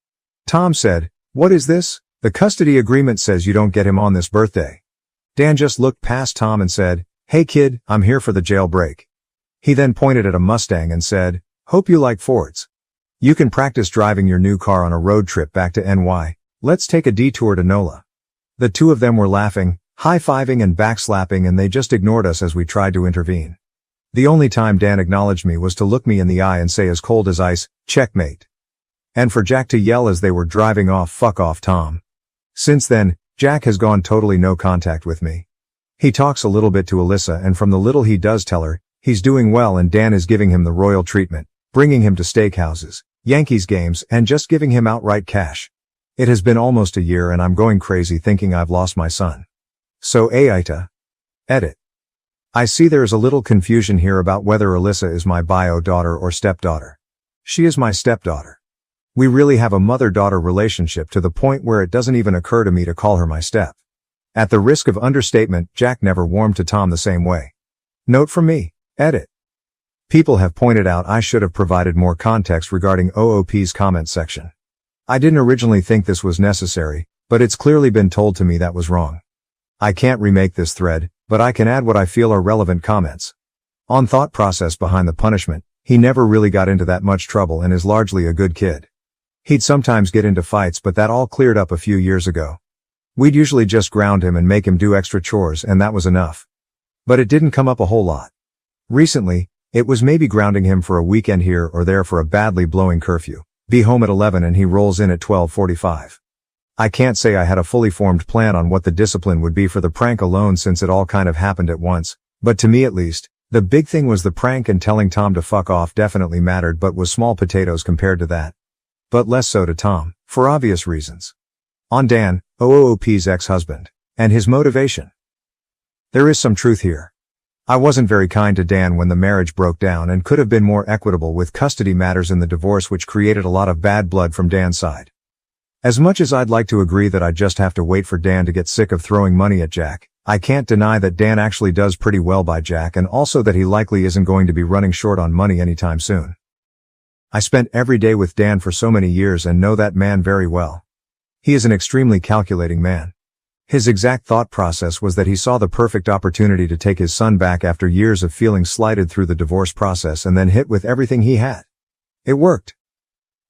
Tom said, "What is this? The custody agreement says you don't get him on this birthday." Dan just looked past Tom and said, "Hey kid, I'm here for the jailbreak." He then pointed at a Mustang and said, "Hope you like Fords. You can practice driving your new car on a road trip back to NY. Let's take a detour to NOLA." The two of them were laughing, high-fiving and backslapping and they just ignored us as we tried to intervene. The only time Dan acknowledged me was to look me in the eye and say as cold as ice, "Checkmate." And for Jack to yell as they were driving off, "Fuck off, Tom." Since then, Jack has gone totally no contact with me. He talks a little bit to Alyssa and from the little he does tell her, he's doing well and Dan is giving him the royal treatment, bringing him to steakhouses, Yankees games, and just giving him outright cash. It has been almost a year and I'm going crazy thinking I've lost my son. So Aita. Edit. I see there is a little confusion here about whether Alyssa is my bio daughter or stepdaughter. She is my stepdaughter. We really have a mother-daughter relationship to the point where it doesn't even occur to me to call her my step. At the risk of understatement, Jack never warmed to Tom the same way. Note from me. Edit. People have pointed out I should have provided more context regarding OOP's comment section. I didn't originally think this was necessary, but it's clearly been told to me that was wrong. I can't remake this thread, but I can add what I feel are relevant comments. On thought process behind the punishment, he never really got into that much trouble and is largely a good kid. He'd sometimes get into fights, but that all cleared up a few years ago. We'd usually just ground him and make him do extra chores and that was enough. But it didn't come up a whole lot. Recently, it was maybe grounding him for a weekend here or there for a badly blowing curfew. Be home at 11 and he rolls in at 12:45. I can't say I had a fully formed plan on what the discipline would be for the prank alone since it all kind of happened at once, but to me at least, the big thing was the prank and telling Tom to fuck off definitely mattered but was small potatoes compared to that. But less so to Tom, for obvious reasons. On Dan, OOOP's ex-husband. And his motivation. There is some truth here. I wasn't very kind to Dan when the marriage broke down and could have been more equitable with custody matters in the divorce, which created a lot of bad blood from Dan's side. As much as I'd like to agree that I just have to wait for Dan to get sick of throwing money at Jack, I can't deny that Dan actually does pretty well by Jack, and also that he likely isn't going to be running short on money anytime soon. I spent every day with Dan for so many years and know that man very well. He is an extremely calculating man. His exact thought process was that he saw the perfect opportunity to take his son back after years of feeling slighted through the divorce process and then hit with everything he had. It worked.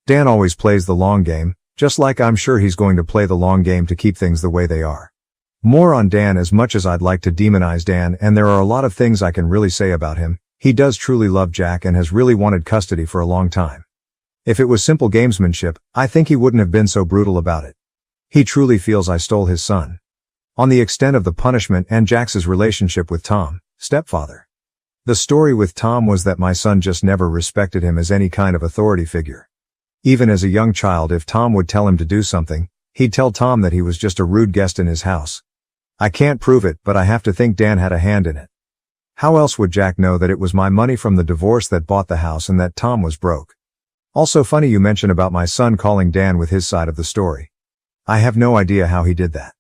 Dan always plays the long game, just like I'm sure he's going to play the long game to keep things the way they are. More on Dan. As much as I'd like to demonize Dan, and there are a lot of things I can really say about him, he does truly love Jack and has really wanted custody for a long time. If it was simple gamesmanship, I think he wouldn't have been so brutal about it. He truly feels I stole his son. On the extent of the punishment and Jack's relationship with Tom, stepfather. The story with Tom was that my son just never respected him as any kind of authority figure. Even as a young child, if Tom would tell him to do something, he'd tell Tom that he was just a rude guest in his house. I can't prove it, but I have to think Dan had a hand in it. How else would Jack know that it was my money from the divorce that bought the house and that Tom was broke? Also funny you mention about my son calling Dan with his side of the story. I have no idea how he did that.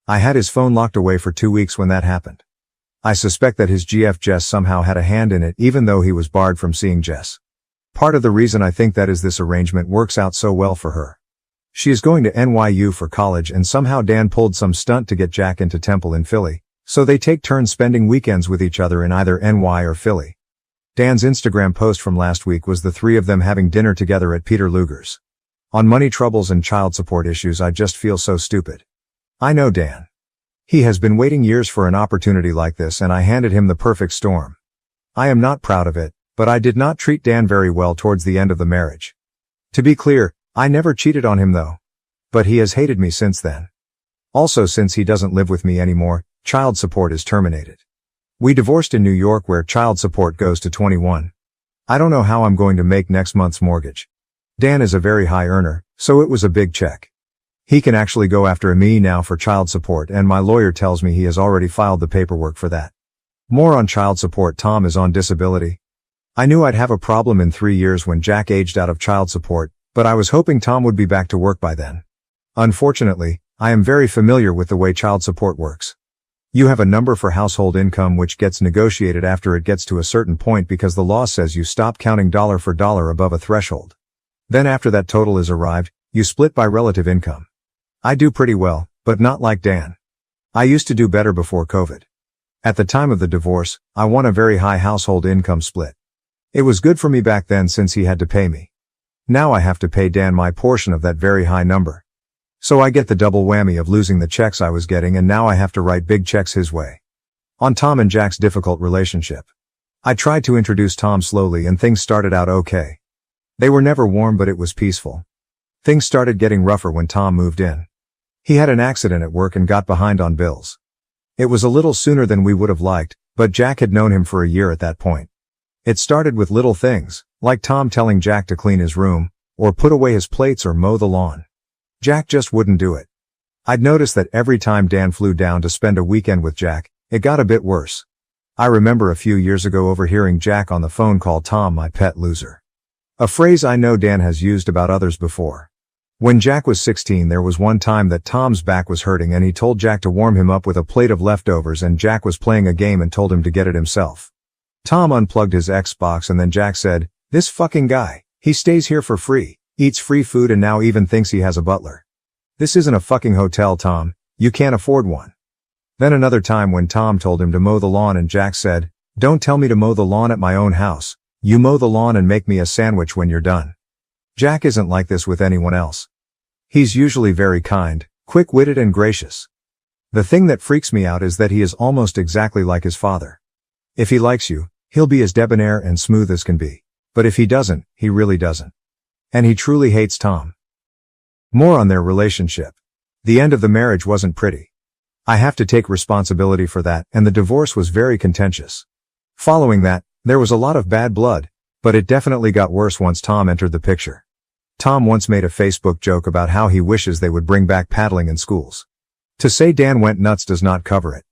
I had his phone locked away for 2 weeks when that happened. I suspect that his GF Jess somehow had a hand in it, even though he was barred from seeing Jess. Part of the reason I think that is this arrangement works out so well for her. She is going to NYU for college, and somehow Dan pulled some stunt to get Jack into Temple in Philly, so they take turns spending weekends with each other in either NY or Philly. Dan's Instagram post from last week was the three of them having dinner together at Peter Luger's. On money troubles and child support issues, I just feel so stupid. I know Dan. He has been waiting years for an opportunity like this, and I handed him the perfect storm. I am not proud of it, but I did not treat Dan very well towards the end of the marriage. To be clear, I never cheated on him though. But he has hated me since then. Also, since he doesn't live with me anymore, child support is terminated. We divorced in New York, where child support goes to 21. I don't know how I'm going to make next month's mortgage. Dan is a very high earner, so it was a big check. He can actually go after me now for child support, and my lawyer tells me he has already filed the paperwork for that. More on child support. Tom is on disability. I knew I'd have a problem in 3 years when Jack aged out of child support, but I was hoping Tom would be back to work by then. Unfortunately, I am very familiar with the way child support works. You have a number for household income which gets negotiated after it gets to a certain point, because the law says you stop counting dollar for dollar above a threshold. Then after that total is arrived, you split by relative income. I do pretty well, but not like Dan. I used to do better before COVID. At the time of the divorce, I won a very high household income split. It was good for me back then since he had to pay me. Now I have to pay Dan my portion of that very high number. So I get the double whammy of losing the checks I was getting, and now I have to write big checks his way. On Tom and Jack's difficult relationship. I tried to introduce Tom slowly and things started out okay. They were never warm, but it was peaceful. Things started getting rougher when Tom moved in. He had an accident at work and got behind on bills. It was a little sooner than we would have liked, but Jack had known him for a year at that point. It started with little things, like Tom telling Jack to clean his room, or put away his plates or mow the lawn. Jack just wouldn't do it. I'd noticed that every time Dan flew down to spend a weekend with Jack, it got a bit worse. I remember a few years ago overhearing Jack on the phone call Tom my pet loser. A phrase I know Dan has used about others before. When Jack was 16, there was one time that Tom's back was hurting and he told Jack to warm him up with a plate of leftovers, and Jack was playing a game and told him to get it himself. Tom unplugged his Xbox and then Jack said, "This fucking guy, he stays here for free, eats free food, and now even thinks he has a butler. This isn't a fucking hotel, Tom, you can't afford one." Then another time when Tom told him to mow the lawn and Jack said, "Don't tell me to mow the lawn at my own house, you mow the lawn and make me a sandwich when you're done." Jack isn't like this with anyone else. He's usually very kind, quick-witted and gracious. The thing that freaks me out is that he is almost exactly like his father. If he likes you, he'll be as debonair and smooth as can be. But if he doesn't, he really doesn't. And he truly hates Tom. More on their relationship. The end of the marriage wasn't pretty. I have to take responsibility for that, and the divorce was very contentious. Following that, there was a lot of bad blood, but it definitely got worse once Tom entered the picture. Tom once made a Facebook joke about how he wishes they would bring back paddling in schools. To say Dan went nuts does not cover it.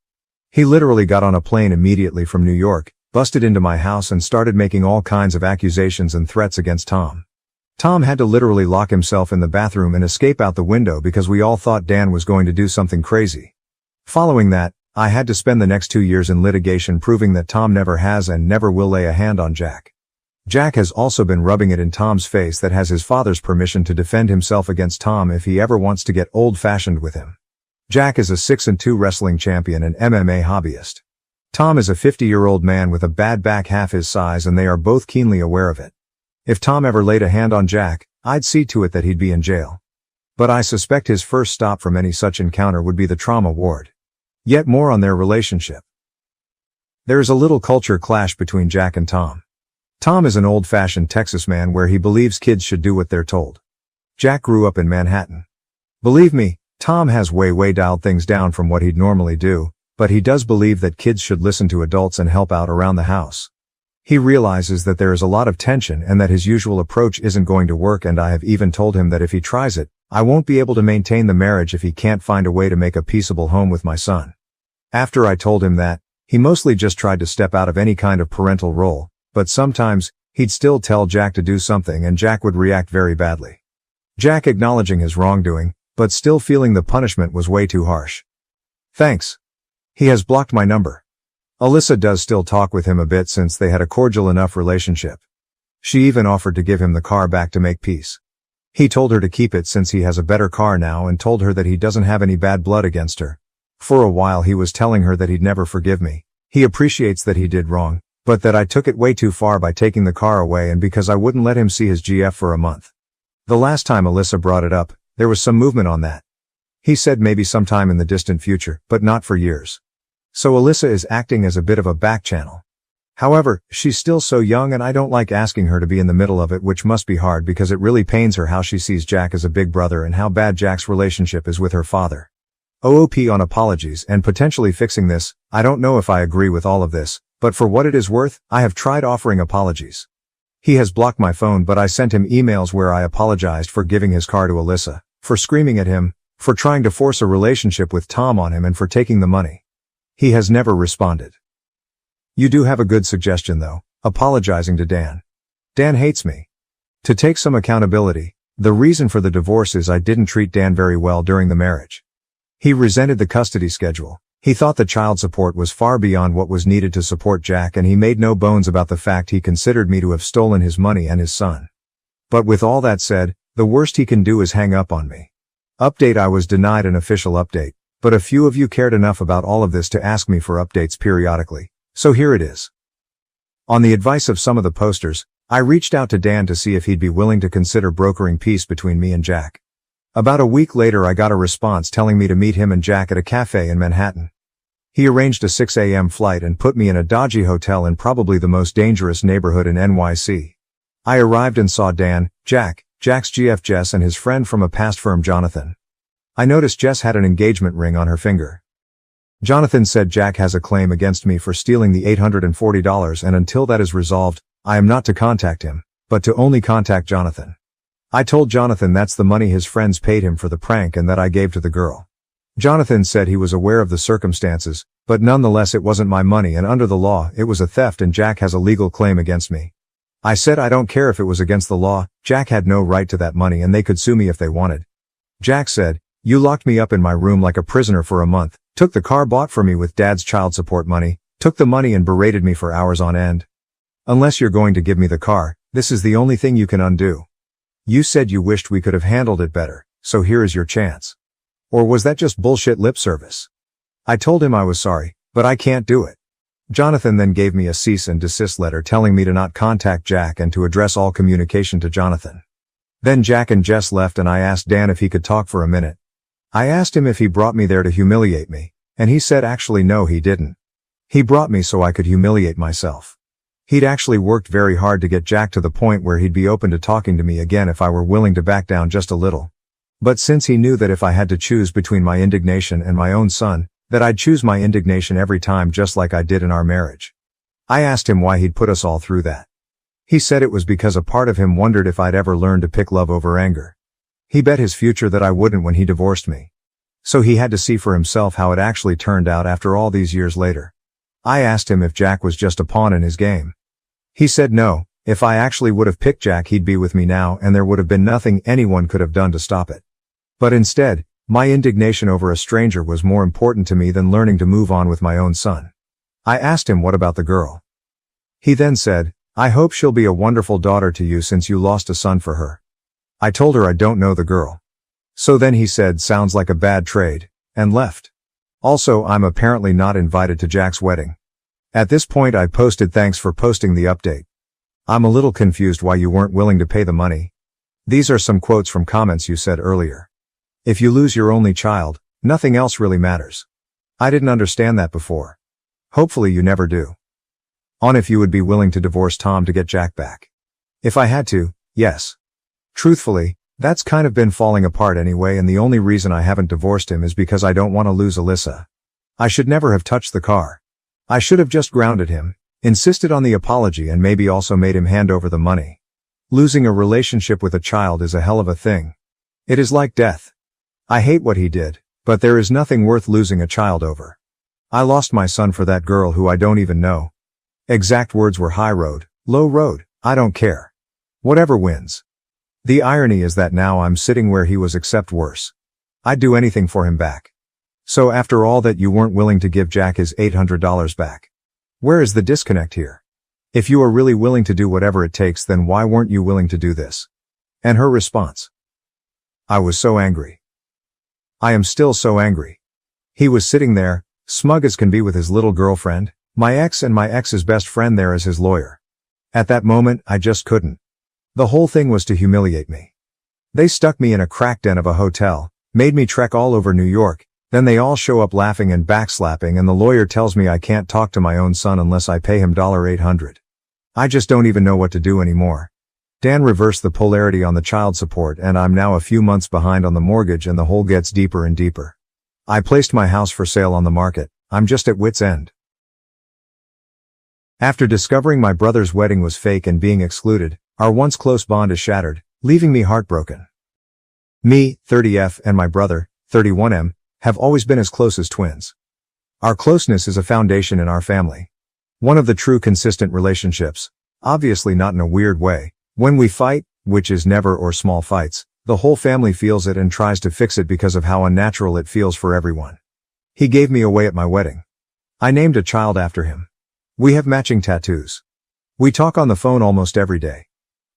He literally got on a plane immediately from New York, busted into my house and started making all kinds of accusations and threats against Tom. Tom had to literally lock himself in the bathroom and escape out the window because we all thought Dan was going to do something crazy. Following that, I had to spend the next 2 years in litigation proving that Tom never has and never will lay a hand on Jack. Jack has also been rubbing it in Tom's face that has his father's permission to defend himself against Tom if he ever wants to get old-fashioned with him. Jack is a 6-2 wrestling champion and MMA hobbyist. Tom is a 50-year-old man with a bad back half his size and they are both keenly aware of it. If Tom ever laid a hand on Jack, I'd see to it that he'd be in jail. But I suspect his first stop from any such encounter would be the trauma ward. Yet more on their relationship. There is a little culture clash between Jack and Tom. Tom is an old-fashioned Texas man where he believes kids should do what they're told. Jack grew up in Manhattan. Believe me, Tom has way dialed things down from what he'd normally do, but he does believe that kids should listen to adults and help out around the house. He realizes that there is a lot of tension and that his usual approach isn't going to work, and I have even told him that if he tries it, I won't be able to maintain the marriage if he can't find a way to make a peaceable home with my son. After I told him that, he mostly just tried to step out of any kind of parental role, but sometimes, he'd still tell Jack to do something and Jack would react very badly. Jack acknowledging his wrongdoing, but still feeling the punishment was way too harsh. Thanks. He has blocked my number. Alyssa does still talk with him a bit since they had a cordial enough relationship. She even offered to give him the car back to make peace. He told her to keep it since he has a better car now and told her that he doesn't have any bad blood against her. For a while he was telling her that he'd never forgive me. He appreciates that he did wrong, but that I took it way too far by taking the car away and because I wouldn't let him see his GF for a month. The last time Alyssa brought it up, there was some movement on that. He said maybe sometime in the distant future, but not for years. So Alyssa is acting as a bit of a back channel. However, she's still so young and I don't like asking her to be in the middle of it, which must be hard because it really pains her how she sees Jack as a big brother and how bad Jack's relationship is with her father. OOP on apologies and potentially fixing this. I don't know if I agree with all of this, but for what it is worth, I have tried offering apologies. He has blocked my phone, but I sent him emails where I apologized for giving his car to Alyssa, for screaming at him, for trying to force a relationship with Tom on him and for taking the money. He has never responded. You do have a good suggestion though, apologizing to Dan. Dan hates me. To take some accountability, the reason for the divorce is I didn't treat Dan very well during the marriage. He resented the custody schedule. He thought the child support was far beyond what was needed to support Jack, and he made no bones about the fact he considered me to have stolen his money and his son. But with all that said, the worst he can do is hang up on me. Update: I was denied an official update, but a few of you cared enough about all of this to ask me for updates periodically. So here it is. On the advice of some of the posters, I reached out to Dan to see if he'd be willing to consider brokering peace between me and Jack. About a week later I got a response telling me to meet him and Jack at a cafe in Manhattan. He arranged a 6 a.m. flight and put me in a dodgy hotel in probably the most dangerous neighborhood in NYC. I arrived and saw Dan, Jack's GF Jess, and his friend from a past firm, Jonathan. I noticed Jess had an engagement ring on her finger. Jonathan said Jack has a claim against me for stealing the $840, and until that is resolved, I am not to contact him, but to only contact Jonathan. I told Jonathan that's the money his friends paid him for the prank and that I gave to the girl. Jonathan said he was aware of the circumstances, but nonetheless it wasn't my money and under the law it was a theft and Jack has a legal claim against me. I said I don't care if it was against the law, Jack had no right to that money and they could sue me if they wanted. Jack said, "You locked me up in my room like a prisoner for a month, took the car bought for me with Dad's child support money, took the money and berated me for hours on end. Unless you're going to give me the car, this is the only thing you can undo. You said you wished we could have handled it better, so here is your chance. Or was that just bullshit lip service?" I told him I was sorry, but I can't do it. Jonathan then gave me a cease and desist letter telling me to not contact Jack and to address all communication to Jonathan. Then Jack and Jess left and I asked Dan if he could talk for a minute. I asked him if he brought me there to humiliate me, and he said actually no, he didn't. He brought me so I could humiliate myself. He'd actually worked very hard to get Jack to the point where he'd be open to talking to me again if I were willing to back down just a little. But since he knew that if I had to choose between my indignation and my own son, that I'd choose my indignation every time, just like I did in our marriage. I asked him why he'd put us all through that. He said it was because a part of him wondered if I'd ever learn to pick love over anger. He bet his future that I wouldn't when he divorced me. So he had to see for himself how it actually turned out after all these years later. I asked him if Jack was just a pawn in his game. He said no, if I actually would have picked Jack he'd be with me now and there would have been nothing anyone could have done to stop it. But instead, my indignation over a stranger was more important to me than learning to move on with my own son. I asked him what about the girl. He then said, I hope she'll be a wonderful daughter to you since you lost a son for her. I told her I don't know the girl. So then he said sounds like a bad trade, and left. Also, I'm apparently not invited to Jack's wedding. At this point I posted thanks for posting the update. I'm a little confused why you weren't willing to pay the money. These are some quotes from comments you said earlier. If you lose your only child, nothing else really matters. I didn't understand that before. Hopefully you never do. On if you would be willing to divorce Tom to get Jack back. If I had to, yes. Truthfully, that's kind of been falling apart anyway and the only reason I haven't divorced him is because I don't want to lose Alyssa. I should never have touched the car. I should have just grounded him, insisted on the apology and maybe also made him hand over the money. Losing a relationship with a child is a hell of a thing. It is like death. I hate what he did, but there is nothing worth losing a child over. I lost my son for that girl who I don't even know. Exact words were high road, low road, I don't care. Whatever wins. The irony is that now I'm sitting where he was except worse. I'd do anything for him back. So after all that you weren't willing to give Jack his $800 back. Where is the disconnect here? If you are really willing to do whatever it takes then why weren't you willing to do this? And her response. I was so angry. I am still so angry. He was sitting there, smug as can be with his little girlfriend, my ex and my ex's best friend there as his lawyer. At that moment, I just couldn't. The whole thing was to humiliate me. They stuck me in a crack den of a hotel, made me trek all over New York, then they all show up laughing and backslapping and the lawyer tells me I can't talk to my own son unless I pay him $800. I just don't even know what to do anymore. Dan reversed the polarity on the child support and I'm now a few months behind on the mortgage and the hole gets deeper and deeper. I placed my house for sale on the market, I'm just at wit's end. After discovering my brother's wedding was fake and being excluded, our once close bond is shattered, leaving me heartbroken. Me, 30F, and my brother, 31M, have always been as close as twins. Our closeness is a foundation in our family. One of the true consistent relationships, obviously not in a weird way. When we fight, which is never or small fights, the whole family feels it and tries to fix it because of how unnatural it feels for everyone. He gave me away at my wedding. I named a child after him. We have matching tattoos. We talk on the phone almost every day.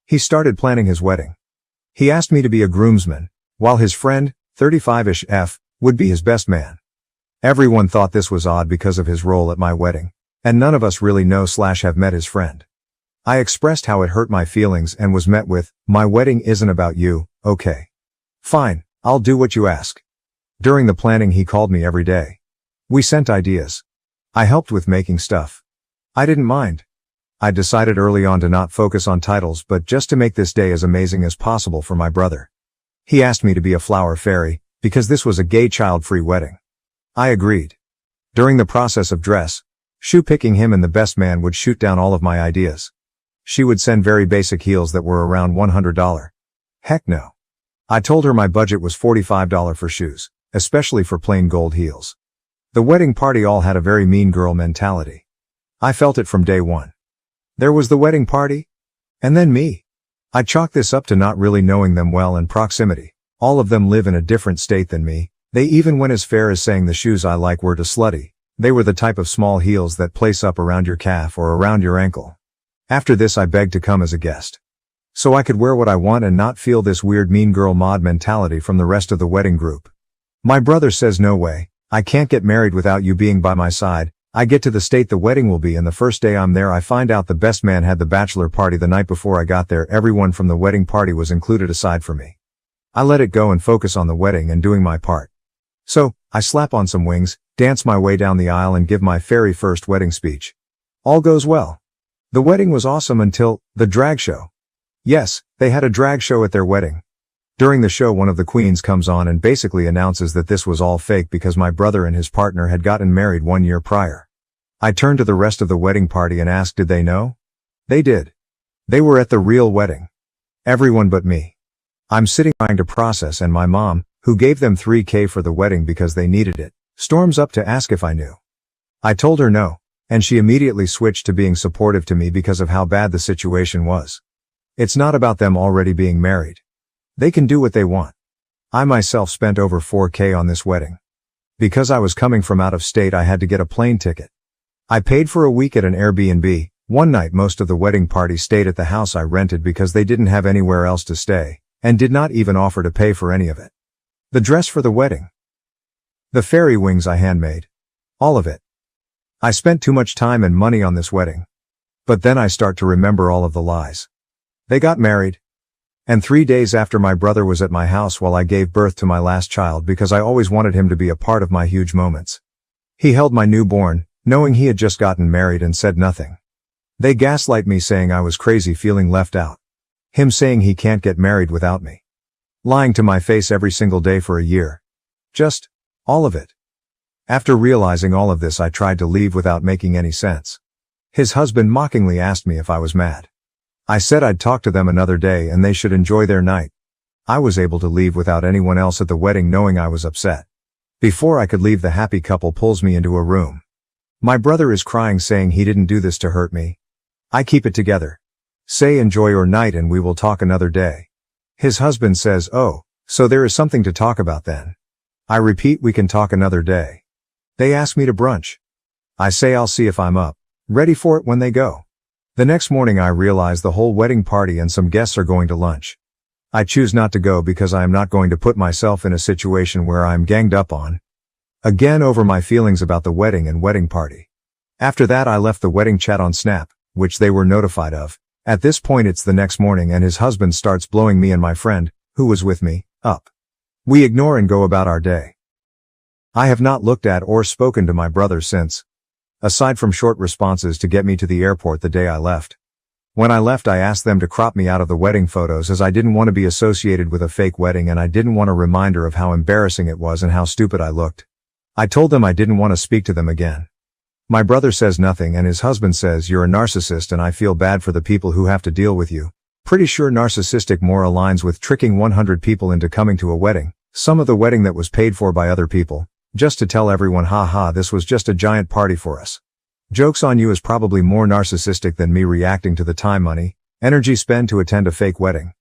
He started planning his wedding. He asked me to be a groomsman, while his friend, 35-ish F, would be his best man. Everyone thought this was odd because of his role at my wedding, and none of us really know/have met his friend. I expressed how it hurt my feelings and was met with, my wedding isn't about you, okay. Fine, I'll do what you ask. During the planning he called me every day. We sent ideas. I helped with making stuff. I didn't mind. I decided early on to not focus on titles but just to make this day as amazing as possible for my brother. He asked me to be a flower fairy, because this was a gay child-free wedding. I agreed. During the process of shoe picking him and the best man would shoot down all of my ideas. She would send very basic heels that were around $100. Heck no. I told her my budget was $45 for shoes, especially for plain gold heels. The wedding party all had a very mean girl mentality. I felt it from day one. There was the wedding party, and then me. I chalk this up to not really knowing them well and proximity. All of them live in a different state than me. They even went as far as saying the shoes I like were too slutty. They were the type of small heels that place up around your calf or around your ankle. After this I begged to come as a guest. So I could wear what I want and not feel this weird mean girl mod mentality from the rest of the wedding group. My brother says no way, I can't get married without you being by my side. I get to the state the wedding will be and the first day I'm there I find out the best man had the bachelor party the night before I got there. Everyone from the wedding party was included aside from me. I let it go and focus on the wedding and doing my part. So, I slap on some wings, dance my way down the aisle and give my very first wedding speech. All goes well. The wedding was awesome until the drag show. Yes, they had a drag show at their wedding. During the show one of the queens comes on and basically announces that this was all fake because my brother and his partner had gotten married 1 year prior. I turned to the rest of the wedding party and asked did they know? They did. They were at the real wedding. Everyone but me. I'm sitting trying to process, and my mom, who gave them $3,000 for the wedding because they needed it, storms up to ask if I knew. I told her no, and she immediately switched to being supportive to me because of how bad the situation was. It's not about them already being married. They can do what they want. I myself spent over $4,000 on this wedding. Because I was coming from out of state, I had to get a plane ticket. I paid for a week at an Airbnb. One night most of the wedding party stayed at the house I rented because they didn't have anywhere else to stay, and did not even offer to pay for any of it. The dress for the wedding. The fairy wings I handmade. All of it. I spent too much time and money on this wedding. But then I start to remember all of the lies. They got married. And 3 days after, my brother was at my house while I gave birth to my last child because I always wanted him to be a part of my huge moments. He held my newborn, knowing he had just gotten married, and said nothing. They gaslight me, saying I was crazy, feeling left out. Him saying he can't get married without me. Lying to my face every single day for a year. Just, all of it. After realizing all of this, I tried to leave without making any sense. His husband mockingly asked me if I was mad. I said I'd talk to them another day and they should enjoy their night. I was able to leave without anyone else at the wedding knowing I was upset. Before I could leave, the happy couple pulls me into a room. My brother is crying, saying he didn't do this to hurt me. I keep it together. Say enjoy your night and we will talk another day. His husband says, oh, so there is something to talk about then. I repeat, we can talk another day. They ask me to brunch. I say I'll see if I'm up, ready for it when they go. The next morning I realize the whole wedding party and some guests are going to lunch. I choose not to go because I am not going to put myself in a situation where I am ganged up on again over my feelings about the wedding and wedding party. After that I left the wedding chat on Snap, which they were notified of. At this point it's the next morning and his husband starts blowing me and my friend, who was with me, up. We ignore and go about our day. I have not looked at or spoken to my brother since, aside from short responses to get me to the airport the day I left. When I left, I asked them to crop me out of the wedding photos as I didn't want to be associated with a fake wedding and I didn't want a reminder of how embarrassing it was and how stupid I looked. I told them I didn't want to speak to them again. My brother says nothing and his husband says you're a narcissist and I feel bad for the people who have to deal with you. Pretty sure narcissistic more aligns with tricking 100 people into coming to a wedding, some of the wedding that was paid for by other people, just to tell everyone haha this was just a giant party for us. Joke's on you is probably more narcissistic than me reacting to the time, money, energy spent to attend a fake wedding.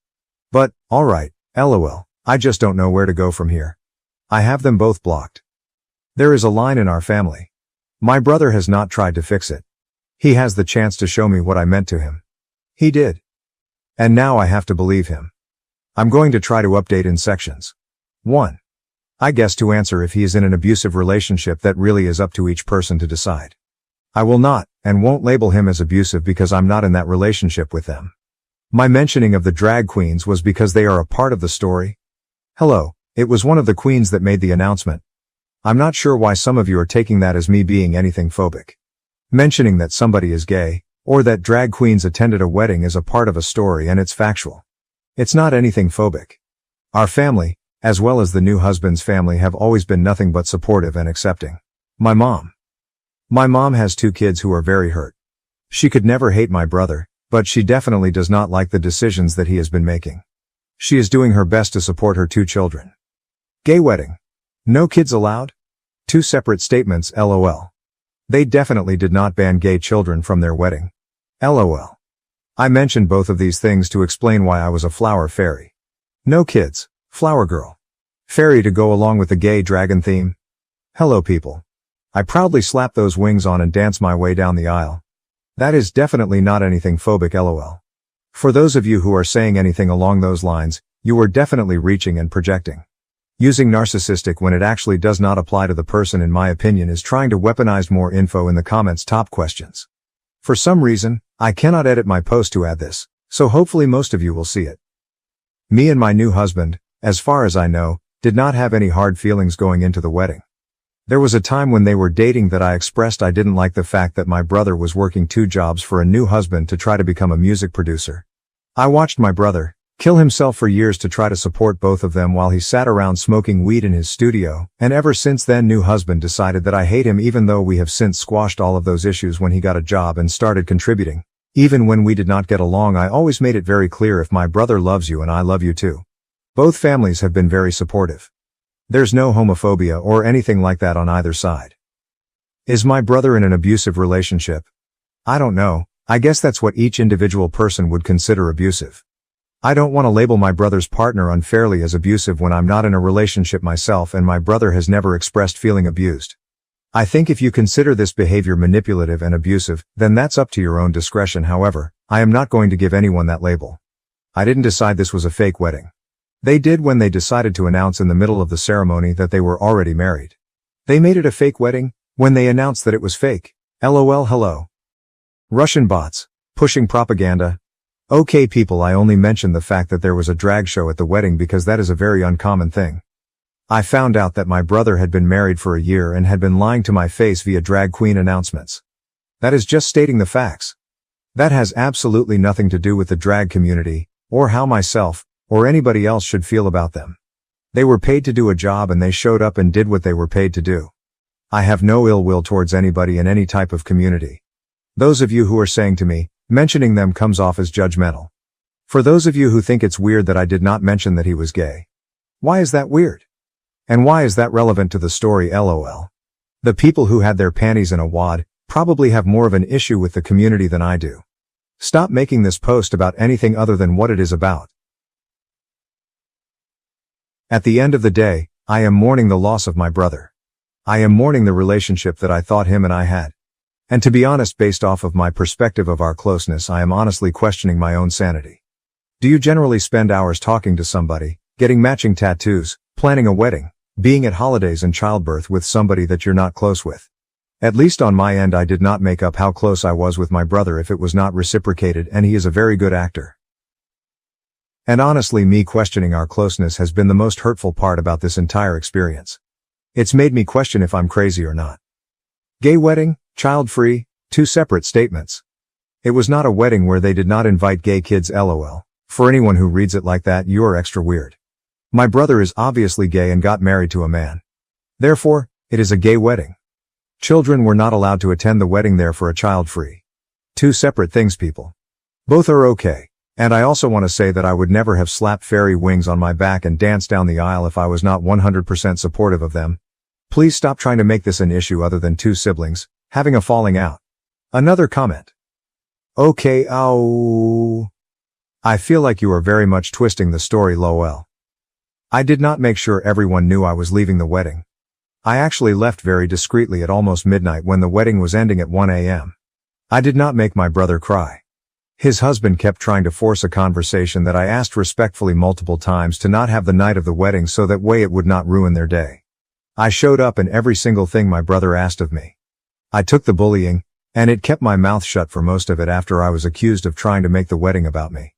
But, alright, lol, I just don't know where to go from here. I have them both blocked. There is a line in our family. My brother has not tried to fix it. He has the chance to show me what I meant to him. He did. And now I have to believe him. I'm going to try to update in sections. 1. I guess to answer if he is in an abusive relationship, that really is up to each person to decide. I will not, and won't label him as abusive because I'm not in that relationship with them. My mentioning of the drag queens was because they are a part of the story. Hello, it was one of the queens that made the announcement. I'm not sure why some of you are taking that as me being anything phobic. Mentioning that somebody is gay, or that drag queens attended a wedding is a part of a story and it's factual. It's not anything phobic. Our family, as well as the new husband's family, have always been nothing but supportive and accepting. My mom has 2 kids who are very hurt. She could never hate my brother, but she definitely does not like the decisions that he has been making. She is doing her best to support her 2 children. Gay wedding. No kids allowed? 2 separate statements, lol. They definitely did not ban gay children from their wedding. LOL. I mentioned both of these things to explain why I was a flower fairy. No kids, flower girl. Fairy to go along with the gay dragon theme. Hello people. I proudly slap those wings on and dance my way down the aisle. That is definitely not anything phobic, lol. For those of you who are saying anything along those lines, you are definitely reaching and projecting. Using narcissistic when it actually does not apply to the person, in my opinion, is trying to weaponize more info in the comments top questions. For some reason, I cannot edit my post to add this, so hopefully most of you will see it. Me and my new husband, as far as I know, did not have any hard feelings going into the wedding. There was a time when they were dating that I expressed I didn't like the fact that my brother was working 2 jobs for a new husband to try to become a music producer. I watched my brother kill himself for years to try to support both of them while he sat around smoking weed in his studio, and ever since then new husband decided that I hate him, even though we have since squashed all of those issues when he got a job and started contributing. Even when we did not get along, I always made it very clear if my brother loves you and I love you too. Both families have been very supportive. There's no homophobia or anything like that on either side. Is my brother in an abusive relationship? I don't know. I guess that's what each individual person would consider abusive. I don't want to label my brother's partner unfairly as abusive when I'm not in a relationship myself and my brother has never expressed feeling abused. I think if you consider this behavior manipulative and abusive, then that's up to your own discretion. However, I am not going to give anyone that label. I didn't decide this was a fake wedding. They did when they decided to announce in the middle of the ceremony that they were already married. They made it a fake wedding when they announced that it was fake. LOL. Hello. Russian bots. Pushing propaganda. Okay people, I only mentioned the fact that there was a drag show at the wedding because that is a very uncommon thing. I found out that my brother had been married for a year and had been lying to my face via drag queen announcements. That is just stating the facts. That has absolutely nothing to do with the drag community, or how myself, or anybody else should feel about them. They were paid to do a job and they showed up and did what they were paid to do. I have no ill will towards anybody in any type of community. Those of you who are saying to me, mentioning them comes off as judgmental. For those of you who think it's weird that I did not mention that he was gay. Why is that weird? And why is that relevant to the story? LOL. The people who had their panties in a wad probably have more of an issue with the community than I do. Stop making this post about anything other than what it is about. At the end of the day, I am mourning the loss of my brother. I am mourning the relationship that I thought him and I had. And to be honest, based off of my perspective of our closeness, I am honestly questioning my own sanity. Do you generally spend hours talking to somebody, getting matching tattoos, planning a wedding, being at holidays and childbirth with somebody that you're not close with? At least on my end, I did not make up how close I was with my brother if it was not reciprocated, and he is a very good actor. And honestly, me questioning our closeness has been the most hurtful part about this entire experience. It's made me question if I'm crazy or not. Gay wedding, child-free, two separate statements. It was not a wedding where they did not invite gay kids. LOL. For anyone who reads it like that, you are extra weird. My brother is obviously gay and got married to a man. Therefore, it is a gay wedding. Children were not allowed to attend the wedding there for a child-free. Two separate things, people. Both are okay. And I also want to say that I would never have slapped fairy wings on my back and danced down the aisle if I was not 100% supportive of them. Please stop trying to make this an issue other than two siblings having a falling out. Another comment. Okay, ow. I feel like you are very much twisting the story. LOL. I did not make sure everyone knew I was leaving the wedding. I actually left very discreetly at almost midnight when the wedding was ending at 1 a.m. I did not make my brother cry. His husband kept trying to force a conversation that I asked respectfully multiple times to not have the night of the wedding so that way it would not ruin their day. I showed up in every single thing my brother asked of me. I took the bullying, and it kept my mouth shut for most of it after I was accused of trying to make the wedding about me.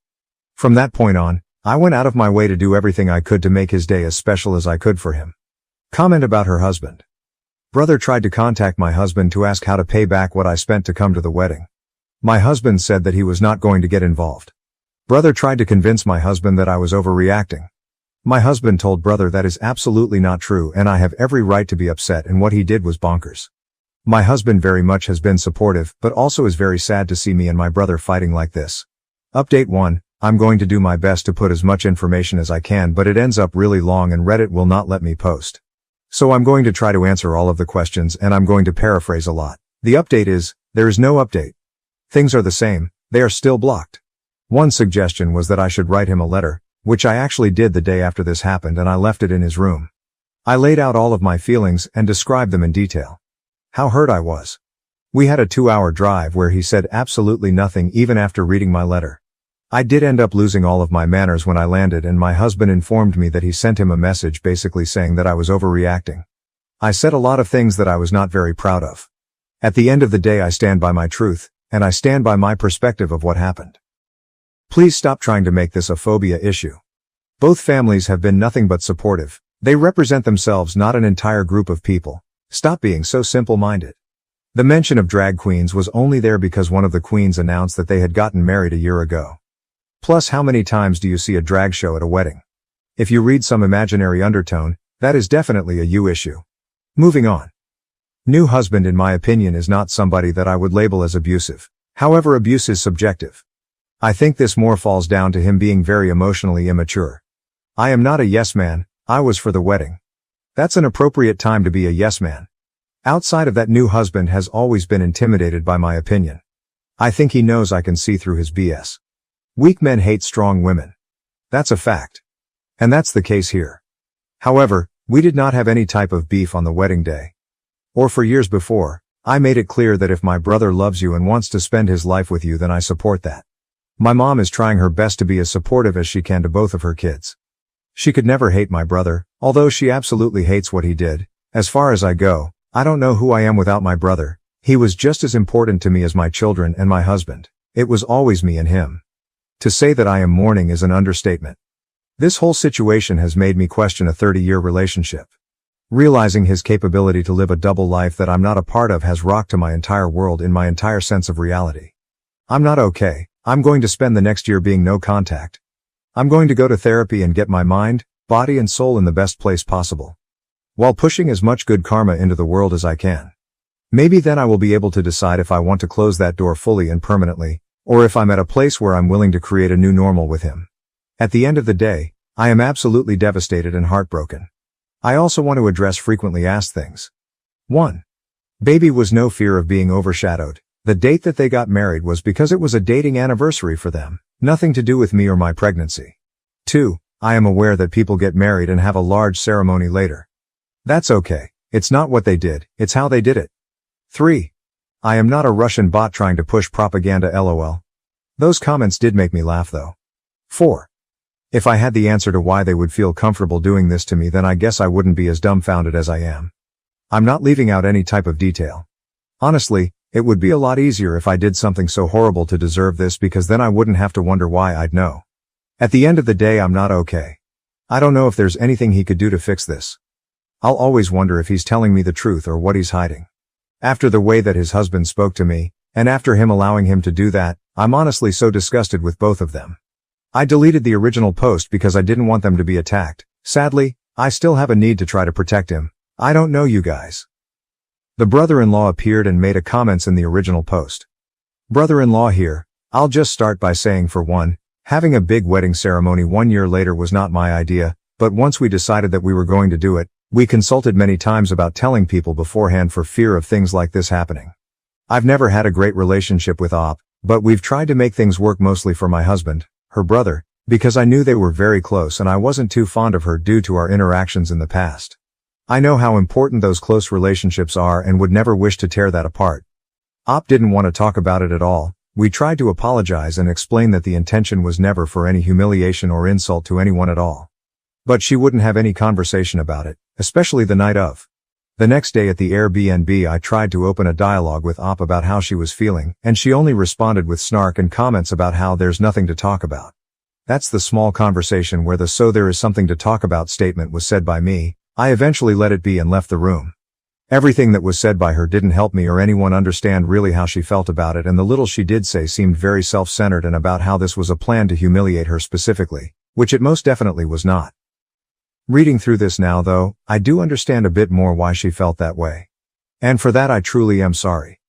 From that point on, I went out of my way to do everything I could to make his day as special as I could for him. Comment about her husband. Brother tried to contact my husband to ask how to pay back what I spent to come to the wedding. My husband said that he was not going to get involved. Brother tried to convince my husband that I was overreacting. My husband told brother that is absolutely not true and I have every right to be upset, and what he did was bonkers. My husband very much has been supportive, but also is very sad to see me and my brother fighting like this. Update 1. I'm going to do my best to put as much information as I can, but it ends up really long and Reddit will not let me post. So I'm going to try to answer all of the questions and I'm going to paraphrase a lot. The update is, there is no update. Things are the same, they are still blocked. One suggestion was that I should write him a letter, which I actually did the day after this happened, and I left it in his room. I laid out all of my feelings and described them in detail. How hurt I was. We had a 2-hour drive where he said absolutely nothing even after reading my letter. I did end up losing all of my manners when I landed, and my husband informed me that he sent him a message basically saying that I was overreacting. I said a lot of things that I was not very proud of. At the end of the day, I stand by my truth, and I stand by my perspective of what happened. Please stop trying to make this a phobia issue. Both families have been nothing but supportive. They represent themselves, not an entire group of people. Stop being so simple-minded. The mention of drag queens was only there because one of the queens announced that they had gotten married a year ago. Plus, how many times do you see a drag show at a wedding? If you read some imaginary undertone, that is definitely a you issue. Moving on. New husband, in my opinion, is not somebody that I would label as abusive. However, abuse is subjective. I think this more falls down to him being very emotionally immature. I am not a yes man, I was for the wedding. That's an appropriate time to be a yes man. Outside of that, new husband has always been intimidated by my opinion. I think he knows I can see through his BS. Weak men hate strong women. That's a fact. And that's the case here. However, we did not have any type of beef on the wedding day. Or for years before. I made it clear that if my brother loves you and wants to spend his life with you, then I support that. My mom is trying her best to be as supportive as she can to both of her kids. She could never hate my brother, although she absolutely hates what he did. As far as I go, I don't know who I am without my brother. He was just as important to me as my children and my husband. It was always me and him. To say that I am mourning is an understatement. This whole situation has made me question a 30-year relationship. Realizing his capability to live a double life that I'm not a part of has rocked to my entire world in my entire sense of reality. I'm not okay. I'm going to spend the next year being no contact. I'm going to go to therapy and get my mind, body and soul in the best place possible, while pushing as much good karma into the world as I can. Maybe then I will be able to decide if I want to close that door fully and permanently, or if I'm at a place where I'm willing to create a new normal with him. At the end of the day, I am absolutely devastated and heartbroken. I also want to address frequently asked things. 1. Baby was no fear of being overshadowed. The date that they got married was because it was a dating anniversary for them, nothing to do with me or my pregnancy. 2. I am aware that people get married and have a large ceremony later. That's okay. It's not what they did, it's how they did it. 3. I am not a Russian bot trying to push propaganda, lol. Those comments did make me laugh though. 4. If I had the answer to why they would feel comfortable doing this to me, then I guess I wouldn't be as dumbfounded as I am. I'm not leaving out any type of detail. Honestly, it would be a lot easier if I did something so horrible to deserve this, because then I wouldn't have to wonder why. I'd know. At the end of the day, I'm not okay. I don't know if there's anything he could do to fix this. I'll always wonder if he's telling me the truth or what he's hiding. After the way that his husband spoke to me, and after him allowing him to do that, I'm honestly so disgusted with both of them. I deleted the original post because I didn't want them to be attacked. Sadly, I still have a need to try to protect him. I don't know you guys. The brother-in-law appeared and made a comments in the original post. Brother-in-law here. I'll just start by saying, for one, having a big wedding ceremony 1 year later was not my idea, but once we decided that we were going to do it, we consulted many times about telling people beforehand for fear of things like this happening. I've never had a great relationship with Op, but we've tried to make things work mostly for my husband, her brother, because I knew they were very close and I wasn't too fond of her due to our interactions in the past. I know how important those close relationships are and would never wish to tear that apart. Op didn't want to talk about it at all. We tried to apologize and explain that the intention was never for any humiliation or insult to anyone at all. But she wouldn't have any conversation about it, especially the night of. The next day at the Airbnb, I tried to open a dialogue with Op about how she was feeling, and she only responded with snark and comments about how there's nothing to talk about. That's the small conversation where the "so there is something to talk about" statement was said by me. I eventually let it be and left the room. Everything that was said by her didn't help me or anyone understand really how she felt about it, and the little she did say seemed very self-centered and about how this was a plan to humiliate her specifically, which it most definitely was not. Reading through this now though, I do understand a bit more why she felt that way. And for that I truly am sorry.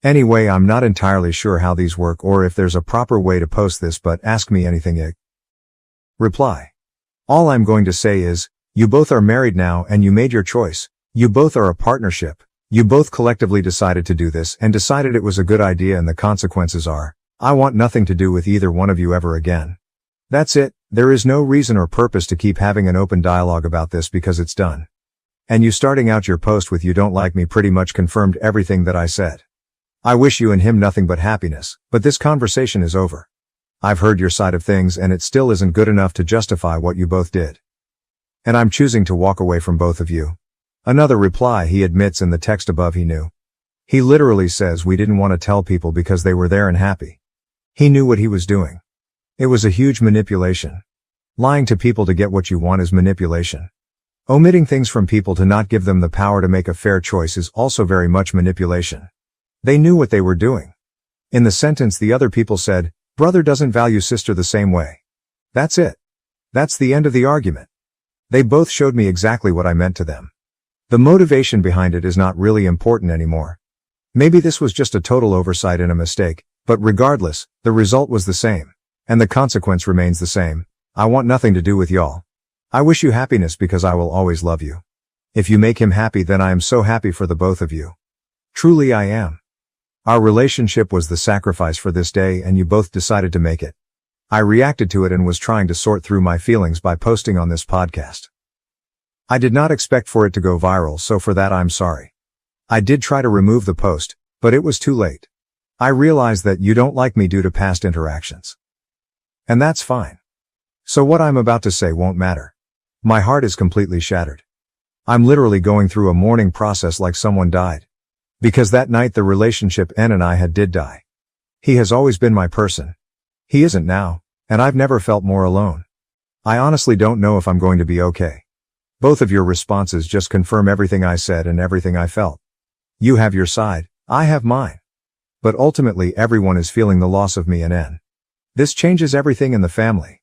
Anyway, I'm not entirely sure how these work or if there's a proper way to post this, but ask me anything. Reply. All I'm going to say is, you both are married now and you made your choice. You both are a partnership. You both collectively decided to do this and decided it was a good idea, and the consequences are, I want nothing to do with either one of you ever again. That's it. There is no reason or purpose to keep having an open dialogue about this because it's done. And you starting out your post with "you don't like me" pretty much confirmed everything that I said. I wish you and him nothing but happiness, but this conversation is over. I've heard your side of things and it still isn't good enough to justify what you both did. And I'm choosing to walk away from both of you. Another reply. He admits in the text above he knew. He literally says we didn't want to tell people because they were there and happy. He knew what he was doing. It was a huge manipulation. Lying to people to get what you want is manipulation. Omitting things from people to not give them the power to make a fair choice is also very much manipulation. They knew what they were doing. In the sentence the other people said, brother doesn't value sister the same way. That's it. That's the end of the argument. They both showed me exactly what I meant to them. The motivation behind it is not really important anymore. Maybe this was just a total oversight and a mistake, But regardless, the result was the same. And the consequence remains the same. I want nothing to do with y'all. I wish you happiness because I will always love you. If you make him happy, then I am so happy for the both of you. Truly I am. Our relationship was the sacrifice for this day, and you both decided to make it. I reacted to it and was trying to sort through my feelings by posting on this podcast. I did not expect for it to go viral, so for that I'm sorry. I did try to remove the post, but it was too late. I realize that you don't like me due to past interactions. And that's fine. So what I'm about to say won't matter. My heart is completely shattered. I'm literally going through a mourning process like someone died. Because that night the relationship N and I had did die. He has always been my person. He isn't now, and I've never felt more alone. I honestly don't know if I'm going to be okay. Both of your responses just confirm everything I said and everything I felt. You have your side, I have mine. But ultimately everyone is feeling the loss of me and N. This changes everything in the family.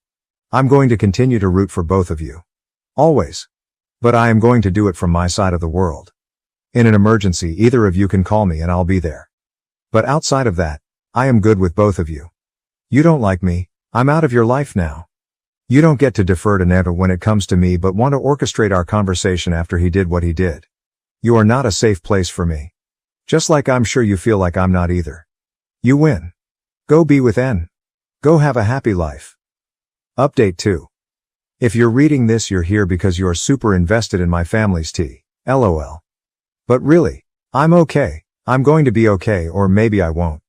I'm going to continue to root for both of you. Always. But I am going to do it from my side of the world. In an emergency, either of you can call me and I'll be there. But outside of that, I am good with both of you. You don't like me, I'm out of your life now. You don't get to defer to Neva when it comes to me but want to orchestrate our conversation after he did what he did. You are not a safe place for me. Just like I'm sure you feel like I'm not either. You win. Go be with N. Go have a happy life. Update 2. If you're reading this, you're here because you're super invested in my family's tea. LOL. But really, I'm okay. I'm going to be okay, or maybe I won't.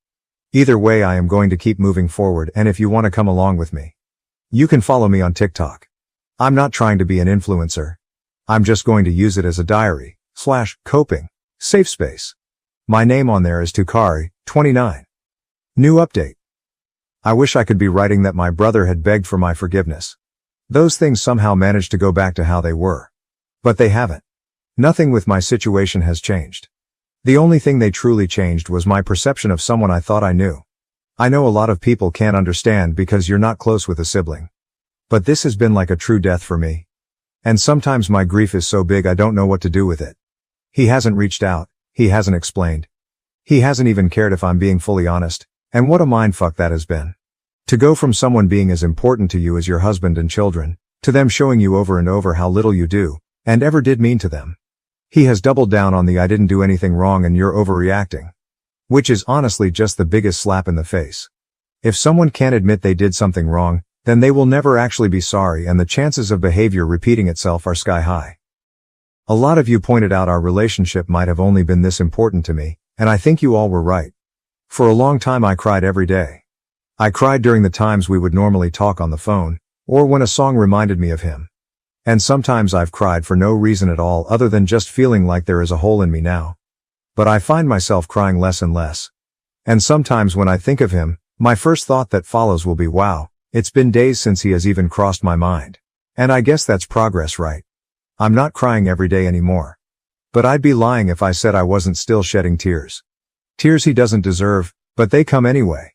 Either way, I am going to keep moving forward, and if you want to come along with me, you can follow me on TikTok. I'm not trying to be an influencer. I'm just going to use it as a diary / coping safe space. My name on there is Tukari, 29. New update. I wish I could be writing that my brother had begged for my forgiveness. Those things somehow managed to go back to how they were. But they haven't. Nothing with my situation has changed. The only thing they truly changed was my perception of someone I thought I knew. I know a lot of people can't understand because you're not close with a sibling. But this has been like a true death for me. And sometimes my grief is so big I don't know what to do with it. He hasn't reached out, he hasn't explained. He hasn't even cared if I'm being fully honest, and what a mindfuck that has been. To go from someone being as important to you as your husband and children, to them showing you over and over how little you do, and ever did mean to them. He has doubled down on the I didn't do anything wrong and you're overreacting. Which is honestly just the biggest slap in the face. If someone can't admit they did something wrong, then they will never actually be sorry, and the chances of behavior repeating itself are sky high. A lot of you pointed out our relationship might have only been this important to me, and I think you all were right. For a long time I cried every day. I cried during the times we would normally talk on the phone, or when a song reminded me of him. And sometimes I've cried for no reason at all other than just feeling like there is a hole in me now. But I find myself crying less and less. And sometimes when I think of him, my first thought that follows will be, wow, it's been days since he has even crossed my mind. And I guess that's progress, right? I'm not crying every day anymore. But I'd be lying if I said I wasn't still shedding tears. Tears he doesn't deserve, but they come anyway.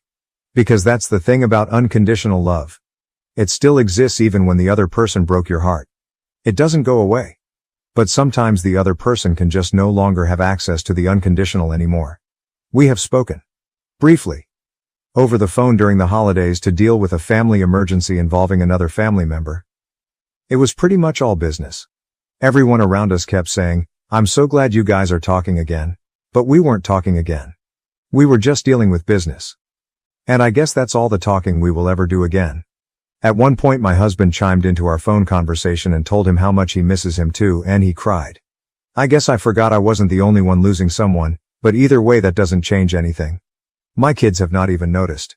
Because that's the thing about unconditional love. It still exists even when the other person broke your heart. It doesn't go away. But sometimes the other person can just no longer have access to the unconditional anymore. We have spoken. Briefly. Over the phone during the holidays to deal with a family emergency involving another family member. It was pretty much all business. Everyone around us kept saying, I'm so glad you guys are talking again. But we weren't talking again. We were just dealing with business. And I guess that's all the talking we will ever do again. At one point my husband chimed into our phone conversation and told him how much he misses him too, and he cried. I guess I forgot I wasn't the only one losing someone, but either way that doesn't change anything. My kids have not even noticed.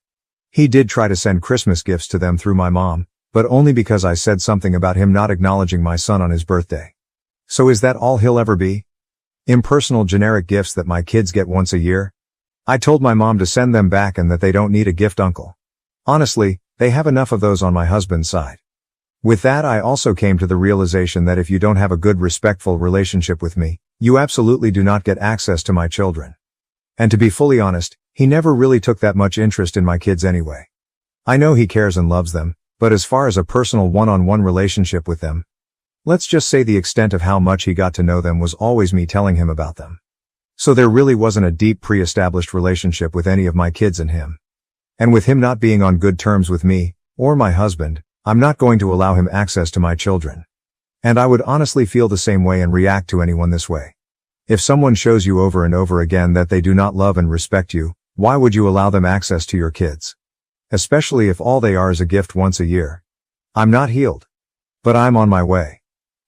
He did try to send Christmas gifts to them through my mom, but only because I said something about him not acknowledging my son on his birthday. So is that all he'll ever be? Impersonal generic gifts that my kids get once a year? I told my mom to send them back and that they don't need a gift uncle. Honestly, they have enough of those on my husband's side. With that, I also came to the realization that if you don't have a good, respectful relationship with me, you absolutely do not get access to my children. And to be fully honest, he never really took that much interest in my kids anyway. I know he cares and loves them, but as far as a personal one-on-one relationship with them, let's just say the extent of how much he got to know them was always me telling him about them. So there really wasn't a deep pre-established relationship with any of my kids and him. And with him not being on good terms with me, or my husband, I'm not going to allow him access to my children. And I would honestly feel the same way and react to anyone this way. If someone shows you over and over again that they do not love and respect you, why would you allow them access to your kids? Especially if all they are is a gift once a year. I'm not healed. But I'm on my way.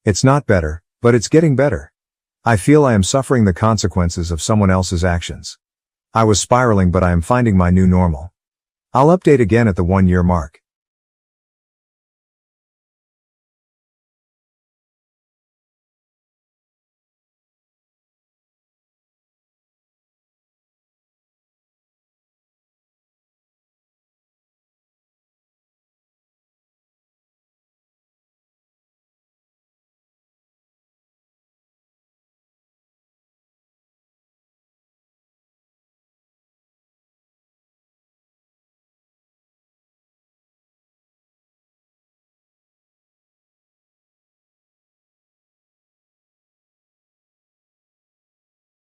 It's not better, but it's getting better. I feel I am suffering the consequences of someone else's actions. I was spiraling, but I am finding my new normal. I'll update again at the 1-year mark.